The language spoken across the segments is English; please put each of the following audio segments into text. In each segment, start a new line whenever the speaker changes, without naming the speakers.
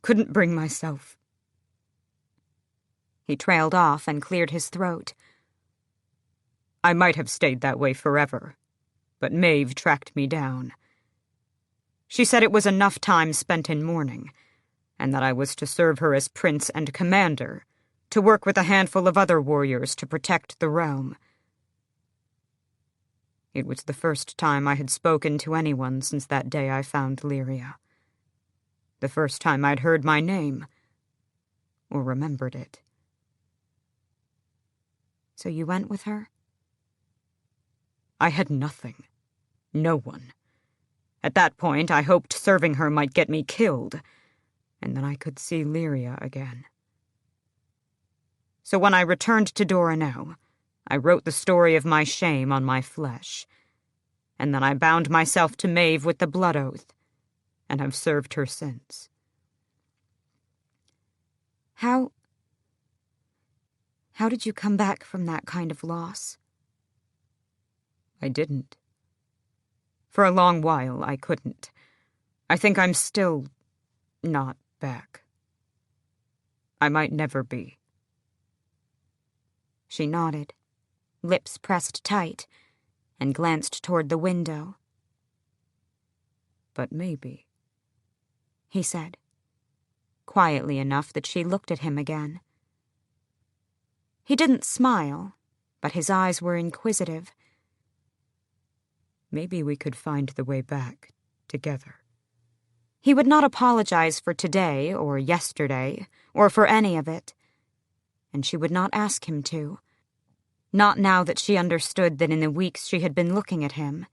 couldn't bring myself." He trailed off and cleared his throat. "I might have stayed that way forever, but Maeve tracked me down. She said it was enough time spent in mourning, and that I was to serve her as prince and commander, to work with a handful of other warriors to protect the realm. It was the first time I had spoken to anyone since that day I found Lyria. The first time I'd heard my name, or remembered it."
"So you went with her?"
"I had nothing. No one. At that point, I hoped serving her might get me killed, and then I could see Lyria again. So when I returned to Doranel, I wrote the story of my shame on my flesh, and then I bound myself to Maeve with the blood oath, and have served her since."
How did you come back from that kind of loss?"
"I didn't. For a long while, I couldn't. I think I'm still not back. I might never be."
She nodded, lips pressed tight, and glanced toward the window.
"But maybe,"
he said, quietly enough that she looked at him again. He didn't smile, but his eyes were inquisitive.
"Maybe we could find the way back, together."
He would not apologize for today or yesterday, or for any of it. And she would not ask him to. Not now that she understood that in the weeks she had been looking at him,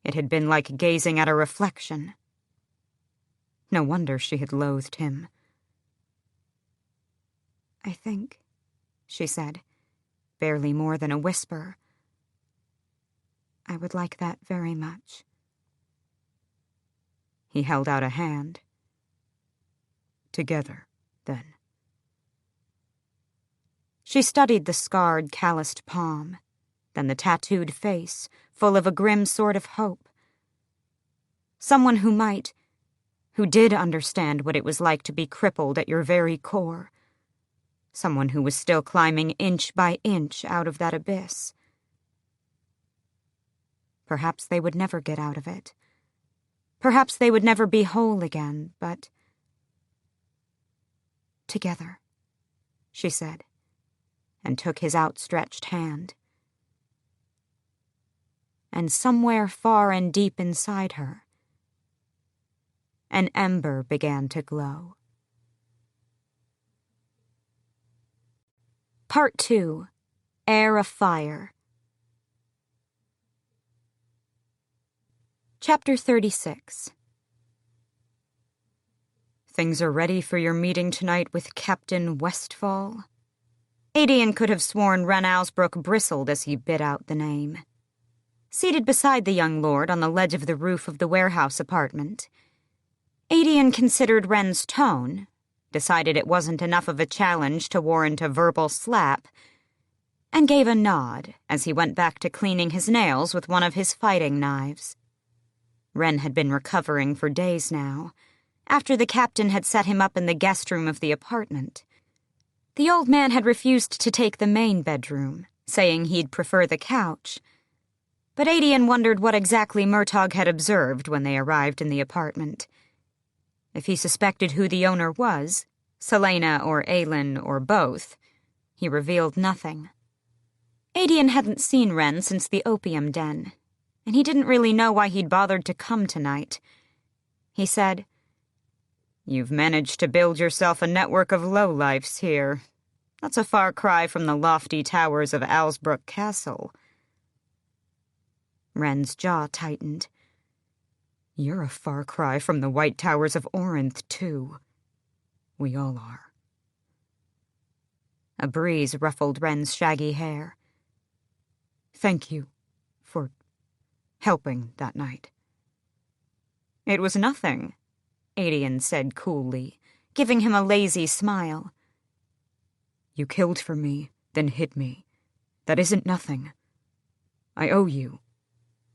it had been like gazing at a reflection. No wonder she had loathed him. "I think," she said, barely more than a whisper, "I would like that very much."
He held out a hand. "Together, then."
She studied the scarred, calloused palm, then the tattooed face, full of a grim sort of hope. Someone who did understand what it was like to be crippled at your very core. Someone who was still climbing inch by inch out of that abyss. Perhaps they would never get out of it. Perhaps they would never be whole again, but... "Together," she said, and took his outstretched hand. And somewhere far and deep inside her, an ember began to glow. Part 2. Heir of Fire. Chapter 36.
"Things are ready for your meeting tonight with Captain Westfall?"
Adian could have sworn Wren Alsbrook bristled as he bit out the name. Seated beside the young lord on the ledge of the roof of the warehouse apartment, Adian considered Wren's tone, decided it wasn't enough of a challenge to warrant a verbal slap, and gave a nod as he went back to cleaning his nails with one of his fighting knives. Wren had been recovering for days now, after the captain had set him up in the guest room of the apartment. The old man had refused to take the main bedroom, saying he'd prefer the couch. But Adian wondered what exactly Murtagh had observed when they arrived in the apartment. If he suspected who the owner was, Celaena or Aelin or both, he revealed nothing. Adian hadn't seen Wren since the opium den, and he didn't really know why he'd bothered to come tonight. He said, "You've managed to build yourself a network of lowlifes here. That's a far cry from the lofty towers of Alsbrook Castle." Wren's jaw tightened. "You're a far cry from the white towers of Orinth, too. We all are." A breeze ruffled Wren's shaggy hair. "Thank you for helping that night." "It was nothing," Adian said coolly, giving him a lazy smile. "You killed for me, then hid me. That isn't nothing. I owe you."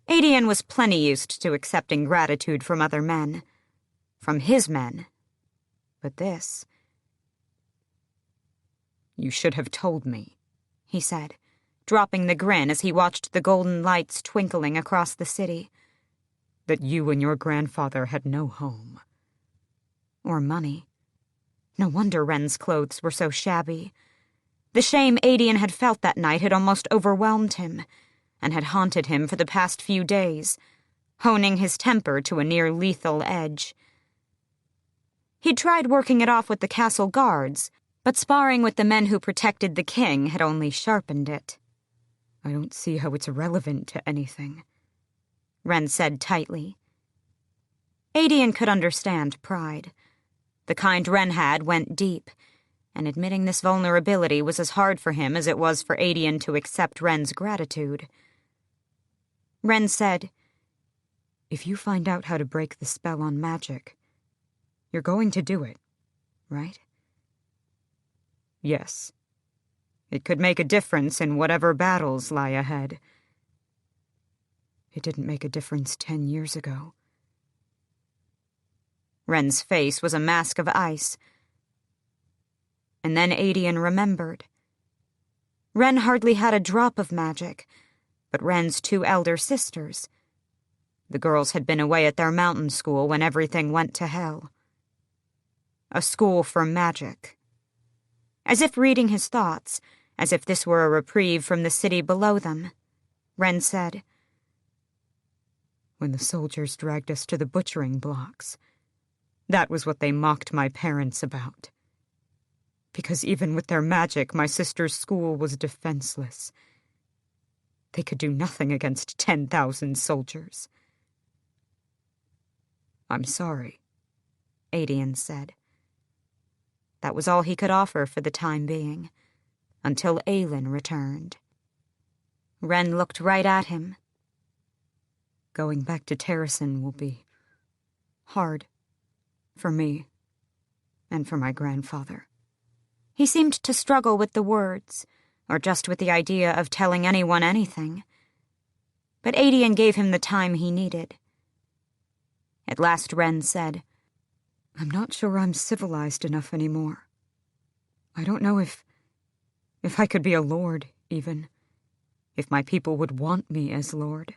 Adian was plenty used to accepting gratitude from other men. From his men. But this...
"You should have told me,"
he said, dropping the grin as he watched the golden lights twinkling across the city.
"That you and your grandfather had no home."
Or money. No wonder Wren's clothes were so shabby. The shame Adian had felt that night had almost overwhelmed him, and had haunted him for the past few days, honing his temper to a near-lethal edge. He'd tried working it off with the castle guards, but sparring with the men who protected the king had only sharpened it.
"I don't see how it's relevant to anything,"
Wren said tightly. Adian could understand pride. The kind Wren had went deep, and admitting this vulnerability was as hard for him as it was for Adian to accept Wren's gratitude. Wren said,
"If you find out how to break the spell on magic, you're going to do it, right?" "Yes. It could make a difference in whatever battles lie ahead." "It didn't make a difference 10 years ago."
Wren's face was a mask of ice. And then Adian remembered. Wren hardly had a drop of magic, but Wren's 2 elder sisters. The girls had been away at their mountain school when everything went to hell. A school for magic. As if reading his thoughts, as if this were a reprieve from the city below them, Wren said,
"When the soldiers dragged us to the butchering blocks, that was what they mocked my parents about. Because even with their magic, my sister's school was defenseless. They could do nothing against 10,000 soldiers." "I'm sorry,"
Adian said. That was all he could offer for the time being, until Aelin returned. Wren looked right at him.
"Going back to Terrasen will be hard for me and for my grandfather."
He seemed to struggle with the words, or just with the idea of telling anyone anything. But Adian gave him the time he needed. At last Wren said,
"I'm not sure I'm civilized enough anymore. I don't know if I could be a lord, even. If my people would want me as lord.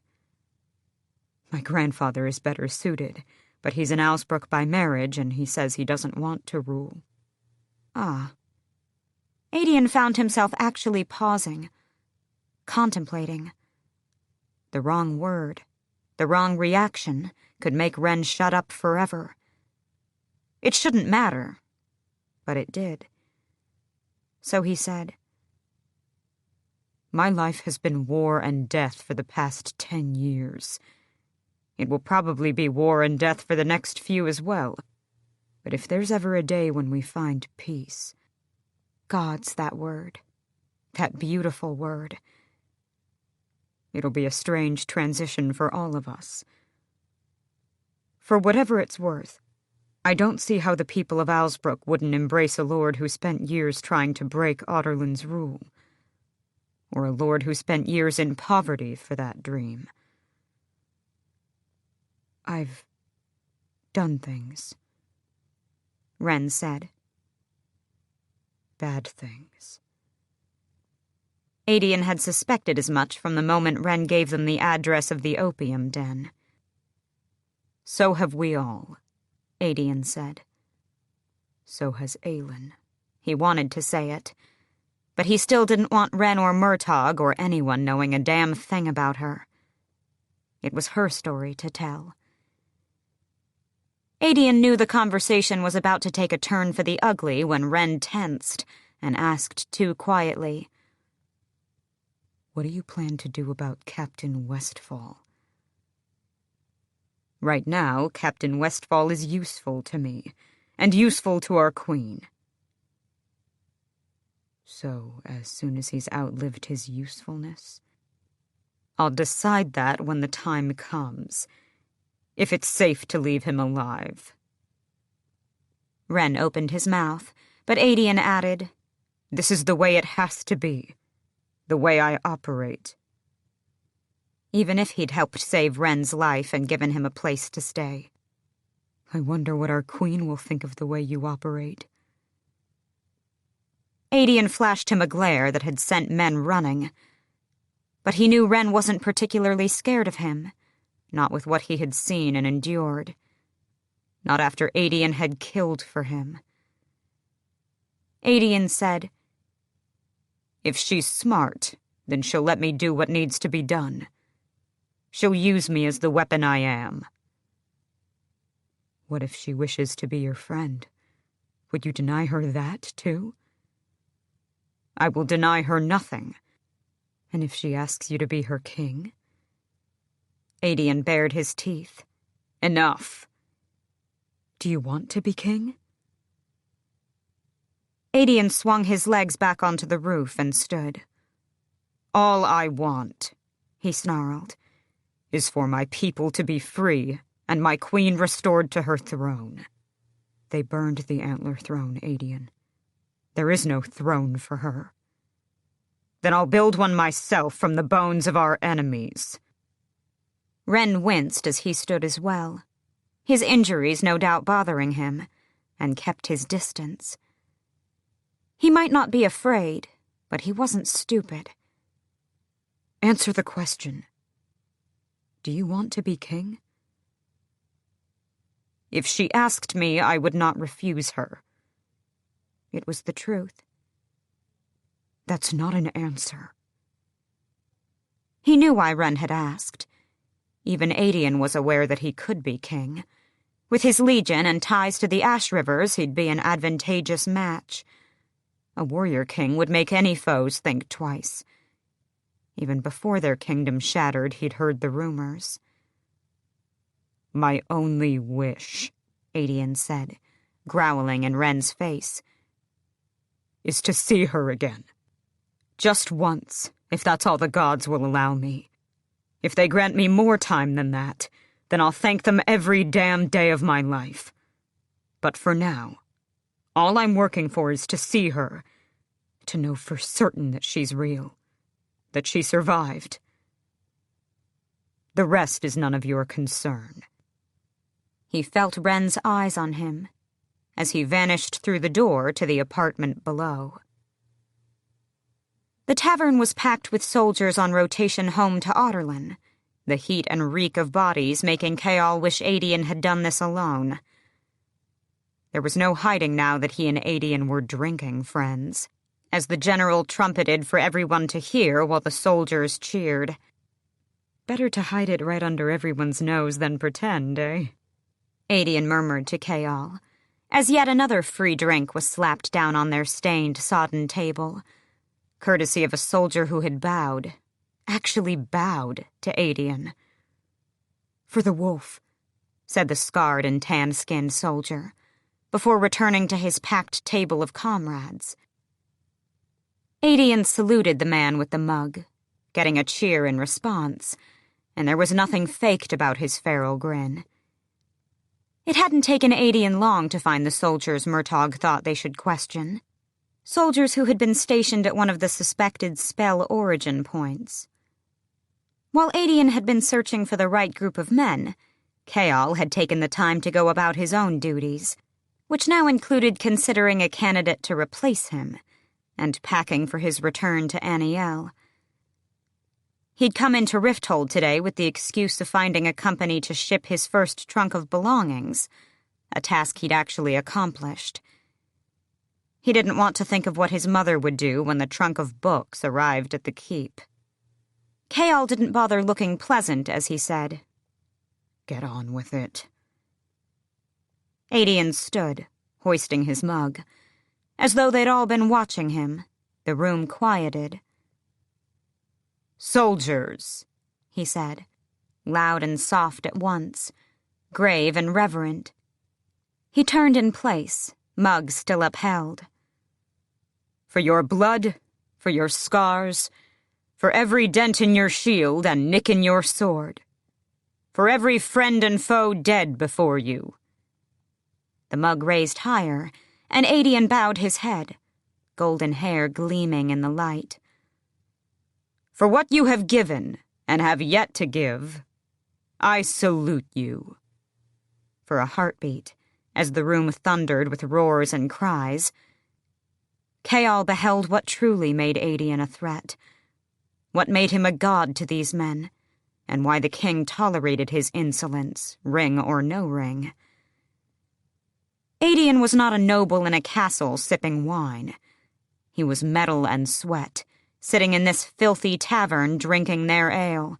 My grandfather is better suited, but he's an Alsbrook by marriage, and he says he doesn't want to rule."
Ah. Adian found himself actually pausing, contemplating. The wrong word, the wrong reaction, could make Wren shut up forever. It shouldn't matter, but it did. So he said,
"My life has been war and death for the past 10 years. It will probably be war and death for the next few as well. But if there's ever a day when we find peace..."
God's that word. That beautiful word.
"It'll be a strange transition for all of us. For whatever it's worth, I don't see how the people of Alsbrook wouldn't embrace a lord who spent years trying to break Audurlin's rule. Or a lord who spent years in poverty for that dream. I've done things,"
Wren said.
"Bad things."
Adian had suspected as much from the moment Wren gave them the address of the opium den.
"So have we all,"
Adian said.
"So has Aelin."
He wanted to say it, but he still didn't want Wren or Murtagh or anyone knowing a damn thing about her. It was her story to tell. Adian knew the conversation was about to take a turn for the ugly when Wren tensed and asked too quietly,
"What do you plan to do about Captain Westfall?" "Right now, Captain Westfall is useful to me, and useful to our queen." "So, as soon as he's outlived his usefulness?" "I'll decide that when the time comes. If it's safe to leave him alive."
Wren opened his mouth, but Adian added,
"This is the way it has to be. The way I operate."
Even if he'd helped save Wren's life and given him a place to stay.
I wonder what our queen will think of the way you operate.
Aedion flashed him a glare that had sent men running. But he knew Ren wasn't particularly scared of him, not with what he had seen and endured. Not after Aedion had killed for him. Aedion said, "If she's smart, then she'll let me do what needs to be done. She'll use me as the weapon I am."
What if she wishes to be your friend? Would you deny her that, too?
I will deny her nothing.
And if she asks you to be her king?
Aedion bared his teeth. Enough.
Do you want to be king?
Aedion swung his legs back onto the roof and stood. All I want, he snarled, is for my people to be free and my queen restored to her throne.
They burned the antler throne, Aedion. There is no throne for her.
Then I'll build one myself from the bones of our enemies. Ren winced as he stood as well, his injuries no doubt bothering him, and kept his distance. He might not be afraid, but he wasn't stupid.
Answer the question. Do you want to be king?
If she asked me, I would not refuse her. It was the truth.
That's not an answer.
He knew why Ren had asked. Even Aedion was aware that he could be king. With his legion and ties to the Ash Rivers, he'd be an advantageous match. A warrior king would make any foes think twice. Even before their kingdom shattered, he'd heard the rumors. My only wish, Aedion said, growling in Ren's face, is to see her again. Just once, if that's all the gods will allow me. If they grant me more time than that, then I'll thank them every damn day of my life. But for now, all I'm working for is to see her, to know for certain that she's real, that she survived. The rest is none of your concern. He felt Ren's eyes on him as he vanished through the door to the apartment below. The tavern was packed with soldiers on rotation home to Otterlin, the heat and reek of bodies making Chaol wish Aedion had done this alone. There was no hiding now that he and Aedion were drinking friends, as the general trumpeted for everyone to hear while the soldiers cheered.
Better to hide it right under everyone's nose than pretend, eh?
Aedion murmured to Chaol, as yet another free drink was slapped down on their stained, sodden table, courtesy of a soldier who had bowed, actually bowed, to Aedion.
For the wolf,
said the scarred and tan-skinned soldier, before returning to his packed table of comrades. Aedion saluted the man with the mug, getting a cheer in response, and there was nothing faked about his feral grin. It hadn't taken Aedion long to find the soldiers Murtaugh thought they should question. Soldiers who had been stationed at one of the suspected spell origin points. While Aedion had been searching for the right group of men, Chaol had taken the time to go about his own duties, which now included considering a candidate to replace him, and packing for his return to Aniel. He'd come into Rifthold today with the excuse of finding a company to ship his first trunk of belongings, a task he'd actually accomplished. He didn't want to think of what his mother would do when the trunk of books arrived at the keep. Chaol didn't bother looking pleasant as he said,
"Get on with it."
Aedion stood, hoisting his mug. As though they'd all been watching him, the room quieted. "Soldiers," he said, loud and soft at once, grave and reverent. He turned in place, mug still upheld. "For your blood, for your scars, for every dent in your shield and nick in your sword, for every friend and foe dead before you." The mug raised higher, and Aedion bowed his head, golden hair gleaming in the light. "For what you have given, and have yet to give, I salute you. for a heartbeat, as the room thundered with roars and cries. Chaol beheld what truly made Aedion a threat, what made him a god to these men, and why the king tolerated his insolence, ring or no ring. Aedion was not a noble in a castle sipping wine. He was metal and sweat, sitting in this filthy tavern drinking their ale.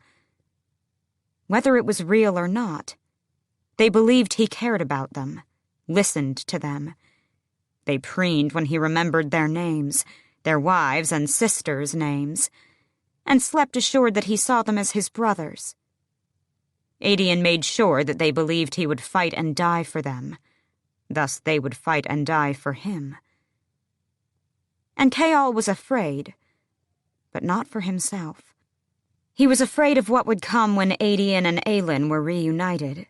Whether it was real or not, they believed he cared about them, listened to them. They preened when he remembered their names, their wives' and sisters' names, and slept assured that he saw them as his brothers. Aedion made sure that they believed he would fight and die for them. Thus they would fight and die for him. And Chaol was afraid, but not for himself. He was afraid of what would come when Aedion and Aelin were reunited,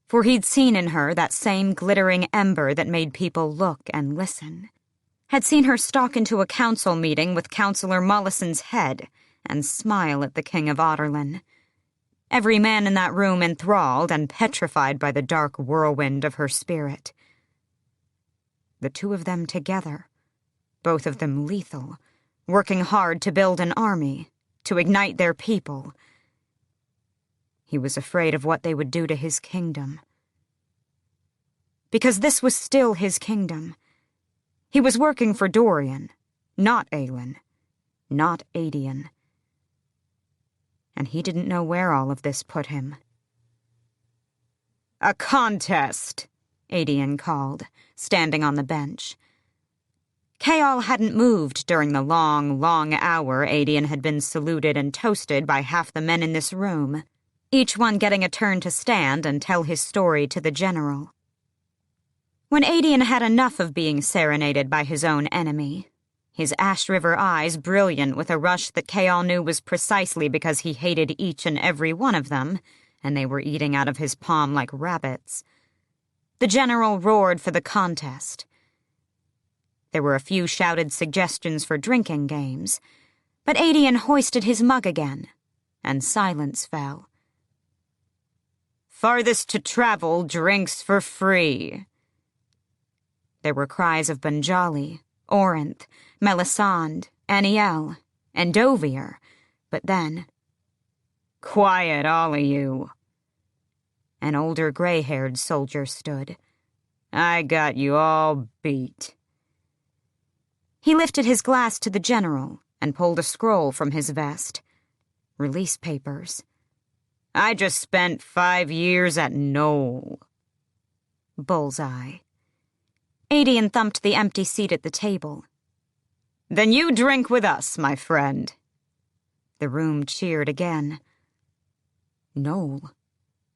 for he'd seen in her that same glittering ember that made people look and listen, had seen her stalk into a council meeting with Councillor Mollison's head and smile at the King of Otterlin. Every man in that room enthralled and petrified by the dark whirlwind of her spirit. The two of them together, both of them lethal, working hard to build an army, to ignite their people. He was afraid of what they would do to his kingdom. Because this was still his kingdom. He was working for Dorian, not Aelin, not Aedion. And he didn't know where all of this put him.
"A contest,"
Aedion called, standing on the bench. Chaol hadn't moved during the long, long hour Aedion had been saluted and toasted by half the men in this room, each one getting a turn to stand and tell his story to the general. When Aedion had enough of being serenaded by his own enemy, his Ash River eyes brilliant with a rush that Chaol knew was precisely because he hated each and every one of them, and they were eating out of his palm like rabbits, the general roared for the contest. There were a few shouted suggestions for drinking games, but Aedion hoisted his mug again, and silence fell.
"Farthest to travel drinks for free."
There were cries of Benjali, Orinth, Melisande, Aniel, and Dovier, but then...
"Quiet, all of you."
An older gray-haired soldier stood.
"I got you all beat."
He lifted his glass to the general and pulled a scroll from his vest. Release papers.
"I just spent 5 years at Knoll."
Bullseye. Aedion thumped the empty seat at the table.
"Then you drink with us, my friend."
The room cheered again. Knoll.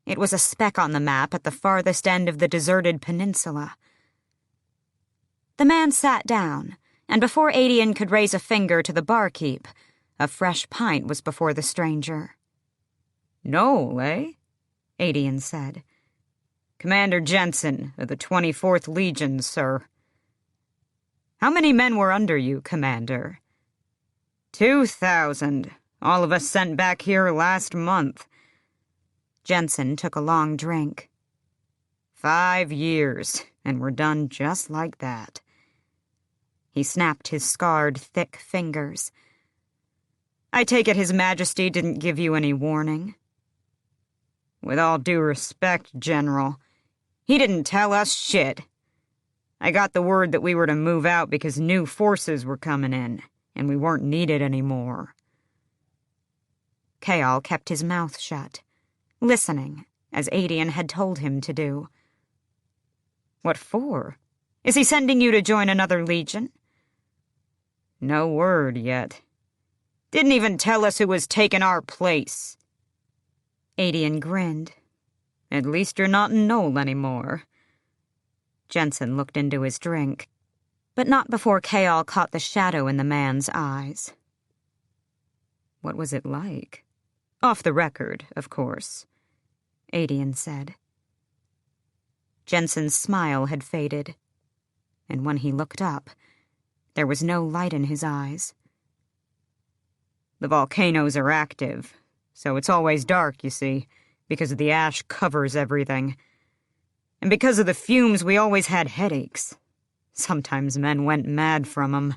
It was a speck on the map at the farthest end of the deserted peninsula. The man sat down, and before Aedion could raise a finger to the barkeep, a fresh pint was before the stranger.
"Knoll, eh?"
Aedion said.
"Commander Jensen of the 24th Legion, sir." "How many men were under you, Commander?" 2,000. All of us sent back here last month."
Jensen took a long drink.
5 years, and we're done just like that.
He snapped his scarred, thick fingers.
"I take it His Majesty didn't give you any warning?" "With all due respect, General, he didn't tell us shit. I got the word that we were to move out because new forces were coming in, and we weren't needed anymore."
Chaol kept his mouth shut, listening, as Aedion had told him to do.
"What for? Is he sending you to join another legion?" "No word yet. Didn't even tell us who was taking our place."
Aedion grinned.
"At least you're not in Knoll anymore."
Jensen looked into his drink, but not before Chaol caught the shadow in the man's eyes.
"What was it like? Off the record, of course,"
Aedion said. Jensen's smile had faded, and when he looked up, there was no light in his eyes.
"The volcanoes are active, so it's always dark, you see, because the ash covers everything. And because of the fumes, we always had headaches. Sometimes men went mad from 'em.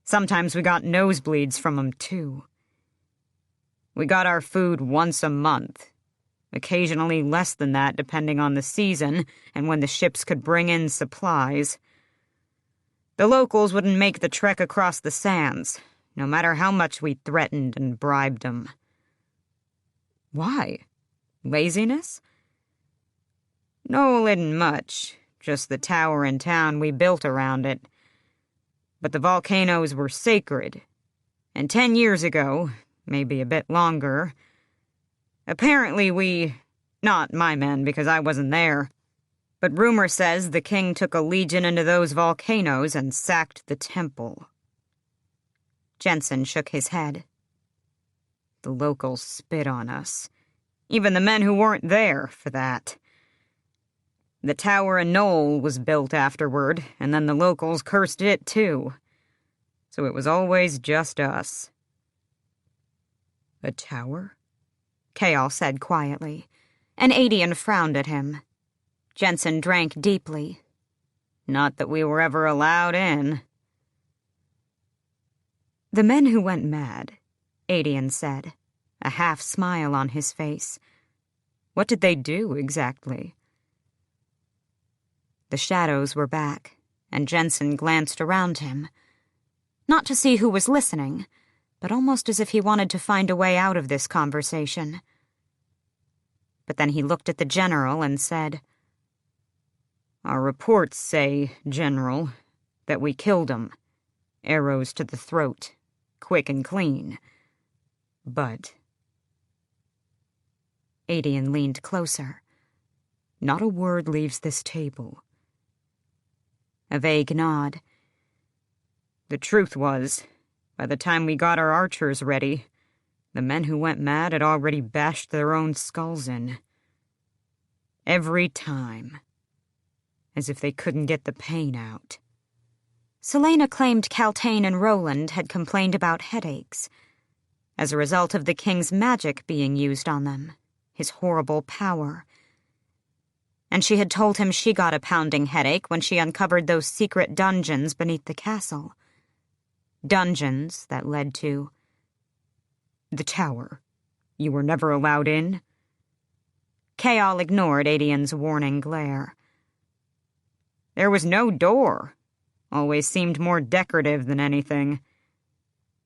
Sometimes we got nosebleeds from 'em, too. We got our food once a month, occasionally less than that depending on the season and when the ships could bring in supplies. The locals wouldn't make the trek across the sands, no matter how much we threatened and bribed them. Why? Laziness? No, it isn't much, just the tower in town we built around it. But the volcanoes were sacred, and 10 years ago, maybe a bit longer, apparently not my men because I wasn't there, but rumor says the king took a legion into those volcanoes and sacked the temple.
Jensen shook his head.
The locals spit on us, even the men who weren't there for that. The tower in Knoll was built afterward, and then the locals cursed it too. So it was always just us. A tower?
Chaol said quietly, and Adian frowned at him. Jensen drank deeply.
Not that we were ever allowed in.
The men who went mad, Adian said, a half smile on his face.
What did they do exactly?
The shadows were back, and Jensen glanced around him. Not to see who was listening, but almost as if he wanted to find a way out of this conversation. But then he looked at the general and said,
Our reports say, General, that we killed 'em. Arrows to the throat, quick and clean. But...
Adian leaned closer.
Not a word leaves this table.
A vague nod.
The truth was, by the time we got our archers ready, the men who went mad had already bashed their own skulls in. Every time. As if they couldn't get the pain out.
Celaena claimed Kaltain and Roland had complained about headaches, as a result of the king's magic being used on them, his horrible power. And she had told him she got a pounding headache when she uncovered those secret dungeons beneath the castle. Dungeons that led to...
The tower. You were never allowed in?
Chaol ignored Adian's warning glare.
There was no door. Always seemed more decorative than anything.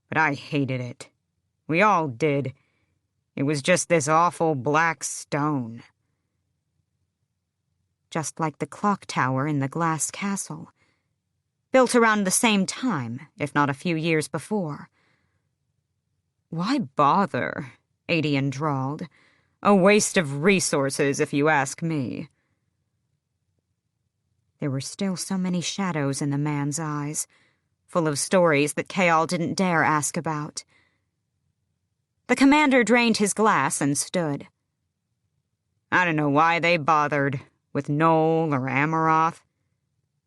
But I hated it. We all did. It was just this awful black stone.
Just like the clock tower in the glass castle. Built around the same time, if not a few years before.
Why bother? Adian drawled. A waste of resources, if you ask me.
There were still so many shadows in the man's eyes, full of stories that Chaol didn't dare ask about. The commander drained his glass and stood.
I don't know why they bothered, with Knoll or Amaroth.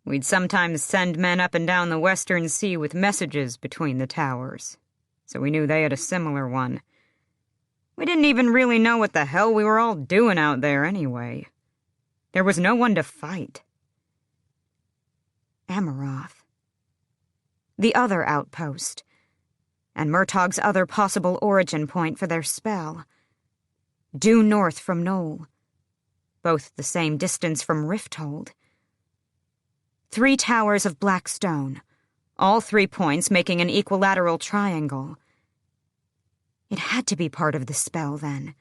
We'd sometimes send men up and down the Western Sea with messages between the towers, so we knew they had a similar one. We didn't even really know what the hell we were all doing out there anyway. There was no one to fight.
Amaroth. The other outpost, and Murtagh's other possible origin point for their spell. Due north from Knoll. Both the same distance from Rifthold. 3 towers of black stone, all 3 points making an equilateral triangle. It had to be part of the spell, then.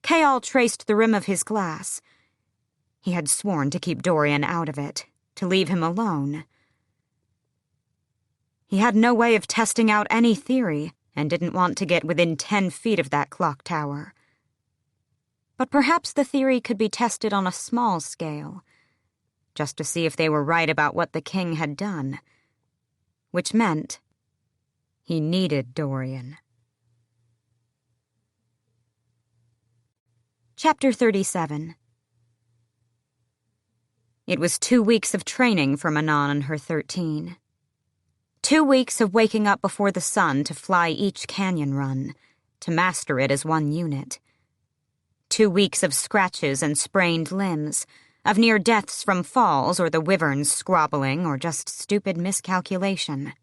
Chaol traced the rim of his glass. He had sworn to keep Dorian out of it, to leave him alone. He had no way of testing out any theory, and didn't want to get within 10 feet of that clock tower. But perhaps the theory could be tested on a small scale, just to see if they were right about what the king had done. Which meant he needed Dorian. Chapter 37. It was 2 weeks of training for Manon and her 13. 2 weeks of waking up before the sun to fly each canyon run, to master it as one unit. 2 weeks of scratches and sprained limbs, of near deaths from falls or the wyverns squabbling or just stupid miscalculation.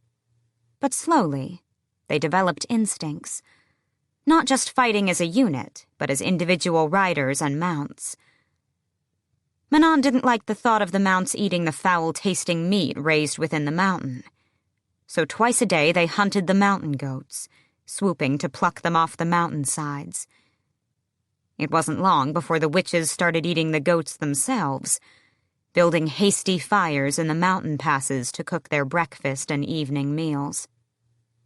But slowly, they developed instincts, not just fighting as a unit, but as individual riders and mounts. Manon didn't like the thought of the mounts eating the foul-tasting meat raised within the mountain. So twice a day they hunted the mountain goats, swooping to pluck them off the mountainsides. It wasn't long before the witches started eating the goats themselves, building hasty fires in the mountain passes to cook their breakfast and evening meals.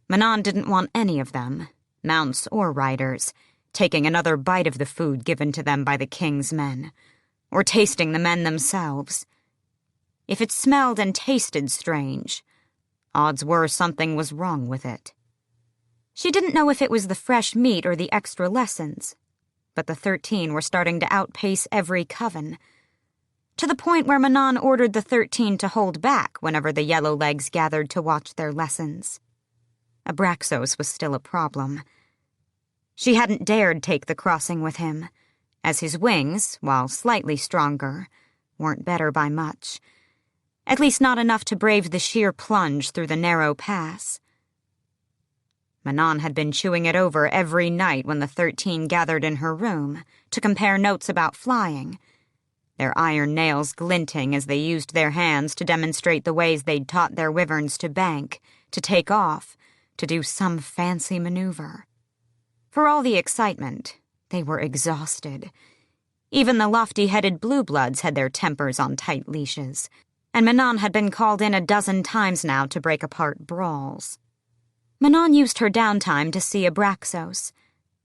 Manon didn't want any of them, mounts or riders, taking another bite of the food given to them by the king's men, or tasting the men themselves. If it smelled and tasted strange, odds were something was wrong with it. She didn't know if it was the fresh meat or the extra lessons, but the 13 were starting to outpace every coven, to the point where Manon ordered the 13 to hold back whenever the Yellowlegs gathered to watch their lessons. Abraxos was still a problem. She hadn't dared take the crossing with him, as his wings, while slightly stronger, weren't better by much, at least not enough to brave the sheer plunge through the narrow pass. Manon had been chewing it over every night when the 13 gathered in her room to compare notes about flying, their iron nails glinting as they used their hands to demonstrate the ways they'd taught their wyverns to bank, to take off, to do some fancy maneuver. For all the excitement, they were exhausted. Even the lofty-headed blue-bloods had their tempers on tight leashes, and Manon had been called in a dozen times now to break apart brawls. Manon used her downtime to see Abraxos,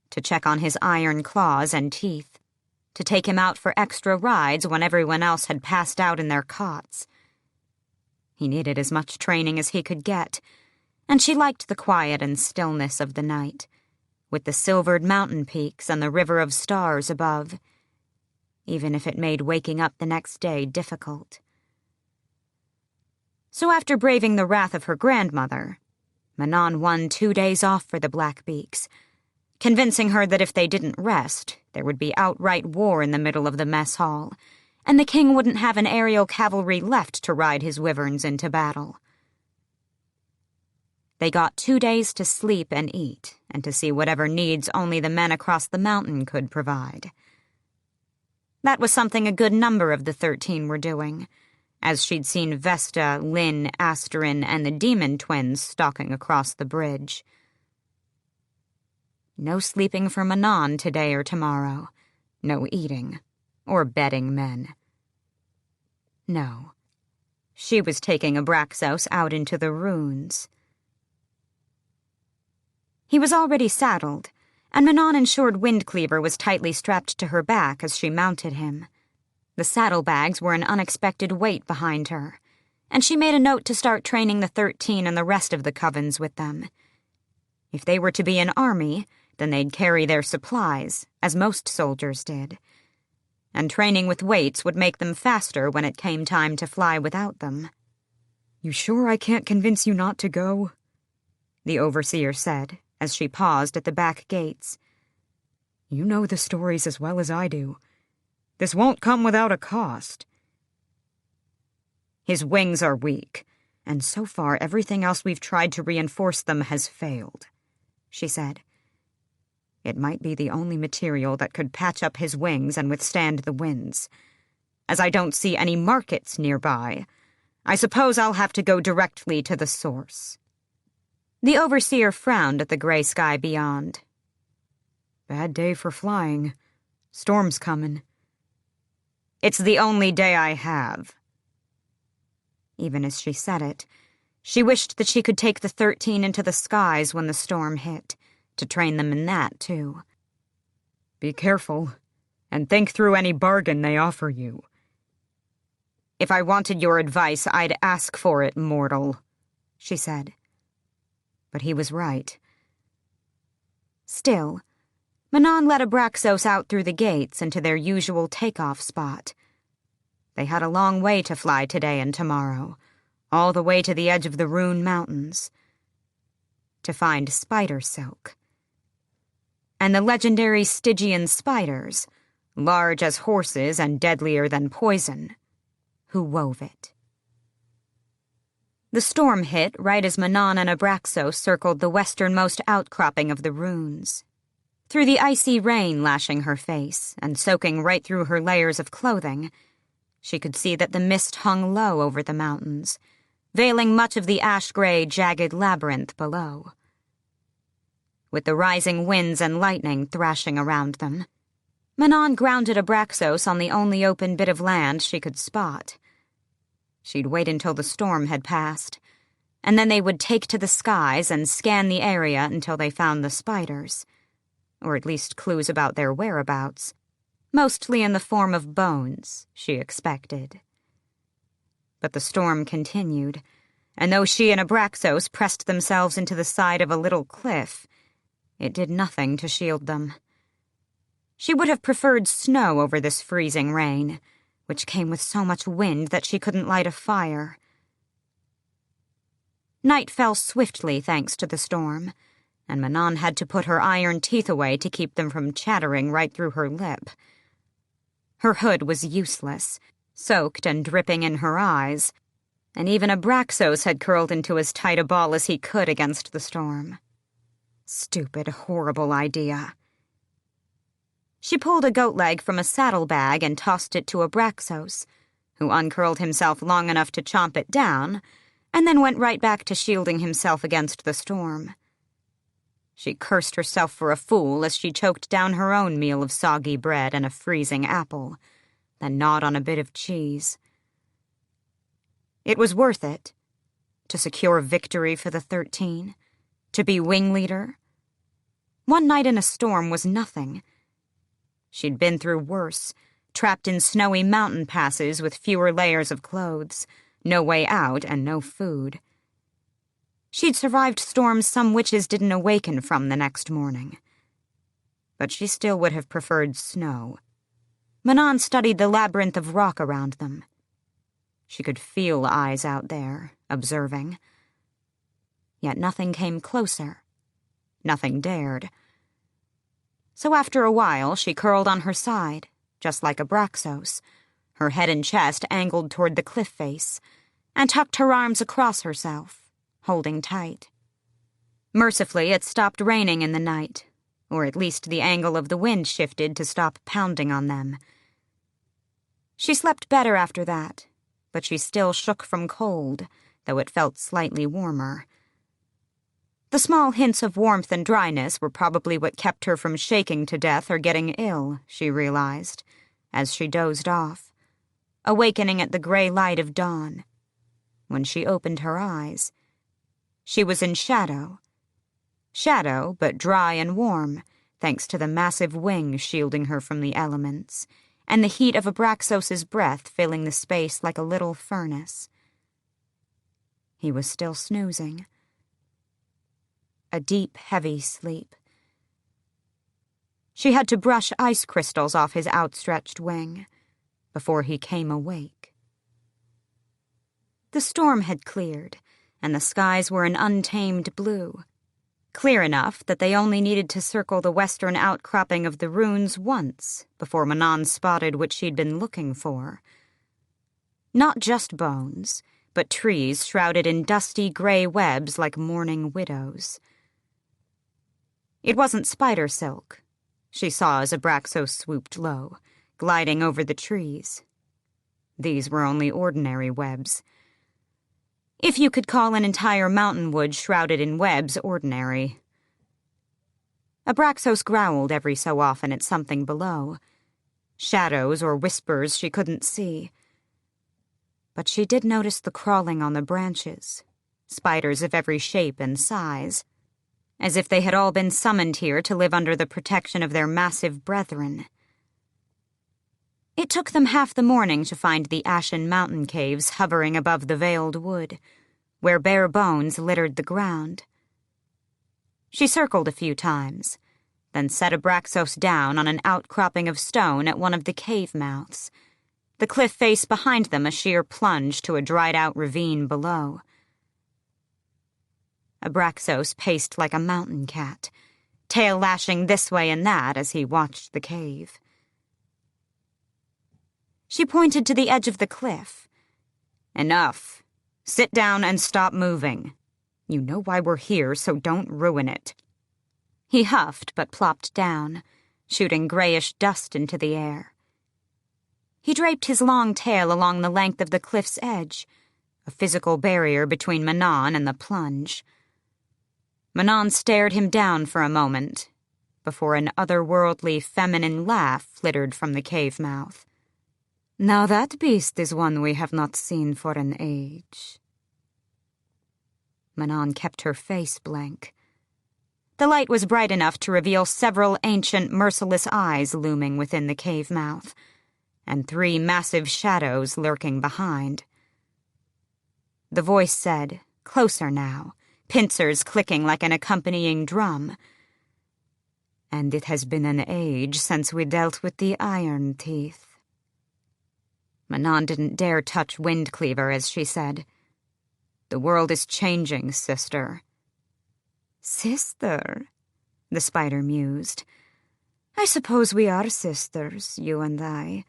to check on his iron claws and teeth, to take him out for extra rides when everyone else had passed out in their cots. He needed as much training as he could get, and she liked the quiet and stillness of the night, with the silvered mountain peaks and the river of stars above, even if it made waking up the next day difficult. So after braving the wrath of her grandmother, Manon won 2 days off for the Blackbeaks, convincing her that if they didn't rest, there would be outright war in the middle of the mess hall, and the king wouldn't have an aerial cavalry left to ride his wyverns into battle. They got 2 days to sleep and eat, and to see whatever needs only the men across the mountain could provide. That was something a good number of the 13 were doing, as she'd seen Vesta, Lynn, Asterin, and the demon twins stalking across the bridge. No sleeping for Manon today or tomorrow. No eating. Or bedding men. No. She was taking Abraxos out into the ruins. He was already saddled, and Manon ensured Windcleaver was tightly strapped to her back as she mounted him. The saddlebags were an unexpected weight behind her, and she made a note to start training the 13 and the rest of the covens with them. If they were to be an army, then they'd carry their supplies, as most soldiers did. And training with weights would make them faster when it came time to fly without them.
"You sure I can't convince you not to go?" the overseer said, as she paused at the back gates. "You know the stories as well as I do. This won't come without a cost." "His wings are weak, and so far everything else we've tried to reinforce them has failed," she said. "It might be the only material that could patch up his wings and withstand the winds. As I don't see any markets nearby, I suppose I'll have to go directly to the source." The overseer frowned at the gray sky beyond. "Bad day for flying. Storm's coming." "It's the only day I have." Even as she said it, she wished that she could take the 13 into the skies when the storm hit, to train them in that, too. "Be careful, and think through any bargain they offer you." "If I wanted your advice, I'd ask for it, mortal," she said. But he was right. Still, Manon led Abraxos out through the gates into their usual takeoff spot. They had a long way to fly today and tomorrow, all the way to the edge of the Rune Mountains, to find spider silk. And the legendary Stygian spiders,
large as horses and deadlier than poison, who wove it. The storm hit right as Manon and Abraxos circled the westernmost outcropping of the runes. Through the icy rain lashing her face and soaking right through her layers of clothing, she could see that the mist hung low over the mountains, veiling much of the ash-gray, jagged labyrinth below. With the rising winds and lightning thrashing around them, Manon grounded Abraxos on the only open bit of land she could spot. She'd wait until the storm had passed, and then they would take to the skies and scan the area until they found the spiders, or at least clues about their whereabouts, mostly in the form of bones, she expected. But the storm continued, and though she and Abraxos pressed themselves into the side of a little cliff, it did nothing to shield them. She would have preferred snow over this freezing rain, which came with so much wind that she couldn't light a fire. Night fell swiftly thanks to the storm, and Manon had to put her iron teeth away to keep them from chattering right through her lip. Her hood was useless, soaked and dripping in her eyes, and even Abraxos had curled into as tight a ball as he could against the storm. Stupid, horrible idea. She pulled a goat leg from a saddlebag and tossed it to Abraxos, who uncurled himself long enough to chomp it down, and then went right back to shielding himself against the storm. She cursed herself for a fool as she choked down her own meal of soggy bread and a freezing apple, then gnawed on a bit of cheese. It was worth it, to secure victory for the 13, to be wing leader. One night in a storm was nothing. She'd been through worse, trapped in snowy mountain passes with fewer layers of clothes, no way out and no food. She'd survived storms some witches didn't awaken from the next morning. But she still would have preferred snow. Manon studied the labyrinth of rock around them. She could feel eyes out there, observing. Yet nothing came closer. Nothing dared. So after a while, she curled on her side, just like Abraxos, her head and chest angled toward the cliff face, and tucked her arms across herself, holding tight. Mercifully, it stopped raining in the night, or at least the angle of the wind shifted to stop pounding on them. She slept better after that, but she still shook from cold, though it felt slightly warmer. The small hints of warmth and dryness were probably what kept her from shaking to death or getting ill, she realized, as she dozed off, awakening at the gray light of dawn. When she opened her eyes, she was in shadow. Shadow, but dry and warm, thanks to the massive wing shielding her from the elements, and the heat of Abraxos's breath filling the space like a little furnace. He was still snoozing. A deep, heavy sleep. She had to brush ice crystals off his outstretched wing before he came awake. The storm had cleared, and the skies were an untamed blue, clear enough that they only needed to circle the western outcropping of the ruins once before Manon spotted what she'd been looking for. Not just bones, but trees shrouded in dusty gray webs like mourning widows. It wasn't spider silk, she saw as Abraxos swooped low, gliding over the trees. These were only ordinary webs. If you could call an entire mountain wood shrouded in webs ordinary. Abraxos growled every so often at something below. Shadows or whispers she couldn't see. But she did notice the crawling on the branches, spiders of every shape and size, as if they had all been summoned here to live under the protection of their massive brethren. It took them half the morning to find the ashen mountain caves hovering above the veiled wood, where bare bones littered the ground. She circled a few times, then set Abraxos down on an outcropping of stone at one of the cave mouths, the cliff face behind them a sheer plunge to a dried-out ravine below. Abraxos paced like a mountain cat, tail lashing this way and that as he watched the cave. She pointed to the edge of the cliff.
Enough. Sit down and stop moving. You know why we're here, so don't ruin it.
He huffed but plopped down, shooting grayish dust into the air. He draped his long tail along the length of the cliff's edge, a physical barrier between Manon and the plunge. Manon stared him down for a moment, before an otherworldly feminine laugh flittered from the cave mouth.
Now that beast is one we have not seen for an age.
Manon kept her face blank. The light was bright enough to reveal several ancient, merciless eyes looming within the cave mouth, and 3 massive shadows lurking behind. The voice said, closer now, pincers clicking like an accompanying drum.
And it has been an age since we dealt with the Iron Teeth.
Manon didn't dare touch Windcleaver as she said,
The world is changing, sister.
Sister, the spider mused. I suppose we are sisters, you and I.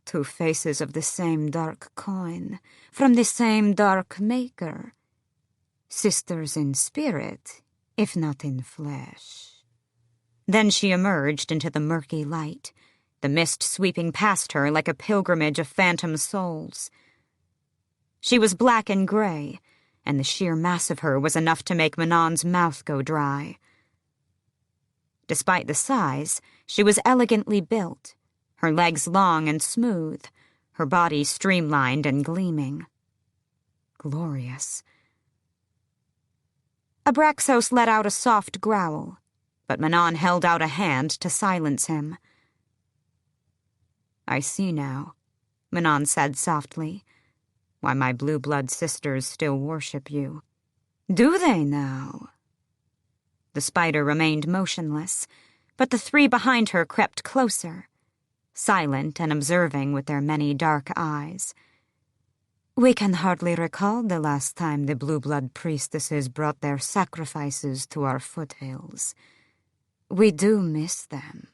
2 faces of the same dark coin, from the same dark maker. Sisters in spirit, if not in flesh. Then she emerged into the murky light, the mist sweeping past her like a pilgrimage of phantom souls. She was black and gray, and the sheer mass of her was enough to make Manon's mouth go dry. Despite the size, she was elegantly built, her legs long and smooth, her body streamlined and gleaming. Glorious. Abraxos let out a soft growl, but Manon held out a hand to silence him.
I see now, Manon said softly, why my blue-blood sisters still worship you.
Do they now?
The spider remained motionless, but the 3 behind her crept closer, silent and observing with their many dark eyes.
We can hardly recall the last time the blue-blood priestesses brought their sacrifices to our foothills. We do miss them.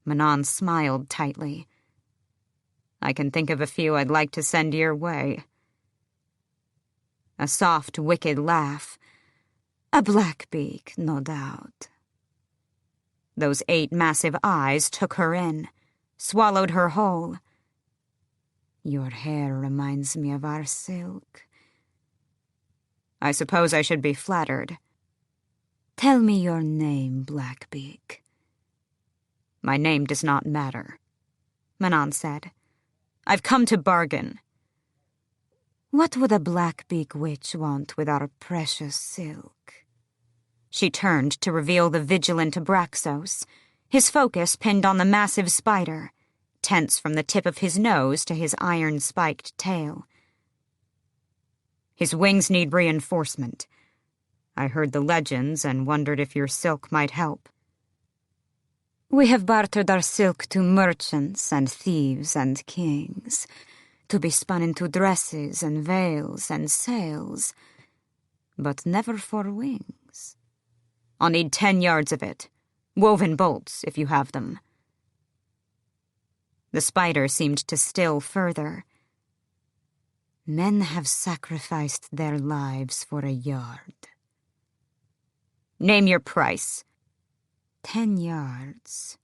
Manon smiled tightly. I can think of a few I'd like to send your way.
A soft, wicked laugh. A blackbeak, no doubt.
Those 8 massive eyes took her in, swallowed her whole.
Your hair reminds me of our silk.
I suppose I should be flattered.
Tell me your name, Blackbeak.
My name does not matter, Manon said. I've come to bargain.
What would a Blackbeak witch want with our precious silk?
She turned to reveal the vigilant Abraxos, his focus pinned on the massive spider, tense from the tip of his nose to his iron-spiked tail. His wings need reinforcement. I heard the legends and wondered if your silk might help.
We have bartered our silk to merchants and thieves and kings, to be spun into dresses and veils and sails, but never for wings.
I'll need 10 yards of it, woven bolts if you have them. The spider seemed to still further.
Men have sacrificed their lives for a yard.
Name your price.
10 yards.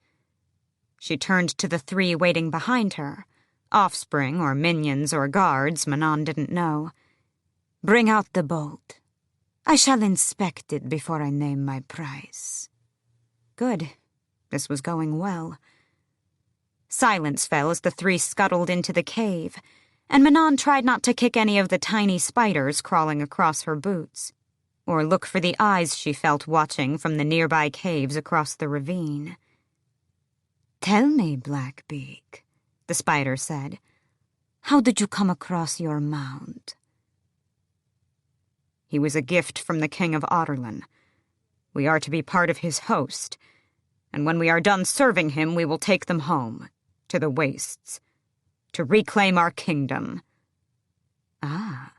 She turned to the 3 waiting behind her, offspring or minions or guards, Manon didn't know.
Bring out the bolt. I shall inspect it before I name my price.
Good. This was going well. Silence fell as the 3 scuttled into the cave, and Manon tried not to kick any of the tiny spiders crawling across her boots, or look for the eyes she felt watching from the nearby caves across the ravine.
Tell me, Blackbeak, the spider said, how did you come across your mount?
He was a gift from the King of Otterlin. We are to be part of his host, and when we are done serving him, we will take them home, to the wastes, to reclaim our kingdom.
Ah,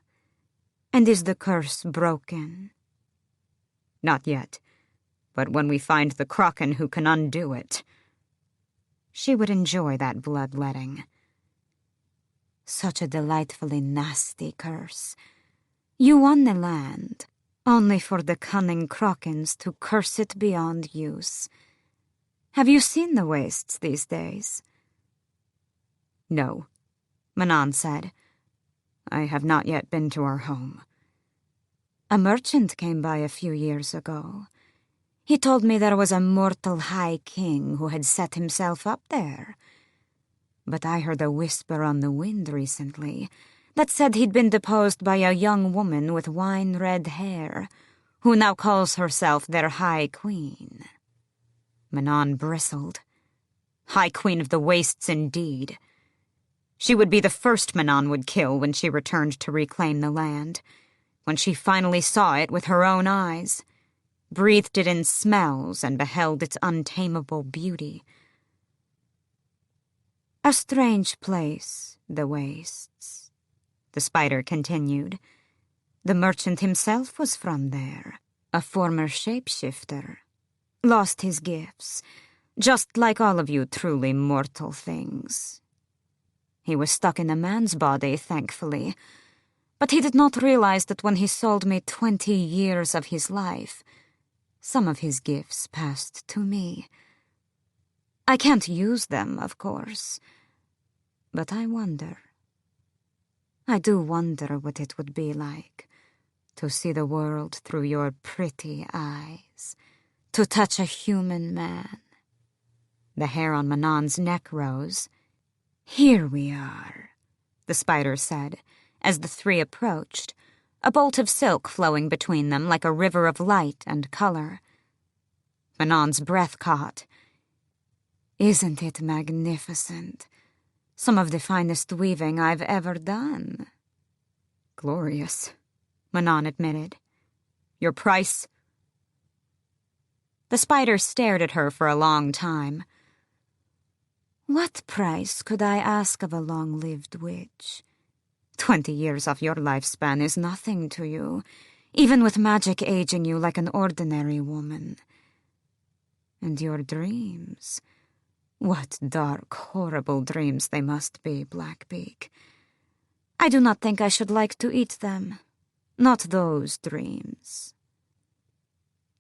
and is the curse broken?
Not yet, but when we find the Kraken who can undo it.
She would enjoy that bloodletting. Such a delightfully nasty curse. You won the land, only for the cunning Crokins to curse it beyond use. Have you seen the wastes these days?
No, Manon said. I have not yet been to our home.
A merchant came by a few years ago. He told me there was a mortal high king who had set himself up there. But I heard a whisper on the wind recently that said he'd been deposed by a young woman with wine-red hair, who now calls herself their High Queen.
Manon bristled. High Queen of the Wastes, indeed. She would be the first Manon would kill when she returned to reclaim the land, when she finally saw it with her own eyes, breathed it in smells, and beheld its untamable beauty.
A strange place, the Wastes, the spider continued. The merchant himself was from there, a former shapeshifter. Lost his gifts, just like all of you truly mortal things. He was stuck in a man's body, thankfully, but he did not realize that when he sold me 20 years of his life, some of his gifts passed to me. I can't use them, of course, but I wonder. I do wonder what it would be like to see the world through your pretty eyes, to touch a human man. The hair on Manon's neck rose. Here we are, the spider said, as the three approached, a bolt of silk flowing between them like a river of light and color. Manon's breath caught. Isn't it magnificent? Some of the finest weaving I've ever done.
Glorious, Manon admitted. Your price?
The spider stared at her for a long time. What price could I ask of a long-lived witch? 20 years of your lifespan is nothing to you, even with magic aging you like an ordinary woman. And your dreams... what dark, horrible dreams they must be, Blackbeak. I do not think I should like to eat them. Not those dreams.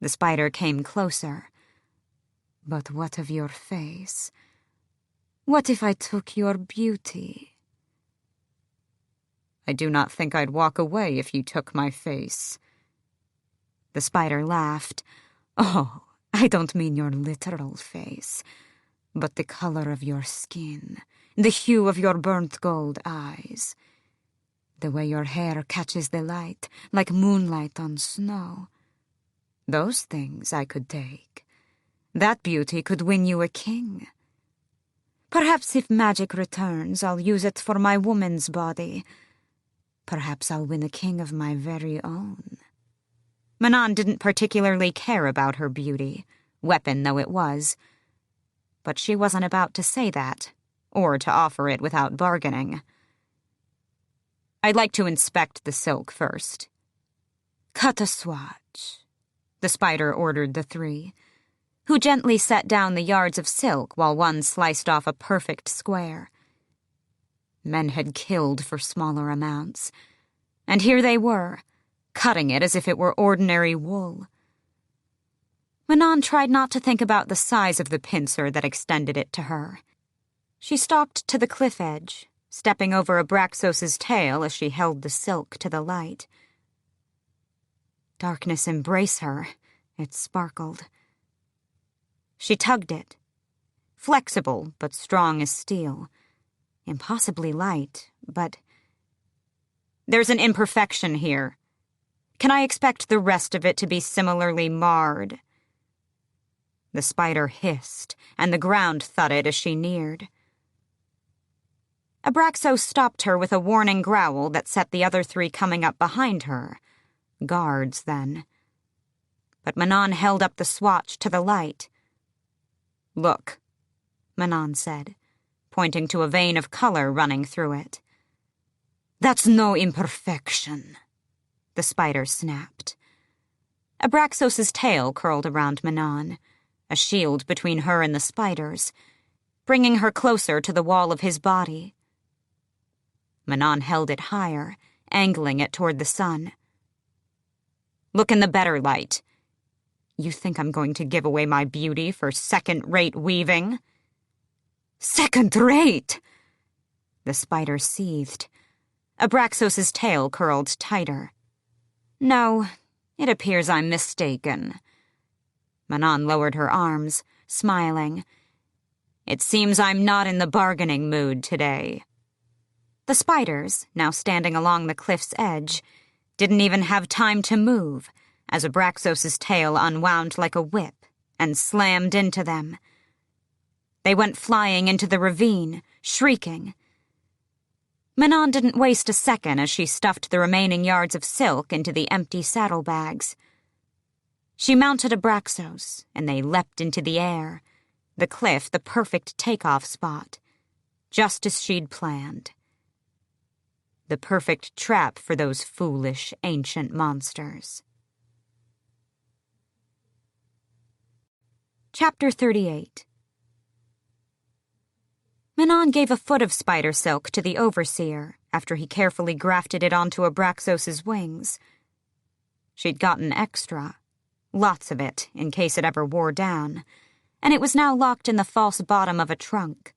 The spider came closer. But what of your face? What if I took your beauty?
I do not think I'd walk away if you took my face.
The spider laughed. Oh, I don't mean your literal face, but the color of your skin, the hue of your burnt gold eyes, the way your hair catches the light like moonlight on snow. Those things I could take. That beauty could win you a king. Perhaps if magic returns, I'll use it for my woman's body. Perhaps I'll win a king of my very own.
Manon didn't particularly care about her beauty, weapon though it was. But she wasn't about to say that, or to offer it without bargaining. I'd like to inspect the silk first.
Cut a swatch, the spider ordered the three, who gently set down the yards of silk while one sliced off a perfect square. Men had killed for smaller amounts, and here they were, cutting it as if it were ordinary wool. Manon tried not to think about the size of the pincer that extended it to her. She stalked to the cliff edge, stepping over Abraxos's tail as she held the silk to the light. Darkness embrace her, it sparkled. She tugged it, flexible but strong as steel, impossibly light, but... There's an imperfection here. Can I expect the rest of it to be similarly marred? The spider hissed, and the ground thudded as she neared. Abraxos stopped her with a warning growl that set the other three coming up behind her. Guards, then. But Manon held up the swatch to the light. Look, Manon said, pointing to a vein of color running through it. That's no imperfection, the spider snapped. Abraxos's tail curled around Manon, a shield between her and the spiders. bringing her closer to the wall of his body. Manon held it higher, angling it toward the sun. "Look in the better light. You think I'm going to give away my beauty for second-rate weaving?" "Second-rate!" The spider seethed. Abraxos's tail curled tighter. "No, it appears I'm mistaken." Manon lowered her arms, smiling. "It seems I'm not in the bargaining mood today." The spiders, now standing along the cliff's edge, didn't even have time to move as Abraxos's tail unwound like a whip and slammed into them. They went flying into the ravine, shrieking. Manon didn't waste a second as she stuffed the remaining yards of silk into the empty saddlebags. She mounted Abraxos, and they leapt into the air, the cliff the perfect takeoff spot, just as she'd planned. The perfect trap for those foolish, ancient monsters. Chapter 38. Manon gave a foot of spider silk to the overseer after he carefully grafted it onto Abraxos's wings. She'd gotten extra, lots of it in case it ever wore down, and it was now locked in the false bottom of a trunk.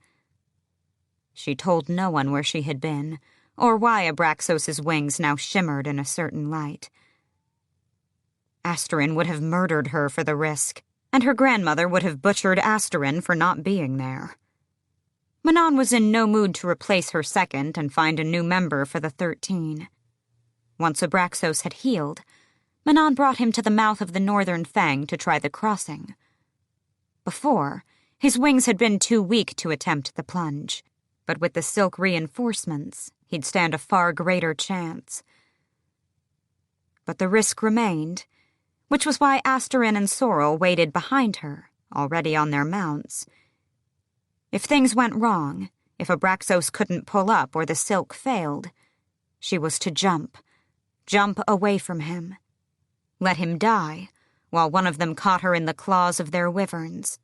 She told no one where she had been, or why Abraxos's wings now shimmered in a certain light. Asterin would have murdered her for the risk, and her grandmother would have butchered Asterin for not being there. Manon was in no mood to replace her second and find a new member for the 13. Once Abraxos had healed, Manon brought him to the mouth of the northern fang to try the crossing. Before, his wings had been too weak to attempt the plunge, but with the silk reinforcements, he'd stand a far greater chance. But the risk remained, which was why Asterin and Sorrel waited behind her, already on their mounts. If things went wrong, if Abraxos couldn't pull up or the silk failed, she was to jump away from him. Let him die, while one of them caught her in the claws of their wyverns.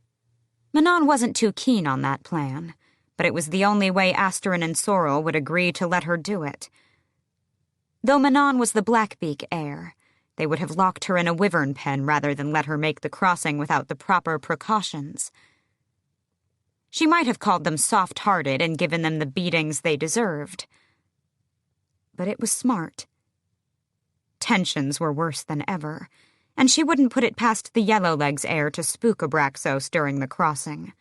Manon wasn't too keen on that plan, but it was the only way Asterin and Sorrel would agree to let her do it. Though Manon was the Blackbeak heir, they would have locked her in a wyvern pen rather than let her make the crossing without the proper precautions. She might have called them soft-hearted and given them the beatings they deserved. But it was smart. Tensions were worse than ever, and she wouldn't put it past the Yellowlegs heir to spook Abraxos during the crossing.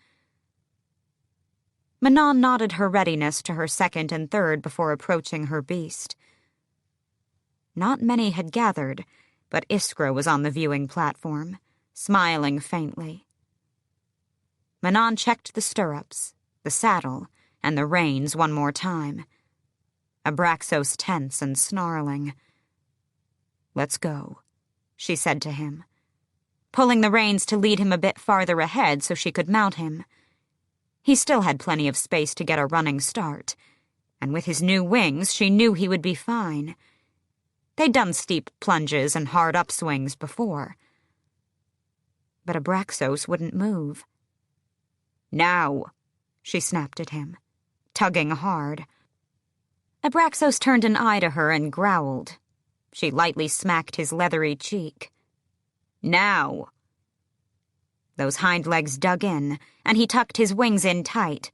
Manon nodded her readiness to her second and third before approaching her beast. Not many had gathered, but Iskra was on the viewing platform, smiling faintly. Manon checked the stirrups, the saddle, and the reins one more time. Abraxos tense and snarling. "Let's go," she said to him, pulling the reins to lead him a bit farther ahead so she could mount him. He still had plenty of space to get a running start, and with his new wings she knew he would be fine. They'd done steep plunges and hard upswings before. But Abraxos wouldn't move. "Now," she snapped at him, tugging hard. Abraxos turned an eye to her and growled. She lightly smacked his leathery cheek. "Now." Those hind legs dug in, and he tucked his wings in tight.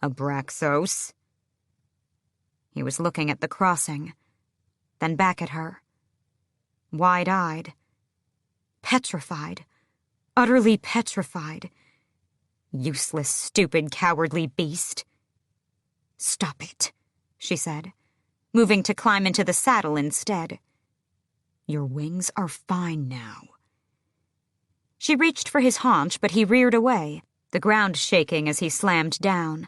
"Abraxos." He was looking at the crossing, then back at her. Wide-eyed. Petrified. Utterly petrified. "Useless, stupid, cowardly beast." "Stop it," she said, moving to climb into the saddle instead. "Your wings are fine now." She reached for his haunch, but he reared away, the ground shaking as he slammed down.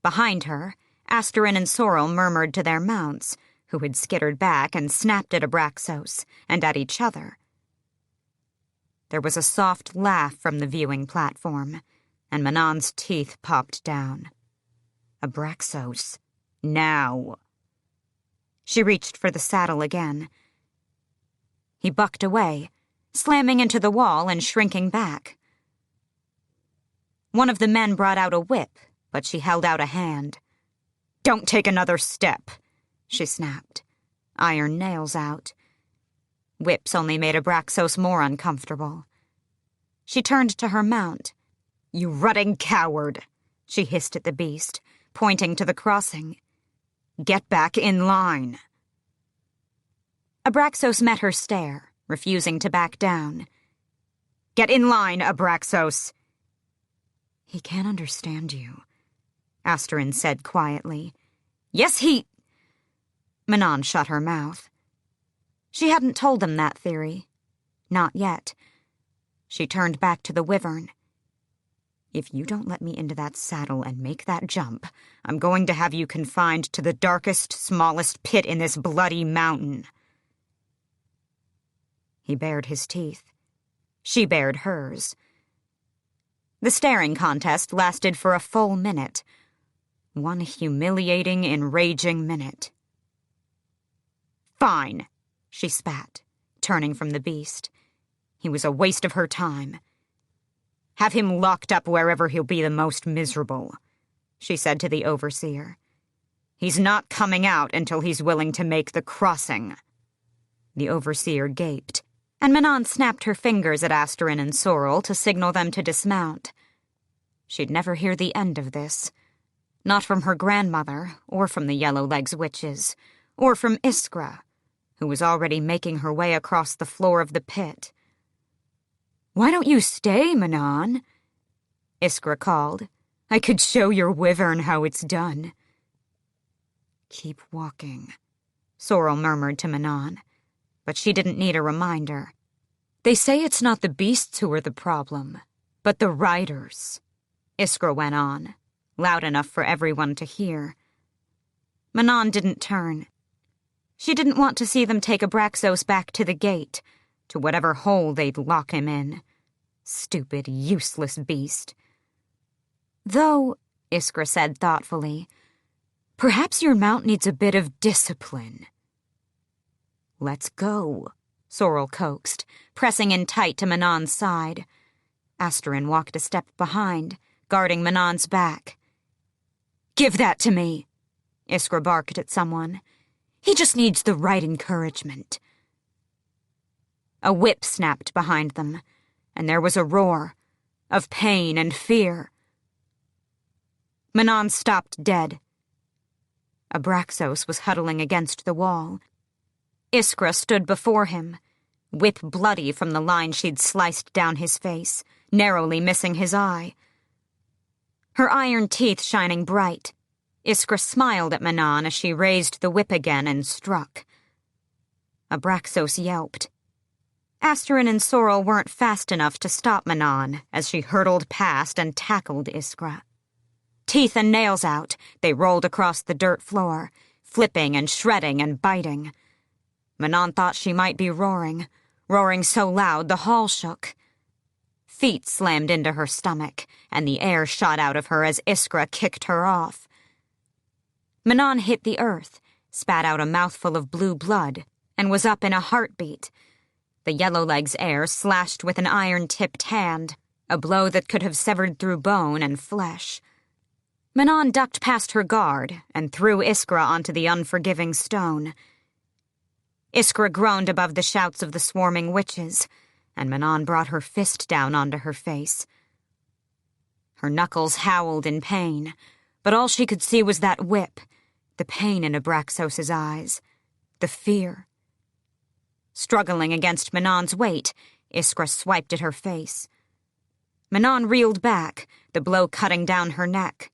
Behind her, Asterin and Sorrel murmured to their mounts, who had skittered back and snapped at Abraxos and at each other. There was a soft laugh from the viewing platform, and Manon's teeth popped down. "Abraxos, now." She reached for the saddle again. He bucked away, slamming into the wall and shrinking back. One of the men brought out a whip, but she held out a hand.
"Don't take another step,"
she snapped, iron nails out. Whips only made Abraxos more uncomfortable. She turned to her mount.
"You rutting coward,"
she hissed at the beast, pointing to the crossing.
"Get back in line."
Abraxos met her stare, refusing to back down.
"Get in line, Abraxos."
"He can't understand you," Asterin said quietly.
"Yes, he—"
Manon shut her mouth. She hadn't told them that theory. Not yet. She turned back to the wyvern.
"If you don't let me into that saddle and make that jump, I'm going to have you confined to the darkest, smallest pit in this bloody mountain."
He bared his teeth. She bared hers. The staring contest lasted for a full minute. One humiliating, enraging minute.
"Fine,"
she spat, turning from the beast. He was a waste of her time.
"Have him locked up wherever he'll be the most miserable," she said to the overseer. "He's not coming out until he's willing to make the crossing."
The overseer gaped, and Manon snapped her fingers at Asterin and Sorrel to signal them to dismount. She'd never hear the end of this. Not from her grandmother, or from the Yellowlegs witches, or from Iskra, who was already making her way across the floor of the pit.
"Why don't you stay, Manon?"
Iskra called.
"I could show your wyvern how it's done."
"Keep walking," Sorrel murmured to Manon, but she didn't need a reminder.
"They say it's not the beasts who are the problem, but the riders,"
Iskra went on, loud enough for everyone to hear. Manon didn't turn. She didn't want to see them take Abraxos back to the gate, to whatever hole they'd lock him in. Stupid, useless beast.
"Though," Iskra said thoughtfully, "perhaps your mount needs a bit of discipline."
"Let's go," Sorrel coaxed, pressing in tight to Manon's side. Asterin walked a step behind, guarding Manon's back.
"Give that to me,"
Iskra barked at someone.
"He just needs the right encouragement."
A whip snapped behind them, and there was a roar of pain and fear. Manon stopped dead. Abraxos was huddling against the wall. Iskra stood before him, whip bloody from the line she'd sliced down his face, narrowly missing his eye. Her iron teeth shining bright, Iskra smiled at Manon as she raised the whip again and struck. Abraxos yelped. Asterin and Sorrel weren't fast enough to stop Manon as she hurtled past and tackled Iskra. Teeth and nails out, they rolled across the dirt floor, flipping and shredding and biting. Manon thought she might be roaring so loud the hall shook. Feet slammed into her stomach, and the air shot out of her as Iskra kicked her off. Manon hit the earth, spat out a mouthful of blue blood, and was up in a heartbeat. The Yellowlegs air slashed with an iron-tipped hand, a blow that could have severed through bone and flesh. Manon ducked past her guard and threw Iskra onto the unforgiving stone. Iskra groaned above the shouts of the swarming witches, and Manon brought her fist down onto her face. Her knuckles howled in pain, but all she could see was that whip, the pain in Abraxos's eyes, the fear. Struggling against Manon's weight, Iskra swiped at her face. Manon reeled back, the blow cutting down her neck.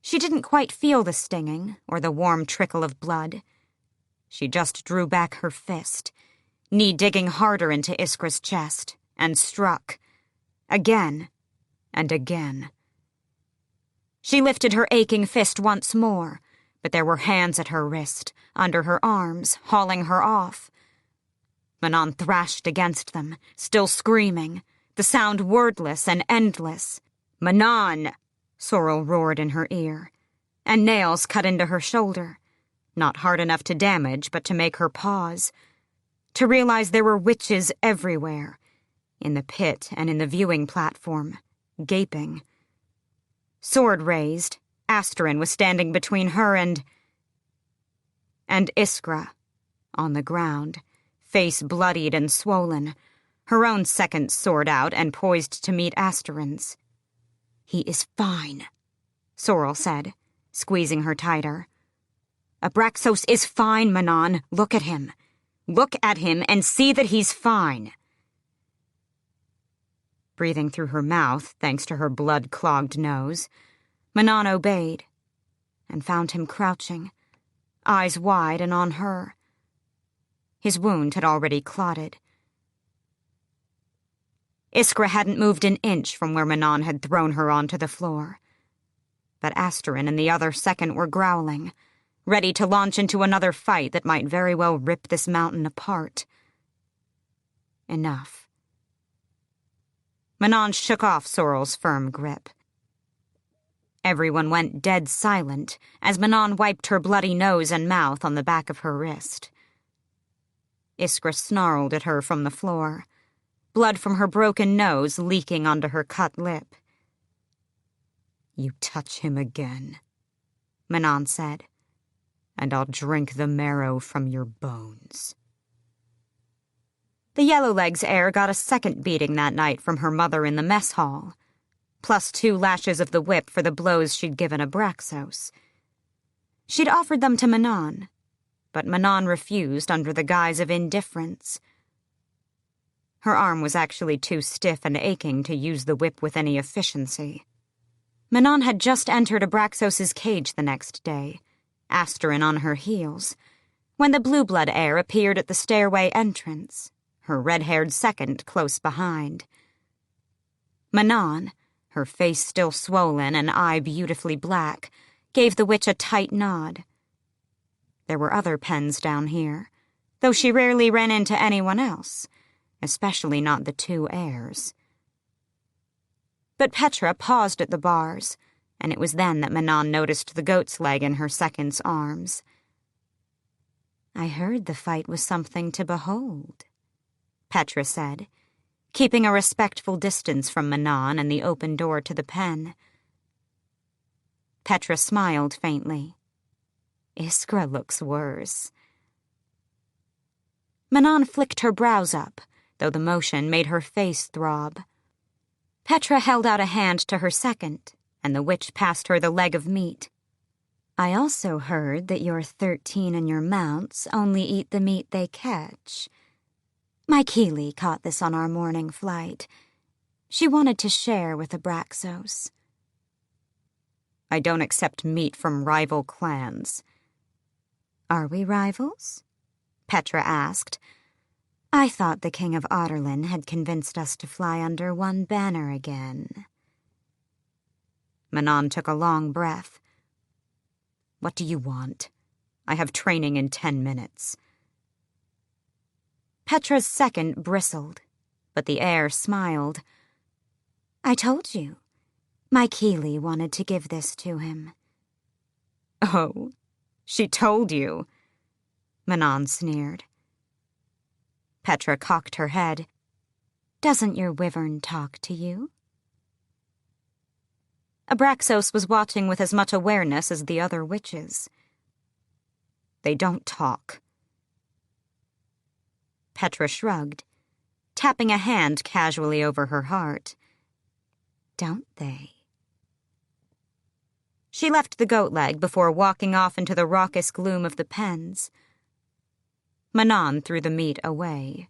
She didn't quite feel the stinging or the warm trickle of blood. She just drew back her fist, knee digging harder into Iskra's chest, and struck. Again and again. She lifted her aching fist once more, but there were hands at her wrist, under her arms, hauling her off. Manon thrashed against them, still screaming, the sound wordless and endless. "Manon!" Sorrel roared in her ear, and nails cut into her shoulder, not hard enough to damage, but to make her pause, to realize there were witches everywhere, in the pit and in the viewing platform, gaping. Sword raised, Asterin was standing between her and Iskra, on the ground, face bloodied and swollen, her own second sword out and poised to meet Asterin's. "He is fine," Sorrel said, squeezing her tighter. "Abraxos is fine, Manon. Look at him. Look at him and see that he's fine." Breathing through her mouth, thanks to her blood-clogged nose, Manon obeyed and found him crouching, eyes wide and on her. His wound had already clotted. Iskra hadn't moved an inch from where Manon had thrown her onto the floor. But Asterin and the other second were growling, ready to launch into another fight that might very well rip this mountain apart. Enough. Manon shook off Sorrel's firm grip. Everyone went dead silent as Manon wiped her bloody nose and mouth on the back of her wrist. Iskra snarled at her from the floor, blood from her broken nose leaking onto her cut lip. "You touch him again," Manon said, "and I'll drink the marrow from your bones." The Yellowlegs heir got a second beating that night from her mother in the mess hall, plus 2 lashes of the whip for the blows she'd given Abraxos. She'd offered them to Manon, but Manon refused under the guise of indifference. Her arm was actually too stiff and aching to use the whip with any efficiency. Manon had just entered Abraxos's cage the next day, Asterin on her heels, when the Blue Blood heir appeared at the stairway entrance, her red-haired second close behind. Manon, her face still swollen and eye beautifully black, gave the witch a tight nod. There were other pens down here, though she rarely ran into anyone else, especially not the 2 heirs. But Petra paused at the bars, and it was then that Manon noticed the goat's leg in her second's arms. "I heard the fight was something to behold," Petra said, keeping a respectful distance from Manon and the open door to the pen. Petra smiled faintly. "Iskra looks worse." Manon flicked her brows up, though the motion made her face throb. Petra held out a hand to her second, and the witch passed her the leg of meat. "I also heard that your 13 and your mounts only eat the meat they catch. My Keeley caught this on our morning flight. She wanted to share with Abraxos." "I don't accept meat from rival clans." "Are we rivals?" Petra asked. "I thought the King of Otterlin had convinced us to fly under one banner again." Manon took a long breath. "What do you want? I have training in 10 minutes. Petra's second bristled, but the heir smiled. "I told you. My Keeley wanted to give this to him." "Oh, she told you," Manon sneered. Petra cocked her head. "Doesn't your wyvern talk to you?" Abraxos was watching with as much awareness as the other witches. "They don't talk." Petra shrugged, tapping a hand casually over her heart. "Don't they?" She left the goat leg before walking off into the raucous gloom of the pens. Manon threw the meat away.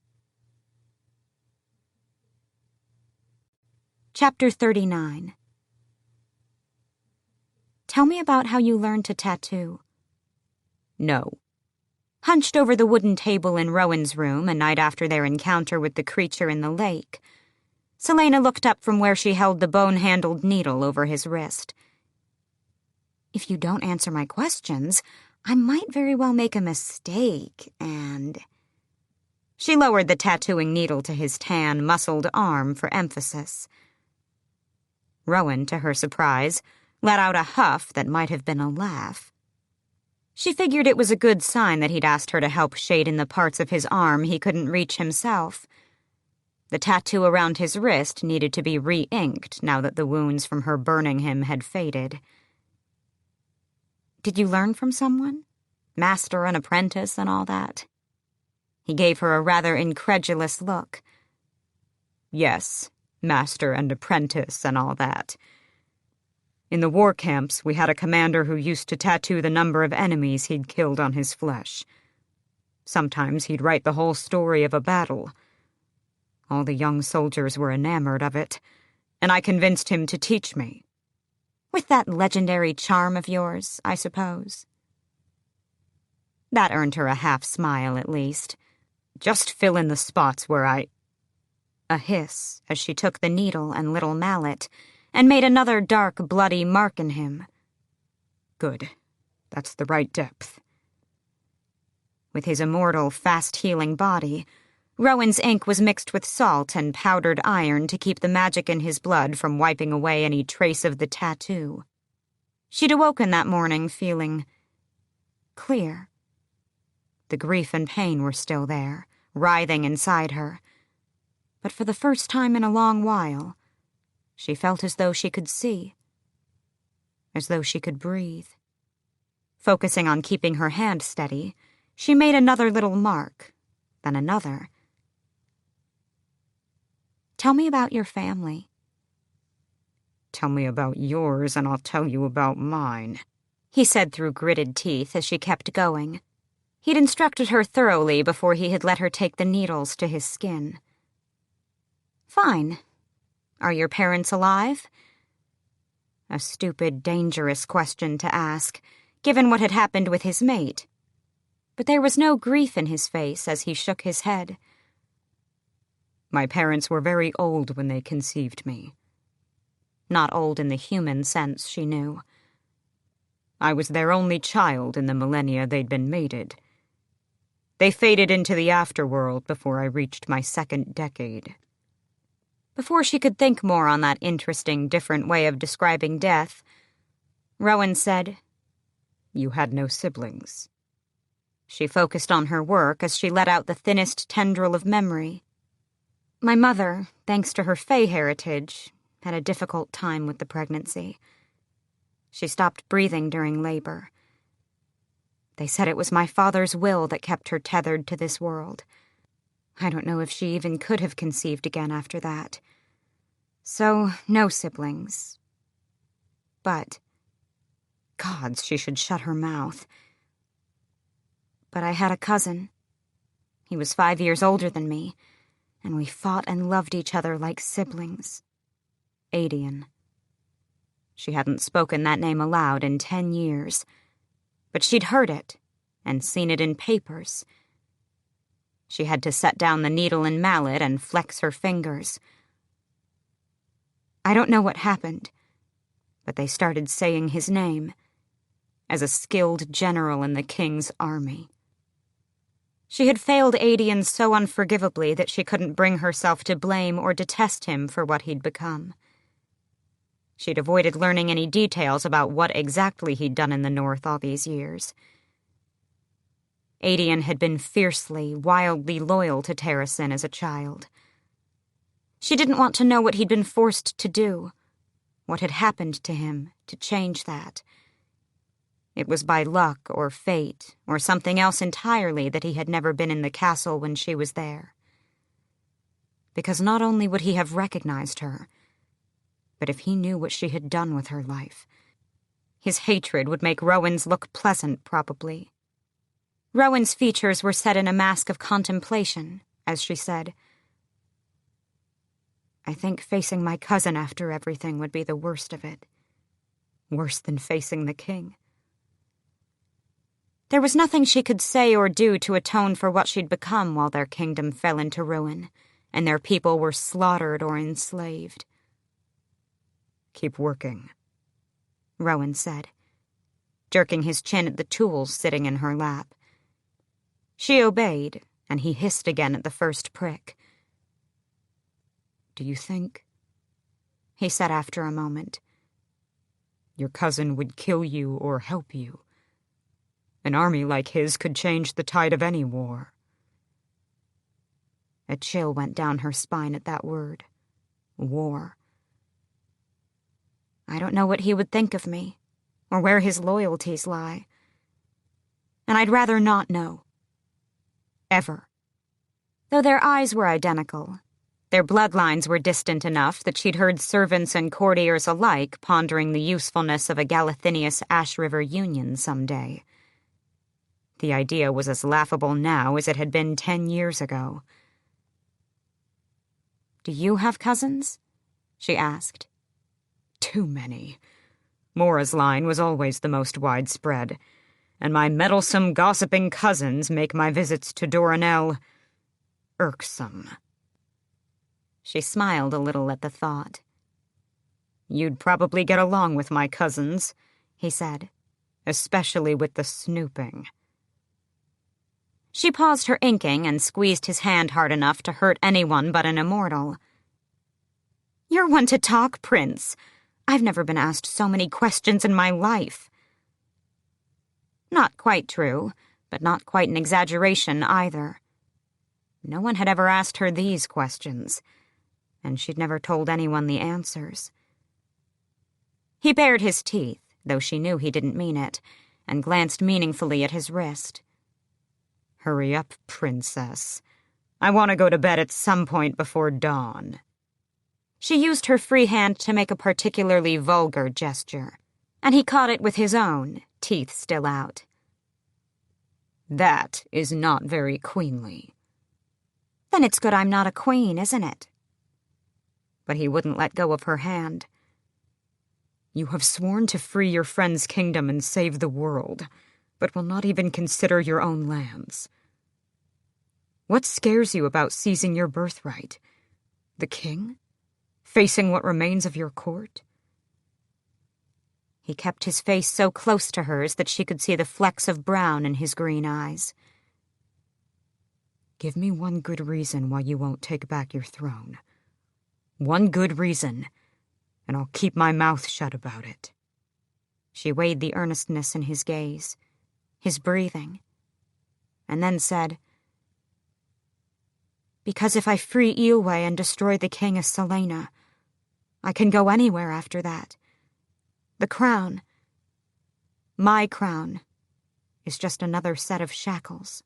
Chapter 39. "Tell me about how you learned to tattoo." "No." Hunched over the wooden table in Rowan's room a night after their encounter with the creature in the lake, Celaena looked up from where she held the bone-handled needle over his wrist. "If you don't answer my questions, I might very well make a mistake, and—" She lowered the tattooing needle to his tan, muscled arm for emphasis. Rowan, to her surprise, let out a huff that might have been a laugh. She figured it was a good sign that he'd asked her to help shade in the parts of his arm he couldn't reach himself. The tattoo around his wrist needed to be re-inked now that the wounds from her burning him had faded. "Did you learn from someone? Master and apprentice and all that?" He gave her a rather incredulous look.
"Yes, master and apprentice and all that. In the war camps, we had a commander who used to tattoo the number of enemies he'd killed on his flesh. Sometimes he'd write the whole story of a battle. All the young soldiers were enamored of it, and I convinced him to teach me."
"With that legendary charm of yours, I suppose." That earned her a half-smile, at least.
"Just fill in the spots where I—"
A hiss as she took the needle and little mallet and made another dark, bloody mark in him.
"Good. That's the right depth."
With his immortal, fast-healing body, Rowan's ink was mixed with salt and powdered iron to keep the magic in his blood from wiping away any trace of the tattoo. She'd awoken that morning feeling clear. The grief and pain were still there, writhing inside her. But for the first time in a long while, she felt as though she could see, as though she could breathe. Focusing on keeping her hand steady, she made another little mark, then another. "Tell me about your family."
"Tell me about yours, and I'll tell you about mine,"
he said through gritted teeth as she kept going. He'd instructed her thoroughly before he had let her take the needles to his skin. "Fine. Are your parents alive?" A stupid, dangerous question to ask, given what had happened with his mate. But there was no grief in his face as he shook his head.
"My parents were very old when they conceived me."
Not old in the human sense, she knew.
"I was their only child in the millennia they'd been mated. They faded into the afterworld before I reached my second decade."
Before she could think more on that interesting, different way of describing death, Rowan said,
"You had no siblings."
She focused on her work as she let out the thinnest tendril of memory. "My mother, thanks to her Fae heritage, had a difficult time with the pregnancy. She stopped breathing during labor. They said it was my father's will that kept her tethered to this world. I don't know if she even could have conceived again after that. So, no siblings. But, gods, she should shut her mouth. But I had a cousin. He was 5 years older than me, and we fought and loved each other like siblings. Adian." She hadn't spoken that name aloud in 10 years, but she'd heard it and seen it in papers. She had to set down the needle and mallet and flex her fingers. I don't know what happened, but they started saying his name as a skilled general in the king's army. She had failed Adian so unforgivably that she couldn't bring herself to blame or detest him for what he'd become. She'd avoided learning any details about what exactly he'd done in the North all these years. Adian had been fiercely, wildly loyal to Terrasen as a child. She didn't want to know what he'd been forced to do, what had happened to him to change that. It was by luck or fate or something else entirely that he had never been in the castle when she was there. Because not only would he have recognized her, but if he knew what she had done with her life, his hatred would make Rowan's look pleasant, probably. Rowan's features were set in a mask of contemplation, as she said, "I think facing my cousin after everything would be the worst of it. Worse than facing the king." There was nothing she could say or do to atone for what she'd become while their kingdom fell into ruin, and their people were slaughtered or enslaved.
"Keep working,"
Rowan said, jerking his chin at the tools sitting in her lap. She obeyed, and he hissed again at the first prick.
"Do you think,"
he said after a moment,
"your cousin would kill you or help you? An army like his could change the tide of any war."
A chill went down her spine at that word. War. I don't know what he would think of me, or where his loyalties lie. And I'd rather not know. Ever. Though their eyes were identical, their bloodlines were distant enough that she'd heard servants and courtiers alike pondering the usefulness of a Galathinius Ash River union someday. The idea was as laughable now as it had been 10 years ago. "Do you have cousins?" she asked.
Too many. Mora's line was always the most widespread, and my meddlesome, gossiping cousins make my visits to Doranel irksome.
She smiled a little at the thought.
"You'd probably get along with my cousins," he said, "especially with the snooping."
She paused her inking and squeezed his hand hard enough to hurt anyone but an immortal. "You're one to talk, Prince. I've never been asked so many questions in my life." Not quite true, but not quite an exaggeration either. No one had ever asked her these questions, and she'd never told anyone the answers. He bared his teeth, though she knew he didn't mean it, and glanced meaningfully at his wrist.
"Hurry up, Princess. I want to go to bed at some point before dawn."
She used her free hand to make a particularly vulgar gesture, and he caught it with his own, teeth still out.
"That is not very queenly."
"Then it's good I'm not a queen, isn't it?"
But he wouldn't let go of her hand. "You have sworn to free your friend's kingdom and save the world, but will not even consider your own lands. What scares you about seizing your birthright? The king? Facing what remains of your court?"
He kept his face so close to hers that she could see the flecks of brown in his green eyes.
"Give me one good reason why you won't take back your throne. One good reason, and I'll keep my mouth shut about it."
She weighed the earnestness in his gaze, his breathing, and then said, "Because if I free Eelway and destroy the king of Celaena, I can go anywhere after that. The crown, my crown, is just another set of shackles."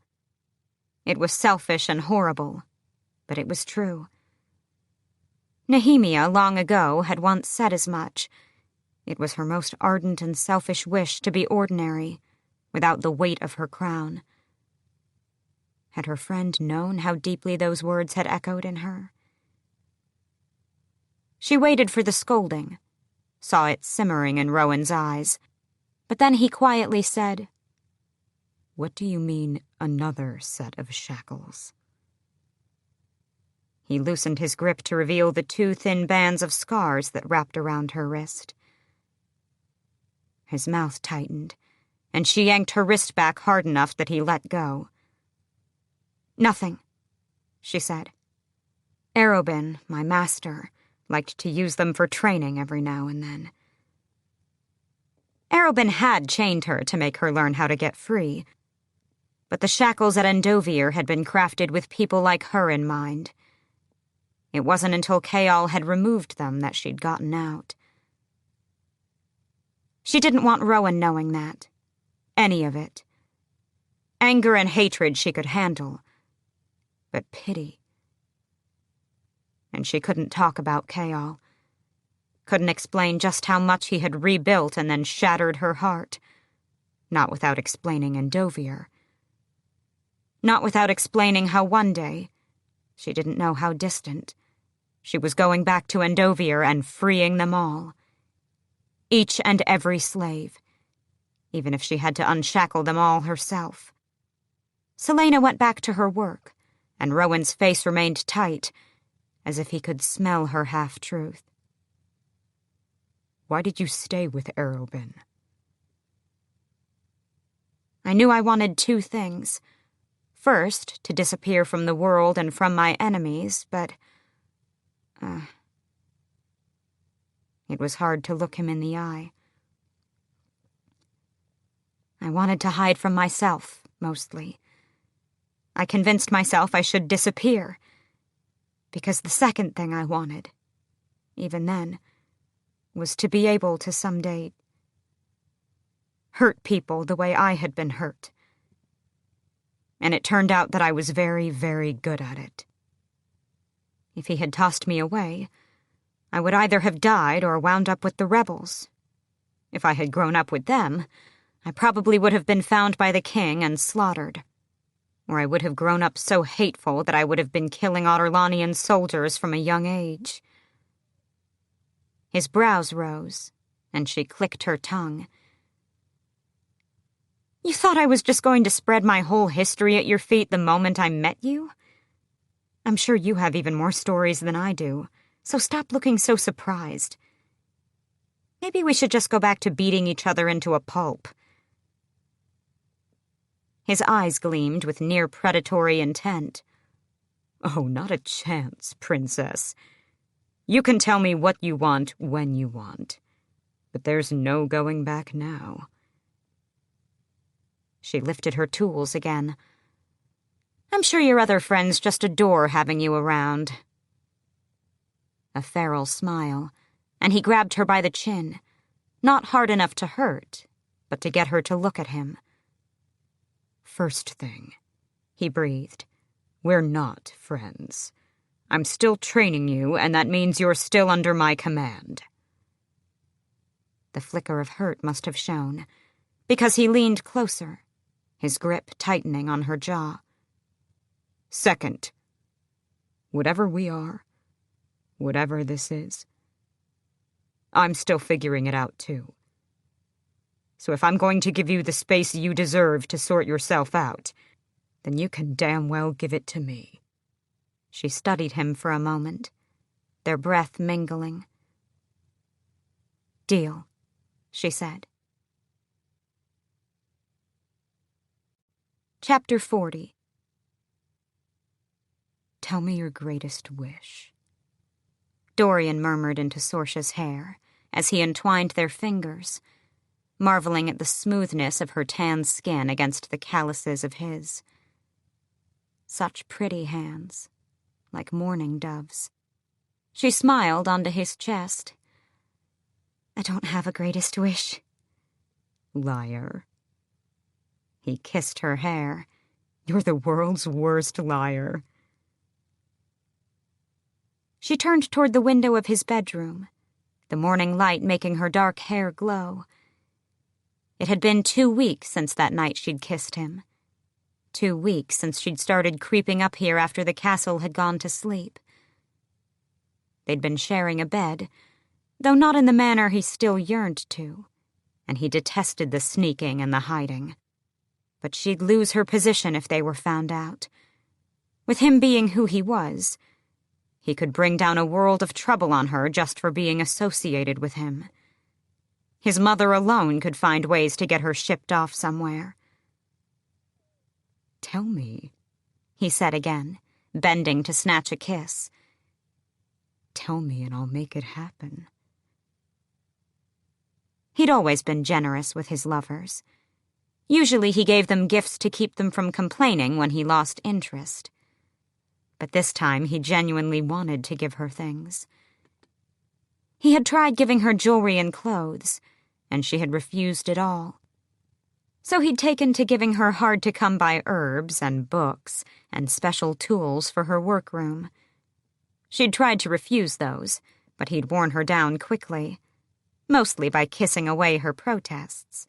It was selfish and horrible, but it was true. Nehemia, long ago, had once said as much. It was her most ardent and selfish wish to be ordinary, without the weight of her crown. Had her friend known how deeply those words had echoed in her? She waited for the scolding, saw it simmering in Rowan's eyes, but then he quietly said,
"What do you mean, another set of shackles?"
He loosened his grip to reveal the 2 thin bands of scars that wrapped around her wrist. His mouth tightened, and she yanked her wrist back hard enough that he let go. "Nothing," she said. "Arobin, my master, liked to use them for training every now and then." Arobin had chained her to make her learn how to get free, but the shackles at Endovier had been crafted with people like her in mind. It wasn't until Chaol had removed them that she'd gotten out. She didn't want Rowan knowing that. Any of it. Anger and hatred she could handle, but pity. And she couldn't talk about Chaol. Couldn't explain just how much he had rebuilt and then shattered her heart. Not without explaining Endovier. Not without explaining how one day, she didn't know how distant, she was going back to Endovier and freeing them all. Each and every slave, even if she had to unshackle them all herself. Celaena went back to her work, and Rowan's face remained tight, as if he could smell her half-truth.
"Why did you stay with Arobin?"
"I knew I wanted 2 things. First, to disappear from the world and from my enemies, but... It was hard to look him in the eye. I wanted to hide from myself, mostly. I convinced myself I should disappear, Because the second thing I wanted, even then, was to be able to someday hurt people the way I had been hurt. And it turned out that I was very, very good at it. If he had tossed me away, I would either have died or wound up with the rebels. If I had grown up with them, I probably would have been found by the king and slaughtered. Or I would have grown up so hateful that I would have been killing Auderlanian soldiers from a young age. His brows rose, and she clicked her tongue. You thought I was just going to spread my whole history at your feet the moment I met you? I'm sure you have even more stories than I do, so stop looking so surprised. Maybe we should just go back to beating each other into a pulp. His eyes gleamed with near predatory intent. Oh, not a chance, princess. You can tell me what you want when you want, but there's no going back now. She lifted her tools again. I'm sure your other friends just adore having you around. A feral smile, and he grabbed her by the chin, not hard enough to hurt, but to get her to look at him. First thing, he breathed, we're not friends. I'm still training you, and that means you're still under my command. The flicker of hurt must have shown, because he leaned closer, his grip tightening on her jaw. Second, whatever we are, whatever this is, I'm still figuring it out too. So if I'm going to give you the space you deserve to sort yourself out, then you can damn well give it to me. She studied him for a moment, their breath mingling. Deal, she said. Chapter 40. Tell me your greatest wish. Dorian murmured into Sorcia's hair as he entwined their fingers, marveling at the smoothness of her tan skin against the calluses of his. Such pretty hands, like mourning doves. She smiled onto his chest. I don't have a greatest wish. Liar. He kissed her hair. You're the world's worst liar. She turned toward the window of his bedroom, the morning light making her dark hair glow. It had been 2 weeks since that night she'd kissed him. 2 weeks since she'd started creeping up here after the castle had gone to sleep. They'd been sharing a bed, though not in the manner he still yearned to, and he detested the sneaking and the hiding. But she'd lose her position if they were found out. With him being who he was, he could bring down a world of trouble on her just for being associated with him. His mother alone could find ways to get her shipped off somewhere. Tell me, he said again, bending to snatch a kiss. Tell me and I'll make it happen. He'd always been generous with his lovers. Usually he gave them gifts to keep them from complaining when he lost interest. But this time he genuinely wanted to give her things. He had tried giving her jewelry and clothes, and she had refused it all. So he'd taken to giving her hard-to-come-by herbs and books and special tools for her workroom. She'd tried to refuse those, but he'd worn her down quickly, mostly by kissing away her protests.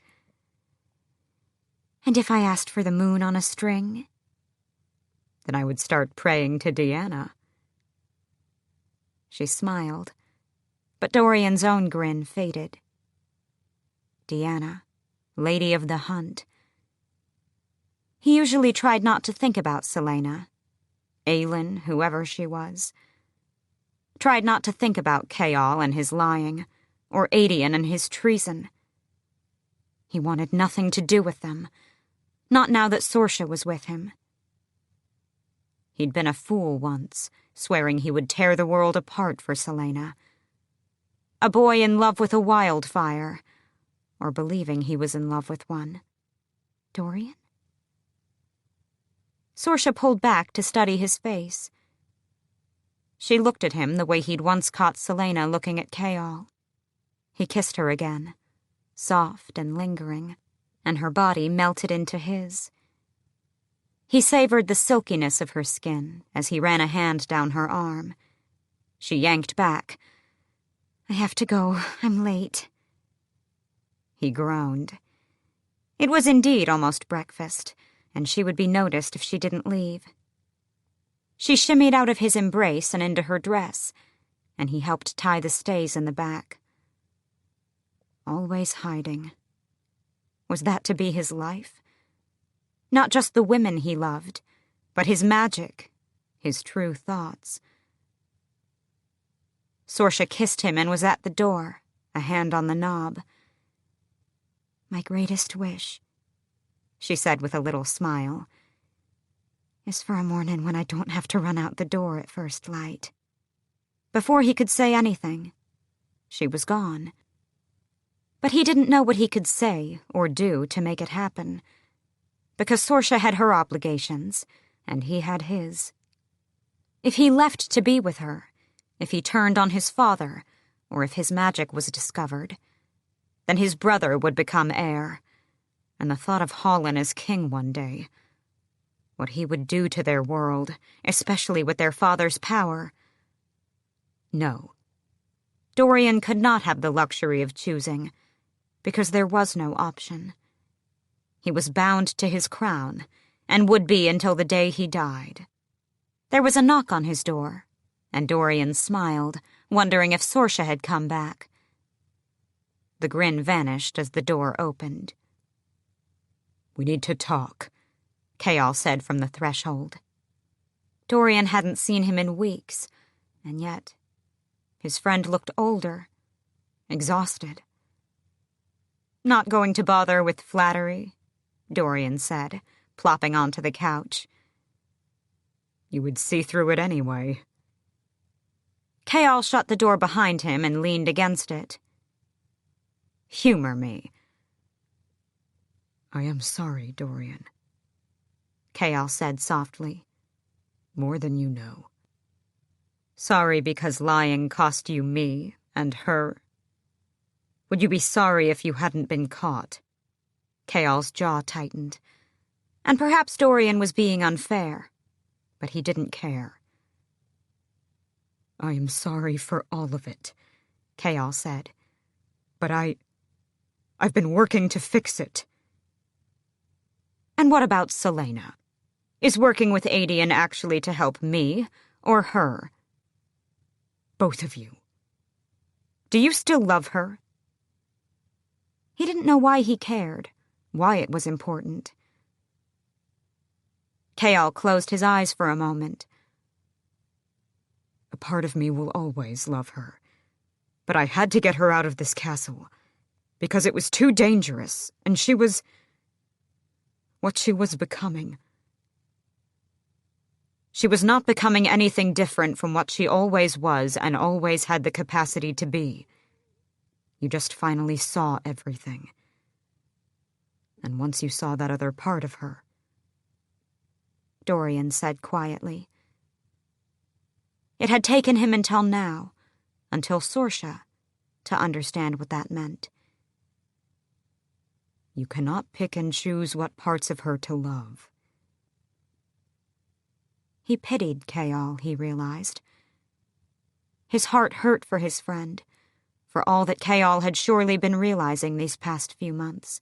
And if I asked for the moon on a string? Then I would start praying to Deanna. She smiled, but Dorian's own grin faded. Deanna, Lady of the Hunt. He usually tried not to think about Celaena, Aelin, whoever she was. Tried not to think about Chaol and his lying, or Adian and his treason. He wanted nothing to do with them, not now that Sorcia was with him. He'd been a fool once, swearing he would tear the world apart for Celaena. A boy in love with a wildfire, or believing he was in love with one. Dorian? Sorcia pulled back to study his face. She looked at him the way he'd once caught Celaena looking at Chaol. He kissed her again, soft and lingering, and her body melted into his. He savored the silkiness of her skin as he ran a hand down her arm. She yanked back. "I have to go. I'm late." He groaned. It was indeed almost breakfast, and she would be noticed if she didn't leave. She shimmied out of his embrace and into her dress, and he helped tie the stays in the back. Always hiding. Was that to be his life? Not just the women he loved, but his magic, his true thoughts. Sorsha kissed him and was at the door, a hand on the knob. "My greatest wish," she said with a little smile, "is for a morning when I don't have to run out the door at first light." Before he could say anything, she was gone. But he didn't know what he could say or do to make it happen, because Sorsha had her obligations, and he had his. If he left to be with her, if he turned on his father, or if his magic was discovered, then his brother would become heir, and the thought of Holland as king one day, what he would do to their world, especially with their father's power. No. Dorian could not have the luxury of choosing, because there was no option. He was bound to his crown, and would be until the day he died. There was a knock on his door, and Dorian smiled, wondering if Sorsha had come back. The grin vanished as the door opened. "We need to talk," Chaol said from the threshold. Dorian hadn't seen him in weeks, and yet his friend looked older, exhausted. "Not going to bother with flattery," Dorian said, plopping onto the couch. "You would see through it anyway." Chaol shut the door behind him and leaned against it. "Humor me."
"I am sorry, Dorian," Chaol said softly. "More than you know."
"Sorry because lying cost you me and her? Would you be sorry if you hadn't been caught?" Chaol's jaw tightened. And perhaps Dorian was being unfair, but he didn't care.
"I am sorry for all of it," Chaol said. "But I've been working to fix it."
"And what about Celaena? Is working with Adian actually to help me, or her?"
"Both of you."
"Do you still love her?" He didn't know why he cared, why it was important. Chaol closed his eyes for a moment.
"A part of me will always love her. But I had to get her out of this castle, because it was too dangerous, and she was what she was becoming."
She was not becoming anything different from what she always was and always had the capacity to be.
You just finally saw everything. And once you saw that other part of her,
Dorian said quietly. It had taken him until now, until Sorsha, to understand what that meant.
You cannot pick and choose what parts of her to love.
He pitied Chaol, he realized. His heart hurt for his friend, for all that Chaol had surely been realizing these past few months.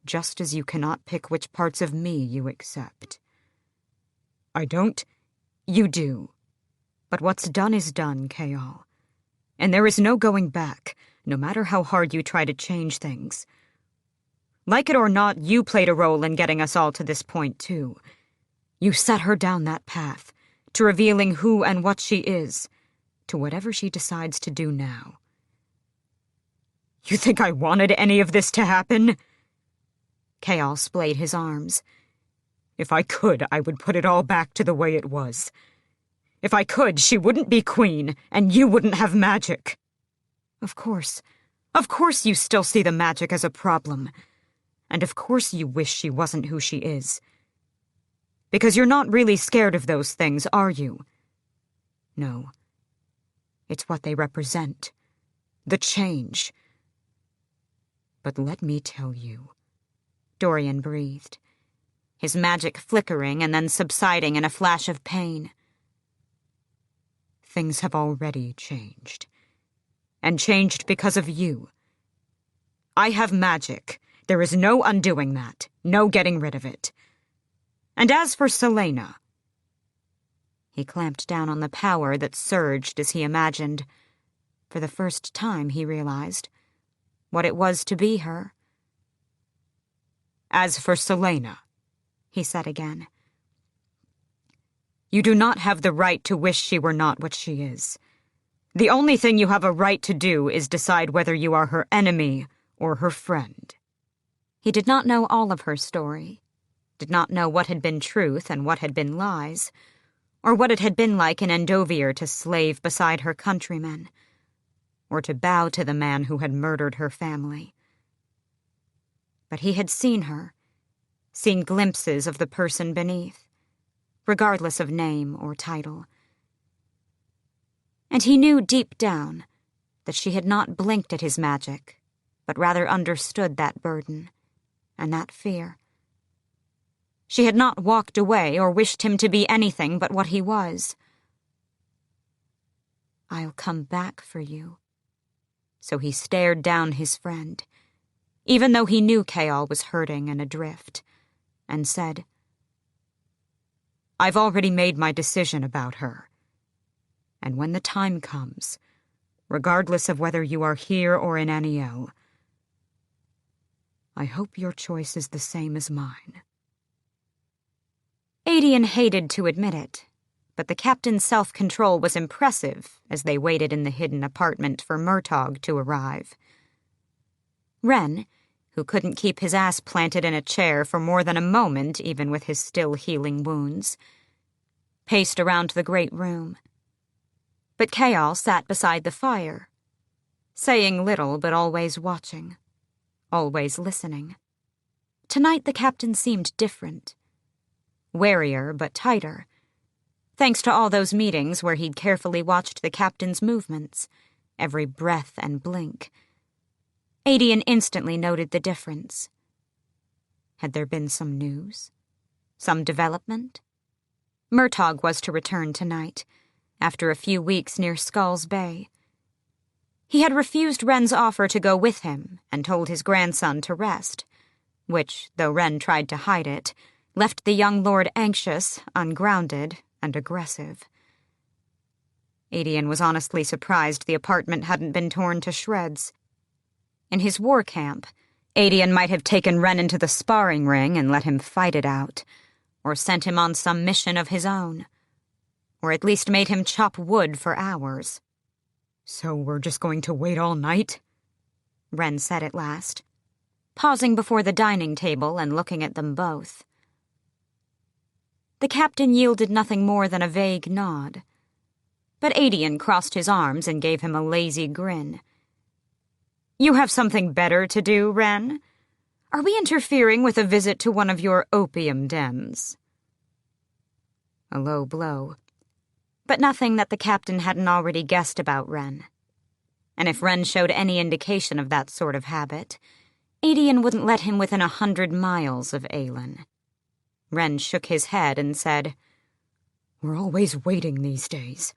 Just as you cannot pick which parts of me you accept. I don't. You do. But what's done is done, Chaol. And there is no going back, no matter how hard you try to change things. Like it or not, you played a role in getting us all to this point, too. You set her down that path, to revealing who and what she is, to whatever she decides to do now. You think I wanted any of this to happen? Chaol splayed his arms. If I could, I would put it all back to the way it was. If I could, she wouldn't be queen, and you wouldn't have magic. Of course you still see the magic as a problem. And of course you wish she wasn't who she is. Because you're not really scared of those things, are you? No. It's what they represent. The change. But let me tell you, Dorian breathed, his magic flickering and then subsiding in a flash of pain. Things have already changed. And changed because of you. I have magic. There is no undoing that, no getting rid of it. And as for Celaena... He clamped down on the power that surged as he imagined, for the first time he realized, what it was to be her. As for Celaena, he said again, you do not have the right to wish she were not what she is. The only thing you have a right to do is decide whether you are her enemy or her friend. He did not know all of her story, did not know what had been truth and what had been lies, or what it had been like in Endovier to slave beside her countrymen, or to bow to the man who had murdered her family. But he had seen her, seen glimpses of the person beneath, regardless of name or title. And he knew deep down that she had not blinked at his magic, but rather understood that burden and that fear. She had not walked away or wished him to be anything but what he was. I'll come back for you. So he stared down his friend, even though he knew Chaol was hurting and adrift, and said, I've already made my decision about her. And when the time comes, regardless of whether you are here or in Aniel, I hope your choice is the same as mine. Adian hated to admit it, but the captain's self-control was impressive as they waited in the hidden apartment for Murtagh to arrive. Ren, who couldn't keep his ass planted in a chair for more than a moment even with his still healing wounds, paced around the great room. But Chaol sat beside the fire, saying little but always watching, always listening. Tonight the captain seemed different. Warier but tighter, thanks to all those meetings where he'd carefully watched the captain's movements, every breath and blink. Adian instantly noted the difference. Had there been some news? Some development? Murtagh was to return tonight, after a few weeks near Skull's Bay. He had refused Ren's offer to go with him and told his grandson to rest, which, though Ren tried to hide it, left the young lord anxious, ungrounded, and aggressive. Adian was honestly surprised the apartment hadn't been torn to shreds. In his war camp, Adian might have taken Ren into the sparring ring and let him fight it out, or sent him on some mission of his own, or at least made him chop wood for hours. So we're just going to wait all night? Ren said at last, pausing before the dining table and looking at them both. The captain yielded nothing more than a vague nod, but Adian crossed his arms and gave him a lazy grin. You have something better to do, Ren? Are we interfering with a visit to one of your opium dens? A low blow, but nothing that the captain hadn't already guessed about Ren. And if Ren showed any indication of that sort of habit, Adian wouldn't let him within 100 miles of Aelin. Ren shook his head and said, We're always waiting these days.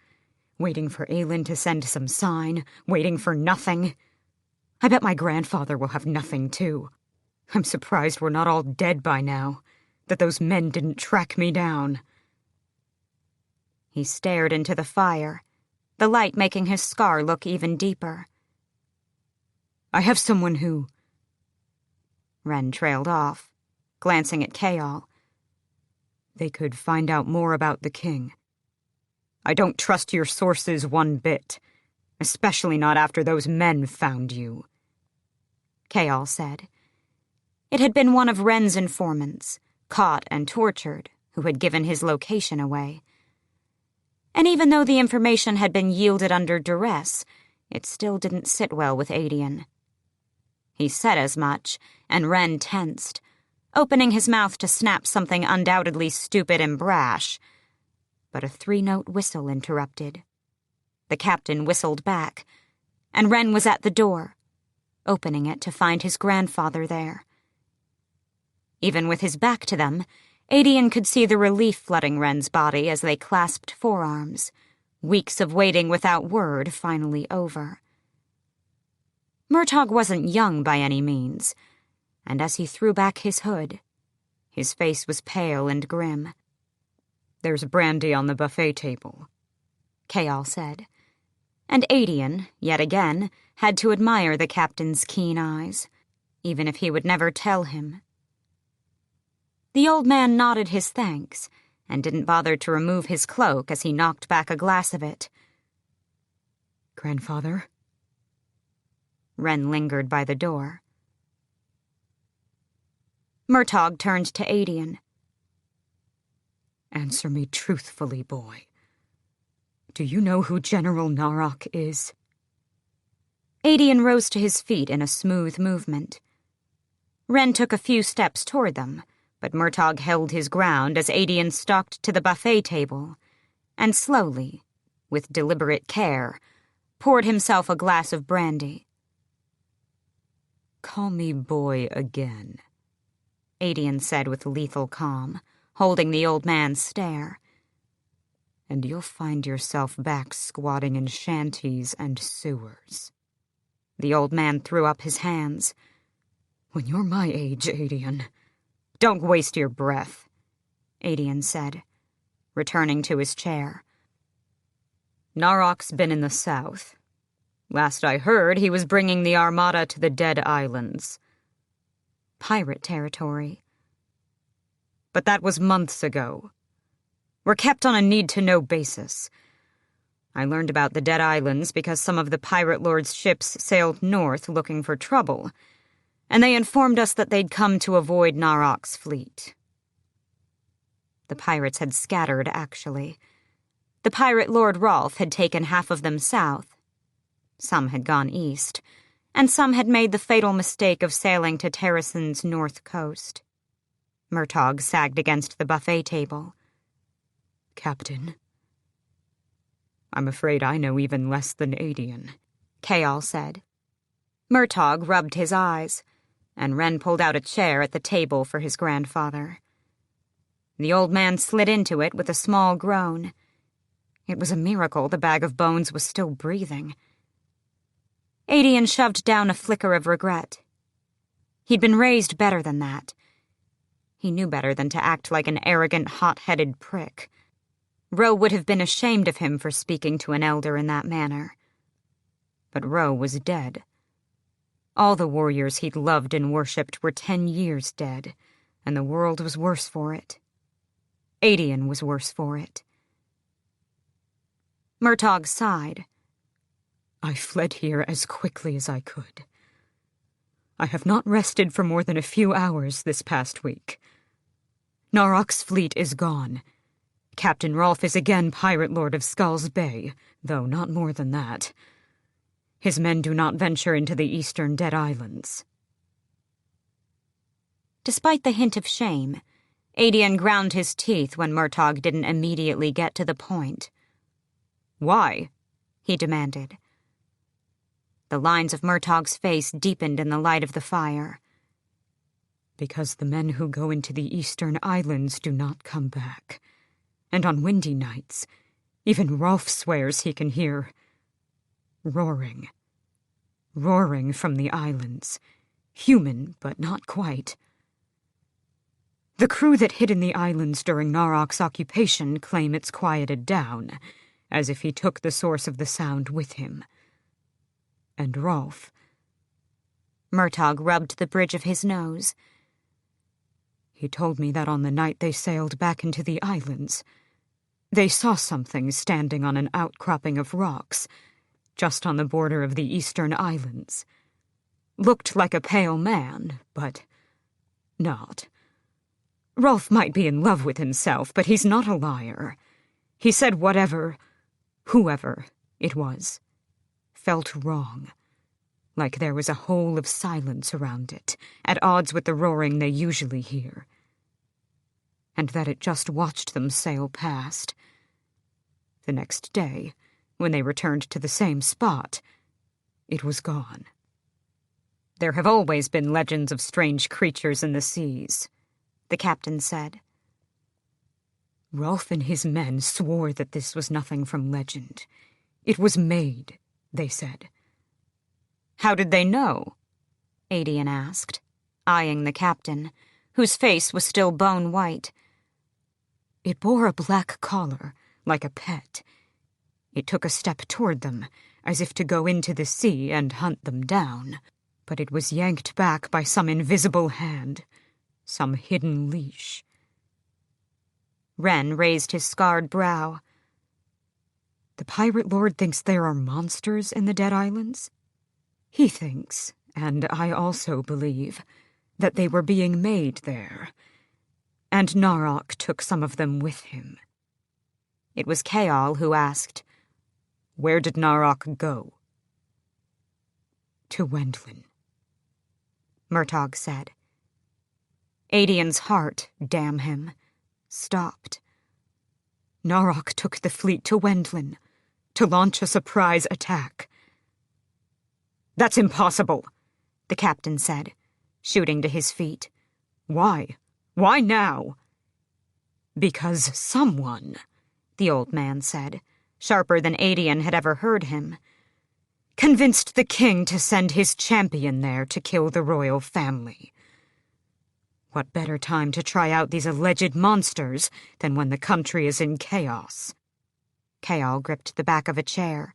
Waiting for Aelin to send some sign, waiting for nothing. I bet my grandfather will have nothing, too. I'm surprised we're not all dead by now, that those men didn't track me down. He stared into the fire, the light making his scar look even deeper. I have someone who... Ren trailed off, glancing at Chaol. They could find out more about the king. I don't trust your sources one bit, especially not after those men found you, Chaol said. It had been one of Ren's informants, caught and tortured, who had given his location away. And even though the information had been yielded under duress, it still didn't sit well with Adian. He said as much, and Ren tensed,
opening his mouth to snap something undoubtedly stupid and brash. But a 3-note whistle interrupted. The captain whistled back, and Wren was at the door, opening it to find his grandfather there. Even with his back to them, Adian could see the relief flooding Wren's body as they clasped forearms, weeks of waiting without word finally over. Murtagh wasn't young by any means, and as he threw back his hood, his face was pale and grim.
"There's brandy on the buffet table,"
Chaol said, and Adian, yet again, had to admire the captain's keen eyes, even if he would never tell him. The old man nodded his thanks and didn't bother to remove his cloak as he knocked back a glass of it.
"Grandfather?"
Wren lingered by the door. Murtagh turned to Adian.
"Answer me truthfully, boy. Do you know who General Narok is?"
Adian rose to his feet in a smooth movement. Wren took a few steps toward them, but Murtagh held his ground as Adian stalked to the buffet table and slowly, with deliberate care, poured himself a glass of brandy.
"Call me boy again,"
Adian said with lethal calm, holding the old man's stare.
"And you'll find yourself back squatting in shanties and sewers."
The old man threw up his hands.
"When you're my age, Adian..."
"Don't waste your breath," Adian said, returning to his chair.
"Narok's been in the south. Last I heard, he was bringing the Armada to the Dead Islands."
Pirate territory.
"But that was months ago. We're kept on a need-to-know basis. I learned about the Dead Islands because some of the pirate lord's ships sailed north looking for trouble, and they informed us that they'd come to avoid Narok's fleet."
The pirates had scattered, actually. The pirate Lord Rolf had taken half of them south. Some had gone east, and some had made the fatal mistake of sailing to Terrasen's north coast. Murtagh sagged against the buffet table.
"Captain, I'm afraid I know even less than Adian,"
Chaol said. Murtagh rubbed his eyes, and Wren pulled out a chair at the table for his grandfather. The old man slid into it with a small groan. It was a miracle the bag of bones was still breathing. Adian shoved down a flicker of regret. He'd been raised better than that. He knew better than to act like an arrogant, hot-headed prick. Ro would have been ashamed of him for speaking to an elder in that manner. But Ro was dead. All the warriors he'd loved and worshipped were 10 years dead, and the world was worse for it. Adian was worse for it. Murtagh sighed.
"I fled here as quickly as I could. I have not rested for more than a few hours this past week. Narok's fleet is gone. Captain Rolf is again Pirate Lord of Skull's Bay, though not more than that. His men do not venture into the eastern Dead Islands."
Despite the hint of shame, Adian ground his teeth when Murtagh didn't immediately get to the point.
"Why?"
he demanded. The lines of Murtagh's face deepened in the light of the fire.
"Because the men who go into the eastern islands do not come back. And on windy nights, even Rolf swears he can hear roaring. Roaring from the islands. Human, but not quite. The crew that hid in the islands during Narok's occupation claim it's quieted down, as if he took the source of the sound with him. And Rolf..."
Murtagh rubbed the bridge of his nose.
"He told me that on the night they sailed back into the islands, they saw something standing on an outcropping of rocks, just on the border of the eastern islands. Looked like a pale man, but not. Rolf might be in love with himself, but he's not a liar. He said whoever it was, felt wrong, like there was a hole of silence around it, at odds with the roaring they usually hear, and that it just watched them sail past. The next day, when they returned to the same spot, it was gone. "There have always been legends of strange creatures in the seas," the captain said. "Rolf and his men swore that this was nothing from legend. It was made," they said. "How did they know?" Adian asked, eyeing the captain, whose face was still bone-white. "It bore a black collar, like a pet. It took a step toward them, as if to go into the sea and hunt them down, but it was yanked back by some invisible hand, some hidden leash." Ren raised his scarred brow. "The pirate lord thinks there are monsters in the Dead Islands? He thinks, and I also believe, that they were being made there, and Narok took some of them with him." It was Kaol who asked, "Where did Narok go?" "To Wendlin," Murtagh said. Adian's heart, damn him, stopped. "Narok took the fleet to Wendlin to launch a surprise attack." "That's impossible," the captain said, shooting to his feet. "Why? Why now?" "Because someone," the old man said, sharper than Adian had ever heard him, "convinced the king to send his champion there to kill the royal family. What better time to try out these alleged monsters than when the country is in chaos?" Kaol gripped the back of a chair.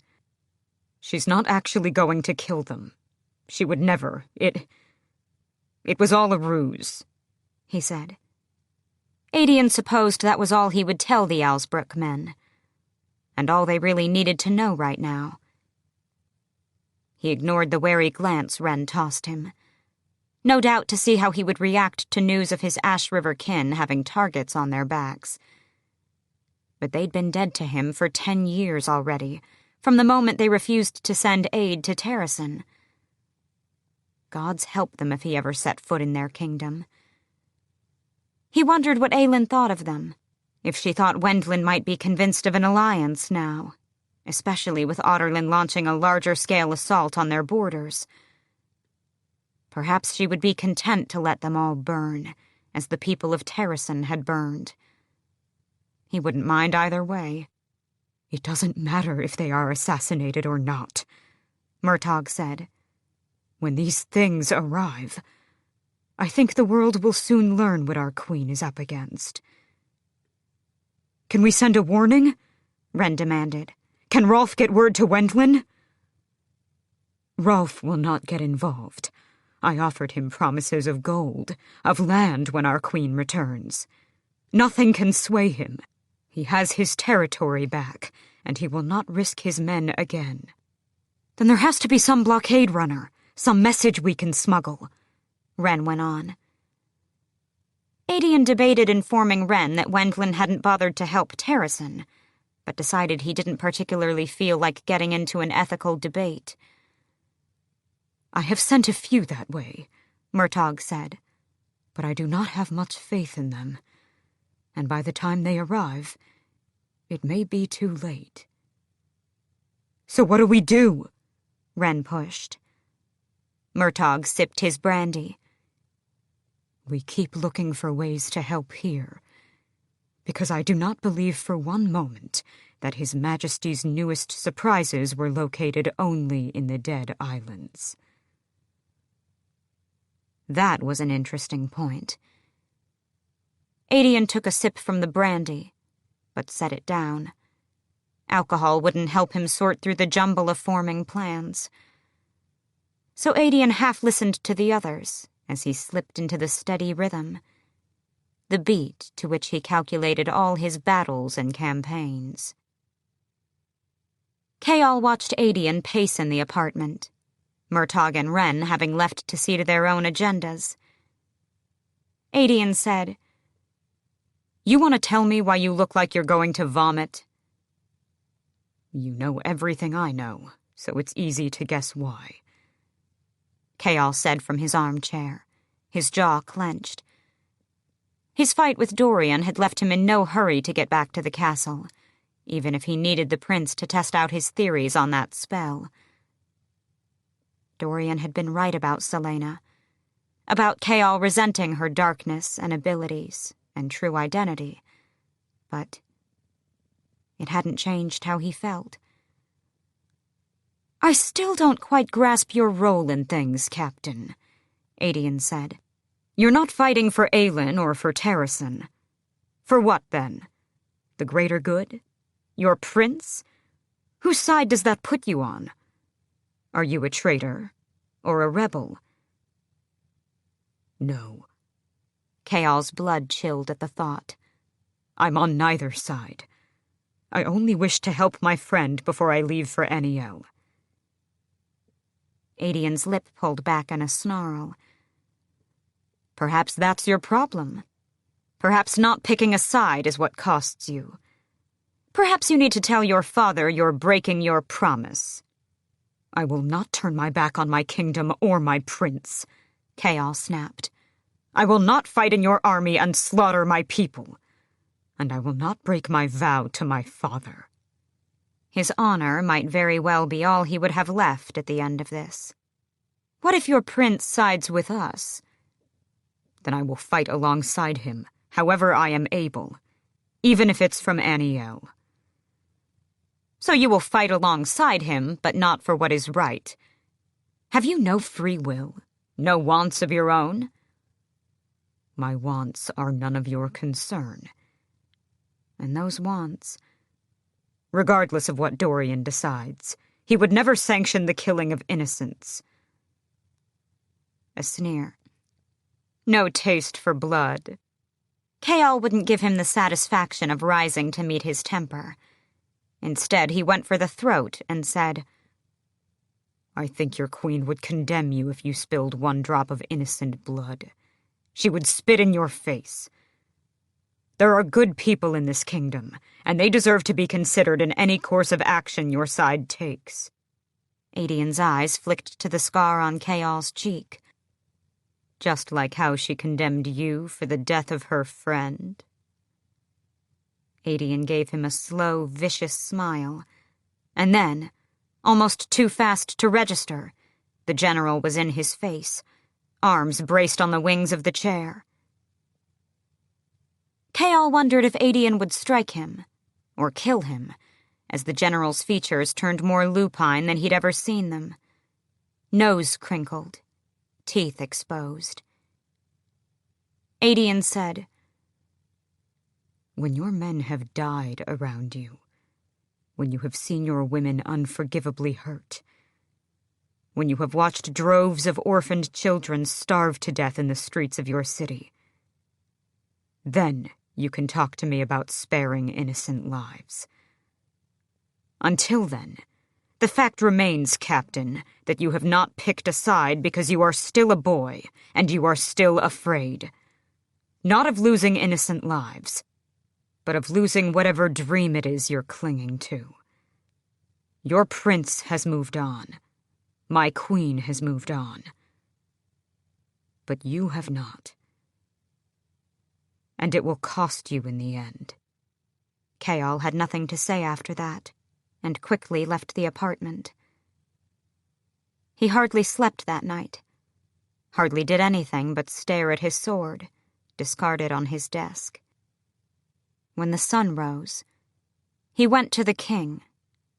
"She's not actually going to kill them. She would never. It was all a ruse," he said. Adian supposed that was all he would tell the Alsbrook men, and all they really needed to know right now. He ignored the wary glance Ren tossed him, no doubt to see how he would react to news of his Ash River kin having targets on their backs. But they'd been dead to him for 10 years already, from the moment they refused to send aid to Terrasen. Gods help them if he ever set foot in their kingdom. He wondered what Aelin thought of them, if she thought Wendlin might be convinced of an alliance now, especially with Otterlin launching a larger-scale assault on their borders. Perhaps she would be content to let them all burn, as the people of Terrasen had burned. He wouldn't mind either way. "It doesn't matter if they are assassinated or not," Murtagh said. "When these things arrive, I think the world will soon learn what our queen is up against." "Can we send a warning?" Ren demanded. "Can Rolf get word to Wendlin?" "Rolf will not get involved. I offered him promises of gold, of land when our queen returns. Nothing can sway him. He has his territory back, and he will not risk his men again." "Then there has to be some blockade runner, some message we can smuggle," Ren went on. Adian debated informing Ren that Wendlin hadn't bothered to help Terrasen, but decided he didn't particularly feel like getting into an ethical debate. "I have sent a few that way," Murtagh said, "but I do not have much faith in them, and by the time they arrive, it may be too late." "So what do we do?" Ren pushed. Murtagh sipped his brandy. "We keep looking for ways to help here, because I do not believe for one moment that His Majesty's newest surprises were located only in the Dead Islands." That was an interesting point. Adian took a sip from the brandy, but set it down. Alcohol wouldn't help him sort through the jumble of forming plans. So Adian half-listened to the others as he slipped into the steady rhythm, the beat to which he calculated all his battles and campaigns. Kaol watched Adian pace in the apartment, Murtagh and Ren having left to see to their own agendas. Adian said, "You want to tell me why you look like you're going to vomit?" "You know everything I know, so it's easy to guess why.
Chaol said from his armchair, his jaw clenched. His fight with Dorian had left him in no hurry to get back to the castle, even if he needed the prince to test out his theories on that spell. Dorian had been right about Celaena, about Chaol resenting her darkness and abilities and true identity, but it hadn't changed how he felt. "I still don't quite grasp your role in things, Captain," Aedion said. "You're not fighting for Aelin or for Terrasen. For what, then? The greater good? Your prince? Whose side does that put you on? Are you a traitor or a rebel?" "No." Chaol's blood chilled at the thought. "I'm on neither side. I only wish to help my friend before I leave for Eniel." Aedion's lip pulled back in a snarl. "Perhaps that's your problem. Perhaps not picking a side is what costs you. Perhaps you need to tell your father you're breaking your promise." "I will not turn my back on my kingdom or my prince," Chaol snapped. "I will not fight in your army and slaughter my people. And I will not break my vow to my father." His honor might very well be all he would have left at the end of this. "What if your prince sides with us?" "Then I will fight alongside him, however I am able, even if it's from Aniel." "So you will fight alongside him, but not for what is right. Have you no free will? No wants of your own?" "My wants are none of your concern." "And those wants—" "Regardless of what Dorian decides, he would never sanction the killing of innocents." A sneer. "No taste for blood." Chaol wouldn't give him the satisfaction of rising to meet his temper. Instead, he went for the throat and said, "I think your queen would condemn you if you spilled one drop of innocent blood. She would spit in your face. There are good people in this kingdom, and they deserve to be considered in any course of action your side takes." Aedion's eyes flicked to the scar on Chaol's cheek. "Just like how she condemned you for the death of her friend." Aedion gave him a slow, vicious smile, and then, almost too fast to register, the general was in his face, arms braced on the wings of the chair. Chaol wondered if Aedion would strike him, or kill him, as the general's features turned more lupine than he'd ever seen them. Nose crinkled, teeth exposed. Aedion said, "When your men have died around you, when you have seen your women unforgivably hurt, when you have watched droves of orphaned children starve to death in the streets of your city, then you can talk to me about sparing innocent lives. Until then, the fact remains, Captain, that you have not picked a side because you are still a boy, and you are still afraid. Not of losing innocent lives, but of losing whatever dream it is you're clinging to. Your prince has moved on. My queen has moved on. But you have not. And it will cost you in the end." Chaol had nothing to say after that, and quickly left the apartment. He hardly slept that night, hardly did anything but stare at his sword, discarded on his desk. When the sun rose, he went to the king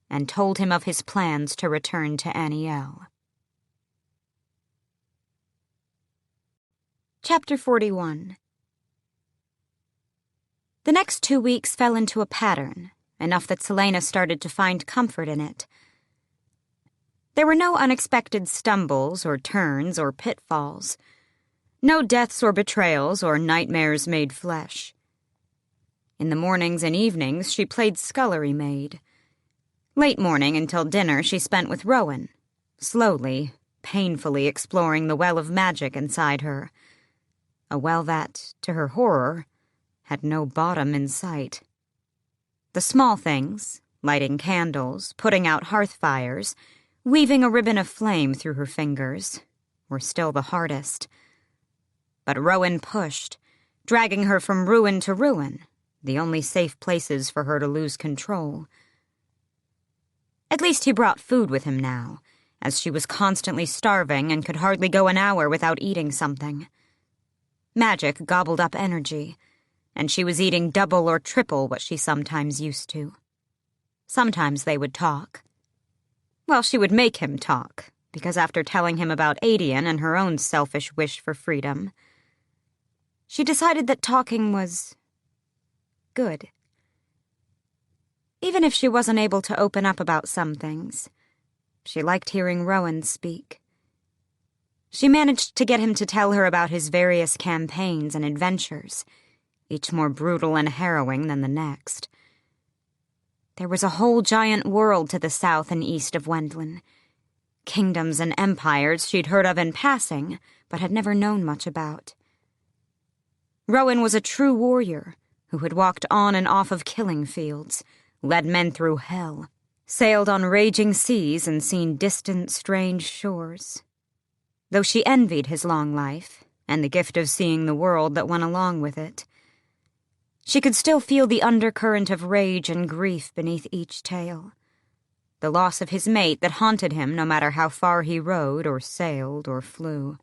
and told him of his plans to return to Aniel. Chapter 41. The next 2 weeks fell into a pattern, enough that Celaena started to find comfort in it. There were no unexpected stumbles or turns or pitfalls, no deaths or betrayals or nightmares made flesh. In the mornings and evenings, she played scullery maid. Late morning until dinner she spent with Rowan, slowly, painfully exploring the well of magic inside her, a well that, to her horror, had no bottom in sight. The small things, lighting candles, putting out hearth fires, weaving a ribbon of flame through her fingers, were still the hardest. But Rowan pushed, dragging her from ruin to ruin, the only safe places for her to lose control. At least he brought food with him now, as she was constantly starving and could hardly go an hour without eating something. Magic gobbled up energy, and she was eating double or triple what she sometimes used to. Sometimes they would talk. Well, she would make him talk, because after telling him about Adian and her own selfish wish for freedom, she decided that talking was good. Even if she wasn't able to open up about some things, she liked hearing Rowan speak. She managed to get him to tell her about his various campaigns and adventures, each more brutal and harrowing than the next. There was a whole giant world to the south and east of Wendlin, kingdoms and empires she'd heard of in passing, but had never known much about. Rowan was a true warrior who had walked on and off of killing fields, led men through hell, sailed on raging seas, and seen distant, strange shores. Though she envied his long life, and the gift of seeing the world that went along with it, she could still feel the undercurrent of rage and grief beneath each tale, the loss of his mate that haunted him no matter how far he rode or sailed or flew.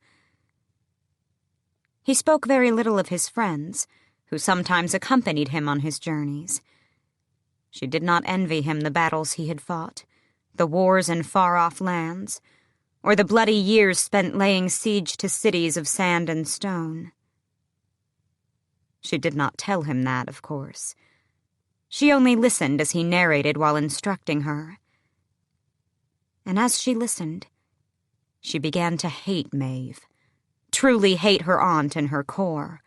He spoke very little of his friends, who sometimes accompanied him on his journeys. She did not envy him the battles he had fought, the wars in far-off lands, or the bloody years spent laying siege to cities of sand and stone. She did not tell him that, of course. She only listened as he narrated while instructing her. And as she listened, she began to hate Maeve, truly hate her aunt in her core.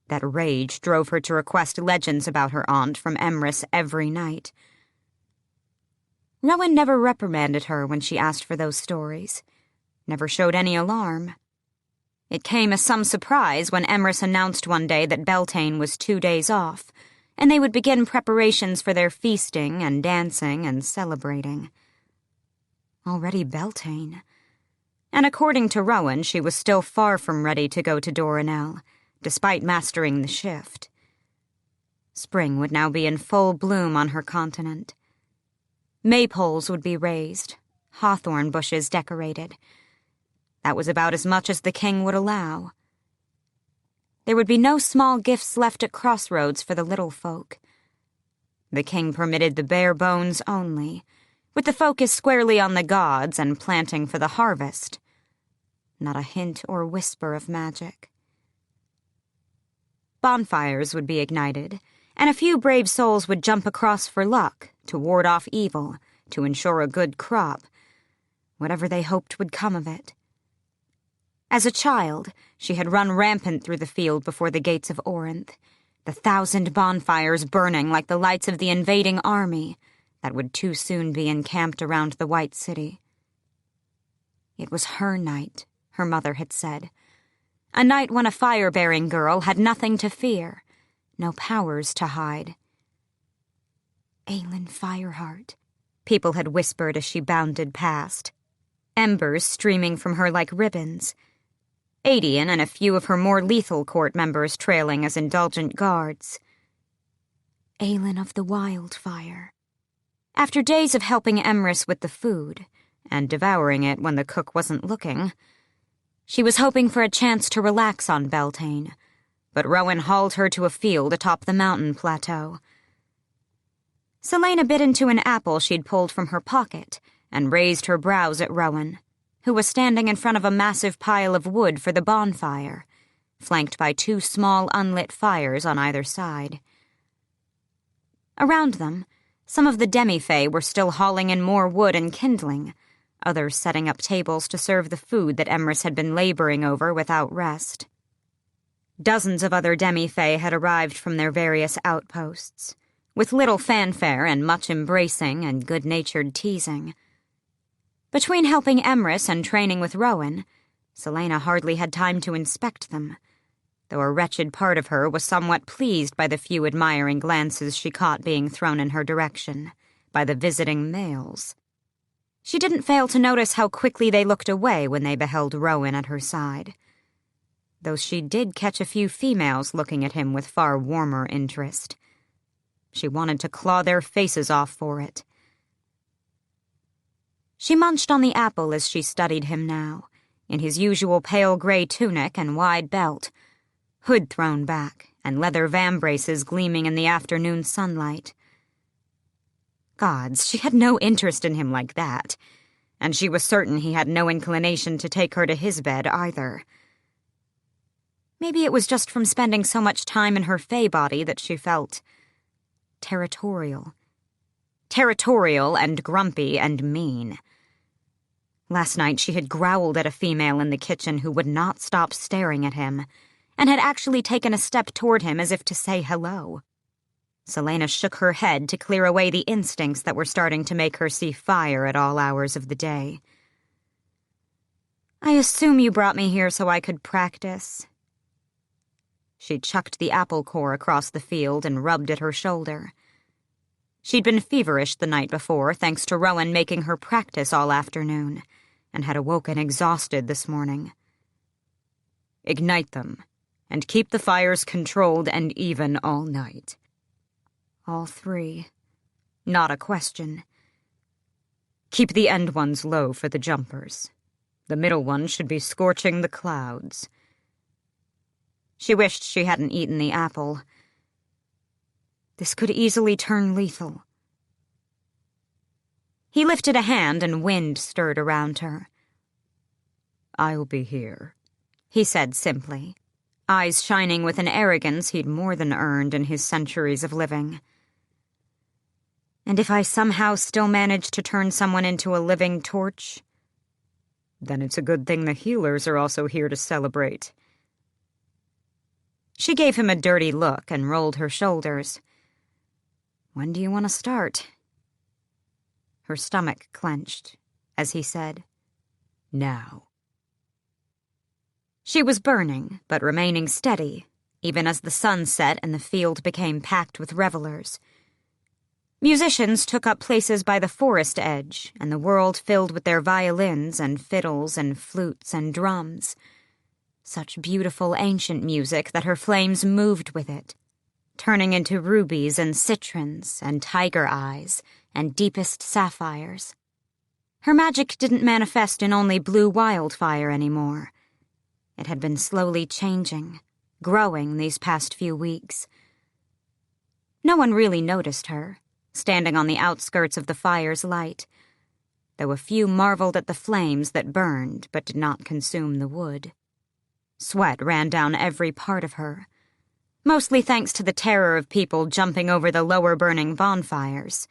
That rage drove her to request legends about her aunt from Emrys every night. Rowan never reprimanded her when she asked for those stories, never showed any alarm. It came as some surprise when Emrys announced one day that Beltane was 2 days off, and they would begin preparations for their feasting and dancing and celebrating. Already Beltane. And according to Rowan, she was still far from ready to go to Doranel, despite mastering the shift. Spring would now be in full bloom on her continent. Maypoles would be raised, hawthorn bushes decorated. That was about as much as the king would allow. There would be no small gifts left at crossroads for the little folk. The king permitted the bare bones only, with the focus squarely on the gods and planting for the harvest. Not a hint or whisper of magic. Bonfires would be ignited, and a few brave souls would jump across for luck, to ward off evil, to ensure a good crop, whatever they hoped would come of it. As a child, she had run rampant through the field before the gates of Orinth, the 1,000 bonfires burning like the lights of the invading army that would too soon be encamped around the White City. It was her night, her mother had said. A night when a fire-bearing girl had nothing to fear, no powers to hide. Aelin Fireheart, people had whispered as she bounded past, embers streaming from her like ribbons. Adian and a few of her more lethal court members trailing as indulgent guards. Aelin of the Wildfire. After days of helping Emrys with the food, and devouring it when the cook wasn't looking, she was hoping for a chance to relax on Beltane, but Rowan hauled her to a field atop the mountain plateau. Celaena bit into an apple she'd pulled from her pocket and raised her brows at Rowan, who was standing in front of a massive pile of wood for the bonfire, flanked by 2 small unlit fires on either side. Around them, some of the demi-fae were still hauling in more wood and kindling, others setting up tables to serve the food that Emrys had been laboring over without rest. Dozens of other demi-fae had arrived from their various outposts, with little fanfare and much embracing and good-natured teasing. Between helping Emrys and training with Rowan, Celaena hardly had time to inspect them, though a wretched part of her was somewhat pleased by the few admiring glances she caught being thrown in her direction by the visiting males. She didn't fail to notice how quickly they looked away when they beheld Rowan at her side, though she did catch a few females looking at him with far warmer interest. She wanted to claw their faces off for it. She munched on the apple as she studied him now, in his usual pale gray tunic and wide belt, hood thrown back and leather vambraces gleaming in the afternoon sunlight. Gods, she had no interest in him like that, and she was certain he had no inclination to take her to his bed either. Maybe it was just from spending so much time in her fey body that she felt territorial. Territorial and grumpy and mean. Last night she had growled at a female in the kitchen who would not stop staring at him, and had actually taken a step toward him as if to say hello. Celaena shook her head to clear away the instincts that were starting to make her see fire at all hours of the day. "I assume you brought me here so I could practice." She chucked the apple core across the field and rubbed at her shoulder. She'd been feverish the night before, thanks to Rowan making her practice all afternoon, and had awoken exhausted this morning. "Ignite them, and keep the fires controlled and even all night." All three. Not a question. "Keep the end ones low for the jumpers. The middle one should be scorching the clouds." She wished she hadn't eaten the apple. This could easily turn lethal. He lifted a hand and wind stirred around her. "I'll be here," he said simply, eyes shining with an arrogance he'd more than earned in his centuries of living. "And if I somehow still manage to turn someone into a living torch?" "Then it's a good thing the healers are also here to celebrate." She gave him a dirty look and rolled her shoulders. "When do you want to start?" Her stomach clenched as he said, "Now." She was burning, but remaining steady, even as the sun set and the field became packed with revelers. Musicians took up places by the forest edge, and the world filled with their violins and fiddles and flutes and drums. Such beautiful ancient music that her flames moved with it, turning into rubies and citrons and tiger eyes and deepest sapphires. Her magic didn't manifest in only blue wildfire anymore. It had been slowly changing, growing these past few weeks. No one really noticed her, standing on the outskirts of the fire's light, though a few marveled at the flames that burned but did not consume the wood. Sweat ran down every part of her, mostly thanks to the terror of people jumping over the lower burning bonfires.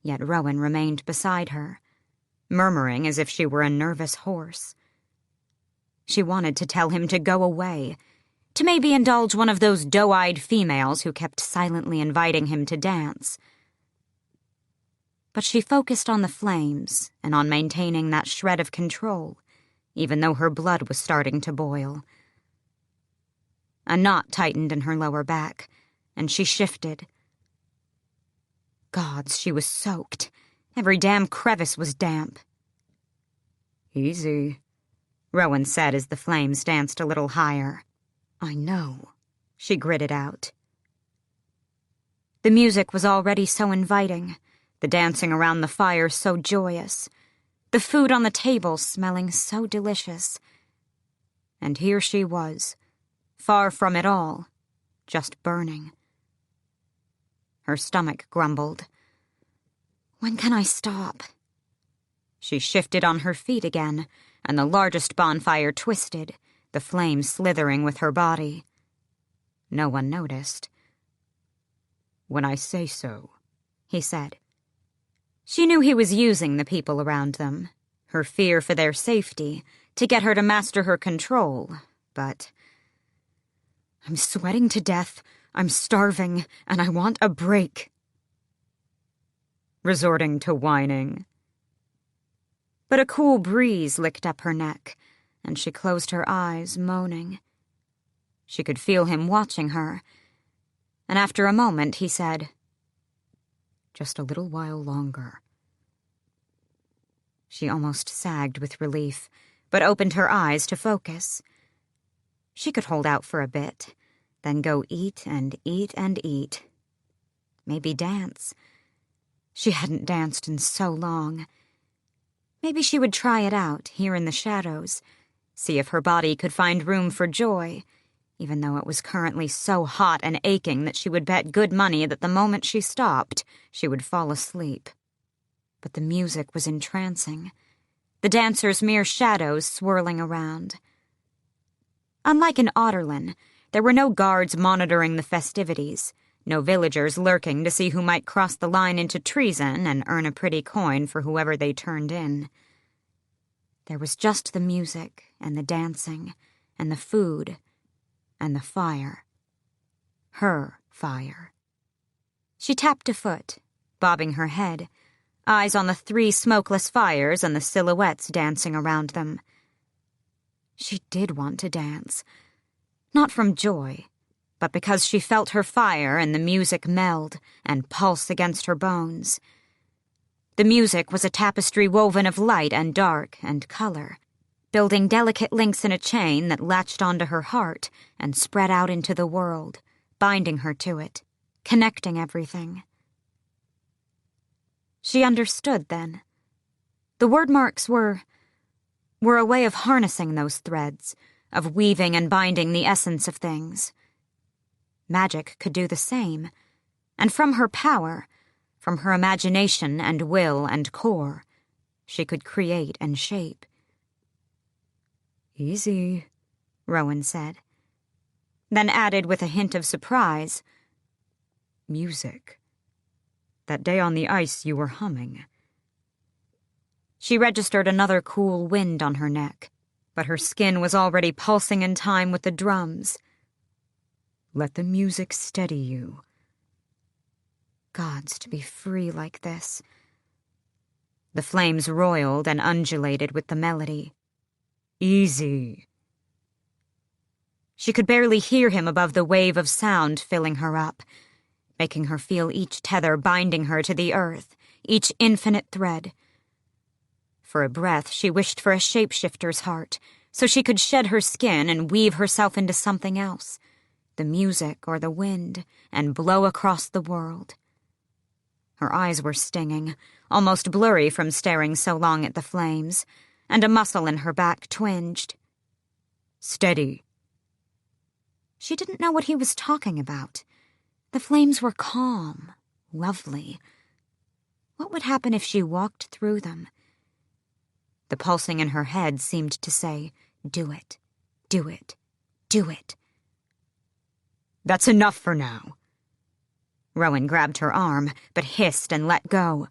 Yet Rowan remained beside her, murmuring as if she were a nervous horse. She wanted to tell him to go away, to maybe indulge one of those doe-eyed females who kept silently inviting him to dance. But she focused on the flames and on maintaining that shred of control, even though her blood was starting to boil. A knot tightened in her lower back, and she shifted. Gods, she was soaked. Every damn crevice was damp. "Easy," Rowan said as the flames danced a little higher. "I know," she gritted out. The music was already so inviting, the dancing around the fire so joyous, the food on the table smelling so delicious. And here she was, far from it all, just burning. Her stomach grumbled. "When can I stop?" She shifted on her feet again, and the largest bonfire twisted, the flame slithering with her body. No one noticed. "When I say so," he said. She knew he was using the people around them, her fear for their safety, to get her to master her control, but... "I'm sweating to death, I'm starving, and I want a break." Resorting to whining. But a cool breeze licked up her neck, and she closed her eyes, moaning. She could feel him watching her, and after a moment he said, "Just a little while longer." She almost sagged with relief, but opened her eyes to focus. She could hold out for a bit, then go eat and eat and eat. Maybe dance. She hadn't danced in so long. Maybe she would try it out, here in the shadows, see if her body could find room for joy, even though it was currently so hot and aching that she would bet good money that the moment she stopped, she would fall asleep. But the music was entrancing, the dancers mere shadows swirling around. Unlike in Otterlin, there were no guards monitoring the festivities, no villagers lurking to see who might cross the line into treason and earn a pretty coin for whoever they turned in. There was just the music and the dancing and the food and the fire. Her fire. She tapped a foot, bobbing her head, eyes on the 3 smokeless fires and the silhouettes dancing around them. She did want to dance. Not from joy, but because she felt her fire and the music meld and pulse against her bones. The music was a tapestry woven of light and dark and color, building delicate links in a chain that latched onto her heart and spread out into the world, binding her to it, connecting everything. She understood then. The word marks were a way of harnessing those threads, of weaving and binding the essence of things. Magic could do the same, and from her power, from her imagination and will and core, she could create and shape. "Easy," Rowan said, then added with a hint of surprise, "Music. That day on the ice you were humming." She registered another cool wind on her neck, but her skin was already pulsing in time with the drums. "Let the music steady you." Gods, to be free like this. The flames roiled and undulated with the melody. "Easy." She could barely hear him above the wave of sound filling her up, making her feel each tether binding her to the earth, each infinite thread. For a breath, she wished for a shapeshifter's heart, so she could shed her skin and weave herself into something else, the music or the wind, and blow across the world. Her eyes were stinging, almost blurry from staring so long at the flames, and a muscle in her back twinged. "Steady." She didn't know what he was talking about. The flames were calm, lovely. What would happen if she walked through them? The pulsing in her head seemed to say, "Do it, do it, do it." "That's enough for now." Rowan grabbed her arm, but hissed and let go.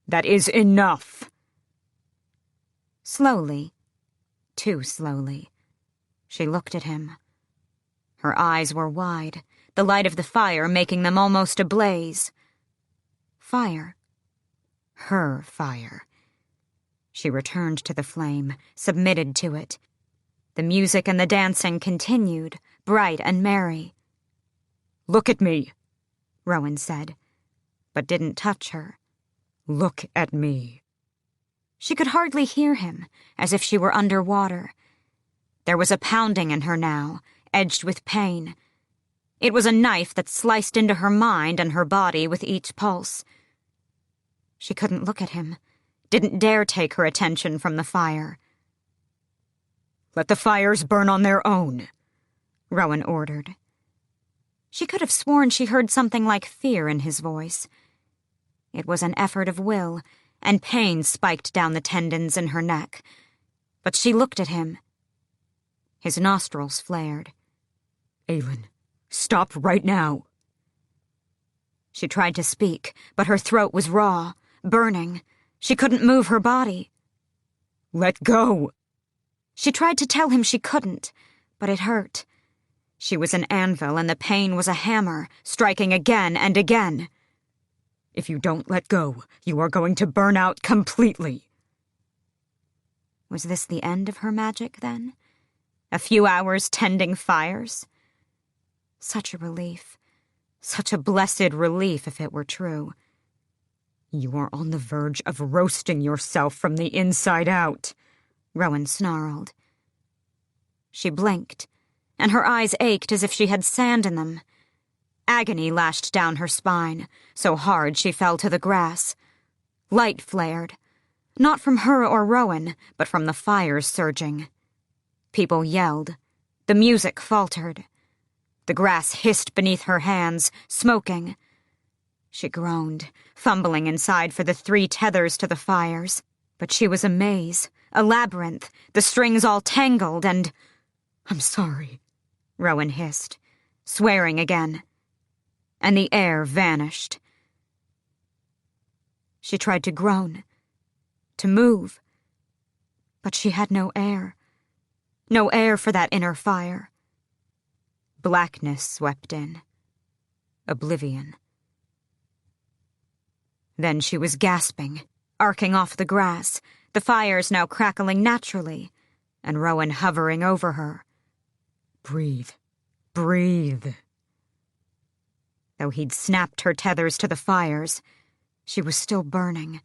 "That is enough." Slowly, too slowly, she looked at him. Her eyes were wide, the light of the fire making them almost ablaze. Fire. Her fire. She returned to the flame, submitted to it. The music and the dancing continued, bright and merry. "Look at me," Rowan said, but didn't touch her. "Look at me." She could hardly hear him, as if she were underwater. There was a pounding in her now, edged with pain. It was a knife that sliced into her mind and her body with each pulse. She couldn't look at him, didn't dare take her attention from the fire. "Let the fires burn on their own," Rowan ordered. She could have sworn she heard something like fear in his voice. It was an effort of will, and pain spiked down the tendons in her neck. But she looked at him. His nostrils flared. "Aelin, stop right now." She tried to speak, but her throat was raw, burning. She couldn't move her body. "Let go." She tried to tell him she couldn't, but it hurt. She was an anvil and the pain was a hammer, striking again and again. "If you don't let go, you are going to burn out completely." Was this the end of her magic, then? A few hours tending fires? Such a relief. Such a blessed relief if it were true.
You are on the verge of roasting yourself from the inside out,
Rowan snarled. She blinked, and her eyes ached as if she had sand in them. Agony lashed down her spine, so hard she fell to the grass. Light flared, not from her or Rowan, but from the fires surging. People yelled. The music faltered. The grass hissed beneath her hands, smoking. She groaned, fumbling inside for the 3 tethers to the fires. But she was a maze, a labyrinth, the strings all tangled, and...
I'm sorry,
Rowan hissed, swearing again. And the air vanished. She tried to groan, to move. But she had no air. No air for that inner fire. Blackness swept in. Oblivion. Then she was gasping, arcing off the grass, the fires now crackling naturally, and Rowan hovering over her.
Breathe. Breathe.
Though he'd snapped her tethers to the fires, she was still burning.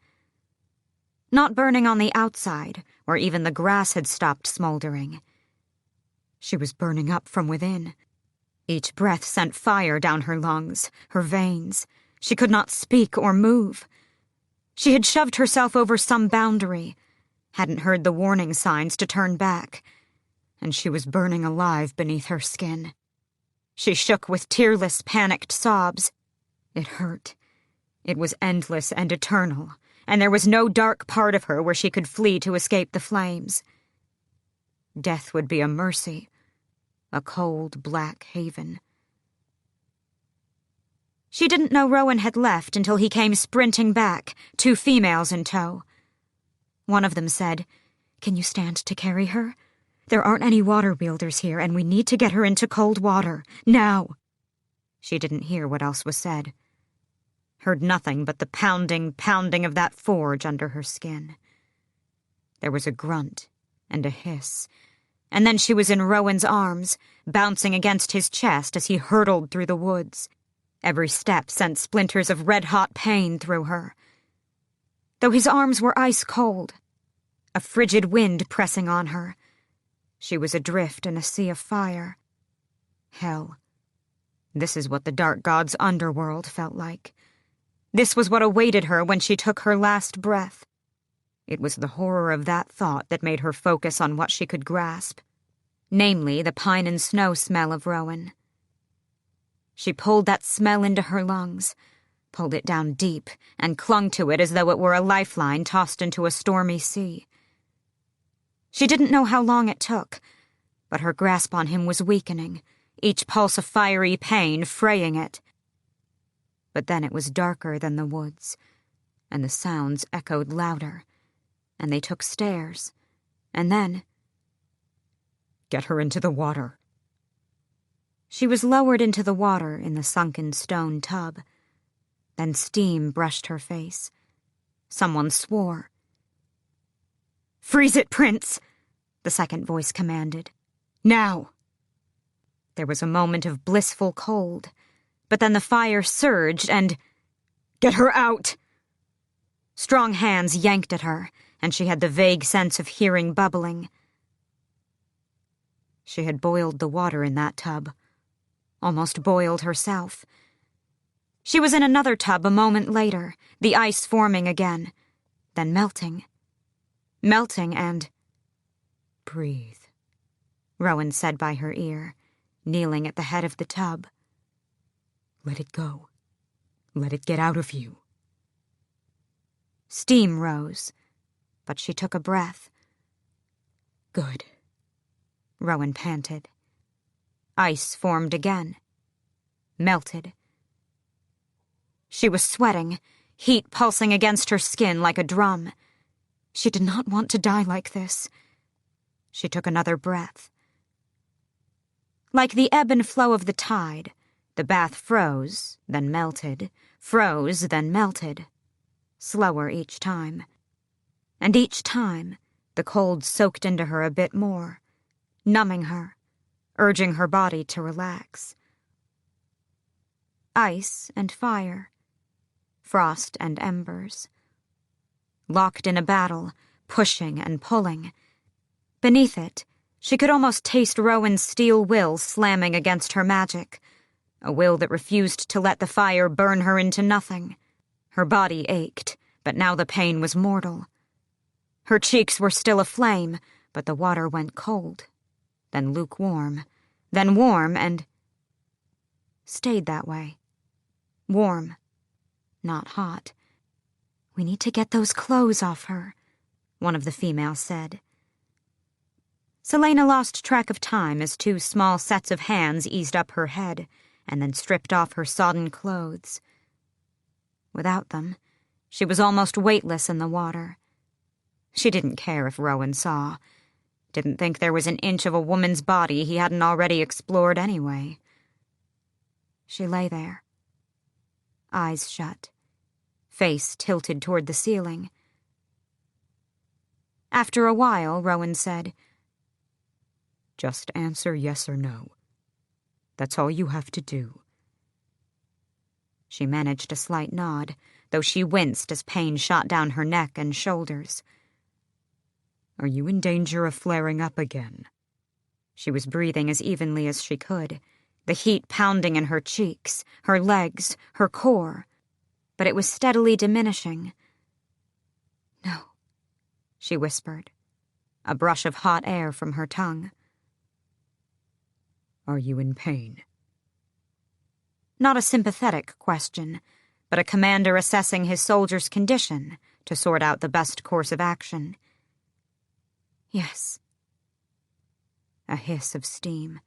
Not burning on the outside, where even the grass had stopped smoldering. She was burning up from within. Each breath sent fire down her lungs, her veins. She could not speak or move. She had shoved herself over some boundary, hadn't heard the warning signs to turn back, and she was burning alive beneath her skin. She shook with tearless, panicked sobs. It hurt. It was endless and eternal, and there was no dark part of her where she could flee to escape the flames. Death would be a mercy, a cold, black haven. She didn't know Rowan had left until he came sprinting back, 2 females in tow. One of them said, "Can you stand to carry her? There aren't any water wielders here, and we need to get her into cold water. Now!" She didn't hear what else was said. Heard nothing but the pounding of that forge under her skin. There was a grunt and a hiss, and then she was in Rowan's arms, bouncing against his chest as he hurtled through the woods. Every step sent splinters of red-hot pain through her. Though his arms were ice-cold, a frigid wind pressing on her, she was adrift in a sea of fire. Hell. This is what the dark god's underworld felt like. This was what awaited her when she took her last breath. It was the horror of that thought that made her focus on what she could grasp, namely the pine and snow smell of Rowan. She pulled that smell into her lungs, pulled it down deep, and clung to it as though it were a lifeline tossed into a stormy sea. She didn't know how long it took, but her grasp on him was weakening, each pulse of fiery pain fraying it. But then it was darker than the woods, and the sounds echoed louder, and they took stairs, and then...
Get her into the water.
She was lowered into the water in the sunken stone tub. Then steam brushed her face. Someone swore. "Freeze it, Prince!" the second voice commanded. "Now!" There was a moment of blissful cold, but then the fire surged and... "Get her out!" Strong hands yanked at her, and she had the vague sense of hearing bubbling. She had boiled the water in that tub. Almost boiled herself. She was in another tub a moment later, the ice forming again, then melting. Melting and...
"Breathe,"
Rowan said by her ear, kneeling at the head of the tub.
"Let it go. Let it get out of you."
Steam rose, but she took a breath.
"Good,"
Rowan panted. Ice formed again. Melted. She was sweating, heat pulsing against her skin like a drum. She did not want to die like this. She took another breath. Like the ebb and flow of the tide, the bath froze, then melted, froze, then melted. Slower each time. And each time, the cold soaked into her a bit more, numbing her, urging her body to relax. Ice and fire. frost and embers. Locked in a battle, pushing and pulling. Beneath it, she could almost taste Rowan's steel will slamming against her magic, a will that refused to let the fire burn her into nothing. Her body ached, but now the pain was mortal. Her cheeks were still aflame, but the water went cold, then lukewarm, then warm, and stayed that way. Warm, not hot. "We need to get those clothes off her," one of the females said. Celaena lost track of time as two small sets of hands eased up her head and then stripped off her sodden clothes. Without them, she was almost weightless in the water. She didn't care if Rowan saw. Didn't think there was an inch of a woman's body he hadn't already explored anyway. She lay there, eyes shut, face tilted toward the ceiling. After a while, Rowan said,
"Just answer yes or no. That's all you have to do."
She managed a slight nod, though she winced as pain shot down her neck and shoulders.
"Are you in danger of flaring up again?"
She was breathing as evenly as she could, the heat pounding in her cheeks, her legs, her core, but it was steadily diminishing. "No," she whispered, a brush of hot air from her tongue.
"Are you in pain?"
Not a sympathetic question, but a commander assessing his soldier's condition to sort out the best course of action. "Yes." A hiss of steam.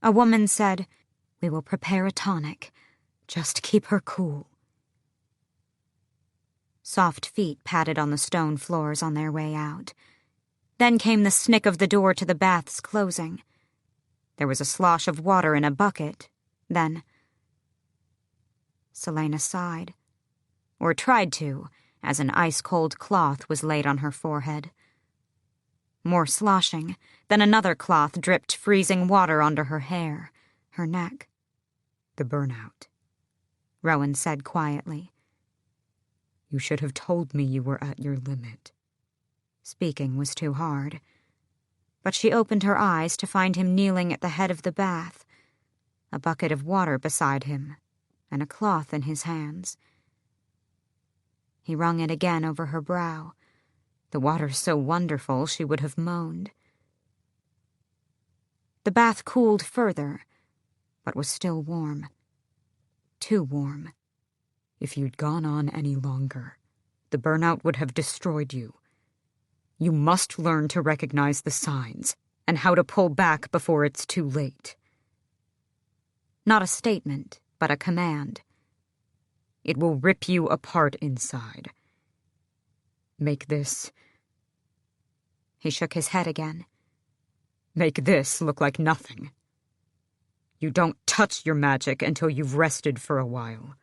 A woman said, "We will prepare a tonic. Just keep her cool." Soft feet patted on the stone floors on their way out. Then came the snick of the door to the bath's closing. There was a slosh of water in a bucket. Then Celaena sighed, or tried to, as an ice-cold cloth was laid on her forehead. More sloshing, then another cloth dripped freezing water onto her hair, her neck.
"The burnout,"
Rowan said quietly.
"You should have told me you were at your limit."
Speaking was too hard, but she opened her eyes to find him kneeling at the head of the bath, a bucket of water beside him, and a cloth in his hands. He wrung it again over her brow, the water so wonderful she would have moaned. The bath cooled further, but was still warm. Too warm.
"If you'd gone on any longer, the burnout would have destroyed you. You must learn to recognize the signs and how to pull back before it's too late."
Not a statement, but a command.
"It will rip you apart inside. Make this..."
He shook his head again.
"Make this look like nothing. You don't touch your magic until you've rested for a while.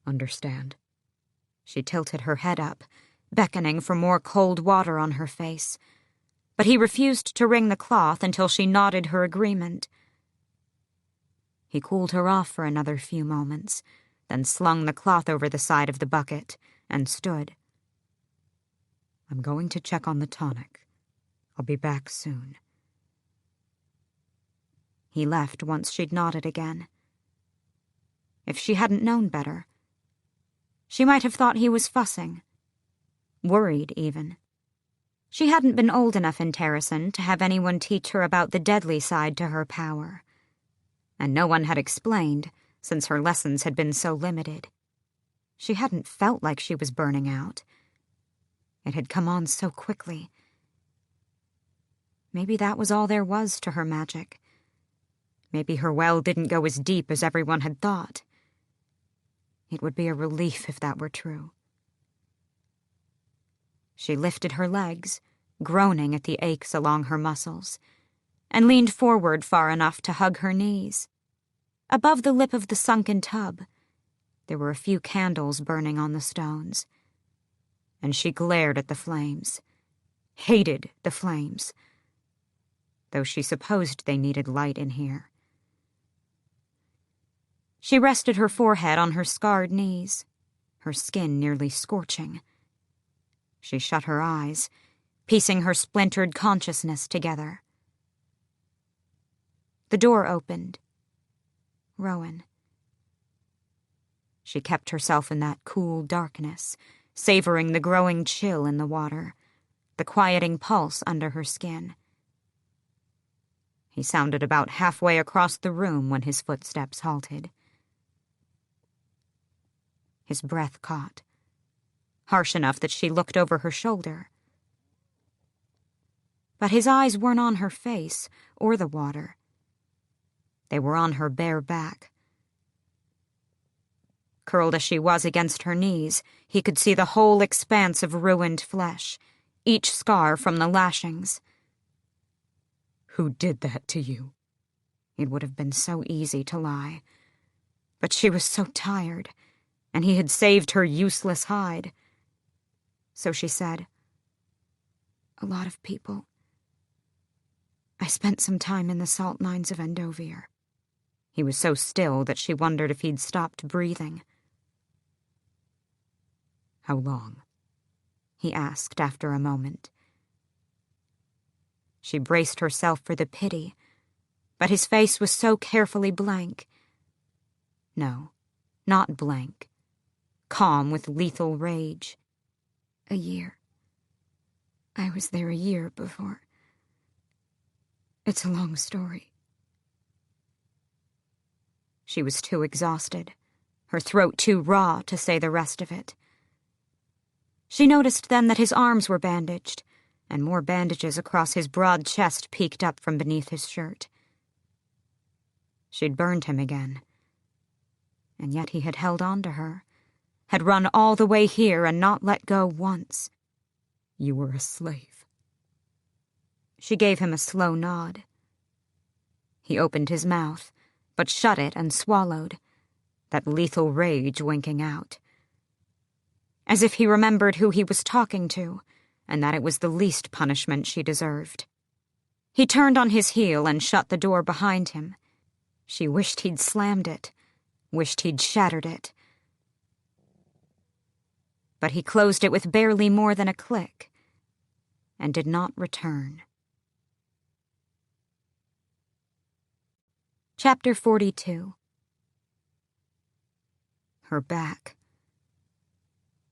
Understand?"
She tilted her head up, beckoning for more cold water on her face, but he refused to wring the cloth until she nodded her agreement. He cooled her off for another few moments, then slung the cloth over the side of the bucket and stood.
"I'm going to check on the tonic. I'll be back soon."
He left once she'd nodded again. If she hadn't known better, she might have thought he was fussing. Worried, even. She hadn't been old enough in Terrasen to have anyone teach her about the deadly side to her power. And no one had explained, since her lessons had been so limited. She hadn't felt like she was burning out. It had come on so quickly. Maybe that was all there was to her magic. Maybe her well didn't go as deep as everyone had thought. It would be a relief if that were true. She lifted her legs, groaning at the aches along her muscles, and leaned forward far enough to hug her knees. Above the lip of the sunken tub, there were a few candles burning on the stones, and she glared at the flames, hated the flames, though she supposed they needed light in here. She rested her forehead on her scarred knees, her skin nearly scorching. She shut her eyes, piecing her splintered consciousness together. The door opened. Rowan. She kept herself in that cool darkness, savoring the growing chill in the water, the quieting pulse under her skin. He sounded about halfway across the room when his footsteps halted. His breath caught, harsh enough that she looked over her shoulder. But his eyes weren't on her face or the water. They were on her bare back. Curled as she was against her knees, he could see the whole expanse of ruined flesh, each scar from the lashings.
Who did that to you?
It would have been so easy to lie. But she was so tired, and he had saved her useless hide. So she said, "A lot of people. I spent some time in the salt mines of Endovier." He was so still that she wondered if he'd stopped breathing.
How long?
He asked after a moment. She braced herself for the pity, but his face was so carefully blank. No, not blank. Calm with lethal rage. "A year. I was there a year before. It's a long story." She was too exhausted, her throat too raw to say the rest of it. She noticed then that his arms were bandaged, and more bandages across his broad chest peeked up from beneath his shirt. She'd burned him again. And yet he had held on to her, had run all the way here and not let go once.
You were a slave.
She gave him a slow nod. He opened his mouth, but shut it and swallowed, that lethal rage winking out. As if he remembered who he was talking to, and that it was the least punishment she deserved. He turned on his heel and shut the door behind him. She wished he'd slammed it, wished he'd shattered it. But he closed it with barely more than a click, and did not return. Chapter 42. Her back.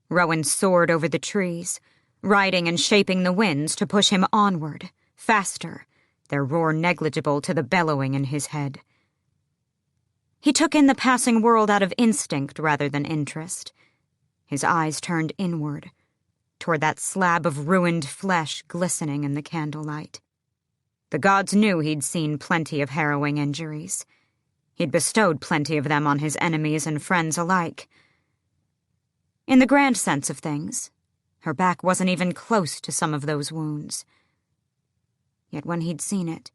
Rowan soared over the trees, riding and shaping the winds to push him onward, faster, their roar negligible to the bellowing in his head. He took in the passing world out of instinct rather than interest. His eyes turned inward, toward that slab of ruined flesh glistening in the candlelight. The gods knew he'd seen plenty of harrowing injuries. He'd bestowed plenty of them on his enemies and friends alike. In the grand sense of things, her back wasn't even close to some of those wounds. Yet when he'd seen it,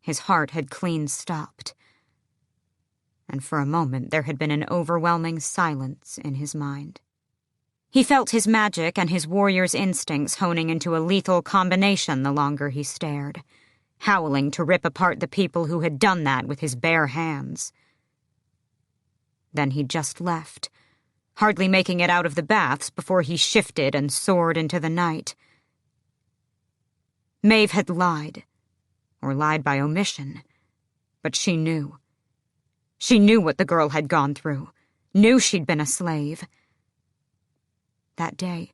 his heart had clean stopped. And for a moment there had been an overwhelming silence in his mind. He felt his magic and his warrior's instincts honing into a lethal combination the longer he stared, howling to rip apart the people who had done that with his bare hands. Then he just left, hardly making it out of the baths before he shifted and soared into the night. Maeve had lied, or lied by omission, but she knew. She knew what the girl had gone through, knew she'd been a slave. That day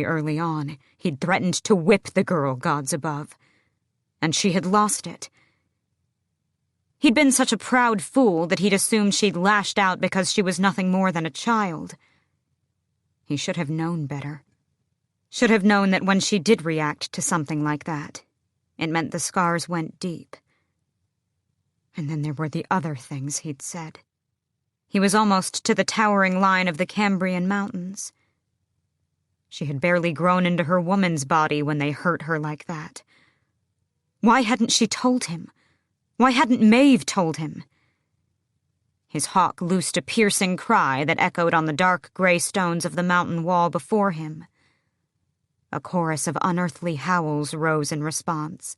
early on, he'd threatened to whip the girl, gods above, and she had lost it. He'd been such a proud fool that he'd assumed she'd lashed out because she was nothing more than a child. He should have known better. Should have known that when she did react to something like that, it meant the scars went deep. And then there were the other things he'd said. He was almost to the towering line of the Cambrian mountains. She had barely grown into her woman's body when they hurt her like that. Why hadn't she told him? Why hadn't Maeve told him? His hawk loosed a piercing cry that echoed on the dark gray stones of the mountain wall before him. A chorus of unearthly howls rose in response.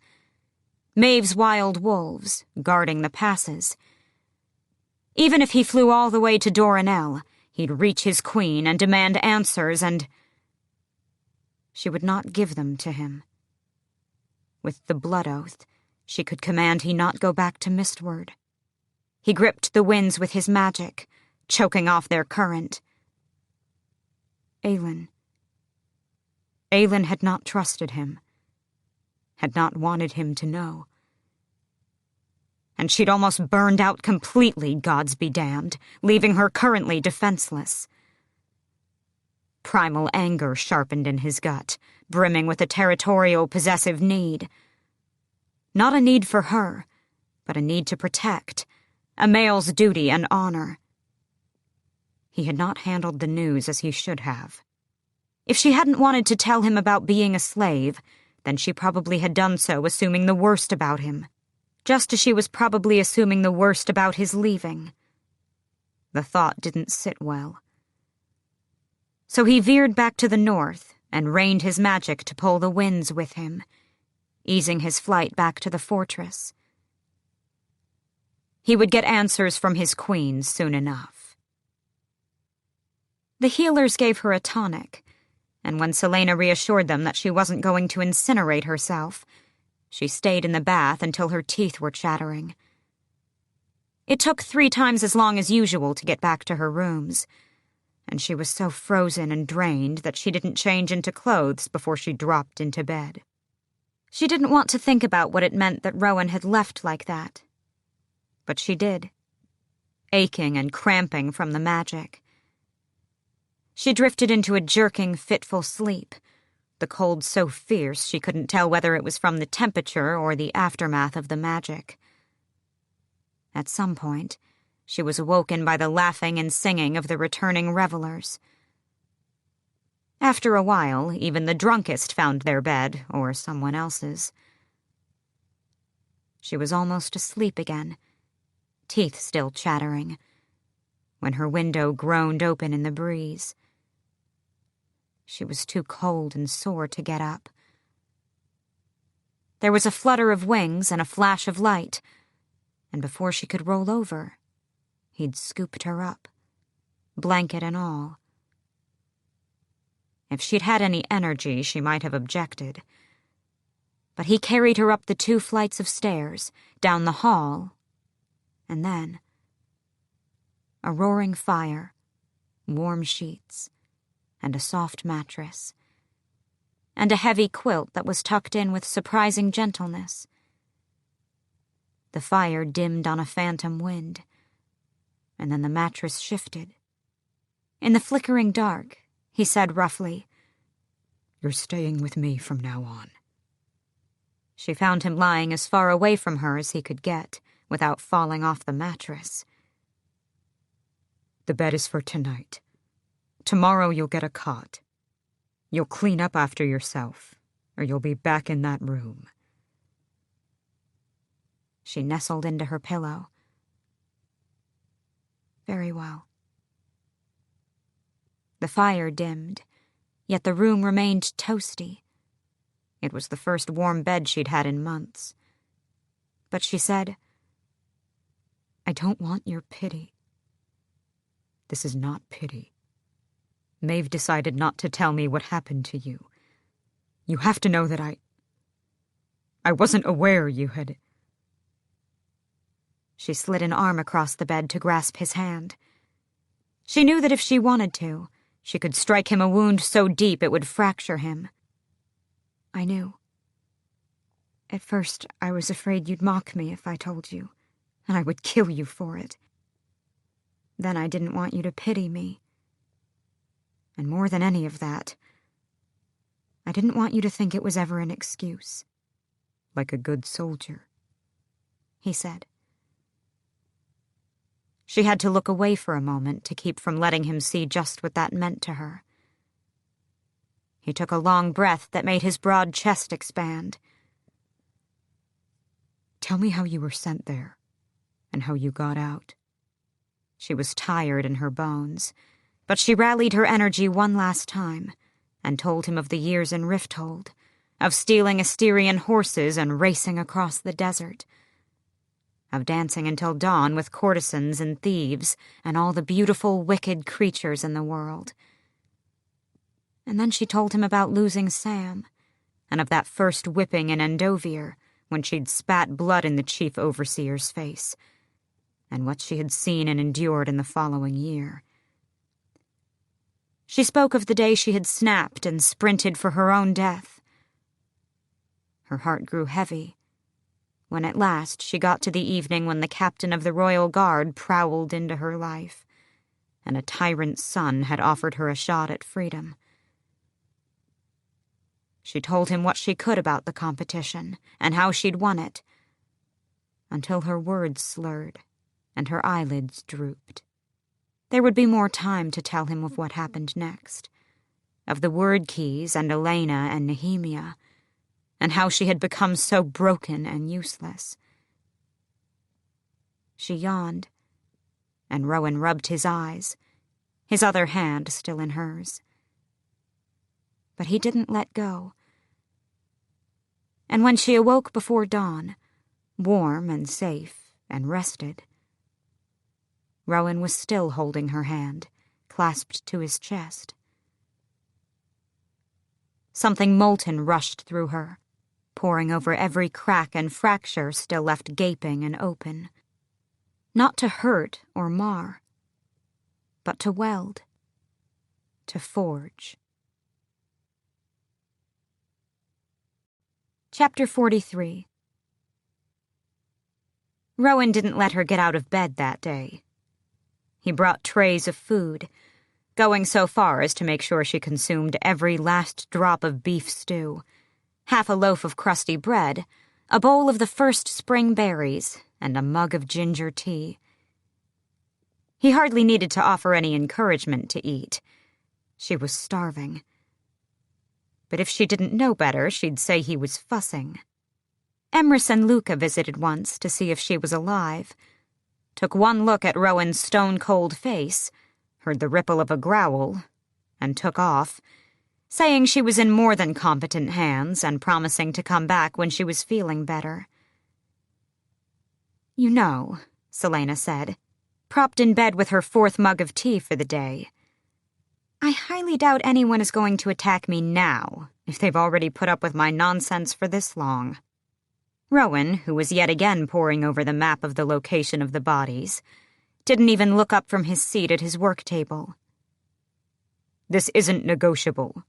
Maeve's wild wolves, guarding the passes. Even if he flew all the way to Doranel, he'd reach his queen and demand answers, and she would not give them to him. With the blood oath, she could command he not go back to Mistward. He gripped the winds with his magic, choking off their current. Aelin had not trusted him, had not wanted him to know. And she'd almost burned out completely, gods be damned, leaving her currently defenseless. Primal anger sharpened in his gut, brimming with a territorial, possessive need. Not a need for her, but a need to protect, a male's duty and honor. He had not handled the news as he should have. If she hadn't wanted to tell him about being a slave, then she probably had done so assuming the worst about him, just as she was probably assuming the worst about his leaving. The thought didn't sit well. So he veered back to the north and rained his magic to pull the winds with him, easing his flight back to the fortress. He would get answers from his queen soon enough. The healers gave her a tonic, and when Celaena reassured them that she wasn't going to incinerate herself, she stayed in the bath until her teeth were chattering. It took 3 times as long as usual to get back to her rooms, and she was so frozen and drained that she didn't change into clothes before she dropped into bed. She didn't want to think about what it meant that Rowan had left like that. But she did, aching and cramping from the magic. She drifted into a jerking, fitful sleep, the cold so fierce she couldn't tell whether it was from the temperature or the aftermath of the magic. At some point, she was awoken by the laughing and singing of the returning revelers. After a while, even the drunkest found their bed, or someone else's. She was almost asleep again, teeth still chattering, when her window groaned open in the breeze. She was too cold and sore to get up. There was a flutter of wings and a flash of light, and before she could roll over, he'd scooped her up, blanket and all. If she'd had any energy, she might have objected. But he carried her up the 2 flights of stairs, down the hall, and then a roaring fire, warm sheets, and a soft mattress, and a heavy quilt that was tucked in with surprising gentleness. The fire dimmed on a phantom wind, and then the mattress shifted. In the flickering dark, he said roughly, "You're staying with me from now on." She found him lying as far away from her as he could get, without falling off the mattress. "The bed is for tonight. Tomorrow you'll get a cot. You'll clean up after yourself, or you'll be back in that room." She nestled into her pillow. Very well. The fire dimmed, yet the room remained toasty. It was the first warm bed she'd had in months. But she said, "I don't want your pity." "This is not pity. Maeve decided not to tell me what happened to you. You have to know that I wasn't aware you had..." She slid an arm across the bed to grasp his hand. She knew that if she wanted to, she could strike him a wound so deep it would fracture him. "I knew. At first, I was afraid you'd mock me if I told you, and I would kill you for it. Then I didn't want you to pity me. And more than any of that, I didn't want you to think it was ever an excuse." "Like a good soldier," he said. She had to look away for a moment to keep from letting him see just what that meant to her. He took a long breath that made his broad chest expand. "Tell me how you were sent there, and how you got out." She was tired in her bones, but she rallied her energy one last time, and told him of the years in Rifthold, of stealing Asterian horses and racing across the desert, of dancing until dawn with courtesans and thieves and all the beautiful, wicked creatures in the world. And then she told him about losing Sam, and of that first whipping in Endovier when she'd spat blood in the chief overseer's face, and what she had seen and endured in the following year. She spoke of the day she had snapped and sprinted for her own death. Her heart grew heavy when at last she got to the evening when the captain of the Royal Guard prowled into her life, and a tyrant's son had offered her a shot at freedom. She told him what she could about the competition and how she'd won it, until her words slurred and her eyelids drooped. There would be more time to tell him of what happened next, of the word keys and Elena and Nehemia, and how she had become so broken and useless. She yawned, and Rowan rubbed his eyes, his other hand still in hers. But he didn't let go. And when she awoke before dawn, warm and safe and rested, Rowan was still holding her hand, clasped to his chest. Something molten rushed through her, pouring over every crack and fracture still left gaping and open. Not to hurt or mar, but to weld, to forge. Chapter 43. Rowan didn't let her get out of bed that day. He brought trays of food, going so far as to make sure she consumed every last drop of beef stew, half a loaf of crusty bread, a bowl of the first spring berries, and a mug of ginger tea. He hardly needed to offer any encouragement to eat. She was starving. But if she didn't know better, she'd say he was fussing. Emrys and Luca visited once to see if she was alive, took one look at Rowan's stone-cold face, heard the ripple of a growl, and took off, saying she was in more than competent hands and promising to come back when she was feeling better. "You know," Celaena said, propped in bed with her fourth mug of tea for the day, "I highly doubt anyone is going to attack me now, if they've already put up with my nonsense for this long." Rowan, who was yet again poring over the map of the location of the bodies, didn't even look up from his seat at his work table. "This isn't negotiable."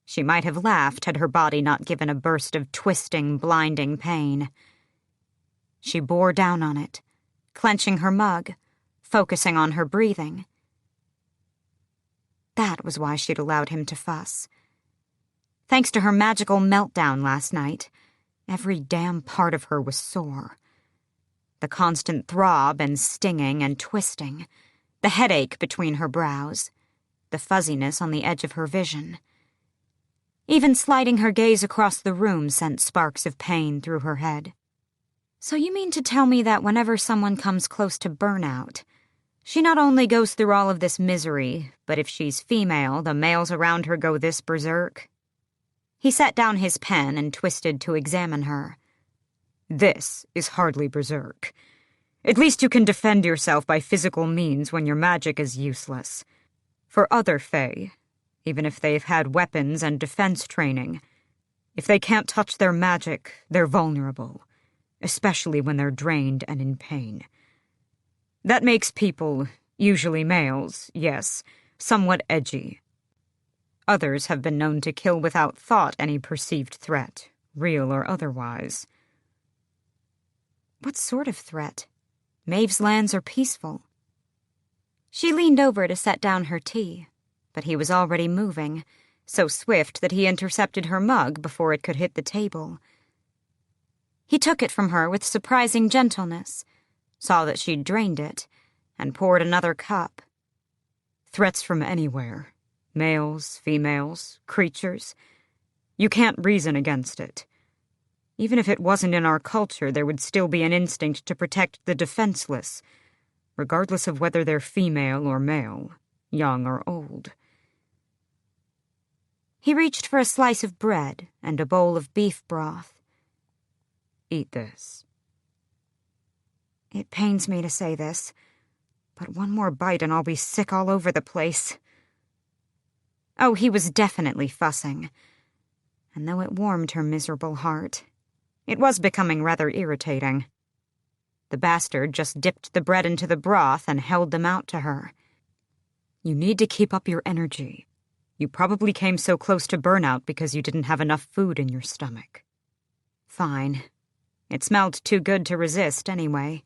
She might have laughed had her body not given a burst of twisting, blinding pain. She bore down on it, clenching her mug, focusing on her breathing. That was why she'd allowed him to fuss. Thanks to her magical meltdown last night, every damn part of her was sore. The constant throb and stinging and twisting, the headache between her brows, the fuzziness on the edge of her vision. Even sliding her gaze across the room sent sparks of pain through her head. "So you mean to tell me that whenever someone comes close to burnout, she not only goes through all of this misery, but if she's female, the males around her go this berserk?" He set down his pen and twisted to examine her. "This is hardly berserk. At least you can defend yourself by physical means when your magic is useless. For other fae, even if they've had weapons and defense training, if they can't touch their magic, they're vulnerable, especially when they're drained and in pain. That makes people, usually males, yes, somewhat edgy. Others have been known to kill without thought any perceived threat, real or otherwise." "What sort of threat? Maeve's lands are peaceful." She leaned over to set down her tea, but he was already moving, so swift that he intercepted her mug before it could hit the table. He took it from her with surprising gentleness, saw that she'd drained it, and poured another cup. "Threats from anywhere. Males, females, creatures. You can't reason against it. Even if it wasn't in our culture, there would still be an instinct to protect the defenseless, regardless of whether they're female or male, young or old." He reached for a slice of bread and a bowl of beef broth. "Eat this." It pains me to say this, but one more bite and I'll be sick all over the place. Oh, he was definitely fussing. And though it warmed her miserable heart, it was becoming rather irritating. The bastard just dipped the bread into the broth and held them out to her. You need to keep up your energy. You probably came so close to burnout because you didn't have enough food in your stomach. Fine. It smelled too good to resist, anyway.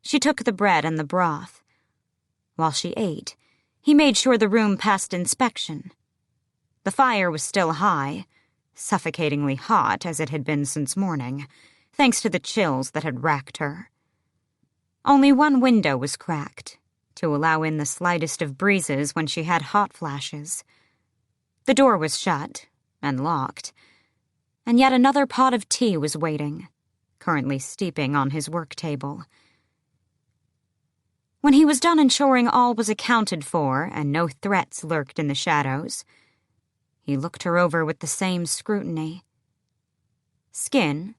She took the bread and the broth. While she ate, he made sure the room passed inspection. The fire was still high, suffocatingly hot as it had been since morning, thanks to the chills that had racked her. Only one window was cracked, to allow in the slightest of breezes when she had hot flashes. The door was shut and locked, and yet another pot of tea was waiting, currently steeping on his work table. When he was done ensuring all was accounted for and no threats lurked in the shadows, he looked her over with the same scrutiny. Skin,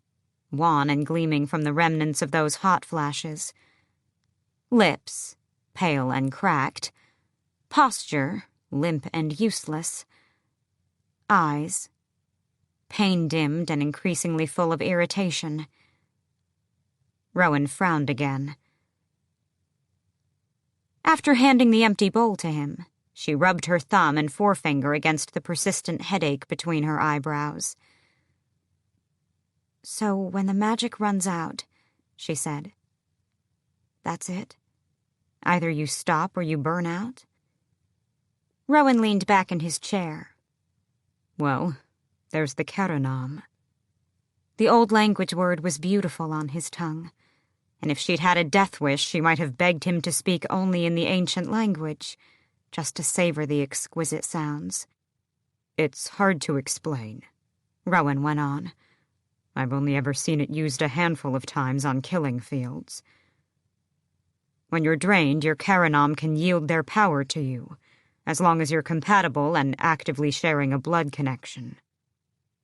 wan and gleaming from the remnants of those hot flashes. Lips, pale and cracked. Posture, limp and useless. Eyes, pain-dimmed and increasingly full of irritation. Rowan frowned again. After handing the empty bowl to him, she rubbed her thumb and forefinger against the persistent headache between her eyebrows. So when the magic runs out, she said, that's it? Either you stop or you burn out? Rowan leaned back in his chair. Well, there's the Karanam. The old language word was beautiful on his tongue, and if she'd had a death wish, she might have begged him to speak only in the ancient language, just to savor the exquisite sounds. It's hard to explain, Rowan went on. I've only ever seen it used a handful of times on killing fields. When you're drained, your Karanam can yield their power to you, as long as you're compatible and actively sharing a blood connection.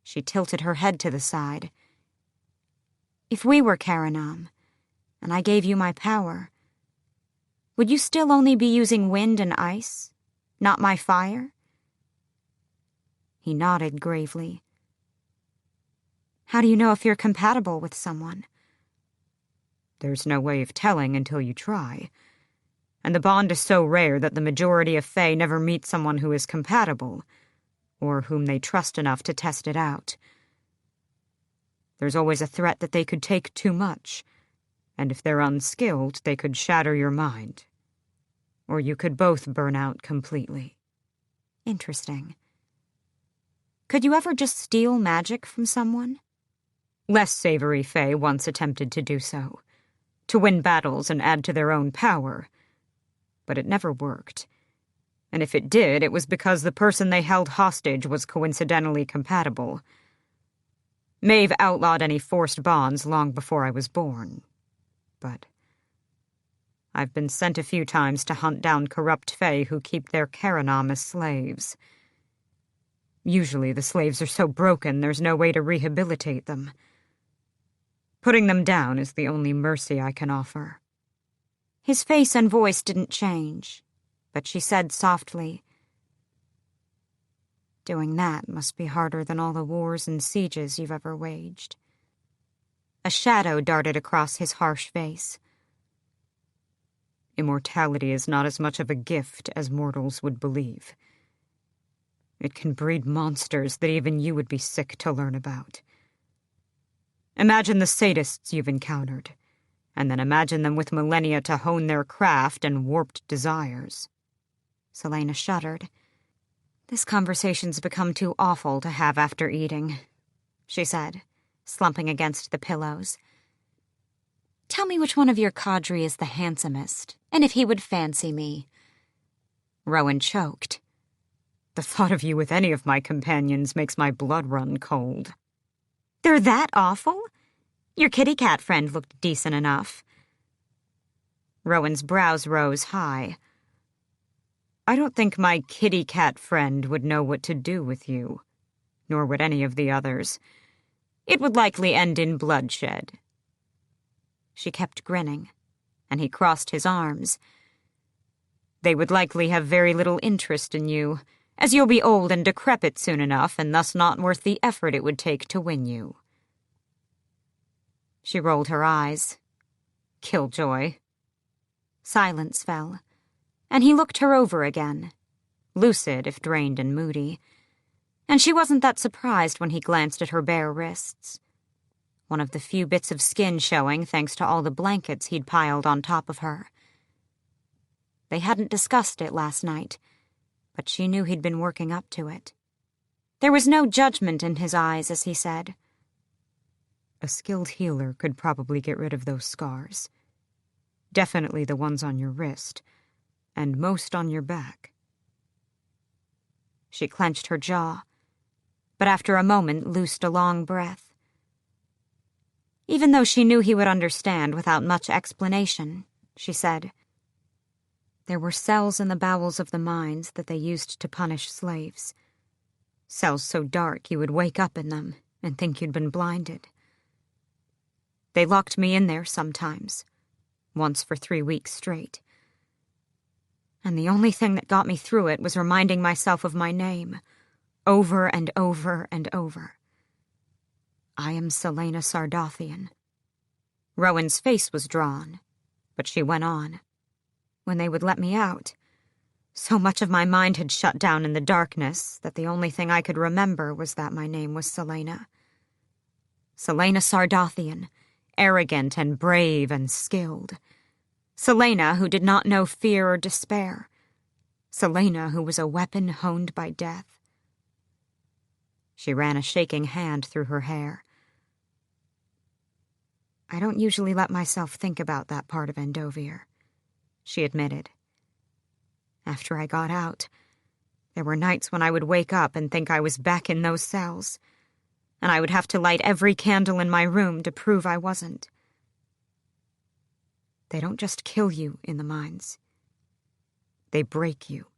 She tilted her head to the side. If we were Karanam, and I gave you my power, would you still only be using wind and ice, not my fire? He nodded gravely. How do you know if you're compatible with someone? There's no way of telling until you try. And the bond is so rare that the majority of Fae never meet someone who is compatible, or whom they trust enough to test it out. There's always a threat that they could take too much, and if they're unskilled, they could shatter your mind. Or you could both burn out completely. Interesting. Could you ever just steal magic from someone? Less savory Fae once attempted to do so, to win battles and add to their own power. But it never worked. And if it did, it was because the person they held hostage was coincidentally compatible. Maeve outlawed any forced bonds long before I was born. But I've been sent a few times to hunt down corrupt Fae who keep their Karanam as slaves. Usually the slaves are so broken there's no way to rehabilitate them. Putting them down is the only mercy I can offer. His face and voice didn't change, but she said softly, doing that must be harder than all the wars and sieges you've ever waged. A shadow darted across his harsh face. Immortality is not as much of a gift as mortals would believe. It can breed monsters that even you would be sick to learn about. Imagine the sadists you've encountered, and then imagine them with millennia to hone their craft and warped desires. Celaena shuddered. This conversation's become too awful to have after eating, she said, slumping against the pillows. Tell me which one of your cadre is the handsomest, and if he would fancy me. Rowan choked. The thought of you with any of my companions makes my blood run cold. They're that awful? Your kitty cat friend looked decent enough. Rowan's brows rose high. I don't think my kitty cat friend would know what to do with you, nor would any of the others. It would likely end in bloodshed. She kept grinning, and he crossed his arms. "They would likely have very little interest in you, as you'll be old and decrepit soon enough, and thus not worth the effort it would take to win you." She rolled her eyes. Killjoy. Silence fell, and he looked her over again, lucid if drained and moody, and she wasn't that surprised when he glanced at her bare wrists, one of the few bits of skin showing thanks to all the blankets he'd piled on top of her. They hadn't discussed it last night, but she knew he'd been working up to it. There was no judgment in his eyes as he said, "A skilled healer could probably get rid of those scars. Definitely the ones on your wrist, and most on your back." She clenched her jaw, but after a moment loosed a long breath. Even though she knew he would understand without much explanation, she said, "There were cells in the bowels of the mines that they used to punish slaves. Cells so dark you would wake up in them and think you'd been blinded. They locked me in there sometimes, once for 3 weeks straight. And the only thing that got me through it was reminding myself of my name, over and over and over. I am Celaena Sardothien." Rowan's face was drawn, but she went on. "When they would let me out, so much of my mind had shut down in the darkness that the only thing I could remember was that my name was Celaena. Celaena Sardothien, arrogant and brave and skilled. Celaena who did not know fear or despair. Celaena who was a weapon honed by death." She ran a shaking hand through her hair. "I don't usually let myself think about that part of Endovier," she admitted. "After I got out, there were nights when I would wake up and think I was back in those cells, and I would have to light every candle in my room to prove I wasn't. They don't just kill you in the mines. They break you.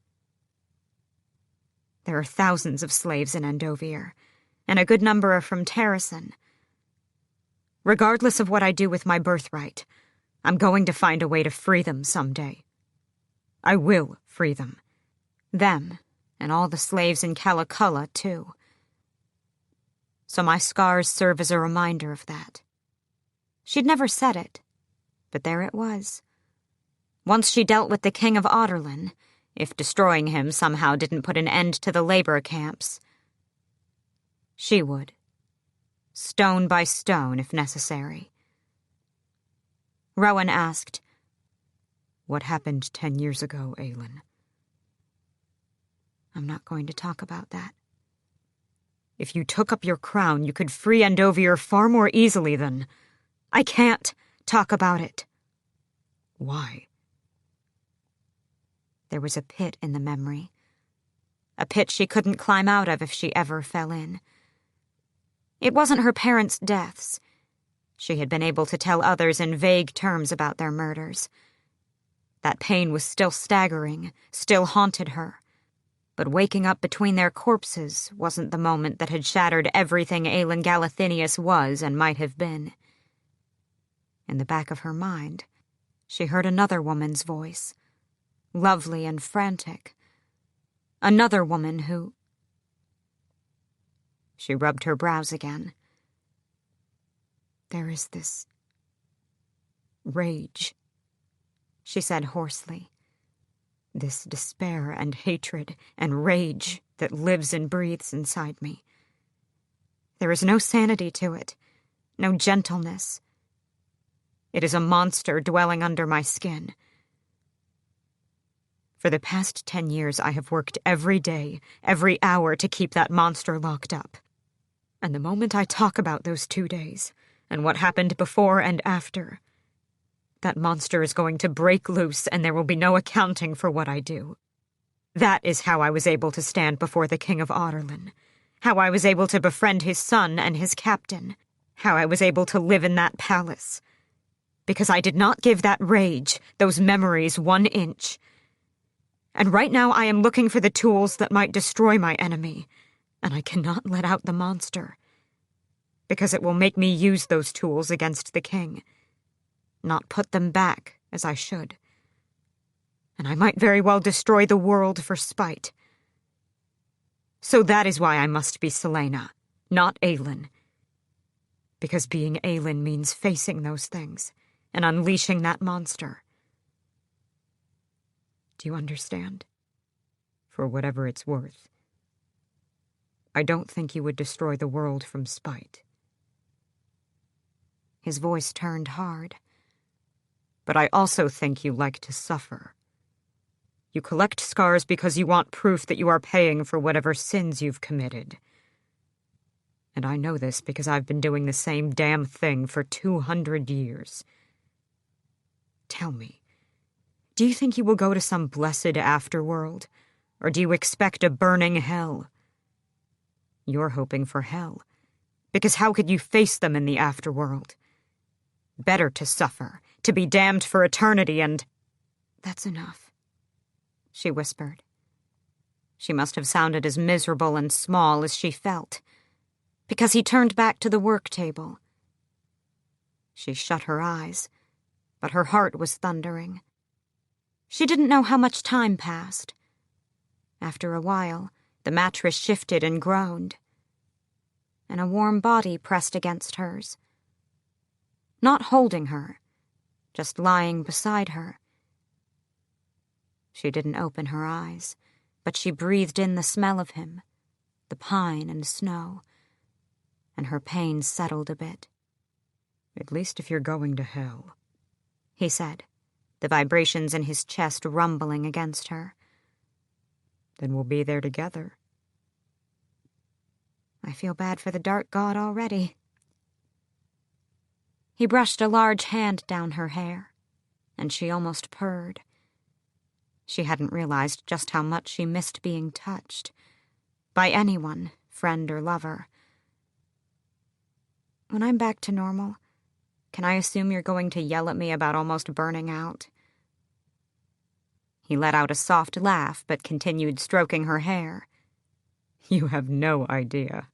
There are thousands of slaves in Endovier, and a good number are from Terrasen. Regardless of what I do with my birthright, I'm going to find a way to free them someday. I will free them. Them, and all the slaves in Calaculla, too. So my scars serve as a reminder of that." She'd never said it, but there it was. Once she dealt with the King of Audurlin, if destroying him somehow didn't put an end to the labor camps. She would. Stone by stone, if necessary. Rowan asked, "What happened 10 years ago, Aelin?" "I'm not going to talk about that." "If you took up your crown, you could free Endovier far more easily than—" "I can't talk about it." "Why?" There was a pit in the memory. A pit she couldn't climb out of if she ever fell in. It wasn't her parents' deaths. She had been able to tell others in vague terms about their murders. That pain was still staggering, still haunted her. But waking up between their corpses wasn't the moment that had shattered everything Aelin Galathinius was and might have been. In the back of her mind, she heard another woman's voice, lovely and frantic. Another woman who... She rubbed her brows again. "There is this rage," she said hoarsely. "This despair and hatred and rage that lives and breathes inside me. There is no sanity to it, no gentleness. It is a monster dwelling under my skin. For the past 10 years, I have worked every day, every hour to keep that monster locked up. And the moment I talk about those 2 days, and what happened before and after, that monster is going to break loose and there will be no accounting for what I do. That is how I was able to stand before the King of Audurlin, how I was able to befriend his son and his captain, how I was able to live in that palace. Because I did not give that rage, those memories, 1 inch. And right now I am looking for the tools that might destroy my enemy, and I cannot let out the monster, because it will make me use those tools against the king.
not put them back as I should. And I might very well destroy the world for spite. So that is why I must be Celaena, not Aelin. Because being Aelin means facing those things and unleashing that monster. Do you understand? For whatever it's worth. I don't think you would destroy the world from spite. His voice turned hard. But I also think you like to suffer. You collect scars because you want proof that you are paying for whatever sins you've committed. And I know this because I've been doing the same damn thing for 200 years. Tell me, do you think you will go to some blessed afterworld? Or do you expect a burning hell? You're hoping for hell, because how could you face them in the afterworld? Better to suffer, to be damned for eternity and... That's enough, she whispered. She must have sounded as miserable and small as she felt, because he turned back to the work table. She shut her eyes, but her heart was thundering. She didn't know how much time passed. After a while, the mattress shifted and groaned, and a warm body pressed against hers. Not holding her, just lying beside her. She didn't open her eyes, but she breathed in the smell of him, the pine and snow, and her pain settled a bit. At least if you're going to hell, he said, the vibrations in his chest rumbling against her. Then we'll be there together. I feel bad for the Dark God already. He brushed a large hand down her hair, and she almost purred. She hadn't realized just how much she missed being touched. By anyone, friend or lover. When I'm back to normal, can I assume you're going to yell at me about almost burning out? He let out a soft laugh, but continued stroking her hair. You have no idea.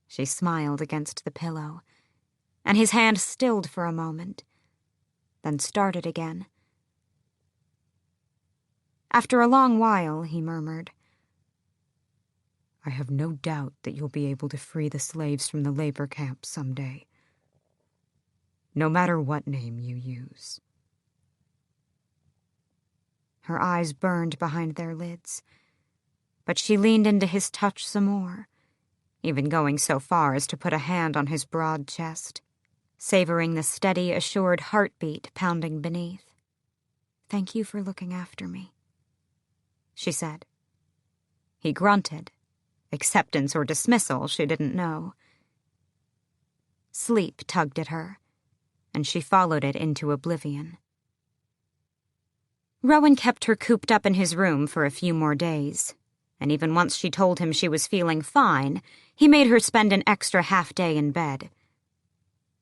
She smiled against the pillow, and his hand stilled for a moment, then started again. After a long while, he murmured, I have no doubt that you'll be able to free the slaves from the labor camp someday. No matter what name you use. Her eyes burned behind their lids, but she leaned into his touch some more, even going so far as to put a hand on his broad chest, savoring the steady, assured heartbeat pounding beneath. Thank you for looking after me, she said. He grunted. Acceptance or dismissal, she didn't know. Sleep tugged at her, and she followed it into oblivion. Rowan kept her cooped up in his room for a few more days, and even once she told him she was feeling fine, he made her spend an extra half-day in bed.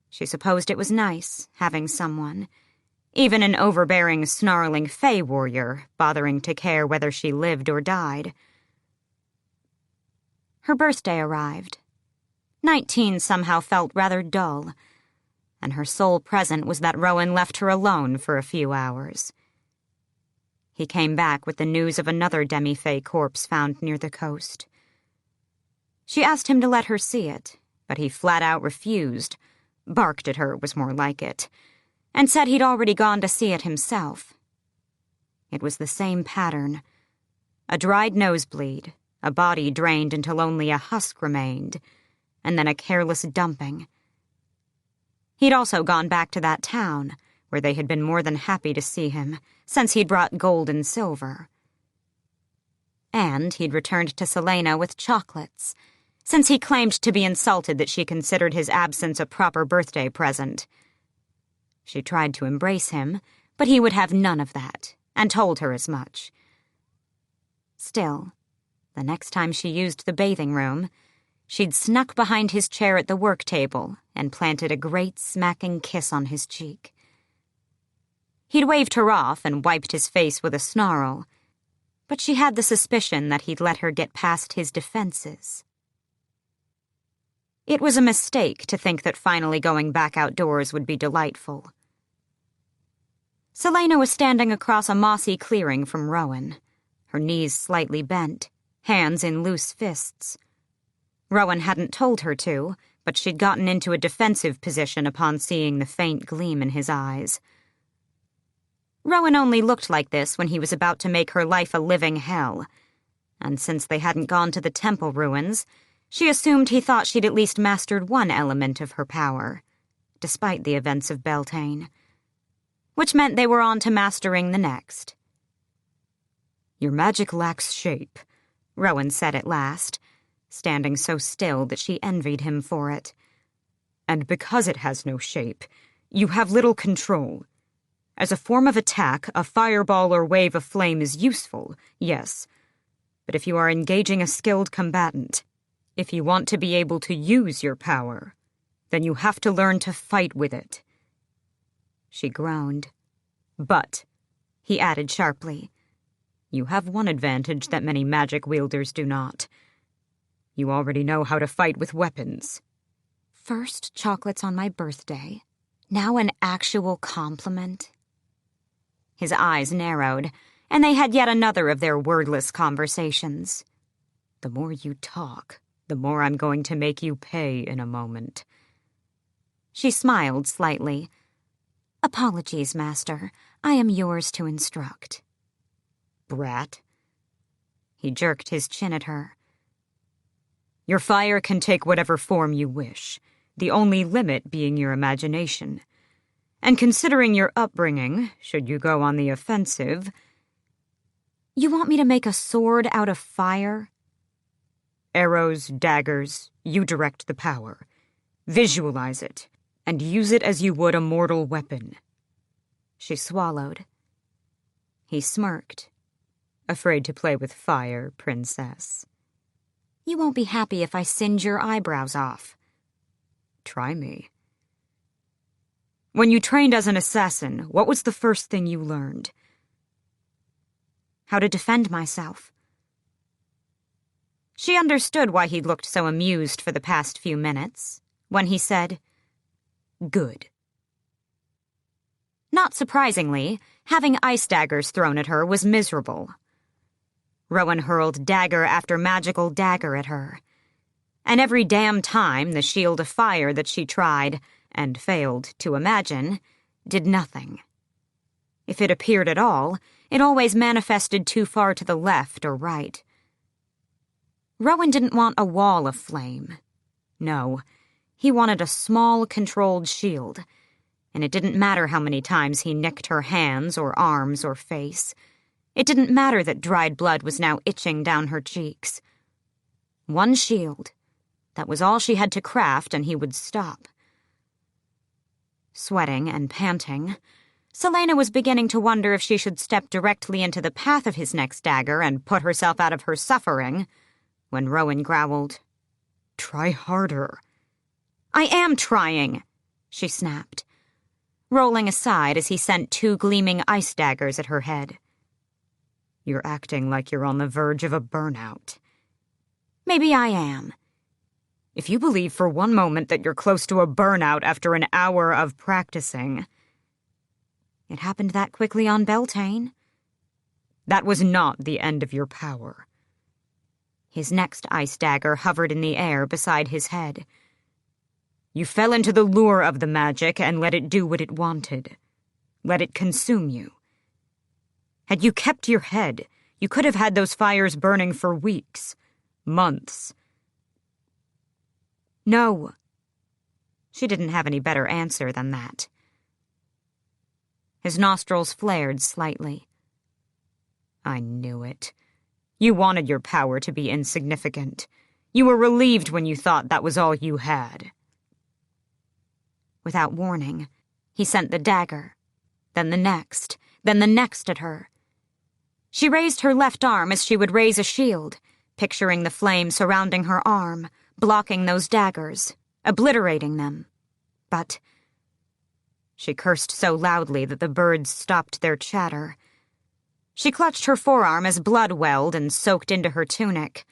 She supposed it was nice, having someone, even an overbearing, snarling Fae warrior, bothering to care whether she lived or died. Her birthday arrived. 19 somehow felt rather dull, and her sole present was that Rowan left her alone for a few hours. He came back with the news of another demi-fae corpse found near the coast. She asked him to let her see it, but he flat out refused, barked at her was more like it, and said he'd already gone to see it himself. It was the same pattern. A dried nosebleed, a body drained until only a husk remained, and then a careless dumping. He'd also gone back to that town, where they had been more than happy to see him, since he'd brought gold and silver. And he'd returned to Celaena with chocolates, since he claimed to be insulted that she considered his absence a proper birthday present. She tried to embrace him, but he would have none of that, and told her as much. Still, the next time she used the bathing room, she'd snuck behind his chair at the work table and planted a great smacking kiss on his cheek. He'd waved her off and wiped his face with a snarl, but she had the suspicion that he'd let her get past his defenses.
It was a mistake to think that finally going back outdoors would be delightful. Celaena was standing across a mossy clearing from Rowan, her knees slightly bent, hands in loose fists. Rowan hadn't told her to, but she'd gotten into a defensive position upon seeing the faint gleam in his eyes. Rowan only looked like this when he was about to make her life a living hell, and since they hadn't gone to the temple ruins, she assumed he thought she'd at least mastered one element of her power, despite the events of Beltane, which meant they were on to mastering the next.
"Your magic lacks shape,"
Rowan said at last, standing so still that she envied him for it.
"And because it has no shape, you have little control. As a form of attack, a fireball or wave of flame is useful, yes. But if you are engaging a skilled combatant, if you want to be able to use your power, then you have to learn to fight with it." She groaned. "But," he added sharply, "you have one advantage that many magic wielders do not. You already know how to fight with weapons."
First chocolates on my birthday, now an actual compliment. His eyes narrowed, and they had yet another of their wordless conversations.
"The more you talk, the more I'm going to make you pay in a moment."
She smiled slightly. "Apologies, Master. I am yours to instruct."
"Brat."
He jerked his chin at her.
"Your fire can take whatever form you wish, the only limit being your imagination. And considering your upbringing, should you go on the offensive..."
"You want me to make a sword out of fire?"
"Arrows, daggers, you direct the power. Visualize it, and use it as you would a mortal weapon."
She swallowed. He smirked.
"Afraid to play with fire, princess?"
"You won't be happy if I singe your eyebrows off."
"Try me." "When you trained as an assassin, what was the first thing you learned?"
"How to defend myself." She understood why he'd looked so amused for the past few minutes, when he said,
"Good."
Not surprisingly, having ice daggers thrown at her was miserable. Rowan hurled dagger after magical dagger at her, and every damn time the shield of fire that she tried, and failed to imagine, did nothing. If it appeared at all, it always manifested too far to the left or right. Rowan didn't want a wall of flame. No, he wanted a small, controlled shield, and it didn't matter how many times he nicked her hands or arms or face. It didn't matter that dried blood was now itching down her cheeks. One shield. That was all she had to craft, and he would stop. Sweating and panting, Celaena was beginning to wonder if she should step directly into the path of his next dagger and put herself out of her suffering, when Rowan growled,
"Try harder."
"I am trying," she snapped, rolling aside as he sent 2 gleaming ice daggers at her head.
"You're acting like you're on the verge of a burnout."
"Maybe I am."
"If you believe for one moment that you're close to a burnout after an hour of practicing..."
"It happened that quickly on Beltane."
"That was not the end of your power."
His next ice dagger hovered in the air beside his head.
"You fell into the lure of the magic and let it do what it wanted. Let it consume you. Had you kept your head, you could have had those fires burning for weeks, months."
"No." She didn't have any better answer than that. His nostrils flared slightly.
"I knew it. You wanted your power to be insignificant. You were relieved when you thought that was all you had."
Without warning, he sent the dagger, then the next at her. She raised her left arm as she would raise a shield, picturing the flame surrounding her arm, blocking those daggers, obliterating them. But she cursed so loudly that the birds stopped their chatter. She clutched her forearm as blood welled and soaked into her tunic.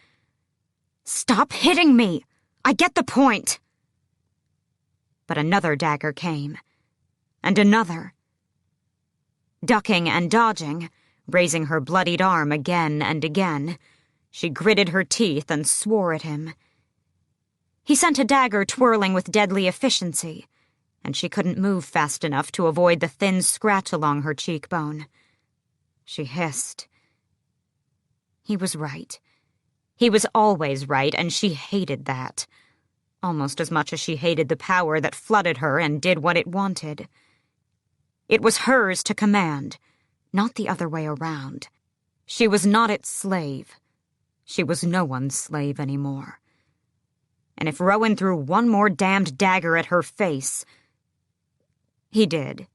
"Stop hitting me! I get the point!" But another dagger came, and another. Ducking and dodging, raising her bloodied arm again and again, she gritted her teeth and swore at him. He sent a dagger twirling with deadly efficiency, and she couldn't move fast enough to avoid the thin scratch along her cheekbone. She hissed. He was right. He was always right, and she hated that, almost as much as she hated the power that flooded her and did what it wanted. It was hers to command, not the other way around. She was not its slave. She was no one's slave anymore. And if Rowan threw one more damned dagger at her face... He did.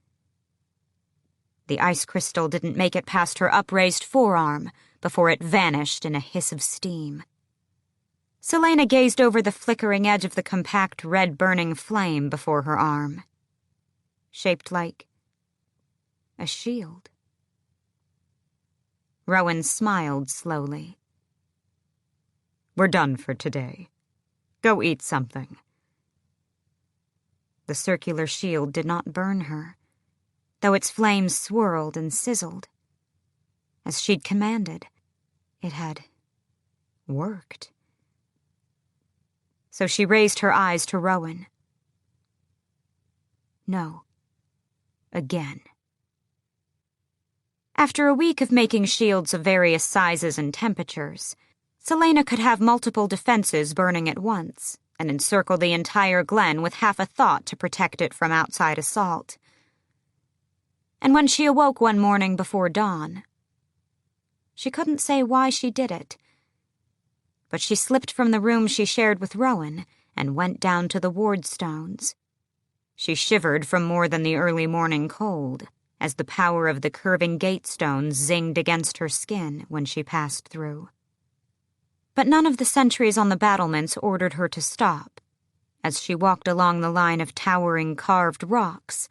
The ice crystal didn't make it past her upraised forearm before it vanished in a hiss of steam. Celaena gazed over the flickering edge of the compact red burning flame before her arm, shaped like a shield. Rowan smiled slowly. "We're done for today. Go eat something." The circular shield did not burn her, though its flames swirled and sizzled. As she'd commanded, it had worked. So she raised her eyes to Rowan. No. Again. After a week of making shields of various sizes and temperatures, Celaena could have multiple defenses burning at once and encircle the entire glen with half a thought to protect it from outside assault. And when she awoke one morning before dawn, she couldn't say why she did it, but she slipped from the room she shared with Rowan and went down to the ward stones. She shivered from more than the early morning cold, as the power of the curving gate stones zinged against her skin when she passed through. But none of the sentries on the battlements ordered her to stop, as she walked along the line of towering carved rocks,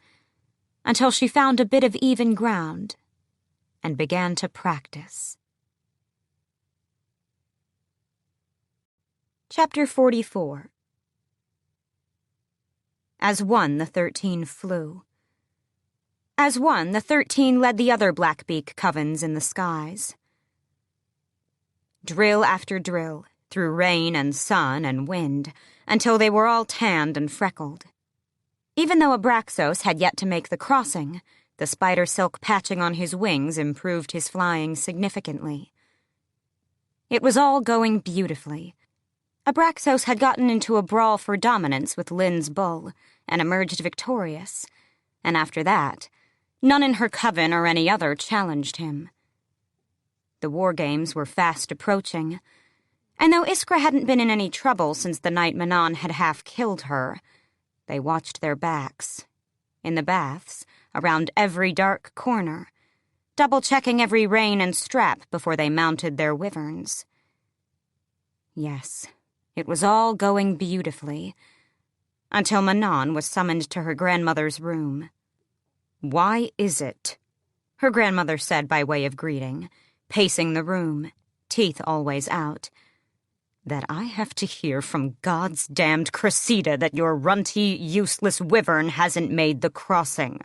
until she found a bit of even ground and began to practice. Chapter 44. As one, the 13 flew. As one, the 13 led the other Blackbeak covens in the skies. Drill after drill, through rain and sun and wind, until they were all tanned and freckled. Even though Abraxos had yet to make the crossing, the spider silk patching on his wings improved his flying significantly. It was all going beautifully. Abraxos had gotten into a brawl for dominance with Lynn's bull and emerged victorious, and after that, none in her coven or any other challenged him. The war games were fast approaching, and though Iskra hadn't been in any trouble since the night Manon had half killed her, they watched their backs, in the baths, around every dark corner, double-checking every rein and strap before they mounted their wyverns. Yes, it was all going beautifully, until Manon was summoned to her grandmother's room. "Why is it?" her grandmother said by way of greeting, pacing the room, teeth always out, "that I have to hear from God's damned Cressida that your runty, useless wyvern hasn't made the crossing?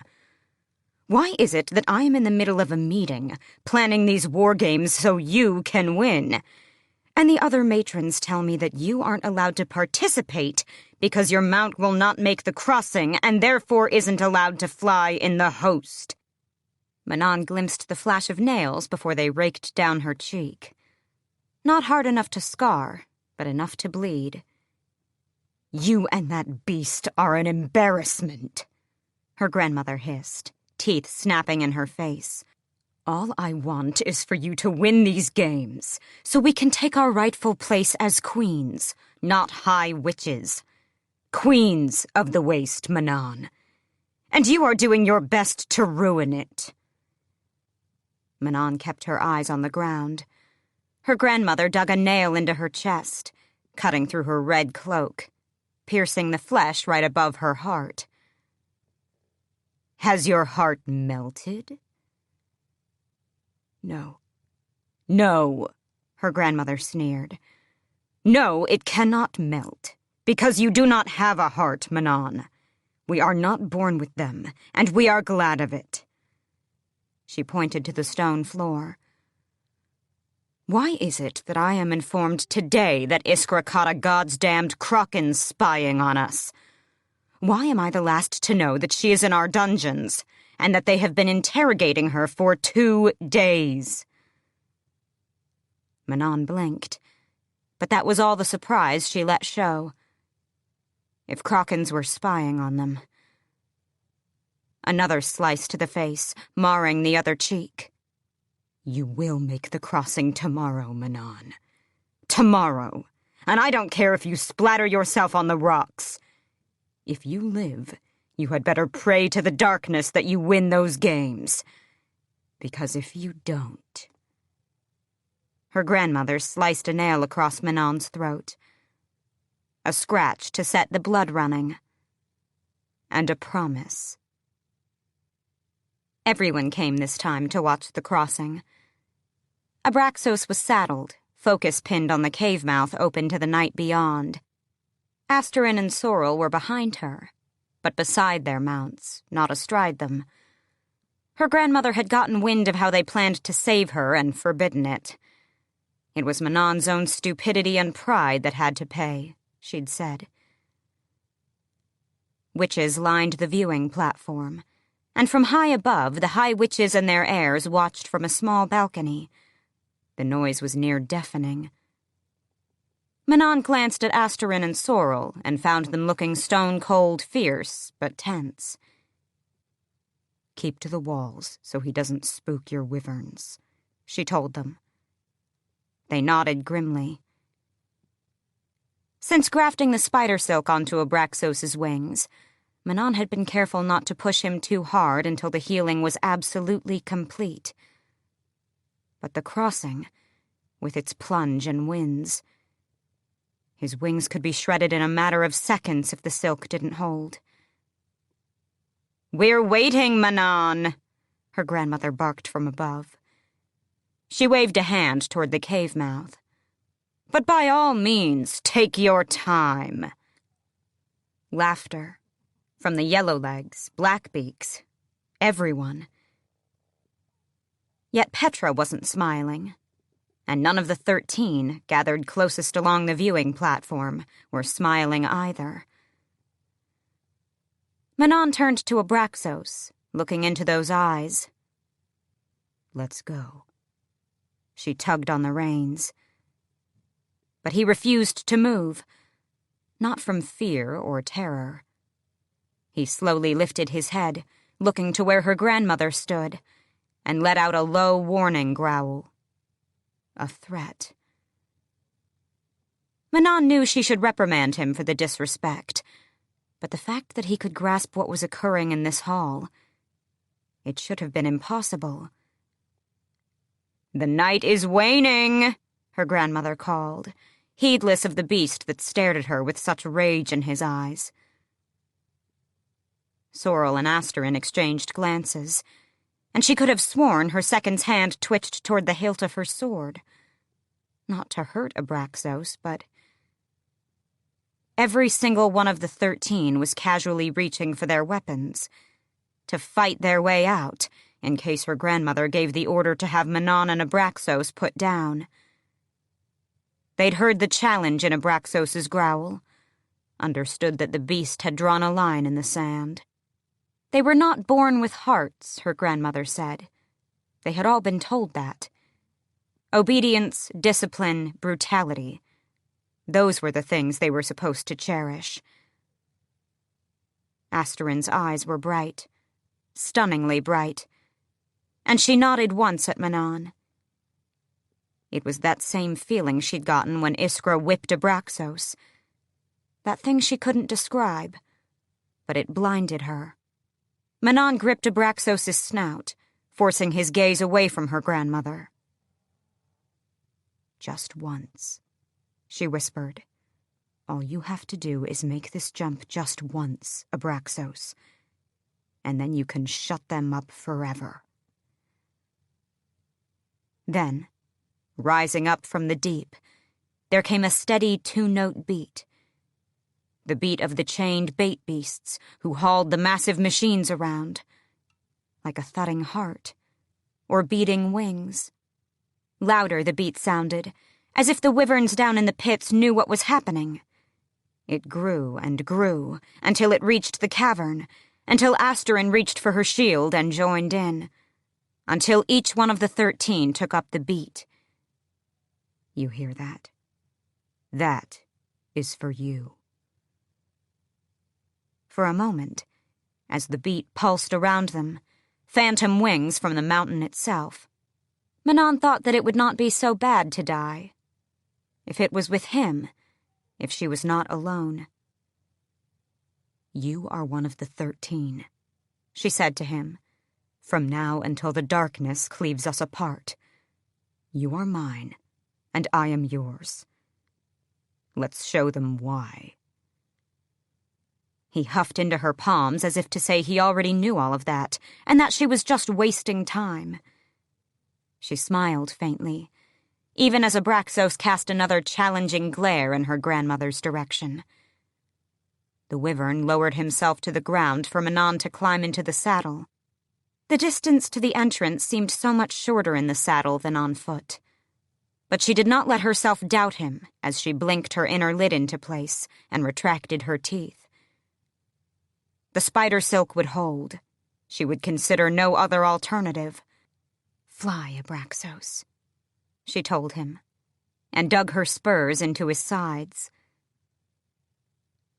Why is it that I am in the middle of a meeting, planning these war games so you can win, and the other matrons tell me that you aren't allowed to participate because your mount will not make the crossing and therefore isn't allowed to fly in the host?" Manon glimpsed the flash of nails before they raked down her cheek. Not hard enough to scar, but enough to bleed. "You and that beast are an embarrassment," her grandmother hissed, teeth snapping in her face. "All I want is for you to win these games, so we can take our rightful place as queens, not high witches. Queens of the Waste, Manon. And you are doing your best to ruin it." Manon kept her eyes on the ground. Her grandmother dug a nail into her chest, cutting through her red cloak, piercing the flesh right above her heart. "Has your heart melted?" "No. No," her grandmother sneered. "No, it cannot melt, because you do not have a heart, Manon. We are not born with them, and we are glad of it." She pointed to the stone floor. "Why is it that I am informed today that Iskra caught a goddamned Kraken spying on us? Why am I the last to know that she is in our dungeons, and that they have been interrogating her for 2 days?" Manon blinked, but that was all the surprise she let show. If Krakens were spying on them. Another slice to the face, marring the other cheek. "You will make the crossing tomorrow, Manon. Tomorrow. And I don't care if you splatter yourself on the rocks. If you live, you had better pray to the darkness that you win those games. Because if you don't..." Her grandmother sliced a nail across Manon's throat. A scratch to set the blood running. And a promise. Everyone came this time to watch the crossing. Abraxos was saddled, focus pinned on the cave mouth open to the night beyond. Asterin and Sorrel were behind her, but beside their mounts, not astride them. Her grandmother had gotten wind of how they planned to save her and forbidden it. It was Manon's own stupidity and pride that had to pay, she'd said. Witches lined the viewing platform, and from high above, the high witches and their heirs watched from a small balcony. The noise was near deafening. Manon glanced at Asterin and Sorrel and found them looking stone-cold fierce, but tense. "Keep to the walls so he doesn't spook your wyverns," she told them. They nodded grimly. Since grafting the spider silk onto Abraxos's wings, Manon had been careful not to push him too hard until the healing was absolutely complete. But the crossing, with its plunge and winds... His wings could be shredded in a matter of seconds if the silk didn't hold. "We're waiting, Manon," her grandmother barked from above. She waved a hand toward the cave mouth. "But by all means, take your time." Laughter. From the Yellowlegs, Blackbeaks, everyone. Yet Petra wasn't smiling, and none of the 13, gathered closest along the viewing platform, were smiling either. Manon turned to Abraxos, looking into those eyes. "Let's go." She tugged on the reins. But he refused to move, not from fear or terror. He slowly lifted his head, looking to where her grandmother stood, and let out a low warning growl. A threat. Manon knew she should reprimand him for the disrespect, but the fact that he could grasp what was occurring in this hall, it should have been impossible. "The night is waning," her grandmother called, heedless of the beast that stared at her with such rage in his eyes. Sorrel and Asterin exchanged glances, and she could have sworn her second's hand twitched toward the hilt of her sword. Not to hurt Abraxos, but... Every single one of the 13 was casually reaching for their weapons, to fight their way out, in case her grandmother gave the order to have Manon and Abraxos put down. They'd heard the challenge in Abraxos's growl, understood that the beast had drawn a line in the sand. They were not born with hearts, her grandmother said. They had all been told that. Obedience, discipline, brutality. Those were the things they were supposed to cherish. Asterin's eyes were bright, stunningly bright, and she nodded once at Manon. It was that same feeling she'd gotten when Iskra whipped Abraxos. That thing she couldn't describe, but it blinded her. Manon gripped Abraxos's snout, forcing his gaze away from her grandmother. "Just once," she whispered. "All you have to do is make this jump just once, Abraxos, and then you can shut them up forever." Then, rising up from the deep, there came a steady 2-note beat. the beat of the chained bait beasts who hauled the massive machines around, like a thudding heart, or beating wings. Louder the beat sounded, as if the wyverns down in the pits knew what was happening. It grew and grew, until it reached the cavern, until Asterin reached for her shield and joined in, until each one of the 13 took up the beat. You hear that? That is for you. For a moment, as the beat pulsed around them, phantom wings from the mountain itself, Manon thought that it would not be so bad to die. If it was with him, if she was not alone. You are one of the 13, she said to him. From now until the darkness cleaves us apart. You are mine, and I am yours. Let's show them why. He huffed into her palms as if to say he already knew all of that, and that she was just wasting time. She smiled faintly, even as Abraxos cast another challenging glare in her grandmother's direction. The wyvern lowered himself to the ground for Manon to climb into the saddle. The distance to the entrance seemed so much shorter in the saddle than on foot. But she did not let herself doubt him as she blinked her inner lid into place and retracted her teeth. The spider silk would hold. She would consider no other alternative. Fly, Abraxos, she told him, and dug her spurs into his sides.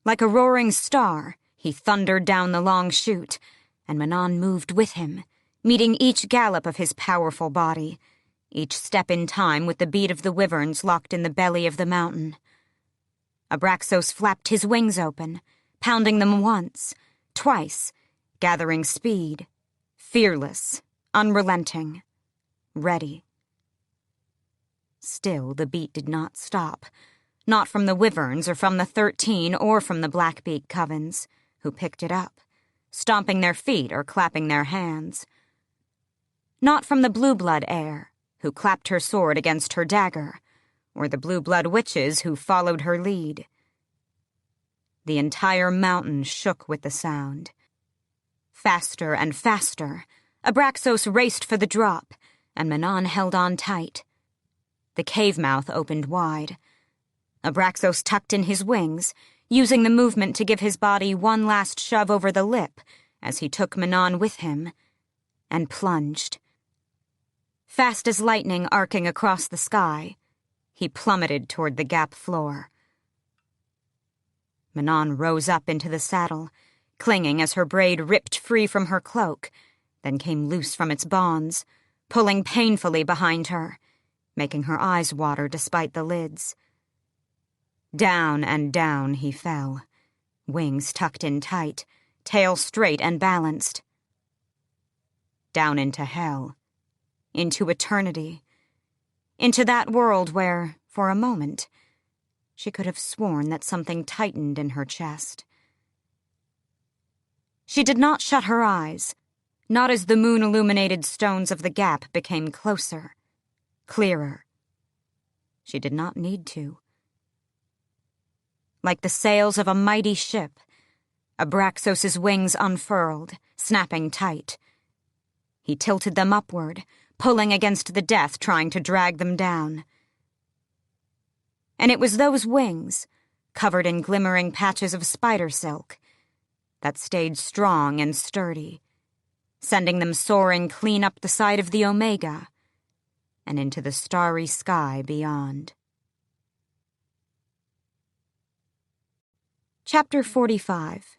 Like a roaring star, he thundered down the long chute, and Manon moved with him, meeting each gallop of his powerful body, each step in time with the beat of the wyverns locked in the belly of the mountain. Abraxos flapped his wings open, pounding them once, twice, gathering speed, fearless, unrelenting, ready. Still, the beat did not stop, not from the wyverns or from the 13 or from the Blackbeak covens, who picked it up, stomping their feet or clapping their hands. Not from the blue-blood heir, who clapped her sword against her dagger, or the blue-blood witches who followed her lead. The entire mountain shook with the sound. Faster and faster, Abraxos raced for the drop, and Manon held on tight. The cave mouth opened wide. Abraxos tucked in his wings, using the movement to give his body one last shove over the lip as he took Manon with him, and plunged. Fast as lightning arcing across the sky, he plummeted toward the gap floor. Manon rose up into the saddle, clinging as her braid ripped free from her cloak, then came loose from its bonds, pulling painfully behind her, making her eyes water despite the lids. Down and down he fell, wings tucked in tight, tail straight and balanced. Down into hell, into eternity, into that world where, for a moment, she could have sworn that something tightened in her chest. She did not shut her eyes, not as the moon-illuminated stones of the gap became closer, clearer. She did not need to. Like the sails of a mighty ship, Abraxos's wings unfurled, snapping tight. He tilted them upward, pulling against the death, trying to drag them down. And it was those wings, covered in glimmering patches of spider silk, that stayed strong and sturdy, sending them soaring clean up the side of the Omega and into the starry sky beyond. Chapter 45.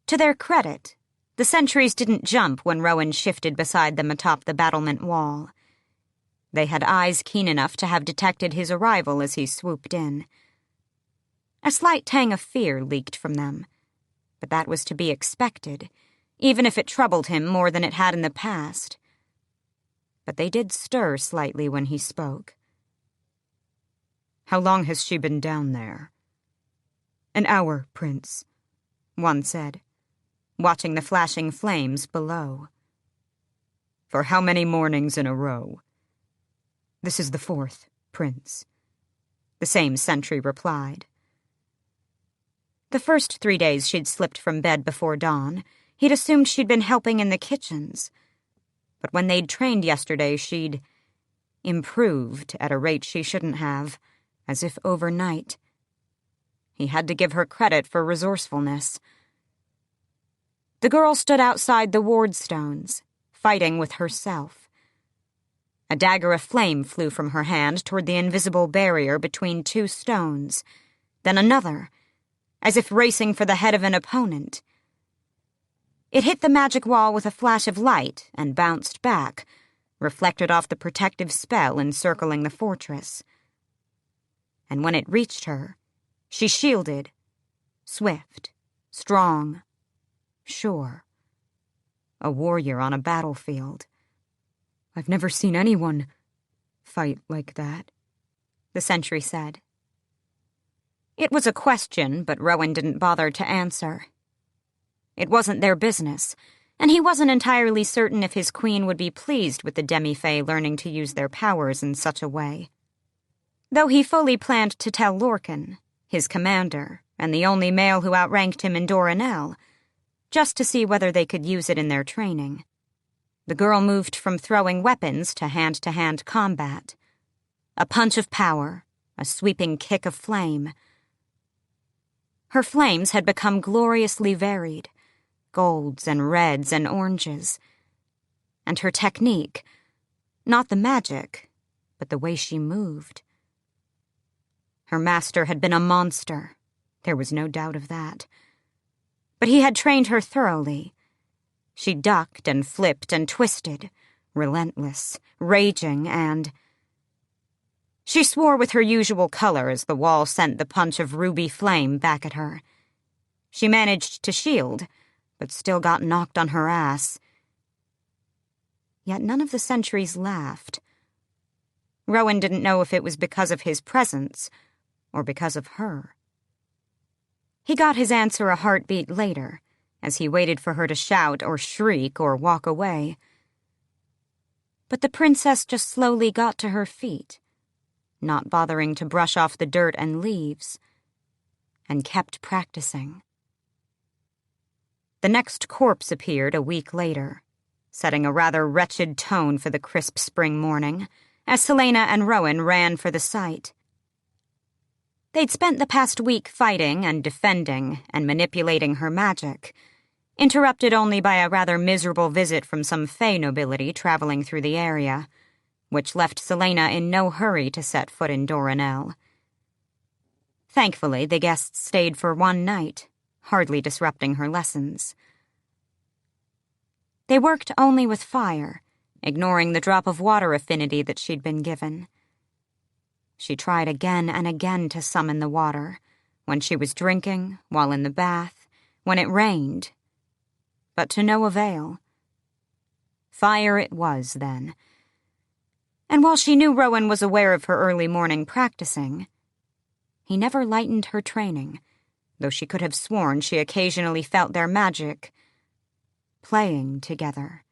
To their credit, the sentries didn't jump when Rowan shifted beside them atop the battlement wall. They had eyes keen enough to have detected his arrival as he swooped in. A slight tang of fear leaked from them, but that was to be expected, even if it troubled him more than it had in the past. But they did stir slightly when he spoke.
How long has she been down there?
An hour, Prince,
one said, watching the flashing flames below.
For how many mornings in a row?
This is the 4th, Prince,
the same sentry replied. The first 3 days she'd slipped from bed before dawn, he'd assumed she'd been helping in the kitchens. But when they'd trained yesterday, she'd improved at a rate she shouldn't have, as if overnight. He had to give her credit for resourcefulness. The girl stood outside the ward stones, fighting with herself. A dagger of flame flew from her hand toward the invisible barrier between 2 stones, then another, as if racing for the head of an opponent. It hit the magic wall with a flash of light and bounced back, reflected off the protective spell encircling the fortress. And when it reached her, she shielded, swift, strong, sure. A warrior on a battlefield.
"I've never seen anyone fight like that,"
the sentry said. It was a question, but Rowan didn't bother to answer. It wasn't their business, and he wasn't entirely certain if his queen would be pleased with the demi-fae learning to use their powers in such a way. Though he fully planned to tell Lorcan, his commander, and the only male who outranked him in Doranel, just to see whether they could use it in their training. The girl moved from throwing weapons to hand-to-hand combat. A punch of power, a sweeping kick of flame. Her flames had become gloriously varied, golds and reds and oranges. And her technique, not the magic, but the way she moved. Her master had been a monster, there was no doubt of that. But he had trained her thoroughly. She ducked and flipped and twisted, relentless, raging, and... She swore with her usual color as the wall sent the punch of ruby flame back at her. She managed to shield, but still got knocked on her ass. Yet none of the sentries laughed. Rowan didn't know if it was because of his presence or because of her. He got his answer a heartbeat later, as he waited for her to shout or shriek or walk away. But the princess just slowly got to her feet, not bothering to brush off the dirt and leaves, and kept practicing. The next corpse appeared a week later, setting a rather wretched tone for the crisp spring morning, as Celaena and Rowan ran for the site. They'd spent the past week fighting and defending and manipulating her magic, interrupted only by a rather miserable visit from some Fae nobility traveling through the area, which left Celaena in no hurry to set foot in Doranel. Thankfully, the guests stayed for one night, hardly disrupting her lessons. They worked only with fire, ignoring the drop of water affinity that she'd been given. She tried again and again to summon the water, when she was drinking, while in the bath, when it rained, but to no avail. Fire it was, then. And while she knew Rowan was aware of her early morning practicing, he never lightened her training, though she could have sworn she occasionally felt their magic playing together.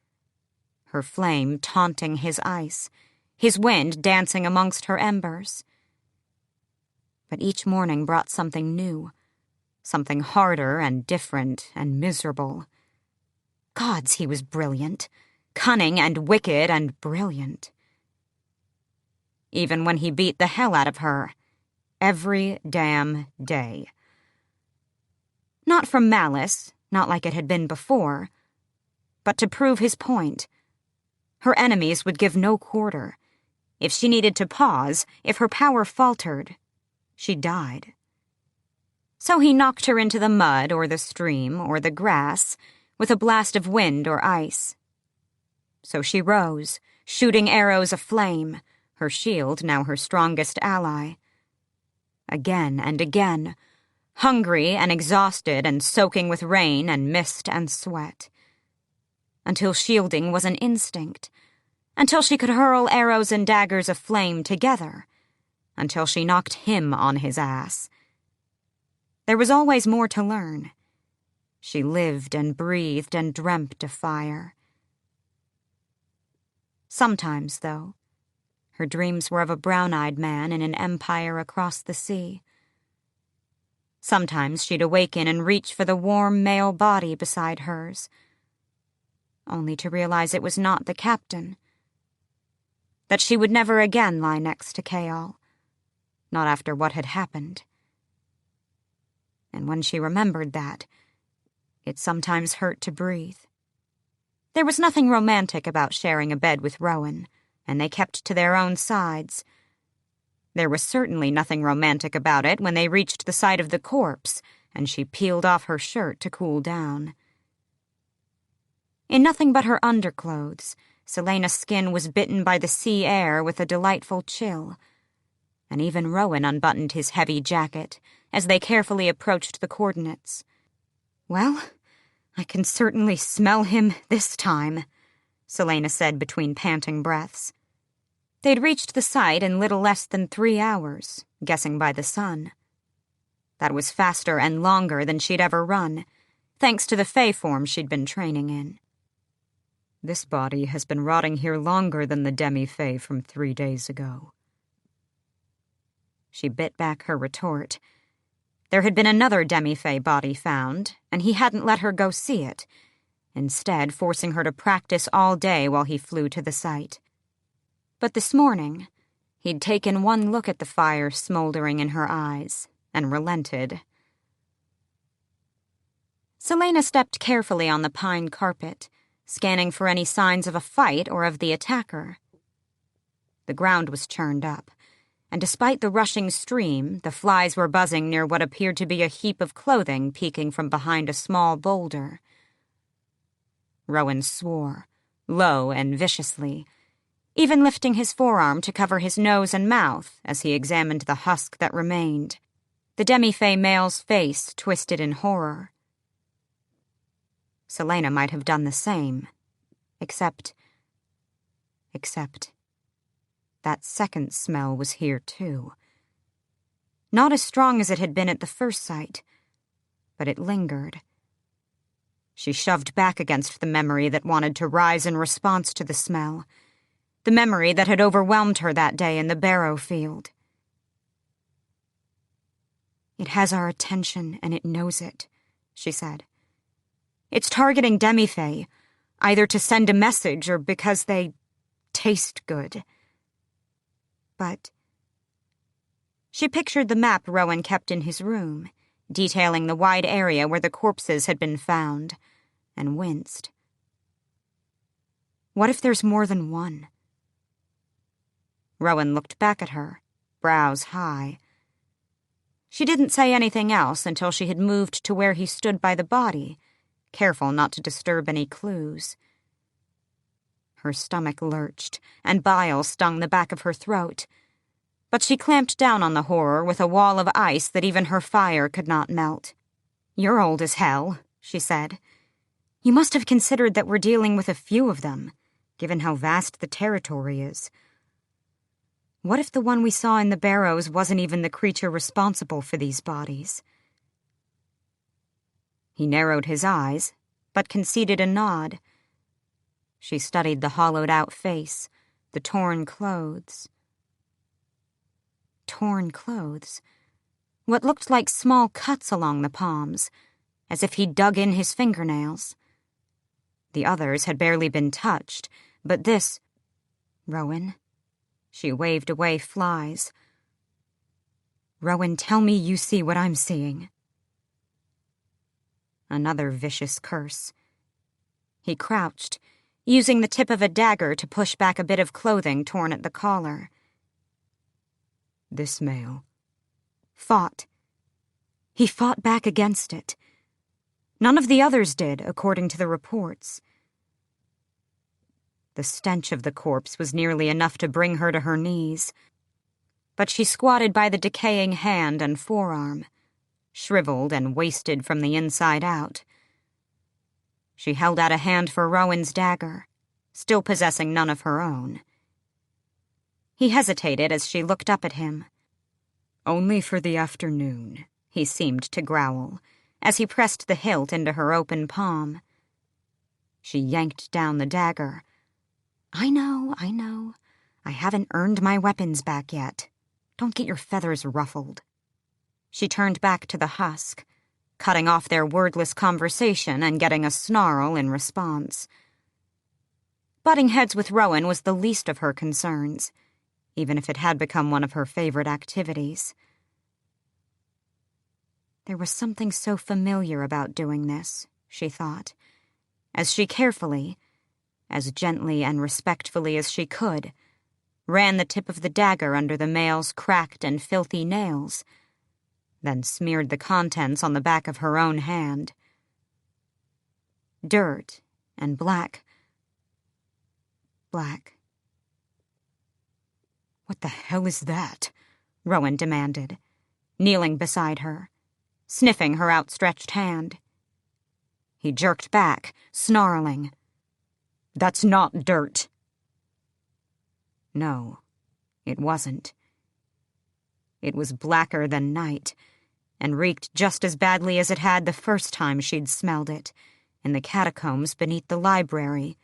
Her flame taunting his ice, his wind dancing amongst her embers. But each morning brought something new, something harder and different and miserable. Gods, he was brilliant, cunning and wicked and brilliant. Even when he beat the hell out of her, every damn day. Not from malice, not like it had been before, but to prove his point. Her enemies would give no quarter. If she needed to pause, if her power faltered, she died. So he knocked her into the mud or the stream or the grass with a blast of wind or ice. So she rose, shooting arrows aflame, her shield now her strongest ally. Again and again, hungry and exhausted and soaking with rain and mist and sweat. Until shielding was an instinct, until she could hurl arrows and daggers of flame together, until she knocked him on his ass. There was always more to learn. She lived and breathed and dreamt of fire. Sometimes, though, her dreams were of a brown-eyed man in an empire across the sea. Sometimes she'd awaken and reach for the warm male body beside hers, only to realize it was not the captain. That she would never again lie next to Chaol, not after what had happened. And when she remembered that, it sometimes hurt to breathe. There was nothing romantic about sharing a bed with Rowan, and they kept to their own sides. There was certainly nothing romantic about it when they reached the side of the corpse, and she peeled off her shirt to cool down. In nothing but her underclothes, Celaena's skin was bitten by the sea air with a delightful chill, and even Rowan unbuttoned his heavy jacket as they carefully approached the coordinates. "Well, I can certainly smell him this time," Celaena said between panting breaths. They'd reached the site in little less than 3 hours, guessing by the sun. That was faster and longer than she'd ever run, thanks to the Fae form she'd been training in.
"This body has been rotting here longer than the demi-fae from 3 days ago."
She bit back her retort. There had been another demi-fae body found, and he hadn't let her go see it, instead forcing her to practice all day while he flew to the site. But this morning, he'd taken one look at the fire smoldering in her eyes, and relented. Celaena stepped carefully on the pine carpet, scanning for any signs of a fight or of the attacker. The ground was churned up, and despite the rushing stream, the flies were buzzing near what appeared to be a heap of clothing peeking from behind a small boulder. Rowan swore, low and viciously, even lifting his forearm to cover his nose and mouth as he examined the husk that remained, the demi-fae male's face twisted in horror. Celaena might have done the same, except that second smell was here too. Not as strong as it had been at the first sight, but it lingered. She shoved back against the memory that wanted to rise in response to the smell, the memory that had overwhelmed her that day in the barrow field. "It has our attention, and it knows it," she said. "It's targeting demi-fae, either to send a message or because they taste good." But she pictured the map Rowan kept in his room, detailing the wide area where the corpses had been found, and winced. What if there's more than one? Rowan looked back at her, brows high. She didn't say anything else until she had moved to where he stood by the body, careful not to disturb any clues. Her stomach lurched, and bile stung the back of her throat. But she clamped down on the horror with a wall of ice that even her fire could not melt. "You're old as hell," she said. "You must have considered that we're dealing with a few of them, given how vast the territory is. What if the one we saw in the barrows wasn't even the creature responsible for these bodies?" He narrowed his eyes, but conceded a nod. She studied the hollowed-out face, the torn clothes. Torn clothes? What looked like small cuts along the palms, as if he'd dug in his fingernails. The others had barely been touched, but this... "Rowan?" She waved away flies. "Rowan, tell me you see what I'm seeing." Another vicious curse. He crouched, using the tip of a dagger to push back a bit of clothing torn at the collar.
"This male
fought. He fought back against it. None of the others did, according to the reports. The stench of the corpse was nearly enough to bring her to her knees, but she squatted by the decaying hand and forearm, shriveled and wasted from the inside out. She held out a hand for Rowan's dagger, still possessing none of her own. He hesitated as she looked up at him.
"Only for the afternoon,"
he seemed to growl, as he pressed the hilt into her open palm. She yanked down the dagger. I know. I haven't earned my weapons back yet. Don't get your feathers ruffled." She turned back to the husk, cutting off their wordless conversation and getting a snarl in response. Butting heads with Rowan was the least of her concerns, even if it had become one of her favorite activities. There was something so familiar about doing this, she thought, as she carefully, as gently and respectfully as she could, ran the tip of the dagger under the male's cracked and filthy nails, then smeared the contents on the back of her own hand. Dirt and black.
What the hell is that?
Rowan demanded, kneeling beside her, sniffing her outstretched hand. He jerked back, snarling.
That's not dirt.
No, it wasn't. It was blacker than night, and reeked just as badly as it had the first time she'd smelled it, in the catacombs beneath the library,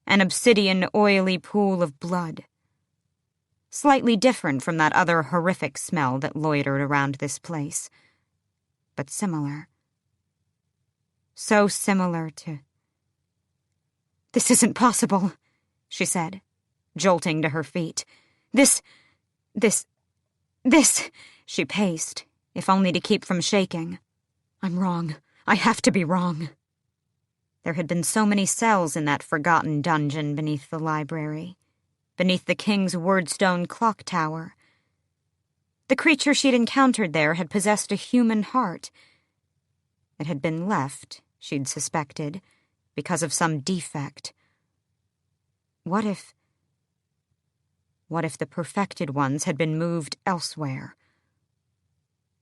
an obsidian, oily pool of blood. Slightly different from that other horrific smell that loitered around this place, but similar. So similar to...
This isn't possible,
she said, jolting to her feet. This... She paced, if only to keep from shaking.
I'm wrong. I have to be wrong.
There had been so many cells in that forgotten dungeon beneath the library, beneath the king's wordstone clock tower. The creature she'd encountered there had possessed a human heart. It had been left, she'd suspected, because of some defect. What if the perfected ones had been moved elsewhere?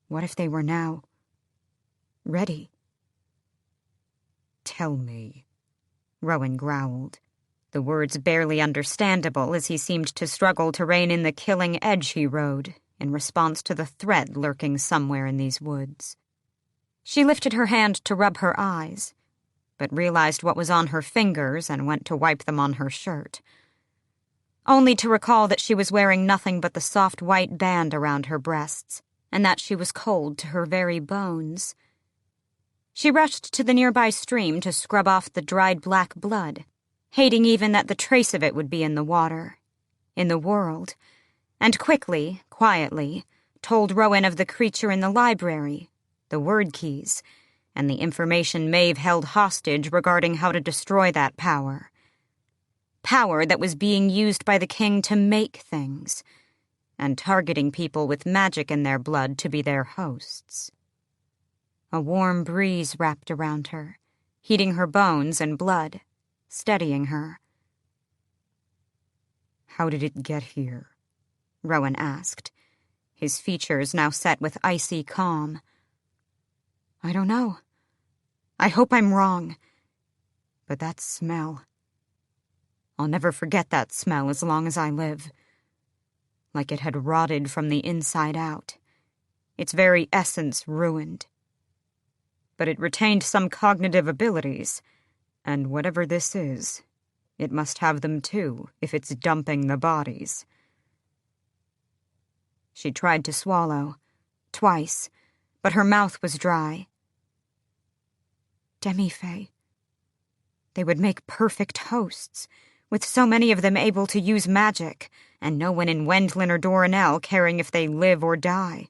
What if they were now ready?
Tell me,
Rowan growled, the words barely understandable as he seemed to struggle to rein in the killing edge he rode in response to the threat lurking somewhere in these woods. She lifted her hand to rub her eyes, but realized what was on her fingers and went to wipe them on her shirt, only to recall that she was wearing nothing but the soft white band around her breasts, and that she was cold to her very bones. She rushed to the nearby stream to scrub off the dried black blood, hating even that the trace of it would be in the water, in the world, and quickly, quietly, told Rowan of the creature in the library, the word keys, and the information Maeve held hostage regarding how to destroy that power. Power that was being used by the king to make things, and targeting people with magic in their blood to be their hosts. A warm breeze wrapped around her, heating her bones and blood, steadying her.
How did it get here?
Rowan asked, his features now set with icy calm.
I don't know. I hope I'm wrong. But that smell...
I'll never forget that smell as long as I live. Like it had rotted from the inside out, its very essence ruined. But it retained some cognitive abilities, and whatever this is, it must have them too if it's dumping the bodies.
She tried to swallow, twice, but her mouth was dry.
Demi-Fae. They would make perfect hosts, with so many of them able to use magic, and no one in Wendlin or Doranel caring if they live or die.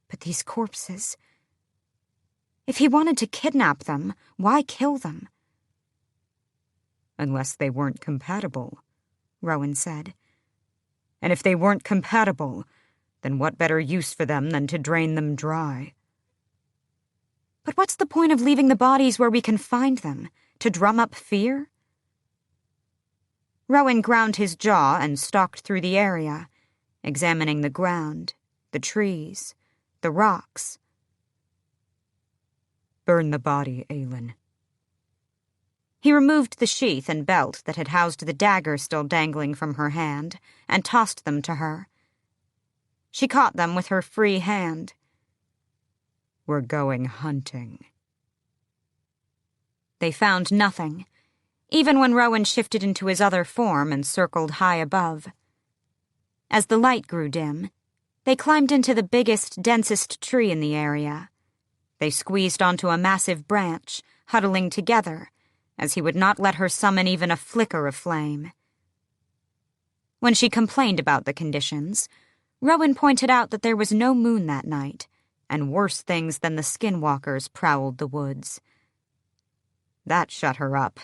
But these corpses... If he wanted to kidnap them, why kill them?
Unless they weren't compatible, Rowan said. And if they weren't compatible, then what better use for them than to drain them dry?
But what's the point of leaving the bodies where we can find them? To drum up fear?
Rowan ground his jaw and stalked through the area, examining the ground, the trees, the rocks.
Burn the body, Aelin.
He removed the sheath and belt that had housed the dagger still dangling from her hand and tossed them to her. She caught them with her free hand.
We're going hunting.
They found nothing, even when Rowan shifted into his other form and circled high above. As the light grew dim, They climbed into the biggest, densest tree in the area. They squeezed onto a massive branch, huddling together, as he would not let her summon even a flicker of flame. When she complained about the conditions, Rowan pointed out that there was no moon that night, and worse things than the skinwalkers prowled the woods. That shut her up,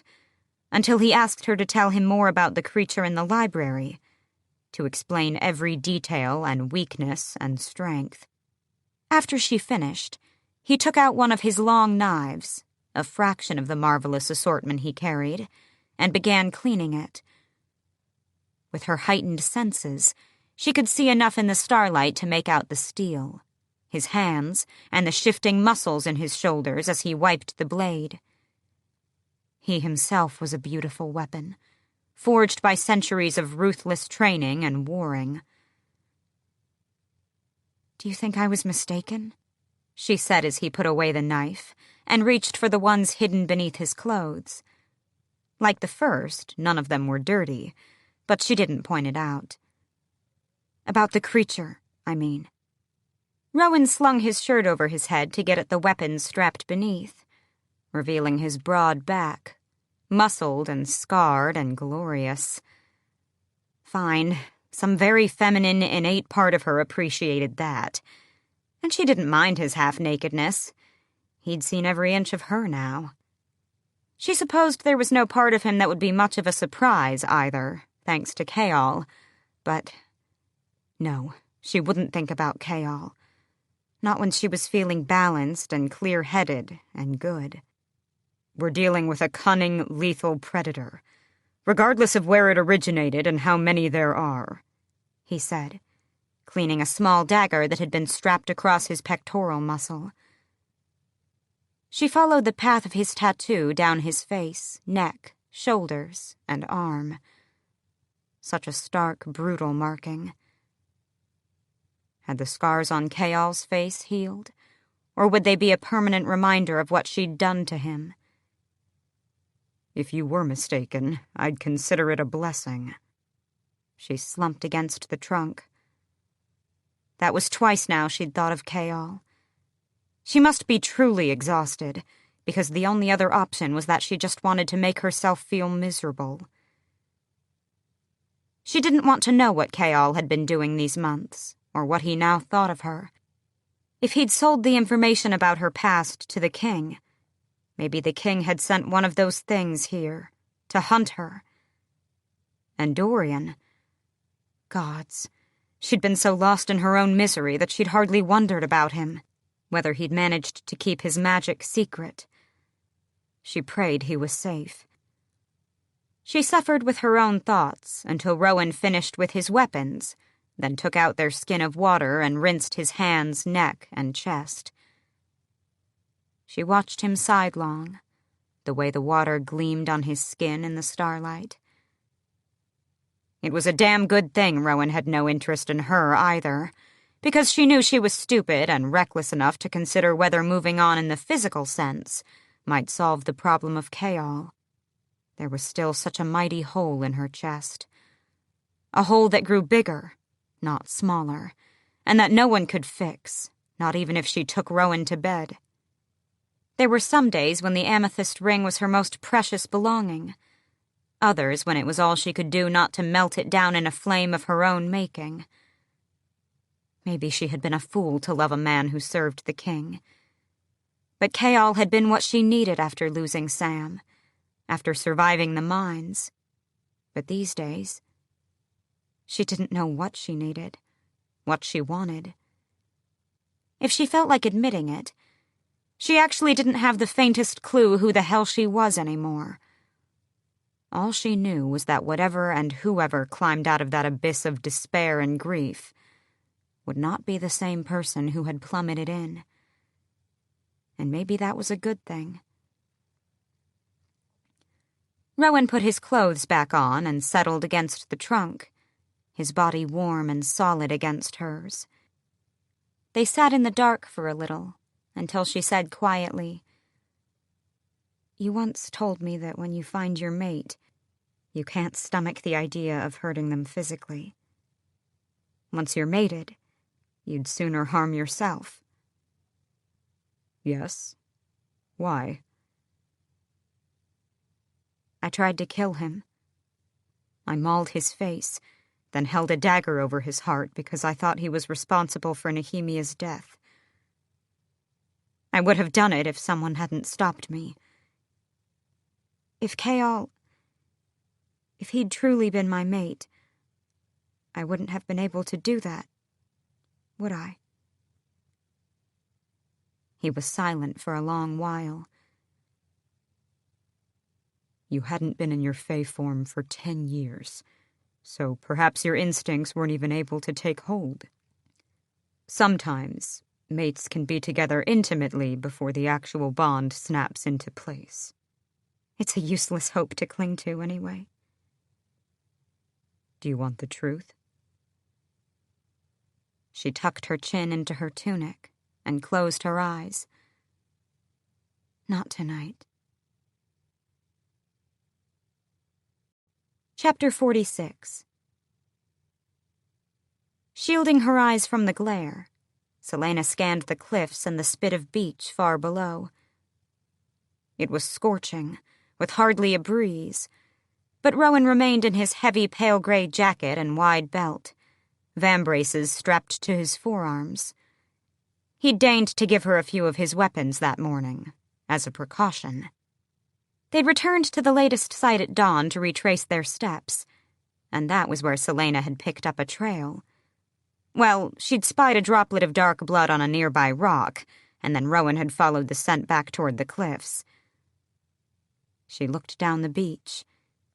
until he asked her to tell him more about the creature in the library, to explain every detail and weakness and strength. After she finished, he took out one of his long knives, a fraction of the marvelous assortment he carried, and began cleaning it. With her heightened senses, she could see enough in the starlight to make out the steel, his hands, and the shifting muscles in his shoulders as he wiped the blade. He himself was a beautiful weapon, forged by centuries of ruthless training and warring. "Do you think I was mistaken?" she said as he put away the knife and reached for the ones hidden beneath his clothes. Like the first, none of them were dirty, but she didn't point it out. "About the creature, I mean." Rowan slung his shirt over his head to get at the weapons strapped beneath, revealing his broad back, muscled and scarred and glorious. Fine, some very feminine, innate part of her appreciated that, and she didn't mind his half-nakedness. He'd seen every inch of her now. She supposed there was no part of him that would be much of a surprise either, thanks to Chaol, but no, she wouldn't think about Chaol. Not when she was feeling balanced and clear-headed and good. "We're dealing with a cunning, lethal predator, regardless of where it originated and how many there are," he said, cleaning a small dagger that had been strapped across his pectoral muscle. She followed the path of his tattoo down his face, neck, shoulders, and arm. Such a stark, brutal marking. Had the scars on Chaol's face healed, or would they be a permanent reminder of what she'd done to him? "If you were mistaken, I'd consider it a blessing." She slumped against the trunk. That was twice now she'd thought of Chaol. She must be truly exhausted, because the only other option was that she just wanted to make herself feel miserable. She didn't want to know what Chaol had been doing these months, or what he now thought of her. If he'd sold the information about her past to the king, maybe the king had sent one of those things here, to hunt her. And Dorian... Gods, she'd been so lost in her own misery that she'd hardly wondered about him, whether he'd managed to keep his magic secret. She prayed he was safe. She suffered with her own thoughts until Rowan finished with his weapons, then took out their skin of water and rinsed his hands, neck, and chest. She watched him sidelong, the way the water gleamed on his skin in the starlight. It was a damn good thing Rowan had no interest in her either, because she knew she was stupid and reckless enough to consider whether moving on in the physical sense might solve the problem of Chaol. There was still such a mighty hole in her chest. A hole that grew bigger, not smaller, and that no one could fix, not even if she took Rowan to bed. There were some days when the amethyst ring was her most precious belonging, others when it was all she could do not to melt it down in a flame of her own making. Maybe she had been a fool to love a man who served the king. But Chaol had been what she needed after losing Sam, after surviving the mines. But these days, she didn't know what she needed, what she wanted. If she felt like admitting it, she actually didn't have the faintest clue who the hell she was anymore. All she knew was that whatever and whoever climbed out of that abyss of despair and grief would not be the same person who had plummeted in. And maybe that was a good thing. Rowan put his clothes back on and settled against the trunk, his body warm and solid against hers. They sat in the dark for a little, until she said quietly, "You once told me that when you find your mate, you can't stomach the idea of hurting them physically. Once you're mated,
you'd sooner harm yourself.
Yes? Why?
I tried to kill him. I mauled his face, then held a dagger over his heart because I thought he was responsible for Nehemiah's death. I would have done it if someone hadn't stopped me. If he'd truly been my mate, I wouldn't have been able to do that, would I? He was silent for a long while.
You hadn't been in your Fae form for 10 years, so perhaps your instincts weren't even able to take hold. Sometimes, mates can be together intimately before the actual bond snaps into place.
It's a useless hope to cling to, anyway.
Do you want the truth?
She tucked her chin into her tunic and closed her eyes. Not tonight. Chapter 46. Shielding her eyes from the glare, Celaena scanned the cliffs and the spit of beach far below. It was scorching, with hardly a breeze, but Rowan remained in his heavy pale gray jacket and wide belt, vambraces strapped to his forearms. He'd deigned to give her a few of his weapons that morning, as a precaution. They'd returned to the latest site at dawn to retrace their steps, and that was where Celaena had picked up a trail. Well, she'd spied a droplet of dark blood on a nearby rock, and then Rowan had followed the scent back toward the cliffs. She looked down the beach,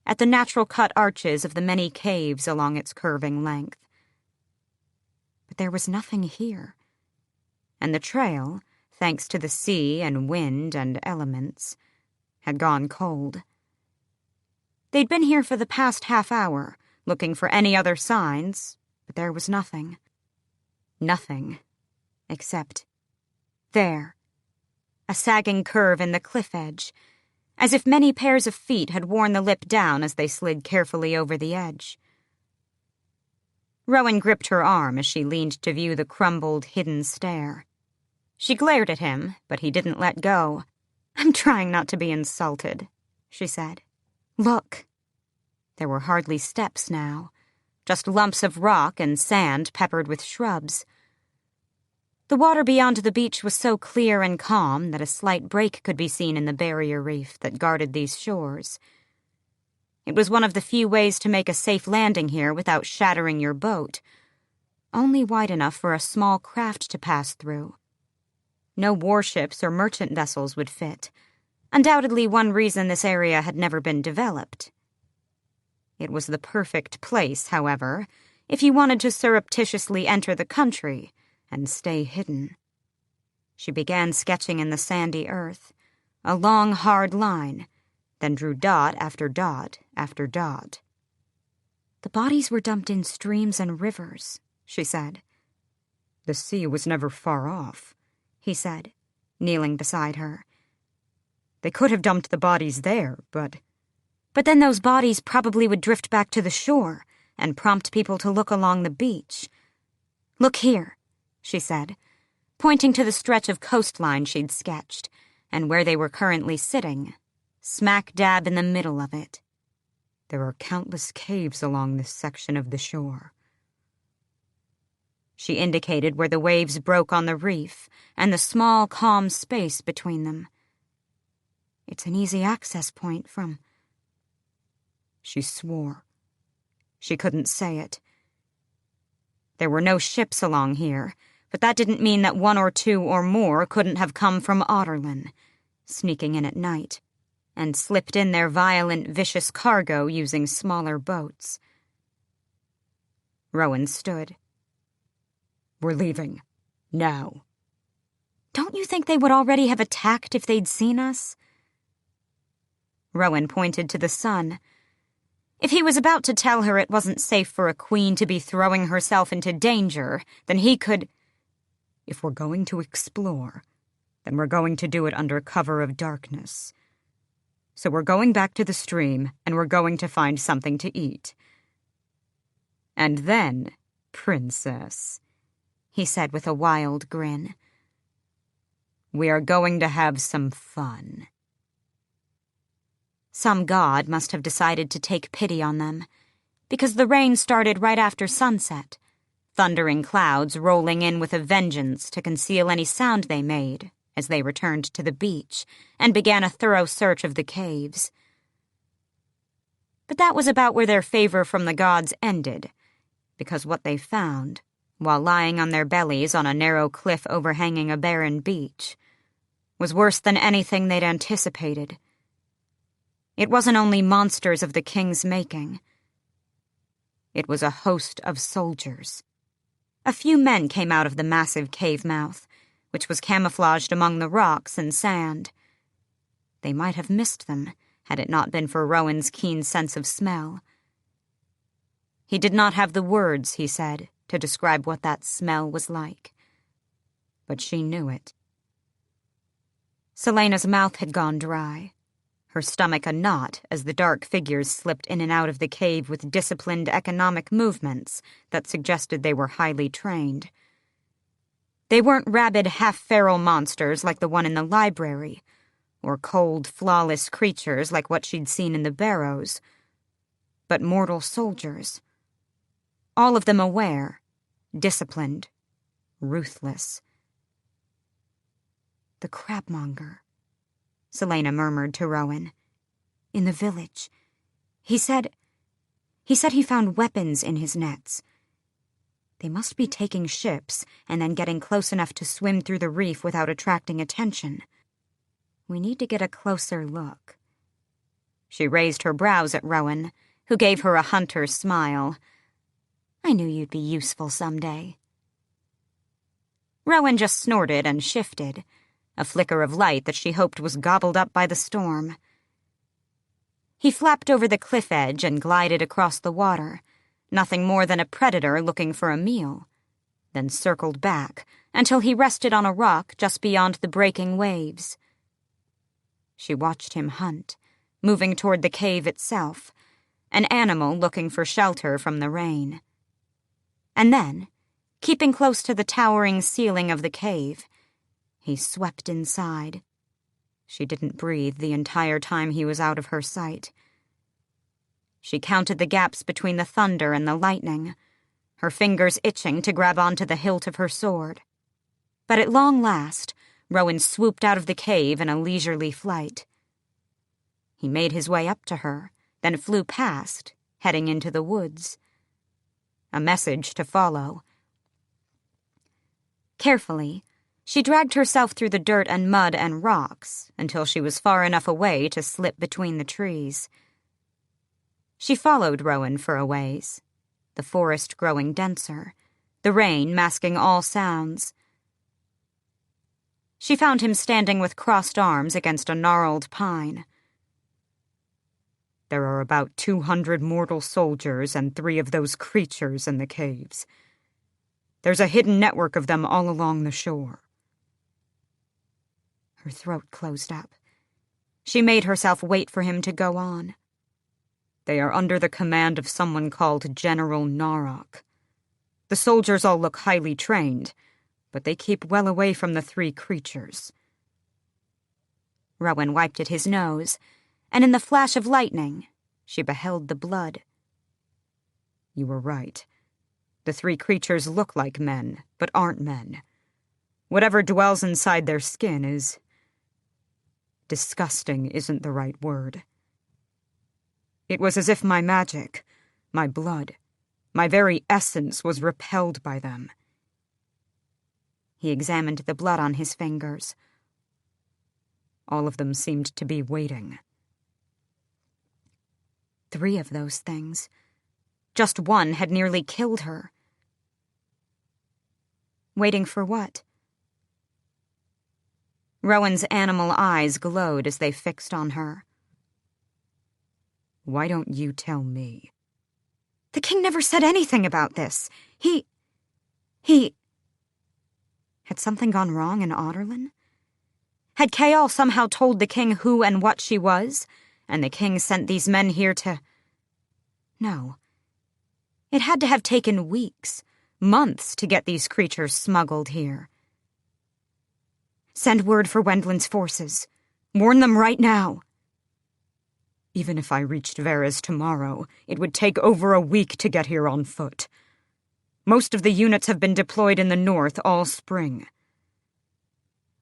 at the natural-cut arches of the many caves along its curving length. But there was nothing here, and the trail, thanks to the sea and wind and elements, had gone cold. They'd been here for the past half hour, looking for any other signs, but there was nothing. Nothing, except there, a sagging curve in the cliff edge, as if many pairs of feet had worn the lip down as they slid carefully over the edge. Rowan gripped her arm as she leaned to view the crumbled, hidden stair. She glared at him, but he didn't let go. "I'm trying not to be insulted," she said. "Look." There were hardly steps now, just lumps of rock and sand peppered with shrubs. The water beyond the beach was so clear and calm that a slight break could be seen in the barrier reef that guarded these shores. It was one of the few ways to make a safe landing here without shattering your boat, only wide enough for a small craft to pass through. No warships or merchant vessels would fit, undoubtedly one reason this area had never been developed. It was the perfect place, however, if you wanted to surreptitiously enter the country and stay hidden. She began sketching in the sandy earth, a long, hard line, then drew dot after dot after dot. "The bodies were dumped in streams and rivers," she said.
"The sea was never far off," he said, kneeling beside her. "They could have dumped the bodies there, but
then those bodies probably would drift back to the shore and prompt people to look along the beach. Look here," she said, pointing to the stretch of coastline she'd sketched, and where they were currently sitting, smack dab in the middle of it.
"There are countless caves along this section of the shore."
She indicated where the waves broke on the reef and the small, calm space between them. "It's an easy access point from—"
She swore. She couldn't say it.
There were no ships along here, but that didn't mean that one or two or more couldn't have come from Otterlin, sneaking in at night, and slipped in their violent, vicious cargo using smaller boats. Rowan stood.
"We're leaving. Now."
"Don't you think they would already have attacked if they'd seen us?" Rowan pointed to the sun. If he was about to tell her it wasn't safe for a queen to be throwing herself into danger, then he could—
"If we're going to explore, then we're going to do it under cover of darkness. So we're going back to the stream, and we're going to find something to eat. And then, princess,"
he said with a wild grin.
We are going to have some fun.
Some god must have decided to take pity on them, because the rain started right after sunset, thundering clouds rolling in with a vengeance to conceal any sound they made as they returned to the beach and began a thorough search of the caves. But that was about where their favor from the gods ended, because what they found, while lying on their bellies on a narrow cliff overhanging a barren beach, was worse than anything they'd anticipated. It wasn't only monsters of the king's making. It was a host of soldiers. A few men came out of the massive cave mouth, which was camouflaged among the rocks and sand. They might have missed them, had it not been for Rowan's keen sense of smell. He did not have the words, he said, to describe what that smell was like. But she knew it. Celaena's mouth had gone dry, her stomach a knot as the dark figures slipped in and out of the cave with disciplined economic movements that suggested they were highly trained. They weren't rabid, half-feral monsters like the one in the library, or cold, flawless creatures like what she'd seen in the barrows, but mortal soldiers. All of them aware, disciplined, ruthless. The crabmonger, Celaena murmured to Rowan. In the village. He said he found weapons in his nets. They must be taking ships and then getting close enough to swim through the reef without attracting attention. We need to get a closer look. She raised her brows at Rowan, who gave her a hunter's smile. I knew you'd be useful someday. Rowan just snorted and shifted, a flicker of light that she hoped was gobbled up by the storm. He flapped over the cliff edge and glided across the water, nothing more than a predator looking for a meal, then circled back until he rested on a rock just beyond the breaking waves. She watched him hunt, moving toward the cave itself, an animal looking for shelter from the rain. And then, keeping close to the towering ceiling of the cave, he swept inside. She didn't breathe the entire time he was out of her sight. She counted the gaps between the thunder and the lightning, her fingers itching to grab onto the hilt of her sword. But at long last, Rowan swooped out of the cave in a leisurely flight. He made his way up to her, then flew past, heading into the woods. A message to follow. Carefully, she dragged herself through the dirt and mud and rocks until she was far enough away to slip between the trees. She followed Rowan for a ways, the forest growing denser, the rain masking all sounds. She found him standing with crossed arms against a gnarled pine.
There are about 200 mortal soldiers and 3 of those creatures in the caves. There's a hidden network of them all along the shore.
Her throat closed up. She made herself wait for him to go on.
They are under the command of someone called General Narok. The soldiers all look highly trained, but they keep well away from the 3 creatures.
Rowan wiped at his nose, and in the flash of lightning, she beheld the blood.
You were right. The 3 creatures look like men, but aren't men. Whatever dwells inside their skin is... disgusting isn't the right word. It was as if my magic, my blood, my very essence was repelled by them.
He examined the blood on his fingers.
All of them seemed to be waiting.
3 of those things. Just one had nearly killed her. Waiting for what? Rowan's animal eyes glowed as they fixed on her.
Why don't you tell me?
The king never said anything about this. He... Had something gone wrong in Audorlin? Had Chaol somehow told the king who and what she was, and the king sent these men here to... No. It had to have taken weeks, months to get these creatures smuggled here. Send word for Wendland's forces. Warn them right now.
Even if I reached Vera's tomorrow, it would take over a week to get here on foot. Most of the units have been deployed in the north all spring.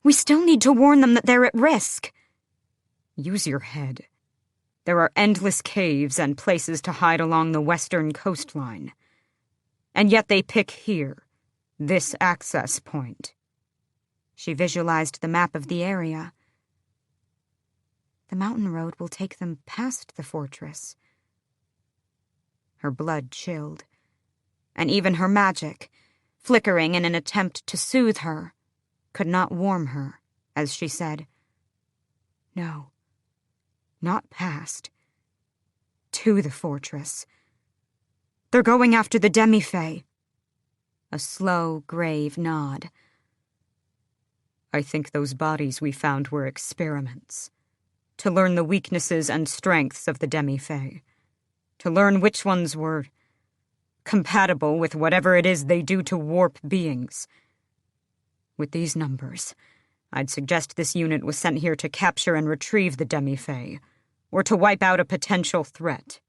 We still need to warn them that they're at risk.
Use your head. There are endless caves and places to hide along the western coastline. And yet they pick here, this access point.
She visualized the map of the area. The mountain road will take them past the fortress. Her blood chilled, and even her magic, flickering in an attempt to soothe her, could not warm her, as she said, "No, not past. To the fortress. They're going after the demi-fae." A slow, grave nod.
I think those bodies we found were experiments. To learn the weaknesses and strengths of the demi-fae. To learn which ones were compatible with whatever it is they do to warp beings. With these numbers, I'd suggest this unit was sent here to capture and retrieve the demi-fae, or to wipe out a potential threat.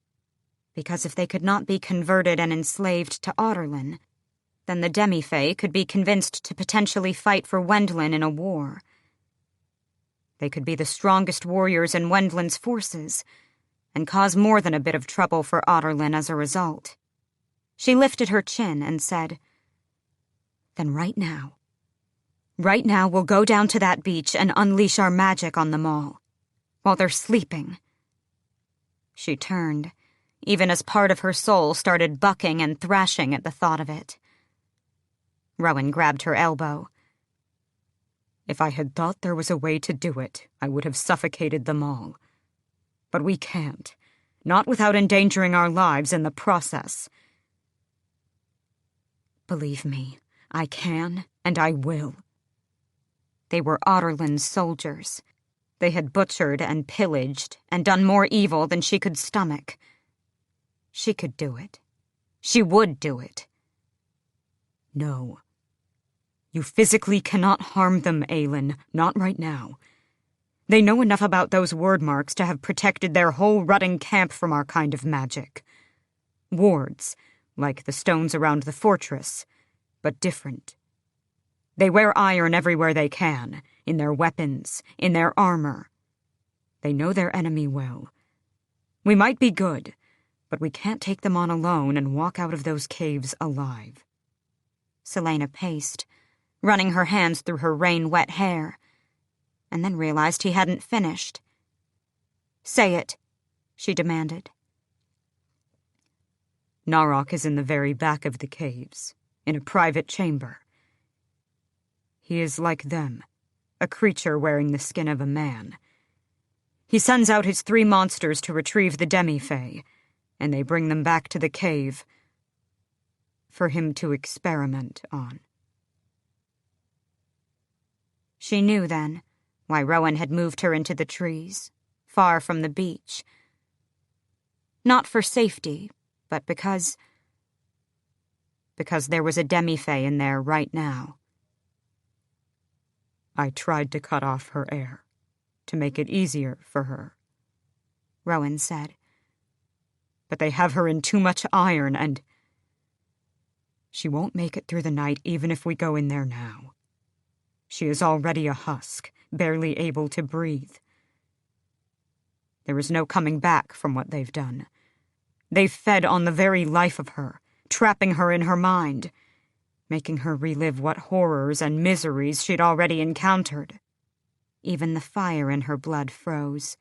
Because if they could not be converted and enslaved to Audorlin, then the demi-fae could be convinced to potentially fight for Wendlin in a war. They could be the strongest warriors in Wendlin's forces, and cause more than a bit of trouble for Audorlin as a result. She lifted her chin and said, "Then right now we'll go down to that beach and unleash our magic on them all, while they're sleeping." She turned, even as part of her soul started bucking and thrashing at the thought of it. Rowan grabbed her elbow.
If I had thought there was a way to do it, I would have suffocated them all. But we can't, not without endangering our lives in the process.
Believe me, I can and I will. They were Audorlin's soldiers. They had butchered and pillaged and done more evil than she could stomach. She could do it. She would do it.
No. You physically cannot harm them, Aelin, not right now. They know enough about those word marks to have protected their whole rutting camp from our kind of magic. Wards, like the stones around the fortress, but different. They wear iron everywhere they can, in their weapons, in their armor. They know their enemy well. We might be good, but we can't take them on alone and walk out of those caves alive.
Celaena paced, running her hands through her rain-wet hair, and then realized he hadn't finished. "Say it," she demanded.
Narok is in the very back of the caves, in a private chamber. He is like them, a creature wearing the skin of a man. He sends out his 3 monsters to retrieve the demi-fae, and they bring them back to the cave for him to experiment on.
She knew then why Rowan had moved her into the trees, far from the beach. Not for safety, but because there was a demi-fae in there right now.
I tried to cut off her air, to make it easier for her,
Rowan said.
But they have her in too much iron, and she won't make it through the night even if we go in there now. She is already a husk, barely able to breathe. There is no coming back from what they've done. They've fed on the very life of her, trapping her in her mind, making her relive what horrors and miseries she'd already encountered.
Even the fire in her blood froze.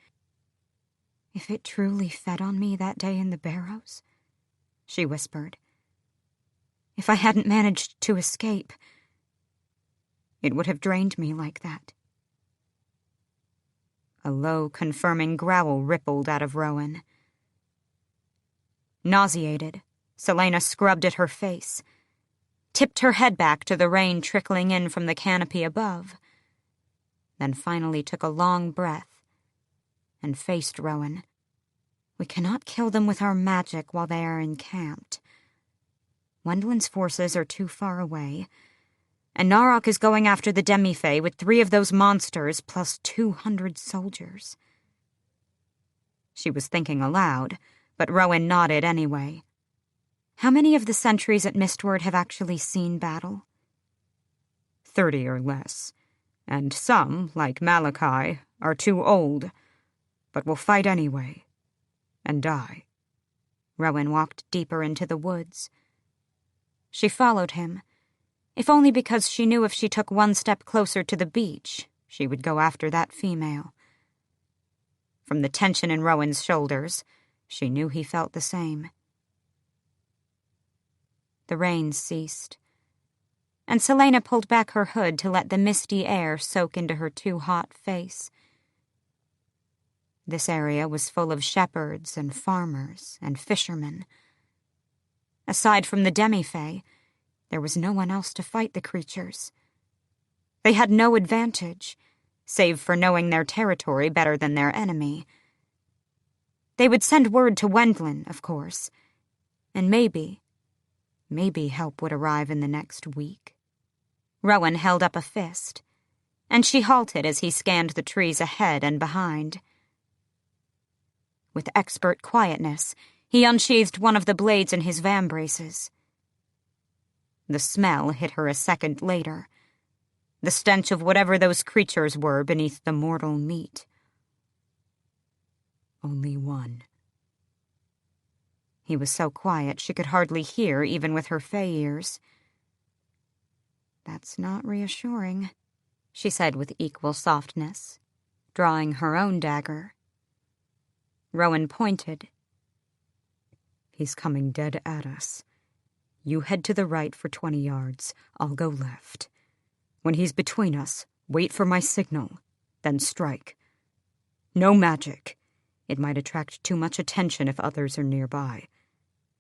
"If it truly fed on me that day in the barrows," she whispered, "if I hadn't managed to escape, it would have drained me like that." A low, confirming growl rippled out of Rowan. Nauseated, Celaena scrubbed at her face, tipped her head back to the rain trickling in from the canopy above, then finally took a long breath and faced Rowan. "We cannot kill them with our magic while they are encamped. Wendlin's forces are too far away, and Narok is going after the Demi-Fae with 3 of those monsters plus 200 soldiers. She was thinking aloud, but Rowan nodded anyway. How many of the sentries at Mistward have actually seen battle?
30 or less, and some, like Malachi, are too old, but will fight anyway, and die.
Rowan walked deeper into the woods. She followed him, if only because she knew if she took 1 step closer to the beach, she would go after that female. From the tension in Rowan's shoulders, she knew he felt the same. The rain ceased, and Celaena pulled back her hood to let the misty air soak into her too hot face. This area was full of shepherds and farmers and fishermen. Aside from the Demi-Fae, there was no one else to fight the creatures. They had no advantage, save for knowing their territory better than their enemy. They would send word to Wendlin, of course, and maybe help would arrive in the next week. Rowan held up a fist, and she halted as he scanned the trees ahead and behind. With expert quietness, he unsheathed one of the blades in his vambraces. The smell hit her a second later, the stench of whatever those creatures were beneath the mortal meat.
Only one.
He was so quiet she could hardly hear even with her Fae ears. That's not reassuring, she said with equal softness, drawing her own dagger. Rowan pointed.
He's coming dead at us. You head to the right for 20 yards. I'll go left. When he's between us, wait for my signal, then strike. No magic. It might attract too much attention if others are nearby.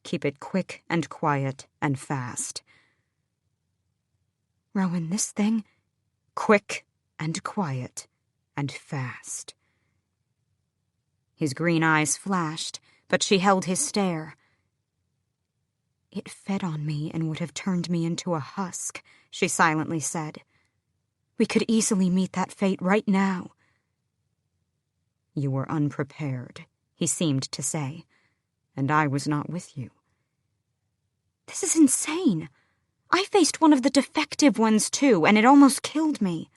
Keep it quick and quiet and fast.
Rowan, this thing...
Quick and quiet and fast.
His green eyes flashed, but she held his stare. It fed on me and would have turned me into a husk, she silently said. We could easily meet that fate right now.
You were unprepared, he seemed to say, and I was not with you.
This is insane. I faced one of the defective ones too, and it almost killed me.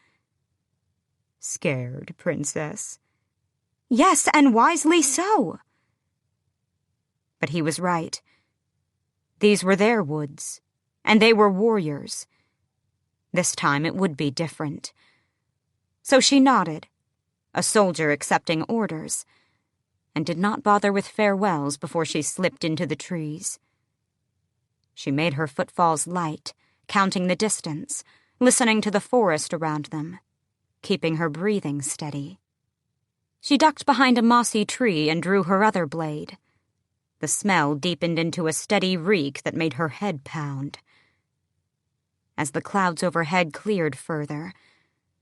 Scared, princess?
Yes, and wisely so. But he was right. These were their woods, and they were warriors. This time it would be different. So she nodded, a soldier accepting orders, and did not bother with farewells before she slipped into the trees. She made her footfalls light, counting the distance, listening to the forest around them, keeping her breathing steady. She ducked behind a mossy tree and drew her other blade. The smell deepened into a steady reek that made her head pound. As the clouds overhead cleared further,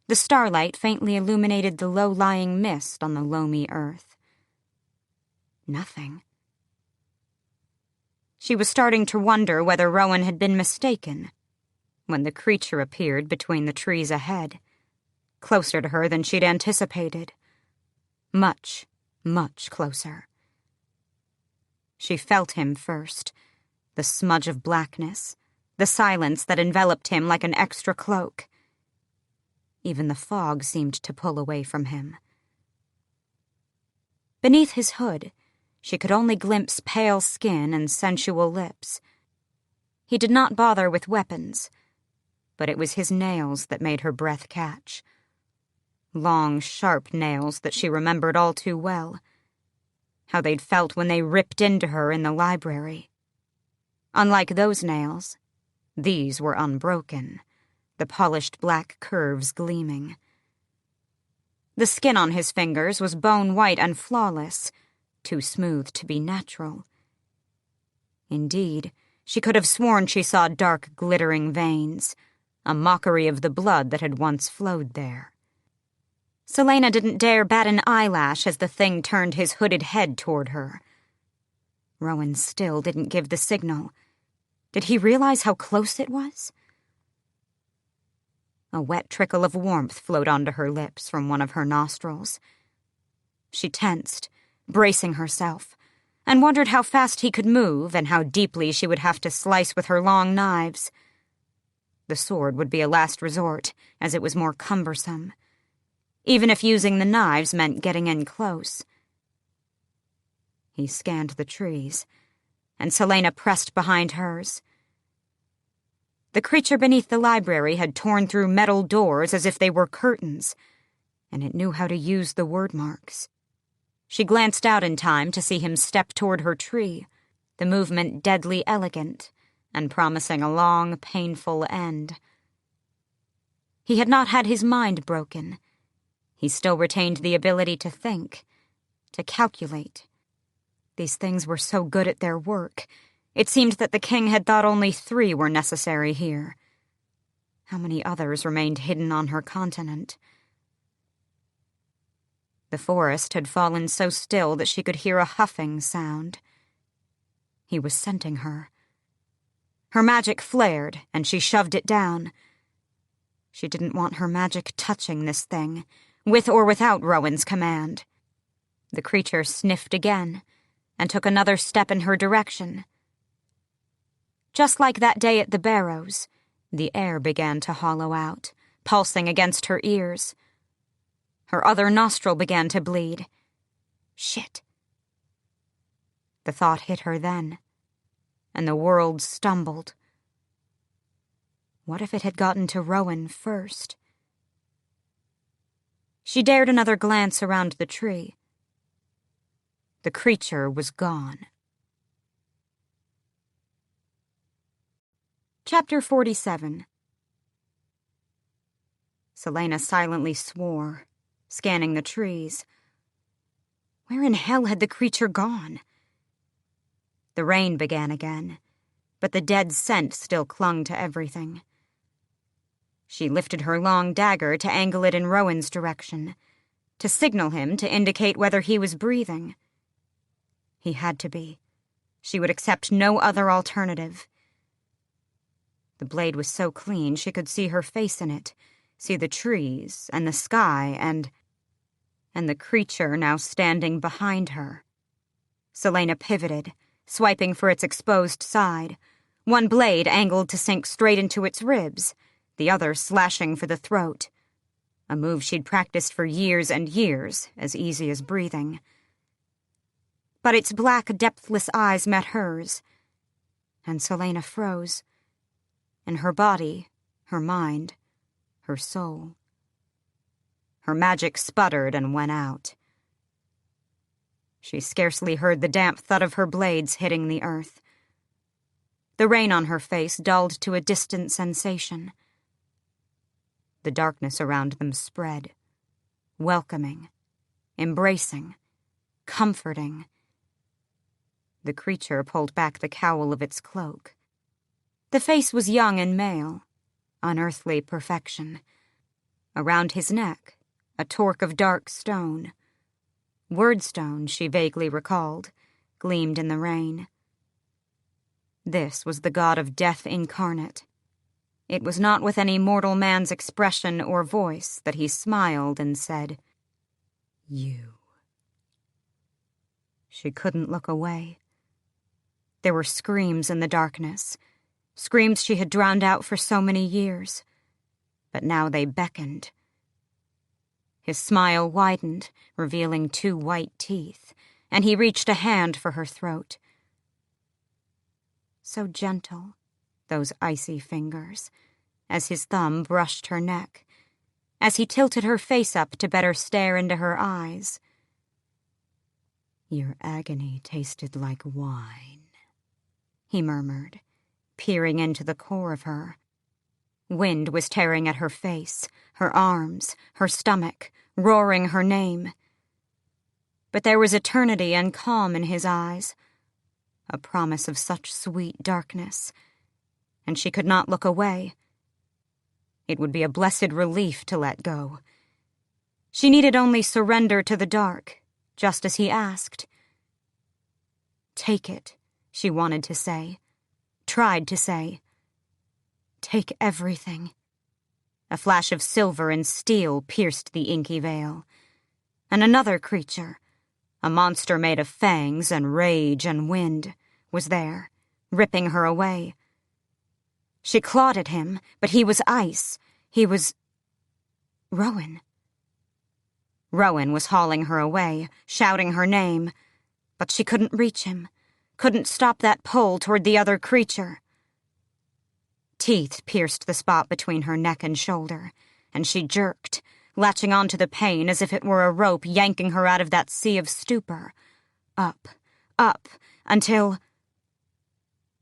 the starlight faintly illuminated the low-lying mist on the loamy earth. Nothing. She was starting to wonder whether Rowan had been mistaken when the creature appeared between the trees ahead, closer to her than she'd anticipated. Much, much closer. She felt him first, the smudge of blackness, the silence that enveloped him like an extra cloak. Even the fog seemed to pull away from him. Beneath his hood, she could only glimpse pale skin and sensual lips. He did not bother with weapons, but it was his nails that made her breath catch. Long, sharp nails that she remembered all too well. How they'd felt when they ripped into her in the library. Unlike those nails, these were unbroken, the polished black curves gleaming. The skin on his fingers was bone-white and flawless, too smooth to be natural. Indeed, she could have sworn she saw dark, glittering veins, a mockery of the blood that had once flowed there. Celaena didn't dare bat an eyelash as the thing turned his hooded head toward her. Rowan still didn't give the signal,
Did he realize how close it was? A wet trickle of warmth flowed onto her lips from one of her nostrils. She tensed, bracing herself, and wondered how fast he could move and how deeply she would have to slice with her long knives. The sword would be a last resort, as it was more cumbersome, even if using the knives meant getting in close. He scanned the trees, and Celaena pressed behind hers. The creature beneath the library had torn through metal doors as if they were curtains, and it knew how to use the word marks. She glanced out in time to see him step toward her tree, the movement deadly elegant and promising a long, painful end. He had not had his mind broken. He still retained the ability to think, to calculate. These things were so good at their work. It seemed that the king had thought only 3 were necessary here. How many others remained hidden on her continent? The forest had fallen so still that she could hear a huffing sound. He was scenting her. Her magic flared, and she shoved it down. She didn't want her magic touching this thing, with or without Rowan's command. The creature sniffed again, and took another step in her direction. Just like that day at the Barrows, the air began to hollow out, pulsing against her ears. Her other nostril began to bleed. Shit. The thought hit her then, and the world stumbled. What if it had gotten to Rowan first? She dared another glance around the tree. The creature was gone. Chapter 47. Celaena silently swore, scanning the trees. Where in hell had the creature gone? The rain began again, but the dead scent still clung to everything. She lifted her long dagger to angle it in Rowan's direction, to signal him to indicate whether he was breathing. He had to be. She would accept no other alternative. The blade was so clean she could see her face in it, see the trees and the sky and the creature now standing behind her. Celaena pivoted, swiping for its exposed side, one blade angled to sink straight into its ribs, the other slashing for the throat. A move she'd practiced for years and years, as easy as breathing. But its black, depthless eyes met hers, and Celaena froze. In her body, her mind, her soul. Her magic sputtered and went out. She scarcely heard the damp thud of her blades hitting the earth. The rain on her face dulled to a distant sensation. The darkness around them spread, welcoming, embracing, comforting. The creature pulled back the cowl of its cloak. The face was young and male, unearthly perfection. Around his neck, a torque of dark stone. Wordstone, she vaguely recalled, gleamed in the rain. This was the god of death incarnate. It was not with any mortal man's expression or voice that he smiled and said, "You." She couldn't look away. There were screams in the darkness, screams she had drowned out for so many years, but now they beckoned. His smile widened, revealing 2 white teeth, and he reached a hand for her throat. So gentle, those icy fingers, as his thumb brushed her neck, as he tilted her face up to better stare into her eyes. "Your agony tasted like wine," he murmured, peering into the core of her. Wind was tearing at her face, her arms, her stomach, roaring her name. But there was eternity and calm in his eyes, a promise of such sweet darkness, and she could not look away. It would be a blessed relief to let go. She needed only surrender to the dark, just as he asked. "Take it," she wanted to say. tried to say. Take everything. A flash of silver and steel pierced the inky veil. And another creature, a monster made of fangs and rage and wind, was there, ripping her away. She clawed at him, but he was ice. He was... Rowan. Rowan was hauling her away, shouting her name, but she couldn't reach him, couldn't stop that pull toward the other creature. Teeth pierced the spot between her neck and shoulder, and she jerked, latching onto the pain as if it were a rope yanking her out of that sea of stupor. Up, until...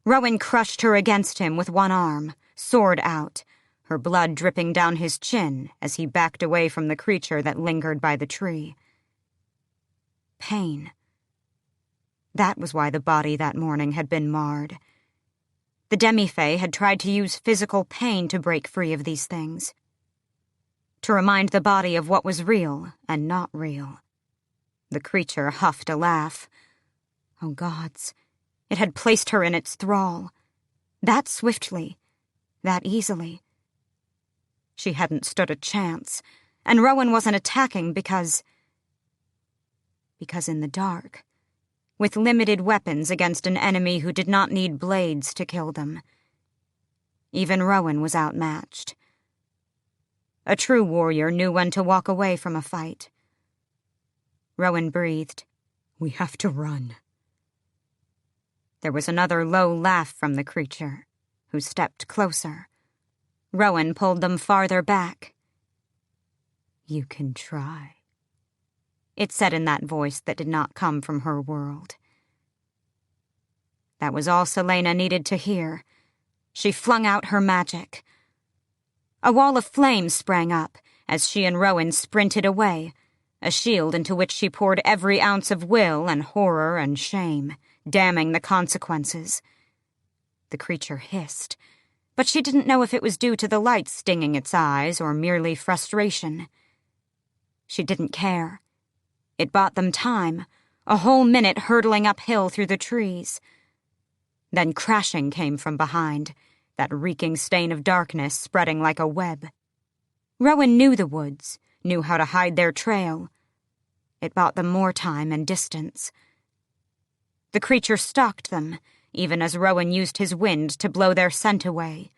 Rowan crushed her against him with one arm, sword out, her blood dripping down his chin as he backed away from the creature that lingered by the tree. Pain. That was why the body that morning had been marred. The demi-fae had tried to use physical pain to break free of these things, to remind the body of what was real and not real. The creature huffed a laugh. Oh, gods, it had placed her in its thrall. That swiftly, that easily. She hadn't stood a chance, and Rowan wasn't attacking because in the dark, with limited weapons against an enemy who did not need blades to kill them, even Rowan was outmatched. A true warrior knew when to walk away from a fight. Rowan breathed. We have to run. There was another low laugh from the creature, who stepped closer. Rowan pulled them farther back. You can try, it said in that voice that did not come from her world. That was all Celaena needed to hear. She flung out her magic. A wall of flame sprang up as she and Rowan sprinted away, a shield into which she poured every ounce of will and horror and shame, damning the consequences. The creature hissed, but she didn't know if it was due to the light stinging its eyes or merely frustration. She didn't care. It bought them time, a whole minute hurtling uphill through the trees. Then crashing came from behind, that reeking stain of darkness spreading like a web. Rowan knew the woods, knew how to hide their trail. It bought them more time and distance. The creature stalked them, even as Rowan used his wind to blow their scent away.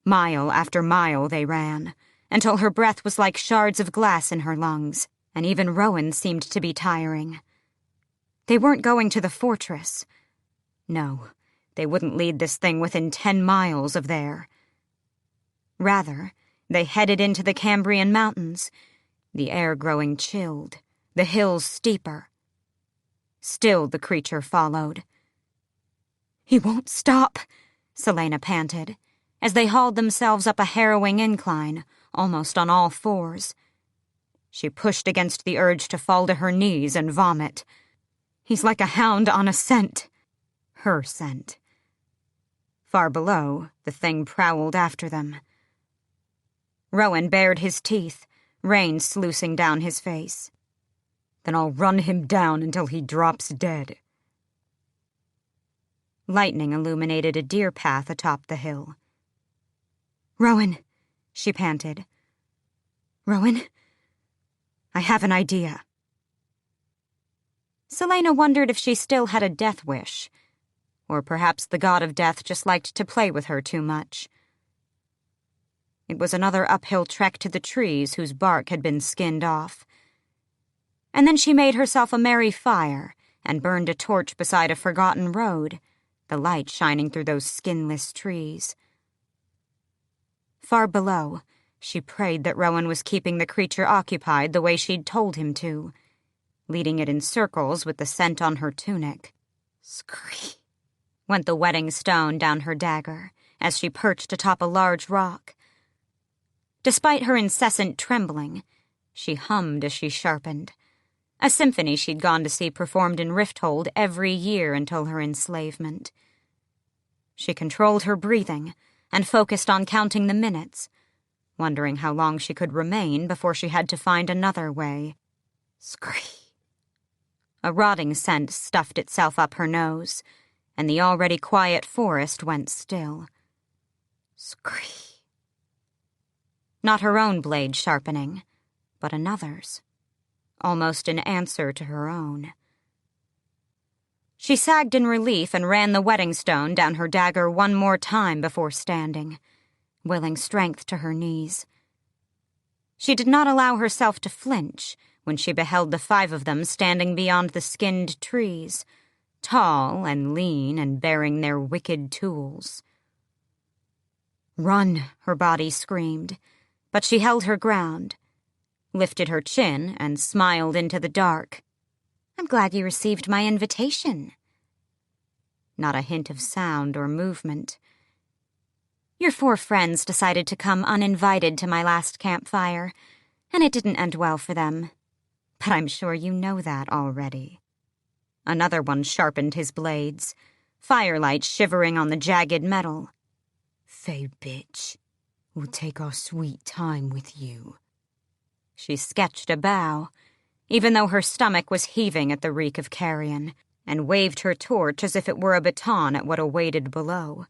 Mile after mile they ran, until her breath was like shards of glass in her lungs, and even Rowan seemed to be tiring. They weren't going to the fortress. No, they wouldn't lead this thing within 10 miles of there. Rather, they headed into the Cambrian mountains, the air growing chilled, the hills steeper. Still the creature followed. He won't stop, Celaena panted, as they hauled themselves up a harrowing incline, almost on all fours. She pushed against the urge to fall to her knees and vomit. He's like a hound on a scent. Her scent. Far below, the thing prowled after them. Rowan bared his teeth, rain sluicing down his face. Then I'll run him down until he drops dead. Lightning illuminated a deer path atop the hill. Rowan, she panted. Rowan, I have an idea. Celaena wondered if she still had a death wish, or perhaps the god of death just liked to play with her too much. It was another uphill trek to the trees whose bark had been skinned off. And then she made herself a merry fire and burned a torch beside a forgotten road, the light shining through those skinless trees. Far below, she prayed that Rowan was keeping the creature occupied the way she'd told him to, leading it in circles with the scent on her tunic. Scream! Went the wetting stone down her dagger as she perched atop a large rock. Despite her incessant trembling, she hummed as she sharpened, a symphony she'd gone to see performed in Rifthold every year until her enslavement. She controlled her breathing and focused on counting the minutes, wondering how long she could remain before she had to find another way. Scream! A rotting scent stuffed itself up her nose,
and the already quiet forest went still. Scree. Not her own blade sharpening, but another's, almost in answer to her own. She sagged in relief and ran the wedding stone down her dagger one more time before standing, willing strength to her knees. She did not allow herself to flinch when she beheld the 5 of them standing beyond the skinned trees, tall and lean and bearing their wicked tools. "Run," her body screamed, but she held her ground, lifted her chin, and smiled into the dark. "I'm glad you received my invitation." Not a hint of sound or movement. "Your 4 friends decided to come uninvited to my last campfire, and it didn't end well for them. But I'm sure you know that already." Another one sharpened his blades, firelight shivering on the jagged metal. "Fey bitch, we'll take our sweet time with you." She sketched a bow, even though her stomach was heaving at the reek of carrion, and waved her torch as if it were a baton at what awaited below.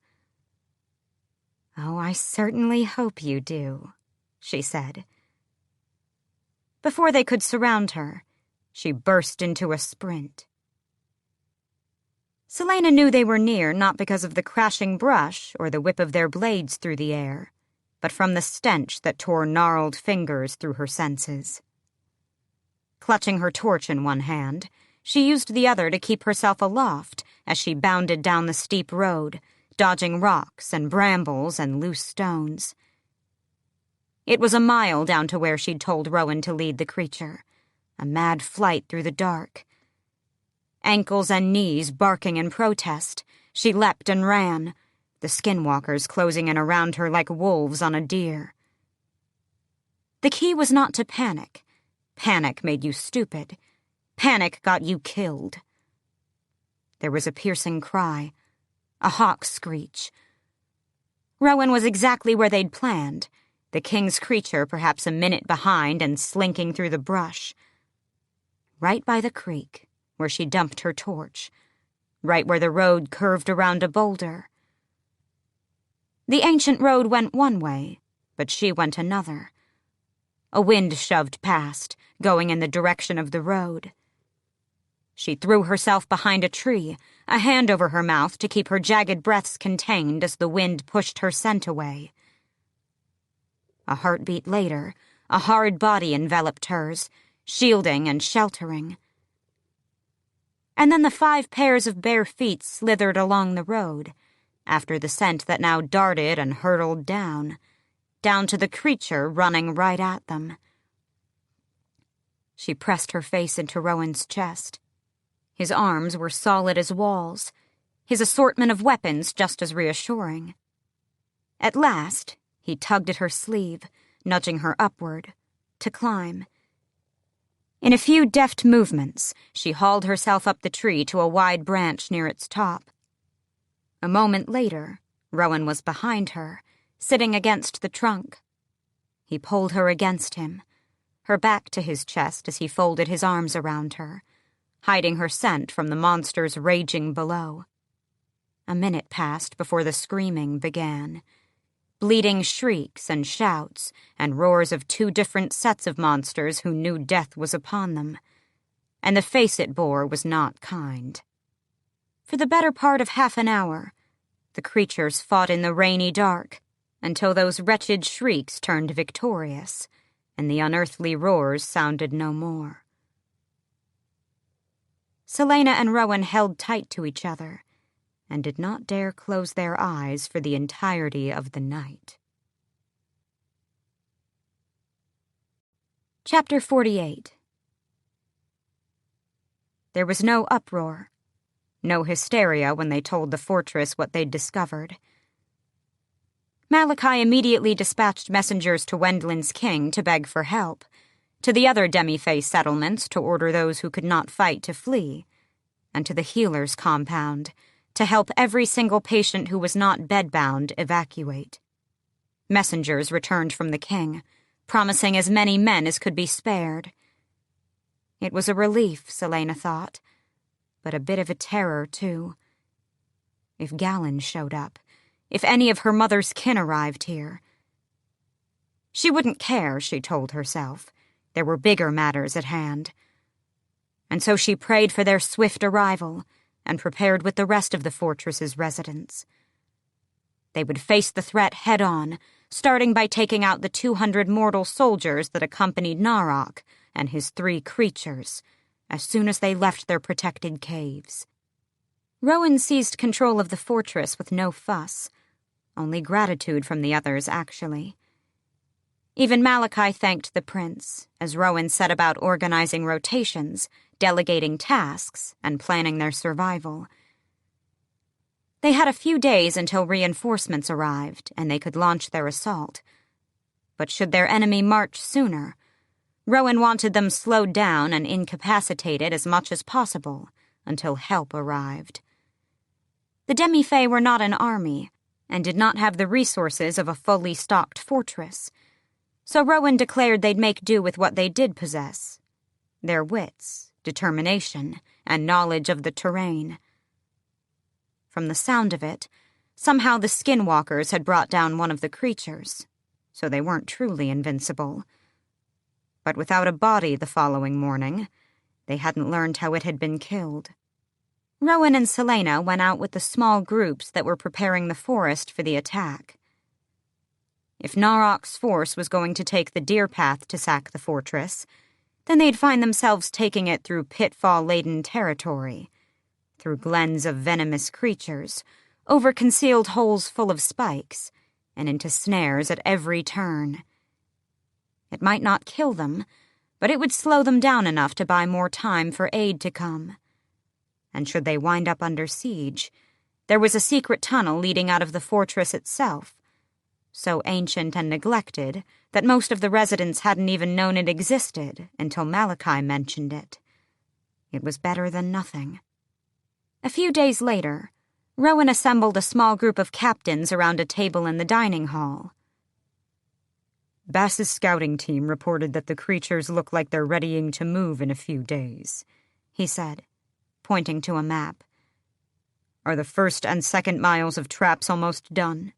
"Oh, I certainly hope you do," she said. Before they could surround her, she burst into a sprint. Celaena knew they were near not because of the crashing brush or the whip of their blades through the air, but from the stench that tore gnarled fingers through her senses. Clutching her torch in one hand, she used the other to keep herself aloft as she bounded down the steep road, dodging rocks and brambles and loose stones. It was a mile down to where she'd told Rowan to lead the creature, a mad flight through the dark. Ankles and knees barking in protest, she leapt and ran, the skinwalkers closing in around her like wolves on a deer. The key was not to panic. Panic made you stupid. Panic got you killed. There was a piercing cry, a hawk screech. Rowan was exactly where they'd planned, the king's creature perhaps a minute behind and slinking through the brush. Right by the creek, where she dumped her torch, right where the road curved around a boulder. The ancient road went one way, but she went another. A wind shoved past, going in the direction of the road. She threw herself behind a tree, a hand over her mouth to keep her jagged breaths contained as the wind pushed her scent away. A heartbeat later, a hard body enveloped hers, shielding and sheltering. And then the 5 pairs of bare feet slithered along the road, after the scent that now darted and hurtled down to the creature running right at them. She pressed her face into Rowan's chest. His arms were solid as walls, his assortment of weapons just as reassuring. At last, he tugged at her sleeve, nudging her upward, to climb. In a few deft movements, she hauled herself up the tree to a wide branch near its top. A moment later, Rowan was behind her, sitting against the trunk. He pulled her against him, her back to his chest as he folded his arms around her, hiding her scent from the monsters raging below. A minute passed before the screaming began. Bleeding shrieks and shouts and roars of 2 different sets of monsters who knew death was upon them. And the face it bore was not kind. For the better part of half an hour, the creatures fought in the rainy dark until those wretched shrieks turned victorious, and the unearthly roars sounded no more. Celaena and Rowan held tight to each other, and did not dare close their eyes for the entirety of the night. Chapter 48. There was no uproar, no hysteria when they told the fortress what they'd discovered. Malachi immediately dispatched messengers to Wendlin's king to beg for help, to the other demi-fae settlements to order those who could not fight to flee, and to the healer's compound to help every single patient who was not bedbound evacuate. Messengers returned from the king, promising as many men as could be spared. It was a relief, Celaena thought, but a bit of a terror, too.
if Galen showed up, if any of her mother's kin arrived here. She wouldn't care, she told herself. There were bigger matters at hand. And so she prayed for their swift arrival and prepared with the rest of the fortress's residents. They would face the threat head-on, starting by taking out the 200 mortal soldiers that accompanied Narok and his 3 creatures, as soon as they left their protected caves. Rowan seized control of the fortress with no fuss, only gratitude from the others, actually. Even Malachi thanked the prince, as Rowan set about organizing rotations, delegating tasks, and planning their survival. They had a few days until reinforcements arrived, and they could launch their assault. But should their enemy march sooner, Rowan wanted them slowed down and incapacitated as much as possible until help arrived. The Demi-Fae were not an army, and did not have the resources of a fully stocked fortress, so Rowan declared they'd make do with what they did possess: their wits, determination, and knowledge of the terrain. From the sound of it, somehow the skinwalkers had brought down one of the creatures, so they weren't truly invincible. But without a body the following morning, they hadn't learned how it had been killed. Rowan and Celaena went out with the small groups that were preparing the forest for the attack. If Narok's force was going to take the deer path to sack the fortress, then they'd find themselves taking it through pitfall-laden territory, through glens of venomous creatures, over concealed holes full of spikes, and into snares at every turn. It might not kill them, but it would slow them down enough to buy more time for aid to come. And should they wind up under siege, there was a secret tunnel leading out of the fortress itself, so ancient and neglected that most of the residents hadn't even known it existed until Malachi mentioned it. It was better than nothing. A few days later, Rowan assembled a small group of captains around a table in the dining hall.
Bass's scouting team reported that the creatures look like they're readying to move in a few days,
he said, pointing to a map.
Are the first and second miles of traps almost done?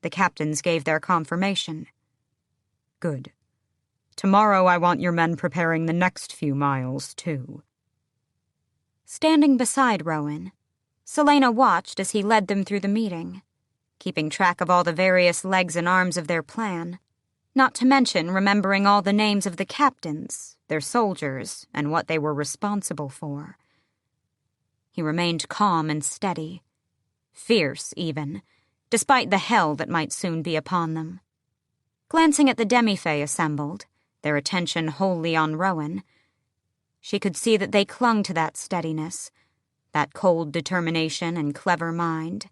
The captains gave their confirmation.
Good. Tomorrow I want your men preparing the next few miles, too.
Standing beside Rowan, Celaena watched as he led them through the meeting, keeping track of all the various legs and arms of their plan, not to mention remembering all the names of the captains, their soldiers, and what they were responsible for. He remained calm and steady, fierce even, despite the hell that might soon be upon them. Glancing at the Demi-Fae assembled, their attention wholly on Rowan, she could see that they clung to that steadiness, that cold determination and clever mind,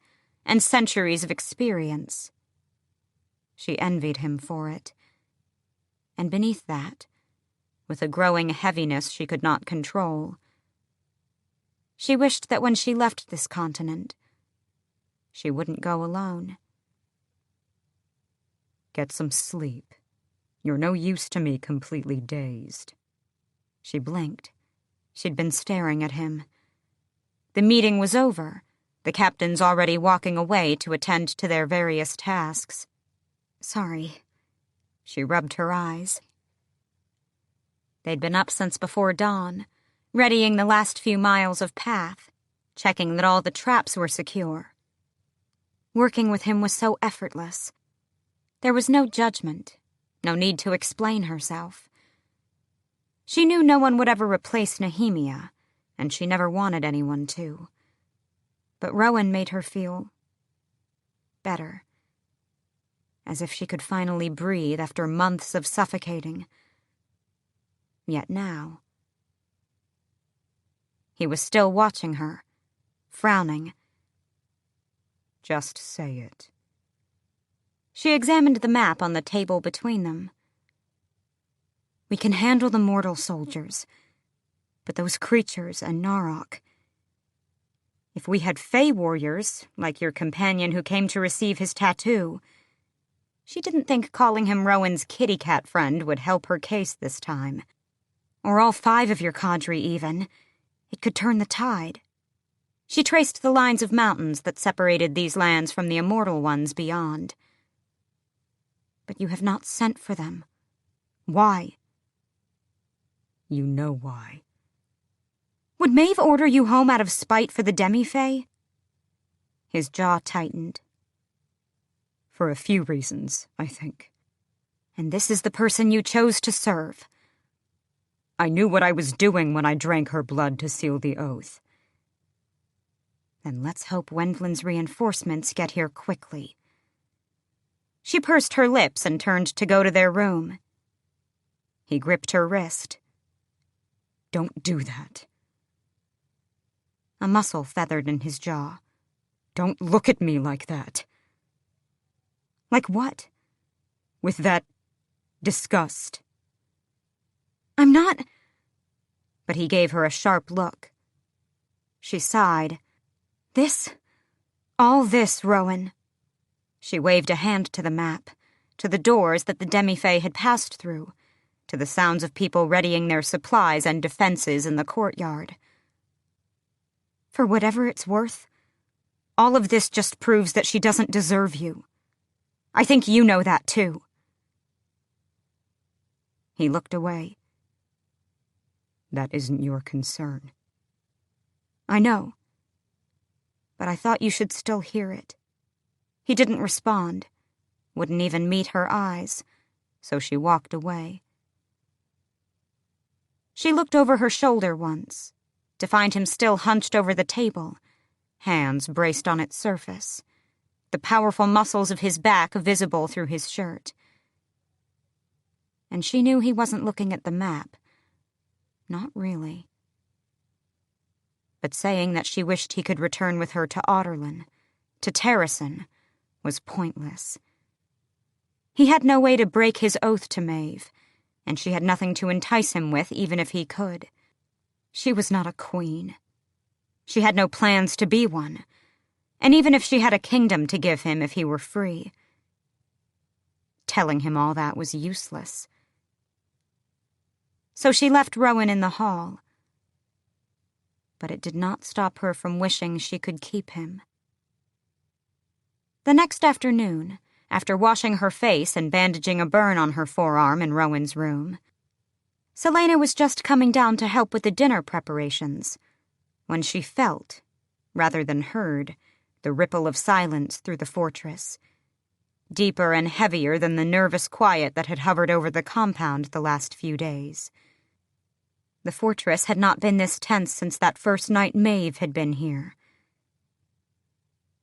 and centuries of experience. She envied him for it. And beneath that, with a growing heaviness she could not control, she wished that when she left this continent, she wouldn't go alone.
Get some sleep. You're no use to me completely dazed.
She blinked. She'd been staring at him. The meeting was over, the captains already walking away to attend to their various tasks. Sorry. She rubbed her eyes. They'd been up since before dawn, readying the last few miles of path, checking that all the traps were secure. Working with him was so effortless. There was no judgment, no need to explain herself. She knew no one would ever replace Nehemia, and she never wanted anyone to. But Rowan made her feel better, as if she could finally breathe after months of suffocating. Yet now, he was still watching her, frowning.
Just say it.
She examined the map on the table between them. We can handle the mortal soldiers, but those creatures and Narok. If we had Fae warriors, like your companion who came to receive his tattoo, she didn't think calling him Rowan's kitty cat friend would help her case this time. Or all 5 of your cadre even, it could turn the tide.
She traced the lines of mountains that separated these lands from the immortal ones beyond. But you have not sent for them. Why?
You know why.
Would Maeve order you home out of spite for the demi-fae? His jaw tightened.
For a few reasons, I think.
And this is the person you chose to serve.
I knew what I was doing when I drank her blood to seal the oath.
Then let's hope Wendlin's reinforcements get here quickly. She pursed her lips and turned to go to their room. He gripped her wrist.
Don't do that.
A muscle feathered in his jaw.
Don't look at me like that.
Like what?
With that disgust.
I'm not... But he gave her a sharp look. She sighed. All this, Rowan. She waved a hand to the map, to the doors that the demi-fae had passed through, to the sounds of people readying their supplies and defenses in the courtyard. For whatever it's worth, all of this just proves that she doesn't deserve you. I think you know that, too.
He looked away. That isn't your concern.
I know. But I thought you should still hear it. He didn't respond, wouldn't even meet her eyes, so she walked away. She looked over her shoulder once, to find him still hunched over the table, hands braced on its surface, the powerful muscles of his back visible through his shirt. And she knew he wasn't looking at the map. Not really. But saying that she wished he could return with her to Otterlin, to Terrasen, was pointless. He had no way to break his oath to Maeve, and she had nothing to entice him with even if he could. She was not a queen. She had no plans to be one, and even if she had a kingdom to give him if he were free, telling him all that was useless. So she left Rowan in the hall, but it did not stop her from wishing she could keep him. The next afternoon, after washing her face and bandaging a burn on her forearm in Rowan's room, Celaena was just coming down to help with the dinner preparations, when she felt, rather than heard, the ripple of silence through the fortress, deeper and heavier than the nervous quiet that had hovered over the compound the last few days. The fortress had not been this tense since that first night Maeve had been here.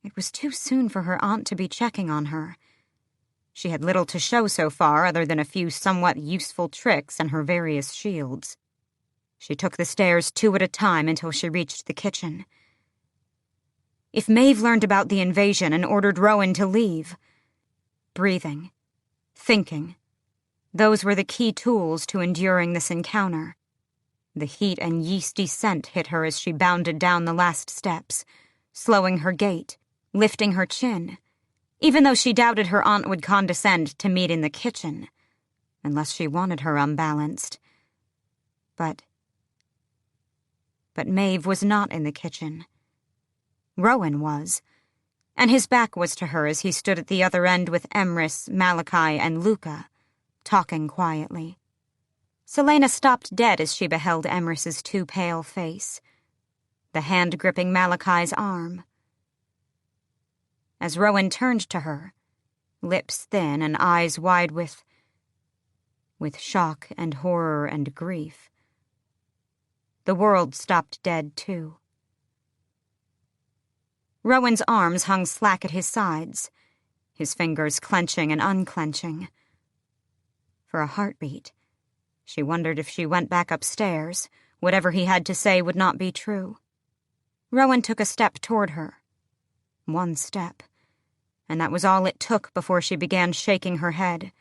It was too soon for her aunt to be checking on her. She had little to show so far other than a few somewhat useful tricks and her various shields. She took the stairs 2 at a time until she reached the kitchen. If Maeve learned about the invasion and ordered Rowan to leave, breathing, thinking, those were the key tools to enduring this encounter. The heat and yeasty scent hit her as she bounded down the last steps, slowing her gait, lifting her chin, even though she doubted her aunt would condescend to meet in the kitchen, unless she wanted her unbalanced. But Maeve was not in the kitchen. Rowan was, and his back was to her as he stood at the other end with Emrys, Malachi, and Luca, talking quietly. Celaena stopped dead as she beheld Emrys's too pale face, the hand gripping Malachi's arm. As Rowan turned to her, lips thin and eyes wide with shock and horror and grief, the world stopped dead too. Rowan's arms hung slack at his sides, his fingers clenching and unclenching. For a heartbeat, she wondered if she went back upstairs, whatever he had to say would not be true. Rowan took a step toward her. 1 step, and that was all it took before she began shaking her head,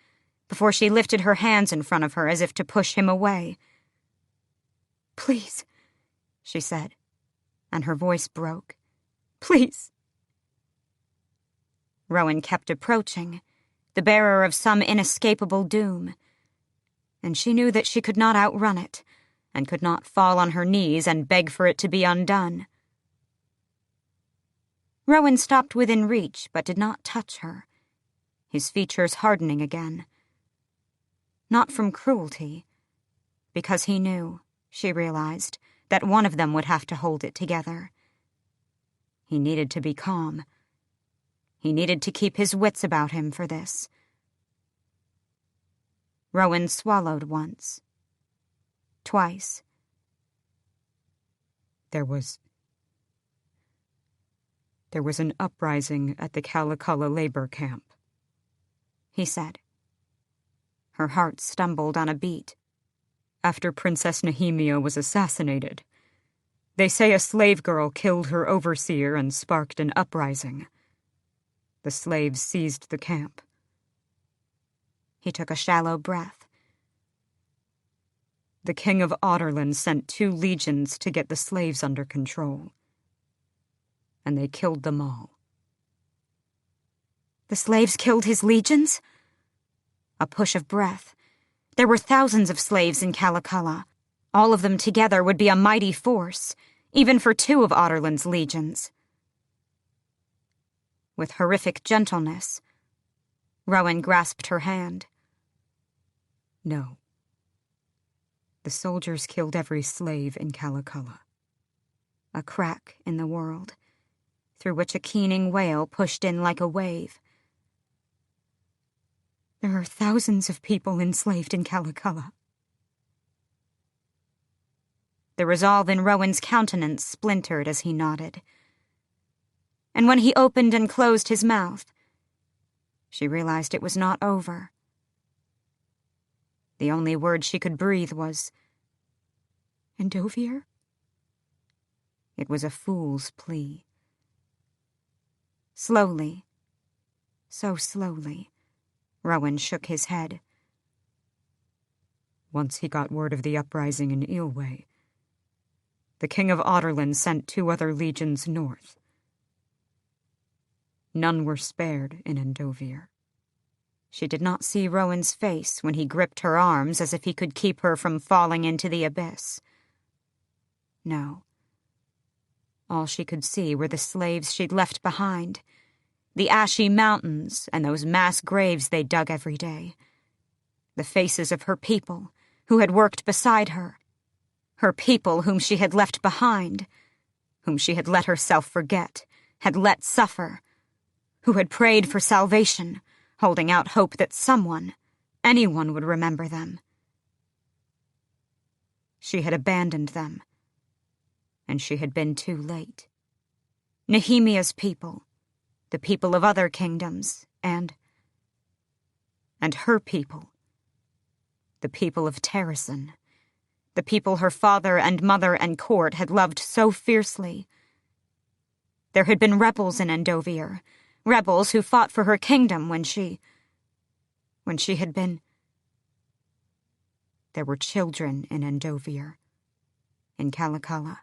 before she lifted her hands in front of her as if to push him away. "Please," she said, and her voice broke. "Please." Rowan kept approaching, the bearer of some inescapable doom, and she knew that she could not outrun it, and could not fall on her knees and beg for it to be undone. Rowan stopped within reach, but did not touch her, his features hardening again. Not from cruelty, because he knew, she realized, that one of them would have to hold it together. He needed to be calm. He needed to keep his wits about him for this. Rowan swallowed once. Twice.
There was an uprising at the Celaena labor camp,
he said. Her heart stumbled on a beat.
After Princess Nehemia was assassinated, they say a slave girl killed her overseer and sparked an uprising. The slaves seized the camp.
He took a shallow breath.
The king of Audiobook sent 2 legions to get the slaves under control. And they killed them all.
The slaves killed his legions? A push of breath. There were thousands of slaves in Celaena. All of them together would be a mighty force, even for 2 of Audiobook's legions. With horrific gentleness, Rowan grasped her hand.
No. The soldiers killed every slave in Celaena.
A crack in the world, through which a keening wail pushed in like a wave.
There are thousands of people enslaved in Celaena.
The resolve in Rowan's countenance splintered as he nodded. And when he opened and closed his mouth, she realized it was not over. The only word she could breathe was,
Endovier?
It was a fool's plea. Slowly, so slowly, Rowan shook his head.
Once he got word of the uprising in Ilway, the king of Audiobook sent 2 other legions north. None were spared in Endovier.
She did not see Rowan's face when he gripped her arms as if he could keep her from falling into the abyss. No. All she could see were the slaves she'd left behind, the ashy mountains and those mass graves they dug every day, the faces of her people who had worked beside her people whom she had left behind, whom she had let herself forget, had let suffer, who had prayed for salvation, holding out hope that someone, anyone would remember them. She had abandoned them, and she had been too late. Nehemia's people, the people of other kingdoms, and her people, the people of Terrasen, the people her father and mother and court had loved so fiercely. There had been rebels in Endovier, rebels who fought for her kingdom when she had been... There were children in Endovier, in Celaena.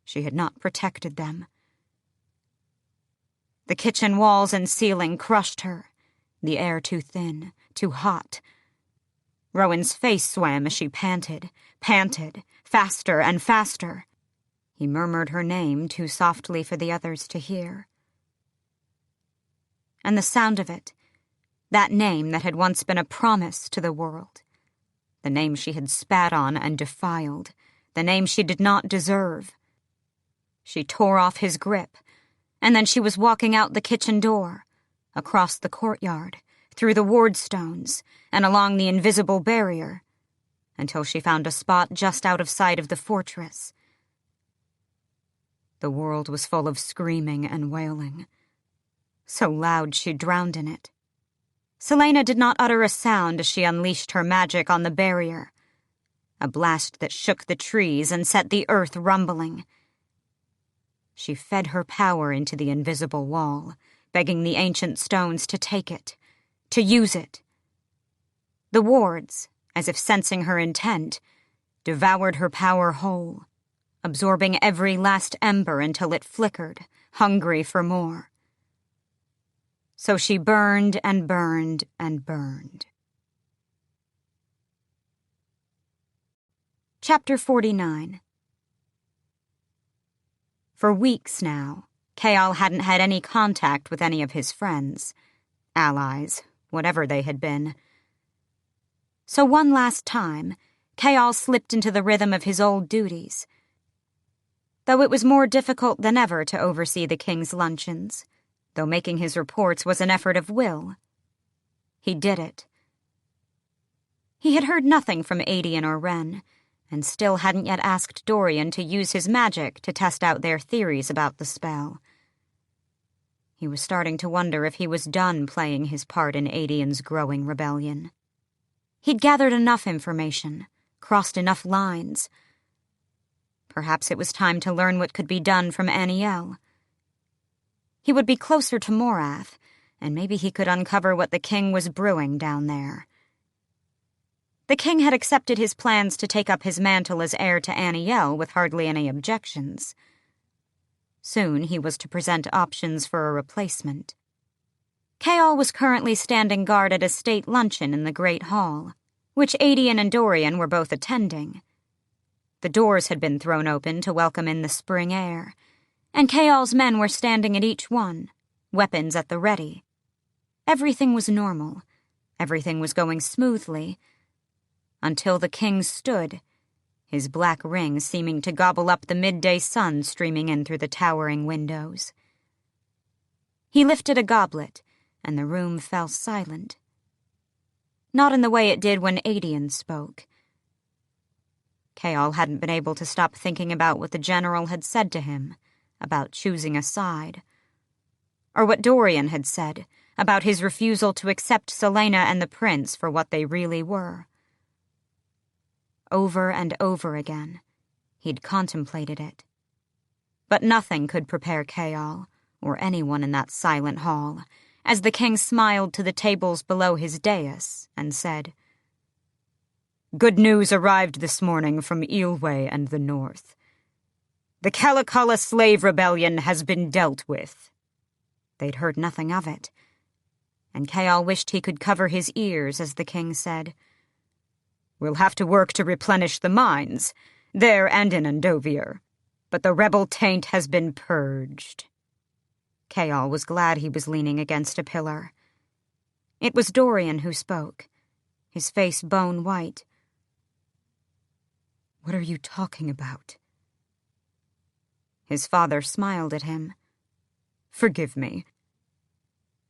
She had not protected them. The kitchen walls and ceiling crushed her, the air too thin, too hot. Rowan's face swam as she panted, faster and faster. He murmured her name too softly for the others to hear. And the sound of it, that name that had once been a promise to the world, the name she had spat on and defiled, the name she did not deserve. She tore off his grip, and then she was walking out the kitchen door, across the courtyard, through the ward stones, and along the invisible barrier, until she found a spot just out of sight of the fortress. The world was full of screaming and wailing, so loud she drowned in it. Celaena did not utter a sound as she unleashed her magic on the barrier, a blast that shook the trees and set the earth rumbling. She fed her power into the invisible wall, begging the ancient stones to take it, to use it. The wards, as if sensing her intent, devoured her power whole, absorbing every last ember until it flickered, hungry for more. So she burned and burned and burned. Chapter 49. For weeks now, Chaol hadn't had any contact with any of his friends, allies, whatever they had been. So one last time, Chaol slipped into the rhythm of his old duties, though it was more difficult than ever to oversee the king's luncheons, though making his reports was an effort of will. He did it. He had heard nothing from Adian or Wren, and still hadn't yet asked Dorian to use his magic to test out their theories about the spell. He was starting to wonder if he was done playing his part in Adian's growing rebellion. He'd gathered enough information, crossed enough lines. Perhaps it was time to learn what could be done from Aniel. He would be closer to Morath, and maybe he could uncover what the king was brewing down there. The king had accepted his plans to take up his mantle as heir to Aniel with hardly any objections. Soon he was to present options for a replacement. Chaol was currently standing guard at a state luncheon in the Great Hall, which Adian and Dorian were both attending. The doors had been thrown open to welcome in the spring air, and Chaol's men were standing at each one, weapons at the ready. Everything was normal. Everything was going smoothly, until the king stood, his black ring seeming to gobble up the midday sun streaming in through the towering windows. He lifted a goblet, and the room fell silent. Not in the way it did when Adian spoke. Chaol hadn't been able to stop thinking about what the general had said to him, about choosing a side, or what Dorian had said about his refusal to accept Celaena and the prince for what they really were. Over and over again, he'd contemplated it. But nothing could prepare Chaol, or anyone in that silent hall, as the king smiled to the tables below his dais and said, "Good news arrived this morning from Eelway and the north. The Celaena slave rebellion has been dealt with." They'd heard nothing of it, and Chaol wished he could cover his ears as the king said, "We'll have to work to replenish the mines, there and in Andovier, but the rebel taint has been purged." Chaol was glad he was leaning against a pillar. It was Dorian who spoke, his face bone white. "What are you talking about?" His father smiled at him. "Forgive me.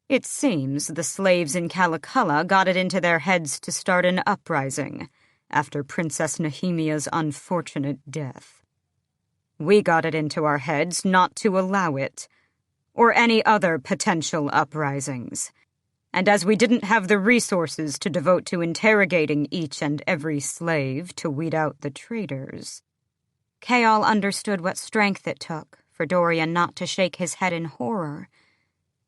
It seems the slaves in Celaena got it into their heads to start an uprising after Princess Nehemia's unfortunate death. We got it into our heads not to allow it, or any other potential uprisings. And as we didn't have the resources to devote to interrogating each and every slave to weed out the traitors..." Chaol understood what strength it took for Dorian not to shake his head in horror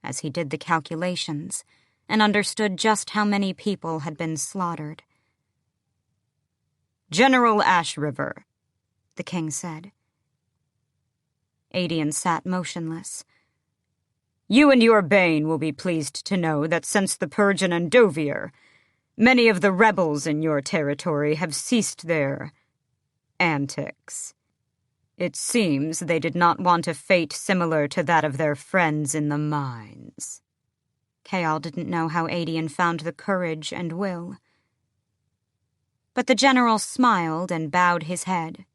as he did the calculations, and understood just how many people had been slaughtered. "General Ashriver," the king said. Adian sat motionless. "You and your Bane will be pleased to know that since the purge in Andovier, many of the rebels in your territory have ceased their antics. It seems they did not want a fate similar to that of their friends in the mines." Chaol didn't know how Adian found the courage and will. But the general smiled and bowed his head.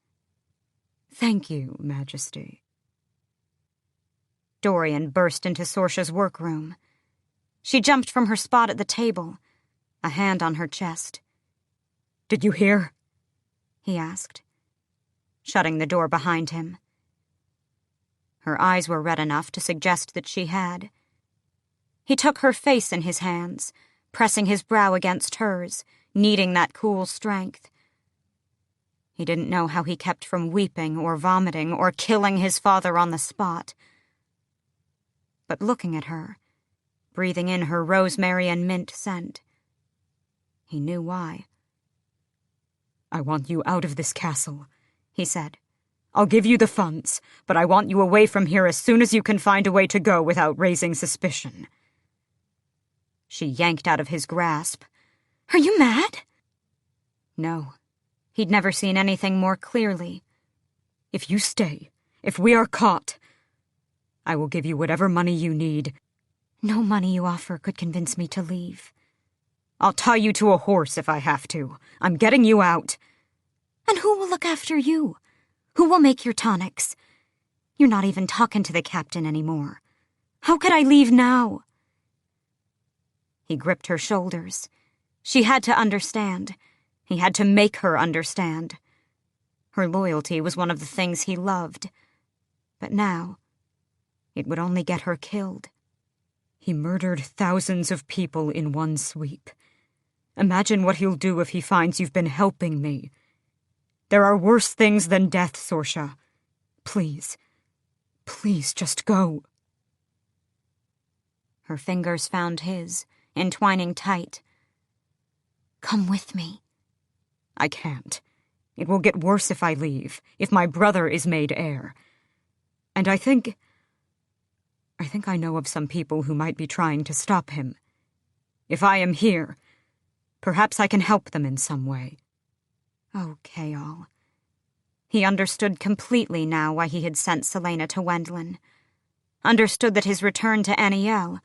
"Thank you, Majesty." Dorian burst into Sorsha's workroom. She jumped from her spot at the table, a hand on her chest. "Did you hear?" he asked, shutting the door behind him. Her eyes were red enough to suggest that she had. He took her face in his hands, pressing his brow against hers, needing that cool strength. He didn't know how he kept from weeping or vomiting or killing his father on the spot. But looking at her, breathing in her rosemary and mint scent, he knew why. "I want you out of this castle," he said. "I'll give you the funds, but I want you away from here as soon as you can find a way to go without raising suspicion." She yanked out of his grasp. "Are you mad?" No, he'd never seen anything more clearly. "If you stay,
If we are caught, I will give you whatever money you need.
No money you offer could convince me to leave.
I'll tie you to a horse if I have to. I'm getting you out.
And who will look after you? Who will make your tonics? You're not even talking to the captain anymore. How could I leave now?
He gripped her shoulders. She had to understand. He had to make her understand. Her loyalty was one of the things he loved. But now, it would only get her killed.
He murdered thousands of people in one sweep. Imagine what he'll do if he finds you've been helping me. There are worse things than death, Sorsha. Please, please just go.
Her fingers found his, entwining tight.
Come with me.
I can't. It will get worse if I leave, if my brother is made heir. And I think I know of some people who might be trying to stop him. If I am here, perhaps I can help them in some way.
Oh, Chaol. He understood completely now why he had sent Celaena to Wendlin. Understood that his return to Aniel.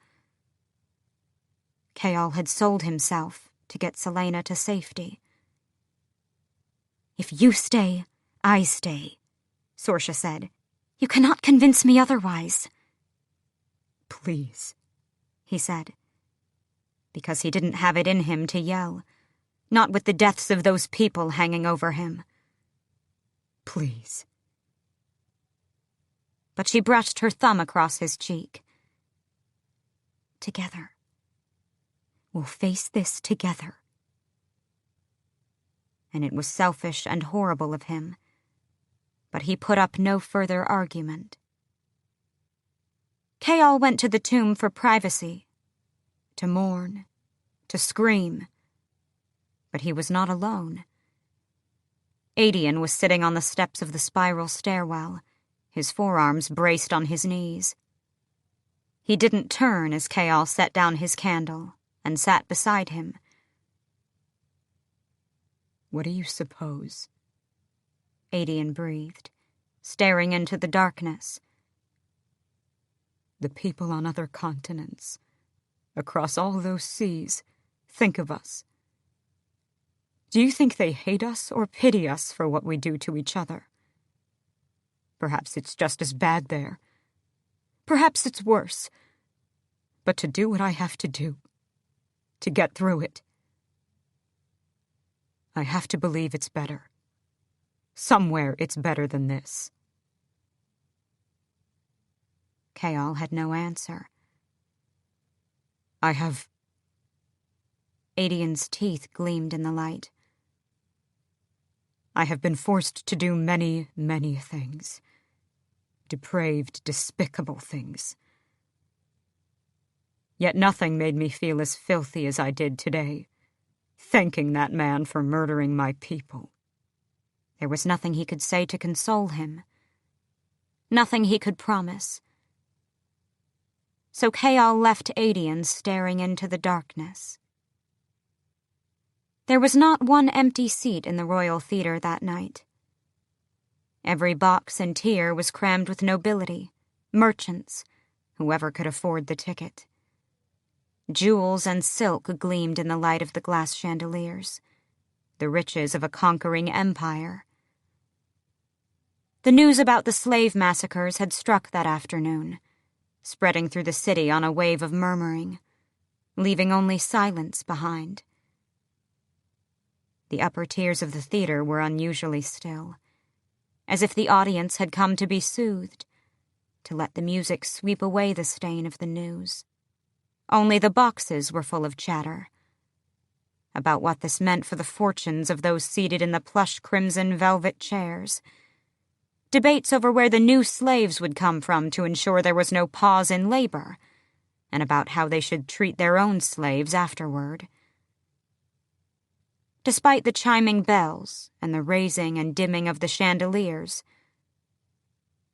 Chaol had sold himself to get Celaena to safety.
If you stay, I stay, Sorsha said. You cannot convince me otherwise.
Please,
he said. Because he didn't have it in him to yell. Not with the deaths of those people hanging over him.
Please.
But she brushed her thumb across his cheek.
Together. We'll face this together.
And it was selfish and horrible of him. But he put up no further argument. Chaol went to the tomb for privacy. To mourn. To scream. But he was not alone. Adian was sitting on the steps of the spiral stairwell, his forearms braced on his knees. He didn't turn as Chaol set down his candle and sat beside him.
What do you suppose?
Adian breathed, staring into the darkness.
The people on other continents, across all those seas, think of us. Do you think they hate us or pity us for what we do to each other? Perhaps it's just as bad there. Perhaps it's worse. But to do what I have to do, to get through it, I have to believe it's better. Somewhere it's better than this.
Chaol had no answer.
I have...
Adian's teeth gleamed in the light.
I have been forced to do many, many things. Depraved, despicable things. Yet nothing made me feel as filthy as I did today, thanking that man for murdering my people.
There was nothing he could say to console him. Nothing he could promise. So Chaol left Adian staring into the darkness. There was not one empty seat in the Royal Theatre that night. Every box and tier was crammed with nobility, merchants, whoever could afford the ticket. Jewels and silk gleamed in the light of the glass chandeliers, the riches of a conquering empire. The news about the slave massacres had struck that afternoon, spreading through the city on a wave of murmuring, leaving only silence behind. The upper tiers of the theater were unusually still, as if the audience had come to be soothed, to let the music sweep away the stain of the news. Only the boxes were full of chatter, about what this meant for the fortunes of those seated in the plush crimson velvet chairs. Debates over where the new slaves would come from to ensure there was no pause in labor, and about how they should treat their own slaves afterward. Despite the chiming bells and the raising and dimming of the chandeliers,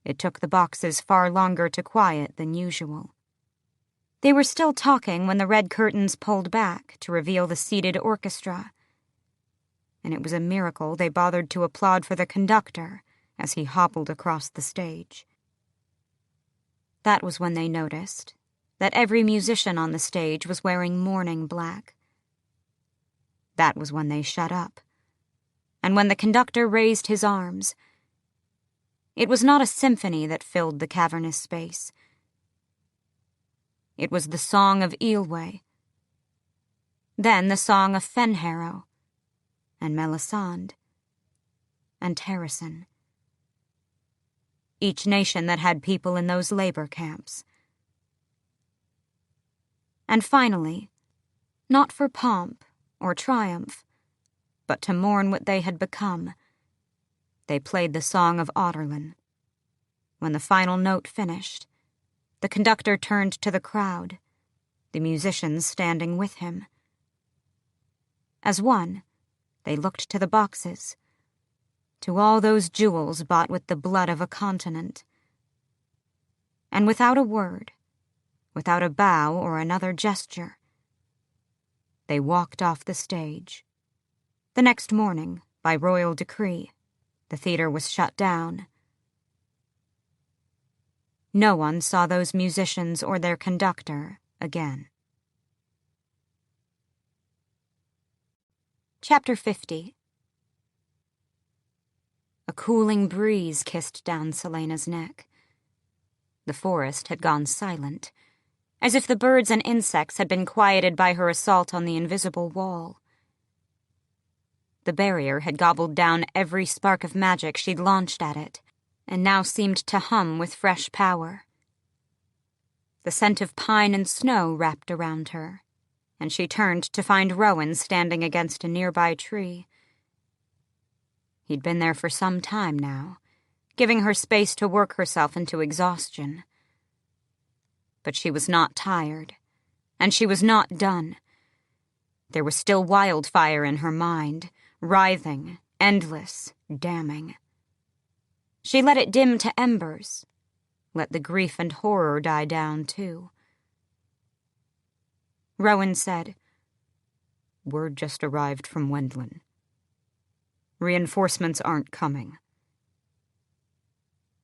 it took the boxes far longer to quiet than usual. They were still talking when the red curtains pulled back to reveal the seated orchestra, and it was a miracle they bothered to applaud for the conductor
as he hobbled across the stage. That was when they noticed that every musician on the stage was wearing mourning black. That was when they shut up, and when the conductor raised his arms. It was not a symphony that filled the cavernous space. It was the song of Ilwe, then the song of Fenharrow, and Melisande, and Terrasen. Each nation that had people in those labor camps. And finally, not for pomp or triumph, but to mourn what they had become, they played the Song of Otterlin. When the final note finished, the conductor turned to the crowd, the musicians standing with him. As one, they looked to the boxes, to all those jewels bought with the blood of a continent. And without a word, without a bow or another gesture, they walked off the stage. The next morning, by royal decree, the theater was shut down. No one saw those musicians or their conductor again. Chapter 50. A cooling breeze kissed down Celaena's neck. The forest had gone silent, as if the birds and insects had been quieted by her assault on the invisible wall. The barrier had gobbled down every spark of magic she'd launched at it, and now seemed to hum with fresh power. The scent of pine and snow wrapped around her, and she turned to find Rowan standing against a nearby tree. He'd been there for some time now, giving her space to work herself into exhaustion. But she was not tired, and she was not done. There was still wildfire in her mind, writhing, endless, damning. She let it dim to embers, let the grief and horror die down, too. Rowan said, "Word just arrived from Wendlin. Reinforcements aren't coming."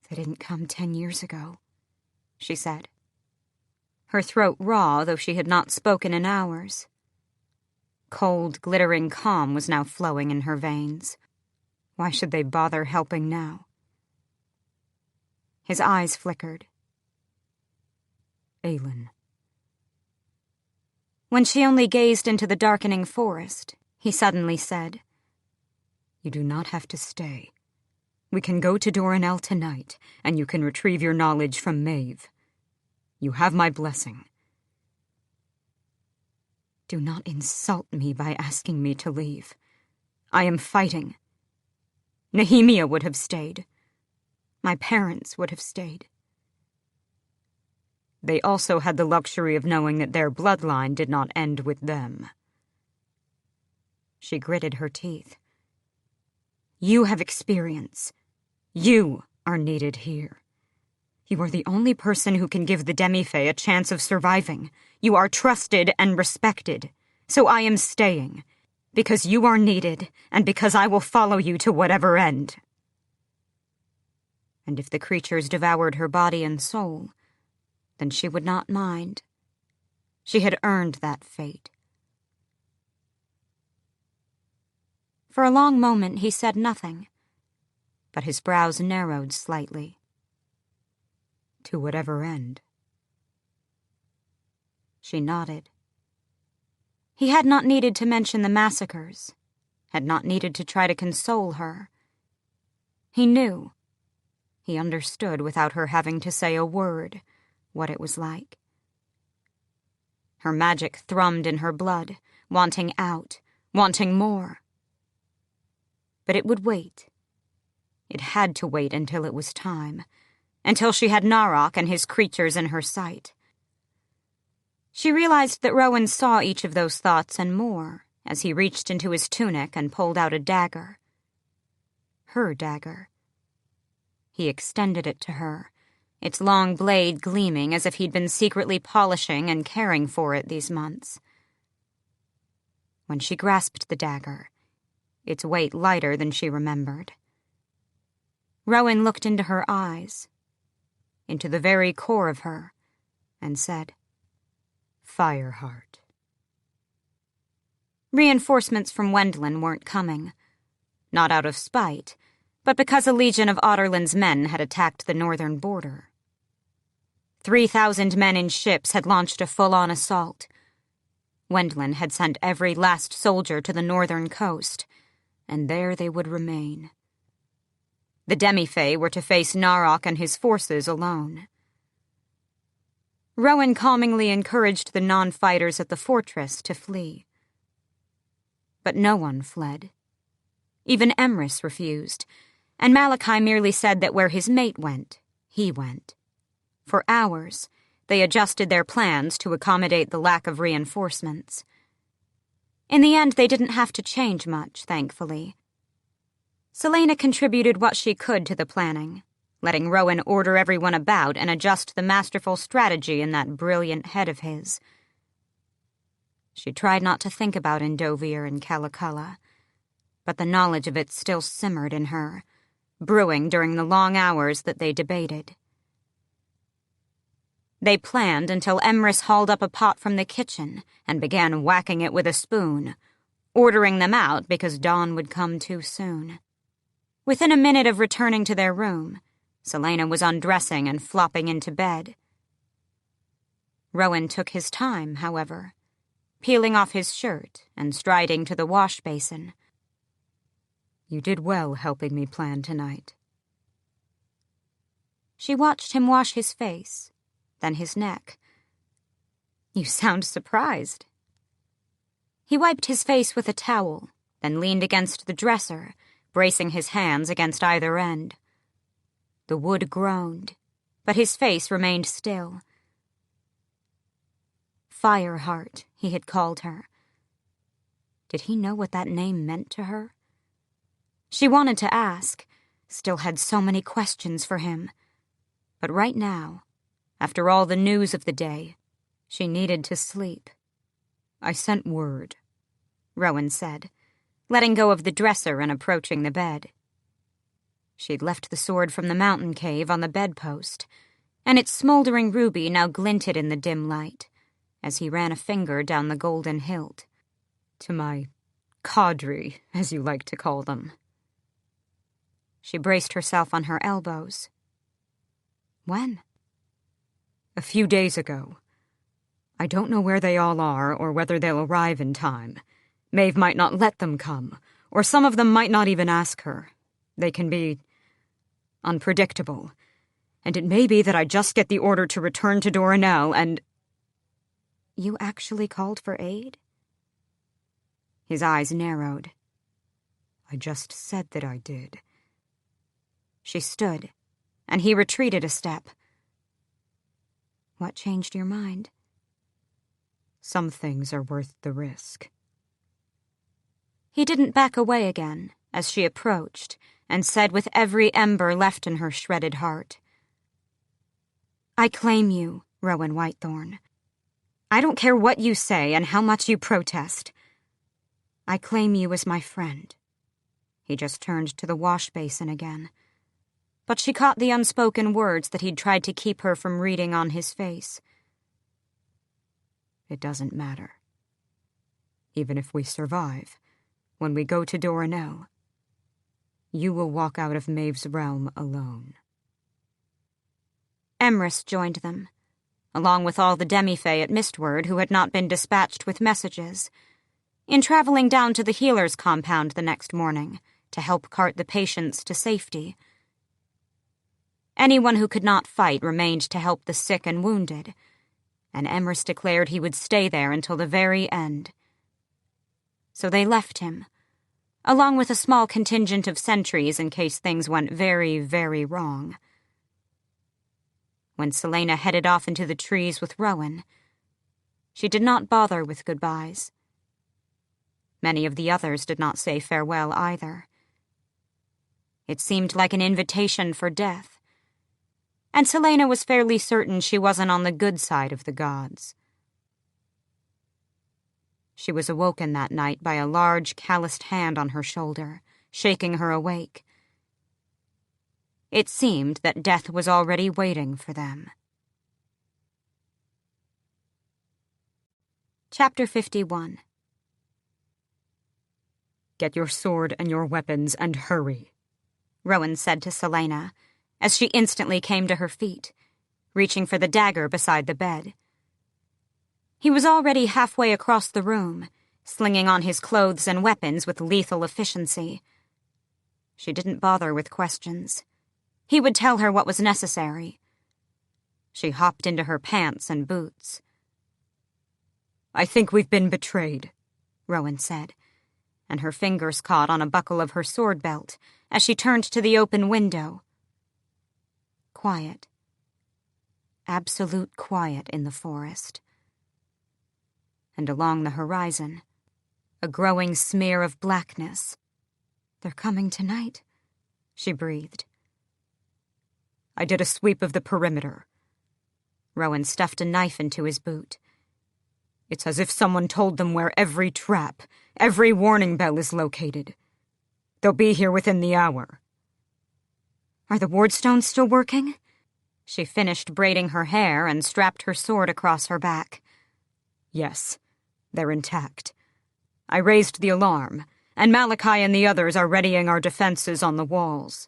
"They didn't come 10 years ago," she said. Her throat raw, though she had not spoken in hours. Cold, glittering calm was now flowing in her veins. Why should they bother helping now? His eyes flickered. Aelin. When she only gazed into the darkening forest, he suddenly said, "You do not have to stay. We can go to Doranel tonight, and you can retrieve your knowledge from Maeve. You have my blessing." "Do not insult me by asking me to leave. I am fighting. Nehemia would have stayed. My parents would have stayed." They also had the luxury of knowing that their bloodline did not end with them. She gritted her teeth. "You have experience. You are needed here. You are the only person who can give the Demi-Fae a chance of surviving. You are trusted and respected. So I am staying, because you are needed, and because I will follow you to whatever end." And if the creatures devoured her body and soul, then she would not mind. She had earned that fate. For a long moment he said nothing, but his brows narrowed slightly. "To whatever end?" She nodded. He had not needed to mention the massacres, had not needed to try to console her. He knew. He understood without her having to say a word what it was like. Her magic thrummed in her blood, wanting out, wanting more. But it would wait. It had to wait until it was time, until she had Narok and his creatures in her sight. She realized that Rowan saw each of those thoughts and more as he reached into his tunic and pulled out a dagger. Her dagger. He extended it to her, its long blade gleaming as if he'd been secretly polishing and caring for it these months. When she grasped the dagger, its weight lighter than she remembered,
Rowan looked into her eyes, into the very core of her, and said,
Fireheart.
Reinforcements from Wendlin weren't coming. Not out of spite, but because a legion of Otterland's men had attacked the northern border. 3,000 men in ships had launched a full-on assault. Wendlin had sent every last soldier to the northern coast, and there they would remain. The Demi-Fae were to face Narok and his forces alone. Rowan calmingly encouraged the non-fighters at the fortress to flee. But no one fled. Even Emrys refused, and Malachi merely said that where his mate went, he went. For hours, they adjusted their plans to accommodate the lack of reinforcements. In the end, they didn't have to change much, thankfully. Celaena contributed what she could to the planning, letting Rowan order everyone about and adjust the masterful strategy in that brilliant head of his. She tried not to think about Endovier and Calaculla, but the knowledge of it still simmered in her, brewing during the long hours that they debated. They planned until Emrys hauled up a pot from the kitchen and began whacking it with a spoon, ordering them out because dawn would come too soon. Within a minute of returning to their room, Celaena was undressing and flopping into bed. Rowan took his time, however, peeling off his shirt and striding to the wash basin.
You did well helping me plan tonight.
She watched him wash his face, then his neck. You sound surprised. He wiped his face with a towel, then leaned against the dresser, bracing his hands against either end. The wood groaned, but his face remained still. Fireheart, he had called her. Did he know what that name meant to her? She wanted to ask, still had so many questions for him. But right now, after all the news of the day, she needed to sleep.
I sent word,
Rowan said, letting go of the dresser and approaching the bed. She'd left the sword from the mountain cave on the bedpost, and its smoldering ruby now glinted in the dim light, as he ran a finger down the golden hilt.
To my cadre, as you like to call them.
She braced herself on her elbows. When?
A few days ago. I don't know where they all are or whether they'll arrive in time. Maeve might not let them come, or some of them might not even ask her. They can be unpredictable, and it may be that I just get the order to return to Doranel and...
You actually called for aid?
His eyes narrowed. I just said that I did.
She stood, and he retreated a step. What changed your mind?
Some things are worth the risk.
He didn't back away again as she approached and said with every ember left in her shredded heart, I claim you, Rowan Whitethorn. I don't care what you say and how much you protest. I claim you as my friend. He just turned to the wash basin again. But she caught the unspoken words that he'd tried to keep her from reading on his face.
It doesn't matter. Even if we survive, when we go to Doranel, you will walk out of Maeve's realm alone.
Emrys joined them, along with all the Demi-Fae at Mistward who had not been dispatched with messages, in traveling down to the healer's compound the next morning to help cart the patients to safety. Anyone who could not fight remained to help the sick and wounded, and Emrys declared he would stay there until the very end. So they left him, along with a small contingent of sentries in case things went very, very wrong. When Celaena headed off into the trees with Rowan, she did not bother with goodbyes. Many of the others did not say farewell either. It seemed like an invitation for death, and Celaena was fairly certain she wasn't on the good side of the gods. She was awoken that night by a large, calloused hand on her shoulder, shaking her awake. It seemed that death was already waiting for them. Chapter 51.
"Get your sword and your weapons and hurry,"
Rowan said to Celaena, as she instantly came to her feet, reaching for the dagger beside the bed. He was already halfway across the room, slinging on his clothes and weapons with lethal efficiency. She didn't bother with questions. He would tell her what was necessary. She hopped into her pants and boots.
"I think we've been betrayed,"
Rowan said, and her fingers caught on a buckle of her sword belt as she turned to the open window. Quiet. Absolute quiet in the forest. And along the horizon, a growing smear of blackness. "They're coming tonight," she breathed.
"I did a sweep of the perimeter."
Rowan stuffed a knife into his boot.
"It's as if someone told them where every trap, every warning bell is located. They'll be here within the hour."
"Are the wardstones still working?" She finished braiding her hair and strapped her sword across her back.
"Yes, they're intact. I raised the alarm, and Malachi and the others are readying our defenses on the walls."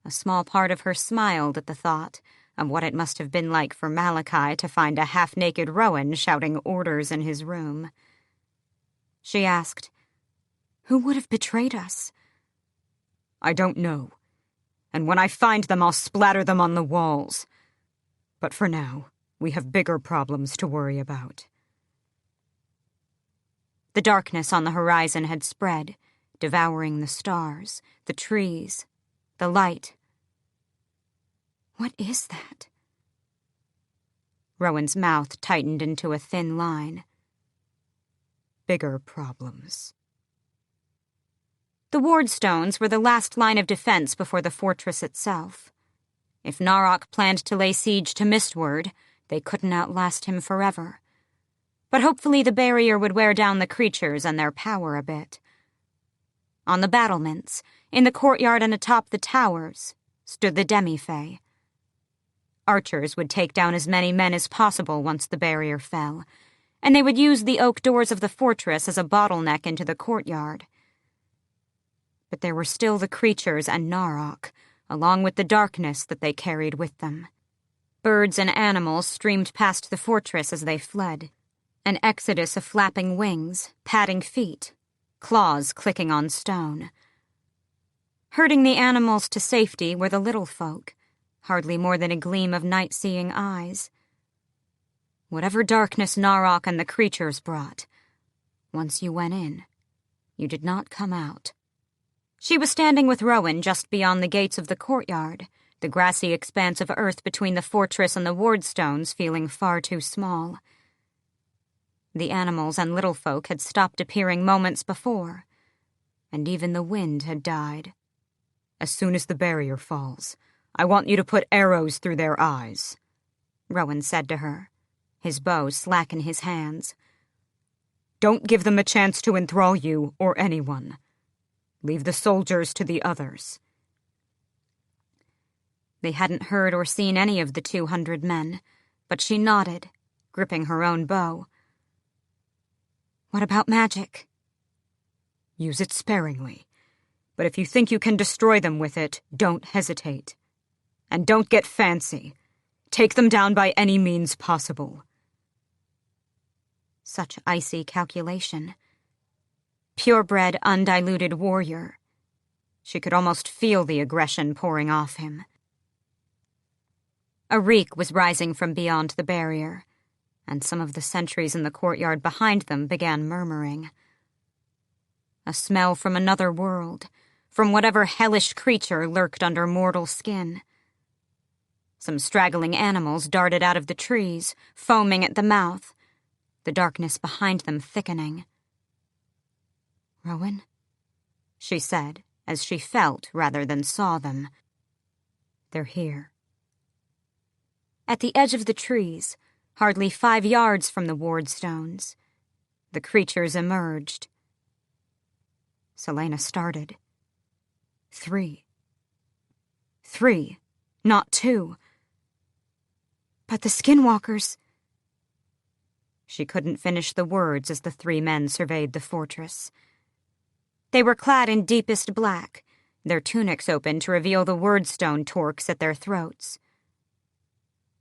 A small part of her smiled at the thought of what it must have been like for Malachi to find a half-naked Rowan shouting orders in his room. She asked, "Who would have betrayed us?"
"I don't know. And when I find them, I'll splatter them on the walls. But for now, we have bigger problems to worry about."
The darkness on the horizon had spread, devouring the stars, the trees, the light. "What is that?" Rowan's mouth tightened into a thin line.
"Bigger problems."
The wardstones were the last line of defense before the fortress itself. If Narok planned to lay siege to Mistward, they couldn't outlast him forever. But hopefully the barrier would wear down the creatures and their power a bit. On the battlements, in the courtyard and atop the towers, stood the demi-fae. Archers would take down as many men as possible once the barrier fell, and they would use the oak doors of the fortress as a bottleneck into the courtyard. But there were still the creatures and Narok, along with the darkness that they carried with them. Birds and animals streamed past the fortress as they fled, an exodus of flapping wings, padding feet, claws clicking on stone. Herding the animals to safety were the little folk, hardly more than a gleam of night-seeing eyes. Whatever darkness Narok and the creatures brought, once you went in, you did not come out. She was standing with Rowan just beyond the gates of the courtyard, the grassy expanse of earth between the fortress and the wardstones feeling far too small. The animals and little folk had stopped appearing moments before, and even the wind had died.
"As soon as the barrier falls, I want you to put arrows through their eyes,"
Rowan said to her, his bow slack in his hands.
"Don't give them a chance to enthrall you or anyone. Leave the soldiers to the others."
They hadn't heard or seen any of the 200 men, but she nodded, gripping her own bow. "What about magic?"
"Use it sparingly. But if you think you can destroy them with it, don't hesitate. And don't get fancy. Take them down by any means possible."
Such icy calculation. Purebred, undiluted warrior. She could almost feel the aggression pouring off him. A reek was rising from beyond the barrier, and some of the sentries in the courtyard behind them began murmuring. A smell from another world, from whatever hellish creature lurked under mortal skin. Some straggling animals darted out of the trees, foaming at the mouth, the darkness behind them thickening. "Rowan?" she said, as she felt rather than saw them.
"They're here."
At the edge of the trees, hardly 5 yards from the wardstones, the creatures emerged. Celaena started. 3.
3, not 2. But the skinwalkers... She couldn't finish the words as the 3 men surveyed the fortress. They were clad in deepest black, their tunics open to reveal the wordstone torques at their throats.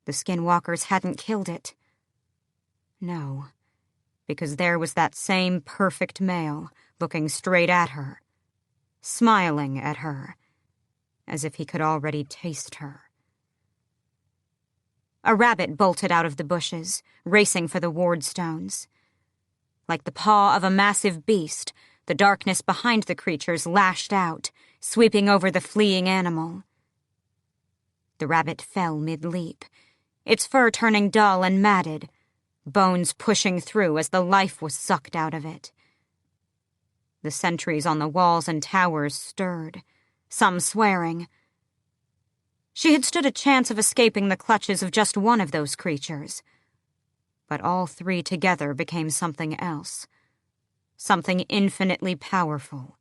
The skinwalkers hadn't killed it. No, because there was that same perfect male looking straight at her, smiling at her, as if he could already taste her. A rabbit bolted out of the bushes, racing for the wardstones. Like the paw of a massive beast, the darkness behind the creatures lashed out, sweeping over the fleeing animal. The rabbit fell mid-leap, its fur turning dull and matted, bones pushing through as the life was sucked out of it. The sentries on the walls and towers stirred, some swearing. She had stood a chance of escaping the clutches of just one of those creatures. But all 3 together became something else. Something infinitely powerful.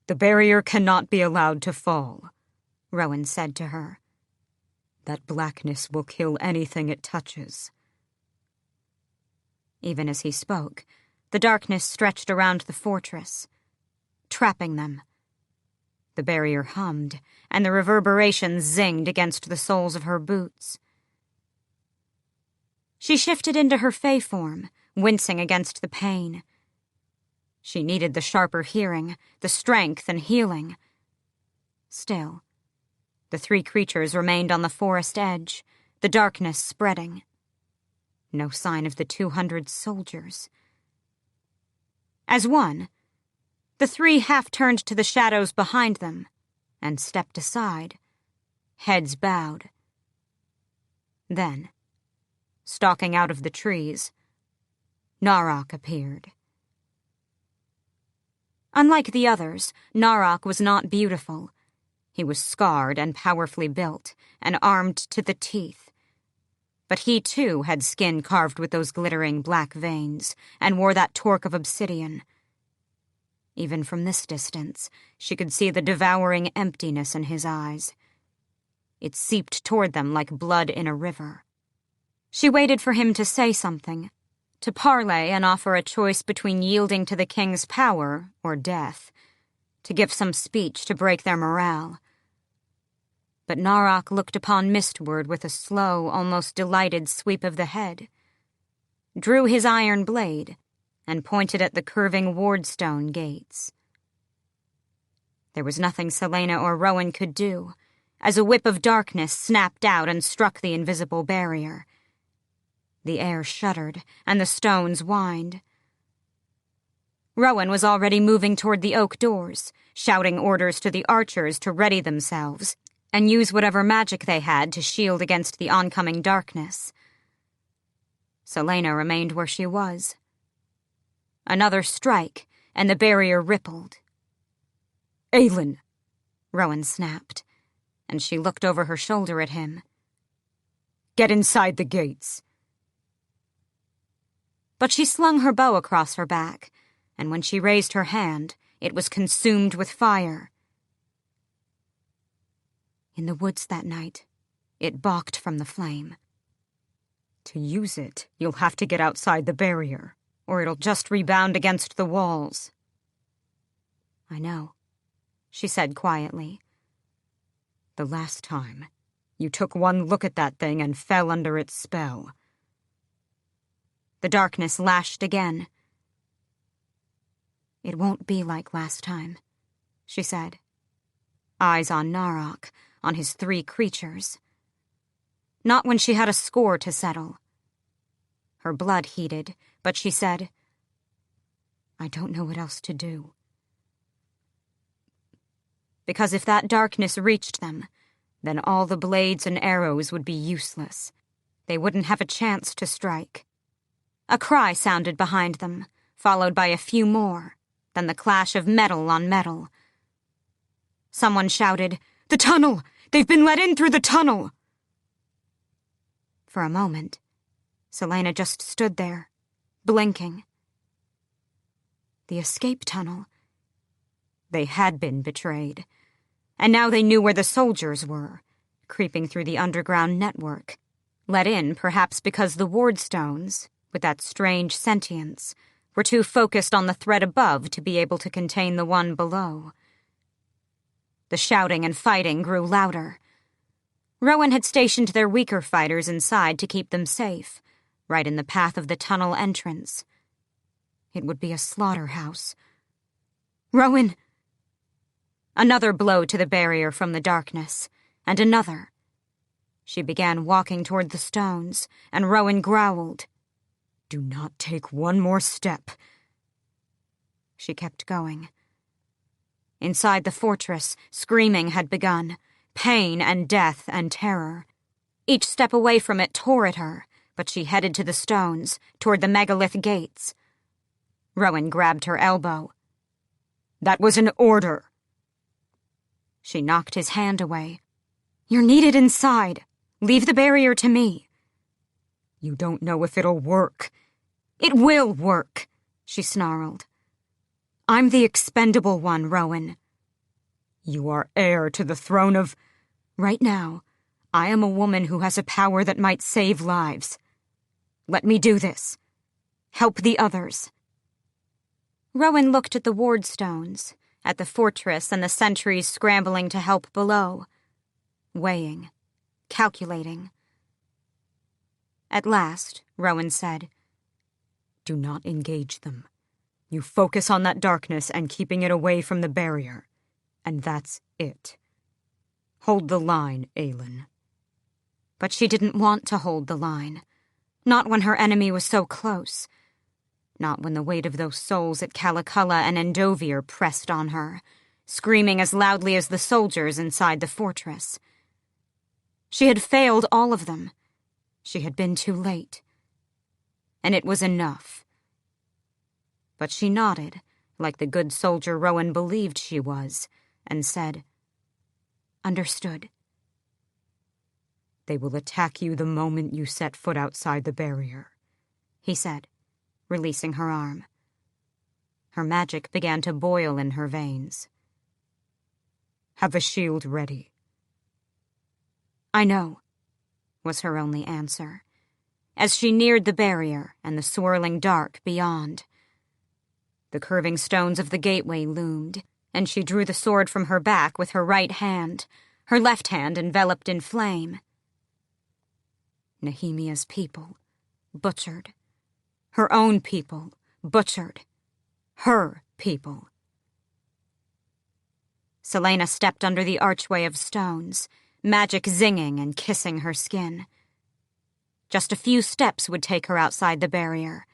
"The barrier cannot be allowed to fall," Rowan said to her. "That blackness will kill anything it touches."
Even as he spoke, the darkness stretched around the fortress, trapping them. The barrier hummed, and the reverberations zinged against the soles of her boots. She shifted into her fey form, wincing against the pain. She needed the sharper hearing, the strength and healing. Still, the 3 creatures remained on the forest edge, the darkness spreading. No sign of the 200 soldiers. As one, the 3 half-turned to the shadows behind them and stepped aside, heads bowed. Then, stalking out of the trees, Narok appeared. Unlike the others, Narok was not beautiful. He was scarred and powerfully built, and armed to the teeth. But he, too, had skin carved with those glittering black veins, and wore that torque of obsidian. Even from this distance, she could see the devouring emptiness in his eyes. It seeped toward them like blood in a river. She waited for him to say something, to parley and offer a choice between yielding to the king's power or death, to give some speech to break their morale. But Narok looked upon Mistward with a slow, almost delighted sweep of the head, drew his iron blade, and pointed at the curving wardstone gates. There was nothing Celaena or Rowan could do, as a whip of darkness snapped out and struck the invisible barrier. The air shuddered, and the stones whined. Rowan was already moving toward the oak doors, shouting orders to the archers to ready themselves and use whatever magic they had to shield against the oncoming darkness. Celaena remained where she was. Another strike, and the barrier rippled.
"Aelin!"
Rowan snapped, and she looked over her shoulder at him.
"Get inside the gates."
But she slung her bow across her back, and when she raised her hand, it was consumed with fire. In the woods that night, it balked from the flame.
"To use it, you'll have to get outside the barrier, or it'll just rebound against the walls."
"I know," she said quietly.
"The last time, you took one look at that thing and fell under its spell."
The darkness lashed again. "It won't be like last time," she said. Eyes on Narok, on his 3 creatures. Not when she had a score to settle. Her blood heated, but she said, "I don't know what else to do." Because if that darkness reached them, then all the blades and arrows would be useless. They wouldn't have a chance to strike. A cry sounded behind them, followed by a few more, then the clash of metal on metal. Someone shouted, "The tunnel! They've been let in through the tunnel!" For a moment, Celaena just stood there, blinking. The escape tunnel. They had been betrayed,
And now they knew where the soldiers were, creeping through the underground network, let in perhaps because the wardstones, with that strange sentience, were too focused on the threat above to be able to contain the one below. The shouting and fighting grew louder. Rowan had stationed their weaker fighters inside to keep them safe, right in the path of the tunnel entrance. It would be a slaughterhouse. Rowan! Another blow to the barrier from the darkness, and another. She began walking toward the stones, and Rowan growled, "Do not take one more step." She kept going. Inside the fortress, screaming had begun, pain and death and terror. Each step away from it tore at her, but she headed to the stones, toward the megalith gates. Rowan grabbed her elbow. "That was an order." She knocked his hand away. "You're needed inside. Leave the barrier to me." "You don't know if it'll work." "It will work," she snarled. "I'm the expendable one, Rowan." "You are heir to the throne of—" "Right now, I am a woman who has a power that might save lives. Let me do this. Help the others." Rowan looked at the wardstones, at the fortress and the sentries scrambling to help below, weighing, calculating. At last, Rowan said, "Do not engage them. You focus on that darkness and keeping it away from the barrier. And that's it. Hold the line, Aelin." But she didn't want to hold the line. Not when her enemy was so close. Not when the weight of those souls at Calaculla and Endovir pressed on her, screaming as loudly as the soldiers inside the fortress. She had failed all of them. She had been too late. And it was enough. But she nodded, like the good soldier Rowan believed she was, and said, "Understood." "They will attack you the moment you set foot outside the barrier," he said, releasing her arm. Her magic began to boil in her veins. "Have a shield ready." "I know," was her only answer, as she neared the barrier and the swirling dark beyond. The curving stones of the gateway loomed, and she drew the sword from her back with her right hand, her left hand enveloped in flame. Nehemia's people, butchered. Her own people, butchered. Her people. Celaena stepped under the archway of stones, magic zinging and kissing her skin. Just a few steps would take her outside the barrier.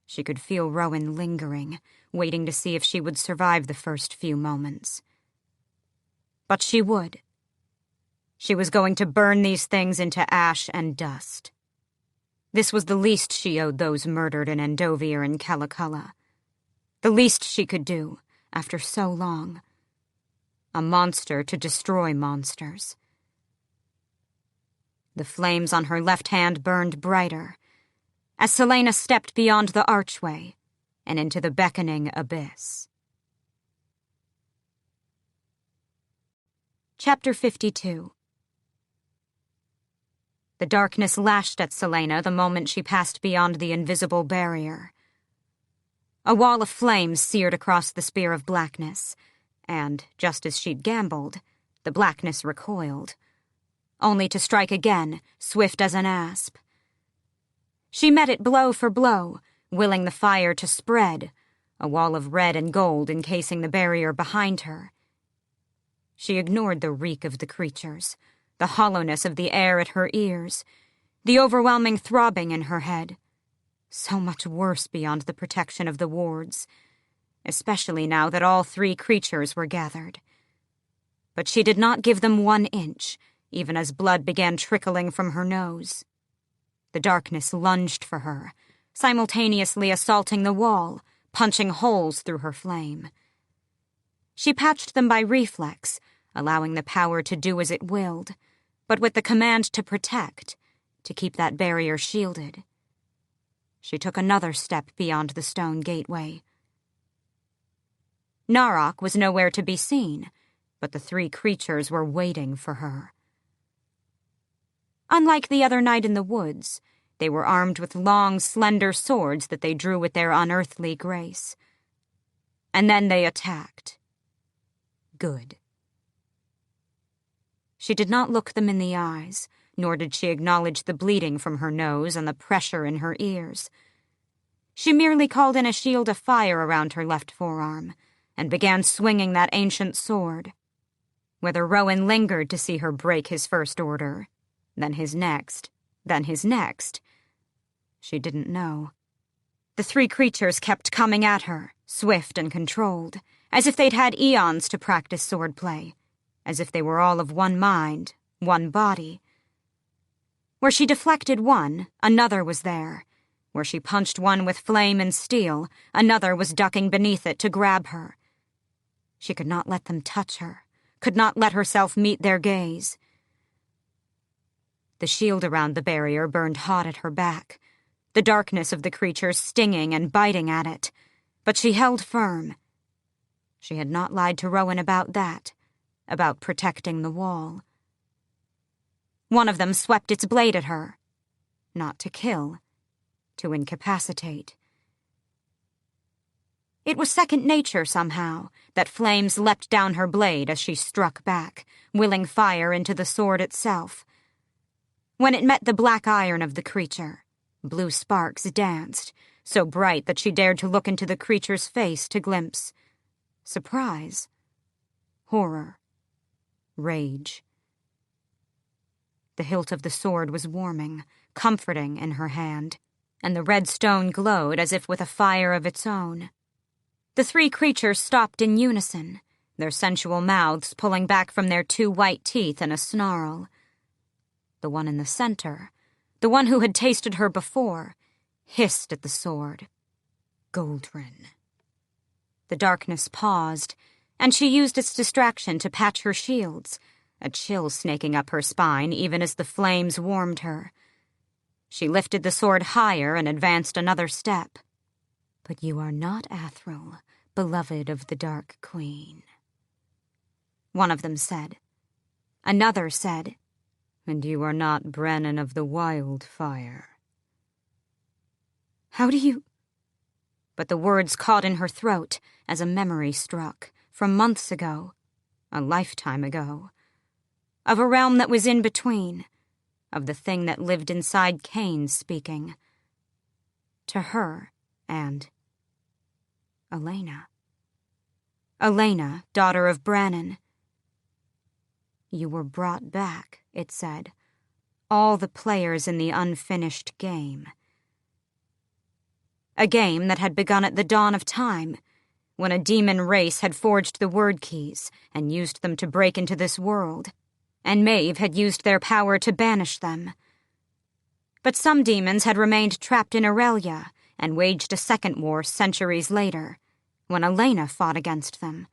She could feel Rowan lingering, waiting to see if she would survive the first few moments. But she would. She was going to burn these things into ash and dust. This was the least she owed those murdered in Endovir and Calaculla. The least she could do, after so long. A monster to destroy monsters. The flames on her left hand burned brighter, as Celaena stepped beyond the archway and into the beckoning abyss. Chapter 52. The darkness lashed at Celaena the moment she passed beyond the invisible barrier. A wall of flames seared across the spear of blackness, and, just as she'd gambled, the blackness recoiled, only to strike again, swift as an asp. She met it blow for blow, willing the fire to spread, a wall of red and gold encasing the barrier behind her. She ignored the reek of the creatures, the hollowness of the air at her ears, the overwhelming throbbing in her head. So much worse beyond the protection of the wards, especially now that all three creatures were gathered. But she did not give them 1 inch, even as blood began trickling from her nose. The darkness lunged for her, simultaneously assaulting the wall, punching holes through her flame. She patched them by reflex, allowing the power to do as it willed, but with the command to protect, to keep that barrier shielded. She took another step beyond the stone gateway. Narok was nowhere to be seen, but the three creatures were waiting for her. Unlike the other night in the woods, they were armed with long, slender swords that they drew with their unearthly grace. And then they attacked. Good. She did not look them in the eyes, nor did she acknowledge the bleeding from her nose and the pressure in her ears. She merely called in a shield of fire around her left forearm, and began swinging that ancient sword. Whether Rowan lingered to see her break his first order, then his next, she didn't know. The three creatures kept coming at her, swift and controlled, as if they'd had eons to practice swordplay, as if they were all of one mind, one body. Where she deflected one, another was there. Where she punched one with flame and steel, another was ducking beneath it to grab her. She could not let them touch her, could not let herself meet their gaze. The shield around the barrier burned hot at her back, the darkness of the creatures stinging and biting at it, but she held firm. She had not lied to Rowan about that, about protecting the wall. One of them swept its blade at her, not to kill, to incapacitate. It was second nature somehow, that flames leapt down her blade as she struck back, willing fire into the sword itself. When it met the black iron of the creature, blue sparks danced, so bright that she dared to look into the creature's face to glimpse surprise, horror, rage. The hilt of the sword was warming, comforting in her hand, and the red stone glowed as if with a fire of its own. The three creatures stopped in unison, their sensual mouths pulling back from their two white teeth in a snarl. The one in the center, the one who had tasted her before, hissed at the sword. Goldrin. The darkness paused, and she used its distraction to patch her shields, a chill snaking up her spine even as the flames warmed her. She lifted the sword higher and advanced another step. But you are not Athril, beloved of the Dark Queen. One of them said. Another said, and you are not Brennan of the Wildfire. How do you... But the words caught in her throat as a memory struck, from months ago, a lifetime ago, of a realm that was in between, of the thing that lived inside Cain speaking. To her and Elena. Elena, daughter of Brannon. You were brought back, it said. All the players in the unfinished game. A game that had begun at the dawn of time, when a demon race had forged the word keys and used them to break into this world, and Maeve had used their power to banish them. But some demons had remained trapped in Aurelia and waged a second war centuries later, when Elena fought against them.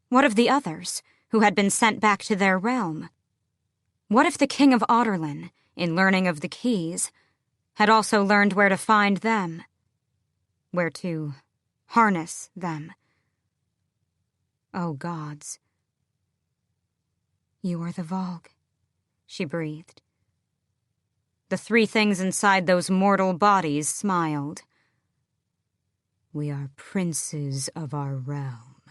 What of the others, who had been sent back to their realm? What if the King of Otterlin, in learning of the keys, had also learned where to find them, where to harness them? Oh, gods. You are the Vogue, she breathed. The three things inside those mortal bodies smiled. We are princes of our realm.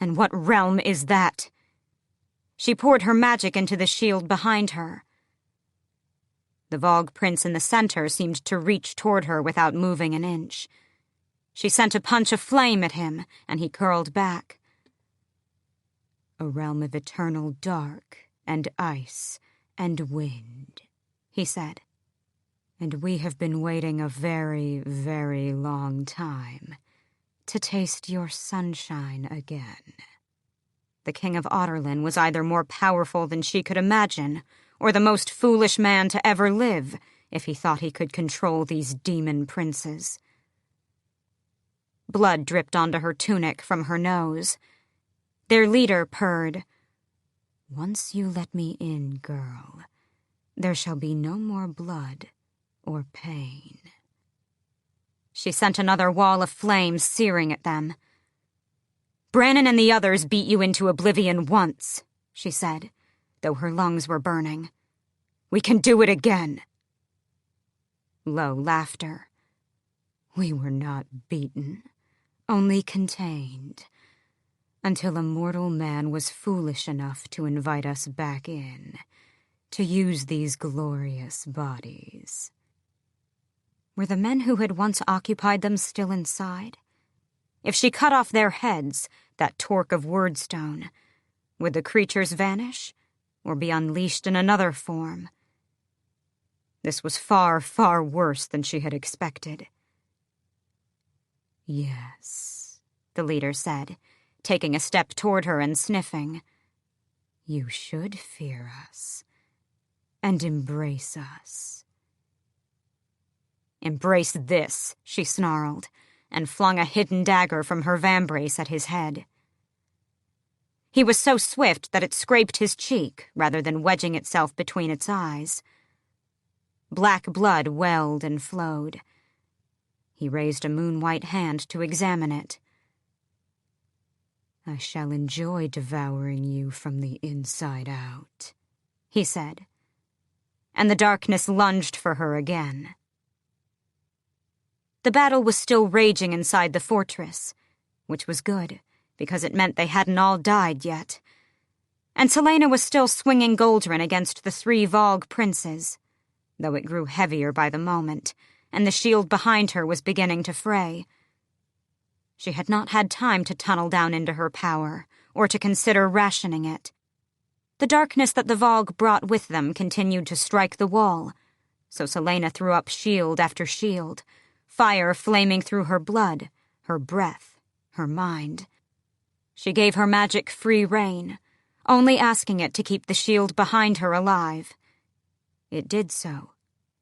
And what realm is that? She poured her magic into the shield behind her. The Vogue prince in the center seemed to reach toward her without moving an inch. She sent a punch of flame at him, and he curled back. A realm of eternal dark and ice and wind, he said. And we have been waiting a very, very long time to taste your sunshine again. The King of Otterlin was either more powerful than she could imagine, or the most foolish man to ever live, if he thought he could control these demon princes. Blood dripped onto her tunic from her nose. Their leader purred, "Once you let me in, girl, there shall be no more blood or pain." She sent another wall of flames searing at them. "Brannon and the others beat you into oblivion once," she said, though her lungs were burning. "We can do it again." Low laughter. "We were not beaten, only contained, until a mortal man was foolish enough to invite us back in, to use these glorious bodies." Were the men who had once occupied them still inside? If she cut off their heads, that torque of wordstone, would the creatures vanish, or be unleashed in another form? This was far, far worse than she had expected. "Yes," the leader said, taking a step toward her and sniffing. "You should fear us, and embrace us." "Embrace this," she snarled, and flung a hidden dagger from her vambrace at his head. He was so swift that it scraped his cheek rather than wedging itself between its eyes. Black blood welled and flowed. He raised a moon-white hand to examine it. "I shall enjoy devouring you from the inside out," he said, and the darkness lunged for her again. The battle was still raging inside the fortress, which was good, because it meant they hadn't all died yet. And Celaena was still swinging Goldrin against the 3 Vogue princes, though it grew heavier by the moment, and the shield behind her was beginning to fray. She had not had time to tunnel down into her power, or to consider rationing it. The darkness that the Vogue brought with them continued to strike the wall, so Celaena threw up shield after shield, fire flaming through her blood, her breath, her mind. She gave her magic free rein, only asking it to keep the shield behind her alive. It did so,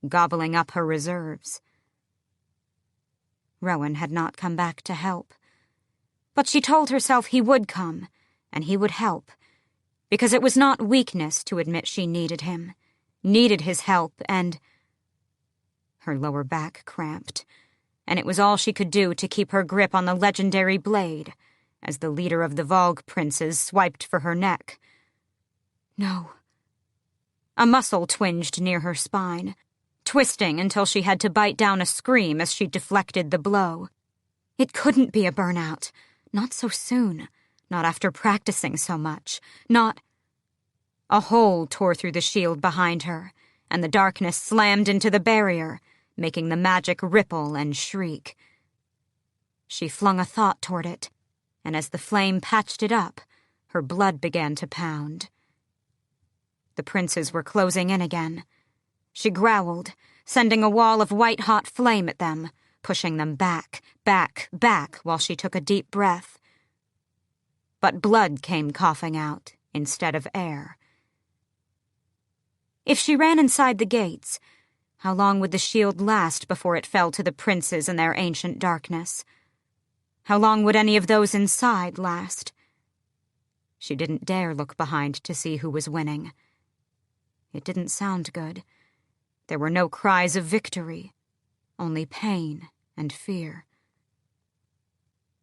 gobbling up her reserves. Rowan had not come back to help, but she told herself he would come, and he would help, because it was not weakness to admit she needed him, needed his help, and... Her lower back cramped, and it was all she could do to keep her grip on the legendary blade, as the leader of the Vogue princes swiped for her neck. No. A muscle twinged near her spine, twisting until she had to bite down a scream as she deflected the blow. It couldn't be a burnout. Not so soon. Not after practicing so much. Not... A hole tore through the shield behind her, and the darkness slammed into the barrier, making the magic ripple and shriek. She flung a thought toward it, and as the flame patched it up, her blood began to pound. The princes were closing in again. She growled, sending a wall of white-hot flame at them, pushing them back, back, back while she took a deep breath. But blood came coughing out instead of air. If she ran inside the gates, how long would the shield last before it fell to the princes in their ancient darkness? How long would any of those inside last? She didn't dare look behind to see who was winning. It didn't sound good. There were no cries of victory, only pain and fear.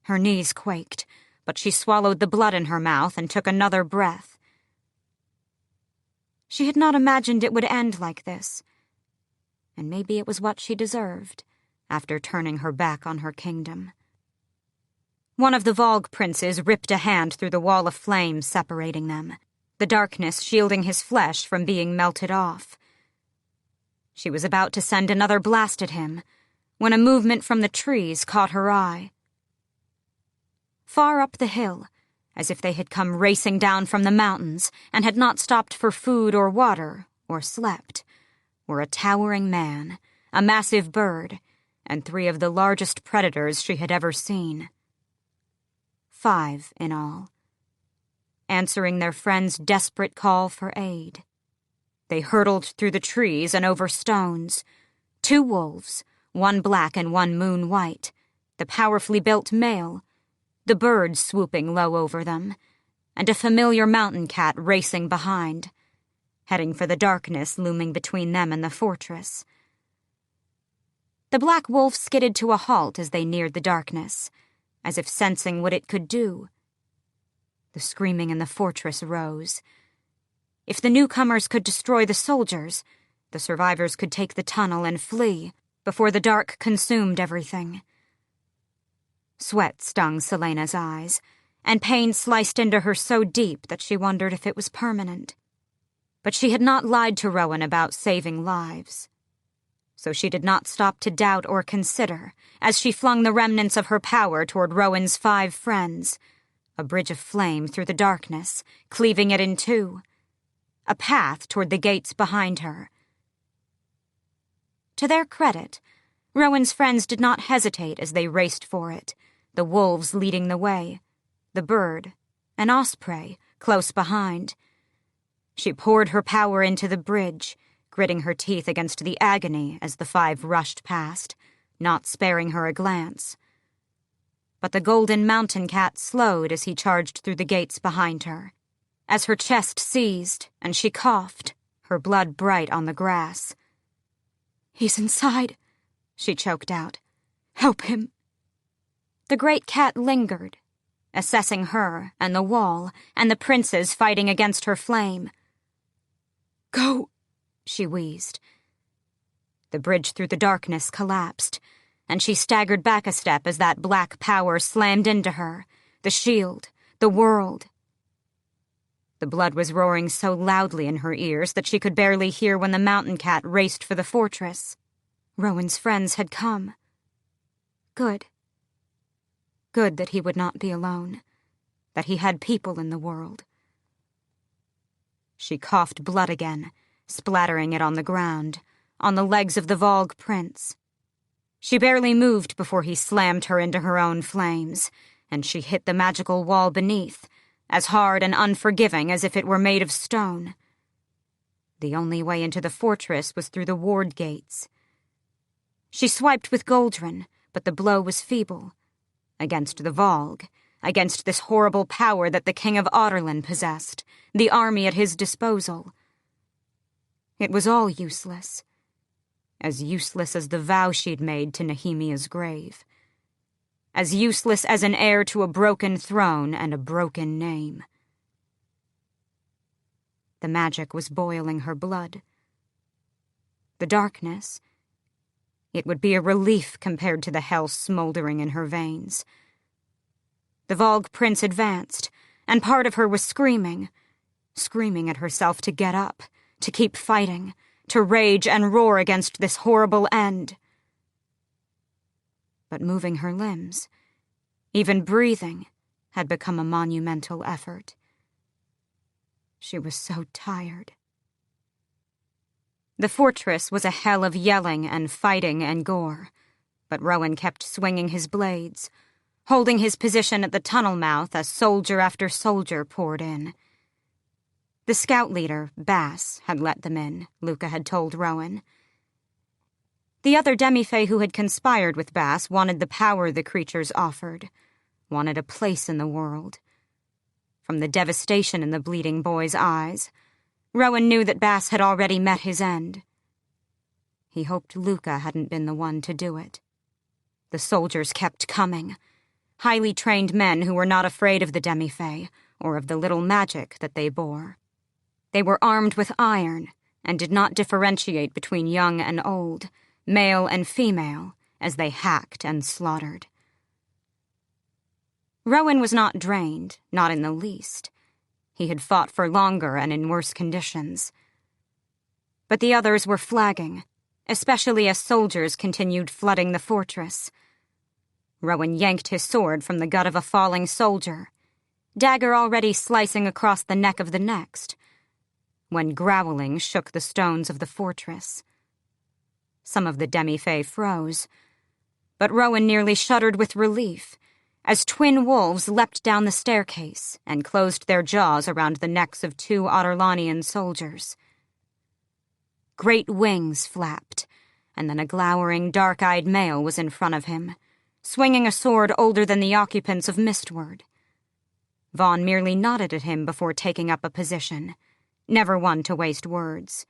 Her knees quaked, but she swallowed the blood in her mouth and took another breath. She had not imagined it would end like this, and maybe it was what she deserved, after turning her back on her kingdom. One of the Vogue princes ripped a hand through the wall of flame separating them, the darkness shielding his flesh from being melted off. She was about to send another blast at him, when a movement from the trees caught her eye. Far up the hill, as if they had come racing down from the mountains and had not stopped for food or water or slept, were a towering man, a massive bird, and 3 of the largest predators she had ever seen. 5 in all, answering their friend's desperate call for aid. They hurtled through the trees and over stones. 2 wolves, one black and one moon white, the powerfully built male, the bird swooping low over them, and a familiar mountain cat racing behind, heading for the darkness looming between them and the fortress. The black wolf skidded to a halt as they neared the darkness, as if sensing what it could do, The screaming in the fortress rose. If the newcomers could destroy the soldiers, the survivors could take the tunnel and flee before the dark consumed everything. Sweat stung Celaena's eyes, and pain sliced into her so deep that she wondered if it was permanent. But she had not lied to Rowan about saving lives. So she did not stop to doubt or consider as she flung the remnants of her power toward Rowan's 5 friends, a bridge of flame through the darkness, cleaving it in 2, a path toward the gates behind her. To their credit, Rowan's friends did not hesitate as they raced for it, the wolves leading the way, the bird, an osprey, close behind. She poured her power into the bridge, gritting her teeth against the agony as the 5 rushed past, not sparing her a glance. But the golden mountain cat slowed as he charged through the gates behind her, as her chest seized and she coughed, her blood bright on the grass. "He's inside," she choked out. "Help him." The great cat lingered, assessing her and the wall and the princes fighting against her flame. "Go," she wheezed. The bridge through the darkness collapsed, and she staggered back a step as that black power slammed into her, the shield, the world. The blood was roaring so loudly in her ears that she could barely hear when the mountain cat raced for the fortress. Rowan's friends had come. Good. Good that he would not be alone, that he had people in the world. She coughed blood again, splattering it on the ground, on the legs of the Vogue prince. She barely moved before he slammed her into her own flames, and she hit the magical wall beneath, as hard and unforgiving as if it were made of stone. The only way into the fortress was through the ward gates. She swiped with Goldrin, but the blow was feeble. Against the Vogue, against this horrible power that the King of Audorlan possessed, the army at his disposal. It was all useless. As useless as the vow she'd made to Nehemia's grave. As useless as an heir to a broken throne and a broken name. The magic was boiling her blood. The darkness, it would be a relief compared to the hell smoldering in her veins. The Vogue prince advanced, and part of her was screaming at herself to get up, to keep fighting, to rage and roar against this horrible end. But moving her limbs, even breathing, had become a monumental effort. She was so tired. The fortress was a hell of yelling and fighting and gore, but Rowan kept swinging his blades, holding his position at the tunnel mouth as soldier after soldier poured in. The scout leader, Bass, had let them in, Luca had told Rowan. The other demi-fae who had conspired with Bass wanted the power the creatures offered, wanted a place in the world. From the devastation in the bleeding boy's eyes, Rowan knew that Bass had already met his end. He hoped Luca hadn't been the one to do it. The soldiers kept coming, highly trained men who were not afraid of the demi-fae or of the little magic that they bore. They were armed with iron and did not differentiate between young and old, male and female, as they hacked and slaughtered. Rowan was not drained, not in the least. He had fought for longer and in worse conditions. But the others were flagging, especially as soldiers continued flooding the fortress. Rowan yanked his sword from the gut of a falling soldier, dagger already slicing across the neck of the next, when growling shook the stones of the fortress. Some of the demi-fae froze, but Rowan nearly shuddered with relief as twin wolves leapt down the staircase and closed their jaws around the necks of 2 Audorlanian soldiers. Great wings flapped, and then a glowering, dark-eyed male was in front of him, swinging a sword older than the occupants of Mistward. Vaughn merely nodded at him before taking up a position, never one to waste words.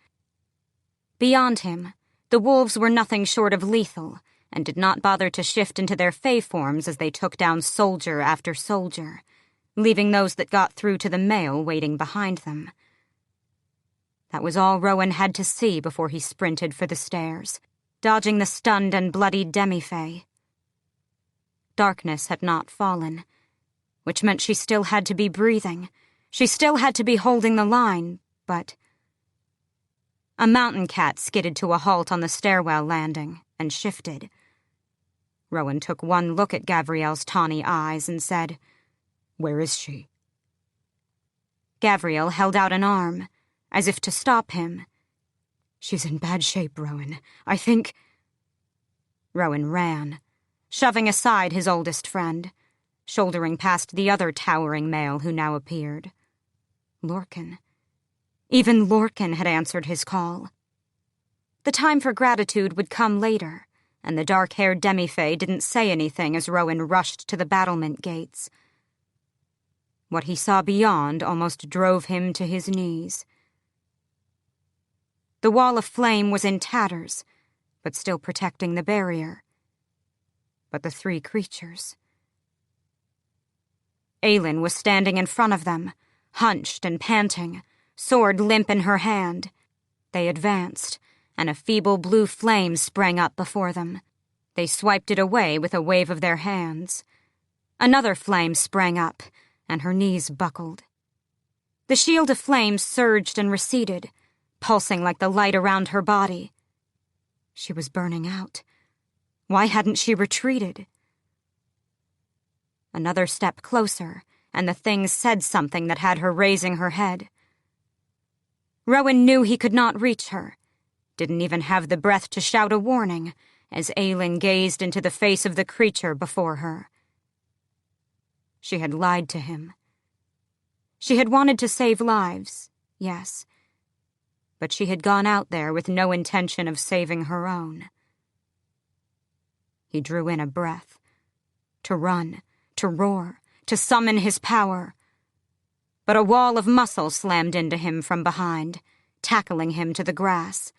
Beyond him, the wolves were nothing short of lethal, and did not bother to shift into their fae forms as they took down soldier after soldier, leaving those that got through to the mail waiting behind them. That was all Rowan had to see before he sprinted for the stairs, dodging the stunned and bloodied demi-fae. Darkness had not fallen, which meant she still had to be breathing. She still had to be holding the line, but... A mountain cat skidded to a halt on the stairwell landing and shifted. Rowan took one look at Gavriel's tawny eyes and said, "Where is she?" Gavriel held out an arm, as if to stop him. "She's in bad shape, Rowan. I think—" Rowan ran, shoving aside his oldest friend, shouldering past the other towering male who now appeared. Lorcan. Even Lorcan had answered his call. The time for gratitude would come later, and the dark-haired demi-fae didn't say anything as Rowan rushed to the battlement gates. What he saw beyond almost drove him to his knees. The wall of flame was in tatters, but still protecting the barrier. But the three creatures... Aelin was standing in front of them, hunched and panting, sword limp in her hand. They advanced, and a feeble blue flame sprang up before them. They swiped it away with a wave of their hands. Another flame sprang up, and her knees buckled. The shield of flame surged and receded, pulsing like the light around her body. She was burning out. Why hadn't she retreated? Another step closer, and the thing said something that had her raising her head. Rowan knew he could not reach her, didn't even have the breath to shout a warning, as Aelin gazed into the face of the creature before her. She had lied to him. She had wanted to save lives, yes, but she had gone out there with no intention of saving her own. He drew in a breath. To run, to roar, to summon his power. But a wall of muscle slammed into him from behind, tackling him to the grass.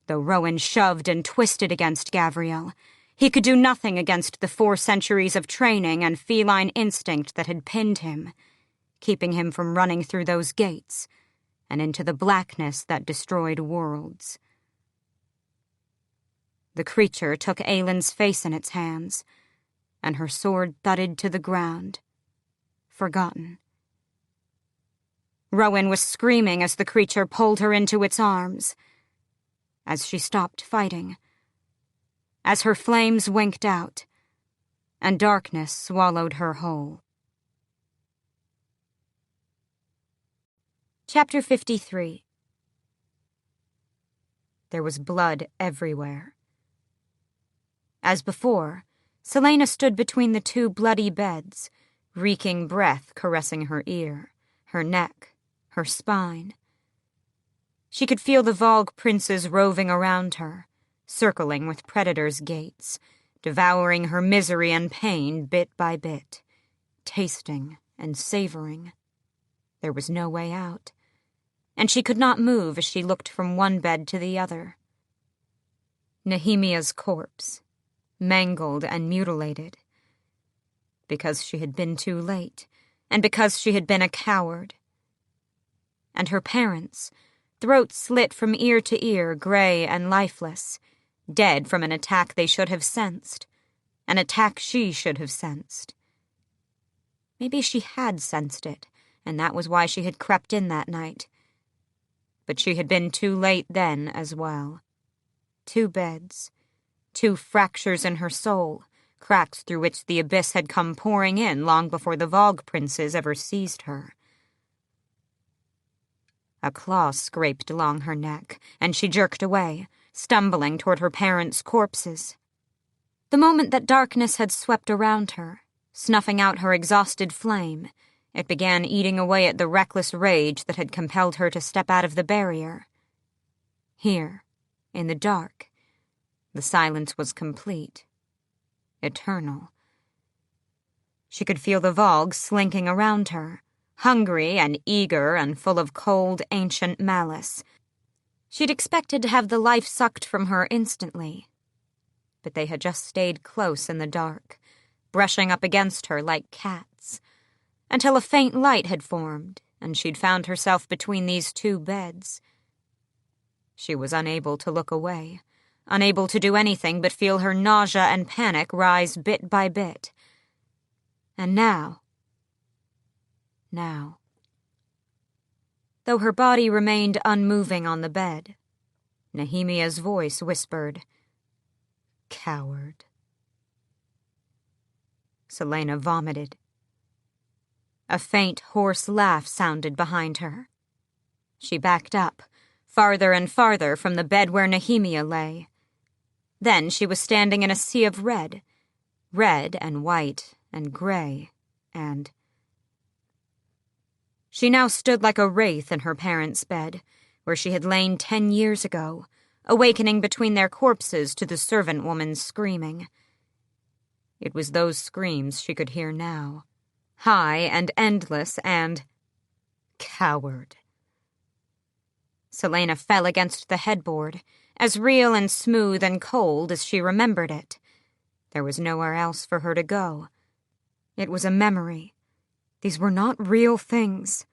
Though Rowan shoved and twisted against Gavriel, he could do nothing against the 4 centuries of training and feline instinct that had pinned him, keeping him from running through those gates and into the blackness that destroyed worlds. The creature took Aelin's face in its hands, and her sword thudded to the ground, forgotten. Rowan was screaming as the creature pulled her into its arms. As she stopped fighting, as her flames winked out, and darkness swallowed her whole. Chapter 53. There was blood everywhere. As before, Celaena stood between the 2 bloody beds, reeking breath caressing her ear, her neck, her spine. She could feel the Vogue princes roving around her, circling with predators' gates, devouring her misery and pain bit by bit, tasting and savoring. There was no way out, and she could not move as she looked from one bed to the other. Nehemia's corpse, mangled and mutilated, because she had been too late, and because she had been a coward. And her parents, throats slit from ear to ear, gray and lifeless, dead from an attack they should have sensed, an attack she should have sensed. Maybe she had sensed it, and that was why she had crept in that night. But she had been too late then as well. 2 beds, 2 fractures in her soul, cracks through which the abyss had come pouring in long before the Vogue princes ever seized her. A claw scraped along her neck, and she jerked away, stumbling toward her parents' corpses. The moment that darkness had swept around her, snuffing out her exhausted flame, it began eating away at the reckless rage that had compelled her to step out of the barrier. Here, in the dark, the silence was complete, eternal. She could feel the Vogue slinking around her, hungry and eager and full of cold, ancient malice. She'd expected to have the life sucked from her instantly, but they had just stayed close in the dark, brushing up against her like cats, until a faint light had formed, and she'd found herself between these two beds. She was unable to look away, unable to do anything but feel her nausea and panic rise bit by bit. And now, though her body remained unmoving on the bed, Nehemia's voice whispered, "Coward." Celaena vomited. A faint, hoarse laugh sounded behind her. She backed up, farther and farther from the bed where Nehemia lay. Then she was standing in a sea of red and white and gray, and... She now stood like a wraith in her parents' bed, where she had lain 10 years ago, awakening between their corpses to the servant woman's screaming. It was those screams she could hear now, high and endless and... coward. Celaena fell against the headboard, as real and smooth and cold as she remembered it. There was nowhere else for her to go. It was a memory. These were not real things.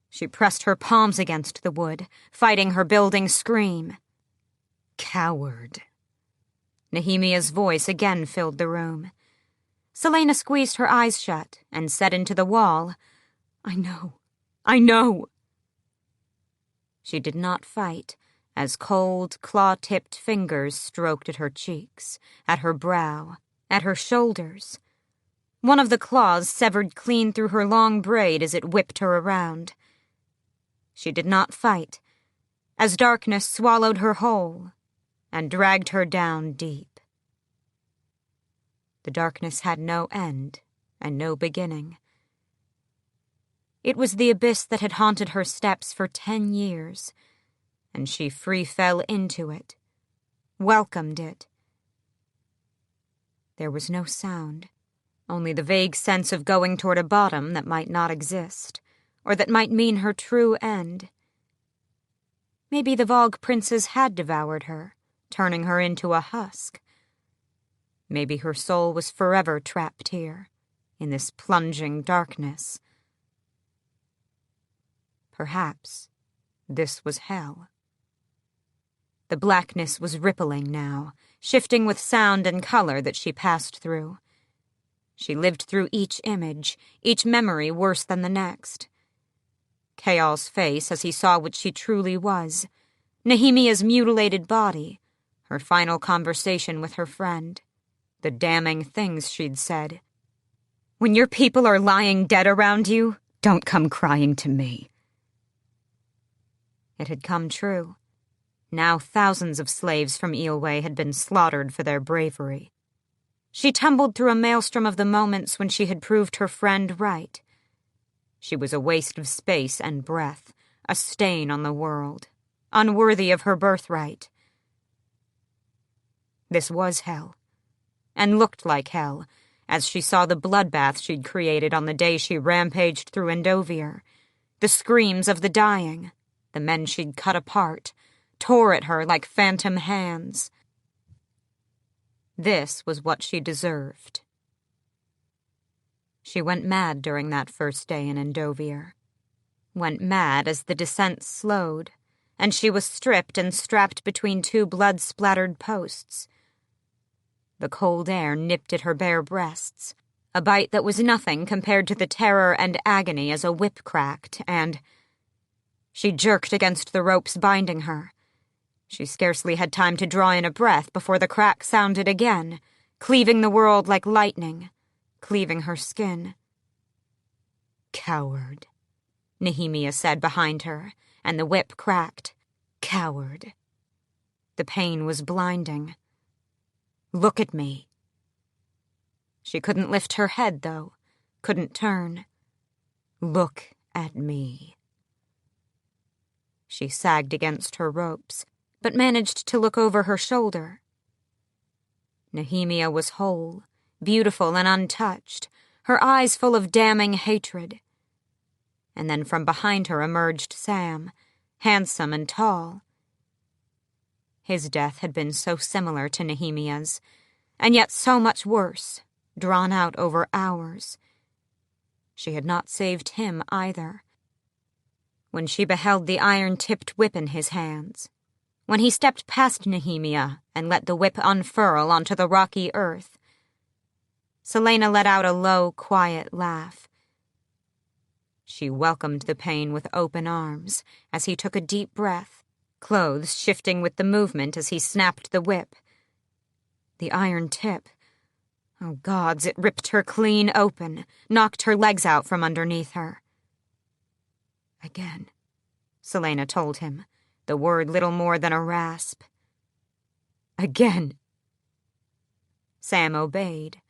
She pressed her palms against the wood, fighting her building scream. Coward. Nehemia's voice again filled the room. Celaena squeezed her eyes shut and said into the wall, I know. She did not fight, as cold, claw-tipped fingers stroked at her cheeks, at her brow, at her shoulders. One of the claws severed clean through her long braid as it whipped her around. She did not fight, as darkness swallowed her whole and dragged her down deep. The darkness had no end and no beginning. It was the abyss that had haunted her steps for 10 years, and she free fell into it, welcomed it. There was no sound. Only the vague sense of going toward a bottom that might not exist, or that might mean her true end. Maybe the Vogue princes had devoured her, turning her into a husk. Maybe her soul was forever trapped here, in this plunging darkness. Perhaps this was hell. The blackness was rippling now, shifting with sound and color that she passed through. She lived through each image, each memory worse than the next. Chaol's face as he saw what she truly was, Nehemia's mutilated body, her final conversation with her friend, the damning things she'd said. When your people are lying dead around you, don't come crying to me. It had come true. Now thousands of slaves from Eelway had been slaughtered for their bravery. She tumbled through a maelstrom of the moments when she had proved her friend right. She was a waste of space and breath, a stain on the world, unworthy of her birthright. This was hell, and looked like hell, as she saw the bloodbath she'd created on the day she rampaged through Endovir, the screams of the dying, the men she'd cut apart, tore at her like phantom hands. This was what she deserved. She went mad during that first day in Endovir. Went mad as the descent slowed, and she was stripped and strapped between 2 blood-splattered posts. The cold air nipped at her bare breasts, a bite that was nothing compared to the terror and agony as a whip cracked, and... She jerked against the ropes binding her. She scarcely had time to draw in a breath before the crack sounded again, cleaving the world like lightning, cleaving her skin. Coward, Nehemia said behind her, and the whip cracked. Coward. The pain was blinding. Look at me. She couldn't lift her head, though, couldn't turn. Look at me. She sagged against her ropes, but managed to look over her shoulder. Nehemia was whole, beautiful and untouched, her eyes full of damning hatred. And then from behind her emerged Sam, handsome and tall. His death had been so similar to Nehemia's, and yet so much worse, drawn out over hours. She had not saved him either. When she beheld the iron-tipped whip in his hands, when he stepped past Nehemia and let the whip unfurl onto the rocky earth, Celaena let out a low, quiet laugh. She welcomed the pain with open arms as he took a deep breath, clothes shifting with the movement as he snapped the whip. The iron tip. Oh, gods, it ripped her clean open, knocked her legs out from underneath her. Again, Celaena told him, the word little more than a rasp. Again. Sam obeyed.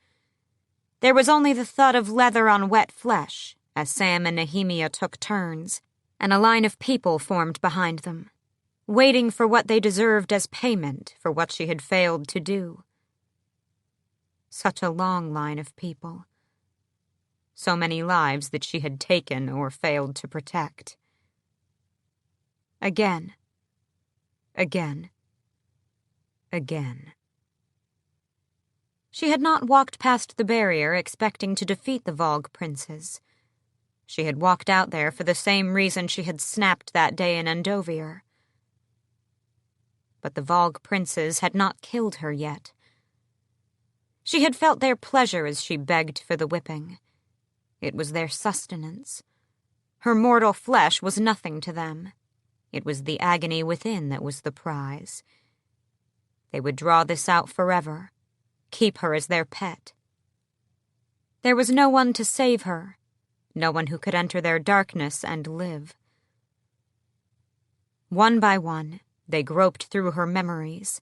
There was only the thud of leather on wet flesh as Sam and Nehemia took turns, and a line of people formed behind them, waiting for what they deserved as payment for what she had failed to do. Such a long line of people. So many lives that she had taken or failed to protect. Again. Again. Again. She had not walked past the barrier expecting to defeat the Vogue princes. She had walked out there for the same reason she had snapped that day in Andovier. But the Vogue princes had not killed her yet. She had felt their pleasure as she begged for the whipping. It was their sustenance. Her mortal flesh was nothing to them. It was the agony within that was the prize. They would draw this out forever, keep her as their pet. There was no one to save her, no one who could enter their darkness and live. One by one, they groped through her memories.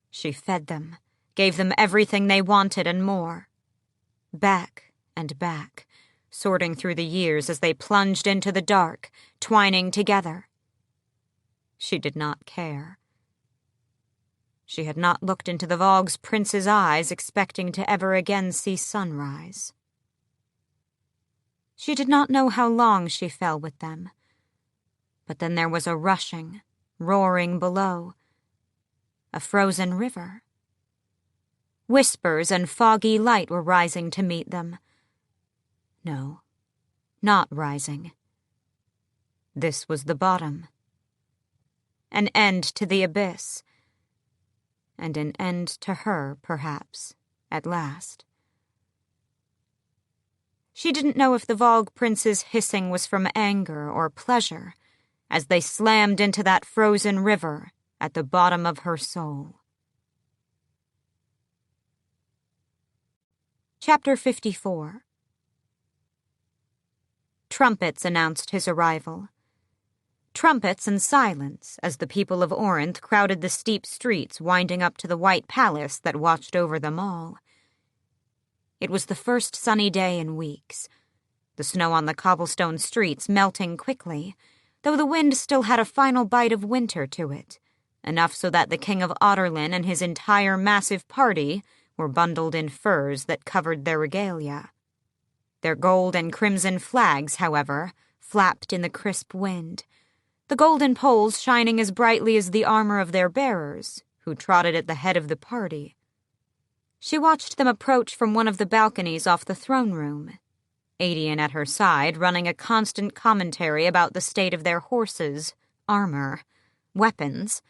She fed them, gave them everything they wanted and more. Back and back, sorting through the years as they plunged into the dark, twining together. She did not care. She had not looked into the Vogue's prince's eyes expecting to ever again see sunrise. She did not know how long she fell with them. But then there was a rushing, roaring below. A frozen river. Whispers and foggy light were rising to meet them. No, not rising. This was the bottom. An end to the abyss. And an end to her, perhaps, at last. She didn't know if the Vogue prince's hissing was from anger or pleasure as they slammed into that frozen river at the bottom of her soul. Chapter 54. Trumpets announced his arrival. Trumpets and silence as the people of Orinth crowded the steep streets winding up to the White Palace that watched over them all. It was the first sunny day in weeks, the snow on the cobblestone streets melting quickly, though the wind still had a final bite of winter to it, enough so that the King of Otterlin and his entire massive party were bundled in furs that covered their regalia. Their gold and crimson flags, however, flapped in the crisp wind, the golden poles shining as brightly as the armor of their bearers, who trotted at the head of the party. She watched them approach from one of the balconies off the throne room, Adian at her side running a constant commentary about the state of their horses, armor, weapons,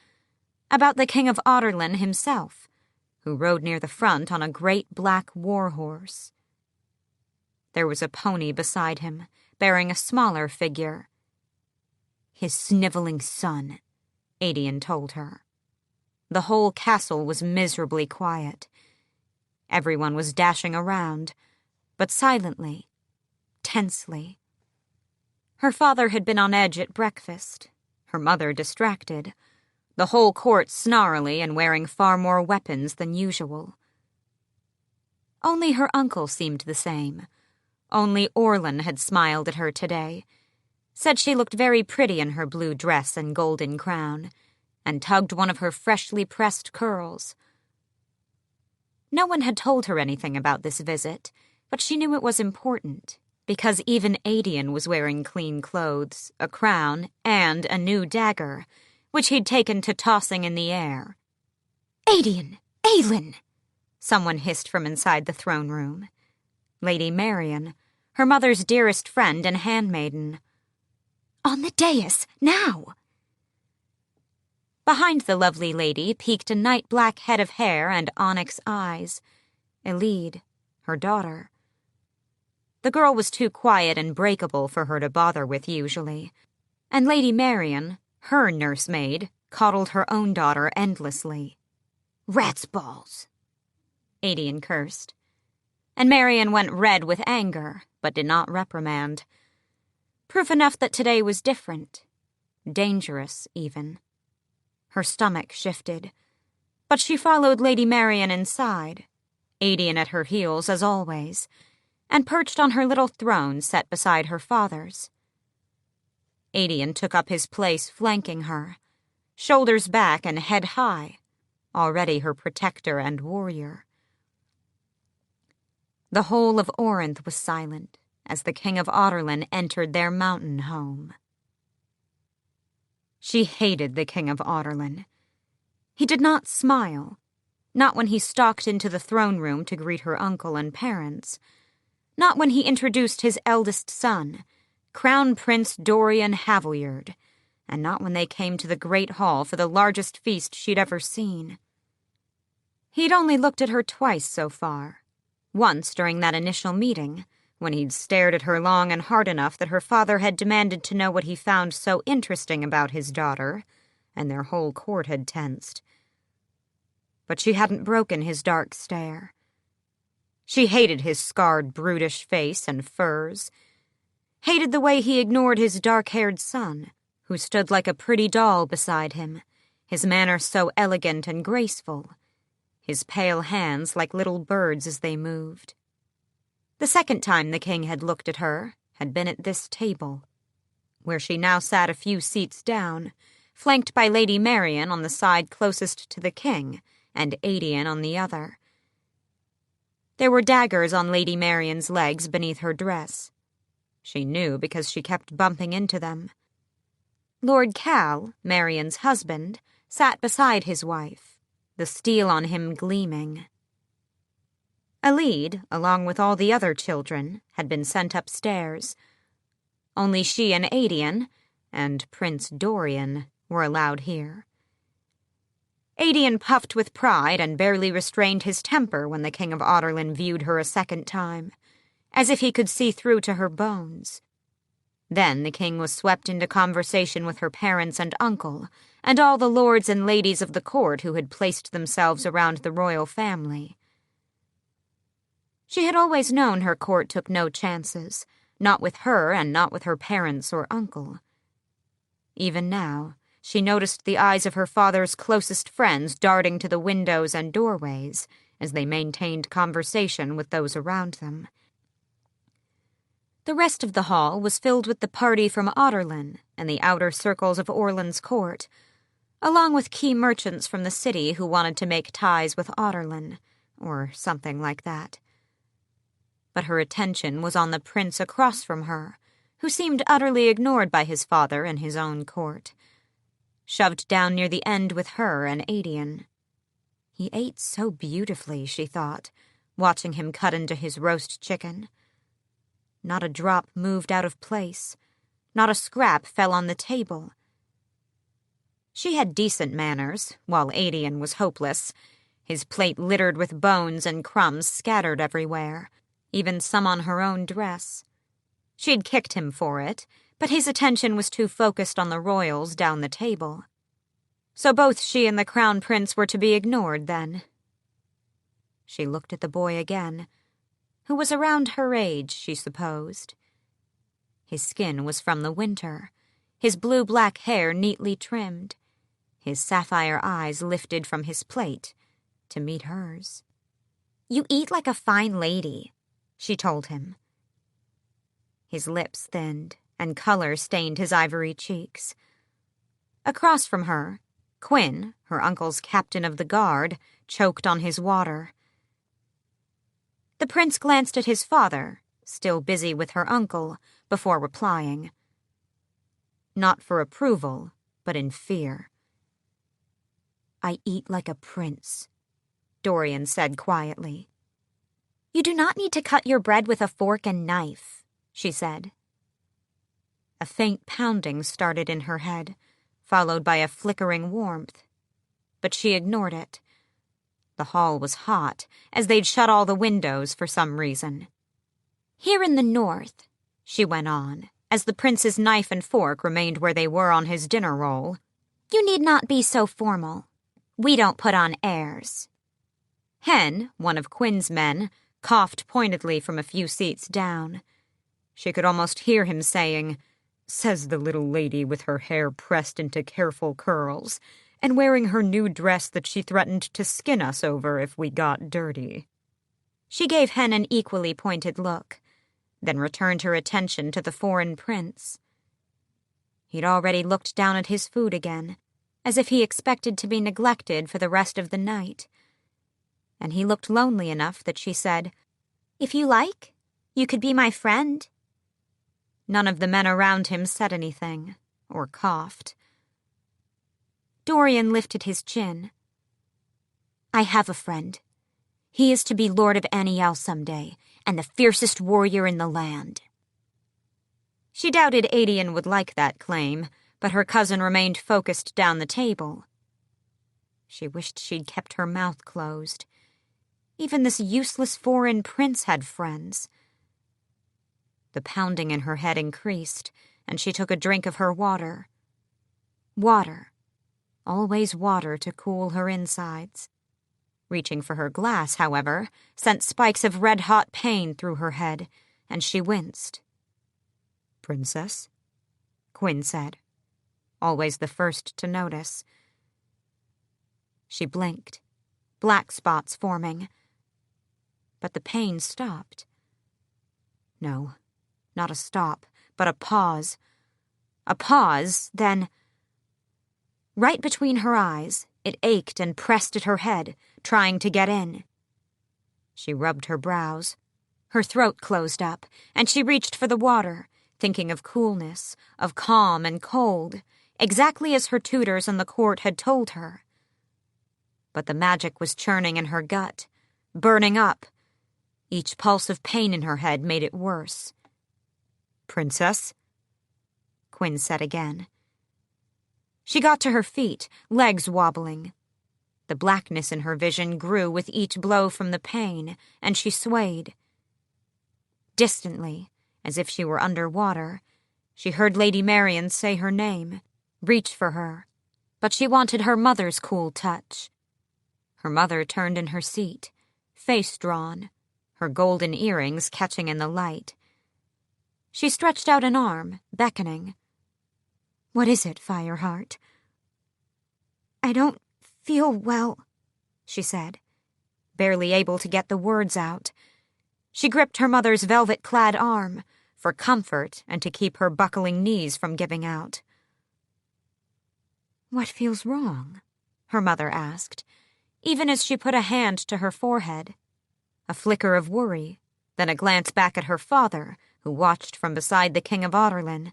about the King of Otterlin himself, who rode near the front on a great black war horse. There was a pony beside him, bearing a smaller figure. His sniveling son, Adian told her. The whole castle was miserably quiet. Everyone was dashing around, but silently, tensely. Her father had been on edge at breakfast, her mother distracted, the whole court snarly and wearing far more weapons than usual. Only her uncle seemed the same. Only Orlin had smiled at her today, said she looked very pretty in her blue dress and golden crown, and tugged one of her freshly pressed curls. No one had told her anything about this visit, but she knew it was important, because even Adian was wearing clean clothes, a crown, and a new dagger, which he'd taken to tossing in the air. "Adian! Aelin!" someone hissed from inside the throne room. Lady Marian, her mother's dearest friend and handmaiden. "On the dais, now!" Behind the lovely lady peeked a night-black head of hair and onyx eyes. Elide, her daughter. The girl was too quiet and breakable for her to bother with usually, and Lady Marian, her nursemaid, coddled her own daughter endlessly. "Rat's balls," Adian cursed, and Marian went red with anger, but did not reprimand. Proof enough that today was different. Dangerous, even. Her stomach shifted, but she followed Lady Marian inside, Adian at her heels as always, and perched on her little throne set beside her father's. Adian took up his place flanking her, shoulders back and head high, already her protector and warrior. The whole of Orinth was silent as the King of Audorlan entered their mountain home. She hated the King of Audorlan. He did not smile, not when he stalked into the throne room to greet her uncle and parents, not when he introduced his eldest son, Crown Prince Dorian Havilyard, and not when they came to the great hall for the largest feast she'd ever seen. He'd only looked at her twice so far, once during that initial meeting, when he'd stared at her long and hard enough that her father had demanded to know what he found so interesting about his daughter, and their whole court had tensed. But she hadn't broken his dark stare. She hated his scarred, brutish face and furs, hated the way he ignored his dark-haired son, who stood like a pretty doll beside him, his manner so elegant and graceful, his pale hands like little birds as they moved. The second time the king had looked at her had been at this table, where she now sat a few seats down, flanked by Lady Marian on the side closest to the king and Adian on the other. There were daggers on Lady Marian's legs beneath her dress. She knew because she kept bumping into them. Lord Cal, Marian's husband, sat beside his wife, the steel on him gleaming. Elide, along with all the other children, had been sent upstairs. Only she and Adian, and Prince Dorian, were allowed here. Adian puffed with pride and barely restrained his temper when the King of Audorlan viewed her a second time, as if he could see through to her bones. Then the king was swept into conversation with her parents and uncle, and all the lords and ladies of the court who had placed themselves around the royal family. She had always known her court took no chances, not with her and not with her parents or uncle. Even now, she noticed the eyes of her father's closest friends darting to the windows and doorways as they maintained conversation with those around them. The rest of the hall was filled with the party from Audorlan and the outer circles of Orlan's court, along with key merchants from the city who wanted to make ties with Audorlan, or something like that. But her attention was on the prince across from her, who seemed utterly ignored by his father and his own court, shoved down near the end with her and Adian. He ate so beautifully, she thought, watching him cut into his roast chicken. Not a drop moved out of place, not a scrap fell on the table. She had decent manners, while Adian was hopeless, his plate littered with bones and crumbs scattered everywhere, even some on her own dress. She'd kicked him for it, but his attention was too focused on the royals down the table. So both she and the crown prince were to be ignored, then. She looked at the boy again, who was around her age, she supposed. His skin was from the winter, his blue-black hair neatly trimmed, his sapphire eyes lifted from his plate to meet hers. "You eat like a fine lady," she told him. His lips thinned, and color stained his ivory cheeks. Across from her, Quinn, her uncle's captain of the guard, choked on his water. The prince glanced at his father, still busy with her uncle, before replying. Not for approval, but in fear. "I eat like a prince," Dorian said quietly. "You do not need to cut your bread with a fork and knife," she said. A faint pounding started in her head, followed by a flickering warmth. But she ignored it. The hall was hot, as they'd shut all the windows for some reason. "Here in the north," she went on, as the prince's knife and fork remained where they were on his dinner roll, "you need not be so formal. We don't put on airs." Hen, one of Quinn's men, coughed pointedly from a few seats down. She could almost hear him saying, "Says the little lady with her hair pressed into careful curls, and wearing her new dress that she threatened to skin us over if we got dirty." She gave Hen an equally pointed look, then returned her attention to the foreign prince. He'd already looked down at his food again, as if he expected to be neglected for the rest of the night. And he looked lonely enough that she said, "If you like, you could be my friend." None of the men around him said anything, or coughed. Dorian lifted his chin. "I have a friend. He is to be Lord of Aniel someday, and the fiercest warrior in the land." She doubted Adian would like that claim, but her cousin remained focused down the table. She wished she'd kept her mouth closed. Even this useless foreign prince had friends. The pounding in her head increased, and she took a drink of her water. Water. Always water to cool her insides. Reaching for her glass, however, sent spikes of red-hot pain through her head, and she winced. "Princess?" Quinn said, always the first to notice. She blinked, black spots forming. But the pain stopped. No, not a stop, but a pause. A pause, then... Right between her eyes, it ached and pressed at her head, trying to get in. She rubbed her brows. Her throat closed up, and she reached for the water, thinking of coolness, of calm and cold, exactly as her tutors in the court had told her. But the magic was churning in her gut, burning up. Each pulse of pain in her head made it worse. "Princess?" Quinn said again. She got to her feet, legs wobbling. The blackness in her vision grew with each blow from the pain, and she swayed. Distantly, as if she were under water, she heard Lady Marian say her name, reach for her, but she wanted her mother's cool touch. Her mother turned in her seat, face drawn, her golden earrings catching in the light. She stretched out an arm, beckoning. "What is it, Fireheart?" "I don't feel well," she said, barely able to get the words out. She gripped her mother's velvet-clad arm, for comfort and to keep her buckling knees from giving out. "What feels wrong?" her mother asked, even as she put a hand to her forehead. A flicker of worry, then a glance back at her father, who watched from beside the King of Otterlin.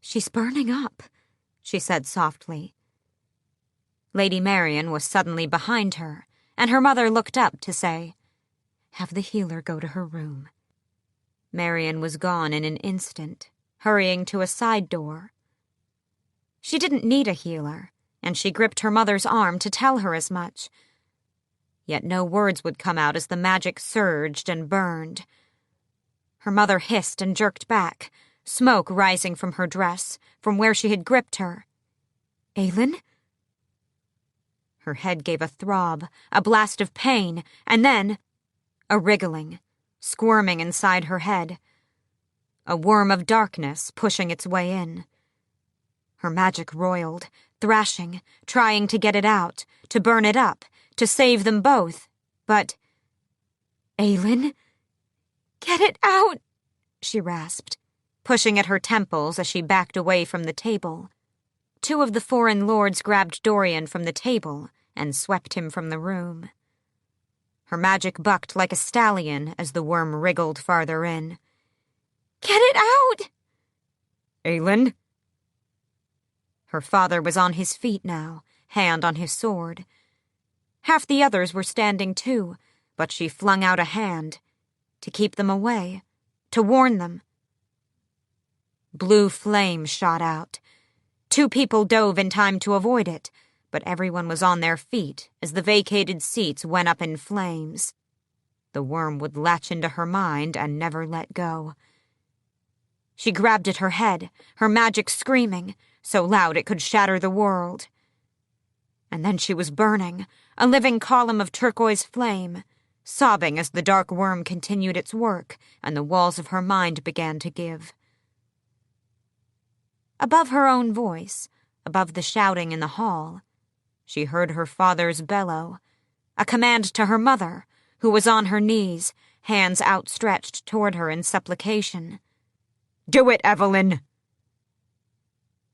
"She's burning up," she said softly. Lady Marian was suddenly behind her, and her mother looked up to say, "Have the healer go to her room." Marian was gone in an instant, hurrying to a side door. She didn't need a healer, and she gripped her mother's arm to tell her as much. Yet no words would come out as the magic surged and burned. Her mother hissed and jerked back, smoke rising from her dress, from where she had gripped her. "Aelin?" Her head gave a throb, a blast of pain, and then a wriggling, squirming inside her head. A worm of darkness pushing its way in. Her magic roiled, thrashing, trying to get it out, to burn it up, to save them both, but... "Aelin? Get it out!" she rasped, pushing at her temples as she backed away from the table. Two of the foreign lords grabbed Dorian from the table and swept him from the room. Her magic bucked like a stallion as the worm wriggled farther in. "Get it out!" "Aelin?" Her father was on his feet now, hand on his sword. Half the others were standing too, but she flung out a hand, to keep them away, to warn them. Blue flame shot out. 2 people dove in time to avoid it, but everyone was on their feet as the vacated seats went up in flames. The worm would latch into her mind and never let go. She grabbed at her head, her magic screaming, so loud it could shatter the world. And then she was burning, a living column of turquoise flame, sobbing as the dark worm continued its work and the walls of her mind began to give. Above her own voice, above the shouting in the hall, she heard her father's bellow, a command to her mother, who was on her knees, hands outstretched toward her in supplication.
"Do it, Evelyn!"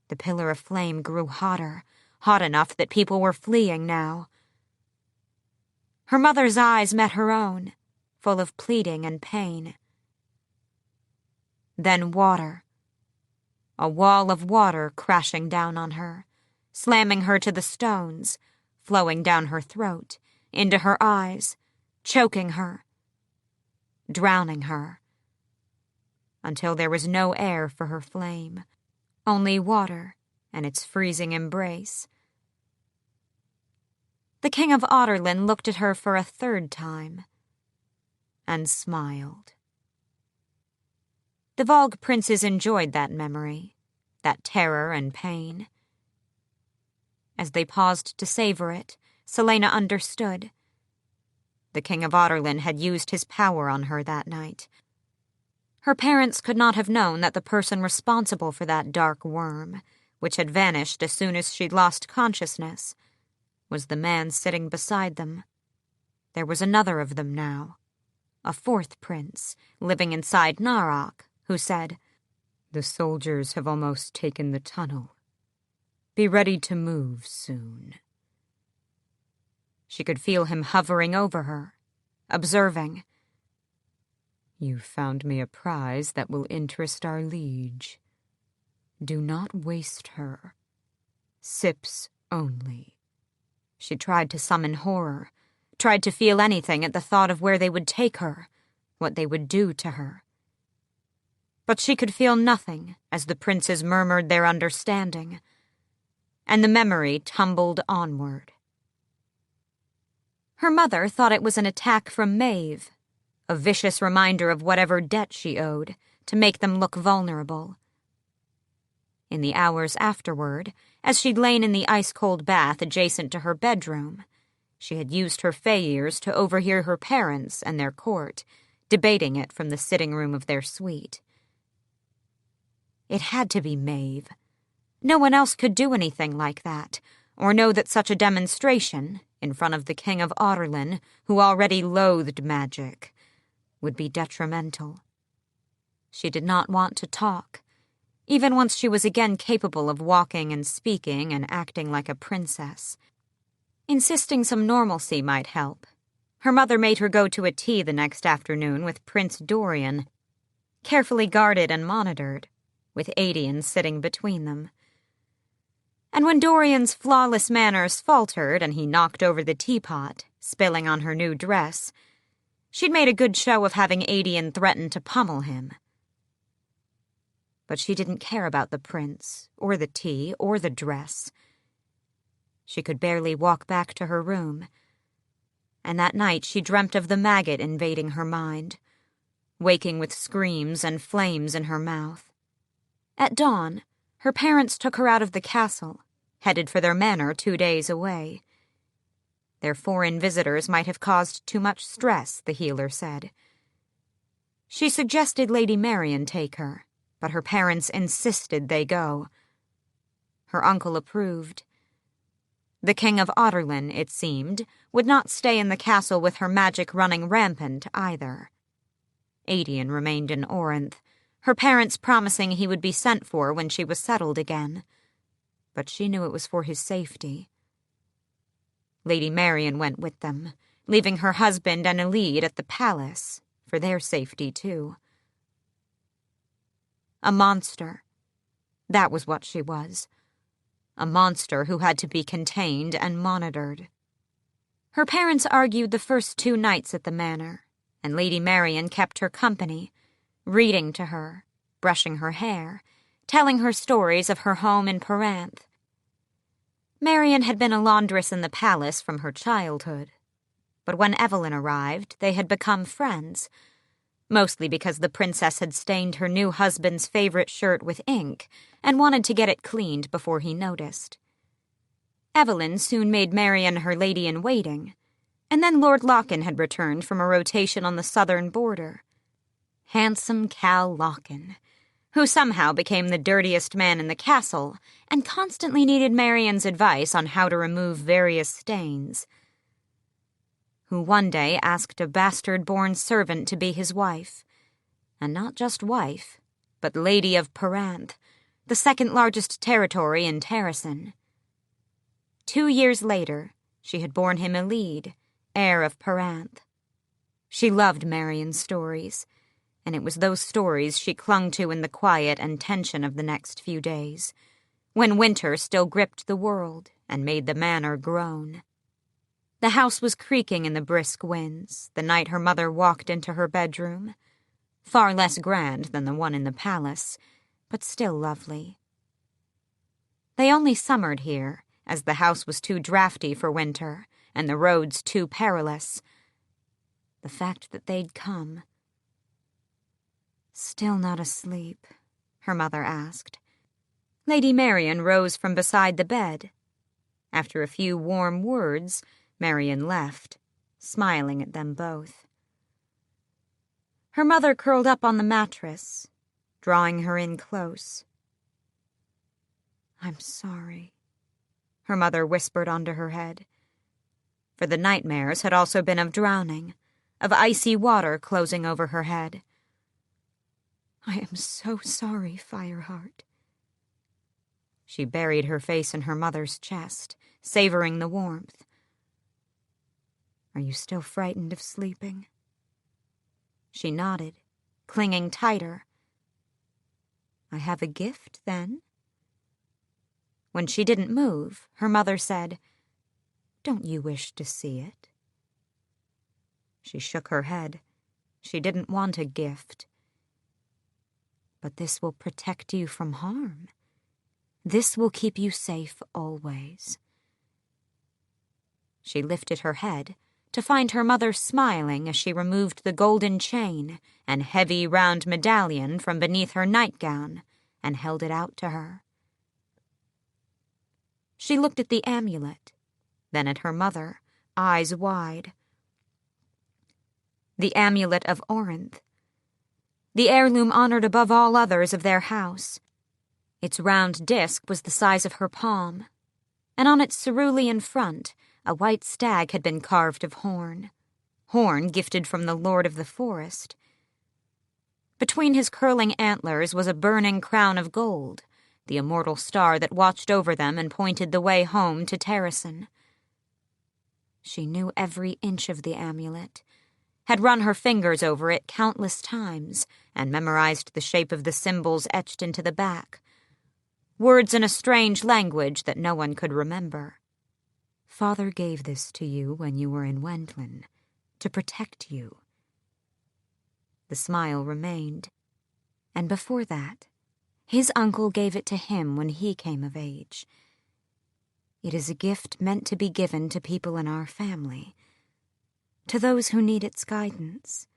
The pillar of flame grew hotter, hot enough that people were fleeing now. Her mother's eyes met her own, full of pleading and pain. Then water. A wall of water crashing down on her, slamming her to the stones, flowing down her throat, into her eyes, choking her, drowning her, until there was no air for her flame, only water and its freezing embrace. The King of Otterlin looked at her for a 3rd time and smiled. The Vogue princes enjoyed that memory, that terror and pain. As they paused to savor it, Celaena understood. The King of Otterlin had used his power on her that night. Her parents could not have known that the person responsible for that dark worm, which had vanished as soon as she'd lost consciousness, was the man sitting beside them. There was another of them now, a 4th prince, living inside Narok, who said,
"The soldiers have almost taken the tunnel. Be ready to move soon."
She could feel him hovering over her, observing.
"You found me a prize that will interest our liege. Do not waste her. Sips only."
She tried to summon horror, tried to feel anything at the thought of where they would take her, what they would do to her. But she could feel nothing as the princes murmured their understanding, and the memory tumbled onward. Her mother thought it was an attack from Maeve, a vicious reminder of whatever debt she owed, to make them look vulnerable. In the hours afterward, as she'd lain in the ice-cold bath adjacent to her bedroom, she had used her fey ears to overhear her parents and their court, debating it from the sitting room of their suite. It had to be Maeve. No one else could do anything like that, or know that such a demonstration, in front of the King of Otterlin, who already loathed magic, would be detrimental. She did not want to talk, even once she was again capable of walking and speaking and acting like a princess. Insisting some normalcy might help. Her mother made her go to a tea the next afternoon with Prince Dorian, carefully guarded and monitored, with Aedion sitting between them. And when Dorian's flawless manners faltered and he knocked over the teapot, spilling on her new dress, she'd made a good show of having Aedion threaten to pummel him. But she didn't care about the prince, or the tea, or the dress. She could barely walk back to her room, and that night she dreamt of the maggot invading her mind, waking with screams and flames in her mouth. At dawn, her parents took her out of the castle, headed for their manor 2 days away. Their foreign visitors might have caused too much stress, the healer said. She suggested Lady Marian take her, but her parents insisted they go. Her uncle approved. The King of Otterlin, it seemed, would not stay in the castle with her magic running rampant either. Aedion remained in Orinth, her parents promising he would be sent for when she was settled again. But she knew it was for his safety. Lady Marian went with them, leaving her husband and Elide at the palace, for their safety too. A monster. That was what she was. A monster who had to be contained and monitored. Her parents argued the first 2 nights at the manor, and Lady Marian kept her company, reading to her, brushing her hair, telling her stories of her home in Paranth. Marian had been a laundress in the palace from her childhood, but when Evelyn arrived, they had become friends, mostly because the princess had stained her new husband's favorite shirt with ink and wanted to get it cleaned before he noticed. Evelyn soon made Marian her lady-in-waiting, and then Lord Locken had returned from a rotation on the southern border. Handsome Cal Locken, who somehow became the dirtiest man in the castle and constantly needed Marian's advice on how to remove various stains. Who one day asked a bastard-born servant to be his wife, and not just wife, but Lady of Paranth, the second-largest territory in Terrasen. 2 years later, she had borne him Elide, heir of Paranth. She loved Marian's stories, and it was those stories she clung to in the quiet and tension of the next few days, when winter still gripped the world and made the manor groan. The house was creaking in the brisk winds the night her mother walked into her bedroom, far less grand than the one in the palace, but still lovely. They only summered here, as the house was too drafty for winter and the roads too perilous. The fact that they'd come. "Still not asleep?" her mother asked. Lady Marian rose from beside the bed. After a few warm words, Marian left, smiling at them both. Her mother curled up on the mattress, drawing her in close. "I'm sorry," her mother whispered onto her head. For the nightmares had also been of drowning, of icy water closing over her head. "I am so sorry, Fireheart." She buried her face in her mother's chest, savoring the warmth. "Are you still frightened of sleeping?" She nodded, clinging tighter. "I have a gift, then?" When she didn't move, her mother said, "Don't you wish to see it?" She shook her head. She didn't want a gift. "But this will protect you from harm. This will keep you safe always." She lifted her head to find her mother smiling as she removed the golden chain and heavy round medallion from beneath her nightgown and held it out to her. She looked at the amulet, then at her mother, eyes wide. The amulet of Orinth, the heirloom honored above all others of their house. Its round disc was the size of her palm, and on its cerulean front a white stag had been carved of horn gifted from the Lord of the Forest. Between his curling antlers was a burning crown of gold, the immortal star that watched over them and pointed the way home to Terrasen. She knew every inch of the amulet, had run her fingers over it countless times, and memorized the shape of the symbols etched into the back, words in a strange language that no one could remember. "Father gave this to you when you were in Wendlin, to protect you." The smile remained, and before that, his uncle gave it to him when he came of age. It is a gift meant to be given to people in our family, to those who need its guidance.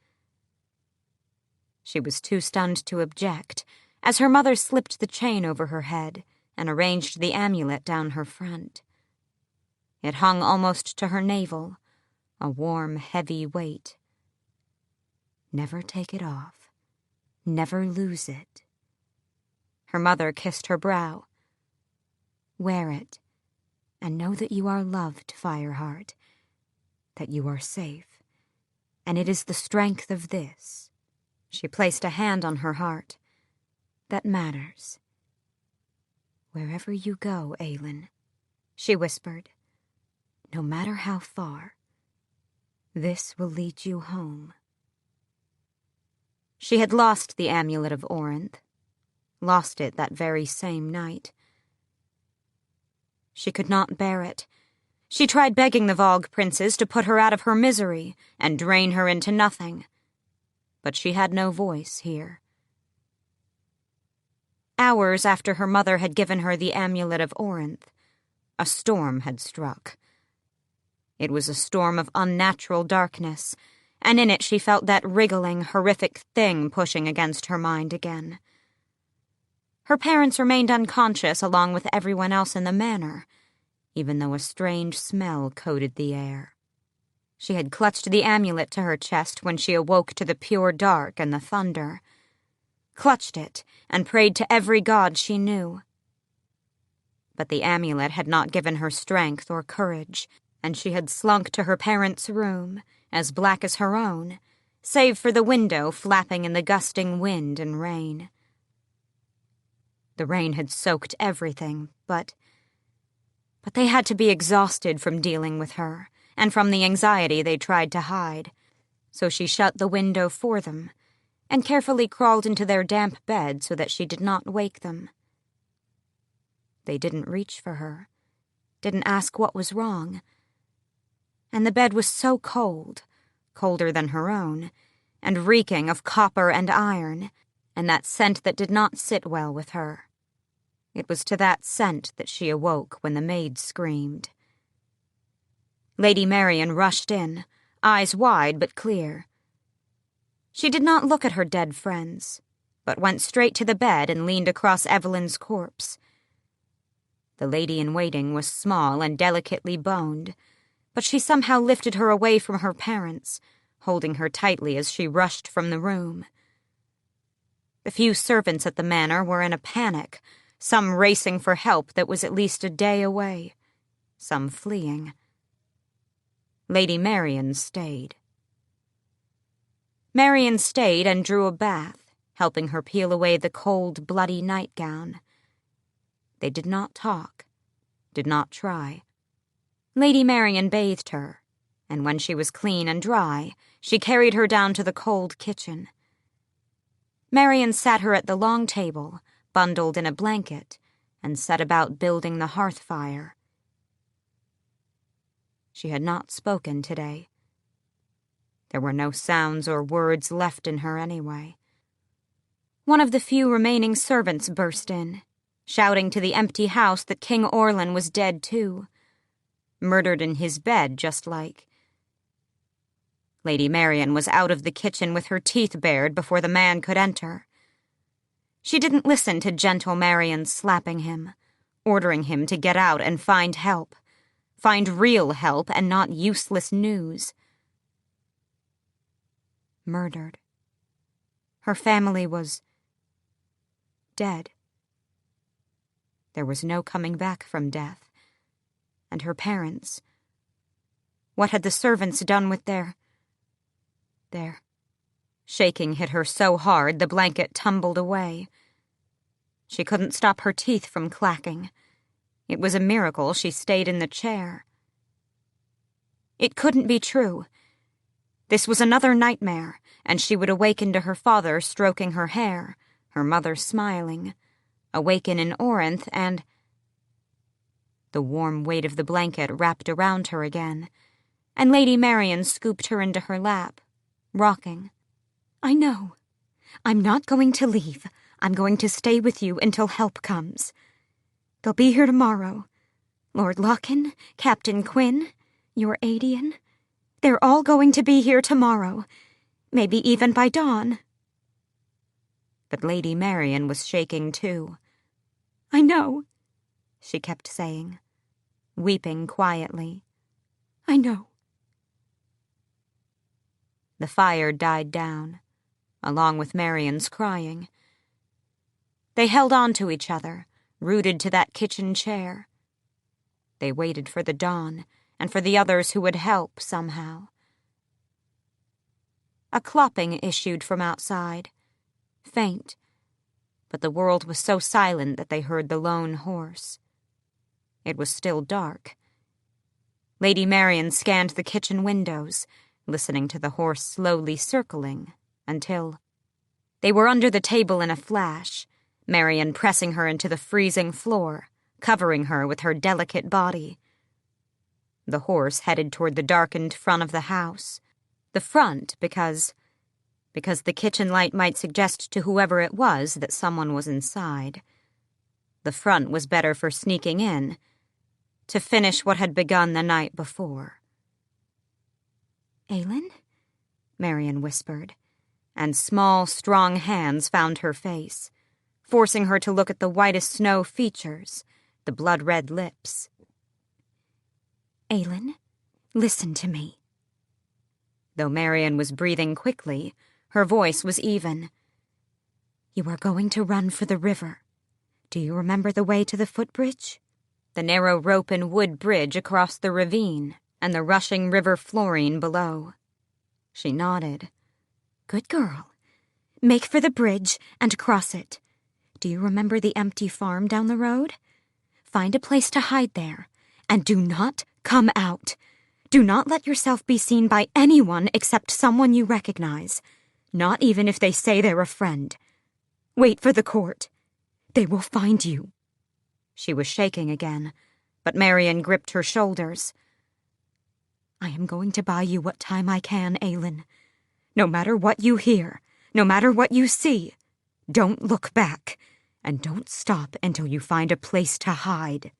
She was too stunned to object, as her mother slipped the chain over her head and arranged the amulet down her front. It hung almost to her navel, a warm, heavy weight. Never take it off. Never lose it. Her mother kissed her brow. "Wear it, and know that you are loved, Fireheart, that you are safe, and it is the strength of this," she placed a hand on her heart, "that matters. Wherever you go, Aelin," she whispered, "no matter how far, this will lead you home." She had lost the amulet of Orinth, lost it that very same night. She could not bear it. She tried begging the Vogue princes to put her out of her misery and drain her into nothing, but she had no voice here. Hours after her mother had given her the amulet of Orinth, a storm had struck. It was a storm of unnatural darkness, and in it she felt that wriggling, horrific thing pushing against her mind again. Her parents remained unconscious along with everyone else in the manor, even though a strange smell coated the air. She had clutched the amulet to her chest when she awoke to the pure dark and the thunder, clutched it and prayed to every god she knew. But the amulet had not given her strength or courage, and she had slunk to her parents' room, as black as her own, save for the window flapping in the gusting wind and rain. The rain had soaked everything, but they had to be exhausted from dealing with her, and from the anxiety they tried to hide, so she shut the window for them, and carefully crawled into their damp bed so that she did not wake them. They didn't reach for her, didn't ask what was wrong, and the bed was so cold, colder than her own, and reeking of copper and iron, and that scent that did not sit well with her. It was to that scent that she awoke when the maid screamed. Lady Marian rushed in, eyes wide but clear. She did not look at her dead friends, but went straight to the bed and leaned across Evelyn's corpse. The lady-in-waiting was small and delicately boned, but she somehow lifted her away from her parents, holding her tightly as she rushed from the room. The few servants at the manor were in a panic, some racing for help that was at least a day away, some fleeing. Lady Marian stayed. Marian stayed and drew a bath, helping her peel away the cold, bloody nightgown. They did not talk, did not try. Lady Marian bathed her, and when she was clean and dry, she carried her down to the cold kitchen. Marian sat her at the long table, bundled in a blanket, and set about building the hearth fire. She had not spoken today. There were no sounds or words left in her anyway. One of the few remaining servants burst in, shouting to the empty house that King Orlan was dead too, murdered in his bed just like. Lady Marian was out of the kitchen with her teeth bared before the man could enter. She didn't listen to gentle Marian slapping him, ordering him to get out and find help. Find real help and not useless news. Murdered. Her family was dead. There was no coming back from death. And her parents. What had the servants done with their... Shaking hit her so hard the blanket tumbled away. She couldn't stop her teeth from clacking. It was a miracle she stayed in the chair. It couldn't be true. This was another nightmare, and she would awaken to her father stroking her hair, her mother smiling, awaken in Orinth, and... The warm weight of the blanket wrapped around her again, and Lady Marian scooped her into her lap, rocking. "I know. I'm not going to leave. I'm going to stay with you until help comes. They'll be here tomorrow. Lord Lochan, Captain Quinn, your Adian. They're all going to be here tomorrow, maybe even by dawn." But Lady Marian was shaking too. "I know," she kept saying, weeping quietly. "I know." The fire died down, along with Marian's crying. They held on to each other, rooted to that kitchen chair. They waited for the dawn, and for the others who would help somehow. A clopping issued from outside, faint, but the world was so silent that they heard the lone horse. It was still dark. Lady Marian scanned the kitchen windows, listening to the horse slowly circling, until... They were under the table in a flash, Marian pressing her into the freezing floor, covering her with her delicate body. The horse headed toward the darkened front of the house. The front because because the kitchen light might suggest to whoever it was that someone was inside. The front was better for sneaking in, to finish what had begun the night before.
"Aelin?" Marian whispered,
and small, strong hands found her face, forcing her to look at the white as snow features, the blood-red lips.
"Aelin, listen to me."
Though Marian was breathing quickly, her voice was even.
"You are going to run for the river. Do you remember the way to the footbridge?"
The narrow rope and wood bridge across the ravine and the rushing river Florine below. She nodded.
"Good girl. Make for the bridge and cross it. Do you remember the empty farm down the road? Find a place to hide there, and do not come out. Do not let yourself be seen by anyone except someone you recognize, not even if they say they're a friend. Wait for the court. They will find you."
She was shaking again, but Marian gripped her shoulders.
"I am going to buy you what time I can, Aelin. No matter what you hear, no matter what you see, don't look back, and don't stop until you find a place to hide."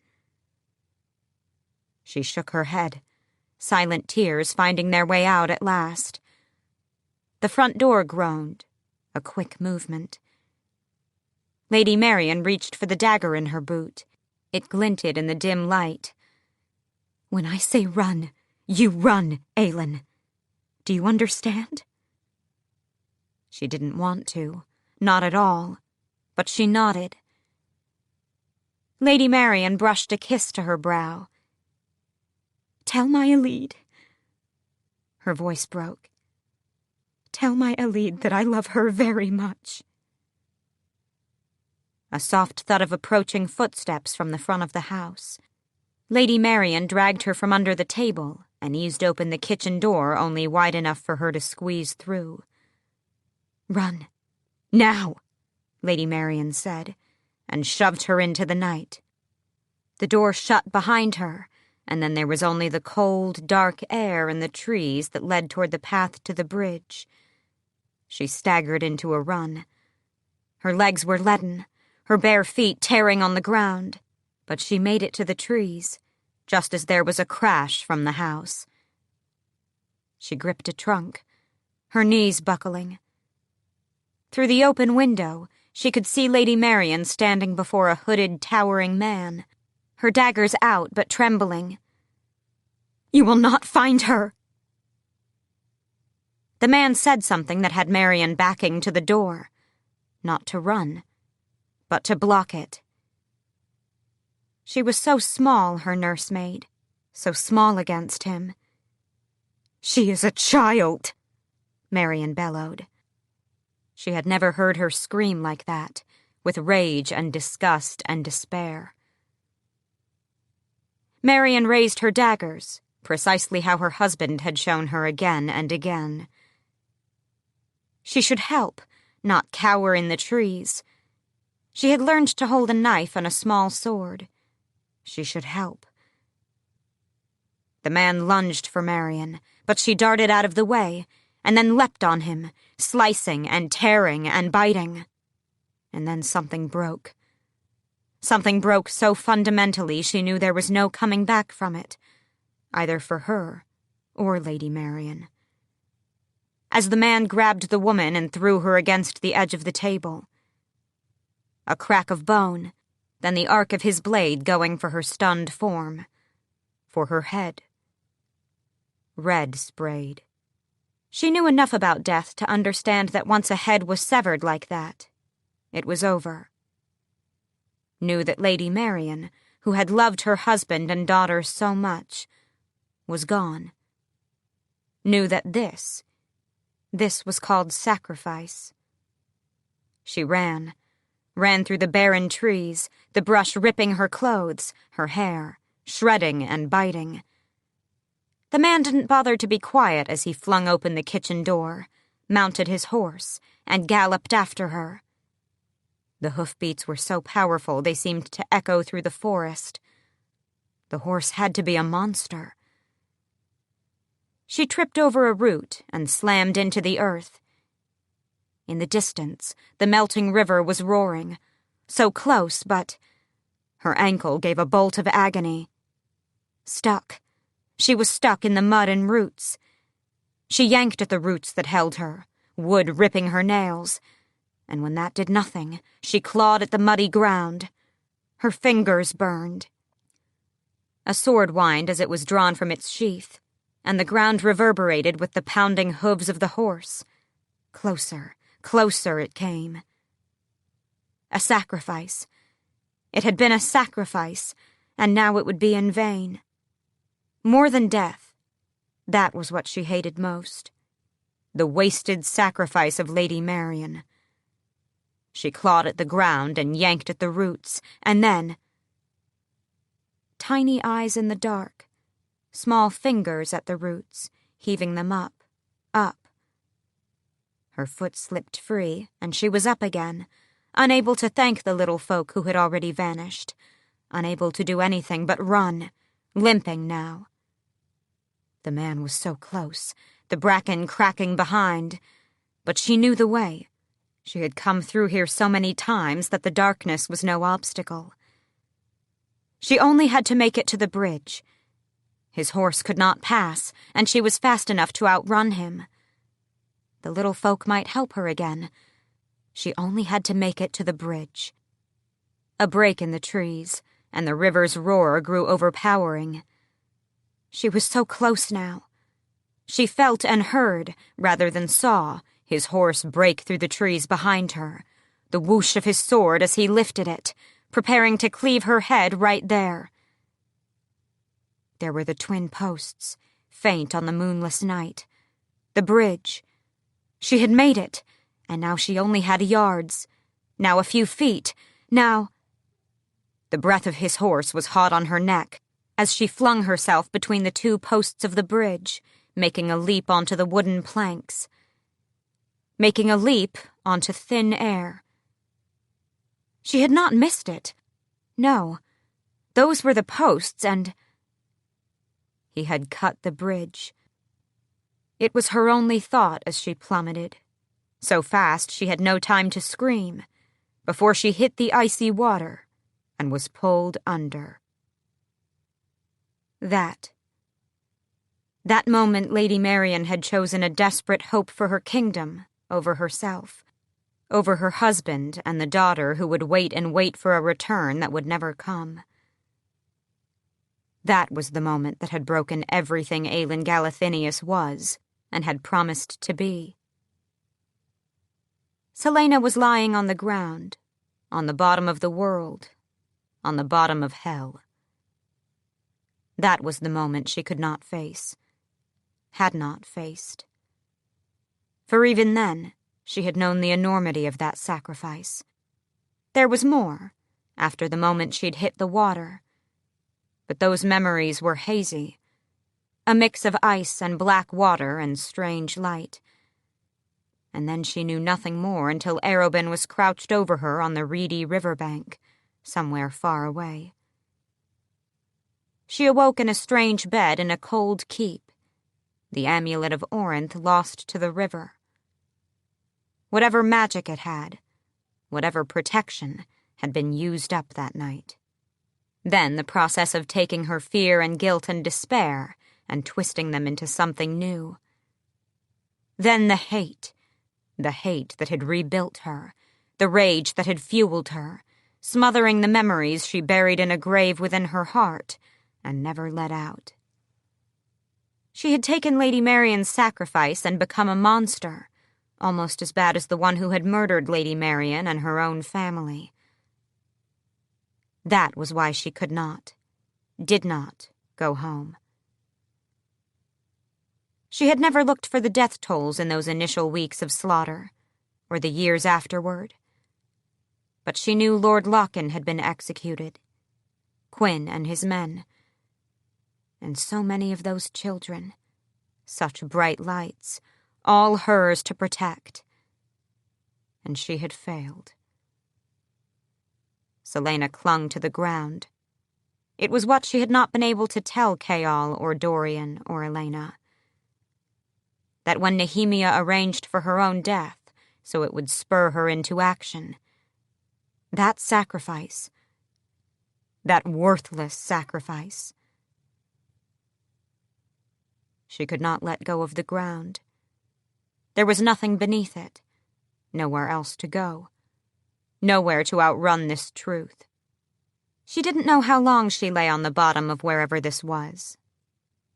She shook her head, silent tears finding their way out at last. The front door groaned, a quick movement. Lady Marian reached for the dagger in her boot. It glinted in the dim light.
"When I say run, you run, Aelin. Do you understand?"
She didn't want to, not at all, but she nodded. Lady Marian brushed a kiss to her brow.
"Tell my Elide." Her voice broke. "Tell my Elide that I love her very much."
A soft thud of approaching footsteps from the front of the house. Lady Marian dragged her from under the table and eased open the kitchen door only wide enough for her to squeeze through.
"Run. Now,"
Lady Marian said, and shoved her into the night. The door shut behind her, and then there was only the cold, dark air and the trees that led toward the path to the bridge. She staggered into a run. Her legs were leaden, her bare feet tearing on the ground, but she made it to the trees, just as there was a crash from the house. She gripped a trunk, her knees buckling. Through the open window, she could see Lady Marian standing before a hooded, towering man, her daggers out but trembling.
"You will not find her."
The man said something that had Marian backing to the door, not to run, but to block it. She was so small, her nursemaid, so small against him.
"She is a child,"
Marian bellowed. She had never heard her scream like that, with rage and disgust and despair. Marian raised her daggers, precisely how her husband had shown her again and again. She should help, not cower in the trees. She had learned to hold a knife and a small sword. She should help. The man lunged for Marian, but she darted out of the way, and then leapt on him, slicing and tearing and biting. And then something broke. Something broke so fundamentally she knew there was no coming back from it, either for her or Lady Marian. As the man grabbed the woman and threw her against the edge of the table. A crack of bone, then the arc of his blade going for her stunned form, for her head. Red sprayed. She knew enough about death to understand that once a head was severed like that, it was over. Knew that Lady Marian, who had loved her husband and daughter so much, was gone. Knew that this was called sacrifice. She ran through the barren trees, the brush ripping her clothes, her hair, shredding and biting. The man didn't bother to be quiet as he flung open the kitchen door, mounted his horse, and galloped after her. The hoofbeats were so powerful they seemed to echo through the forest. The horse had to be a monster. She tripped over a root and slammed into the earth. In the distance, the melting river was roaring. So close, but... Her ankle gave a bolt of agony. Stuck. She was stuck in the mud and roots. She yanked at the roots that held her, wood ripping her nails. And when that did nothing, she clawed at the muddy ground. Her fingers burned. A sword whined as it was drawn from its sheath, and the ground reverberated with the pounding hooves of the horse. Closer, closer it came. A sacrifice. It had been a sacrifice, and now it would be in vain. More than death, that was what she hated most. The wasted sacrifice of Lady Marian. She clawed at the ground and yanked at the roots, and then... Tiny eyes in the dark, small fingers at the roots, heaving them up, up. Her foot slipped free, and she was up again, unable to thank the little folk who had already vanished, unable to do anything but run, limping now. The man was so close, the bracken cracking behind, but she knew the way. She had come through here so many times that the darkness was no obstacle. She only had to make it to the bridge. His horse could not pass, and she was fast enough to outrun him. The little folk might help her again. She only had to make it to the bridge. A break in the trees, and the river's roar grew overpowering. She was so close now. She felt and heard, rather than saw, his horse break through the trees behind her, the whoosh of his sword as he lifted it, preparing to cleave her head right there. There were the twin posts, faint on the moonless night. The bridge. She had made it, and now she only had yards. Now a few feet. Now... The breath of his horse was hot on her neck as she flung herself between the two posts of the bridge, making a leap onto the wooden planks. Making a leap onto thin air. She had not missed it. No, those were the posts, and... He had cut the bridge. It was her only thought as she plummeted. So fast she had no time to scream, before she hit the icy water and was pulled under. That moment Lady Marian had chosen a desperate hope for her kingdom over herself, over her husband and the daughter who would wait and wait for a return that would never come. That was the moment that had broken everything Aelin Galathinius was and had promised to be. Celaena was lying on the ground, on the bottom of the world, on the bottom of hell. That was the moment she could not face, had not faced. For even then, she had known the enormity of that sacrifice. There was more, after the moment she'd hit the water. But those memories were hazy, a mix of ice and black water and strange light. And then she knew nothing more until Arobin was crouched over her on the reedy riverbank, somewhere far away. She awoke in a strange bed in a cold keep, the amulet of Orinth lost to the river. Whatever magic it had, whatever protection, had been used up that night. Then the process of taking her fear and guilt and despair and twisting them into something new. Then the hate that had rebuilt her, the rage that had fueled her, smothering the memories she buried in a grave within her heart and never let out. She had taken Lady Marian's sacrifice and become a monster, almost as bad as the one who had murdered Lady Marian and her own family. That was why she could not, did not, go home. She had never looked for the death tolls in those initial weeks of slaughter, or the years afterward. But she knew Lord Lochen had been executed, Quinn and his men, and so many of those children, such bright lights, all hers to protect. And she had failed. Celaena clung to the ground. It was what she had not been able to tell Chaol or Dorian or Elena. That when Nehemia arranged for her own death, so it would spur her into action. That sacrifice. That worthless sacrifice. She could not let go of the ground. There was nothing beneath it, nowhere else to go, nowhere to outrun this truth. She didn't know how long she lay on the bottom of wherever this was.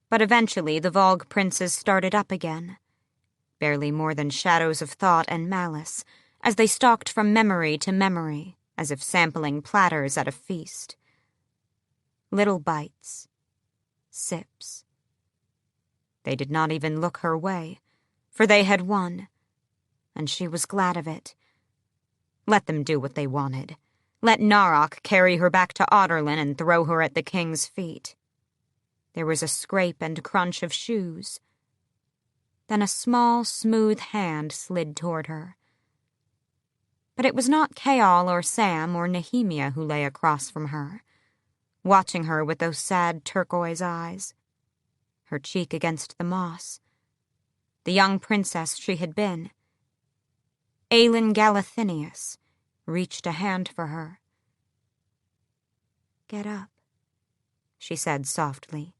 But eventually the Vogue princes started up again, barely more than shadows of thought and malice, as they stalked from memory to memory, as if sampling platters at a feast. Little bites, sips. They did not even look her way, for they had won, and she was glad of it. Let them do what they wanted. Let Narok carry her back to Audorlin and throw her at the king's feet. There was a scrape and crunch of shoes. Then a small, smooth hand slid toward her. But it was not Kaal or Sam or Nehemia who lay across from her, watching her with those sad turquoise eyes, her cheek against the moss. The young princess she had been. Aelin Galathinius reached a hand for her. "Get up," she said softly.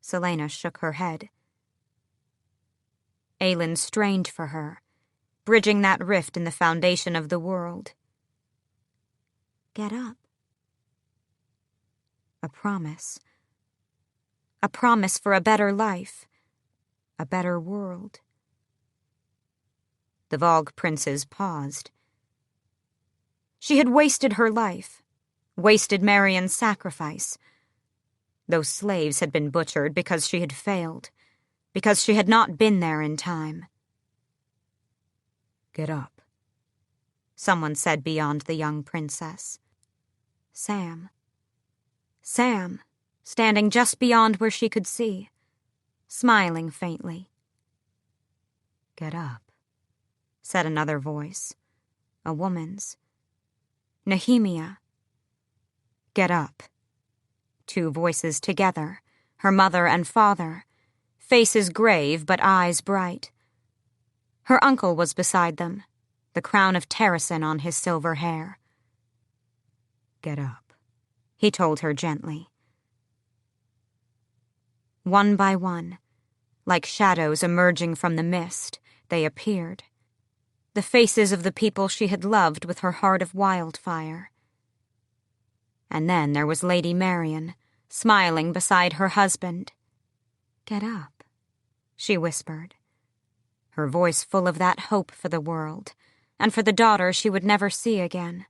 Celaena shook her head. Aelin strained for her, bridging that rift in the foundation of the world. "Get up." A promise. A promise for a better life, a better world. The Vogue princes paused. She had wasted her life, wasted Marion's sacrifice. Those slaves had been butchered because she had failed, because she had not been there in time. "Get up," someone said beyond the young princess. Sam, standing just beyond where she could see, smiling faintly. "Get up," said another voice, a woman's. Nehemia. "Get up." Two voices together, her mother and father, faces grave but eyes bright. Her uncle was beside them, the crown of Terrasen on his silver hair. "Get up," he told her gently. One by one, like shadows emerging from the mist, they appeared. The faces of the people she had loved with her heart of wildfire. And then there was Lady Marion, smiling beside her husband. "Get up," she whispered, her voice full of that hope for the world, and for the daughter she would never see again.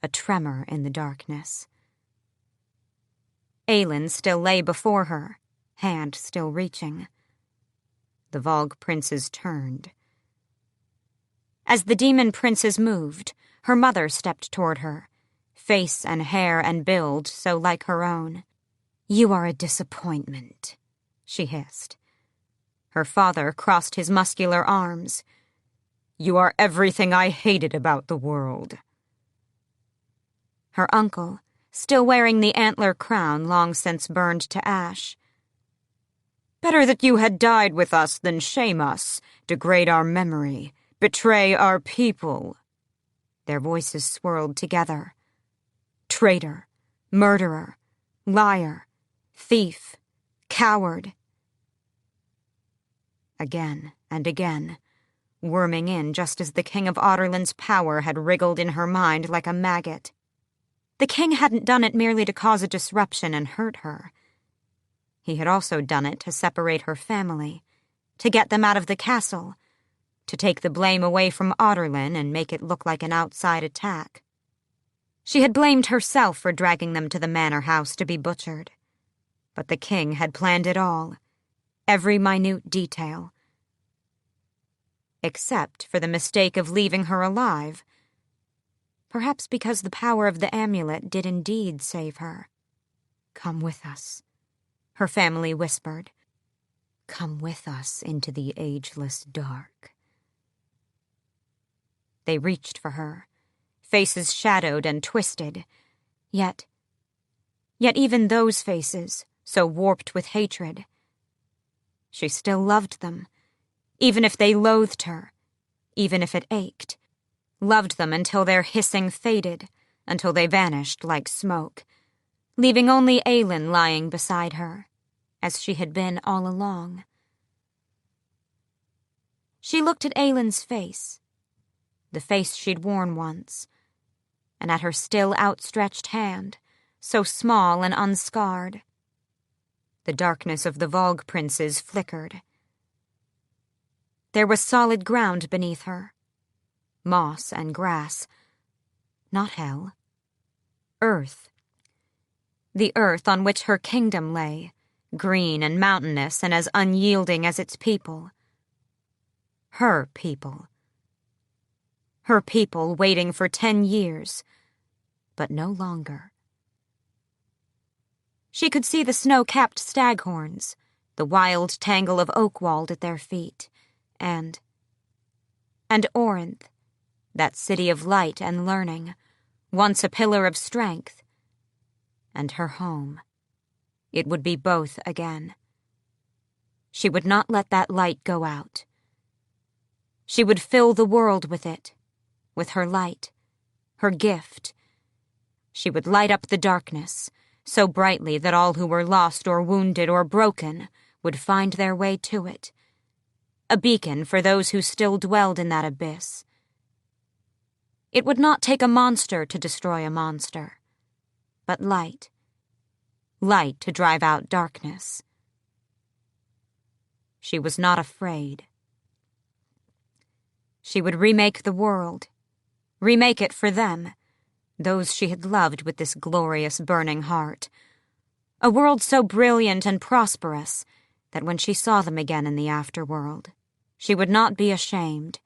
A tremor in the darkness. Aelin still lay before her, hand still reaching. The Vogue princes turned. As the demon princes moved, her mother stepped toward her, face and hair and build so like her own. "You are a disappointment," she hissed. Her father crossed his muscular arms. "You are everything I hated about the world." Her uncle, still wearing the antler crown long since burned to ash. "Better that you had died with us than shame us, degrade our memory, betray our people." Their voices swirled together. Traitor, murderer, liar, thief, coward. Again and again, worming in just as the King of Audorlin's power had wriggled in her mind like a maggot. The king hadn't done it merely to cause a disruption and hurt her. He had also done it to separate her family, to get them out of the castle, to take the blame away from Audorlin and make it look like an outside attack. She had blamed herself for dragging them to the manor house to be butchered. But the king had planned it all, every minute detail. Except for the mistake of leaving her alive. Perhaps because the power of the amulet did indeed save her. "Come with us," her family whispered. "Come with us into the ageless dark." They reached for her, faces shadowed and twisted. Yet even those faces, so warped with hatred, she still loved them, even if they loathed her, even if it ached, loved them until their hissing faded, until they vanished like smoke, leaving only Aelin lying beside her, as she had been all along. She looked at Aelin's face, the face she'd worn once, and at her still outstretched hand, so small and unscarred. The darkness of the Volg princes flickered. There was solid ground beneath her, moss and grass, not hell, earth. The earth on which her kingdom lay, green and mountainous and as unyielding as its people. Her people. Her people waiting for 10 years, but no longer. She could see the snow-capped staghorns, the wild tangle of oakwald at their feet, and Orinth, that city of light and learning, once a pillar of strength, and her home. It would be both again. She would not let that light go out. She would fill the world with it, with her light, her gift. She would light up the darkness, so brightly that all who were lost or wounded or broken would find their way to it. A beacon for those who still dwelled in that abyss. It would not take a monster to destroy a monster, but light. Light to drive out darkness. She was not afraid. She would remake the world, remake it for them, those she had loved with this glorious burning heart. A world so brilliant and prosperous that when she saw them again in the afterworld, she would not be ashamed.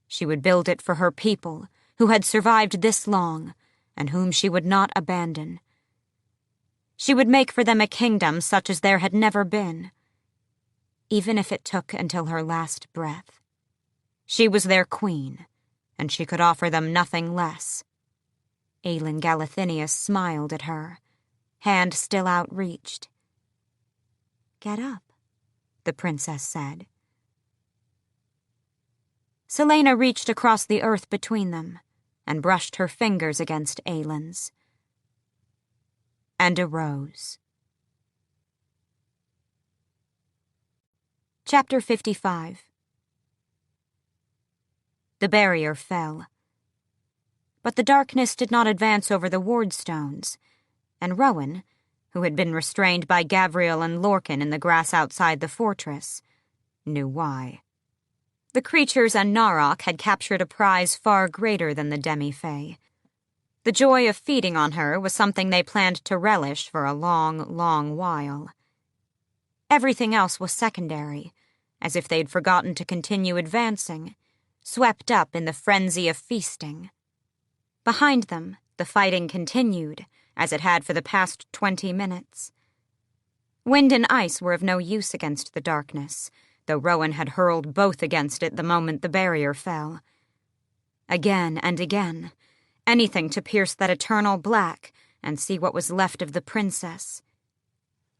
She would build it for her people, who had survived this long, and whom she would not abandon. She would make for them a kingdom such as there had never been, even if it took until her last breath. She was their queen, and she could offer them nothing less. Aelin Galathinius smiled at her, hand still outreached. "Get up," the princess said. Celaena reached across the earth between them and brushed her fingers against Aelin's, and arose. Chapter 55. The barrier fell. But the darkness did not advance over the ward stones, and Rowan, who had been restrained by Gavriel and Lorcan in the grass outside the fortress, knew why. The creatures and Narok had captured a prize far greater than the demi-fae. The joy of feeding on her was something they planned to relish for a long, long while. Everything else was secondary, as if they'd forgotten to continue advancing, swept up in the frenzy of feasting. Behind them, the fighting continued, as it had for the past 20 minutes. Wind and ice were of no use against the darkness, though Rowan had hurled both against it the moment the barrier fell. Again and again, anything to pierce that eternal black and see what was left of the princess.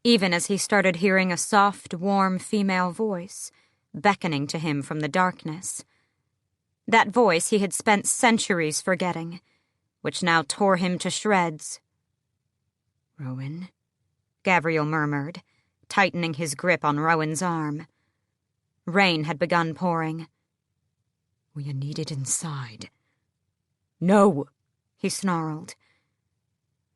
Even as he started hearing a soft, warm female voice, beckoning to him from the darkness. That voice he had spent centuries forgetting, which now tore him to shreds. "Rowan," Gavriel murmured, tightening his grip on Rowan's arm. Rain had begun pouring. "Will you need it inside?" "No," he snarled.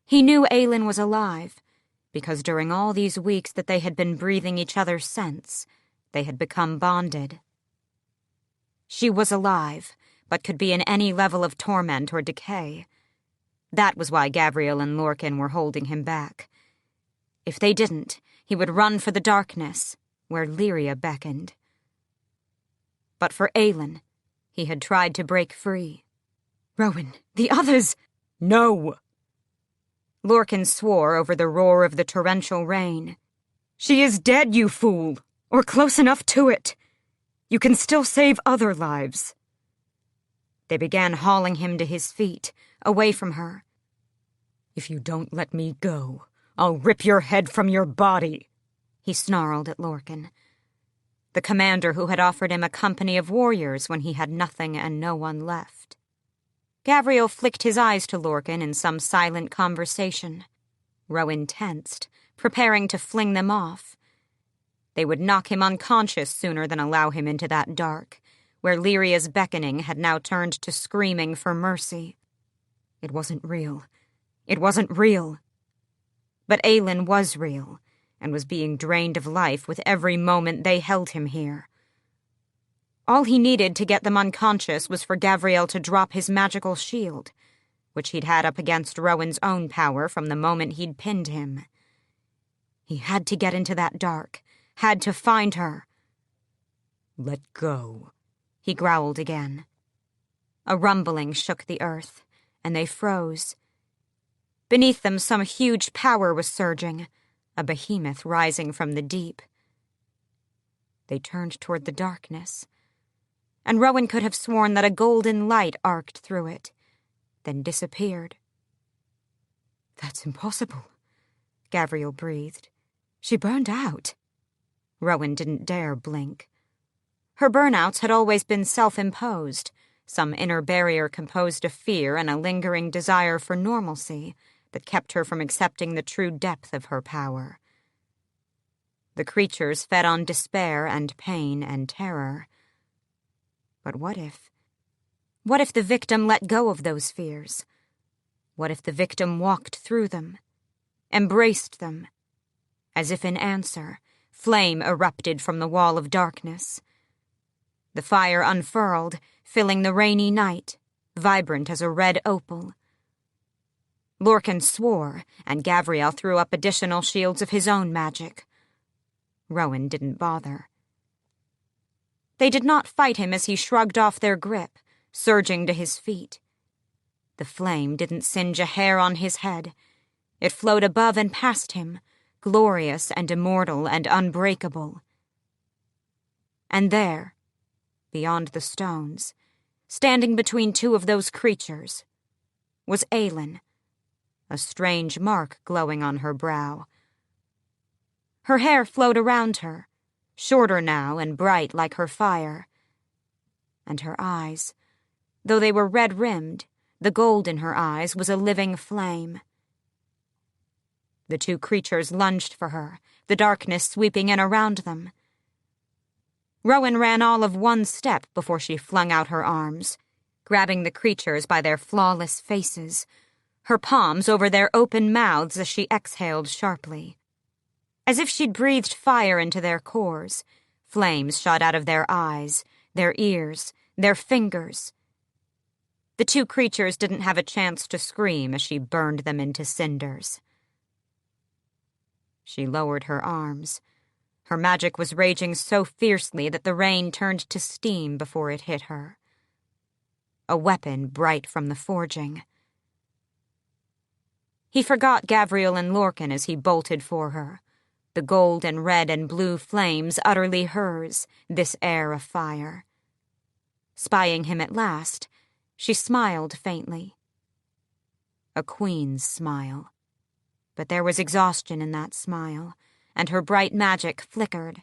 He knew Aelin was alive, because during all these weeks that they had been breathing each other's scents, they had become bonded. She was alive, but could be in any level of torment or decay. That was why Gavriel and Lorcan were holding him back. If they didn't, he would run for the darkness, where Lyria beckoned. But for Aelin, he had tried to break free. "Rowan, the others—" "No!" Lorcan swore over the roar of the torrential rain. "She is dead, you fool! Or close enough to it! You can still save other lives." They began hauling him to his feet, away from her. "If you don't let me go, I'll rip your head from your body," he snarled at Lorcan. the commander who had offered him a company of warriors when he had nothing and no one left. Gavriel flicked his eyes to Lorcan in some silent conversation. Rowan tensed, preparing to fling them off. They would knock him unconscious sooner than allow him into that dark, where Lyria's beckoning had now turned to screaming for mercy. It wasn't real. It wasn't real. But Aelin was real, and was being drained of life with every moment they held him here. All he needed to get them unconscious was for Gavriel to drop his magical shield, which he'd had up against Rowan's own power from the moment he'd pinned him. He had to get into that dark, had to find her.
"Let go,"
he growled again. A rumbling shook the earth, and they froze. Beneath them some huge power was surging, a behemoth rising from the deep. They turned toward the darkness, and Rowan could have sworn that a golden light arced through it, then disappeared.
"That's impossible," Gavriel breathed. "She burned out."
Rowan didn't dare blink. Her burnouts had always been self-imposed, some inner barrier composed of fear and a lingering desire for normalcy that kept her from accepting the true depth of her power. The creatures fed on despair and pain and terror. But what if the victim let go of those fears? What if the victim walked through them, embraced them? As if in answer, flame erupted from the wall of darkness. The fire unfurled, filling the rainy night, vibrant as a red opal. Lorcan swore, and Gavriel threw up additional shields of his own magic. Rowan didn't bother. They did not fight him as he shrugged off their grip, surging to his feet. The flame didn't singe a hair on his head. It flowed above and past him, glorious and immortal and unbreakable. And there, beyond the stones, standing between two of those creatures, was Aelin, a strange mark glowing on her brow. Her hair flowed around her, shorter now and bright like her fire. And her eyes, though they were red-rimmed, the gold in her eyes was a living flame. The two creatures lunged for her, the darkness sweeping in around them. Rowan ran all of one step before she flung out her arms, grabbing the creatures by their flawless faces, her palms over their open mouths as she exhaled sharply. As if she'd breathed fire into their cores, flames shot out of their eyes, their ears, their fingers. The two creatures didn't have a chance to scream as she burned them into cinders. She lowered her arms. Her magic was raging so fiercely that the rain turned to steam before it hit her. A weapon bright from the forging. He forgot Gavriel and Lorcan as he bolted for her, the gold and red and blue flames utterly hers, this heir of fire. Spying him at last, she smiled faintly. A queen's smile. But there was exhaustion in that smile, and her bright magic flickered.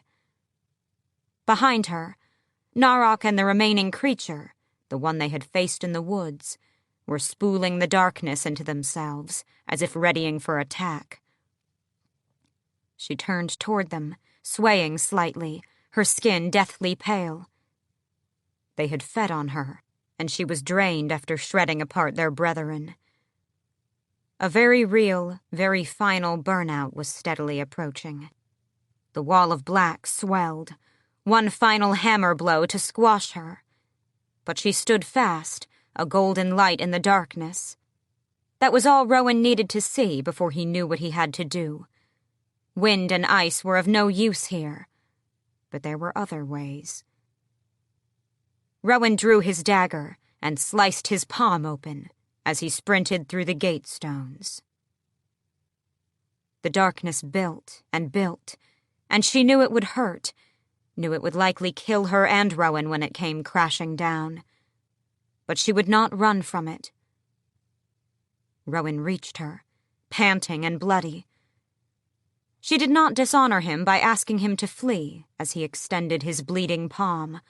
Behind her, Narok and the remaining creature, the one they had faced in the woods, were spooling the darkness into themselves, as if readying for attack. She turned toward them, swaying slightly, her skin deathly pale. They had fed on her, and she was drained after shredding apart their brethren. A very real, very final burnout was steadily approaching. The wall of black swelled, one final hammer blow to squash her. But she stood fast, a golden light in the darkness. That was all Rowan needed to see before he knew what he had to do. Wind and ice were of no use here, but there were other ways. Rowan drew his dagger and sliced his palm open as he sprinted through the gate stones. The darkness built, and she knew it would hurt, knew it would likely kill her and Rowan when it came crashing down. But she would not run from it. Rowan reached her, panting and bloody. She did not dishonor him by asking him to flee as he extended his bleeding palm,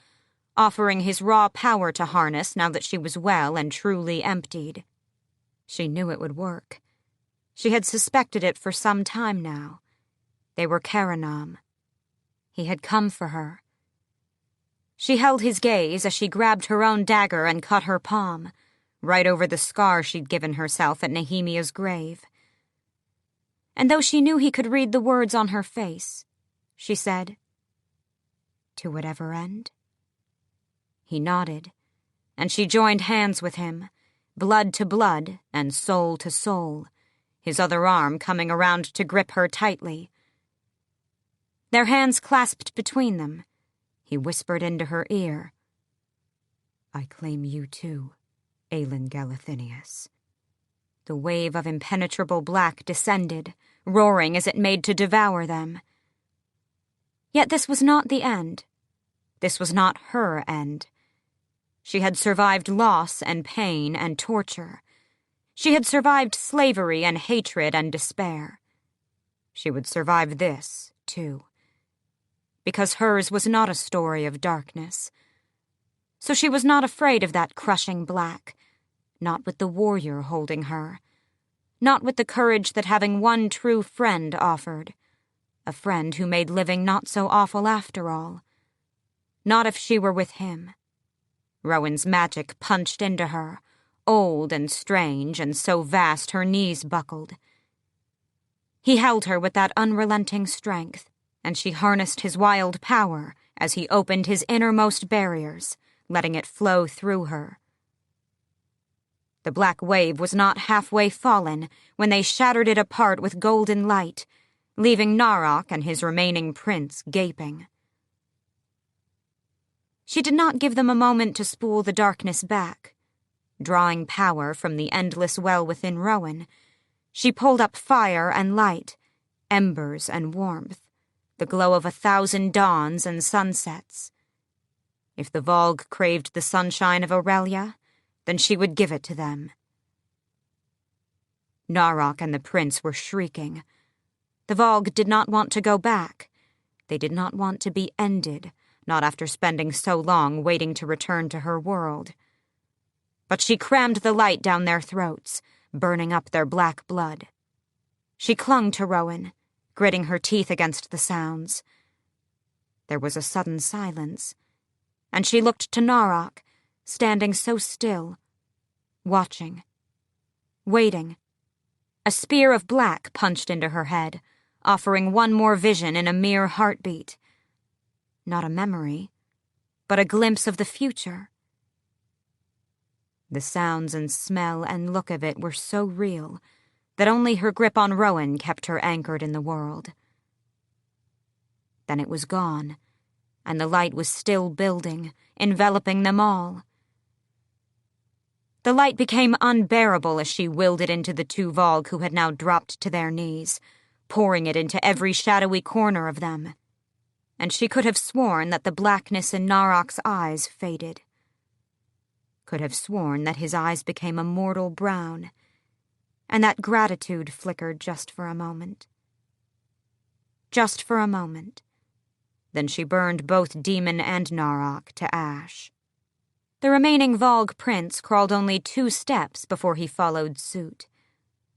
offering his raw power to harness now that she was well and truly emptied. She knew it would work. She had suspected it for some time now. They were Karanam. He had come for her. She held his gaze as she grabbed her own dagger and cut her palm, right over the scar she'd given herself at Nehemiah's grave. And though she knew he could read the words on her face, she said, "To whatever end?" He nodded, and she joined hands with him, blood to blood and soul to soul, his other arm coming around to grip her tightly. Their hands clasped between them. He whispered into her ear, "I claim you too, Aelin Galathinius." The wave of impenetrable black descended, roaring as it made to devour them. Yet this was not the end. This was not her end. She had survived loss and pain and torture. She had survived slavery and hatred and despair. She would survive this, too. Because hers was not a story of darkness. So she was not afraid of that crushing black, not with the warrior holding her, not with the courage that having one true friend offered, a friend who made living not so awful after all. Not if she were with him. Rowan's magic punched into her, old and strange and so vast her knees buckled. He held her with that unrelenting strength, and she harnessed his wild power as he opened his innermost barriers, letting it flow through her. The black wave was not halfway fallen when they shattered it apart with golden light, leaving Narok and his remaining prince gaping. She did not give them a moment to spool the darkness back. Drawing power from the endless well within Rowan, she pulled up fire and light, embers and warmth, the glow of 1,000 dawns and sunsets. If the Volg craved the sunshine of Aurelia, then she would give it to them. Narok and the prince were shrieking. The Volg did not want to go back. They did not want to be ended, not after spending so long waiting to return to her world. But she crammed the light down their throats, burning up their black blood. She clung to Rowan, gritting her teeth against the sounds. There was a sudden silence, and she looked to Narok, standing so still, watching, waiting. A spear of black punched into her head, offering one more vision in a mere heartbeat. Not a memory, but a glimpse of the future. The sounds and smell and look of it were so real that only her grip on Rowan kept her anchored in the world. Then it was gone, and the light was still building, enveloping them all. The light became unbearable as she willed it into the two Volg who had now dropped to their knees, pouring it into every shadowy corner of them. And she could have sworn that the blackness in Narok's eyes faded. Could have sworn that his eyes became a mortal brown, and that gratitude flickered just for a moment. Just for a moment. Then she burned both demon and Narok to ash. The remaining Volg prince crawled only 2 steps before he followed suit,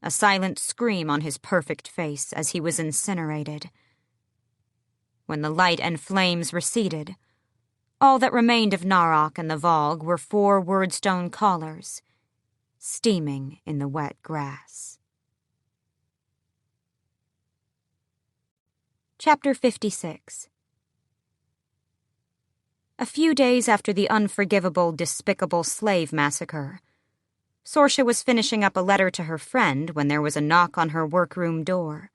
a silent scream on his perfect face as he was incinerated. When the light and flames receded, all that remained of Narok and the Volg were 4 Wordstone collars, steaming in the wet grass. Chapter 56. A few days after the unforgivable, despicable slave massacre, Sorsha was finishing up a letter to her friend when there was a knock on her workroom door.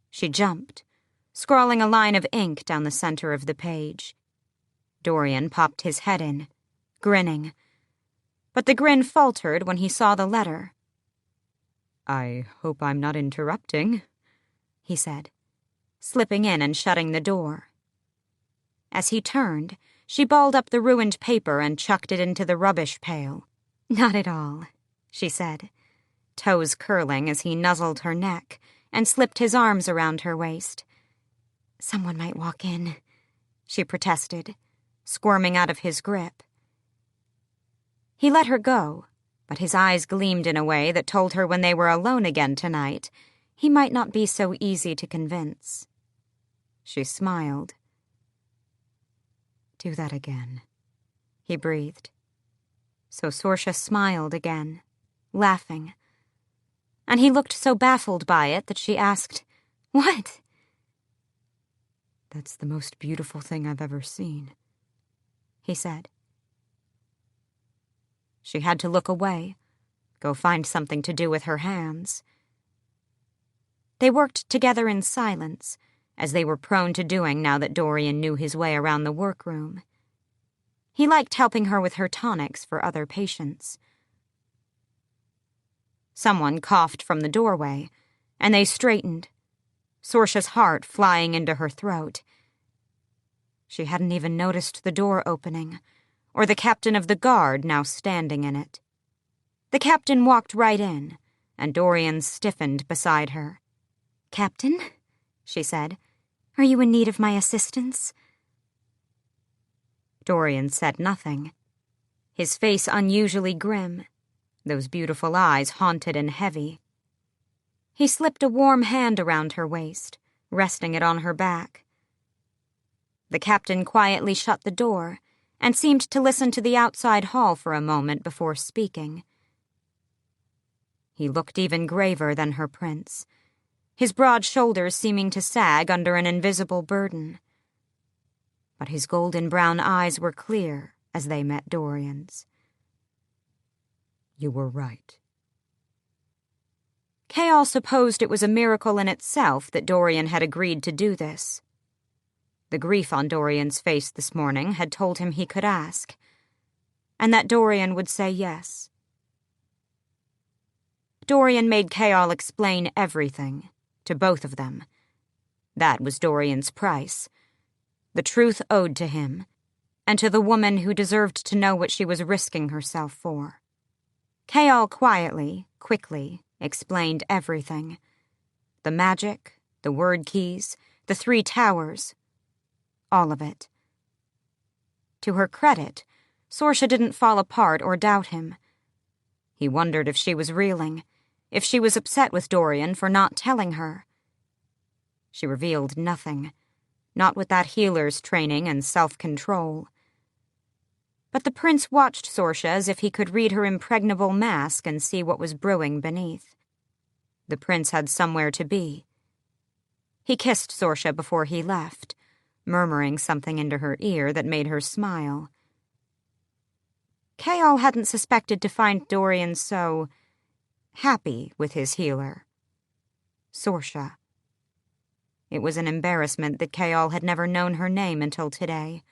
She jumped, scrawling a line of ink down the center of the page. Dorian popped his head in, grinning, but the grin faltered when he saw the letter.
"I hope I'm not interrupting,"
he said, slipping in and shutting the door. As he turned, she balled up the ruined paper and chucked it into the rubbish pail. "Not at all," she said, toes curling as he nuzzled her neck, and slipped his arms around her waist. "Someone might walk in," she protested, squirming out of his grip. He let her go, but his eyes gleamed in a way that told her when they were alone again tonight, he might not be so easy to convince. She smiled. "Do that again," he breathed. So Sorsha smiled again, laughing. And he looked so baffled by it that she asked, "What?" "That's the most beautiful thing I've ever seen," he said. She had to look away, go find something to do with her hands. They worked together in silence, as they were prone to doing now that Dorian knew his way around the workroom. He liked helping her with her tonics for other patients. Someone coughed from the doorway, and they straightened, Sorsha's heart flying into her throat. She hadn't even noticed the door opening, or the captain of the guard now standing in it. The captain walked right in, and Dorian stiffened beside her. "Captain," she said, "are you in need of my assistance?" Dorian said nothing, his face unusually grim, those beautiful eyes haunted and heavy. He slipped a warm hand around her waist, resting it on her back. The captain quietly shut the door and seemed to listen to the outside hall for a moment before speaking. He looked even graver than her prince, his broad shoulders seeming to sag under an invisible burden. But his golden brown eyes were clear as they met Dorian's. "You were right." Chaol supposed it was a miracle in itself that Dorian had agreed to do this. The grief on Dorian's face this morning had told him he could ask, and that Dorian would say yes. Dorian made Chaol explain everything, to both of them. That was Dorian's price. The truth owed to him, and to the woman who deserved to know what she was risking herself for. Chaol quietly, quickly, explained everything. The magic, the word keys, the 3 towers. All of it. To her credit, Sorsha didn't fall apart or doubt him. He wondered if she was reeling, if she was upset with Dorian for not telling her. She revealed nothing, not with that healer's training and self-control. But the prince watched Sorsha as if he could read her impregnable mask and see what was brewing beneath. The prince had somewhere to be. He kissed Sorsha before he left, murmuring something into her ear that made her smile. Chaol hadn't suspected to find Dorian so happy with his healer. Sorsha. It was an embarrassment that Chaol had never known her name until today.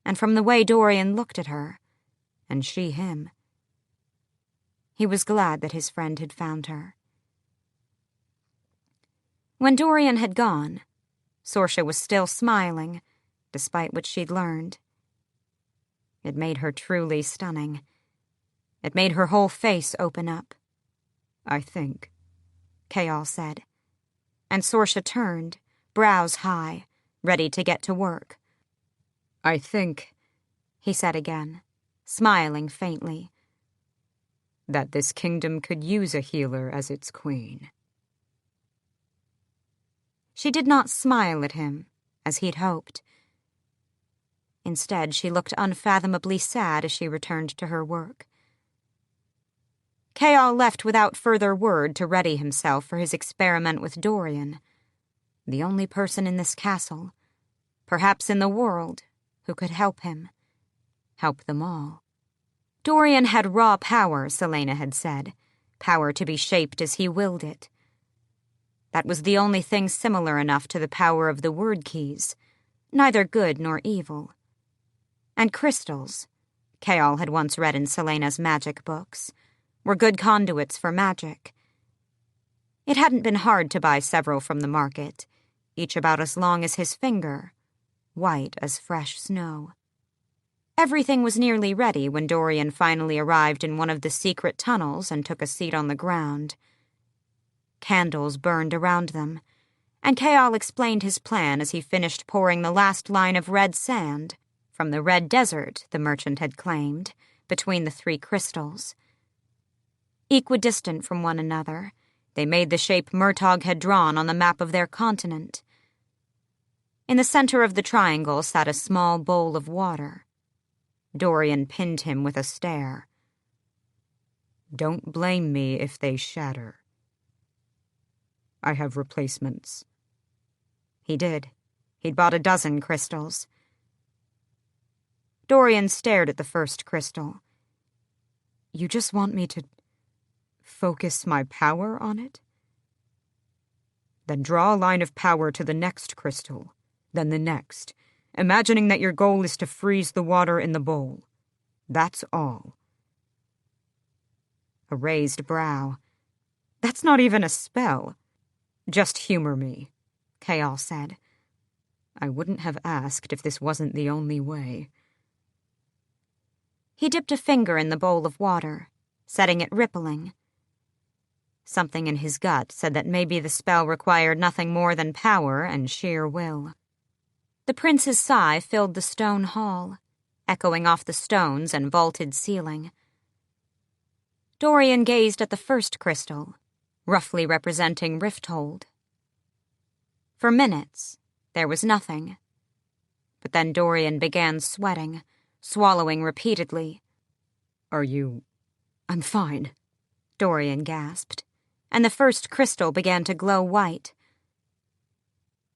And from the way Dorian looked at her, and she him, he was glad that his friend had found her. When Dorian had gone, Sorsha was still smiling, despite what she'd learned. It made her truly stunning. It made her whole face open up. "I think," Chaol said. And Sorsha turned, brows high, ready to get to work. "I think," he said again, smiling faintly, "that this kingdom could use a healer as its queen." She did not smile at him, as he'd hoped. Instead, she looked unfathomably sad as she returned to her work. Chaol left without further word to ready himself for his experiment with Dorian, the only person in this castle, perhaps in the world, who could help him. Help them all. Dorian had raw power, Celaena had said, power to be shaped as he willed it. That was the only thing similar enough to the power of the word keys, neither good nor evil. And crystals, Chaol had once read in Celaena's magic books, were good conduits for magic. It hadn't been hard to buy several from the market, each about as long as his finger, white as fresh snow. Everything was nearly ready when Dorian finally arrived in one of the secret tunnels and took a seat on the ground. Candles burned around them, and Chaol explained his plan as he finished pouring the last line of red sand from the red desert the merchant had claimed between the 3 crystals. Equidistant from one another, they made the shape Murtagh had drawn on the map of their continent. In the center of the triangle sat a small bowl of water. Dorian pinned him with a stare.
"Don't blame me if they shatter. I have replacements."
He did. He'd bought 12 crystals. Dorian stared at the first crystal.
"You just want me to focus my power on it? Then draw a line of power to the next crystal, then the next, imagining that your goal is to freeze the water in the bowl. That's all."
A raised brow.
"That's not even a spell. Just humor me," Chaol said. "I wouldn't have asked if this wasn't the only way."
He dipped a finger in the bowl of water, setting it rippling. Something in his gut said that maybe the spell required nothing more than power and sheer will. The prince's sigh filled the stone hall, echoing off the stones and vaulted ceiling. Dorian gazed at the first crystal, roughly representing Rifthold. For minutes, there was nothing. But then Dorian began sweating, swallowing repeatedly.
I'm fine,"
Dorian gasped, and the first crystal began to glow white.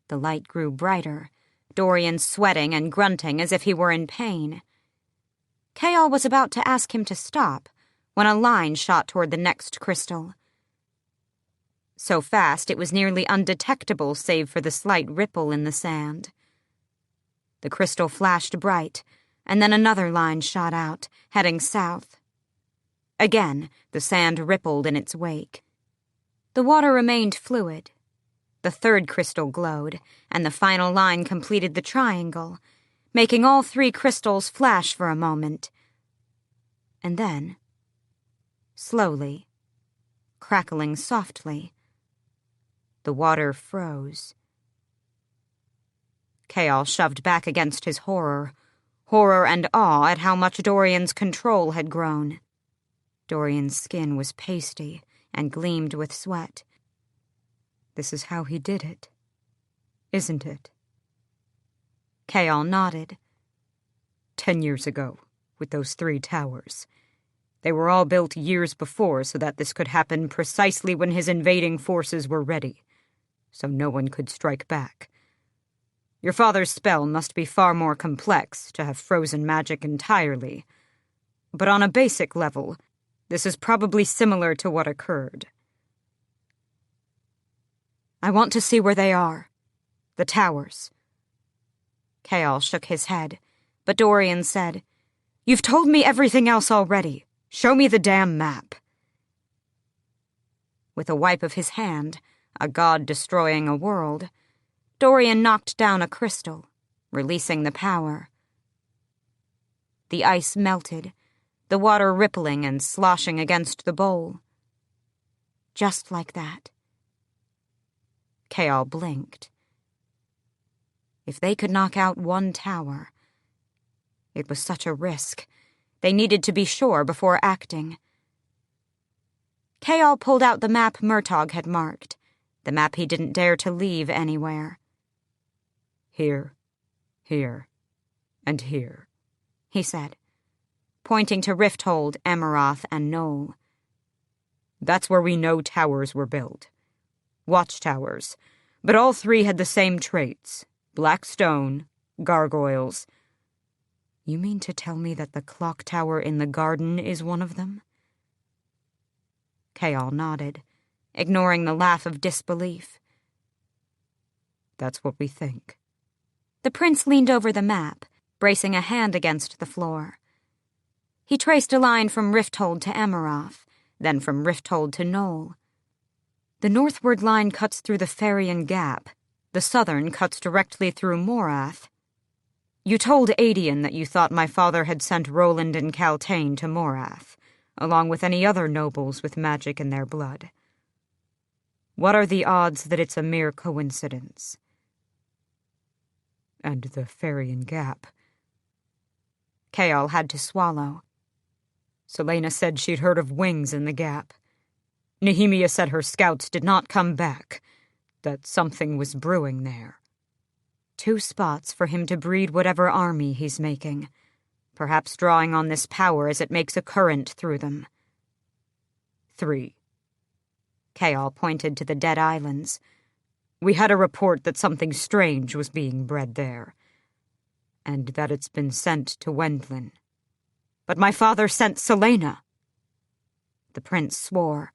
The light grew brighter, Dorian sweating and grunting as if he were in pain. Chaol was about to ask him to stop when a line shot toward the next crystal. So fast it was nearly undetectable save for the slight ripple in the sand. The crystal flashed bright, and then another line shot out, heading south. Again, the sand rippled in its wake. The water remained fluid. The third crystal glowed, and the final line completed the triangle, making all 3 crystals flash for a moment. And then, slowly, crackling softly, the water froze. Chaol shoved back against his horror and awe at how much Dorian's control had grown. Dorian's skin was pasty and gleamed with sweat.
"This is how he did it, isn't it?"
Chaol nodded.
10 years ago, with those 3 towers. They were all built years before so that this could happen precisely when his invading forces were ready, so no one could strike back. Your father's spell must be far more complex to have frozen magic entirely, but on a basic level, this is probably similar to what occurred.
"I want to see where they are. The towers." Chaol shook his head, but Dorian said, "You've told me everything else already. Show me the damn map." With a wipe of his hand, a god destroying a world, Dorian knocked down a crystal, releasing the power. The ice melted, the water rippling and sloshing against the bowl. Just like that. Chaol blinked. If they could knock out 1 tower, it was such a risk. They needed to be sure before acting. Chaol pulled out the map Murtagh had marked, the map he didn't dare to leave anywhere.
"Here, here, and here,"
he said, pointing to Rifthold, Amaroth, and Knoll.
"That's where we know towers were built. Watchtowers, but all 3 had the same traits: black stone, gargoyles." "You mean to tell me that the clock tower in the garden is one of them?"
Chaol nodded, ignoring the laugh of disbelief.
"That's what we think."
The prince leaned over the map, bracing a hand against the floor. He traced a line from Rifthold to Amaroth, then from Rifthold to Knoll.
"The northward line cuts through the Farian Gap. The southern cuts directly through Morath. You told Aedion that you thought my father had sent Roland and Caltaine to Morath, along with any other nobles with magic in their blood." What are the odds that it's a mere coincidence? And the Farian Gap.
Chaol had to swallow.
Celaena said she'd heard of wings in the Gap. Nehemia said her scouts did not come back, that something was brewing there.
2 spots for him to breed whatever army he's making, perhaps drawing on this power as it makes a current through them.
3.
Chaol pointed to the dead islands.
We had a report that something strange was being bred there, and that it's been sent to Wendlin.
But my father sent Celaena. The prince swore.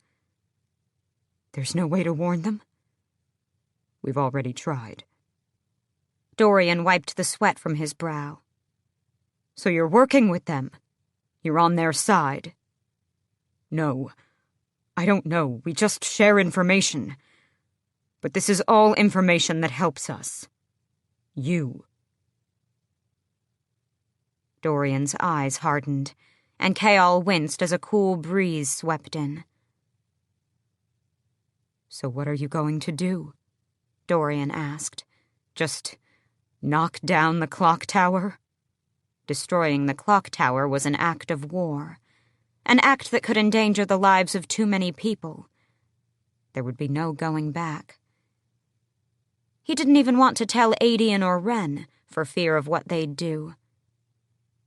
There's no way to warn them? We've already tried.
Dorian wiped the sweat from his brow.
So you're working with them? You're on their side? No. I don't know. We just share information. But this is all information that helps us. You.
Dorian's eyes hardened, and Chaol winced as a cool breeze swept in.
So what are you going to do?
Dorian asked.
Just knock down the clock tower?
Destroying the clock tower was an act of war, an act that could endanger the lives of too many people. There would be no going back. He didn't even want to tell Adian or Wren, for fear of what they'd do.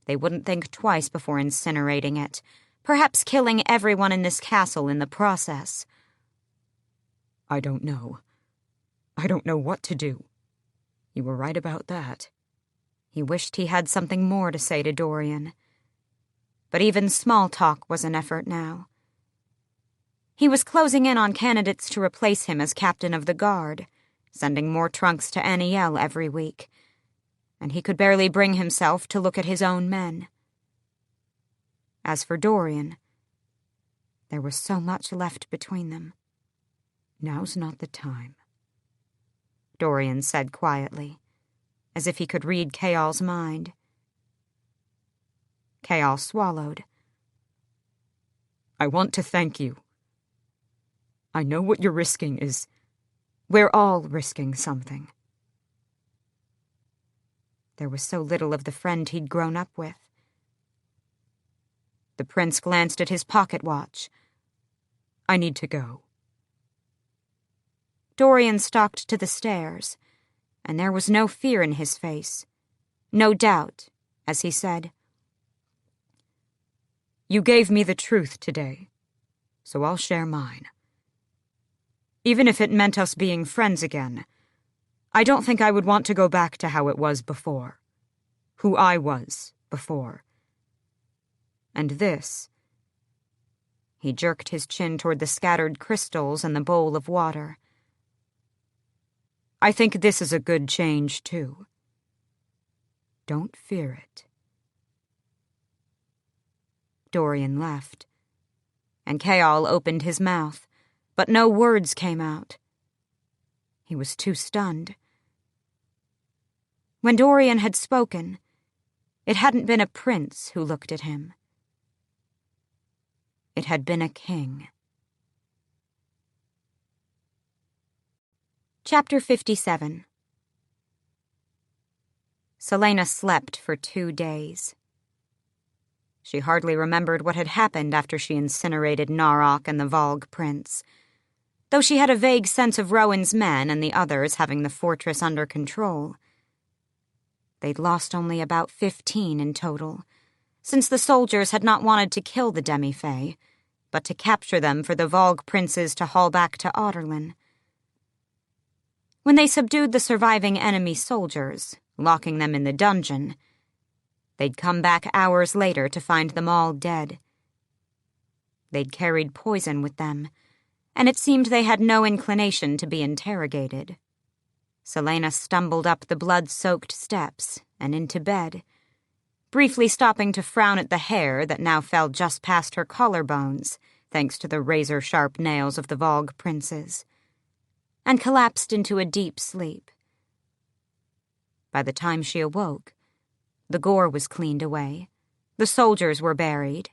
They wouldn't think twice before incinerating it, perhaps killing everyone in this castle in the process.
I don't know. I don't know what to do. You were right about that.
He wished he had something more to say to Dorian. But even small talk was an effort now. He was closing in on candidates to replace him as captain of the guard, sending more trunks to Aniel every week, and he could barely bring himself to look at his own men. As for Dorian, there was so much left between them.
Now's not the time,
Dorian said quietly, as if he could read Chaol's mind. Chaol swallowed.
I want to thank you. I know what you're risking is... We're all risking something.
There was so little of the friend he'd grown up with. The prince glanced at his pocket watch.
I need to go.
Dorian stalked to the stairs, and there was no fear in his face, no doubt, as he said,
You gave me the truth today, so I'll share mine. Even if it meant us being friends again, I don't think I would want to go back to how it was before, who I was before. And this...
He jerked his chin toward the scattered crystals and the bowl of water.
I think this is a good change, too. Don't fear it.
Dorian left, and Chaol opened his mouth, but no words came out. He was too stunned. When Dorian had spoken, it hadn't been a prince who looked at him. It had been a king. Chapter 57. Celaena slept for 2 days. She hardly remembered what had happened after she incinerated Narok and the Valg prince, though she had a vague sense of Rowan's men and the others having the fortress under control. They'd lost only about 15 in total, since the soldiers had not wanted to kill the demi-fae, but to capture them for the Valg princes to haul back to Audorlin. When they subdued the surviving enemy soldiers, locking them in the dungeon, they'd come back hours later to find them all dead. They'd carried poison with them, and it seemed they had no inclination to be interrogated. Celaena stumbled up the blood-soaked steps and into bed, briefly stopping to frown at the hair that now fell just past her collarbones, thanks to the razor-sharp nails of the Valg princes, and collapsed into a deep sleep. By the time she awoke, the gore was cleaned away, the soldiers were buried,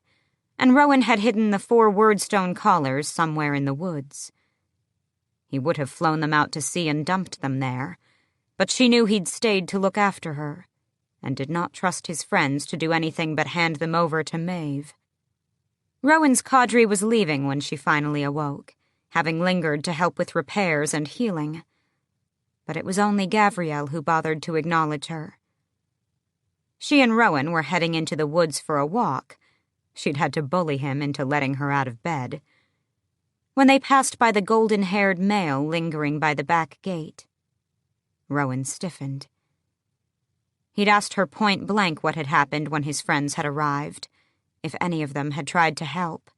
and Rowan had hidden the 4 wordstone collars somewhere in the woods. He would have flown them out to sea and dumped them there, but she knew he'd stayed to look after her, and did not trust his friends to do anything but hand them over to Maeve. Rowan's cadre was leaving when she finally awoke, having lingered to help with repairs and healing. But it was only Gavriel who bothered to acknowledge her. She and Rowan were heading into the woods for a walk. She'd had to bully him into letting her out of bed. When they passed by the golden-haired male lingering by the back gate, Rowan stiffened. He'd asked her point-blank what had happened when his friends had arrived, if any of them had tried to help.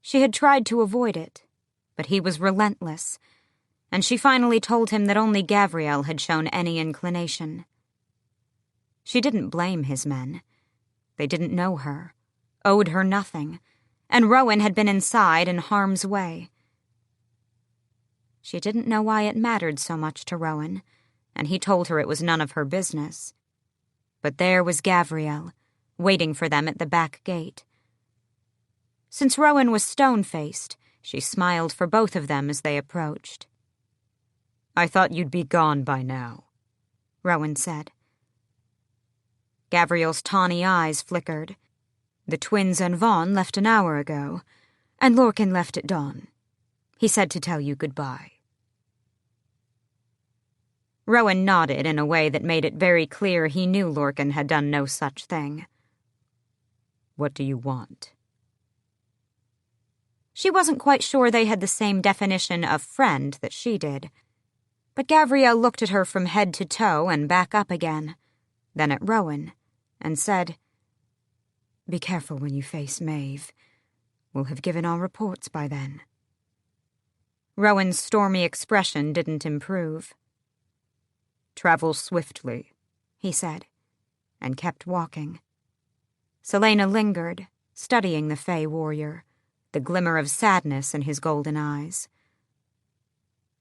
She had tried to avoid it, but he was relentless, and she finally told him that only Gavriel had shown any inclination. She didn't blame his men. They didn't know her, owed her nothing, and Rowan had been inside in harm's way. She didn't know why it mattered so much to Rowan, and he told her it was none of her business. But there was Gavriel, waiting for them at the back gate. Since Rowan was stone-faced, she smiled for both of them as they approached.
"I thought you'd be gone by now,"
Rowan said. Gavriel's tawny eyes flickered.
"The twins and Vaughn left an hour ago, and Lorcan left at dawn. He said to tell you goodbye."
Rowan nodded in a way that made it very clear he knew Lorcan had done no such thing.
"What do you want?"
She wasn't quite sure they had the same definition of friend that she did, but Gavriel looked at her from head to toe and back up again, then at Rowan, and said,
"Be careful when you face Maeve. We'll have given our reports by then."
Rowan's stormy expression didn't improve.
"Travel swiftly,"
he said, and kept walking. Celaena lingered, studying the Fey warrior, the glimmer of sadness in his golden eyes.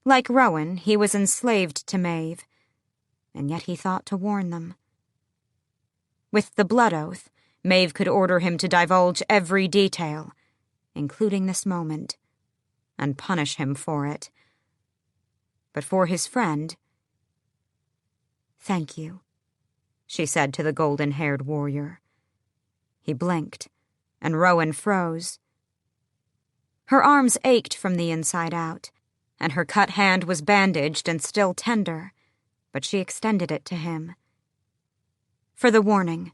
Like Rowan, he was enslaved to Maeve, and yet he thought to warn them. With the blood oath, Maeve could order him to divulge every detail, including this moment, and punish him for it. But for his friend,
"Thank you,"
she said to the golden-haired warrior. He blinked, and Rowan froze. Her arms ached from the inside out, and her cut hand was bandaged and still tender, but she extended it to him. For the warning,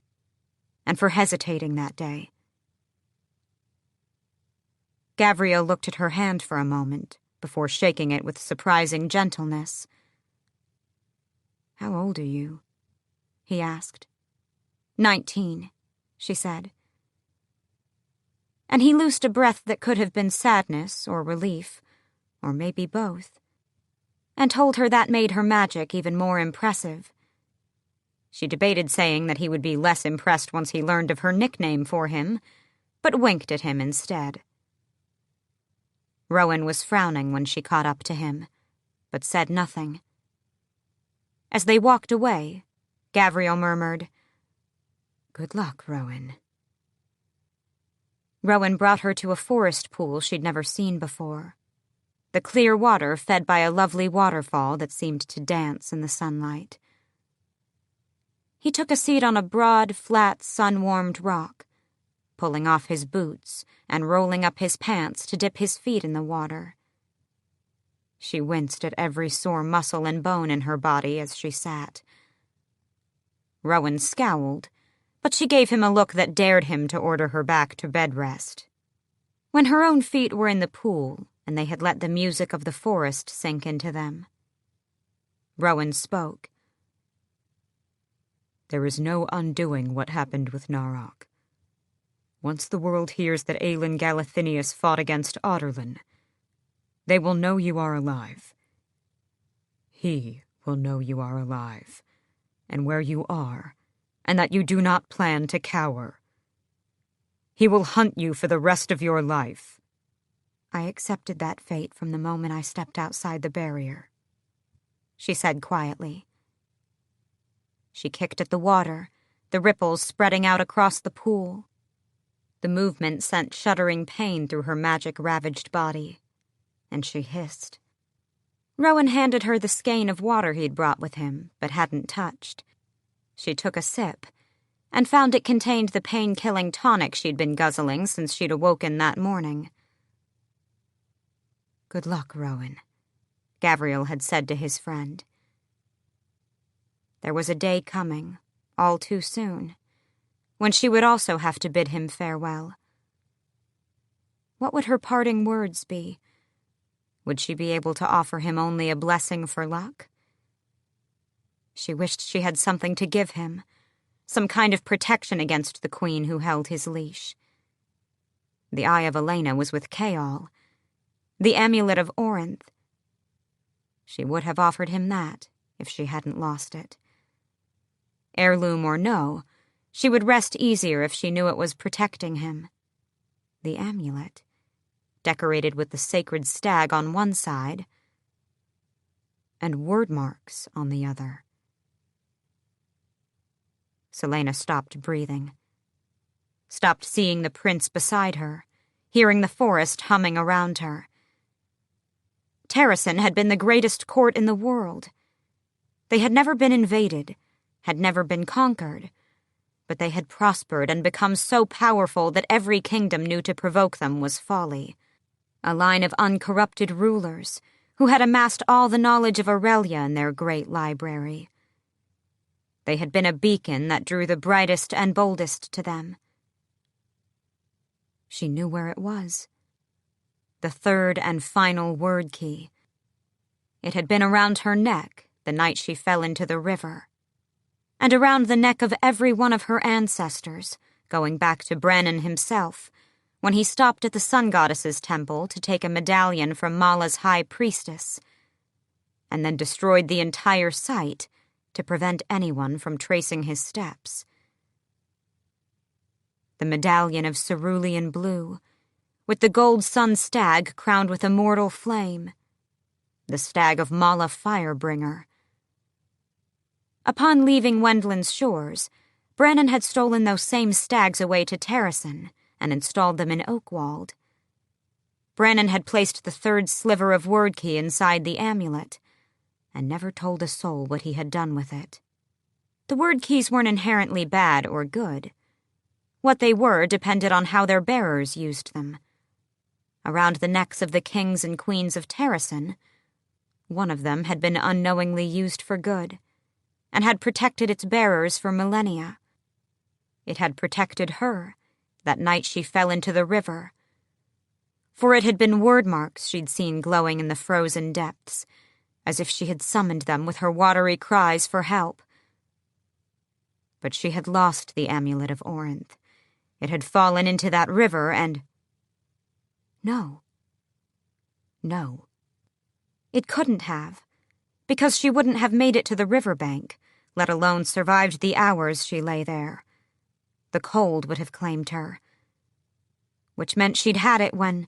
and for hesitating that day. Gavriel looked at her hand for a moment, before shaking it with surprising gentleness.
"How old are you?"
he asked. 19, she said. And he loosed a breath that could have been sadness or relief, or maybe both, and told her that made her magic even more impressive. She debated saying that he would be less impressed once he learned of her nickname for him, but winked at him instead. Rowan was frowning when she caught up to him, but said nothing. As they walked away, Gavriel murmured,
"Good luck, Rowan."
Rowan brought her to a forest pool she'd never seen before. The clear water fed by a lovely waterfall that seemed to dance in the sunlight. He took a seat on a broad, flat, sun-warmed rock, pulling off his boots and rolling up his pants to dip his feet in the water. She winced at every sore muscle and bone in her body as she sat. Rowan scowled, but she gave him a look that dared him to order her back to bed rest. When her own feet were in the pool, and they had let the music of the forest sink into them, Rowan spoke.
"There is no undoing what happened with Narok. Once the world hears that Aelin Galathinius fought against Audorlin, they will know you are alive. He will know you are alive, and where you are, and that you do not plan to cower. He will hunt you for the rest of your life."
"I accepted that fate from the moment I stepped outside the barrier,"
she said quietly. She kicked at the water, the ripples spreading out across the pool. The movement sent shuddering pain through her magic-ravaged body, and she hissed. Rowan handed her the skein of water he'd brought with him, but hadn't touched. She took a sip, and found it contained the pain-killing tonic she'd been guzzling since she'd awoken that morning.
"Good luck, Rowan," Gavriel had said to his friend.
There was a day coming, all too soon, when she would also have to bid him farewell. What would her parting words be? Would she be able to offer him only a blessing for luck? She wished she had something to give him, some kind of protection against the queen who held his leash. The Eye of Elena was with Chaol. The amulet of Orinth. She would have offered him that if she hadn't lost it. Heirloom or no, she would rest easier if she knew it was protecting him. The amulet, decorated with the sacred stag on one side, and word marks on the other. Celaena stopped breathing, stopped seeing the prince beside her, hearing the forest humming around her. Terrasen had been the greatest court in the world. They had never been invaded, had never been conquered, but they had prospered and become so powerful that every kingdom knew to provoke them was folly. A line of uncorrupted rulers who had amassed all the knowledge of Aurelia in their great library. They had been a beacon that drew the brightest and boldest to them. She knew where it was. The third and final word key. It had been around her neck the night she fell into the river, and around the neck of every one of her ancestors, going back to Brennan himself, when he stopped at the sun goddess's temple to take a medallion from Mala's high priestess, and then destroyed the entire site to prevent anyone from tracing his steps. The medallion of cerulean blue, with the gold sun stag crowned with immortal flame, the stag of Mala Firebringer. Upon leaving Wendland's shores, Brennan had stolen those same stags away to Terrasen and installed them in Oakwald. Brennan had placed the third sliver of word key inside the amulet, and never told a soul what he had done with it. The word keys weren't inherently bad or good. What they were depended on how their bearers used them. Around the necks of the kings and queens of Terrasen, one of them had been unknowingly used for good, and had protected its bearers for millennia. It had protected her that night she fell into the river, for it had been word marks she'd seen glowing in the frozen depths, as if she had summoned them with her watery cries for help. But she had lost the amulet of Orinth. It had fallen into that river and... No. It couldn't have, because she wouldn't have made it to the riverbank, let alone survived the hours she lay there. The cold would have claimed her, which meant she'd had it when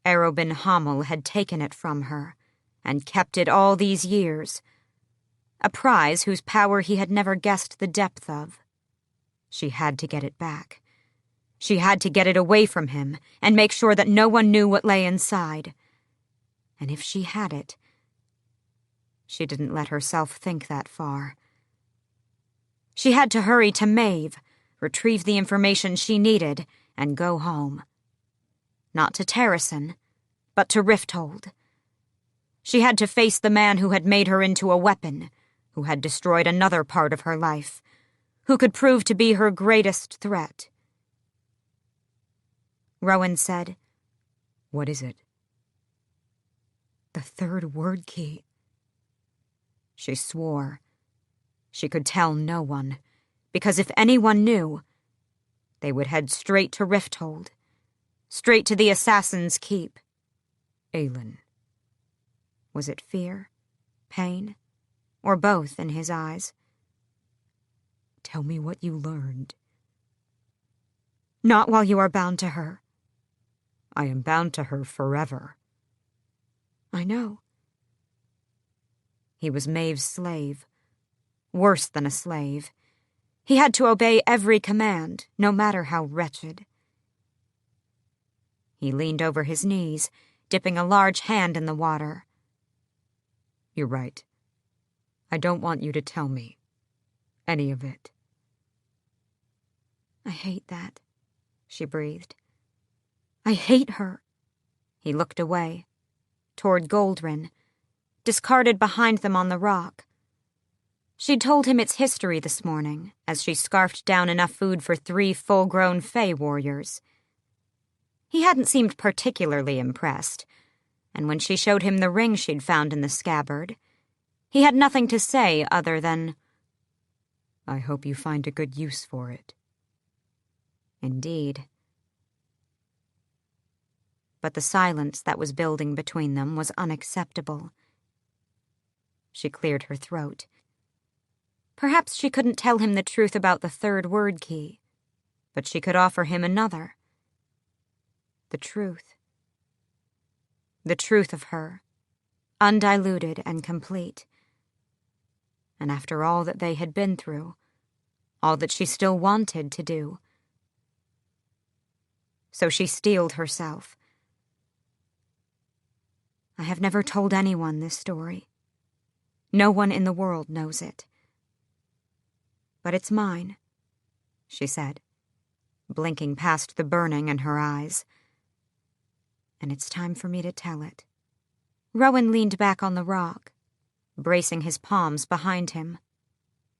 Arobin Hamel had taken it from her and kept it all these years, a prize whose power he had never guessed the depth of. She had to get it back. She had to get it away from him and make sure that no one knew what lay inside. And if she had it, she didn't let herself think that far. She had to hurry to Maeve, retrieve the information she needed, and go home. Not to Terrasen, but to Rifthold. She had to face the man who had made her into a weapon, who had destroyed another part of her life, who could prove to be her greatest threat. Rowan said,
"What is it?"
"The third word key." She swore. She could tell no one, because if anyone knew, they would head straight to Rifthold, straight to the Assassin's Keep.
Aelin.
Was it fear, pain, or both in his eyes?
"Tell me what you learned."
"Not while you are bound to her."
"I am bound to her forever."
"I know." He was Maeve's slave. Worse than a slave. He had to obey every command, no matter how wretched. He leaned over his knees, dipping a large hand in the water.
You're right. I don't want you to tell me any of it.
I hate that, she breathed. I hate her. He looked away, toward Goldrin, discarded behind them on the rock. She'd told him its history this morning, as she scarfed down enough food for 3 full-grown Fae warriors. He hadn't seemed particularly impressed, and when she showed him the ring she'd found in the scabbard, he had nothing to say other than,
I hope you find a good use for it.
Indeed. But the silence that was building between them was unacceptable. She cleared her throat. Perhaps she couldn't tell him the truth about the 3rd word key, but she could offer him another. The truth. The truth of her, undiluted and complete. And after all that they had been through, all that she still wanted to do. So she steeled herself. I have never told anyone this story. No one in the world knows it. But it's mine, she said, blinking past the burning in her eyes. And it's time for me to tell it. Rowan leaned back on the rock, bracing his palms behind him.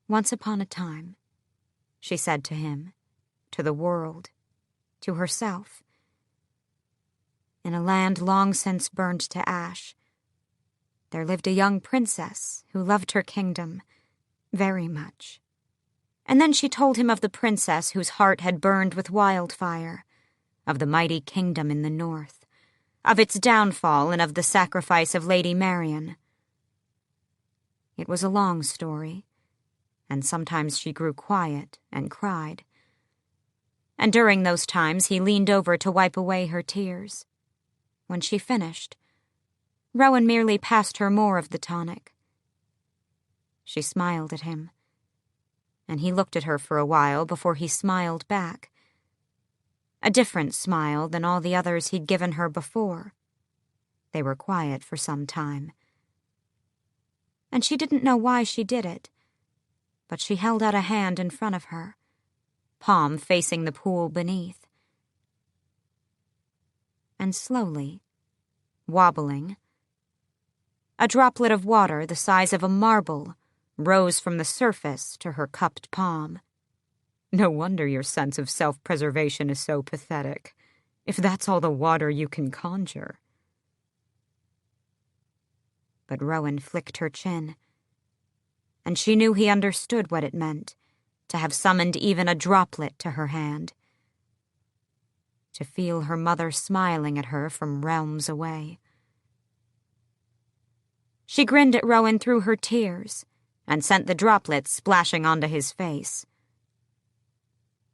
Once upon a time, she said to him, to the world, to herself. In a land long since burned to ash, there lived a young princess who loved her kingdom very much. And then she told him of the princess whose heart had burned with wildfire, of the mighty kingdom in the north, of its downfall and of the sacrifice of Lady Marian. It was a long story, and sometimes she grew quiet and cried. And during those times he leaned over to wipe away her tears. When she finished, Rowan merely passed her more of the tonic. She smiled at him, and he looked at her for a while before he smiled back. A different smile than all the others he'd given her before. They were quiet for some time. And she didn't know why she did it, but she held out a hand in front of her, palm facing the pool beneath. And slowly, wobbling, a droplet of water the size of a marble rose from the surface to her cupped palm.
No wonder your sense of self-preservation is so pathetic, if that's all the water you can conjure.
But Rowan flicked her chin, and she knew he understood what it meant to have summoned even a droplet to her hand, to feel her mother smiling at her from realms away. She grinned at Rowan through her tears and sent the droplets splashing onto his face.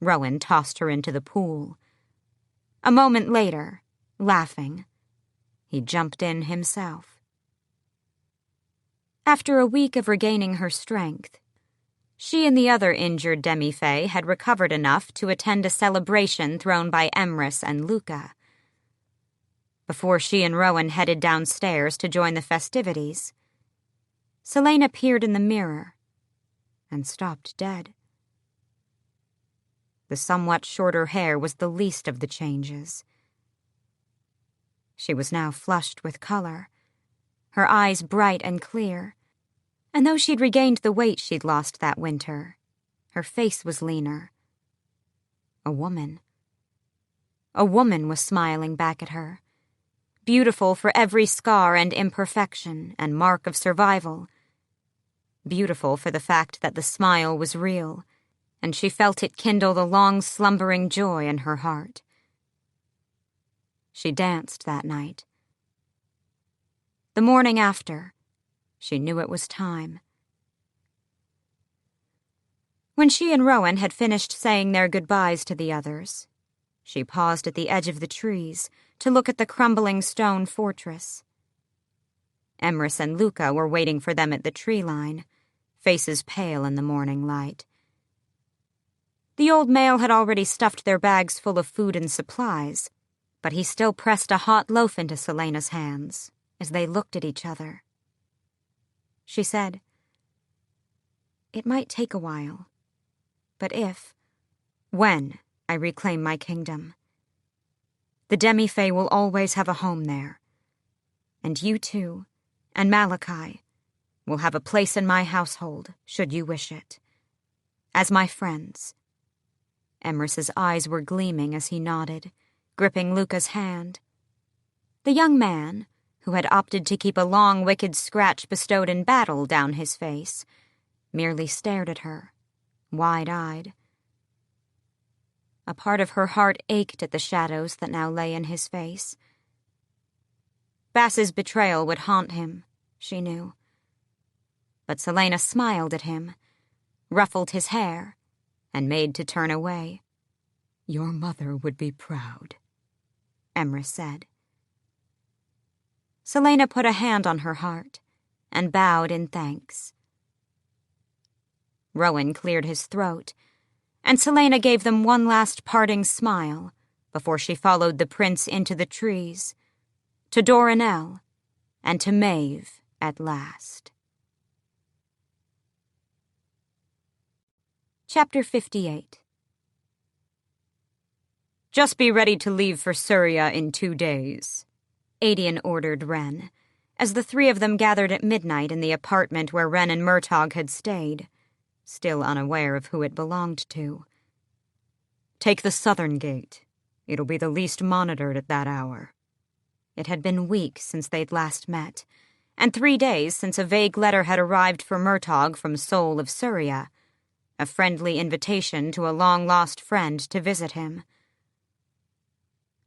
Rowan tossed her into the pool. A moment later, laughing, he jumped in himself. After a week of regaining her strength, she and the other injured demi-fae had recovered enough to attend a celebration thrown by Emrys and Luca. Before she and Rowan headed downstairs to join the festivities, Celaena peered in the mirror and stopped dead. The somewhat shorter hair was the least of the changes. She was now flushed with color, her eyes bright and clear, and though she'd regained the weight she'd lost that winter, her face was leaner. A woman. A woman was smiling back at her, beautiful for every scar and imperfection and mark of survival. Beautiful for the fact that the smile was real, and she felt it kindle the long-slumbering joy in her heart. She danced that night. The morning after, she knew it was time. When she and Rowan had finished saying their goodbyes to the others, she paused at the edge of the trees to look at the crumbling stone fortress. Emrys and Luca were waiting for them at the tree line, faces pale in the morning light. The old male had already stuffed their bags full of food and supplies, but he still pressed a hot loaf into Celaena's hands as they looked at each other. She said, "It might take a while, but when I reclaim my kingdom, the demi-fae will always have a home there, and you too, and Malachi, will have a place in my household, should you wish it, as my friends." Emrys's eyes were gleaming as he nodded, gripping Luca's hand. The young man, who had opted to keep a long, wicked scratch bestowed in battle down his face, merely stared at her, wide-eyed. A part of her heart ached at the shadows that now lay in his face. Bass's betrayal would haunt him, she knew. But Celaena smiled at him, ruffled his hair, and made to turn away.
"Your mother would be proud,"
Emrys said. Celaena put a hand on her heart and bowed in thanks. Rowan cleared his throat, and Celaena gave them one last parting smile before she followed the prince into the trees, to Doranel, and to Maeve at last. Chapter 58.
"Just be ready to leave for Surya in 2 days,"
Aedion ordered Wren, as the three of them gathered at midnight in the apartment where Wren and Murtagh had stayed, still unaware of who it belonged to.
"Take the southern gate. It'll be the least monitored at that hour."
It had been weeks since they'd last met, and 3 days since a vague letter had arrived for Murtagh from Soul of Surya, a friendly invitation to a long-lost friend to visit him.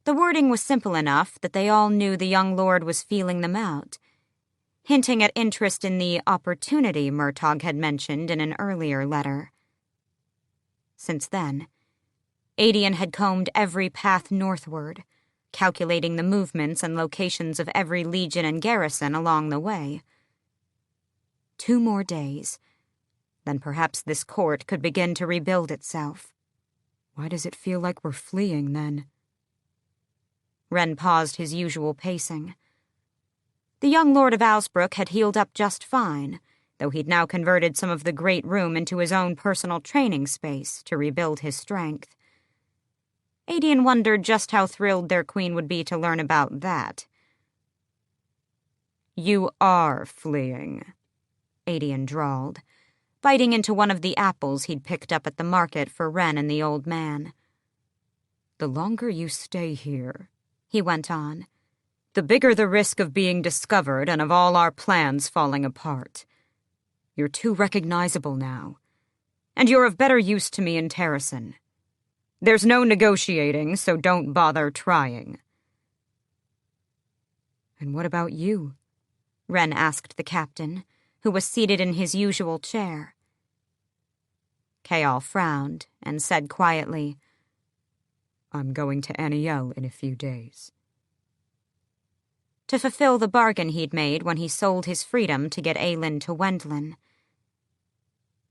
The wording was simple enough that they all knew the young lord was feeling them out, hinting at interest in the opportunity Murtagh had mentioned in an earlier letter. Since then, Aedion had combed every path northward, calculating the movements and locations of every legion and garrison along the way. 2 more days, then perhaps this court could begin to rebuild itself.
"Why does it feel like we're fleeing, then?"
Wren paused his usual pacing. The young Lord of Alsbrook had healed up just fine, though he'd now converted some of the great room into his own personal training space to rebuild his strength. Aedion wondered just how thrilled their queen would be to learn about that.
"You are fleeing,"
Aedion drawled, biting into one of the apples he'd picked up at the market for Wren and the old man.
"The longer you stay here,"
he went on,
"the bigger the risk of being discovered and of all our plans falling apart. You're too recognizable now, and you're of better use to me in Terrasen. There's no negotiating, so don't bother trying."
"And what about you?"
Wren asked the captain, who was seated in his usual chair. Chaol frowned and said quietly,
"I'm going to Aniel in a few days."
To fulfill the bargain he'd made when he sold his freedom to get Aelin to Wendlin.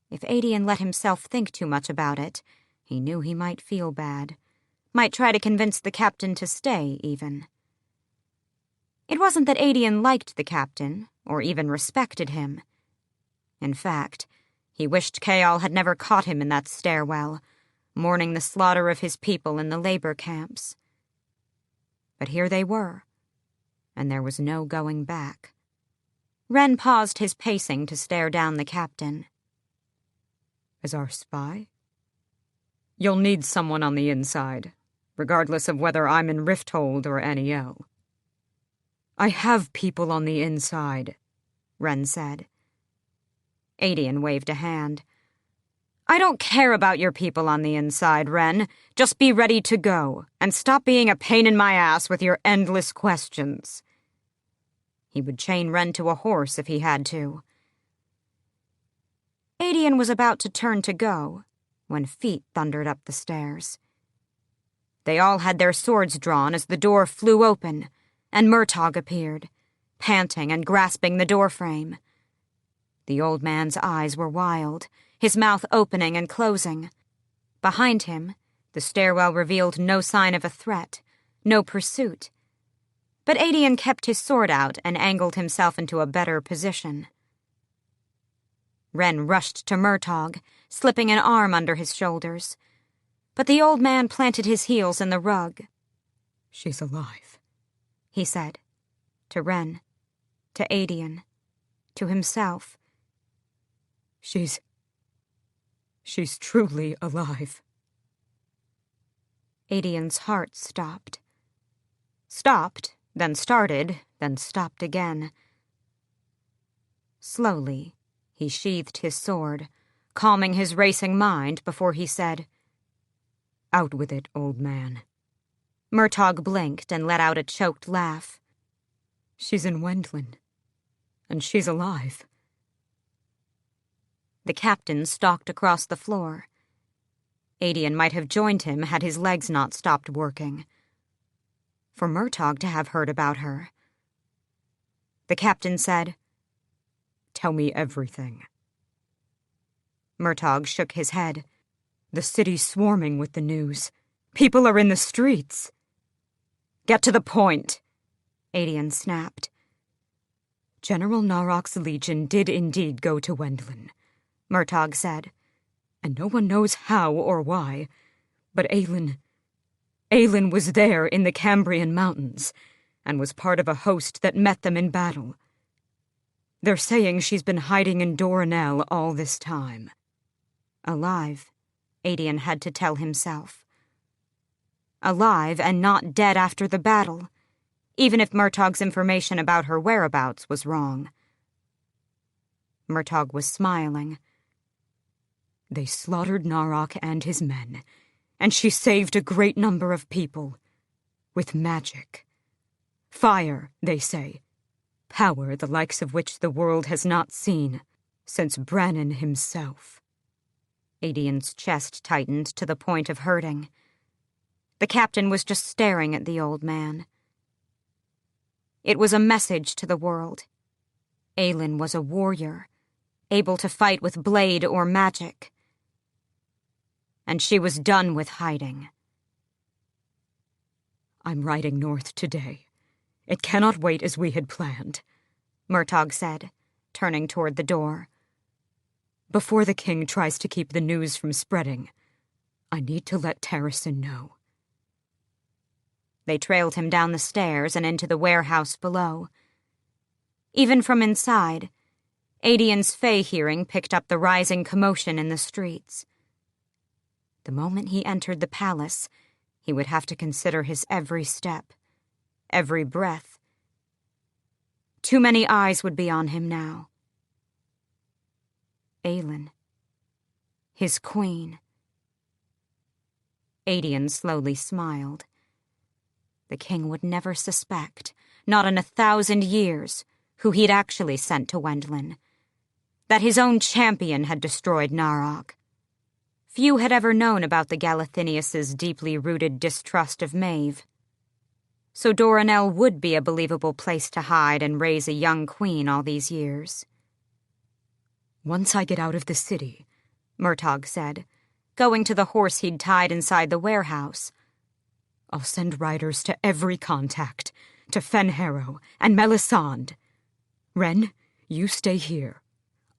If Aedion let himself think too much about it, he knew he might feel bad, might try to convince the captain to stay, even. It wasn't that Aedion liked the captain, or even respected him. In fact, he wished Chaol had never caught him in that stairwell, mourning the slaughter of his people in the labor camps. But here they were, and there was no going back. Wren paused his pacing to stare down the captain.
"As our spy? You'll need someone on the inside, regardless of whether I'm in Rifthold or Aniel." "I have people on the inside," Wren said.
Aedion waved a hand. "I don't care about your people on the inside, Wren. Just be ready to go, and stop being a pain in my ass with your endless questions." He would chain Wren to a horse if he had to. Aedion was about to turn to go when feet thundered up the stairs. They all had their swords drawn as the door flew open, and Murtagh appeared, panting and grasping the doorframe. The old man's eyes were wild, his mouth opening and closing. Behind him, the stairwell revealed no sign of a threat, no pursuit. But Aedion kept his sword out and angled himself into a better position. Ren rushed to Murtagh, slipping an arm under his shoulders. But the old man planted his heels in the rug.
"She's alive,"
he said, to Ren, to Aedion, to himself.
She's truly alive."
Aedion's heart stopped. Stopped, then started, then stopped again. Slowly, he sheathed his sword, calming his racing mind before he said,
"Out with it, old man."
Murtagh blinked and let out a choked laugh.
"She's in Wendlin, and she's alive."
The captain stalked across the floor. Aedion might have joined him had his legs not stopped working. For Murtagh to have heard about her. The captain said,
"Tell me everything."
Murtagh shook his head.
"The city's swarming with the news. People are in the streets."
"Get to the point," Aedion snapped.
"General Narok's legion did indeed go to Wendlin,"
Murtagh said.
"And no one knows how or why. But Aelin was there in the Cambrian mountains, and was part of a host that met them in battle. They're saying she's been hiding in Doranel all this time."
Alive, Aedion had to tell himself. Alive and not dead after the battle, even if Murtagh's information about her whereabouts was wrong. Murtagh was smiling.
"They slaughtered Narok and his men, and she saved a great number of people. With magic. Fire, they say. Power the likes of which the world has not seen since Brannon himself."
Aedion's chest tightened to the point of hurting. The captain was just staring at the old man. It was a message to the world. Aelin was a warrior, able to fight with blade or magic. And she was done with hiding.
"I'm riding north today. It cannot wait as we had planned,"
Murtagh said, turning toward the door.
"Before the king tries to keep the news from spreading, I need to let Terrasen know."
They trailed him down the stairs and into the warehouse below. Even from inside, Aedion's Fey hearing picked up the rising commotion in the streets. The moment he entered the palace, he would have to consider his every step, every breath. Too many eyes would be on him now. Aelin. His queen. Aedion slowly smiled. The king would never suspect, not in 1,000 years, who he'd actually sent to Wendlin. That his own champion had destroyed Narok. Few had ever known about the Galathinius' deeply rooted distrust of Maeve. So Doranel would be a believable place to hide and raise a young queen all these years.
"Once I get out of the city,"
Murtagh said, going to the horse he'd tied inside the warehouse,
"I'll send riders to every contact, to Fenharrow and Melisande. Ren, you stay here.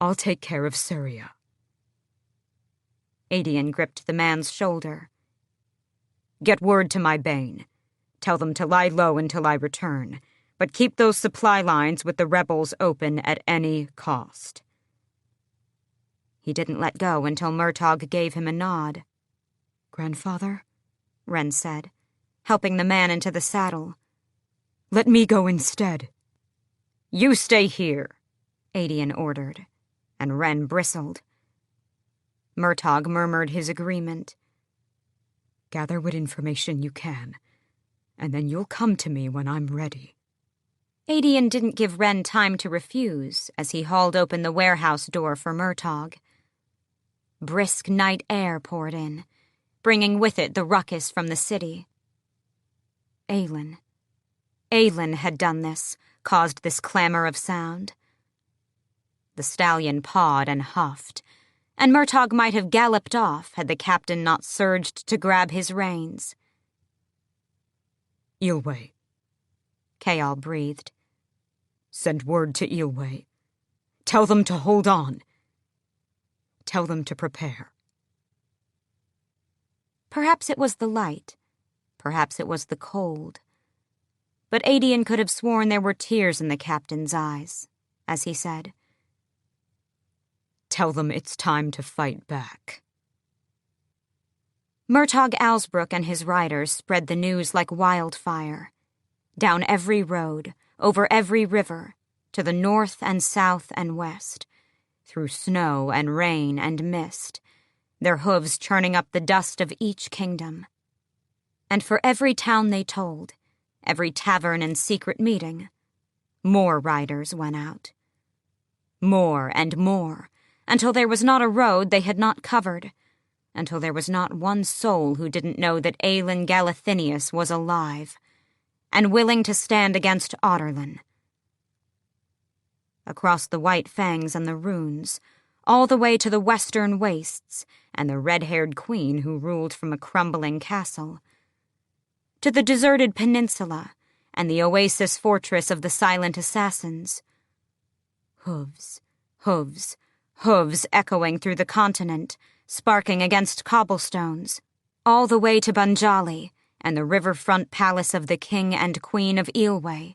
I'll take care of Syria."
Aedion gripped the man's shoulder. "Get word to my bane. Tell them to lie low until I return, but keep those supply lines with the rebels open at any cost." He didn't let go until Murtagh gave him a nod.
"Grandfather?"
Ren said, helping the man into the saddle.
"Let me go instead."
"You stay here," Aedion ordered, and Ren bristled. Murtagh murmured his agreement.
"Gather what information you can, and then you'll come to me when I'm ready."
Aedion didn't give Ren time to refuse as he hauled open the warehouse door for Murtagh. Brisk night air poured in, bringing with it the ruckus from the city. Aelin had done this, caused this clamor of sound. The stallion pawed and huffed, and Murtagh might have galloped off had the captain not surged to grab his reins.
Eelway,
Chaol breathed.
send word to Eelway. Tell them to hold on. Tell them to prepare.
Perhaps it was the light. Perhaps it was the cold. But Aedion could have sworn there were tears in the captain's eyes, as he said,
Tell them it's time to fight back.
Murtagh Alsbrook and his riders spread the news like wildfire. Down every road, over every river, to the north and south and west, through snow and rain and mist, their hooves churning up the dust of each kingdom. And for every town they told, every tavern and secret meeting, more riders went out. More and more, until there was not a road they had not covered, until there was not one soul who didn't know that Aelin Galathinius was alive, and willing to stand against Audorlin. Across the White Fangs and the Runes, all the way to the western wastes and the red-haired queen who ruled from a crumbling castle, to the deserted peninsula and the oasis fortress of the silent assassins. Hooves, hooves, hooves echoing through the continent, sparking against cobblestones, all the way to Banjali and the riverfront palace of the king and queen of Eelway,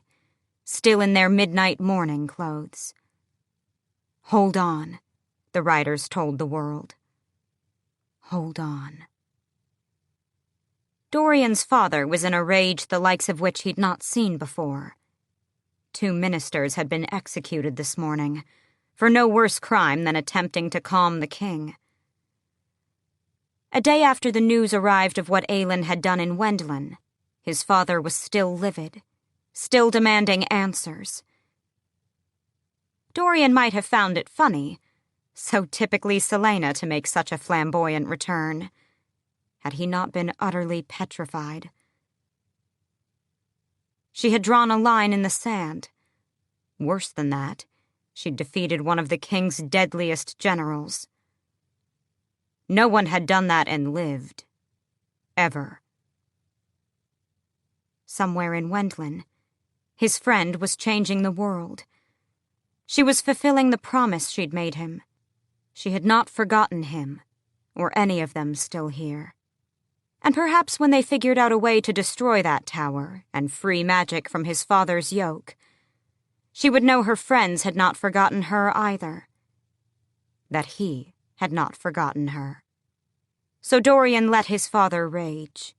still in their midnight mourning clothes. Hold on, the riders told the world. Hold on. Dorian's father was in a rage the likes of which he'd not seen before. 2 ministers had been executed this morning, for no worse crime than attempting to calm the king. A day after the news arrived of what Aelin had done in Wendlin, his father was still livid, still demanding answers. Dorian might have found it funny, so typically Celaena to make such a flamboyant return, had he not been utterly petrified. She had drawn a line in the sand. Worse than that, she'd defeated one of the king's deadliest generals. No one had done that and lived. Ever. Somewhere in Wendlin, his friend was changing the world. She was fulfilling the promise she'd made him. She had not forgotten him, or any of them still here. And perhaps when they figured out a way to destroy that tower and free magic from his father's yoke, she would know her friends had not forgotten her either. That he had not forgotten her. So Dorian let his father rage.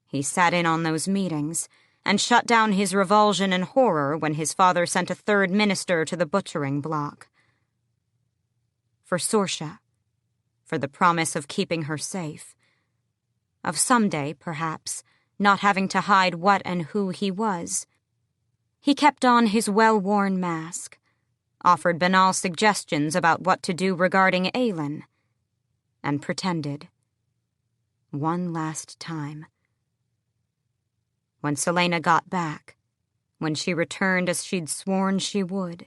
He sat in on those meetings and shut down his revulsion and horror when his father sent a 3rd minister to the butchering block. For Sorsha, for the promise of keeping her safe, of someday, perhaps, not having to hide what and who he was, he kept on his well-worn mask, offered banal suggestions about what to do regarding Aelin, and pretended. One last time. When Celaena got back, when she returned as she'd sworn she would,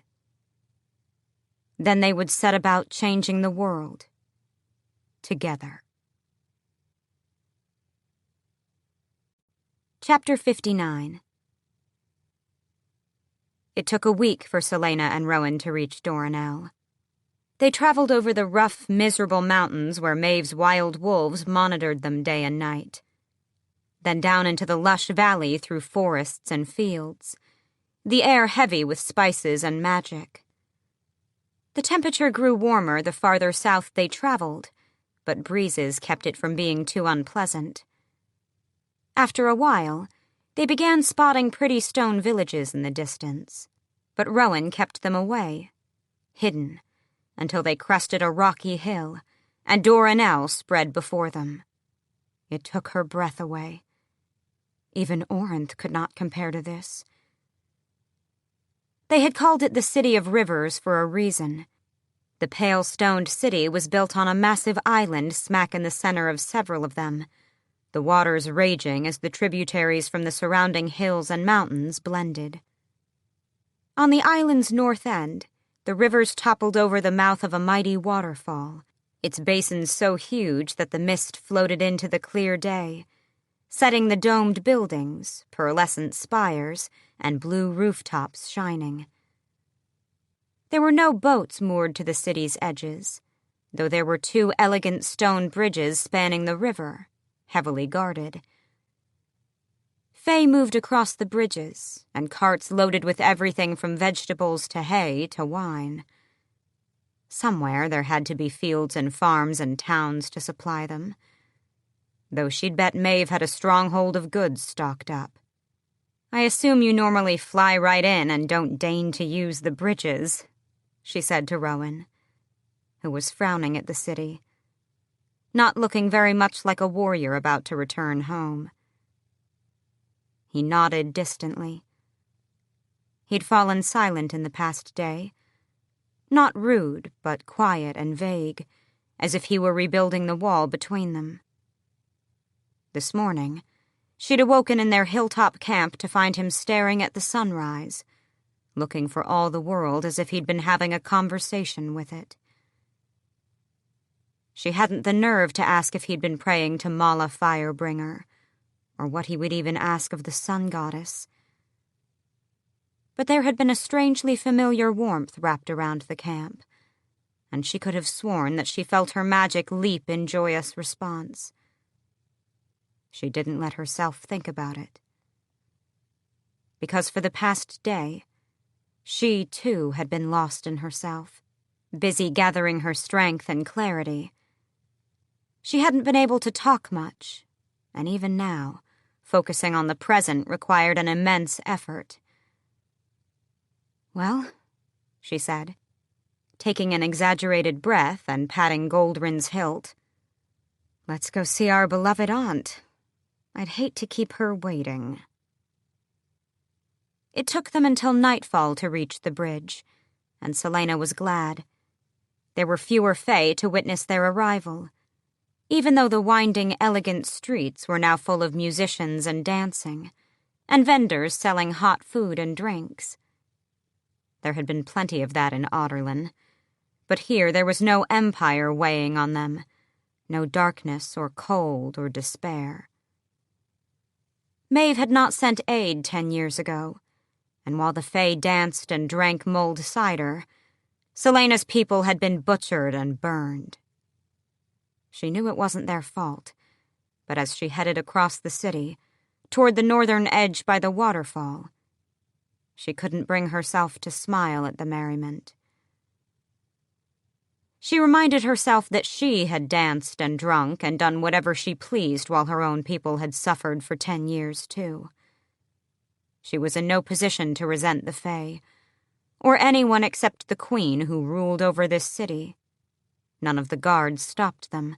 then they would set about changing the world. Together. Chapter 59. It took a week for Celaena and Rowan to reach Doranel. They traveled over the rough, miserable mountains where Maeve's wild wolves monitored them day and night. Then down into the lush valley through forests and fields, the air heavy with spices and magic. The temperature grew warmer the farther south they traveled, but breezes kept it from being too unpleasant. After a while, they began spotting pretty stone villages in the distance, but Rowan kept them away, hidden, until they crested a rocky hill, and Doranel spread before them. It took her breath away. Even Orinth could not compare to this. They had called it the City of Rivers for a reason. The pale-stoned city was built on a massive island smack in the center of several of them, the waters raging as the tributaries from the surrounding hills and mountains blended. On the island's north end, the rivers toppled over the mouth of a mighty waterfall, its basin so huge that the mist floated into the clear day,
setting the domed buildings, pearlescent spires, and blue rooftops shining. There were no boats moored to the city's edges, though there were 2 elegant stone bridges spanning the river, heavily guarded. Faye moved across the bridges, and carts loaded with everything from vegetables to hay to wine. Somewhere there had to be fields and farms and towns to supply them, though she'd bet Maeve had a stronghold of goods stocked up. "I assume you normally fly right in and don't deign to use the bridges," she said to Rowan, who was frowning at the city, not looking very much like a warrior about to return home. He nodded distantly. He'd fallen silent in the past day, not rude, but quiet and vague, as if he were rebuilding the wall between them. This morning, she'd awoken in their hilltop camp to find him staring at the sunrise, looking for all the world as if he'd been having a conversation with it. She hadn't the nerve to ask if he'd been praying to Mala Firebringer, or what he would even ask of the sun goddess. But there had been a strangely familiar warmth wrapped around the camp, and she could have sworn that she felt her magic leap in joyous response. She didn't let herself think about it. Because for the past day, she, too, had been lost in herself, busy gathering her strength and clarity. She hadn't been able to talk much, and even now, focusing on the present required an immense effort. "Well," she said, taking an exaggerated breath and patting Goldrin's hilt, "let's go see our beloved aunt. I'd hate to keep her waiting." It took them until nightfall to reach the bridge, and Celaena was glad. There were fewer Fae to witness their arrival, even though the winding, elegant streets were now full of musicians and dancing, and vendors selling hot food and drinks. There had been plenty of that in Audurlin, but here there was no empire weighing on them, no darkness or cold or despair. Maeve had not sent aid 10 years ago, and while the Fae danced and drank mulled cider, Celaena's people had been butchered and burned. She knew it wasn't their fault, but as she headed across the city, toward the northern edge by the waterfall, she couldn't bring herself to smile at the merriment. She reminded herself that she had danced and drunk and done whatever she pleased while her own people had suffered for 10 years, too. She was in no position to resent the Fae, or anyone except the Queen who ruled over this city. None of the guards stopped them,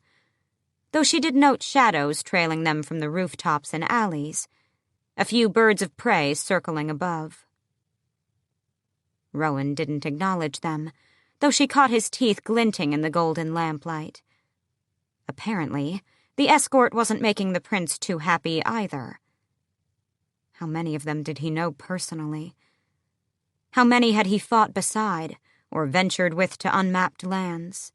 though she did note shadows trailing them from the rooftops and alleys, a few birds of prey circling above. Rowan didn't acknowledge them, though she caught his teeth glinting in the golden lamplight. Apparently, the escort wasn't making the prince too happy either. How many of them did he know personally? How many had he fought beside, or ventured with to unmapped lands?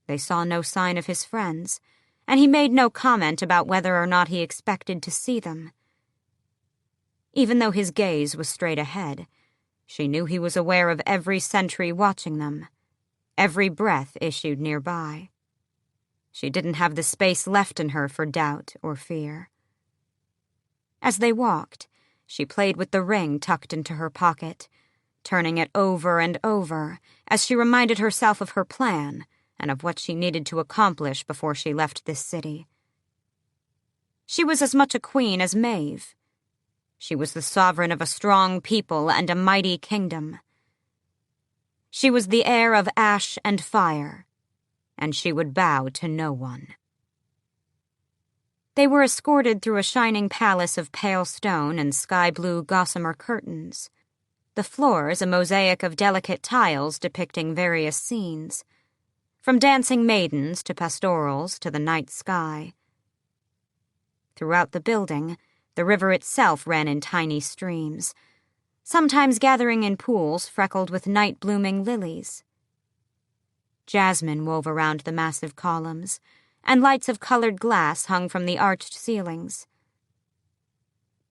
They saw no sign of his friends, and he made no comment about whether or not he expected to see them. Even though his gaze was straight ahead, she knew he was aware of every sentry watching them, every breath issued nearby. She didn't have the space left in her for doubt or fear. As they walked, she played with the ring tucked into her pocket, turning it over and over as she reminded herself of her plan and of what she needed to accomplish before she left this city. She was as much a queen as Maeve. She was the sovereign of a strong people and a mighty kingdom. She was the heir of ash and fire, and she would bow to no one. They were escorted through a shining palace of pale stone and sky-blue gossamer curtains, the floors a mosaic of delicate tiles depicting various scenes, from dancing maidens to pastorals to the night sky. Throughout the building, the river itself ran in tiny streams, sometimes gathering in pools freckled with night-blooming lilies. Jasmine wove around the massive columns, and lights of colored glass hung from the arched ceilings.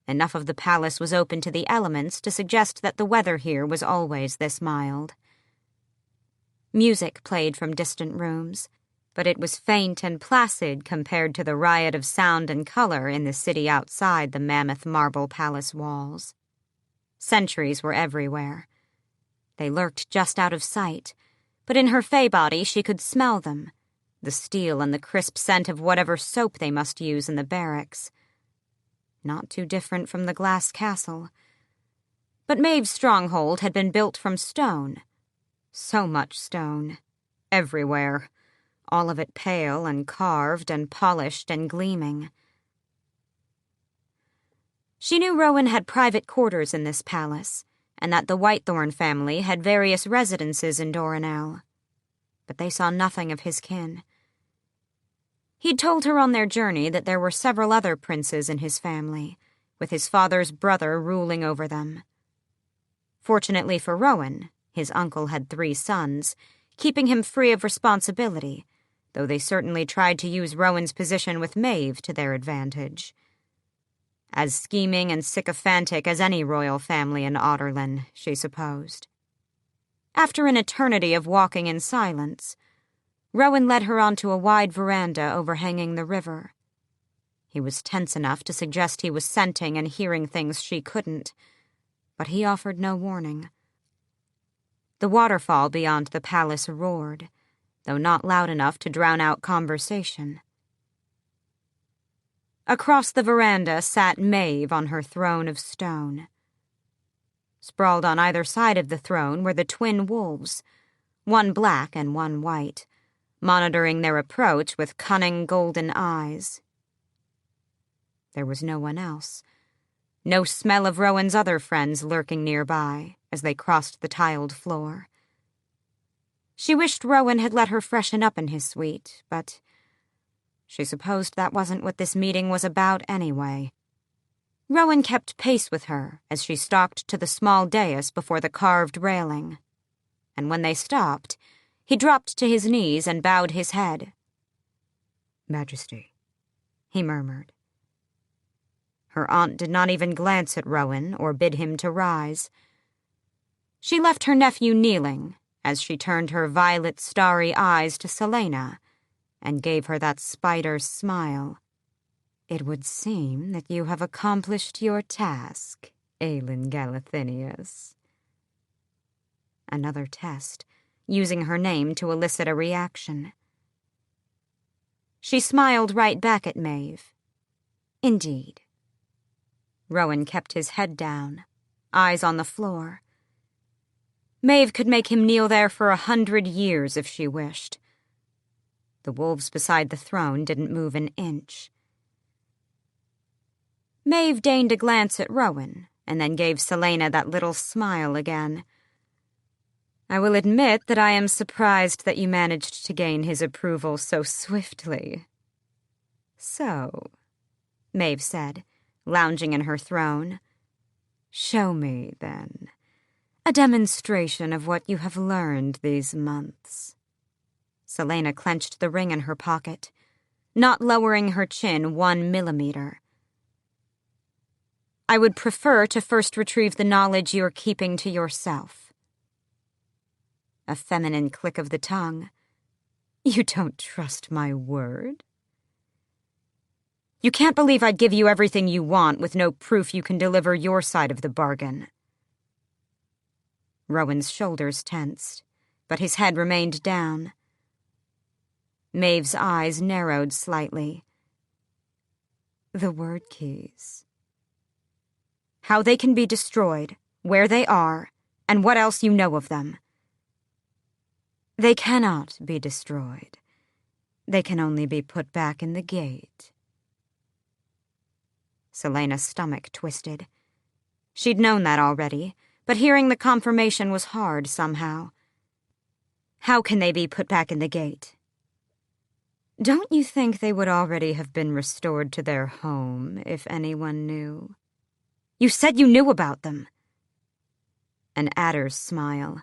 Enough of the palace was open to the elements to suggest that the weather here was always this mild. Music played from distant rooms, but it was faint and placid compared to the riot of sound and color in the city outside the mammoth marble palace walls. Sentries were everywhere. They lurked just out of sight, but in her fey body she could smell them, the steel and the crisp scent of whatever soap they must use in the barracks. Not too different from the glass castle. But Maeve's stronghold had been built from stone. So much stone. Everywhere. All of it pale and carved and polished and gleaming. She knew Rowan had private quarters in this palace, and that the Whitethorn family had various residences in Doranel. But they saw nothing of his kin. He'd told her on their journey that there were several other princes in his family, with his father's brother ruling over them. Fortunately for Rowan, his uncle had 3 sons, keeping him free of responsibility, though they certainly tried to use Rowan's position with Maeve to their advantage. As scheming and sycophantic as any royal family in Otterlin, she supposed. After an eternity of walking in silence, Rowan led her onto a wide veranda overhanging the river. He was tense enough to suggest he was scenting and hearing things she couldn't, but he offered no warning. The waterfall beyond the palace roared, though not loud enough to drown out conversation. Across the veranda sat Maeve on her throne of stone. Sprawled on either side of the throne were the twin wolves, one black and one white, monitoring their approach with cunning golden eyes. There was no one else. No smell of Rowan's other friends lurking nearby as they crossed the tiled floor. She wished Rowan had let her freshen up in his suite, but she supposed that wasn't what this meeting was about anyway. Rowan kept pace with her as she stalked to the small dais before the carved railing, and when they stopped, he dropped to his knees and bowed his head.
"Majesty,"
he murmured. Her aunt did not even glance at Rowan or bid him to rise. She left her nephew kneeling as she turned her violet starry eyes to Celaena and gave her that spider's smile. "It would seem that you have accomplished your task, Aelin Galathinius." Another test, using her name to elicit a reaction. She smiled right back at Maeve. Indeed. Rowan kept his head down, eyes on the floor. Maeve could make him kneel there for 100 years if she wished. The wolves beside the throne didn't move an inch. Maeve deigned a glance at Rowan, and then gave Celaena that little smile again. "I will admit that I am surprised that you managed to gain his approval so swiftly." "So," Maeve said, lounging in her throne, "show me, then, a demonstration of what you have learned these months." Celaena clenched the ring in her pocket, not lowering her chin 1 millimeter. "I would prefer to first retrieve the knowledge you're keeping to yourself." A feminine click of the tongue. "You don't trust my word?" "You can't believe I'd give you everything you want with no proof you can deliver your side of the bargain." Rowan's shoulders tensed, but his head remained down. Maeve's eyes narrowed slightly. "The word keys." "How they can be destroyed, where they are, and what else you know of them." "They cannot be destroyed. They can only be put back in the gate." Celaena's stomach twisted. She'd known that already, but hearing the confirmation was hard somehow. "How can they be put back in the gate?" "Don't you think they would already have been restored to their home if anyone knew?" "You said you knew about them." An adder's smile.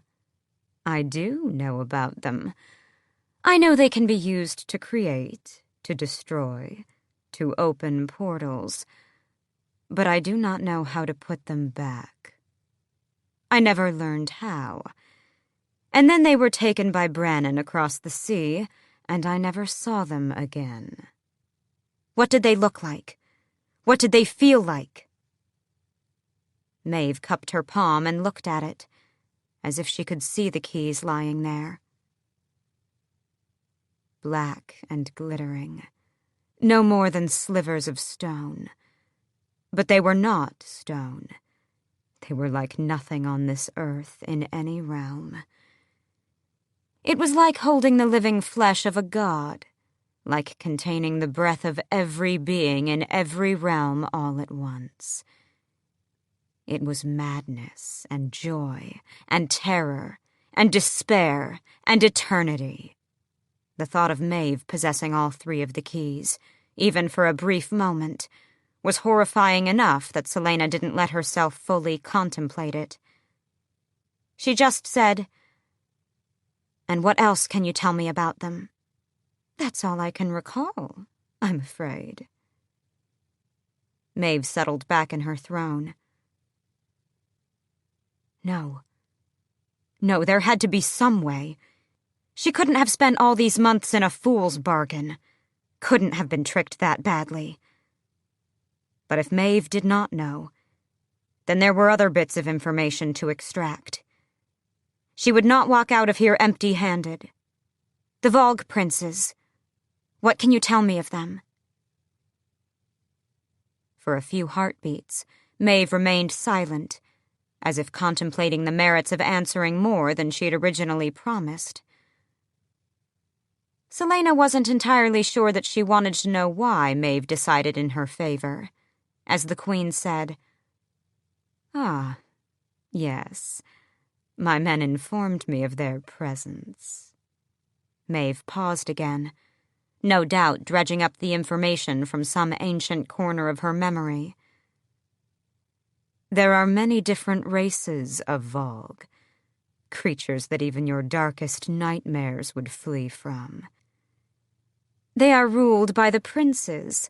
"I do know about them. I know they can be used to create,
to destroy, to open portals, but I do not know how to put them back. I never learned how. And then they were taken by Brannon across the sea, and I never saw them again. What did they look like? What did they feel like? Maeve cupped her palm and looked at it, as if she could see the keys lying there. Black and glittering, no more than slivers of stone. But they were not stone. They were like nothing on this earth in any realm. It was like holding the living flesh of a god, like containing the breath of every being in every realm all at once. It was madness and joy and terror and despair and eternity. The thought of Maeve possessing all three of the keys, even for a brief moment, was horrifying enough that Celaena didn't let herself fully contemplate it. She just said, "And what else can you tell me about them?" "That's all I can recall, I'm afraid." Maeve settled back in her throne. No, there had to be some way. She couldn't have spent all these months in a fool's bargain. Couldn't have been tricked that badly. But if Maeve did not know, then there were other bits of information to extract. She would not walk out of here empty-handed. The Vogue princes. What can you tell me of them? For a few heartbeats, Maeve remained silent, as if contemplating the merits of answering more than she had originally promised. Celaena wasn't entirely sure that she wanted to know why Maeve decided in her favor. As the Queen said, "Ah, yes, my men informed me of their presence." Maeve paused again, no doubt dredging up the information from some ancient corner of her memory. "There are many different races of Vogue, creatures that even your darkest nightmares would flee from. They are ruled by the princes,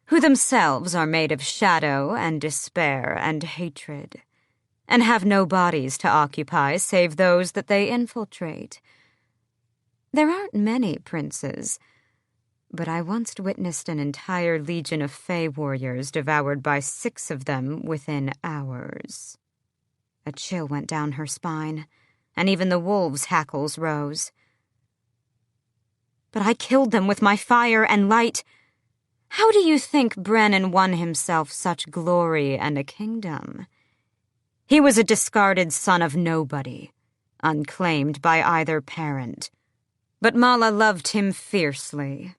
who themselves are made of shadow and despair and hatred, and have no bodies to occupy save those that they infiltrate. There aren't many princes, but I once witnessed an entire legion of Fae warriors devoured by 6 of them within hours." A chill went down her spine, and even the wolves' hackles rose. "But I killed them with my fire and light. How do you think Brannon won himself such glory and a kingdom? He was a discarded son of nobody, unclaimed by either parent. But Mala loved him fiercely,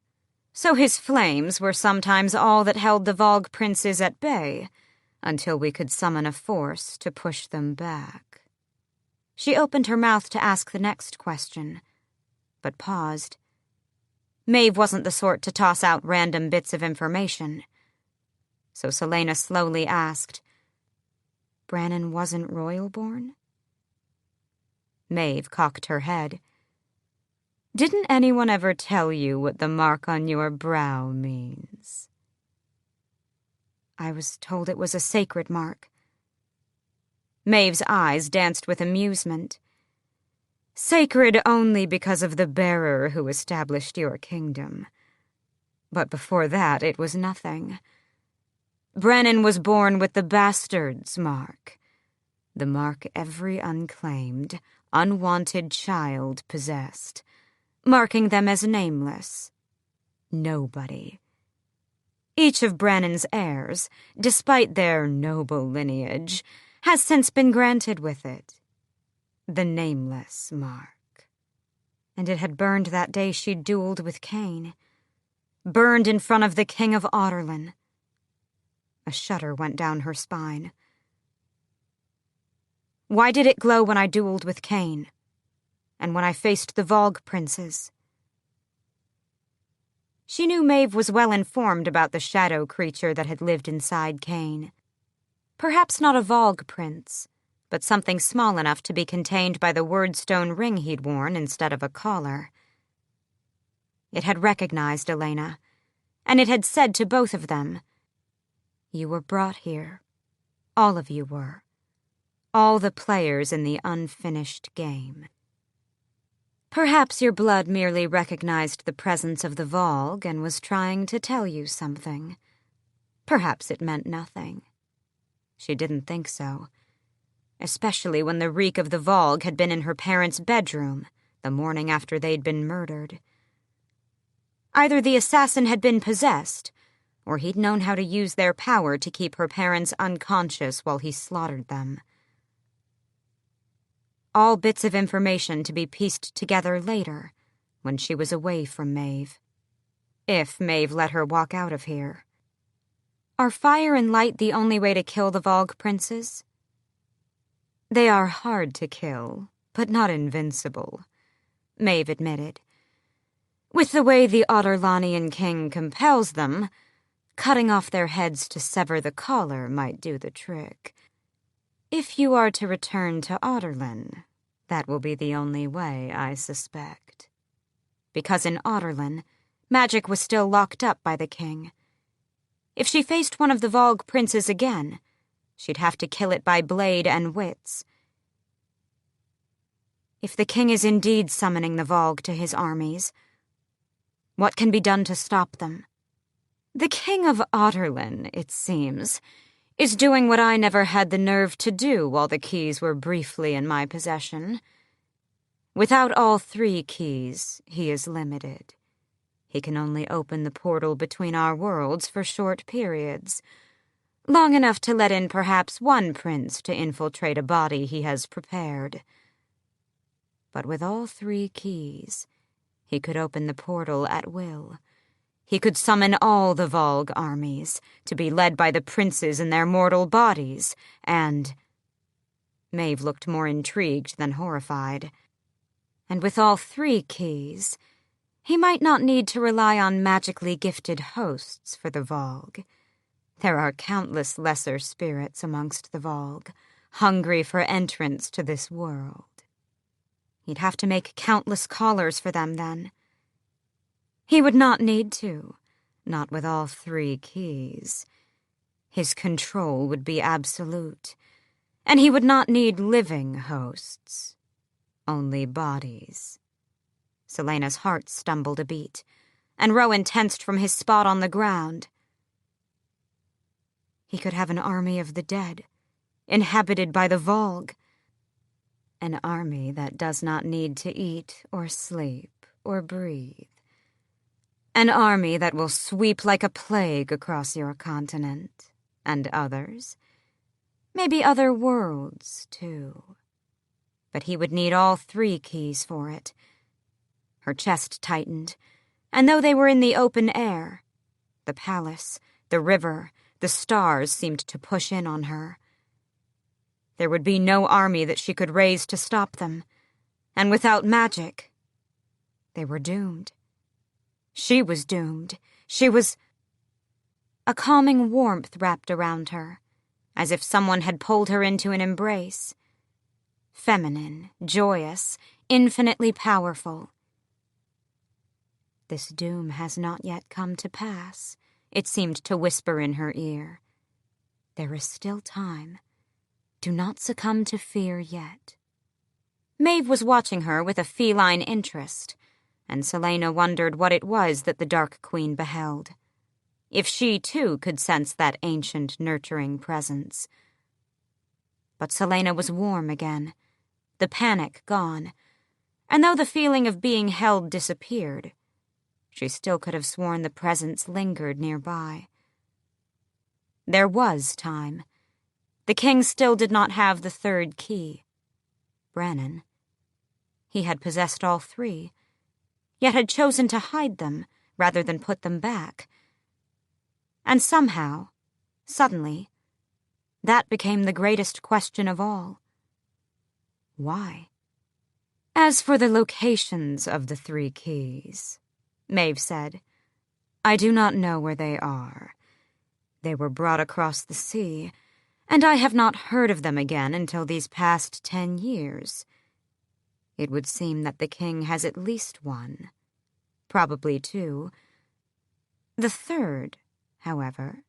so his flames were sometimes all that held the Vogue princes at bay, until we could summon a force to push them back." She opened her mouth to ask the next question, but paused. Maeve wasn't the sort to toss out random bits of information. So Celaena slowly asked, "Brannon wasn't royal-born?" Maeve cocked her head. "Didn't anyone ever tell you what the mark on your brow means?" "I was told it was a sacred mark." Maeve's eyes danced with amusement. "Sacred only because of the bearer who established your kingdom. But before that, it was nothing. Brannon was born with the bastard's mark, the mark every unclaimed, unwanted child possessed, marking them as nameless. Nobody. Each of Brannon's heirs, despite their noble lineage, has since been granted with it. The nameless mark. And it had burned that day she dueled with Cain. Burned in front of the King of Audorlan." A shudder went down her spine. "Why did it glow when I dueled with Cain? And when I faced the Vogue princes?" She knew Maeve was well informed about the shadow creature that had lived inside Cain. Perhaps not a Vogue prince, but something small enough to be contained by the wordstone ring he'd worn instead of a collar. It had recognized Elena,
and it had said to both of them, "You were brought here. All of you were. All the players in the unfinished game. Perhaps your blood merely recognized the presence of the Vogue and was trying to tell you something. Perhaps it meant nothing." She didn't think so, especially when the reek of the Vogue had been in her parents' bedroom the morning after they'd been murdered. Either the assassin had been possessed, or he'd known how to use their power to keep her parents unconscious while he slaughtered them. All bits of information to be pieced together later, when she was away from Maeve. If Maeve let her walk out of here. Are fire and light the only way to kill the Vogue princes? They are hard to kill, but not invincible, Maeve admitted. With the way the Auderlanian king compels them, cutting off their heads to sever the collar might do the trick. If you are to return to Auderlin, that will be the only way, I suspect. Because in Auderlin, magic was still locked up by the king. If she faced one of the Vogue princes again, she'd have to kill it by blade and wits. If the king is indeed summoning the Vogue to his armies, what can be done to stop them? The king of Auderlin, it seems, is doing what I never had the nerve to do while the keys were briefly in my possession. Without all 3 keys, he is limited. He can only open the portal between our worlds for short periods, long enough to let in perhaps one prince to infiltrate a body he has prepared. But with all 3 keys, he could open the portal at will. He could summon all the Vogue armies, to be led by the princes in their mortal bodies, and... Maeve looked more intrigued than horrified. And with all 3 keys, he might not need to rely on magically gifted hosts for the Vogue. There are countless lesser spirits amongst the Vogue, hungry for entrance to this world. He'd have to make countless callers for them, then. He would not need to, not with all 3 keys. His control would be absolute, and he would not need living hosts, only bodies. Celaena's heart stumbled a beat, and Rowan tensed from his spot on the ground. He could have an army of the dead, inhabited by the Vogue. An army that does not need to eat or sleep or breathe. An army that will sweep like a plague across your continent, and others. Maybe other worlds, too. But he would need all 3 keys for it. Her chest tightened, and though they were in the open air, the palace, the river, the stars seemed to push in on her. There would be no army that she could raise to stop them, and without magic, they were doomed. She was doomed. She was... A calming warmth wrapped around her, as if someone had pulled her into an embrace. Feminine, joyous, infinitely powerful. This doom has not yet come to pass, it seemed to whisper in her ear. There is still time. Do not succumb to fear yet. Maeve was watching her with a feline interest, and Celaena wondered what it was that the Dark Queen beheld. If she, too, could sense that ancient, nurturing presence. But Celaena was warm again, the panic gone, and though the feeling of being held disappeared, she still could have sworn the presence lingered nearby. There was time. The king still did not have the 3rd key. Brennan. He had possessed all 3, yet had chosen to hide them rather than put them back. And somehow, suddenly, that became the greatest question of all. Why? As for the locations of the 3 keys, Maeve said, I do not know where they are. They were brought across the sea, and I have not heard of them again until these past 10 years. It would seem that the king has at least 1, probably 2. The third, however.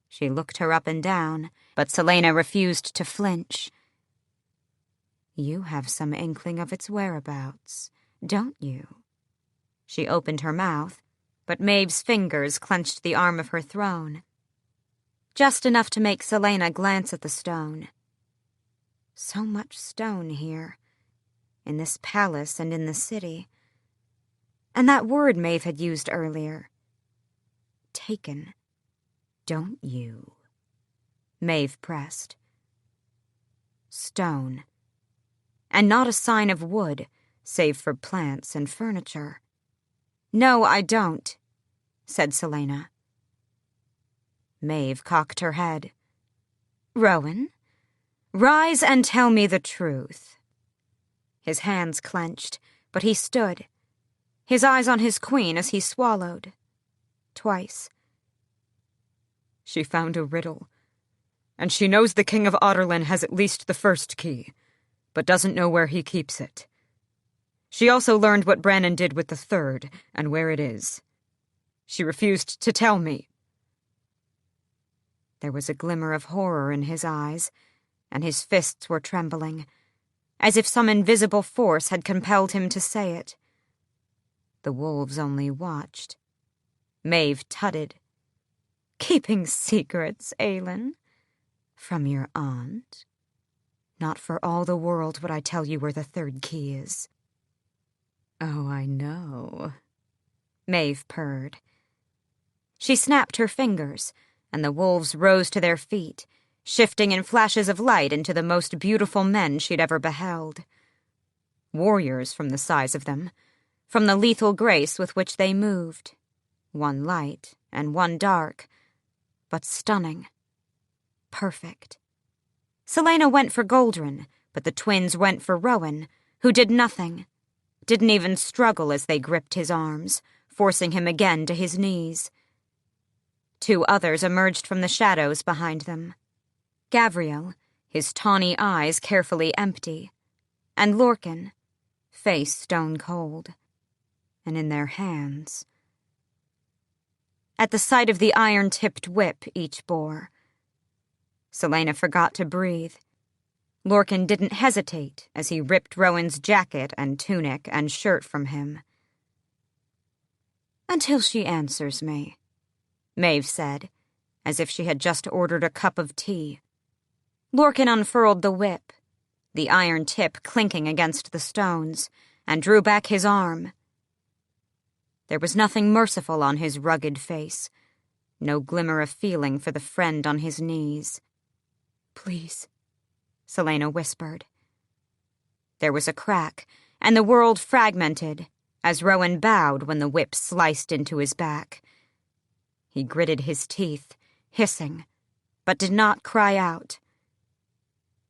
She looked her up and down, but Celaena refused to flinch. You have some inkling of its whereabouts, don't you? She opened her mouth, but Maeve's fingers clenched the arm of her throne. Just enough to make Celaena glance at the stone. So much stone here, in this palace and in the city. And that word Maeve had used earlier. Taken. Don't you? Maeve pressed. Stone. And not a sign of wood, save for plants and furniture. No, I don't, said Celaena. Maeve cocked her head. Rowan, rise and tell me the truth. His hands clenched, but he stood, his eyes on his queen as he swallowed. Twice. She found a riddle, and she knows the King of Audorlin has at least the first key, but doesn't know where he keeps it. She also learned what Brannon did with the third, and where it is. She refused to tell me. There was a glimmer of horror in his eyes, and his fists were trembling, as if some invisible force had compelled him to say it. The wolves only watched. Maeve tutted. Keeping secrets, Aelin? From your aunt? Not for all the world would I tell you where the third key is. Oh, I know. Maeve purred. She snapped her fingers, and the wolves rose to their feet, shifting in flashes of light into the most beautiful men she'd ever beheld. Warriors from the size of them, from the lethal grace with which they moved. One light and one dark, but stunning. Perfect. Celaena went for Goldrin, but the twins went for Rowan, who did nothing. Didn't even struggle as they gripped his arms, forcing him again to his knees. Two others emerged from the shadows behind them. Gavriel, his tawny eyes carefully empty, and Lorcan, face stone cold, and in their hands. At the sight of the iron-tipped whip each bore, Celaena forgot to breathe. Lorcan didn't hesitate as he ripped Rowan's jacket and tunic and shirt from him. Until she answers me, Maeve said, as if she had just ordered a cup of tea. Lorcan unfurled the whip, the iron tip clinking against the stones, and drew back his arm. There was nothing merciful on his rugged face, no glimmer of feeling for the friend on his knees. Please, Celaena whispered. There was a crack, and the world fragmented, as Rowan bowed when the whip sliced into his back. He gritted his teeth, hissing, but did not cry out.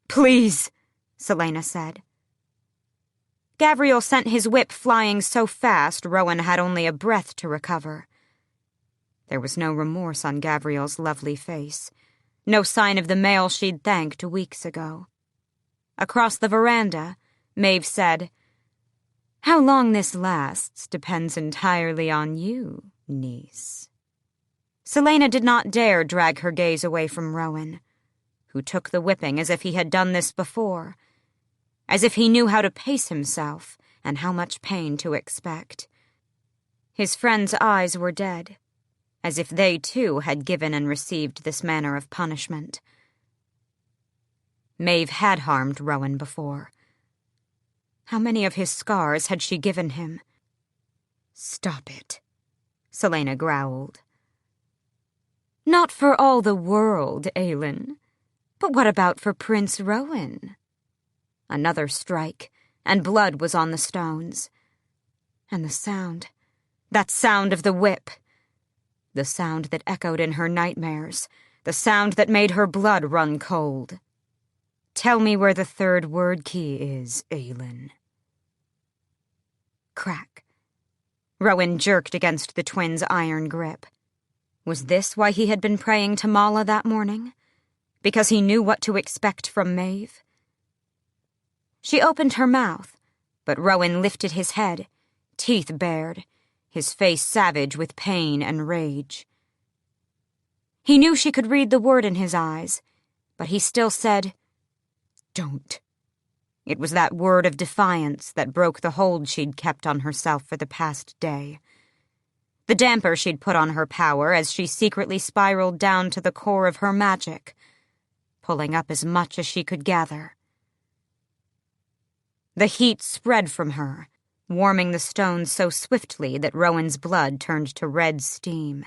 Please, Celaena said. Gavriel sent his whip flying so fast Rowan had only a breath to recover. There was no remorse on Gavriel's lovely face, no sign of the male she'd thanked weeks ago. Across the veranda, Maeve said, How long this lasts depends entirely on you, niece. Celaena did not dare drag her gaze away from Rowan, who took the whipping as if he had done this before, as if he knew how to pace himself and how much pain to expect. His friend's eyes were dead, as if they too had given and received this manner of punishment. Maeve had harmed Rowan before. How many of his scars had she given him? Stop it, Celaena growled. Not for all the world, Aelin. But what about for Prince Rowan? Another strike, and blood was on the stones. And the sound, that sound of the whip. The sound that echoed in her nightmares, the sound that made her blood run cold. Tell me where the third word key is, Aelin. Crack. Rowan jerked against the twins' iron grip. Was this why he had been praying to Mala that morning? Because he knew what to expect from Maeve? She opened her mouth, but Rowan lifted his head, teeth bared, his face savage with pain and rage. He knew she could read the word in his eyes, but he still said, "Don't." It was that word of defiance that broke the hold she'd kept on herself for the past day. The damper she'd put on her power as she secretly spiraled down to the core of her magic, pulling up as much as she could gather. The heat spread from her, warming the stones so swiftly that Rowan's blood turned to red steam.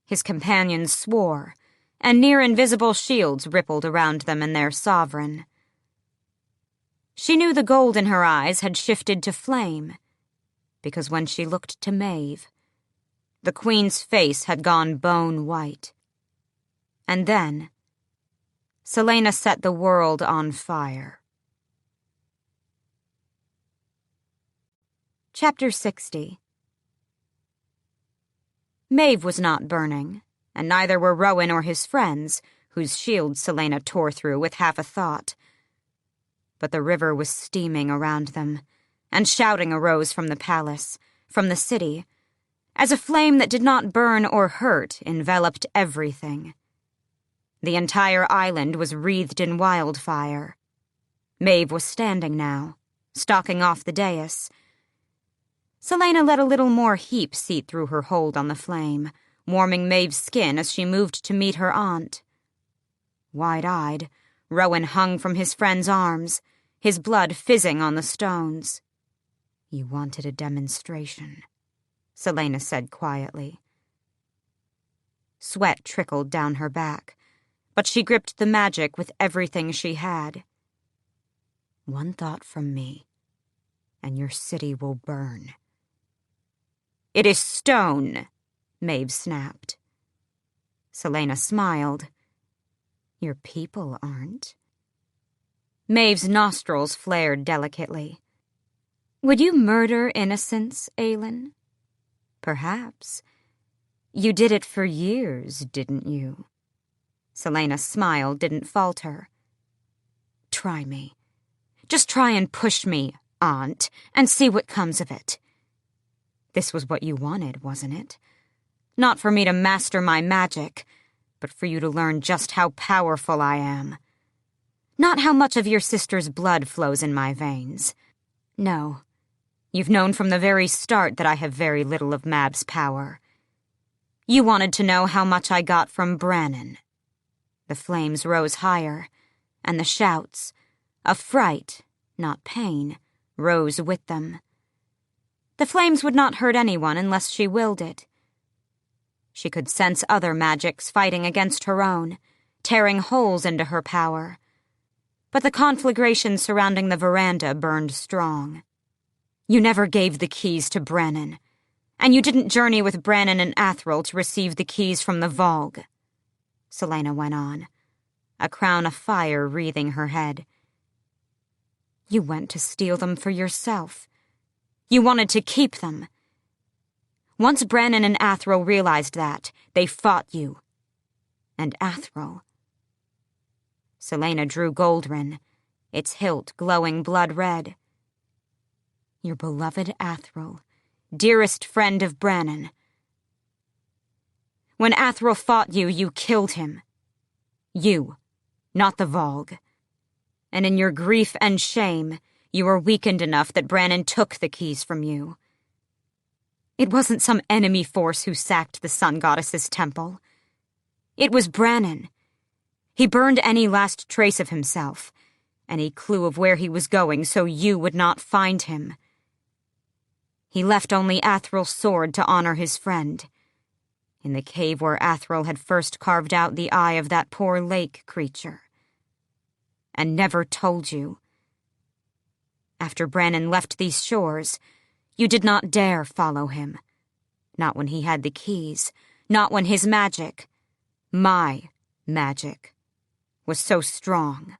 His companions swore, and near-invisible shields rippled around them and their sovereign. She knew the gold in her eyes had shifted to flame, because when she looked to Maeve, the Queen's face had gone bone white. And then, Celaena set the world on fire. Chapter 60. Maeve was not burning, and neither were Rowan or his friends, whose shields Celaena tore through with half a thought. But the river was steaming around them, and shouting arose from the palace, from the city, as a flame that did not burn or hurt enveloped everything. The entire island was wreathed in wildfire. Maeve was standing now, stalking off the dais. Celaena let a little more heat seep through her hold on the flame, warming Maeve's skin as she moved to meet her aunt. Wide-eyed, Rowan hung from his friend's arms, his blood fizzing on the stones. "You wanted a demonstration," Celaena said quietly. Sweat trickled down her back, but she gripped the magic with everything she had. "One thought from me, and your city will burn." "It is stone," Maeve snapped. Celaena smiled. "Your people aren't." Maeve's nostrils flared delicately. "Would you murder innocents, Aelin?" "Perhaps. You did it for years, didn't you?" Celaena's smile didn't falter. "Try me. Just try and push me, Aunt, and see what comes of it. This was what you wanted, wasn't it? Not for me to master my magic, but for you to learn just how powerful I am. Not how much of your sister's blood flows in my veins. No, you've known from the very start that I have very little of Mab's power. You wanted to know how much I got from Brannon." The flames rose higher, and the shouts, of fright, not pain, rose with them. The flames would not hurt anyone unless she willed it. She could sense other magics fighting against her own, tearing holes into her power. But the conflagration surrounding the veranda burned strong. "You never gave the keys to Brannon, and you didn't journey with Brannon and Athril to receive the keys from the Vogue," Celaena went on, a crown of fire wreathing her head. "You went to steal them for yourself. You wanted to keep them. Once Brannon and Athril realized that, they fought you. And Athril..." Celaena drew Goldrin, its hilt glowing blood red. "Your beloved Athril, dearest friend of Brannon. When Athril fought you, you killed him. You, not the Vogue. And in your grief and shame, you were weakened enough that Brannon took the keys from you. It wasn't some enemy force who sacked the Sun Goddess's temple. It was Brannon. He burned any last trace of himself, any clue of where he was going so you would not find him. He left only Athril's sword to honor his friend, in the cave where Athril had first carved out the eye of that poor lake creature. And never told you. After Brannon left these shores, you did not dare follow him. Not when he had the keys, not when his magic, my magic, was so strong.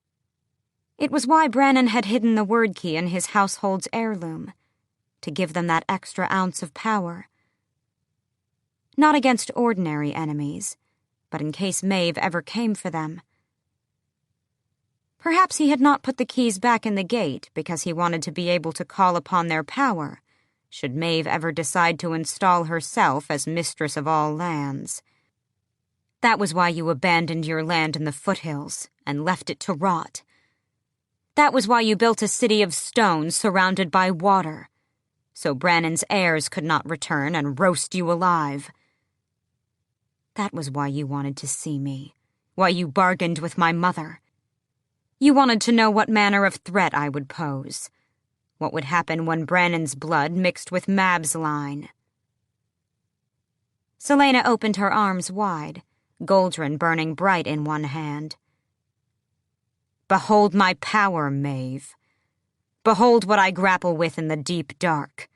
It was why Brannon had hidden the word key in his household's heirloom, to give them that extra ounce of power. Not against ordinary enemies, but in case Maeve ever came for them. Perhaps he had not put the keys back in the gate because he wanted to be able to call upon their power, should Maeve ever decide to install herself as mistress of all lands. That was why you abandoned your land in the foothills and left it to rot. That was why you built a city of stone surrounded by water, so Brannon's heirs could not return and roast you alive. That was why you wanted to see me, why you bargained with my mother. You wanted to know what manner of threat I would pose, what would happen when Brannon's blood mixed with Mab's line. Celaena opened her arms wide, Goldrin burning bright in one hand. Behold my power, Maeve. Behold what I grapple with in the deep dark,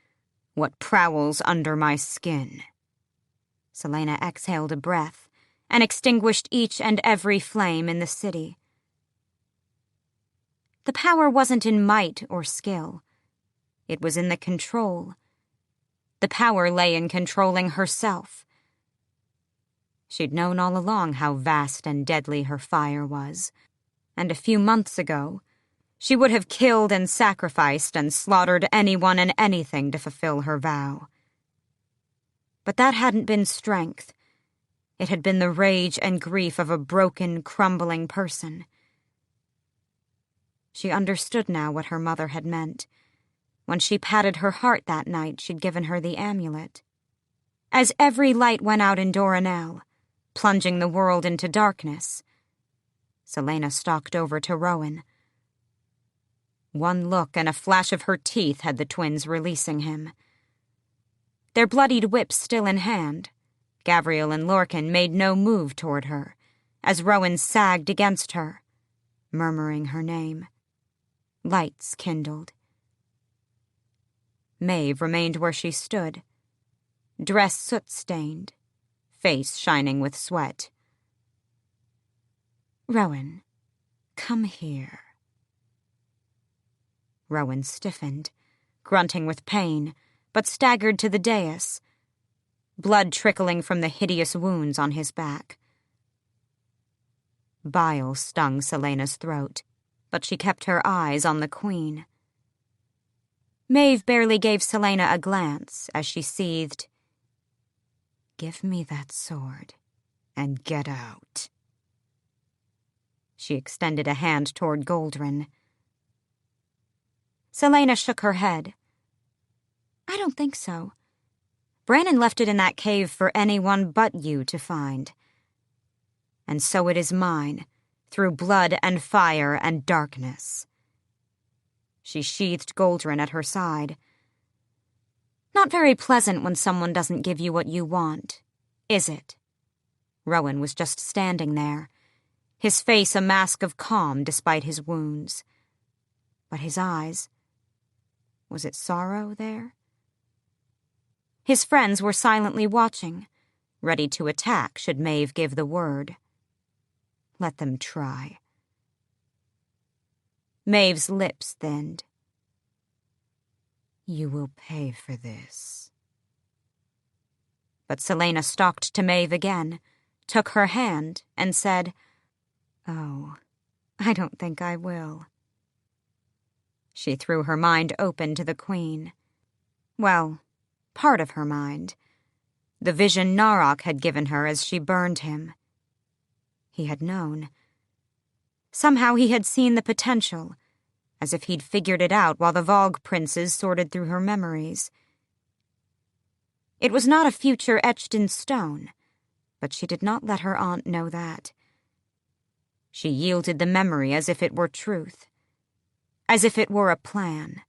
what prowls under my skin. Celaena exhaled a breath and extinguished each and every flame in the city. The power wasn't in might or skill. It was in the control. The power lay in controlling herself. She'd known all along how vast and deadly her fire was, and a few months ago, she would have killed and sacrificed and slaughtered anyone and anything to fulfill her vow. But that hadn't been strength. It had been the rage and grief of a broken, crumbling person. She understood now what her mother had meant. When she patted her heart that night, she'd given her the amulet. As every light went out in Doranel, plunging the world into darkness, Celaena stalked over to Rowan. One look and a flash of her teeth had the twins releasing him. Their bloodied whips still in hand, Gavriel and Lorcan made no move toward her, as Rowan sagged against her, murmuring her name. Lights kindled. Maeve remained where she stood, dress soot-stained, face shining with sweat. Rowan, come here. Rowan stiffened, grunting with pain, but staggered to the dais, blood trickling from the hideous wounds on his back. Bile stung Celaena's throat, but she kept her eyes on the Queen. Maeve barely gave Celaena a glance as she seethed, "Give me that sword, and get out." She extended a hand toward Goldrin. Celaena shook her head. "I don't think so. Brannon left it in that cave for anyone but you to find. And so it is mine, through blood and fire and darkness." She sheathed Goldrin at her side. "Not very pleasant when someone doesn't give you what you want, is it?" Rowan was just standing there, his face a mask of calm despite his wounds. But his eyes... was it sorrow there? His friends were silently watching, ready to attack should Maeve give the word. Let them try. Maeve's lips thinned. "You will pay for this." But Celaena stalked to Maeve again, took her hand, and said, "Oh, I don't think I will." She threw her mind open to the Queen. Well, part of her mind. The vision Narok had given her as she burned him. He had known. Somehow he had seen the potential, as if he'd figured it out while the Vogue princes sorted through her memories. It was not a future etched in stone, but she did not let her aunt know that. She yielded the memory as if it were truth, as if it were a plan.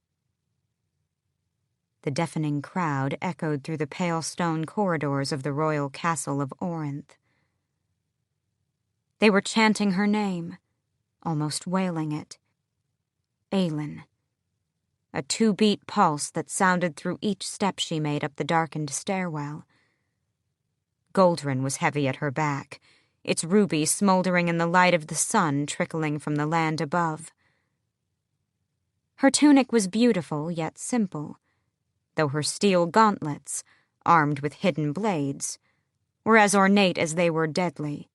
The deafening crowd echoed through the pale stone corridors of the royal castle of Orinth. They were chanting her name, almost wailing it. Aelin. A 2-beat pulse that sounded through each step she made up the darkened stairwell. Goldrin was heavy at her back, its ruby smoldering in the light of the sun trickling from the land above. Her tunic was beautiful yet simple, though her steel gauntlets, armed with hidden blades, were as ornate as they were deadly.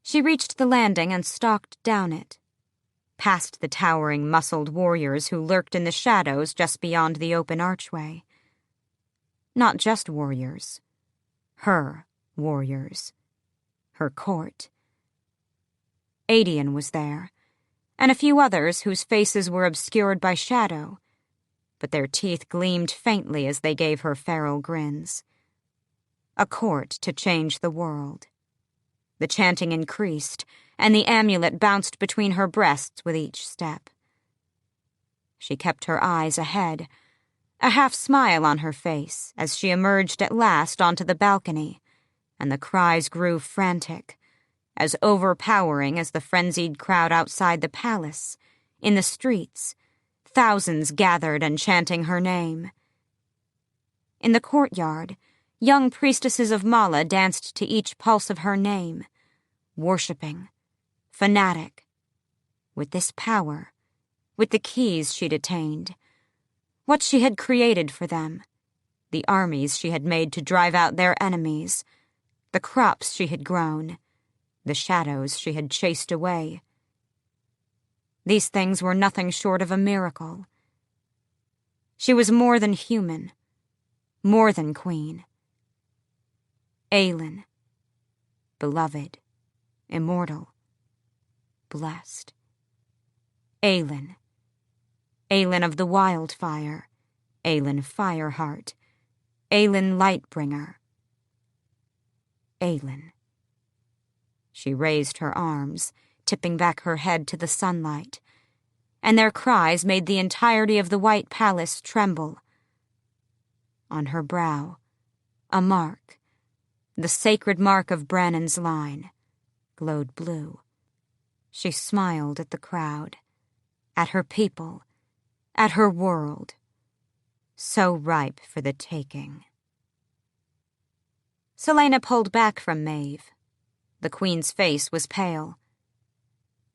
She reached the landing and stalked down it, past the towering, muscled warriors who lurked in the shadows just beyond the open archway. Not just warriors. Her warriors. Her court. Adian was there, and a few others whose faces were obscured by shadow, but their teeth gleamed faintly as they gave her feral grins. A court to change the world. The chanting increased, and the amulet bounced between her breasts with each step. She kept her eyes ahead, a half-smile on her face as she emerged at last onto the balcony, and the cries grew frantic, as overpowering as the frenzied crowd outside the palace. In the streets, thousands gathered and chanting her name. In the courtyard, young priestesses of Mala danced to each pulse of her name, worshipping, fanatic, with this power, with the keys she'd attained, what she had created for them, the armies she had made to drive out their enemies, the crops she had grown, the shadows she had chased away. These things were nothing short of a miracle. She was more than human, more than queen. Aelin, beloved, immortal, blessed. Aelin. Aelin of the wildfire, Aelin Fireheart, Aelin Lightbringer. Aelin. She raised her arms, tipping back her head to the sunlight, and their cries made the entirety of the White Palace tremble. On her brow, a mark, the sacred mark of Brannan's line, glowed blue. She smiled at the crowd, at her people, at her world, so ripe for the taking. Celaena pulled back from Maeve. The queen's face was pale.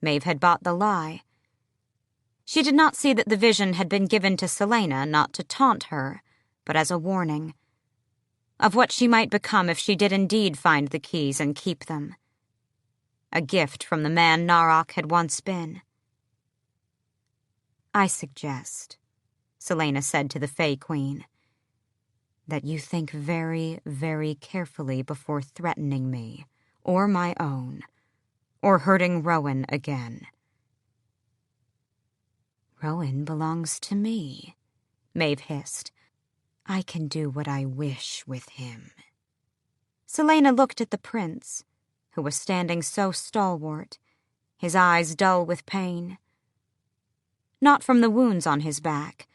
Maeve had bought the lie. She did not see that the vision had been given to Celaena not to taunt her, but as a warning of what she might become if she did indeed find the keys and keep them. A gift from the man Narok had once been. "I suggest," Celaena said to the Fae Queen, "that you think very, very carefully before threatening me, or my own, or hurting Rowan again." "Rowan belongs to me," Maeve hissed. "I can do what I wish with him." Celaena looked at the prince, who was standing so stalwart, his eyes dull with pain. Not from the wounds on his back,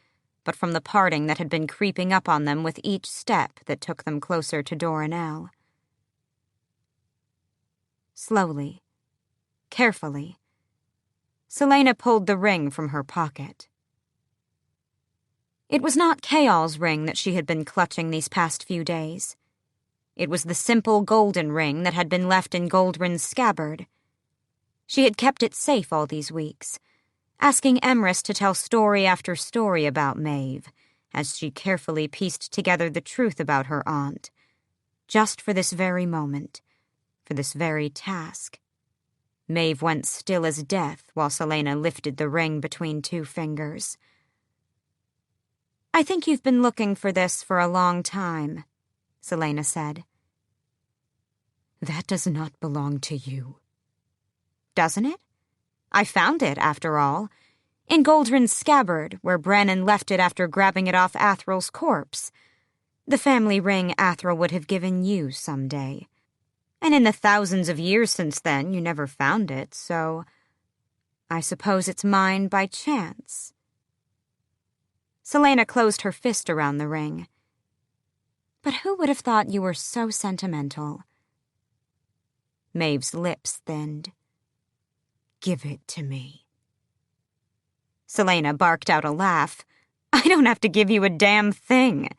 but from the parting that had been creeping up on them with each step that took them closer to Doranel. Slowly, carefully, Celaena pulled the ring from her pocket. It was not Chaol's ring that she had been clutching these past few days. It was the simple golden ring that had been left in Goldrin's scabbard. She had kept it safe all these weeks, asking Emrys to tell story after story about Maeve, as she carefully pieced together the truth about her aunt, just for this very moment, for this very task. Maeve went still as death while Celaena lifted the ring between two fingers. "I think you've been looking for this for a long time," Celaena said. "That does not belong to you." "Doesn't it? I found it, after all, in Goldrin's scabbard, where Brannan left it after grabbing it off Athrel's corpse. The family ring Athrel would have given you someday. And in the thousands of years since then, you never found it, so I suppose it's mine by chance." Celaena closed her fist around the ring. "But who would have thought you were so sentimental?" Maeve's lips thinned. "Give it to me." Celaena barked out a laugh. "I don't have to give you a damn thing."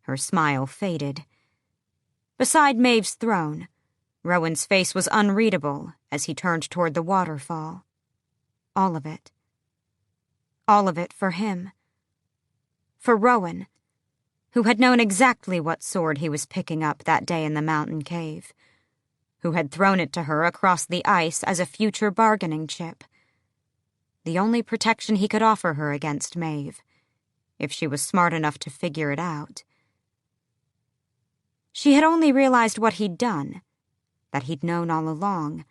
Her smile faded. Beside Maeve's throne, Rowan's face was unreadable as he turned toward the waterfall. All of it. All of it for him. For Rowan, who had known exactly what sword he was picking up that day in the mountain cave, who had thrown it to her across the ice as a future bargaining chip. The only protection he could offer her against Maeve, if she was smart enough to figure it out, She had only realized what he'd done, that he'd known all along,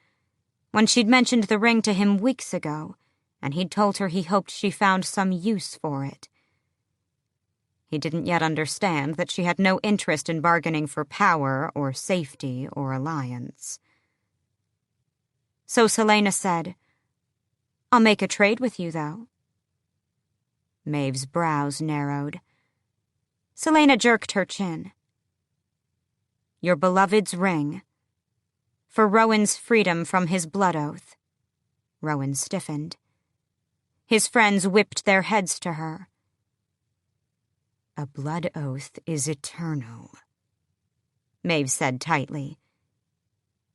when she'd mentioned the ring to him weeks ago, and he'd told her he hoped she found some use for it. He didn't yet understand that she had no interest in bargaining for power or safety or alliance. So Celaena said, "I'll make a trade with you, though." Maeve's brows narrowed. Celaena jerked her chin. "Your beloved's ring. For Rowan's freedom from his blood oath." Rowan stiffened. His friends whipped their heads to her. "A blood oath is eternal," Maeve said tightly.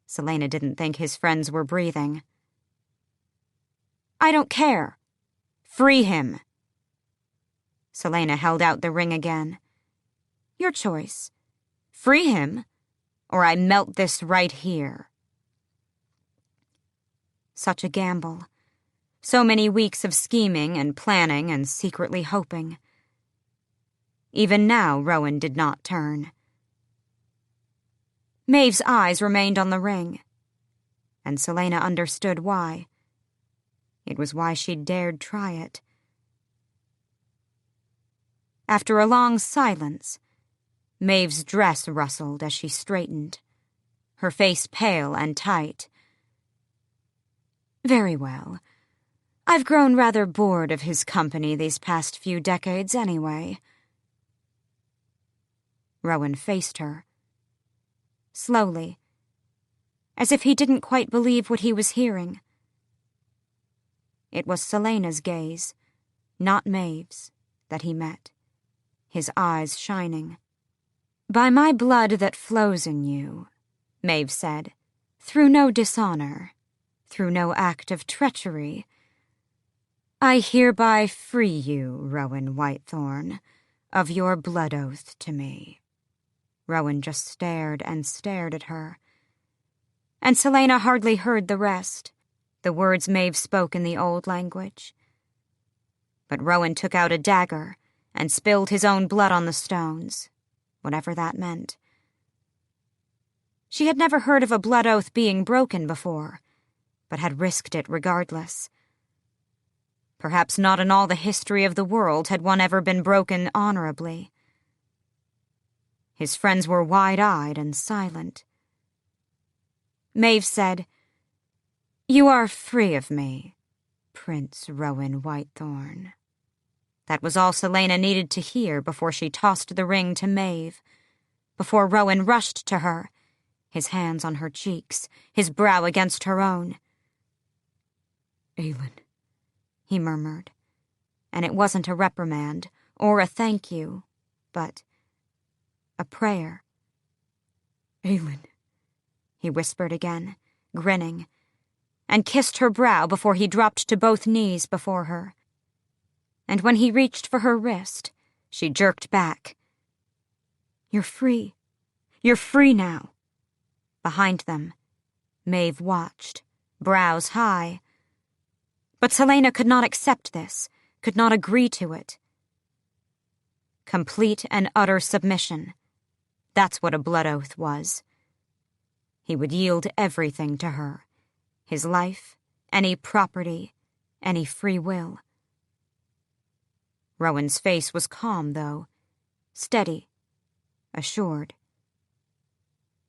Celaena didn't think his friends were breathing. "I don't care. Free him." Celaena held out the ring again. "Your choice. Free him, or I melt this right here." Such a gamble. So many weeks of scheming and planning and secretly hoping. Even now, Rowan did not turn. Maeve's eyes remained on the ring, and Celaena understood why. It was why she'd dared try it. After a long silence, Maeve's dress rustled as she straightened, her face pale and tight. "Very well. I've grown rather bored of his company these past few decades anyway." Rowan faced her. Slowly, as if he didn't quite believe what he was hearing. It was Celaena's gaze, not Maeve's, that he met, his eyes shining. "By my blood that flows in you," Maeve said, "through no dishonor, through no act of treachery, I hereby free you, Rowan Whitethorn, of your blood oath to me." Rowan just stared and stared at her. And Celaena hardly heard the rest, the words Maeve spoke in the old language. But Rowan took out a dagger and spilled his own blood on the stones, whatever that meant. She had never heard of a blood oath being broken before, but had risked it regardless. Perhaps not in all the history of the world had one ever been broken honorably. His friends were wide-eyed and silent. Maeve said, "You are free of me, Prince Rowan Whitethorn." That was all Celaena needed to hear before she tossed the ring to Maeve, before Rowan rushed to her, his hands on her cheeks, his brow against her own.
"Aelin,"
he murmured, and it wasn't a reprimand or a thank you, but a prayer.
"Aelin,"
he whispered again, grinning, and kissed her brow before he dropped to both knees before her. And when he reached for her wrist, she jerked back. "You're free. You're free now." Behind them, Maeve watched, brows high. But Celaena could not accept this, could not agree to it. Complete and utter submission. That's what a blood oath was. He would yield everything to her, his life, any property, any free will. Rowan's face was calm, though, steady, assured.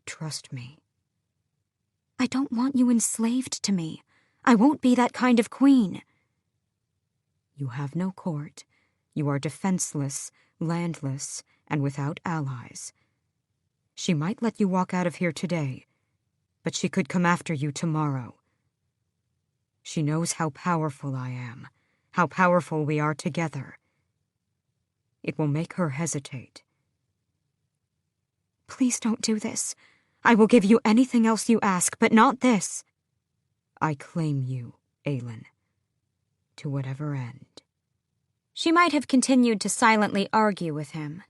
"Trust me."
"I don't want you enslaved to me. I won't be that kind of queen."
"You have no court. You are defenseless, landless, and without allies. She might let you walk out of here today, but she could come after you tomorrow. She knows how powerful I am, how powerful we are together. It will make her hesitate."
"Please don't do this. I will give you anything else you ask, but not this."
"I claim you, Aelin, to whatever end."
She might have continued to silently argue with him,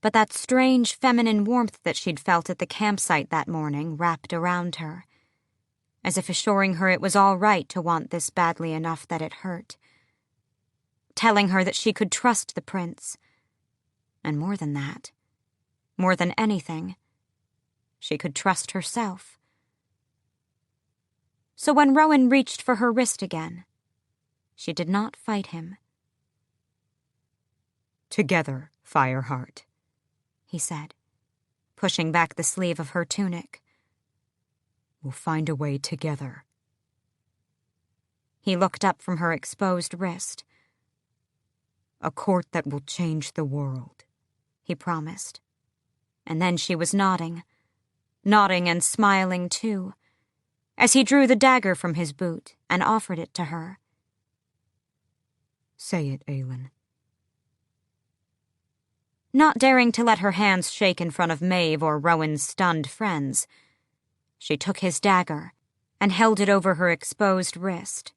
but that strange feminine warmth that she'd felt at the campsite that morning wrapped around her, as if assuring her it was all right to want this badly enough that it hurt, telling her that she could trust the prince, and more than that, more than anything, She could trust herself. So when Rowan reached for her wrist again, she did not fight him.
"Together, Fireheart,"
he said, pushing back the sleeve of her tunic.
"We'll find a way together."
He looked up from her exposed wrist.
"A court that will change the world,"
he promised. And then she was nodding and smiling too, as he drew the dagger from his boot and offered it to her.
"Say it, Aelin."
Not daring to let her hands shake in front of Maeve or Rowan's stunned friends, she took his dagger and held it over her exposed wrist.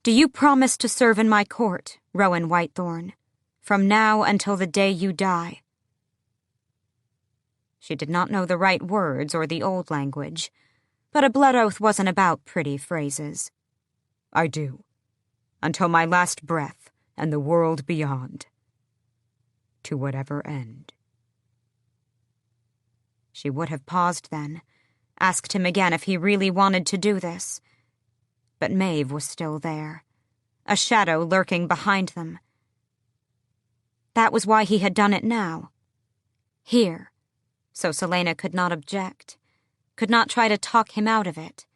"Do you promise to serve in my court, Rowan Whitethorn, from now until the day you die?" She did not know the right words or the old language, but a blood oath wasn't about pretty phrases.
"I do. Until my last breath and the world beyond. To whatever end."
She would have paused then, asked him again if he really wanted to do this. But Maeve was still there, a shadow lurking behind them. That was why he had done it now. Here, so Celaena could not object, could not try to talk him out of it.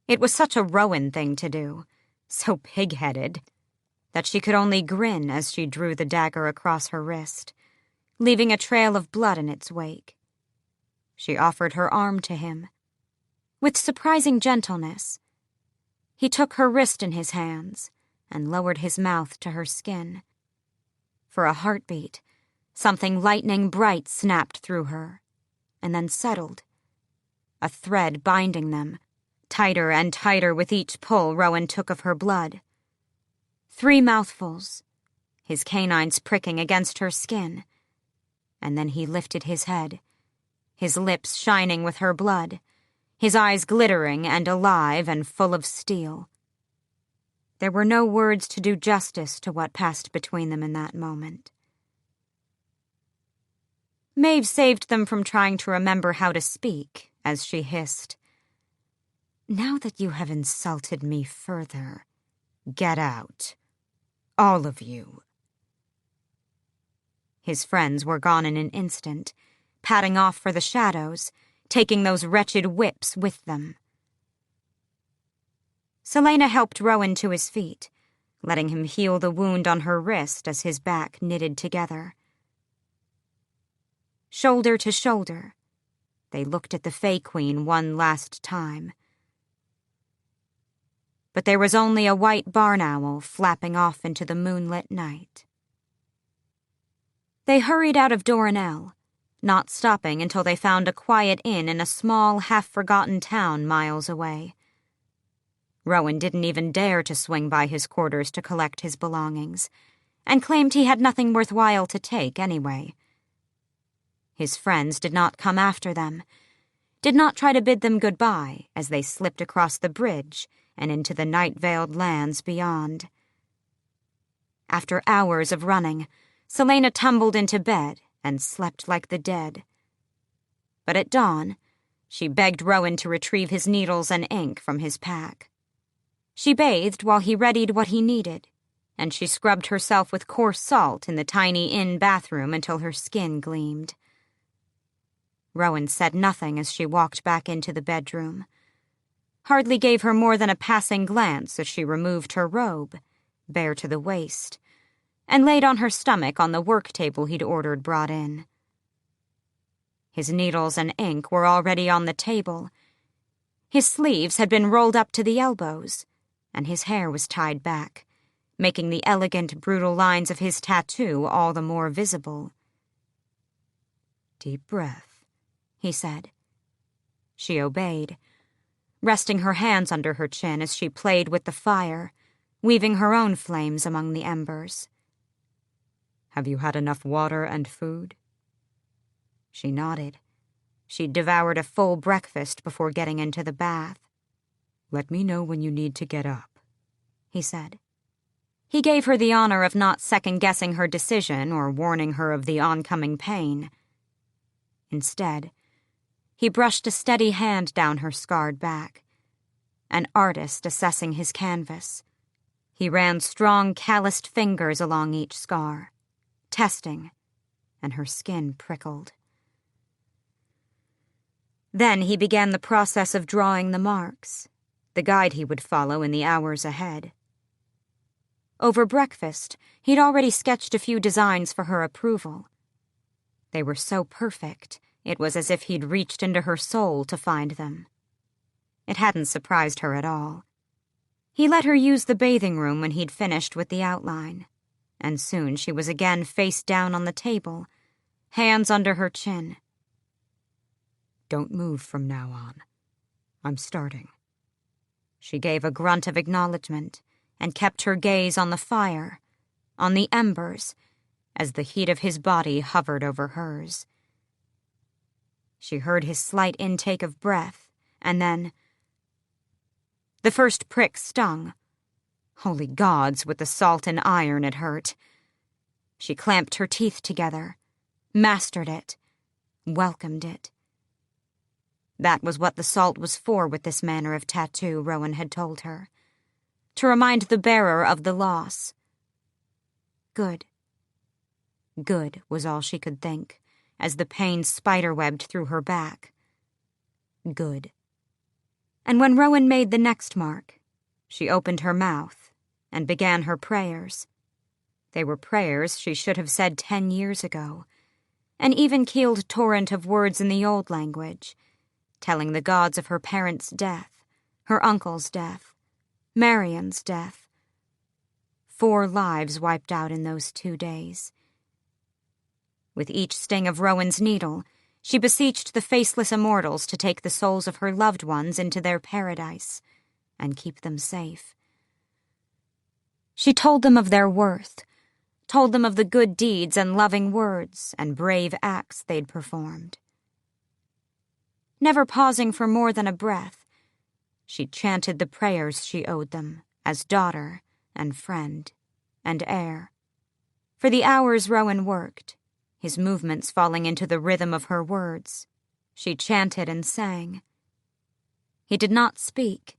It was such a Rowan thing to do, so pig-headed, that she could only grin as she drew the dagger across her wrist, leaving a trail of blood in its wake. She offered her arm to him. With surprising gentleness, he took her wrist in his hands and lowered his mouth to her skin. For a heartbeat, something lightning bright snapped through her, and then settled, a thread binding them, tighter and tighter with each pull Rowan took of her blood. 3 mouthfuls, his canines pricking against her skin, and then he lifted his head, his lips shining with her blood, his eyes glittering and alive and full of steel. There were no words to do justice to what passed between them in that moment. Maeve saved them from trying to remember how to speak as she hissed, "Now that you have insulted me further, get out. All of you." His friends were gone in an instant, padding off for the shadows, taking those wretched whips with them. Celaena helped Rowan to his feet, letting him heal the wound on her wrist as his back knitted together. Shoulder to shoulder, they looked at the Fae Queen one last time. But there was only a white barn owl flapping off into the moonlit night. They hurried out of Doranel, not stopping until they found a quiet inn in a small, half-forgotten town miles away. Rowan didn't even dare to swing by his quarters to collect his belongings, and claimed he had nothing worthwhile to take anyway. His friends did not come after them, did not try to bid them goodbye as they slipped across the bridge and into the night-veiled lands beyond. After hours of running, Celaena tumbled into bed and slept like the dead. But at dawn, she begged Rowan to retrieve his needles and ink from his pack. She bathed while he readied what he needed, and she scrubbed herself with coarse salt in the tiny inn bathroom until her skin gleamed. Rowan said nothing as she walked back into the bedroom, hardly gave her more than a passing glance as she removed her robe, bare to the waist, and laid on her stomach on the work table he'd ordered brought in. His needles and ink were already on the table. His sleeves had been rolled up to the elbows, and his hair was tied back, making the elegant, brutal lines of his tattoo all the more visible.
"Deep breath,"
he said. She obeyed, resting her hands under her chin as she played with the fire, weaving her own flames among the embers.
"Have you had enough water and food?"
She nodded. She'd devoured a full breakfast before getting into the bath.
"Let me know when you need to get up,"
he said. He gave her the honor of not second-guessing her decision or warning her of the oncoming pain. Instead, he brushed a steady hand down her scarred back. An artist assessing his canvas, he ran strong, calloused fingers along each scar, testing, and her skin prickled. Then he began the process of drawing the marks, the guide he would follow in the hours ahead. Over breakfast, he'd already sketched a few designs for her approval. They were so perfect, it was as if he'd reached into her soul to find them. It hadn't surprised her at all. He let her use the bathing room when he'd finished with the outline, and soon she was again face down on the table, hands under her chin.
"Don't move from now on. I'm starting."
She gave a grunt of acknowledgement and kept her gaze on the fire, on the embers, as the heat of his body hovered over hers. She heard his slight intake of breath, and then the first prick stung. Holy gods, with the salt and iron it hurt. She clamped her teeth together, mastered it, welcomed it. That was what the salt was for with this manner of tattoo, Rowan had told her. To remind the bearer of the loss. Good. Good was all she could think, as the pain spiderwebbed through her back. Good. And when Rowan made the next mark, she opened her mouth and began her prayers. They were prayers she should have said 10 years ago, an even-keeled torrent of words in the old language, telling the gods of her parents' death, her uncle's death, Marion's death. 4 lives wiped out in those 2 days. With each sting of Rowan's needle, she beseeched the faceless immortals to take the souls of her loved ones into their paradise and keep them safe. She told them of their worth, told them of the good deeds and loving words and brave acts they'd performed. Never pausing for more than a breath, she chanted the prayers she owed them as daughter and friend and heir. For the hours Rowan worked, his movements falling into the rhythm of her words, she chanted and sang. He did not speak,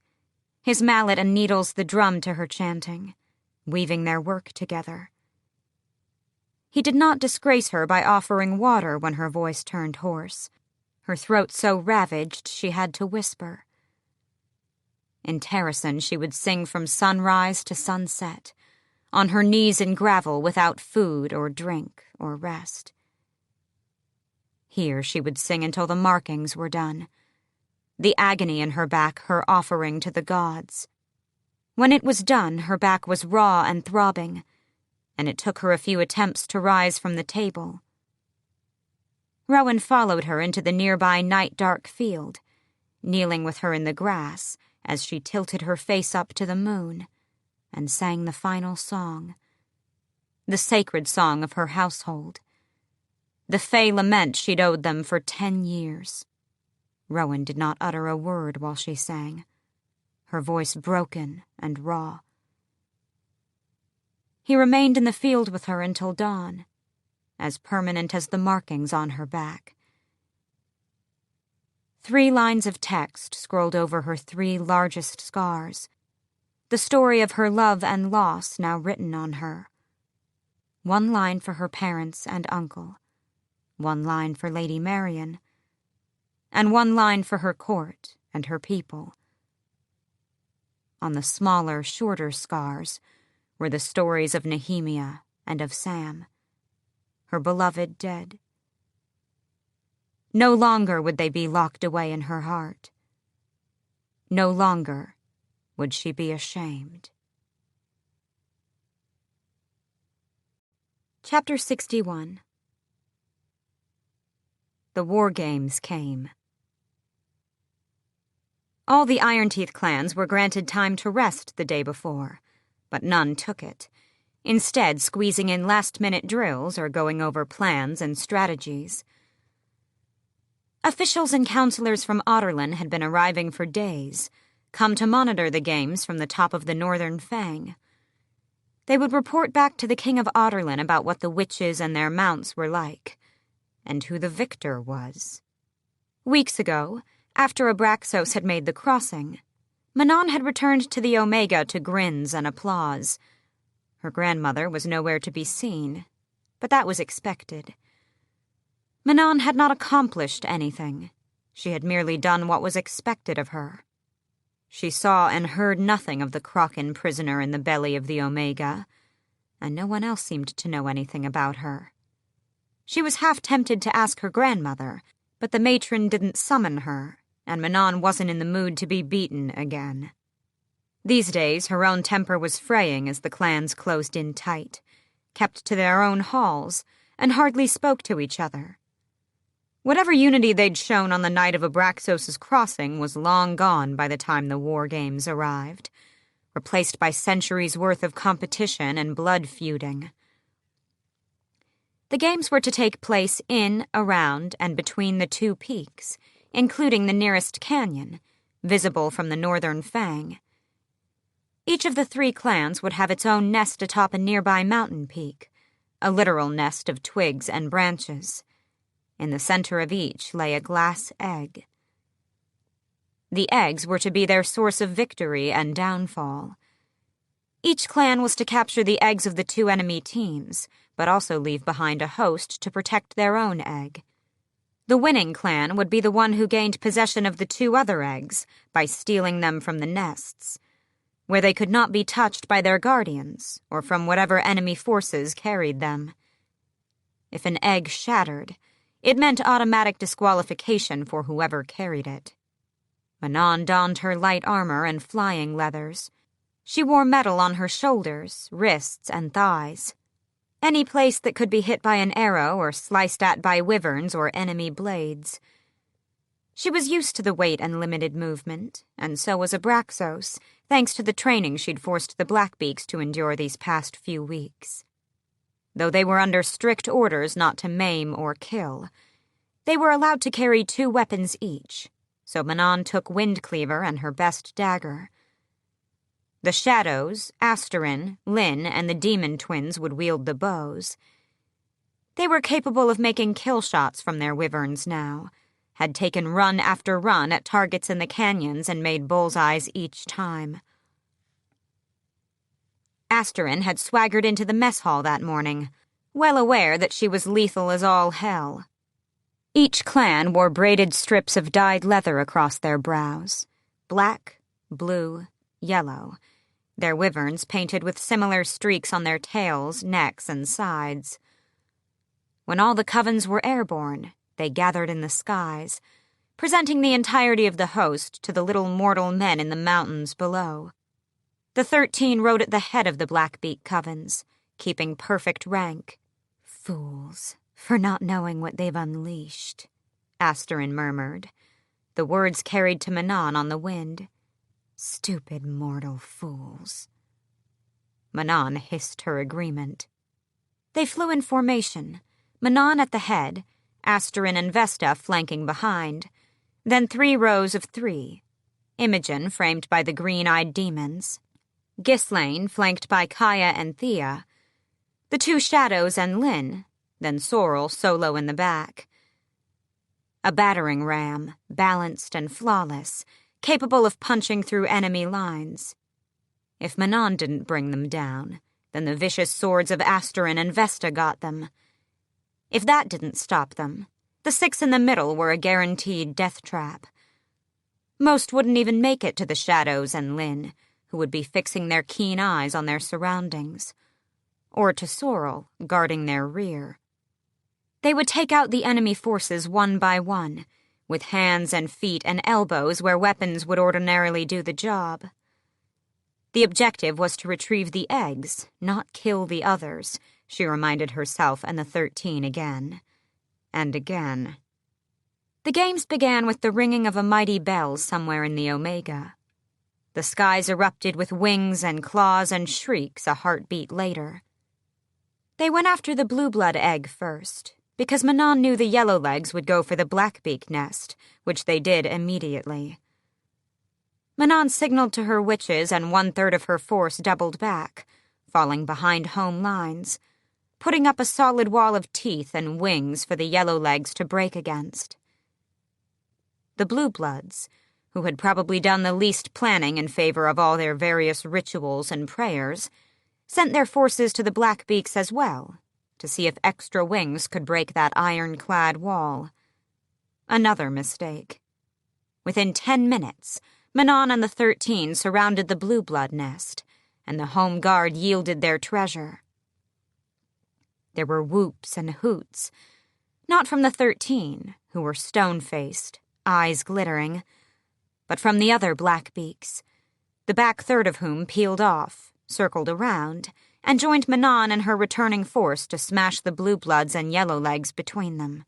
his mallet and needles the drum to her chanting, weaving their work together. He did not disgrace her by offering water when her voice turned hoarse, her throat so ravaged she had to whisper. In Terrason she would sing from sunrise to sunset, on her knees in gravel without food or drink or rest. Here she would sing until the markings were done, the agony in her back her offering to the gods. When it was done, her back was raw and throbbing, and it took her a few attempts to rise from the table. Rowan followed her into the nearby night-dark field, kneeling with her in the grass as she tilted her face up to the moon and sang the final song, the sacred song of her household, the fey lament she'd owed them for 10 years. Rowan did not utter a word while she sang, her voice broken and raw. He remained in the field with her until dawn, as permanent as the markings on her back. 3 lines of text scrolled over her 3 largest scars, the story of her love and loss now written on her. 1 line for her parents and uncle, 1 line for Lady Marion, and 1 line for her court and her people. On the smaller, shorter scars were the stories of Nehemia and of Sam, her beloved dead. No longer would they be locked away in her heart. No longer would she be ashamed. Chapter 61. The War Games came. All the Ironteeth clans were granted time to rest the day before, but none took it, instead squeezing in last-minute drills or going over plans and strategies. Officials and counselors from Otterlin had been arriving for days, come to monitor the games from the top of the Northern Fang. They would report back to the King of Otterlin about what the witches and their mounts were like, and who the victor was. Weeks ago, after Abraxos had made the crossing, Manon had returned to the Omega to grins and applause. Her grandmother was nowhere to be seen, but that was expected. Manon had not accomplished anything. She had merely done what was expected of her. She saw and heard nothing of the Kraken prisoner in the belly of the Omega, and no one else seemed to know anything about her. She was half tempted to ask her grandmother, but the matron didn't summon her, and Manon wasn't in the mood to be beaten again. These days, her own temper was fraying as the clans closed in tight, kept to their own halls, and hardly spoke to each other. Whatever unity they'd shown on the night of Abraxos' crossing was long gone by the time the war games arrived, replaced by centuries' worth of competition and blood feuding. The games were to take place in, around, and between the two peaks, including the nearest canyon, visible from the northern fang. Each of the three clans would have its own nest atop a nearby mountain peak, a literal nest of twigs and branches. In the center of each lay a glass egg. The eggs were to be their source of victory and downfall. Each clan was to capture the eggs of the two enemy teams, but also leave behind a host to protect their own egg. The winning clan would be the one who gained possession of the two other eggs by stealing them from the nests, where they could not be touched by their guardians or from whatever enemy forces carried them. If an egg shattered, it meant automatic disqualification for whoever carried it. Manon donned her light armor and flying leathers. She wore metal on her shoulders, wrists, and thighs. Any place that could be hit by an arrow or sliced at by wyverns or enemy blades. She was used to the weight and limited movement, and so was Abraxos, thanks to the training she'd forced the Blackbeaks to endure these past few weeks. Though they were under strict orders not to maim or kill, they were allowed to carry 2 weapons each, so Manon took Windcleaver and her best dagger. The Shadows, Asterin, Lyn, and the Demon Twins would wield the bows. They were capable of making kill shots from their wyverns now, had taken run after run at targets in the canyons and made bullseyes each time. Asterin had swaggered into the mess hall that morning, well aware that she was lethal as all hell. Each clan wore braided strips of dyed leather across their brows, black, blue, yellow, their wyverns painted with similar streaks on their tails, necks, and sides. When all the covens were airborne, they gathered in the skies, presenting the entirety of the host to the little mortal men in the mountains below. The 13 rode at the head of the Blackbeak covens, keeping perfect rank. "Fools, for not knowing what they've unleashed," Asterin murmured, the words carried to Manon on the wind. "Stupid mortal fools." Manon hissed her agreement. They flew in formation, Manon at the head, Asterin and Vesta flanking behind, then 3 rows of 3, Imogen framed by the green-eyed demons, Ghislaine flanked by Kaya and Thea, the 2 Shadows and Lyn, then Sorrel solo in the back. A battering ram, balanced and flawless, capable of punching through enemy lines. If Manon didn't bring them down, then the vicious swords of Asterin and Vesta got them. If that didn't stop them, the 6 in the middle were a guaranteed death trap. Most wouldn't even make it to the Shadows and Lyn, who would be fixing their keen eyes on their surroundings, or to Sorrel, guarding their rear. They would take out the enemy forces one by one, with hands and feet and elbows where weapons would ordinarily do the job. The objective was to retrieve the eggs, not kill the others, she reminded herself and the 13 again. And again. The games began with the ringing of a mighty bell somewhere in the Omega. The skies erupted with wings and claws and shrieks a heartbeat later. They went after the blue blood egg first, because Manon knew the Yellowlegs would go for the Blackbeak nest, which they did immediately. Manon signaled to her witches and 1/3 of her force doubled back, falling behind home lines, putting up a solid wall of teeth and wings for the yellow legs to break against. The blue bloods, who had probably done the least planning in favor of all their various rituals and prayers, sent their forces to the Blackbeaks as well, to see if extra wings could break that ironclad wall. Another mistake. Within 10 minutes, Manon and the 13 surrounded the blue blood nest, and the home guard yielded their treasure. There were whoops and hoots, not from the 13, who were stone-faced, eyes glittering, but from the other Blackbeaks, the back third of whom peeled off, circled around, and joined Manon and her returning force to smash the blue bloods and yellow legs between them.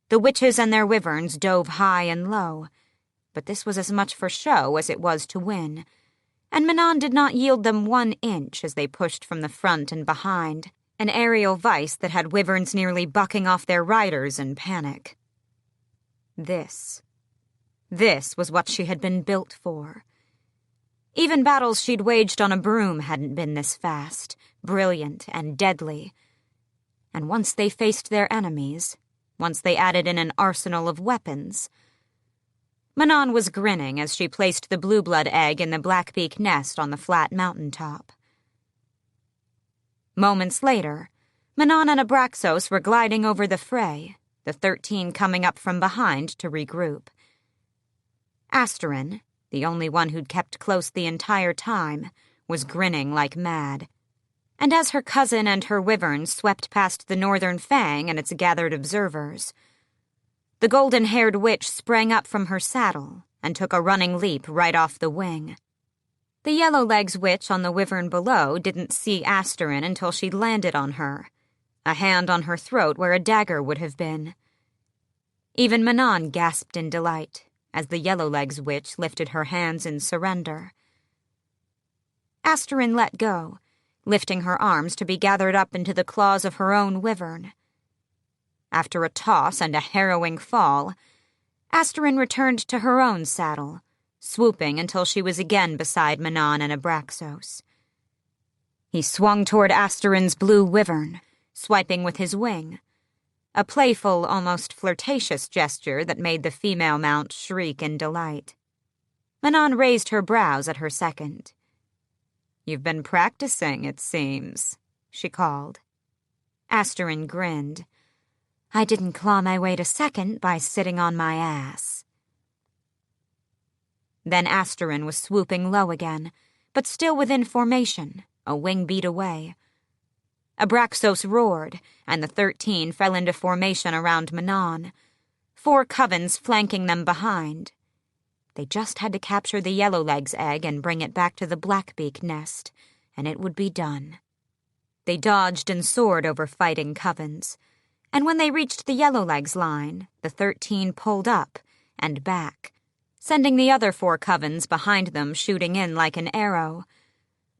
The witches and their wyverns dove high and low, but this was as much for show as it was to win, and Manon did not yield them 1 inch as they pushed from the front and behind, an aerial vice that had wyverns nearly bucking off their riders in panic. This was what she had been built for. Even battles she'd waged on a broom hadn't been this fast, brilliant, and deadly. And once they faced their enemies, once they added in an arsenal of weapons, Manon was grinning as she placed the blue blood egg in the Blackbeak nest on the flat mountaintop. Moments later, Manon and Abraxos were gliding over the fray, the 13 coming up from behind to regroup. Asterin, the only one who'd kept close the entire time, was grinning like mad. And as her cousin and her wyvern swept past the northern fang and its gathered observers, the golden-haired witch sprang up from her saddle and took a running leap right off the wing. The yellow-legs witch on the wyvern below didn't see Asterin until she'd landed on her, a hand on her throat where a dagger would have been. Even Manon gasped in delight as the yellow-legs witch lifted her hands in surrender. Asterin let go, lifting her arms to be gathered up into the claws of her own wyvern. After a toss and a harrowing fall, Asterin returned to her own saddle, swooping until she was again beside Manon and Abraxos. He swung toward Asterin's blue wyvern, swiping with his wing, a playful, almost flirtatious gesture that made the female mount shriek in delight. Manon raised her brows at her second. "You've been practicing, it seems," she called. Asterin grinned. "I didn't claw my way to second by sitting on my ass." Then Asterin was swooping low again, but still within formation, a wing beat away. Abraxos roared, and the 13 fell into formation around Manon, 4 covens flanking them behind. They just had to capture the yellow-legs egg and bring it back to the Blackbeak nest, and it would be done. They dodged and soared over fighting covens, and when they reached the yellow-legs line, the 13 pulled up and back, sending the other 4 covens behind them shooting in like an arrow,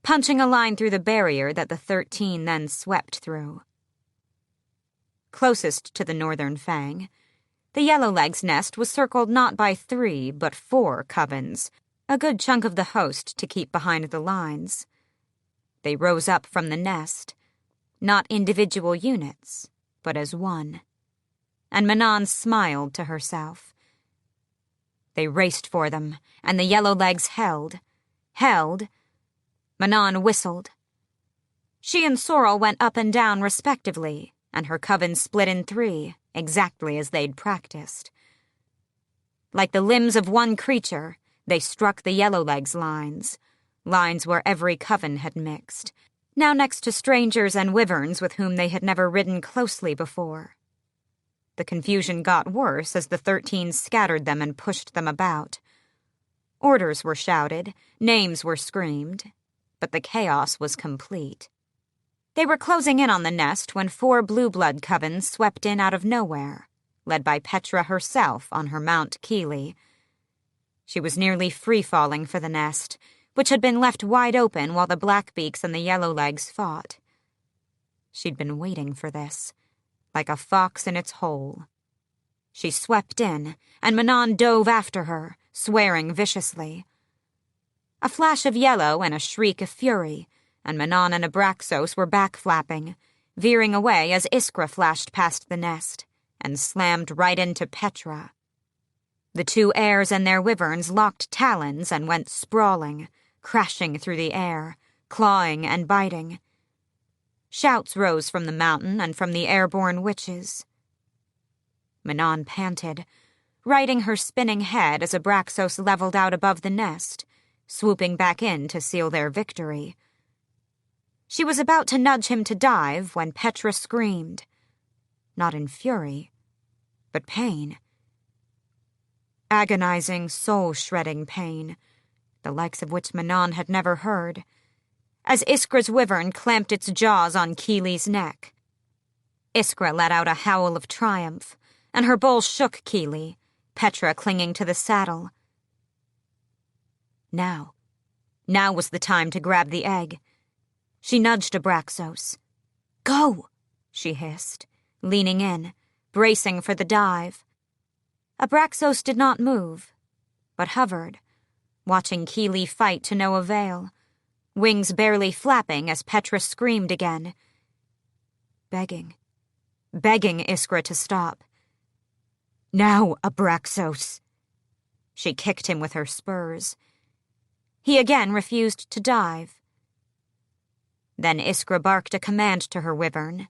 punching a line through the barrier that the 13 then swept through. Closest to the northern fang, the yellow-legs nest was circled not by 3 but 4 covens, a good chunk of the host to keep behind the lines. They rose up from the nest, not individual units, but as one. And Manon smiled to herself. They raced for them, and the yellow-legs held. Manon whistled. She and Sorrel went up and down respectively, and her coven split in 3, exactly as they'd practiced. Like the limbs of one creature, they struck the yellow-legs lines where every coven had mixed, now next to strangers and wyverns with whom they had never ridden closely before. The confusion got worse as the 13 scattered them and pushed them about. Orders were shouted, names were screamed, but the chaos was complete. They were closing in on the nest when 4 blue blood covens swept in out of nowhere, led by Petra herself on her Mount Keeley. She was nearly free-falling for the nest, which had been left wide open while the Blackbeaks and the Yellowlegs fought. She'd been waiting for this, like a fox in its hole. She swept in, and Manon dove after her, swearing viciously. A flash of yellow and a shriek of fury, and Manon and Abraxos were back-flapping, veering away as Iskra flashed past the nest and slammed right into Petra. The two heirs and their wyverns locked talons and went sprawling, crashing through the air, clawing and biting. Shouts rose from the mountain and from the airborne witches. Manon panted, righting her spinning head as Abraxos leveled out above the nest, swooping back in to seal their victory. She was about to nudge him to dive when Petra screamed, not in fury, but pain. Agonizing, soul-shredding pain, the likes of which Manon had never heard, as Iskra's wyvern clamped its jaws on Keely's neck. Iskra let out a howl of triumph, and her bowl shook Keely, Petra clinging to the saddle. Now was the time to grab the egg. She nudged Abraxos. "Go!" she hissed, leaning in, bracing for the dive. Abraxos did not move, but hovered, watching Keely fight to no avail, wings barely flapping as Petra screamed again, begging Iskra to stop. "Now, Abraxos!" She kicked him with her spurs. He again refused to dive. Then Iskra barked a command to her wyvern,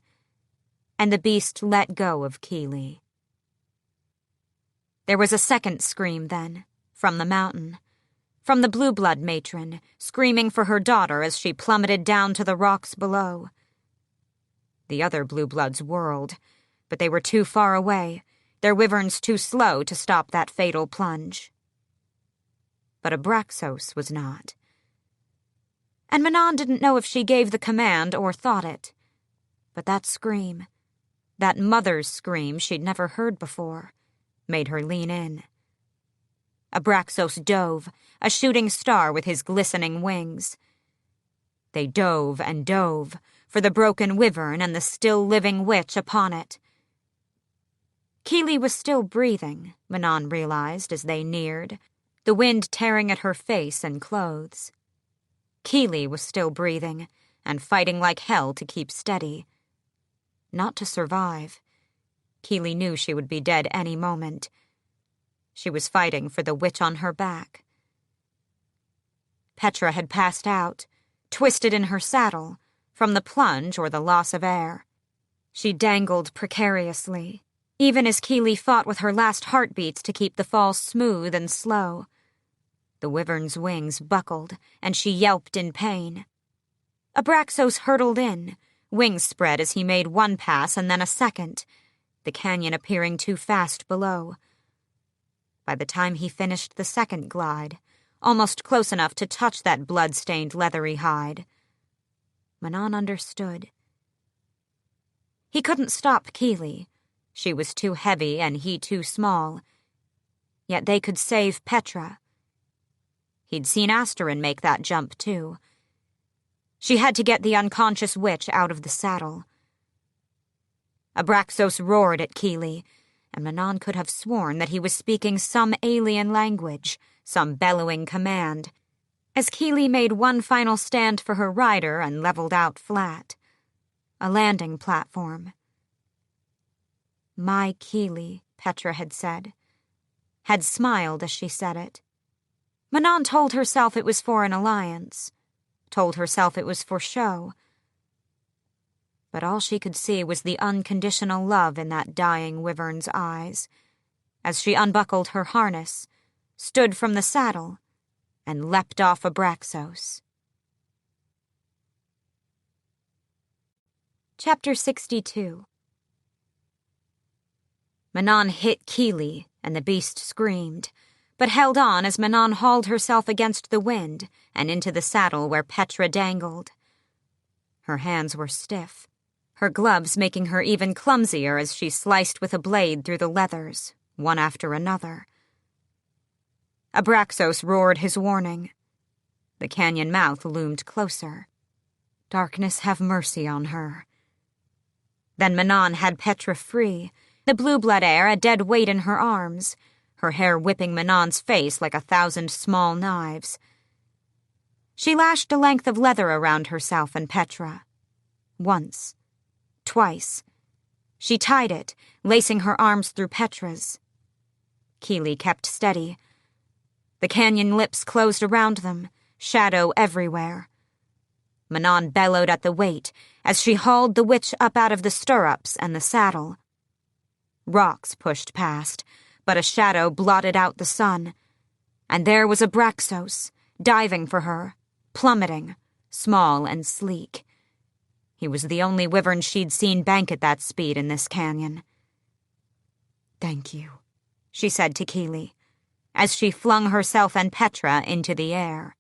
and the beast let go of Keely. There was a second scream then, from the mountain, from the blue blood matron, screaming for her daughter as she plummeted down to the rocks below. The other blue bloods whirled, but they were too far away, their wyverns too slow to stop that fatal plunge. But Abraxos was not. And Manon didn't know if she gave the command or thought it, but that scream, that mother's scream she'd never heard before, made her lean in. Abraxos dove, a shooting star with his glistening wings. They dove and dove, for the broken wyvern and the still-living witch upon it. Keely was still breathing, Manon realized as they neared, the wind tearing at her face and clothes. Keely was still breathing, and fighting like hell to keep steady. Not to survive. Keely knew she would be dead any moment. She was fighting for the witch on her back. Petra had passed out, twisted in her saddle, from the plunge or the loss of air. She dangled precariously, even as Keely fought with her last heartbeats to keep the fall smooth and slow. The wyvern's wings buckled, and she yelped in pain. Abraxos hurtled in, wings spread as he made one pass and then a second, the canyon appearing too fast below. By the time he finished the second glide, almost close enough to touch that blood-stained leathery hide, Manon understood. He couldn't stop Keely. She was too heavy and he too small. Yet they could save Petra. He'd seen Asterin make that jump, too. She had to get the unconscious witch out of the saddle. Abraxos roared at Keely, and Manon could have sworn that he was speaking some alien language, some bellowing command, as Keely made one final stand for her rider and leveled out flat. A landing platform. "My Keely," Petra had said. Had smiled as she said it. Manon told herself it was for an alliance, told herself it was for show. But all she could see was the unconditional love in that dying wyvern's eyes, as she unbuckled her harness, stood from the saddle, and leapt off Abraxos. Chapter 62. Manon hit Keely, and the beast screamed, but held on as Manon hauled herself against the wind and into the saddle where Petra dangled. Her hands were stiff, her gloves making her even clumsier as she sliced with a blade through the leathers, one after another. Abraxos roared his warning. The canyon mouth loomed closer. Darkness have mercy on her. Then Manon had Petra free, the blue blood air a dead weight in her arms, her hair whipping Manon's face like 1,000 small knives. She lashed a length of leather around herself and Petra. Once. twice. She tied it, lacing her arms through Petra's. Keely kept steady. The canyon lips closed around them, shadow everywhere. Manon bellowed at the weight as she hauled the witch up out of the stirrups and the saddle. Rocks pushed past, but a shadow blotted out the sun, and there was Abraxos, diving for her, plummeting, small and sleek. He was the only wyvern she'd seen bank at that speed in this canyon. "Thank you," she said to Keely, as she flung herself and Petra into the air.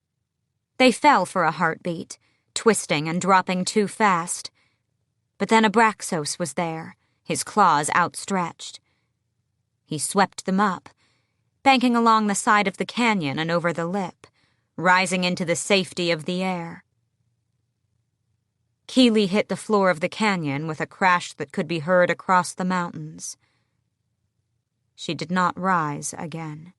They fell for a heartbeat, twisting and dropping too fast. But then Abraxos was there, his claws outstretched. He swept them up, banking along the side of the canyon and over the lip, rising into the safety of the air. Keely hit the floor of the canyon with a crash that could be heard across the mountains. She did not rise again.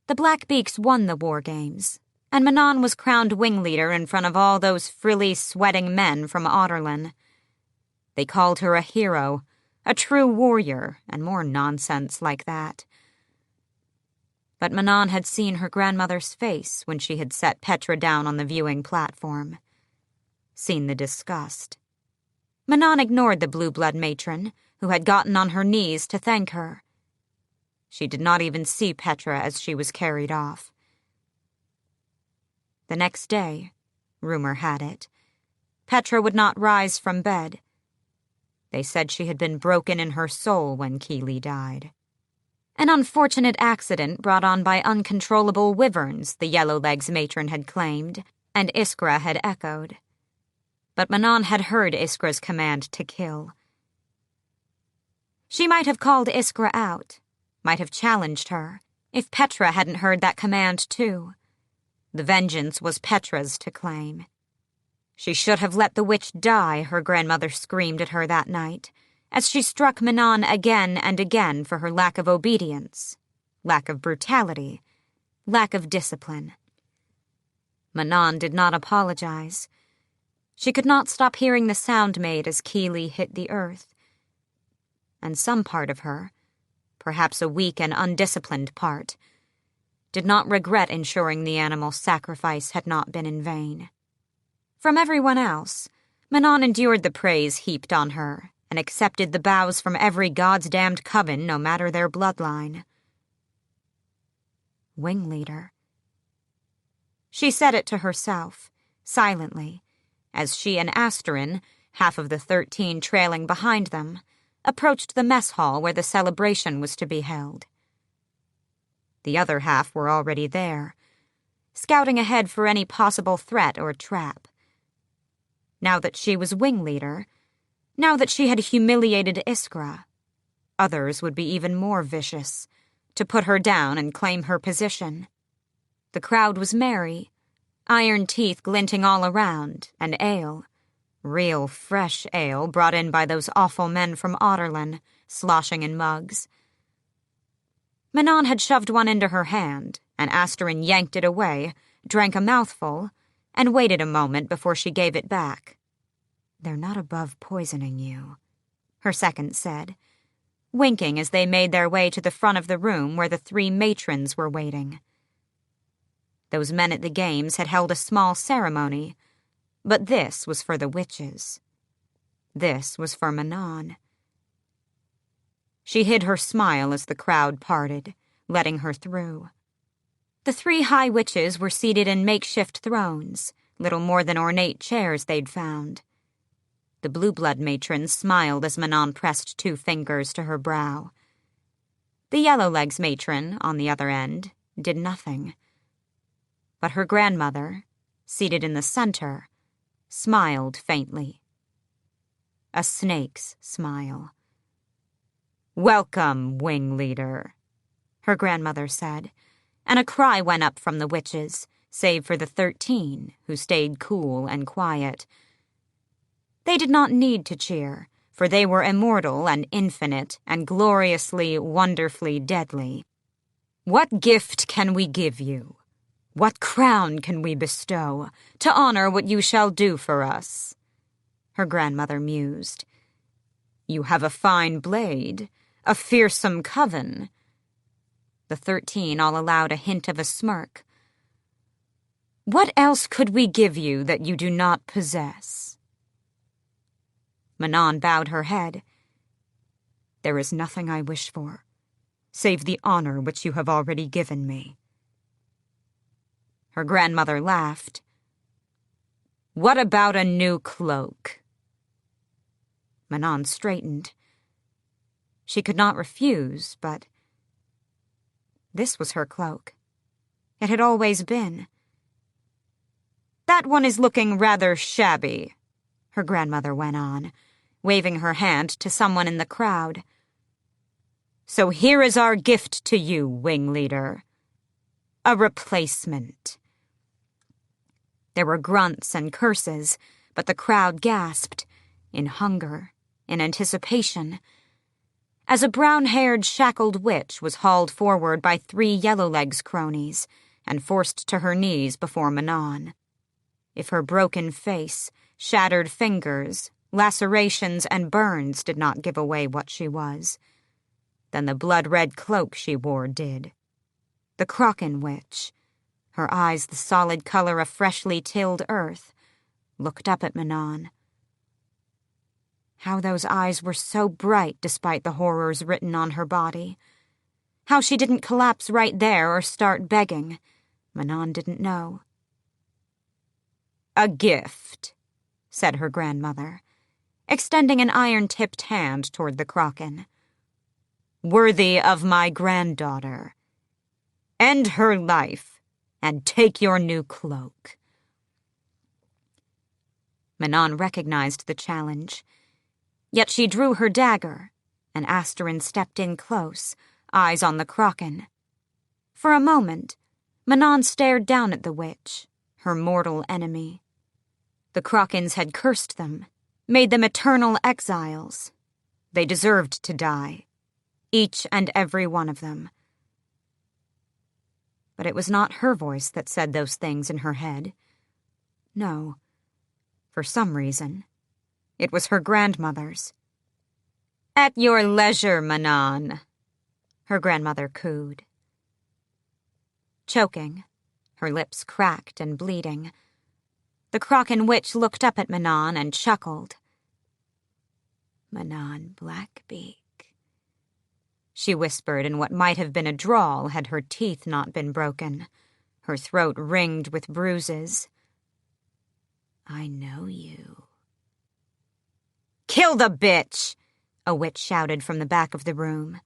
The Blackbeaks won the war games, and Manon was crowned wing leader in front of all those frilly, sweating men from Otterlin. They called her a hero, a true warrior, and more nonsense like that. But Manon had seen her grandmother's face when she had set Petra down on the viewing platform. Seen the disgust. Manon ignored the blue-blood matron, who had gotten on her knees to thank her. She did not even see Petra as she was carried off. The next day, rumor had it, Petra would not rise from bed. They said she had been broken in her soul when Keely died. An unfortunate accident brought on by uncontrollable wyverns, the Yellowlegs matron had claimed, and Iskra had echoed. But Manon had heard Iskra's command to kill. She might have called Iskra out, might have challenged her, if Petra hadn't heard that command too. The vengeance was Petra's to claim. She should have let the witch die, her grandmother screamed at her that night, as she struck Manon again and again for her lack of obedience, lack of brutality, lack of discipline. Manon did not apologize. She could not stop hearing the sound made as Keely hit the earth. And some part of her, perhaps a weak and undisciplined part, did not regret ensuring the animal's sacrifice had not been in vain. From everyone else, Manon endured the praise heaped on her and accepted the bows from every goddamned coven, no matter their bloodline. Wing leader. She said it to herself, silently, as she and Asterin, half of the 13 trailing behind them, approached the mess hall where the celebration was to be held. The other half were already there, scouting ahead for any possible threat or trap. Now that she was wing leader, now that she had humiliated Iskra, others would be even more vicious, to put her down and claim her position. The crowd was merry, iron teeth glinting all around, and ale. Real, fresh ale brought in by those awful men from Otterlin, sloshing in mugs. Manon had shoved one into her hand, and Asterin yanked it away, drank a mouthful, and waited a moment before she gave it back. "They're not above poisoning you," her second said, winking as they made their way to the front of the room where the 3 matrons were waiting. Those men at the games had held a small ceremony, but this was for the witches. This was for Manon. She hid her smile as the crowd parted, letting her through. The 3 high witches were seated in makeshift thrones, little more than ornate chairs they'd found. The blue-blood matron smiled as Manon pressed 2 fingers to her brow. The Yellowlegs matron, on the other end, did nothing. But her grandmother, seated in the center, smiled faintly. A snake's smile. "Welcome, wing leader," her grandmother said, and a cry went up from the witches, save for the 13, who stayed cool and quiet. They did not need to cheer, for they were immortal and infinite and gloriously, wonderfully deadly. "What gift can we give you? What crown can we bestow to honor what you shall do for us?" her grandmother mused. You have a fine blade, a fearsome coven. The 13 all allowed a hint of a smirk. What else could we give you that you do not possess? Manon bowed her head. There is nothing I wish for, save the honor which you have already given me. Her grandmother laughed. What about a new cloak? Manon straightened. She could not refuse, but this was her cloak. It had always been. That one is looking rather shabby, her grandmother went on, waving her hand to someone in the crowd. So here is our gift to you, wing leader. A replacement. There were grunts and curses, but the crowd gasped, in hunger, in anticipation, as a brown-haired, shackled witch was hauled forward by 3 Yellowlegs cronies and forced to her knees before Manon. If her broken face, shattered fingers, lacerations, and burns did not give away what she was, then the blood-red cloak she wore did. The Kraken witch, her eyes the solid color of freshly tilled earth, looked up at Manon. How those eyes were so bright despite the horrors written on her body. How she didn't collapse right there or start begging, Manon didn't know. A gift, said her grandmother, extending an iron-tipped hand toward the Kraken. Worthy of my granddaughter. End her life, and take your new cloak. Manon recognized the challenge. Yet she drew her dagger, and Asterin stepped in close, eyes on the Kraken. For a moment, Manon stared down at the witch, her mortal enemy. The Krakens had cursed them, made them eternal exiles. They deserved to die, each and every one of them. But it was not her voice that said those things in her head. No, for some reason, it was her grandmother's. At your leisure, Manon, her grandmother cooed. Choking, her lips cracked and bleeding, the Kraken witch looked up at Manon and chuckled. Manon Blackbeak, she whispered in what might have been a drawl had her teeth not been broken, her throat ringed with bruises. I know you. Kill the bitch! A witch shouted from the back of the room.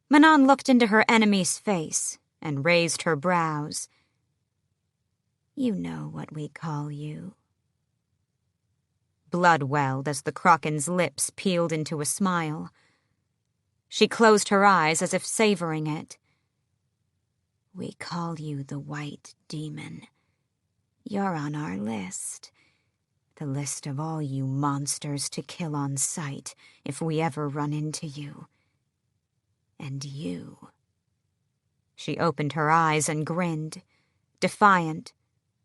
Manon looked into her enemy's face and raised her brows. You know what we call you. Blood welled as the Kraken's lips peeled into a smile. She closed her eyes as if savoring it. We call you the White Demon. You're on our list. The list of all you monsters to kill on sight if we ever run into you. And you. She opened her eyes and grinned, defiant,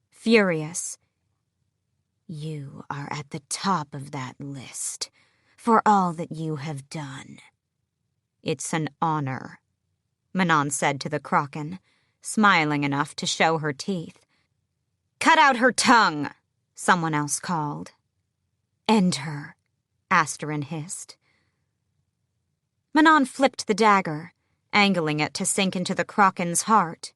furious. You are at the top of that list, for all that you have done. It's an honor, Manon said to the Kraken, smiling enough to show her teeth. Cut out her tongue, someone else called. End her, Asterin hissed. Manon flipped the dagger, angling it to sink into the Kraken's heart.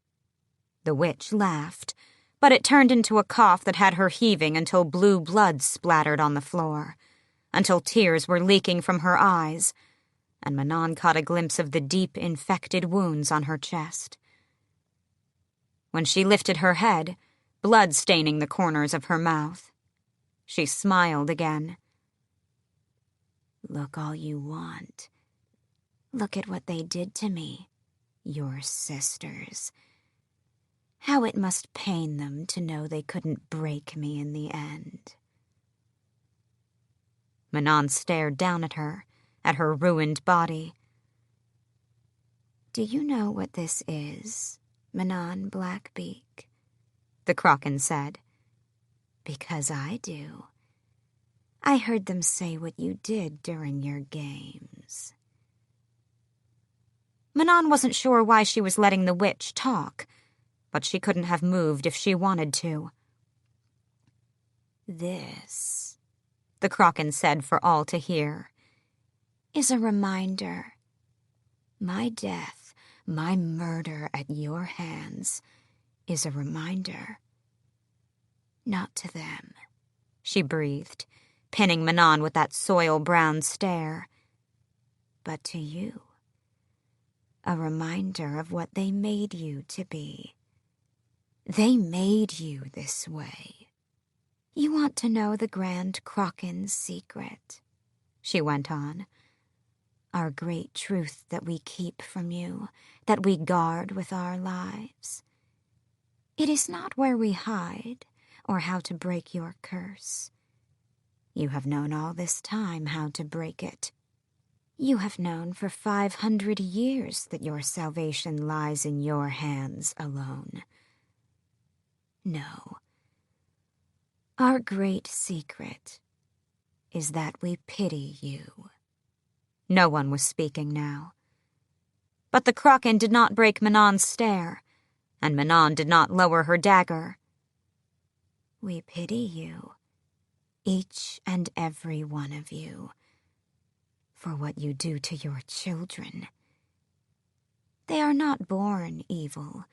The witch laughed, but it turned into a cough that had her heaving until blue blood splattered on the floor, until tears were leaking from her eyes, and Manon caught a glimpse of the deep, infected wounds on her chest. When she lifted her head, blood staining the corners of her mouth, she smiled again. Look all you want. Look at what they did to me, your sisters. How it must pain them to know they couldn't break me in the end. Manon stared down at her ruined body. Do you know what this is, Manon Blackbeak? The Kraken said. Because I do. I heard them say what you did during your games.
Manon wasn't sure why she was letting the witch talk, but she couldn't have moved if she wanted to.
This,
the Kraken said for all to hear,
is a reminder. My death, my murder at your hands, is a reminder. Not to them,
she breathed, pinning Manon with that soil-brown stare,
but to you. A reminder of what they made you to be. They made you this way. You want to know the Grand Kraken's secret, she went on. Our great truth that we keep from you, that we guard with our lives. It is not where we hide, or how to break your curse. You have known all this time how to break it. You have known for 500 years that your salvation lies in your hands alone. No. Our great secret is that we pity you.
No one was speaking now. But the Kraken did not break Manon's stare, and Manon did not lower her dagger.
We pity you, each and every one of you, for what you do to your children. They are not born evil,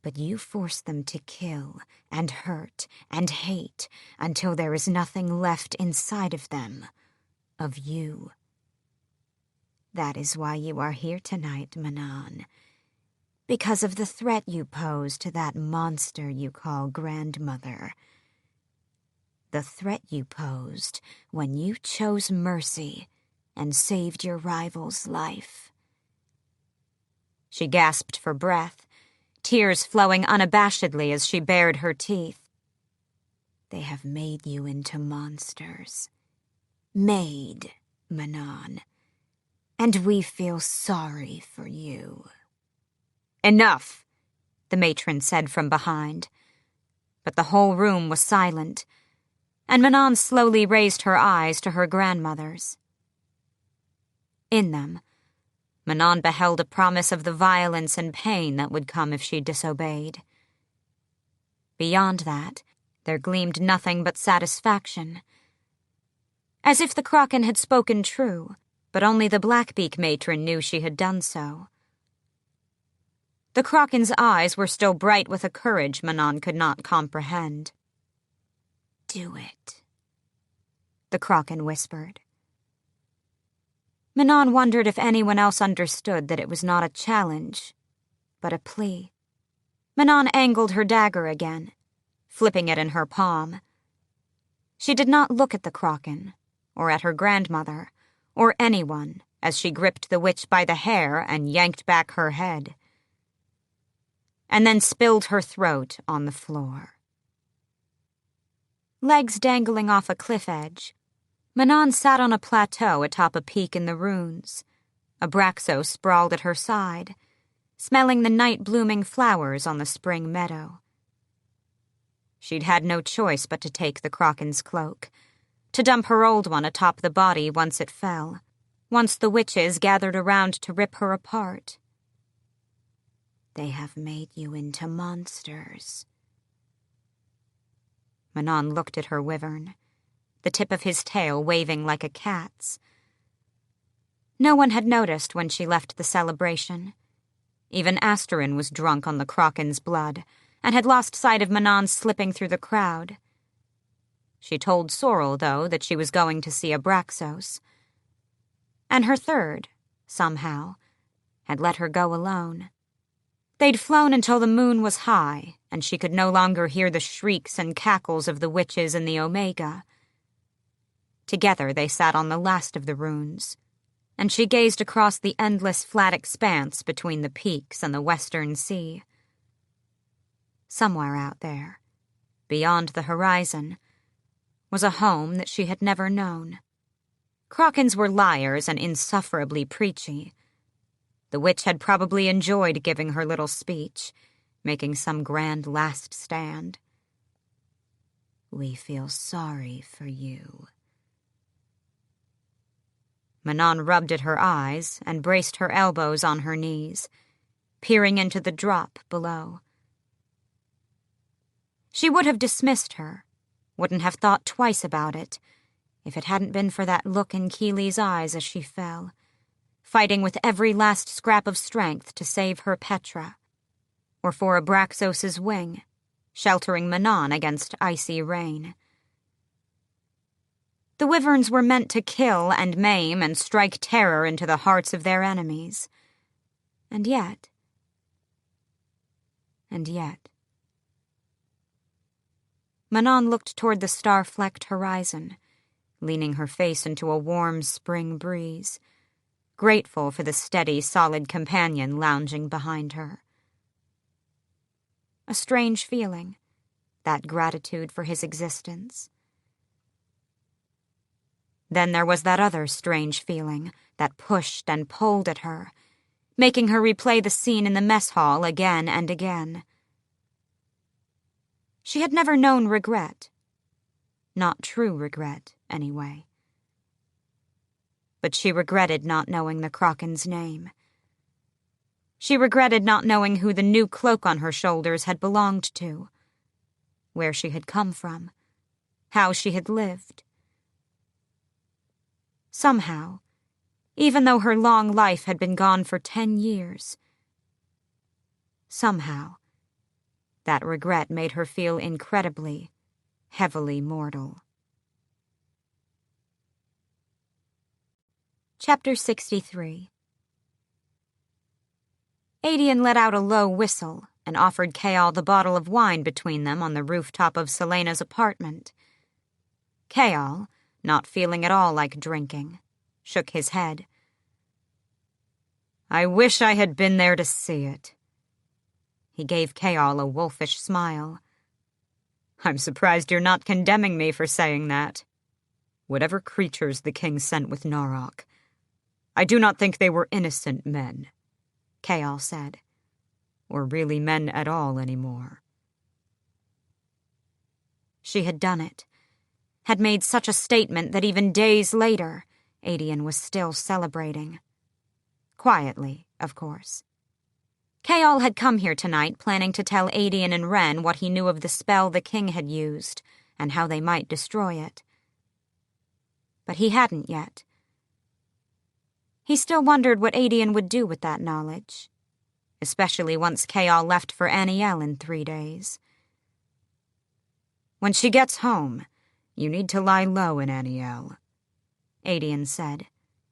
but you force them to kill and hurt and hate until there is nothing left inside of them, of you. That is why you are here tonight, Manon, because of the threat you pose to that monster you call grandmother. The threat you posed when you chose mercy and saved your rival's life.
She gasped for breath, tears flowing unabashedly as she bared her teeth.
They have made you into monsters. Made, Manon. And we feel sorry for you.
Enough, the matron said from behind. But the whole room was silent, and Manon slowly raised her eyes to her grandmother's. In them, Manon beheld a promise of the violence and pain that would come if she disobeyed. Beyond that, there gleamed nothing but satisfaction. As if the Kraken had spoken true, but only the Blackbeak matron knew she had done so. The Kraken's eyes were still bright with a courage Manon could not comprehend.
Do it,
the Kraken whispered. Manon wondered if anyone else understood that it was not a challenge, but a plea. Manon angled her dagger again, flipping it in her palm. She did not look at the Kraken, or at her grandmother, or anyone as she gripped the witch by the hair and yanked back her head, and then spilled her throat on the floor. Legs dangling off a cliff edge, Manon sat on a plateau atop a peak in the ruins. Abraxo sprawled at her side, smelling the night-blooming flowers on the spring meadow. She'd had no choice but to take the Kraken's cloak, to dump her old one atop the body once it fell, once the witches gathered around to rip her apart.
They have made you into monsters.
Manon looked at her wyvern, the tip of his tail waving like a cat's. No one had noticed when she left the celebration. Even Asterin was drunk on the Kraken's blood, and had lost sight of Manon slipping through the crowd. She told Sorrel, though, that she was going to see Abraxos. And her third, somehow, had let her go alone. They'd flown until the moon was high, and she could no longer hear the shrieks and cackles of the witches in the Omega. Together they sat on the last of the runes, and she gazed across the endless flat expanse between the peaks and the western sea. Somewhere out there, beyond the horizon, was a home that she had never known. Krakens were liars and insufferably preachy. The witch had probably enjoyed giving her little speech, making some grand last stand.
We feel sorry for you, Manon rubbed at her eyes and braced her elbows on her knees, peering into the drop below. She would have dismissed her, wouldn't have thought twice about it, if it hadn't been for that look in Keely's eyes as she fell, fighting with every last scrap of strength to save her Petra, or for Abraxos's wing, sheltering Manon against icy rain. The wyverns were meant to kill and maim and strike terror into the hearts of their enemies. And yet... Manon looked toward the star-flecked horizon, leaning her face into a warm spring breeze, grateful for the steady, solid companion lounging behind her. A strange feeling, that gratitude for his existence. Then there was that other strange feeling that pushed and pulled at her, making her replay the scene in the mess hall again and again. She had never known regret. Not true regret, anyway. But she regretted not knowing the Kraken's name. She regretted not knowing who the new cloak on her shoulders had belonged to, where she had come from, how she had lived. Somehow, even though her long life had been gone for 10 years, somehow, that regret made her feel incredibly, heavily mortal. Chapter 63. Adian let out a low whistle and offered Chaol the bottle of wine between them on the rooftop of Celaena's apartment. Chaol, not feeling at all like drinking, shook his head. "I wish I had been there to see it." He gave Chaol a wolfish smile. "I'm surprised you're not condemning me for saying that. Whatever creatures the king sent with Narok, I do not think they were innocent men," Chaol said, "or really men at all anymore." She had done it, had made such a statement that even days later, Adian was still celebrating. Quietly, of course. Chaol had come here tonight planning to tell Adian and Ren what he knew of the spell the king had used and how they might destroy it. But he hadn't yet. He still wondered what Adian would do with that knowledge, especially once Chaol left for Aniel in 3 days. "When she gets home, you need to lie low in Aniel," Adian said,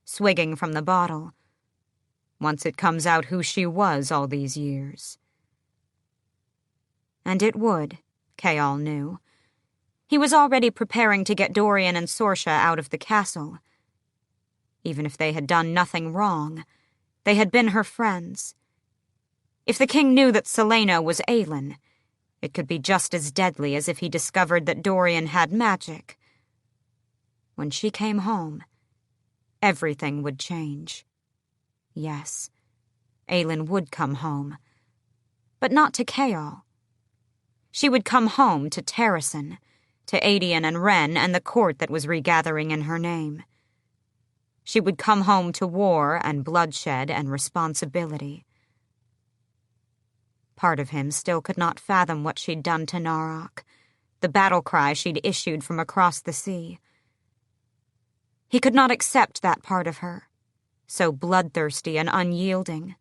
swigging from the bottle. "Once it comes out who she was all these years." And it would, Chaol knew. He was already preparing to get Dorian and Sorsha out of the castle. Even if they had done nothing wrong, they had been her friends. If the king knew that Celaena was Aelin, it could be just as deadly as if he discovered that Dorian had magic. When she came home, everything would change. Yes, Aelin would come home, but not to Chaol. She would come home to Terrasen, to Adian and Ren and the court that was regathering in her name. She would come home to war and bloodshed and responsibility. Part of him still could not fathom what she'd done to Narok, the battle cry she'd issued from across the sea. He could not accept that part of her, so bloodthirsty and unyielding.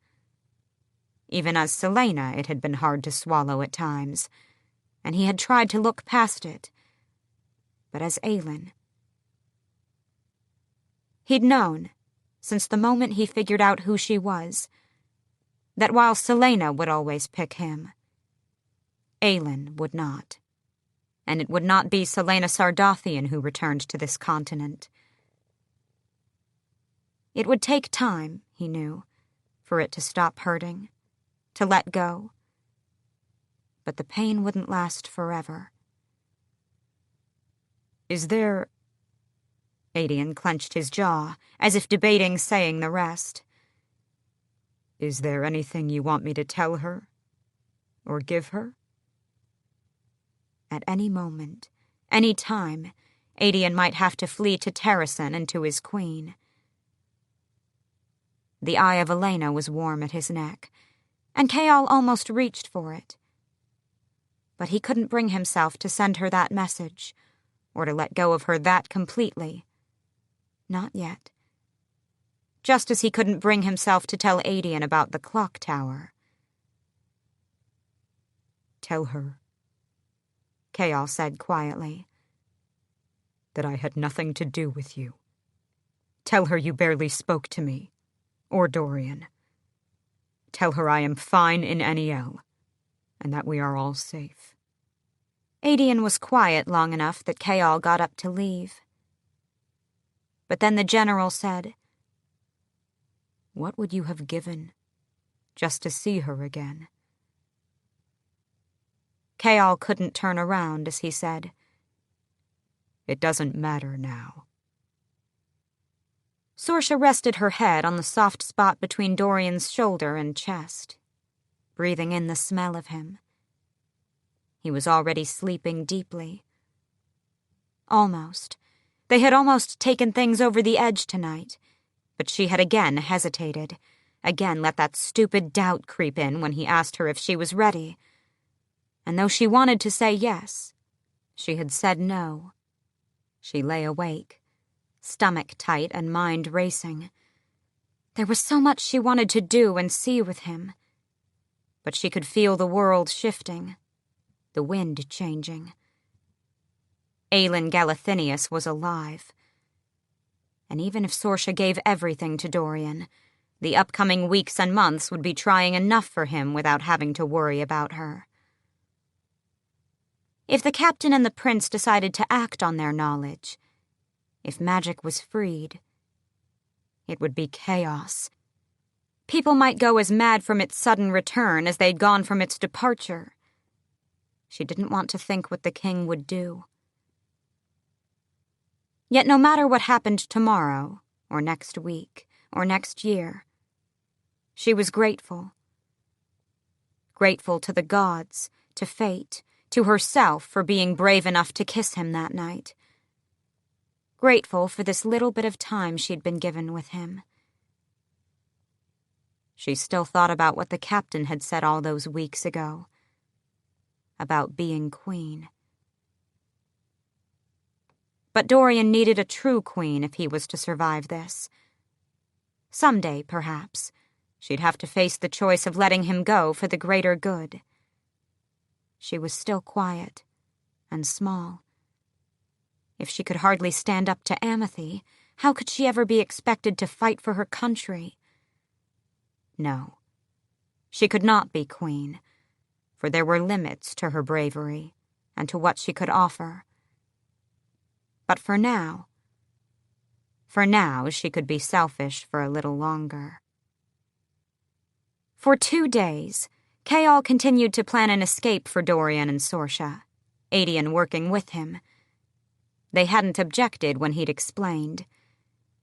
Even as Celaena, it had been hard to swallow at times, and he had tried to look past it. But as Aelin, he'd known, since the moment he figured out who she was, that while Celaena would always pick him, Aelin would not. And it would not be Celaena Sardothien who returned to this continent. It would take time, he knew, for it to stop hurting, to let go. But the pain wouldn't last forever. "Is there..." Adian clenched his jaw, as if debating saying the rest. "Is there anything you want me to tell her? Or give her?" At any moment, any time, Adian might have to flee to Terrasen and to his queen. The eye of Elena was warm at his neck, and Chaol almost reached for it. But he couldn't bring himself to send her that message, or to let go of her that completely. Not yet. Just as he couldn't bring himself to tell Adian about the clock tower.
"Tell her," Chaol said quietly, "that I had nothing to do with you. Tell her you barely spoke to me, or Dorian. Tell her I am fine in Aniel, and that we are all safe."
Adian was quiet long enough that Chaol got up to leave. But then the general said,
"What would you have given just to see her again?"
Chaol couldn't turn around as he said,
"It doesn't matter now."
Sorsha rested her head on the soft spot between Dorian's shoulder and chest, breathing in the smell of him. He was already sleeping deeply. Almost. They had almost taken things over the edge tonight, but she had again hesitated, again let that stupid doubt creep in when he asked her if she was ready. And though she wanted to say yes, she had said no. She lay awake, stomach tight and mind racing. There was so much she wanted to do and see with him. But she could feel the world shifting, the wind changing. Aelin Galathinius was alive. And even if Sorsha gave everything to Dorian, the upcoming weeks and months would be trying enough for him without having to worry about her. If the captain and the prince decided to act on their knowledge, if magic was freed, it would be chaos. People might go as mad from its sudden return as they'd gone from its departure. She didn't want to think what the king would do. Yet no matter what happened tomorrow, or next week, or next year, she was grateful. Grateful to the gods, to fate, to herself for being brave enough to kiss him that night. Grateful for this little bit of time she'd been given with him. She still thought about what the captain had said all those weeks ago. About being queen. But Dorian needed a true queen if he was to survive this. Someday, perhaps, she'd have to face the choice of letting him go for the greater good. She was still quiet and small. If she could hardly stand up to Amethy, how could she ever be expected to fight for her country? No, she could not be queen, for there were limits to her bravery and to what she could offer. But for now, she could be selfish for a little longer. For 2 days, Chaol continued to plan an escape for Dorian and Sorsha, Adian working with him. They hadn't objected when he'd explained,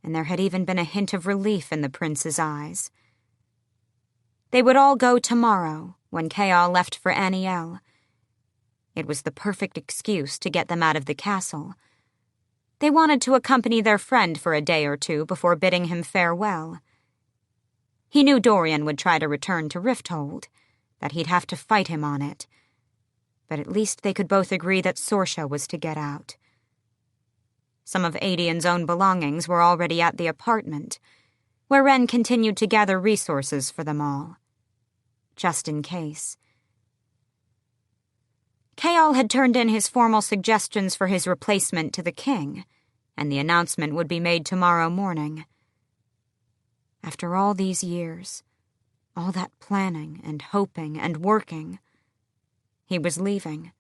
and there had even been a hint of relief in the prince's eyes. They would all go tomorrow, when Chaol left for Aniel. It was the perfect excuse to get them out of the castle. They wanted to accompany their friend for a day or two before bidding him farewell. He knew Dorian would try to return to Rifthold, that he'd have to fight him on it. But at least they could both agree that Sorsha was to get out. Some of Adian's own belongings were already at the apartment, where Wren continued to gather resources for them all. Just in case. Chaol had turned in his formal suggestions for his replacement to the king, and the announcement would be made tomorrow morning. After all these years, all that planning and hoping and working, he was leaving.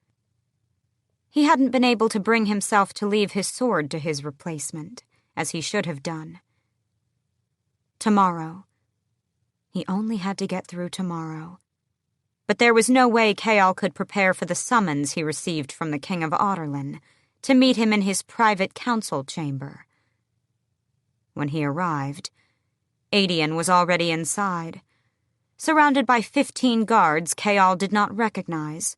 He hadn't been able to bring himself to leave his sword to his replacement, as he should have done. Tomorrow. He only had to get through tomorrow. But there was no way Chaol could prepare for the summons he received from the King of Otterlin to meet him in his private council chamber. When he arrived, Adian was already inside, surrounded by 15 guards Chaol did not recognize,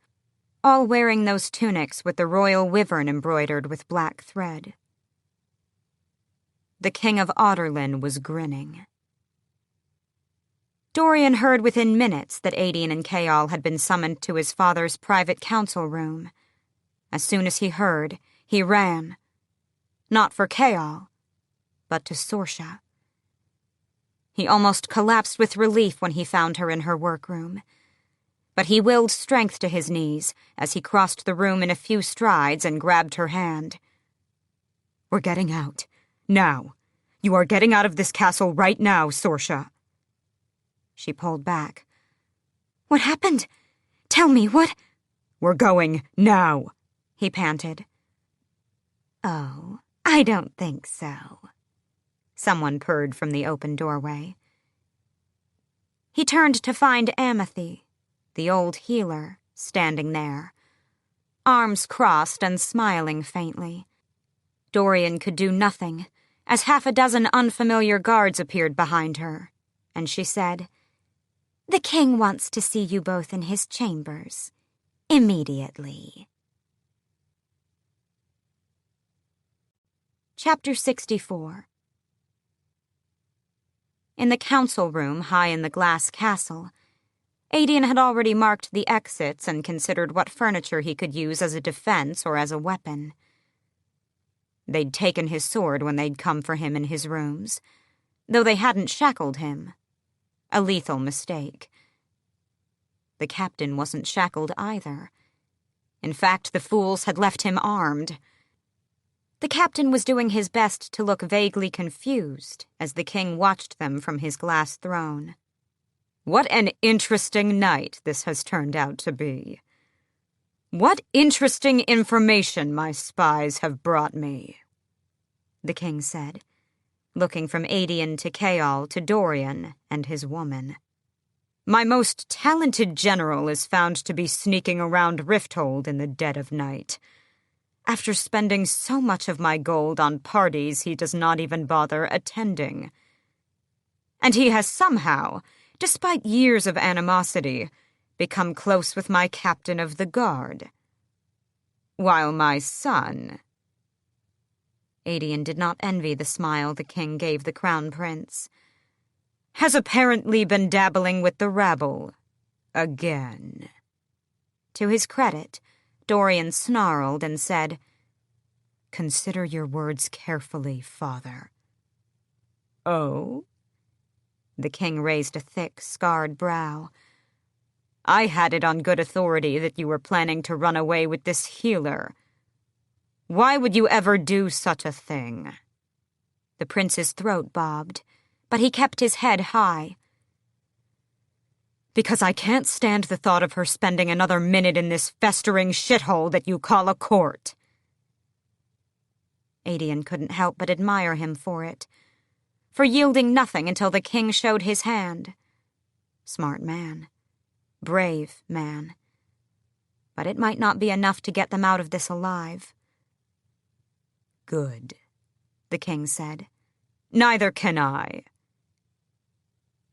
all wearing those tunics with the royal wyvern embroidered with black thread. The King of Otterlin was grinning. Dorian heard within minutes that Aedion and Chaol had been summoned to his father's private council room. As soon as he heard, he ran. Not for Chaol, but to Sorsha. He almost collapsed with relief when he found her in her workroom. But he willed strength to his knees as he crossed the room in a few strides and grabbed her hand.
"We're getting out. Now. You are getting out of this castle right now, Sorsha."
She pulled back. "What happened? Tell me, what—"
"We're going now,"
he panted. "Oh, I don't think so," someone purred from the open doorway. He turned to find Amethy, the old healer, standing there, arms crossed and smiling faintly. Dorian could do nothing, as half a dozen unfamiliar guards appeared behind her, and she said, "The king wants to see you both in his chambers. Immediately." Chapter 64. In the council room high in the glass castle, Aedion had already marked the exits and considered what furniture he could use as a defense or as a weapon. They'd taken his sword when they'd come for him in his rooms, though they hadn't shackled him. A lethal mistake. The captain wasn't shackled either. In fact, the fools had left him armed. The captain was doing his best to look vaguely confused as the king watched them from his glass throne.
"What an interesting night this has turned out to be. What interesting information my spies have brought me," the king said, looking from Aedion to Chaol to Dorian and his woman. "My most talented general is found to be sneaking around Rifthold in the dead of night, after spending so much of my gold on parties he does not even bother attending. And he has somehow, despite years of animosity, become close with my captain of the guard. While my son—"
Aedion did not envy the smile the king gave the crown prince.
"Has apparently been dabbling with the rabble. Again."
To his credit, Dorian snarled and said,
"Consider your words carefully, father." "Oh?"
The king raised a thick, scarred brow.
"I had it on good authority that you were planning to run away with this healer. Why would you ever do such a thing?"
The prince's throat bobbed, but he kept his head high.
"Because I can't stand the thought of her spending another minute in this festering shithole that you call a court."
Aedion couldn't help but admire him for it, for yielding nothing until the king showed his hand. Smart man. Brave man. But it might not be enough to get them out of this alive.
"Good,"
the king said.
"Neither can I."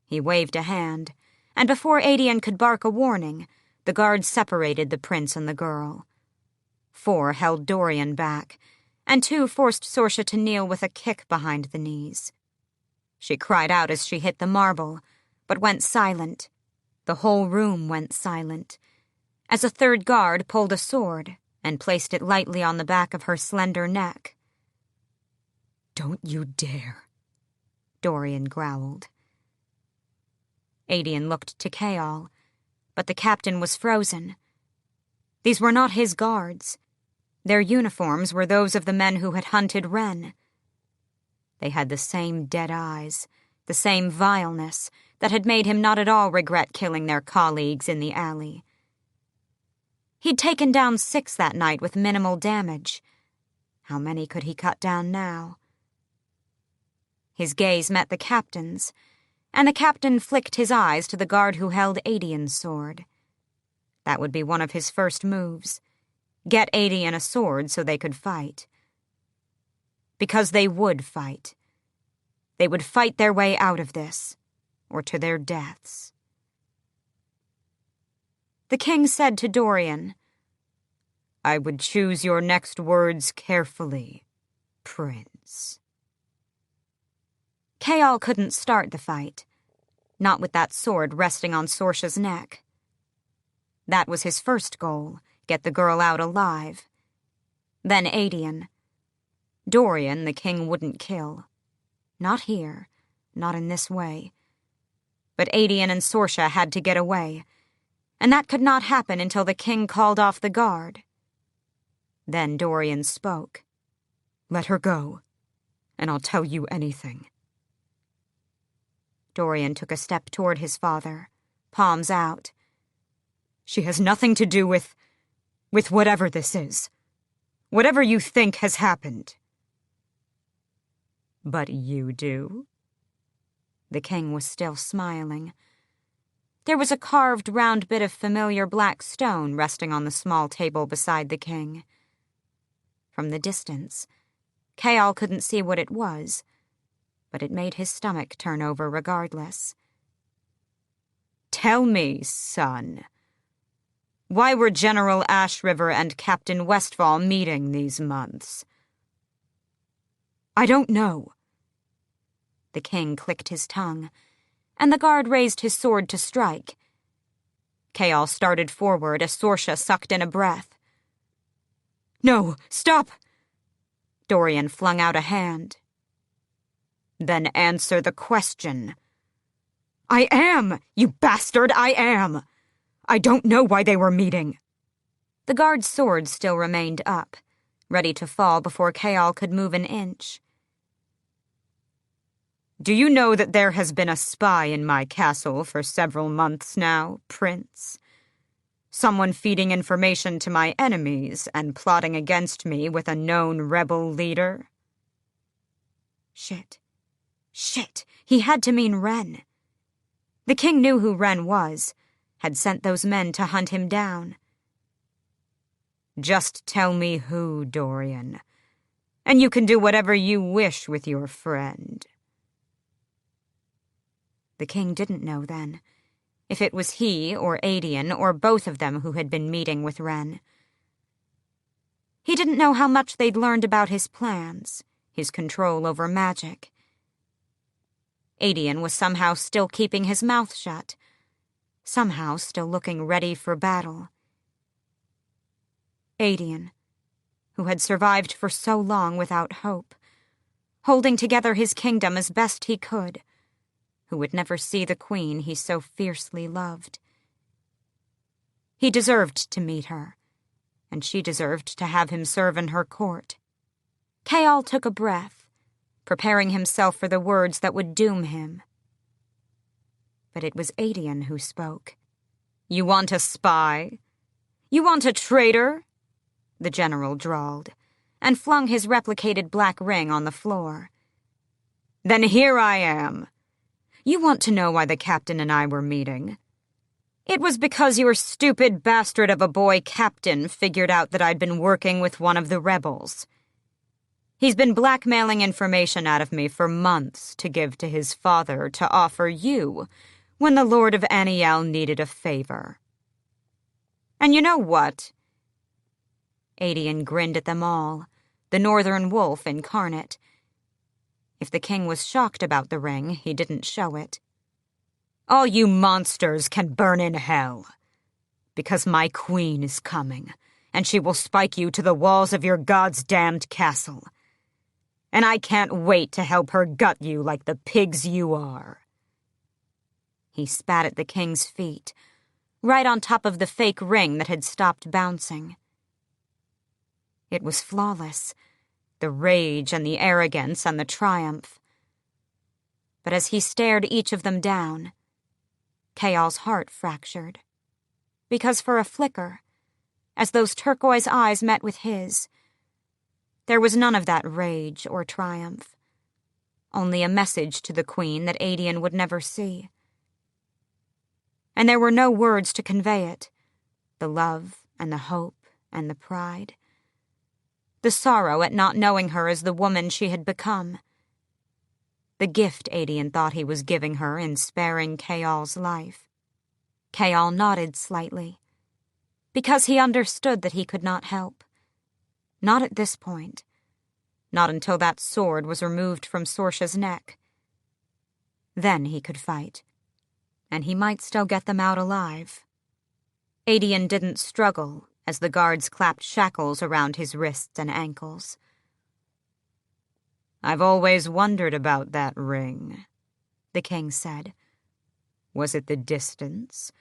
He waved a hand, and before Aedion could bark a warning, the guards separated the prince and the girl. 4 held Dorian back, and 2 forced Sorsha to kneel with a kick behind the knees. She cried out as she hit the marble, but went silent. The whole room went silent, as a 3rd guard pulled a sword and placed it lightly on the back of her slender neck.
"Don't you dare,"
Dorian growled. Aedion looked to Chaol, but the captain was frozen. These were not his guards. Their uniforms were those of the men who had hunted Ren. They had the same dead eyes, the same vileness that had made him not at all regret killing their colleagues in the alley. He'd taken down 6 that night with minimal damage. How many could he cut down now? His gaze met the captain's, and the captain flicked his eyes to the guard who held Aedion's sword. That would be one of his first moves. Get Aedion a sword so they could fight. Because they would fight. They would fight their way out of this, or to their deaths. The king said to Dorian,
"I would choose your next words carefully, Prince."
Chaol couldn't start the fight. Not with that sword resting on Sorcia's neck. That was his first goal, get the girl out alive. Then Aedion. Dorian the king wouldn't kill. Not here, not in this way. But Aedion and Sorcia had to get away, and that could not happen until the king called off the guard. Then Dorian spoke.
"Let her go, and I'll tell you anything."
Dorian took a step toward his father, palms out.
"She has nothing to do with whatever this is. Whatever you think has happened." "But you do?"
The king was still smiling. There was a carved round bit of familiar black stone resting on the small table beside the king. From the distance, Chaol couldn't see what it was, but it made his stomach turn over regardless.
"Tell me, son, why were General Ashriver and Captain Westfall meeting these months?" "I don't know."
The king clicked his tongue, and the guard raised his sword to strike. Chaol started forward as Sorcia sucked in a breath.
"No, stop!"
Dorian flung out a hand.
"Then answer the question." "I am, you bastard, I am! I don't know why they were meeting."
The guard's sword still remained up, ready to fall before Chaol could move an inch.
"Do you know that there has been a spy in my castle for several months now, Prince? Someone feeding information to my enemies and plotting against me with a known rebel leader?"
Shit. He had to mean Wren. The king knew who Wren was, had sent those men to hunt him down.
"Just tell me who, Dorian, and you can do whatever you wish with your friend."
The king didn't know then, if it was he or Aedion or both of them who had been meeting with Wren. He didn't know how much they'd learned about his plans, his control over magic. Aedion was somehow still keeping his mouth shut, somehow still looking ready for battle. Aedion, who had survived for so long without hope, holding together his kingdom as best he could, who would never see the queen he so fiercely loved. He deserved to meet her, and she deserved to have him serve in her court. Chaol took a breath, preparing himself for the words that would doom him. But it was Aedion who spoke.
"You want a spy? You want a traitor?"
the general drawled, and flung his replicated black ring on the floor.
"Then here I am. You want to know why the captain and I were meeting? It was because your stupid bastard of a boy captain figured out that I'd been working with one of the rebels. He's been blackmailing information out of me for months to give to his father to offer you when the Lord of Aniel needed a favor. And you know what?"
Aedion grinned at them all, the northern wolf incarnate. If the king was shocked about the ring, he didn't show it.
"All you monsters can burn in hell, because my queen is coming, and she will spike you to the walls of your God's damned castle. And I can't wait to help her gut you like the pigs you are."
He spat at the king's feet, right on top of the fake ring that had stopped bouncing. It was flawless, the rage and the arrogance and the triumph. But as he stared each of them down, Chaol's heart fractured. Because for a flicker, as those turquoise eyes met with his, there was none of that rage or triumph, only a message to the queen that Aedion would never see. And there were no words to convey it, the love and the hope and the pride. The sorrow at not knowing her as the woman she had become. The gift Aedion thought he was giving her in sparing Chaol's life. Chaol nodded slightly, because he understood that he could not help. Not at this point. Not until that sword was removed from Sorcia's neck. Then he could fight. and he might still get them out alive. Adian didn't struggle as the guards clapped shackles around his wrists and ankles.
"I've always wondered about that ring," the king said. "Was it the distance,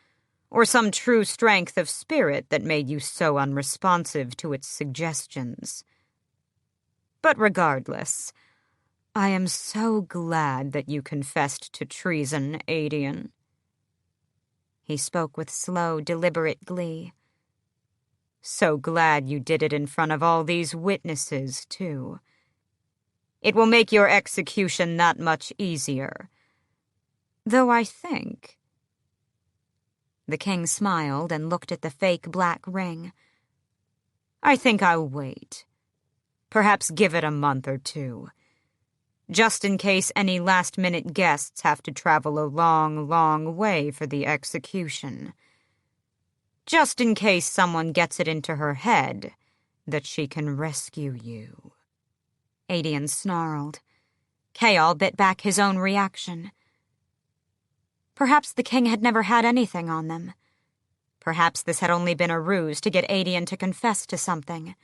or some true strength of spirit that made you so unresponsive to its suggestions? But regardless, I am so glad that you confessed to treason, Adian." He spoke with slow, deliberate glee. "So glad you did it in front of all these witnesses, too. It will make your execution that much easier. Though I think—" The king smiled and looked at the fake black ring. "I think I'll wait. Perhaps give it a month or two. Just in case any last-minute guests have to travel a long, long way for the execution. Just in case someone gets it into her head that she can rescue you."
Adian snarled. Chaol bit back his own reaction. Perhaps the king had never had anything on them. Perhaps this had only been a ruse to get Adian to confess to something,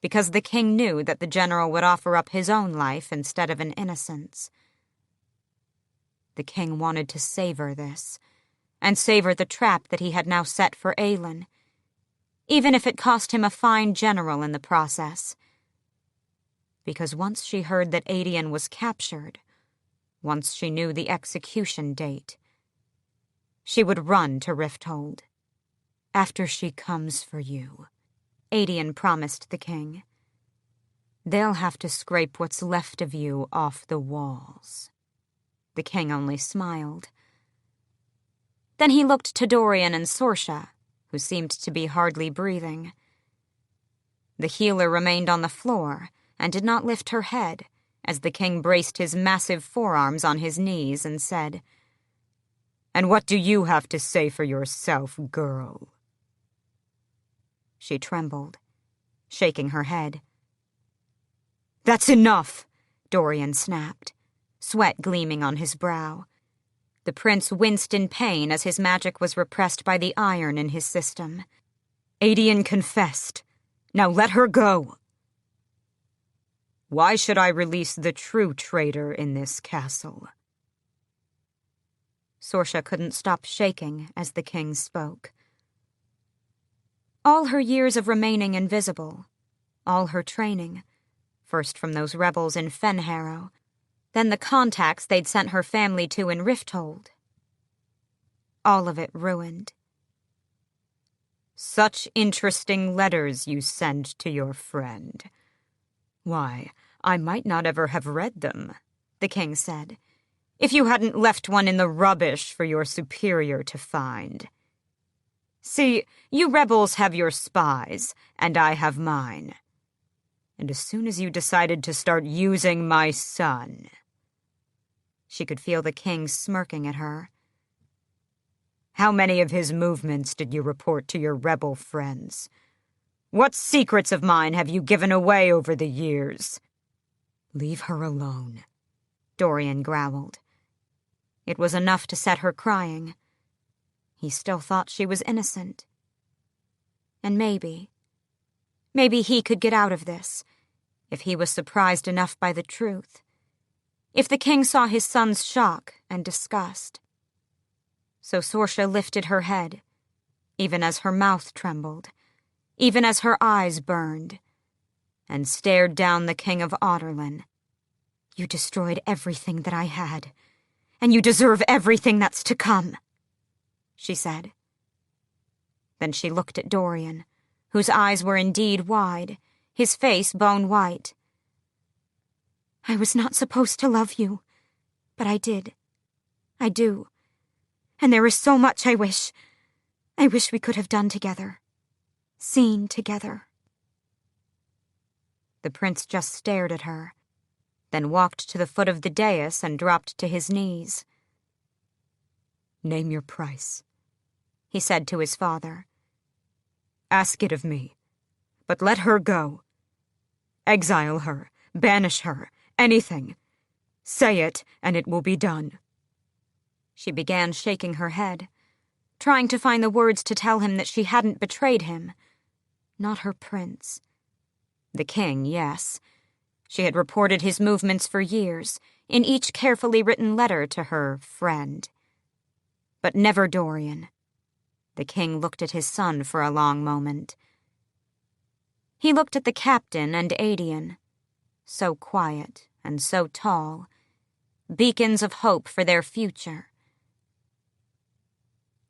because the king knew that the general would offer up his own life instead of an innocent's. The king wanted to savor this, and savor the trap that he had now set for Aelin, even if it cost him a fine general in the process. Because once she heard that Adian was captured, once she knew the execution date, she would run to Rifthold. "After she comes for you," Adian promised the king, "they'll have to scrape what's left of you off the walls." The king only smiled. Then he looked to Dorian and Sorsha, who seemed to be hardly breathing. The healer remained on the floor and did not lift her head as the king braced his massive forearms on his knees and said, "And what do you have to say for yourself, girl?" She trembled, shaking her head. "That's enough," Dorian snapped, sweat gleaming on his brow. The prince winced in pain as his magic was repressed by the iron in his system. "Adian confessed. Now let her go." "Why should I release the true traitor in this castle?" Sorsha couldn't stop shaking as the king spoke. All her years of remaining invisible, all her training, first from those rebels in Fenharrow, then the contacts they'd sent her family to in Rifthold. All of it ruined. "Such interesting letters you send to your friend. Why, I might not ever have read them," the king said, "if you hadn't left one in the rubbish for your superior to find. See, you rebels have your spies, and I have mine. And as soon as you decided to start using my son—" She could feel the king smirking at her. "How many of his movements did you report to your rebel friends? What secrets of mine have you given away over the years?" "Leave her alone," Dorian growled. It was enough to set her crying. He still thought she was innocent. And maybe he could get out of this, if he was surprised enough by the truth. If the king saw his son's shock and disgust. So Sorsha lifted her head, even as her mouth trembled, even as her eyes burned, and stared down the king of Audorlin. "You destroyed everything that I had, and you deserve everything that's to come," she said. Then she looked at Dorian, whose eyes were indeed wide, his face bone-white. "I was not supposed to love you, but I did. I do. And there is so much I wish we could have done together. Seen together." The prince just stared at her, then walked to the foot of the dais and dropped to his knees. "Name your price," he said to his father. "Ask it of me, but let her go. Exile her, banish her, anything. Say it, and it will be done." She began shaking her head, trying to find the words to tell him that she hadn't betrayed him. Not her prince. The king, yes. She had reported his movements for years, in each carefully written letter to her friend. But never Dorian. The king looked at his son for a long moment. He looked at the captain and Aedion, so quiet and so tall, beacons of hope for their future.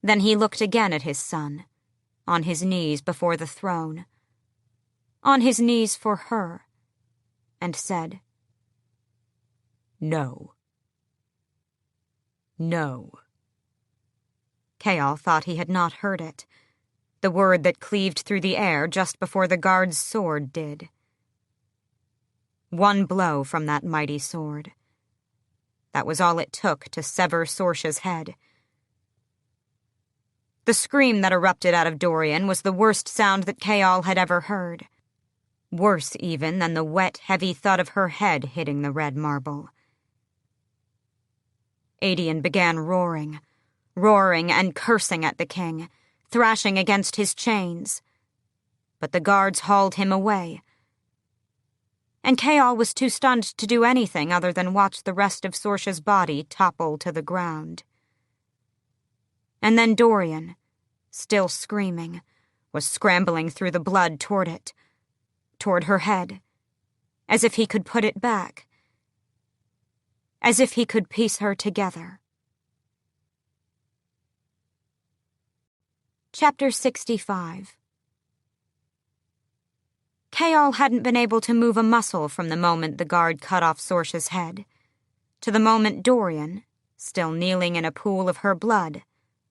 Then he looked again at his son, on his knees before the throne, on his knees for her, and said, "No. No." Chaol thought he had not heard it, the word that cleaved through the air just before the guard's sword did. One blow from that mighty sword. That was all it took to sever Sorsha's head. The scream that erupted out of Dorian was the worst sound that Chaol had ever heard. Worse even than the wet, heavy thud of her head hitting the red marble. Aedion began roaring and cursing at the king, thrashing against his chains. But the guards hauled him away. And Chaol was too stunned to do anything other than watch the rest of Sorsha's body topple to the ground. And then Dorian, still screaming, was scrambling through the blood toward it, toward her head, as if he could put it back, as if he could piece her together. Chapter 65. Chaol hadn't been able to move a muscle from the moment the guard cut off Sorsha's head, to the moment Dorian, still kneeling in a pool of her blood,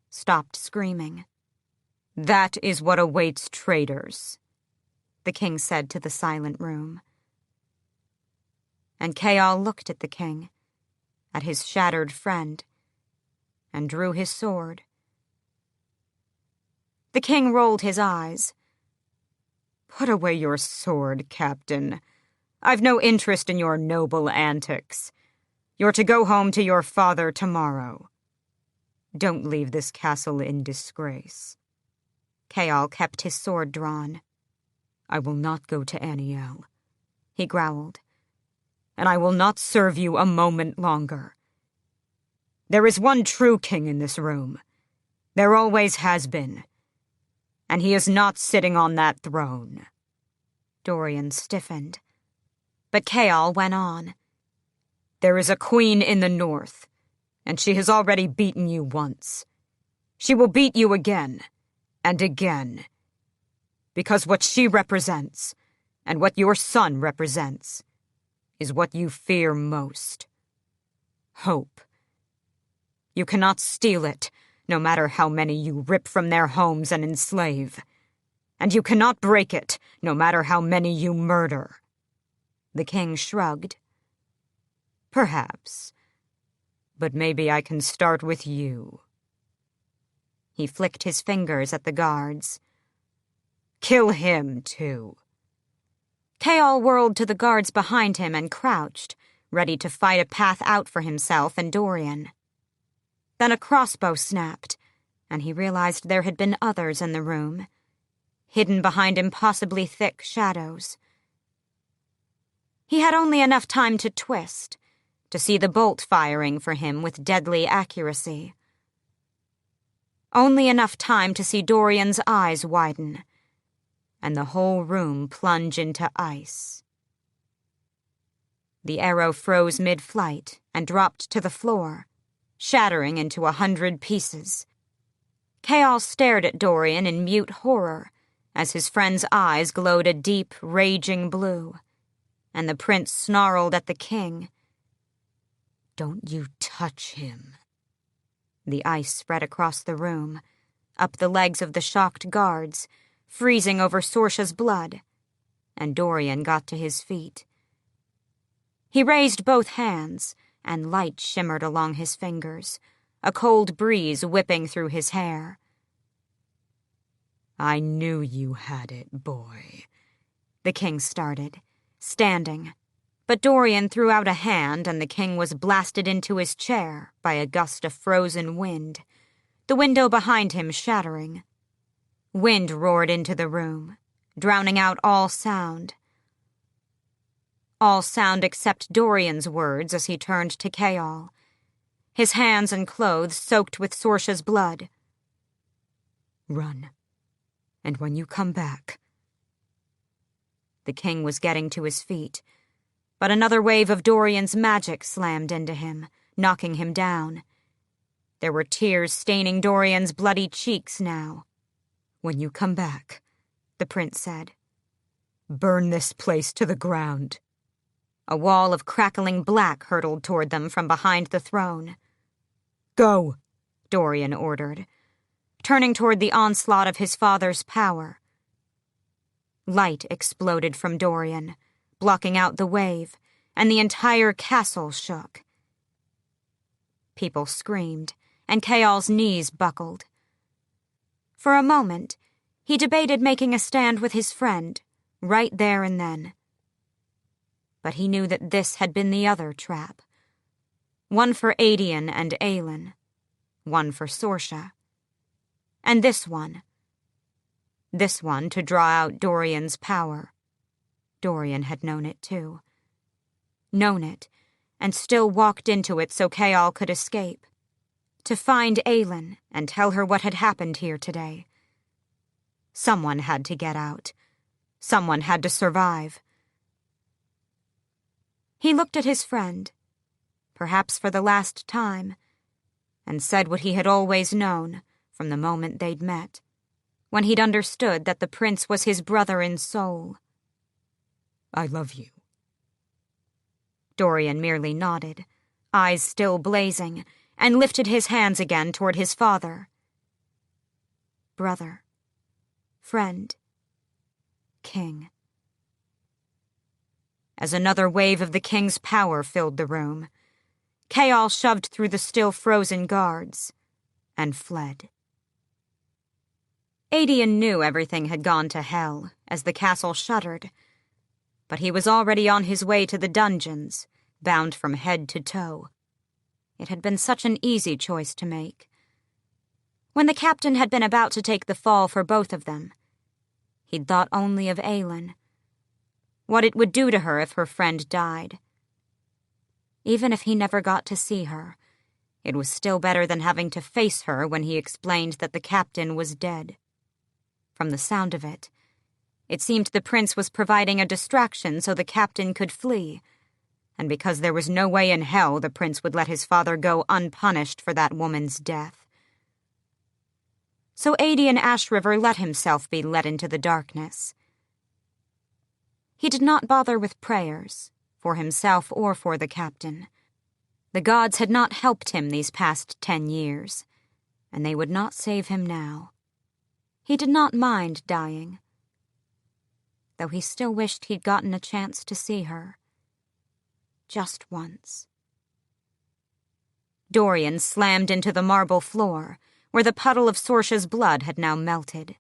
stopped screaming. "That is what awaits traitors," the king said to the silent room. And Chaol looked at the king, at his shattered friend, and drew his sword. The king rolled his eyes. "Put away your sword, Captain. I've no interest in your noble antics. You're to go home to your father tomorrow. Don't leave this castle in disgrace." Chaol kept his sword drawn. "I will not go to Aniel," he growled, "and I will not serve you a moment longer. There is one true king in this room. There always has been. And he is not sitting on that throne." Dorian stiffened. But Chaol went on. "There is a queen in the north, and she has already beaten you once. She will beat you again, and again. Because what she represents, and what your son represents, is what you fear most. Hope. You cannot steal it, no matter how many you rip from their homes and enslave. And you cannot break it, no matter how many you murder." The king shrugged. "Perhaps. But maybe I can start with you." He flicked his fingers at the guards. "Kill him, too." Chaol whirled to the guards behind him and crouched, ready to fight a path out for himself and Dorian. Then a crossbow snapped, and he realized there had been others in the room, hidden behind impossibly thick shadows. He had only enough time to twist, to see the bolt firing for him with deadly accuracy. Only enough time to see Dorian's eyes widen, and the whole room plunge into ice. The arrow froze mid-flight and dropped to the floor, shattering into 100 pieces. Chaol stared at Dorian in mute horror as his friend's eyes glowed a deep, raging blue, and the prince snarled at the king. "Don't you touch him." The ice spread across the room, up the legs of the shocked guards, freezing over Sorsha's blood, and Dorian got to his feet. He raised both hands, and light shimmered along his fingers, a cold breeze whipping through his hair. "I knew you had it, boy," the king started, standing, But Dorian threw out a hand and the king was blasted into his chair by a gust of frozen wind, the window behind him shattering. Wind roared into the room, drowning out all sound. All sound except Dorian's words as he turned to Chaol, his hands and clothes soaked with Sorsha's blood.
"Run. And when you come back..."
The king was getting to his feet, but another wave of Dorian's magic slammed into him, knocking him down. There were tears staining Dorian's bloody cheeks now.
"When you come back," the prince said, "burn this place to the ground."
A wall of crackling black hurtled toward them from behind the throne.
"Go,"
Dorian ordered, turning toward the onslaught of his father's power. Light exploded from Dorian, blocking out the wave, and the entire castle shook. People screamed, and Chaol's knees buckled. For a moment, he debated making a stand with his friend, right there and then. But he knew that this had been the other trap. One for Aedion and Aelin, one for Sorsha. And this one to draw out Dorian's power. Dorian had known it too. Known it, and still walked into it so Chaol could escape. To find Aelin and tell her what had happened here today. Someone had to get out. Someone had to survive. He looked at his friend, perhaps for the last time, and said what he had always known from the moment they'd met, when he'd understood that the prince was his brother in soul.
"I love you."
Dorian merely nodded, eyes still blazing, and lifted his hands again toward his father. Brother, friend, king. As another wave of the king's power filled the room, Chaol shoved through the still frozen guards and fled. Aedion knew everything had gone to hell as the castle shuddered, but he was already on his way to the dungeons, bound from head to toe. It had been such an easy choice to make. When the captain had been about to take the fall for both of them, he'd thought only of Aelin, what it would do to her if her friend died. Even if he never got to see her, it was still better than having to face her when he explained that the captain was dead. From the sound of it, it seemed the prince was providing a distraction so the captain could flee, and because there was no way in hell the prince would let his father go unpunished for that woman's death. So Aedion Ashriver let himself be led into the darkness. He did not bother with prayers, for himself or for the captain. The gods had not helped him these past 10 years, and they would not save him now. He did not mind dying, though he still wished he'd gotten a chance to see her. Just once. Dorian slammed into the marble floor, where the puddle of Sorsha's blood had now melted.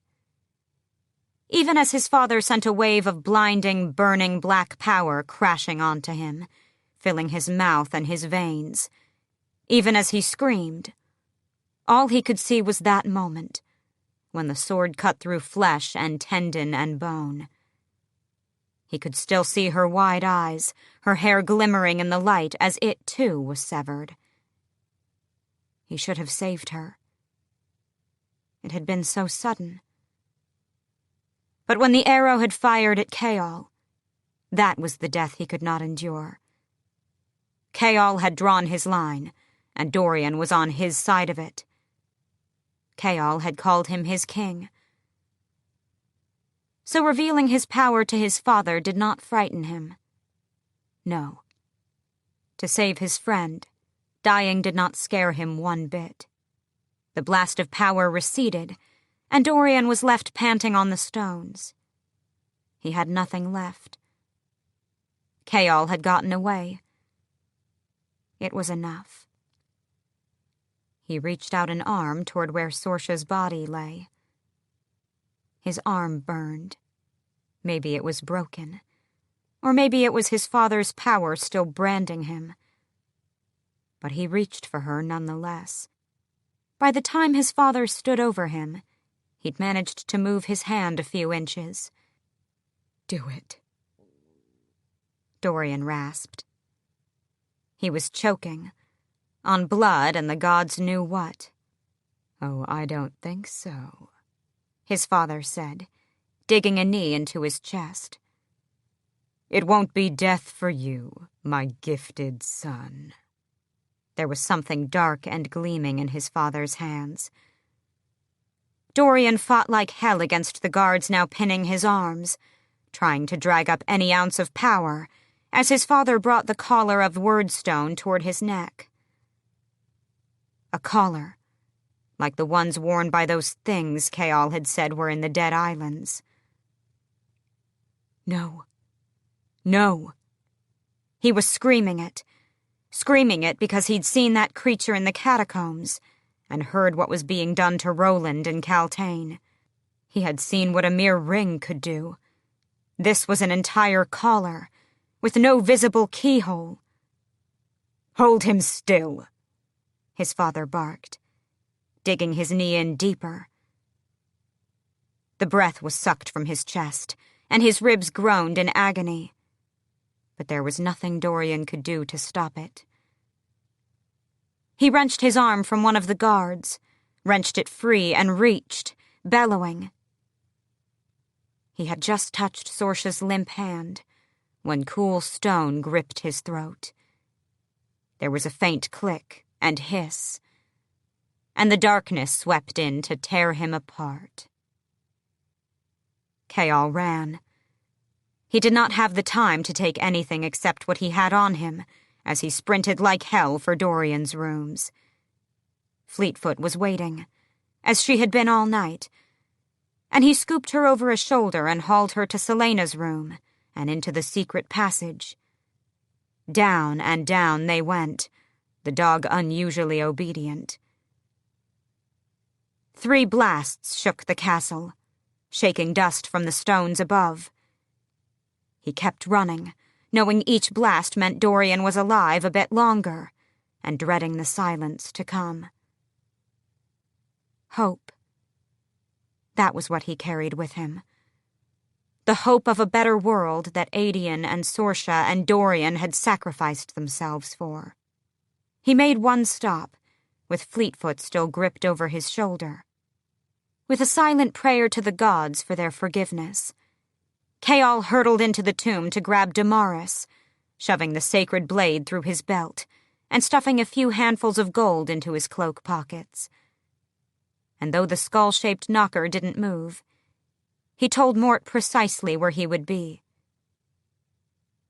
Even as his father sent a wave of blinding, burning black power crashing onto him, filling his mouth and his veins, even as he screamed, all he could see was that moment, when the sword cut through flesh and tendon and bone. He could still see her wide eyes, her hair glimmering in the light as it, too, was severed. He should have saved her. It had been so sudden. But when the arrow had fired at Chaol, that was the death he could not endure. Chaol had drawn his line, and Dorian was on his side of it. Chaol had called him his king. So revealing his power to his father did not frighten him. No. To save his friend, dying did not scare him one bit. The blast of power receded, and Dorian was left panting on the stones. He had nothing left. Chaol had gotten away. It was enough. He reached out an arm toward where Sorsha's body lay. His arm burned. Maybe it was broken. Or maybe it was his father's power still branding him. But he reached for her nonetheless. By the time his father stood over him, he'd managed to move his hand a few inches.
"Do it,"
Dorian rasped. He was choking, on blood and the gods knew what.
"Oh, I don't think so,"
his father said, digging a knee into his chest.
"It won't be death for you, my gifted son."
There was something dark and gleaming in his father's hands. Dorian fought like hell against the guards now pinning his arms, trying to drag up any ounce of power, as his father brought the collar of Wordstone toward his neck. A collar, like the ones worn by those things Chaol had said were in the Dead Islands.
No. No.
He was screaming it because he'd seen that creature in the catacombs and heard what was being done to Roland in Caltaine. He had seen what a mere ring could do. This was an entire collar, with no visible keyhole.
"Hold him still,"
his father barked, digging his knee in deeper. The breath was sucked from his chest, and his ribs groaned in agony. But there was nothing Dorian could do to stop it. He wrenched his arm from one of the guards, wrenched it free and reached, bellowing. He had just touched Sorsha's limp hand when cool stone gripped his throat. There was a faint click and hiss, and the darkness swept in to tear him apart. Chaol ran. He did not have the time to take anything except what he had on him as he sprinted like hell for Dorian's rooms. Fleetfoot was waiting, as she had been all night, and he scooped her over a shoulder and hauled her to Celaena's room and into the secret passage. Down and down they went, the dog unusually obedient. 3 blasts shook the castle, shaking dust from the stones above. He kept running, knowing each blast meant Dorian was alive a bit longer, and dreading the silence to come. Hope. That was what he carried with him. The hope of a better world that Aedion and Sorsha and Dorian had sacrificed themselves for. He made one stop, with Fleetfoot still gripped over his shoulder. With a silent prayer to the gods for their forgiveness, Chaol hurtled into the tomb to grab Damaris, shoving the sacred blade through his belt and stuffing a few handfuls of gold into his cloak pockets. And though the skull-shaped knocker didn't move, he told Mort precisely where he would be.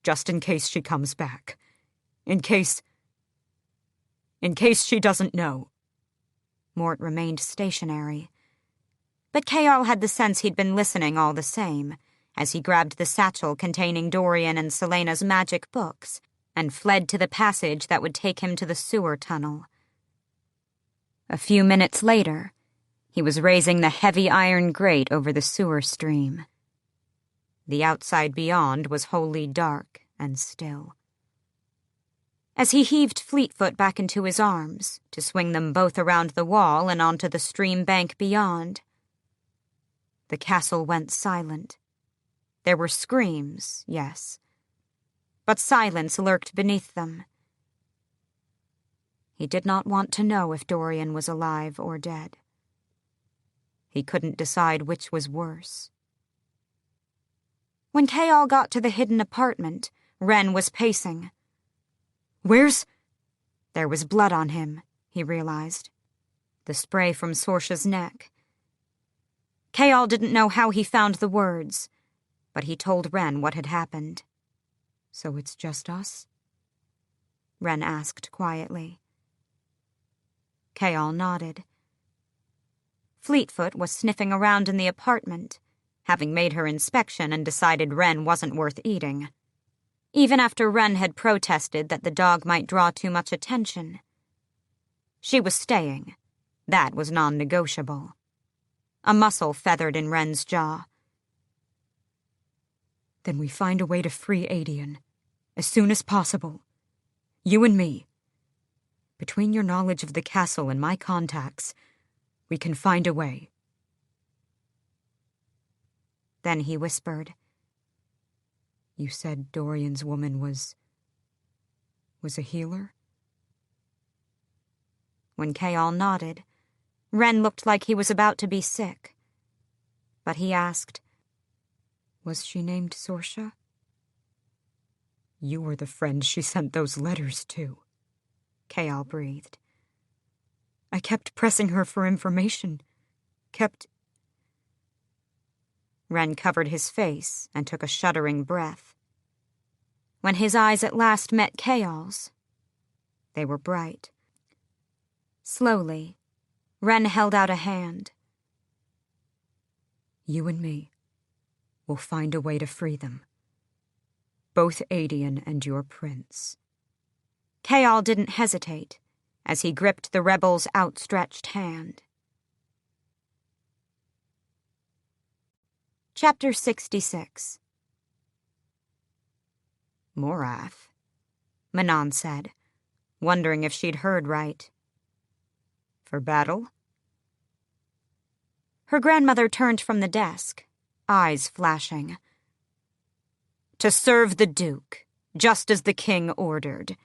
"Just in case she comes back. In case she doesn't know."
Mort remained stationary. But Chaol had the sense he'd been listening all the same, as he grabbed the satchel containing Dorian and Celaena's magic books and fled to the passage that would take him to the sewer tunnel. A few minutes later, he was raising the heavy iron grate over the sewer stream. The outside beyond was wholly dark and still. As he heaved Fleetfoot back into his arms to swing them both around the wall and onto the stream bank beyond, the castle went silent. There were screams, yes, but silence lurked beneath them. He did not want to know if Dorian was alive or dead. He couldn't decide which was worse. When Chaol got to the hidden apartment, Ren was pacing.
"Where's—"
There was blood on him, he realized. The spray from Sorsha's neck. Chaol didn't know how he found the words, but he told Ren what had happened.
"So it's just us?"
Ren asked quietly. Chaol nodded. Fleetfoot was sniffing around in the apartment, having made her inspection and decided Ren wasn't worth eating. Even after Ren had protested that the dog might draw too much attention. She was staying. That was non-negotiable. A muscle feathered in Ren's jaw.
Then we find a way to free Adian, as soon as possible. You and me. Between your knowledge of the castle and my contacts, we can find a way.
Then he whispered,
You said Dorian's woman was a healer?
When Chaol nodded, Ren looked like he was about to be sick. But he asked,
Was she named Sorsha? You were the friend she sent those letters to,
Chaol breathed.
I kept pressing her for information.
Ren covered his face and took a shuddering breath. When his eyes at last met Chaol's, they were bright. Slowly, Ren held out a hand.
You and me. We'll find a way to free them. Both Adian and your prince.
Chaol didn't hesitate as he gripped the rebel's outstretched hand. Chapter 66.
Morath,
Manon said, wondering if she'd heard right.
For battle?
Her grandmother turned from the desk, eyes flashing.
To serve the Duke, just as the king ordered.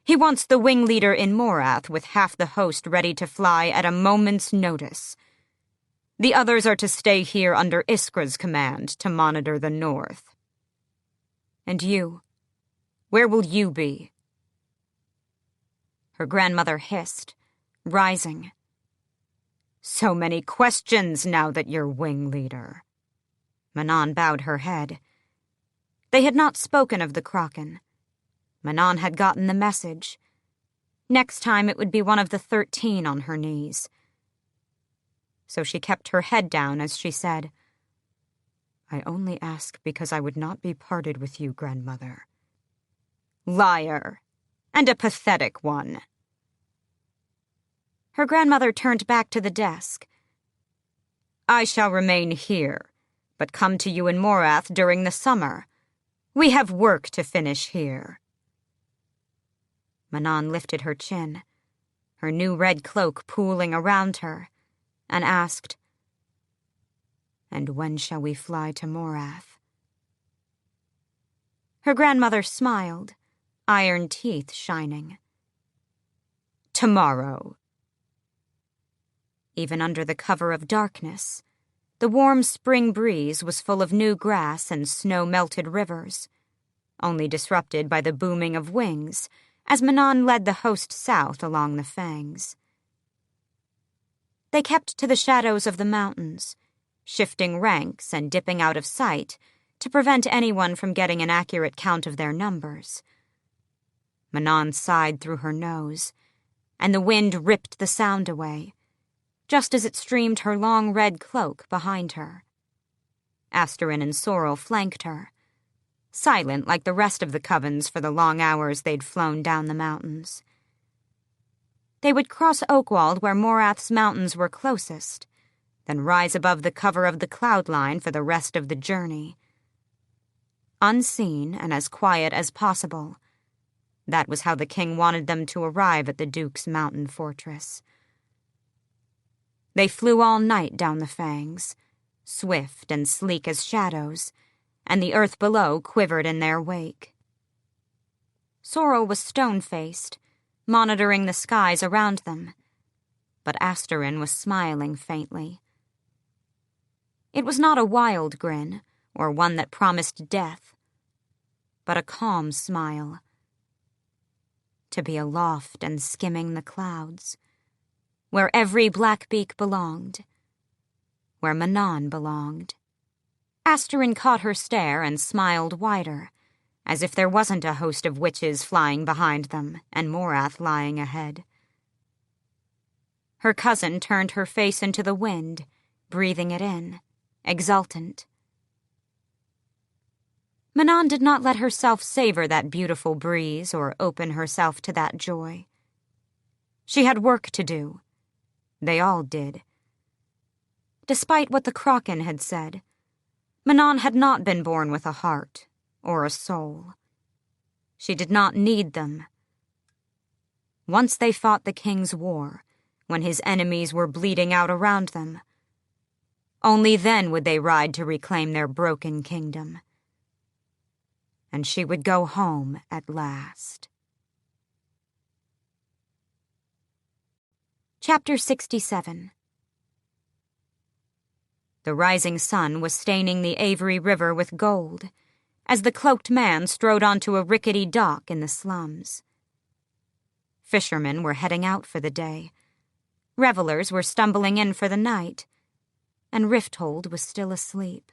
He wants the wing leader in Morath with half the host ready to fly at a moment's notice. The others are to stay here under Iskra's command to monitor the north. And you? Where will you be?
Her grandmother hissed, rising.
So many questions now that you're wing leader.
Manon bowed her head. They had not spoken of the Kraken. Manon had gotten the message. Next time it would be one of the 13 on her knees. So she kept her head down as she said,
I only ask because I would not be parted with you, grandmother.
Liar, and a pathetic one.
Her grandmother turned back to the desk.
I shall remain here, but come to you in Morath during the summer. We have work to finish here.
Manon lifted her chin, her new red cloak pooling around her, and asked,
And when shall we fly to Morath?
Her grandmother smiled, iron teeth shining.
Tomorrow.
Even under the cover of darkness, the warm spring breeze was full of new grass and snow-melted rivers, only disrupted by the booming of wings as Manon led the host south along the fangs. They kept to the shadows of the mountains, shifting ranks and dipping out of sight to prevent anyone from getting an accurate count of their numbers. Manon sighed through her nose, and the wind ripped the sound away, just as it streamed her long red cloak behind her. Asterin and Sorrel flanked her, silent like the rest of the covens for the long hours they'd flown down the mountains. They would cross Oakwald where Morath's mountains were closest, then rise above the cover of the cloud line for the rest of the journey. Unseen and as quiet as possible, that was how the king wanted them to arrive at the Duke's mountain fortress. They flew all night down the fangs, swift and sleek as shadows, and the earth below quivered in their wake. Sorrel was stone-faced, monitoring the skies around them, but Asterin was smiling faintly. It was not a wild grin, or one that promised death, but a calm smile. To be aloft and skimming the clouds, where every blackbeak belonged, where Manon belonged. Asterin caught her stare and smiled wider, as if there wasn't a host of witches flying behind them and Morath lying ahead. Her cousin turned her face into the wind, breathing it in, exultant. Manon did not let herself savor that beautiful breeze or open herself to that joy. She had work to do. They all did. Despite what the Kraken had said, Manon had not been born with a heart or a soul. She did not need them. Once they fought the king's war, when his enemies were bleeding out around them, only then would they ride to reclaim their broken kingdom. And she would go home at last. Chapter 67. The rising sun was staining the Avery River with gold as the cloaked man strode onto a rickety dock in the slums. Fishermen were heading out for the day. Revelers were stumbling in for the night, and Rifthold was still asleep,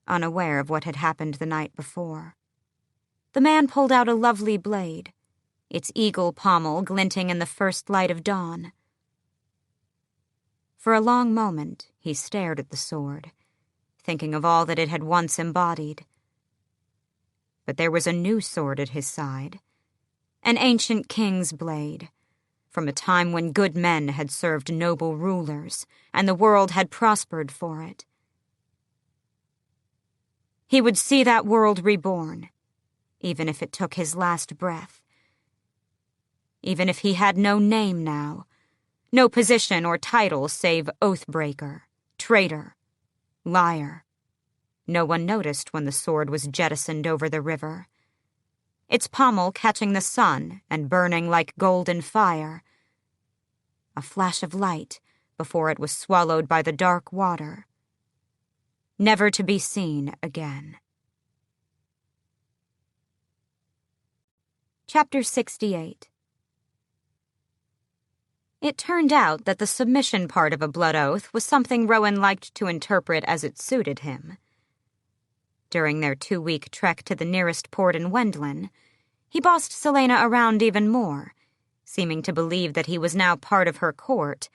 unaware of what had happened the night before. The man pulled out a lovely blade, its eagle pommel glinting in the first light of dawn. For a long moment, he stared at the sword, thinking of all that it had once embodied. But there was a new sword at his side, an ancient king's blade, from a time when good men had served noble rulers, and the world had prospered for it. He would see that world reborn, even if it took his last breath. Even if he had no name now, no position or title save oathbreaker, traitor, liar. No one noticed when the sword was jettisoned over the river, its pommel catching the sun and burning like golden fire. A flash of light before it was swallowed by the dark water, never to be seen again. Chapter 68. It turned out that the submission part of a blood oath was something Rowan liked to interpret as it suited him. During their 2-week trek to the nearest port in Wendlin, he bossed Celaena around even more, seeming to believe that he was now part of her court.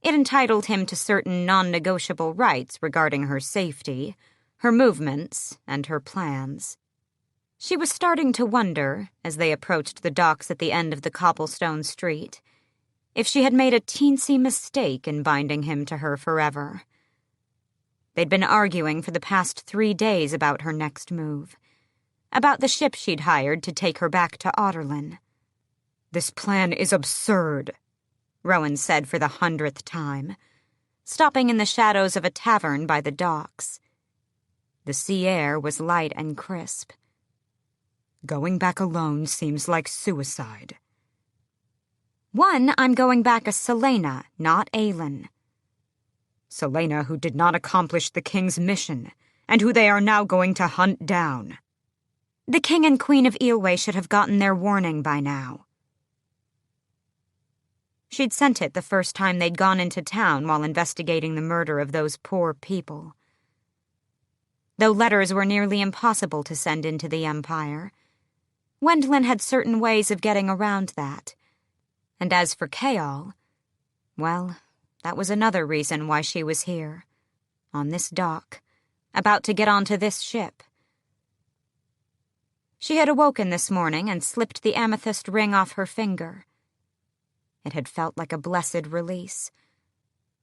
It entitled him to certain non-negotiable rights regarding her safety, her movements, and her plans. She was starting to wonder, as they approached the docks at the end of the cobblestone street, if she had made a teensy mistake in binding him to her forever. They'd been arguing for the past 3 days about her next move, about the ship she'd hired to take her back to Otterlin.
"This plan is absurd,"
Rowan said for the 100th time, stopping in the shadows of a tavern by the docks. The sea air was light and crisp.
"Going back alone seems like suicide."
"One, I'm going back as Celaena, not Aelin."
Celaena, who did not accomplish the king's mission, and who they are now going to hunt down.
The king and queen of Eelway should have gotten their warning by now. She'd sent it the first time they'd gone into town while investigating the murder of those poor people. Though letters were nearly impossible to send into the Empire, Wendlin had certain ways of getting around that. And as for Chaol, well, that was another reason why she was here, on this dock, about to get onto this ship. She had awoken this morning and slipped the amethyst ring off her finger. It had felt like a blessed release,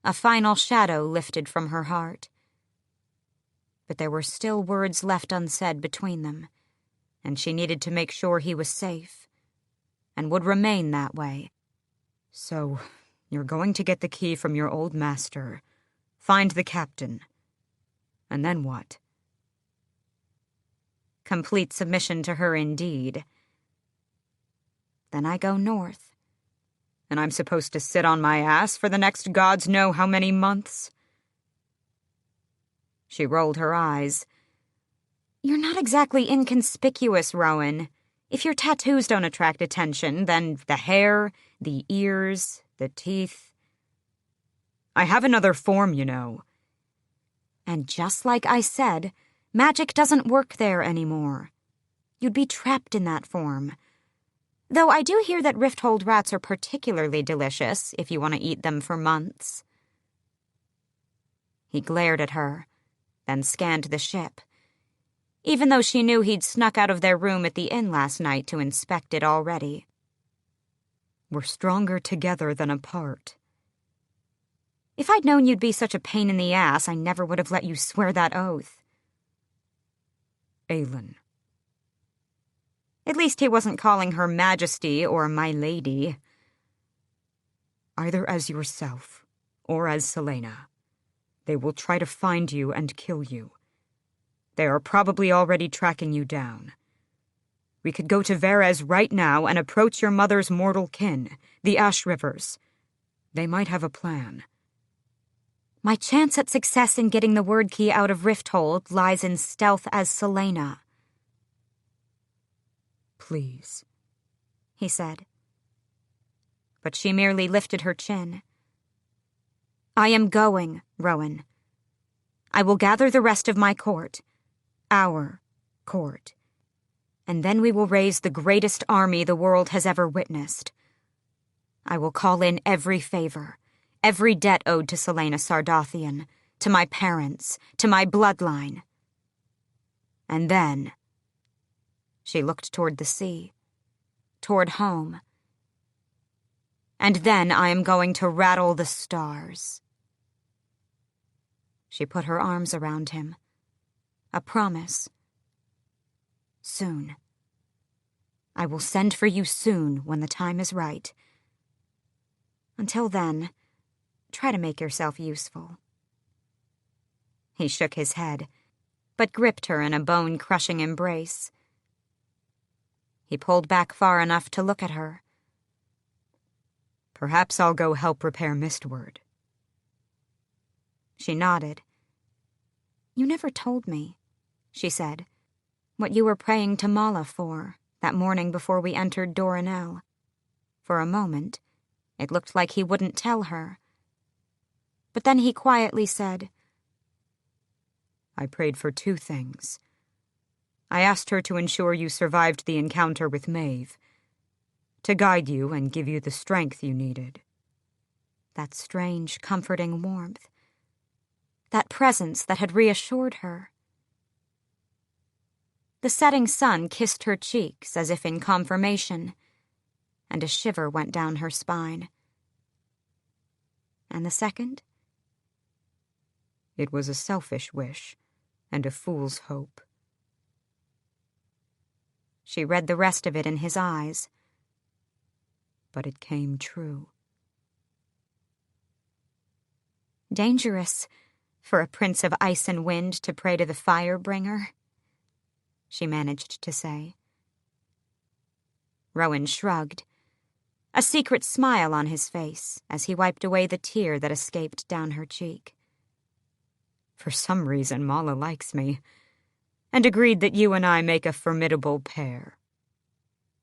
a final shadow lifted from her heart. But there were still words left unsaid between them, and she needed to make sure he was safe, and would remain that way.
"So, you're going to get the key from your old master, find the captain, and then what?"
Complete submission to her indeed. "Then I go north."
"And I'm supposed to sit on my ass for the next gods know how many months?"
She rolled her eyes. "You're not exactly inconspicuous, Rowan. If your tattoos don't attract attention, then the hair, the ears, the teeth..."
"I have another form, you know."
"And just like I said, magic doesn't work there anymore. You'd be trapped in that form. Though I do hear that Rifthold rats are particularly delicious if you want to eat them for months." He glared at her, then scanned the ship, even though she knew he'd snuck out of their room at the inn last night to inspect it already.
"We're stronger together than apart."
"If I'd known you'd be such a pain in the ass, I never would have let you swear that oath."
Aelin.
At least he wasn't calling her Majesty or My Lady.
Either as yourself or as Celaena, they will try to find you and kill you. They are probably already tracking you down. We could go to Varys right now and approach your mother's mortal kin, the Ash Rivers. They might have a plan.
My chance at success in getting the word key out of Rifthold lies in stealth as Celaena.
Please,
he said. But she merely lifted her chin. I am going, Rowan. I will gather the rest of my court, our court, and then we will raise the greatest army the world has ever witnessed. I will call in every favor, every debt owed to Celaena Sardothien, to my parents, to my bloodline. And then, she looked toward the sea, toward home. And then I am going to rattle the stars. She put her arms around him. A promise. Soon. I will send for you soon when the time is right. Until then, try to make yourself useful. He shook his head, but gripped her in a bone-crushing embrace. He pulled back far enough to look at her.
Perhaps I'll go help repair Mistward.
She nodded. You never told me, she said, what you were praying to Mala for that morning before we entered Doranel. For a moment, it looked like he wouldn't tell her. But then he quietly said,
I prayed for two things. I asked her to ensure you survived the encounter with Maeve, to guide you and give you the strength you needed.
That strange, comforting warmth. That presence that had reassured her. The setting sun kissed her cheeks as if in confirmation, and a shiver went down her spine. And the second?
It was a selfish wish, and a fool's hope.
She read the rest of it in his eyes.
But it came true.
Dangerous for a prince of ice and wind to pray to the Firebringer, she managed to say. Rowan shrugged, a secret smile on his face as he wiped away the tear that escaped down her cheek.
For some reason, Mala likes me, and agreed that you and I make a formidable pair.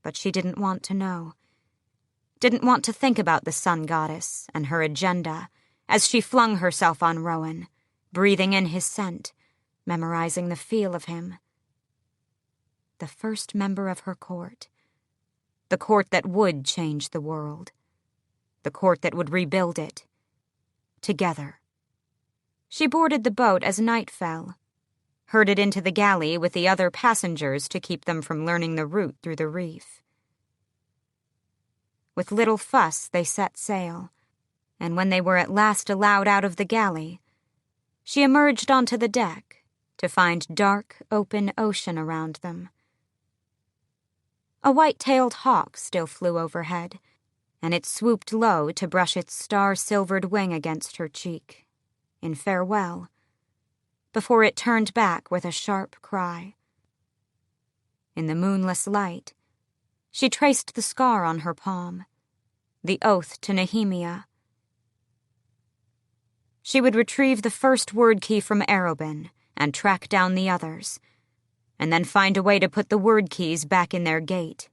But she didn't want to know. Didn't want to think about the sun goddess and her agenda as she flung herself on Rowan, breathing in his scent, memorizing the feel of him. The first member of her court. The court that would change the world. The court that would rebuild it. Together. She boarded the boat as night fell, herded into the galley with the other passengers to keep them from learning the route through the reef. With little fuss, they set sail, and when they were at last allowed out of the galley, she emerged onto the deck to find dark, open ocean around them. A white-tailed hawk still flew overhead, and it swooped low to brush its star-silvered wing against her cheek, in farewell, before it turned back with a sharp cry. In the moonless light, she traced the scar on her palm, the oath to Nehemia. She would retrieve the first word key from Arobin and track down the others, and then find a way to put the word keys back in their gate.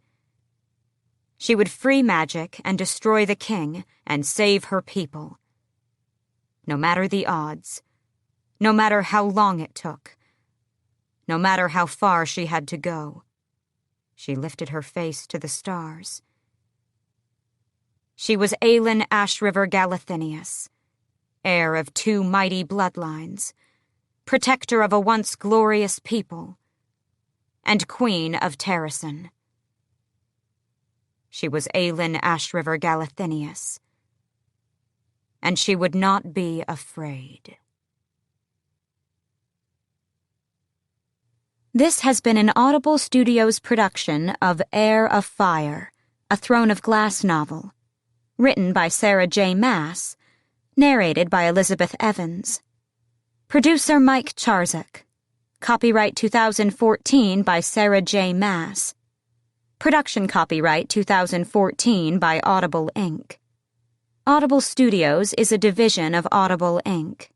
She would free magic and destroy the king and save her people. No matter the odds, no matter how long it took, no matter how far she had to go, she lifted her face to the stars. She was Aelin Ashriver Galathinius, heir of two mighty bloodlines, protector of a once glorious people, and queen of Terrasen. She was Aelin Ashriver Galathinius, and she would not be afraid. This has been an Audible Studios production of Heir of Fire, a Throne of Glass novel, written by Sarah J. Maas, narrated by Elizabeth Evans. Producer Mike Charzak. Copyright 2014 by Sarah J. Maas. Production copyright 2014 by Audible Inc. Audible Studios is a division of Audible Inc.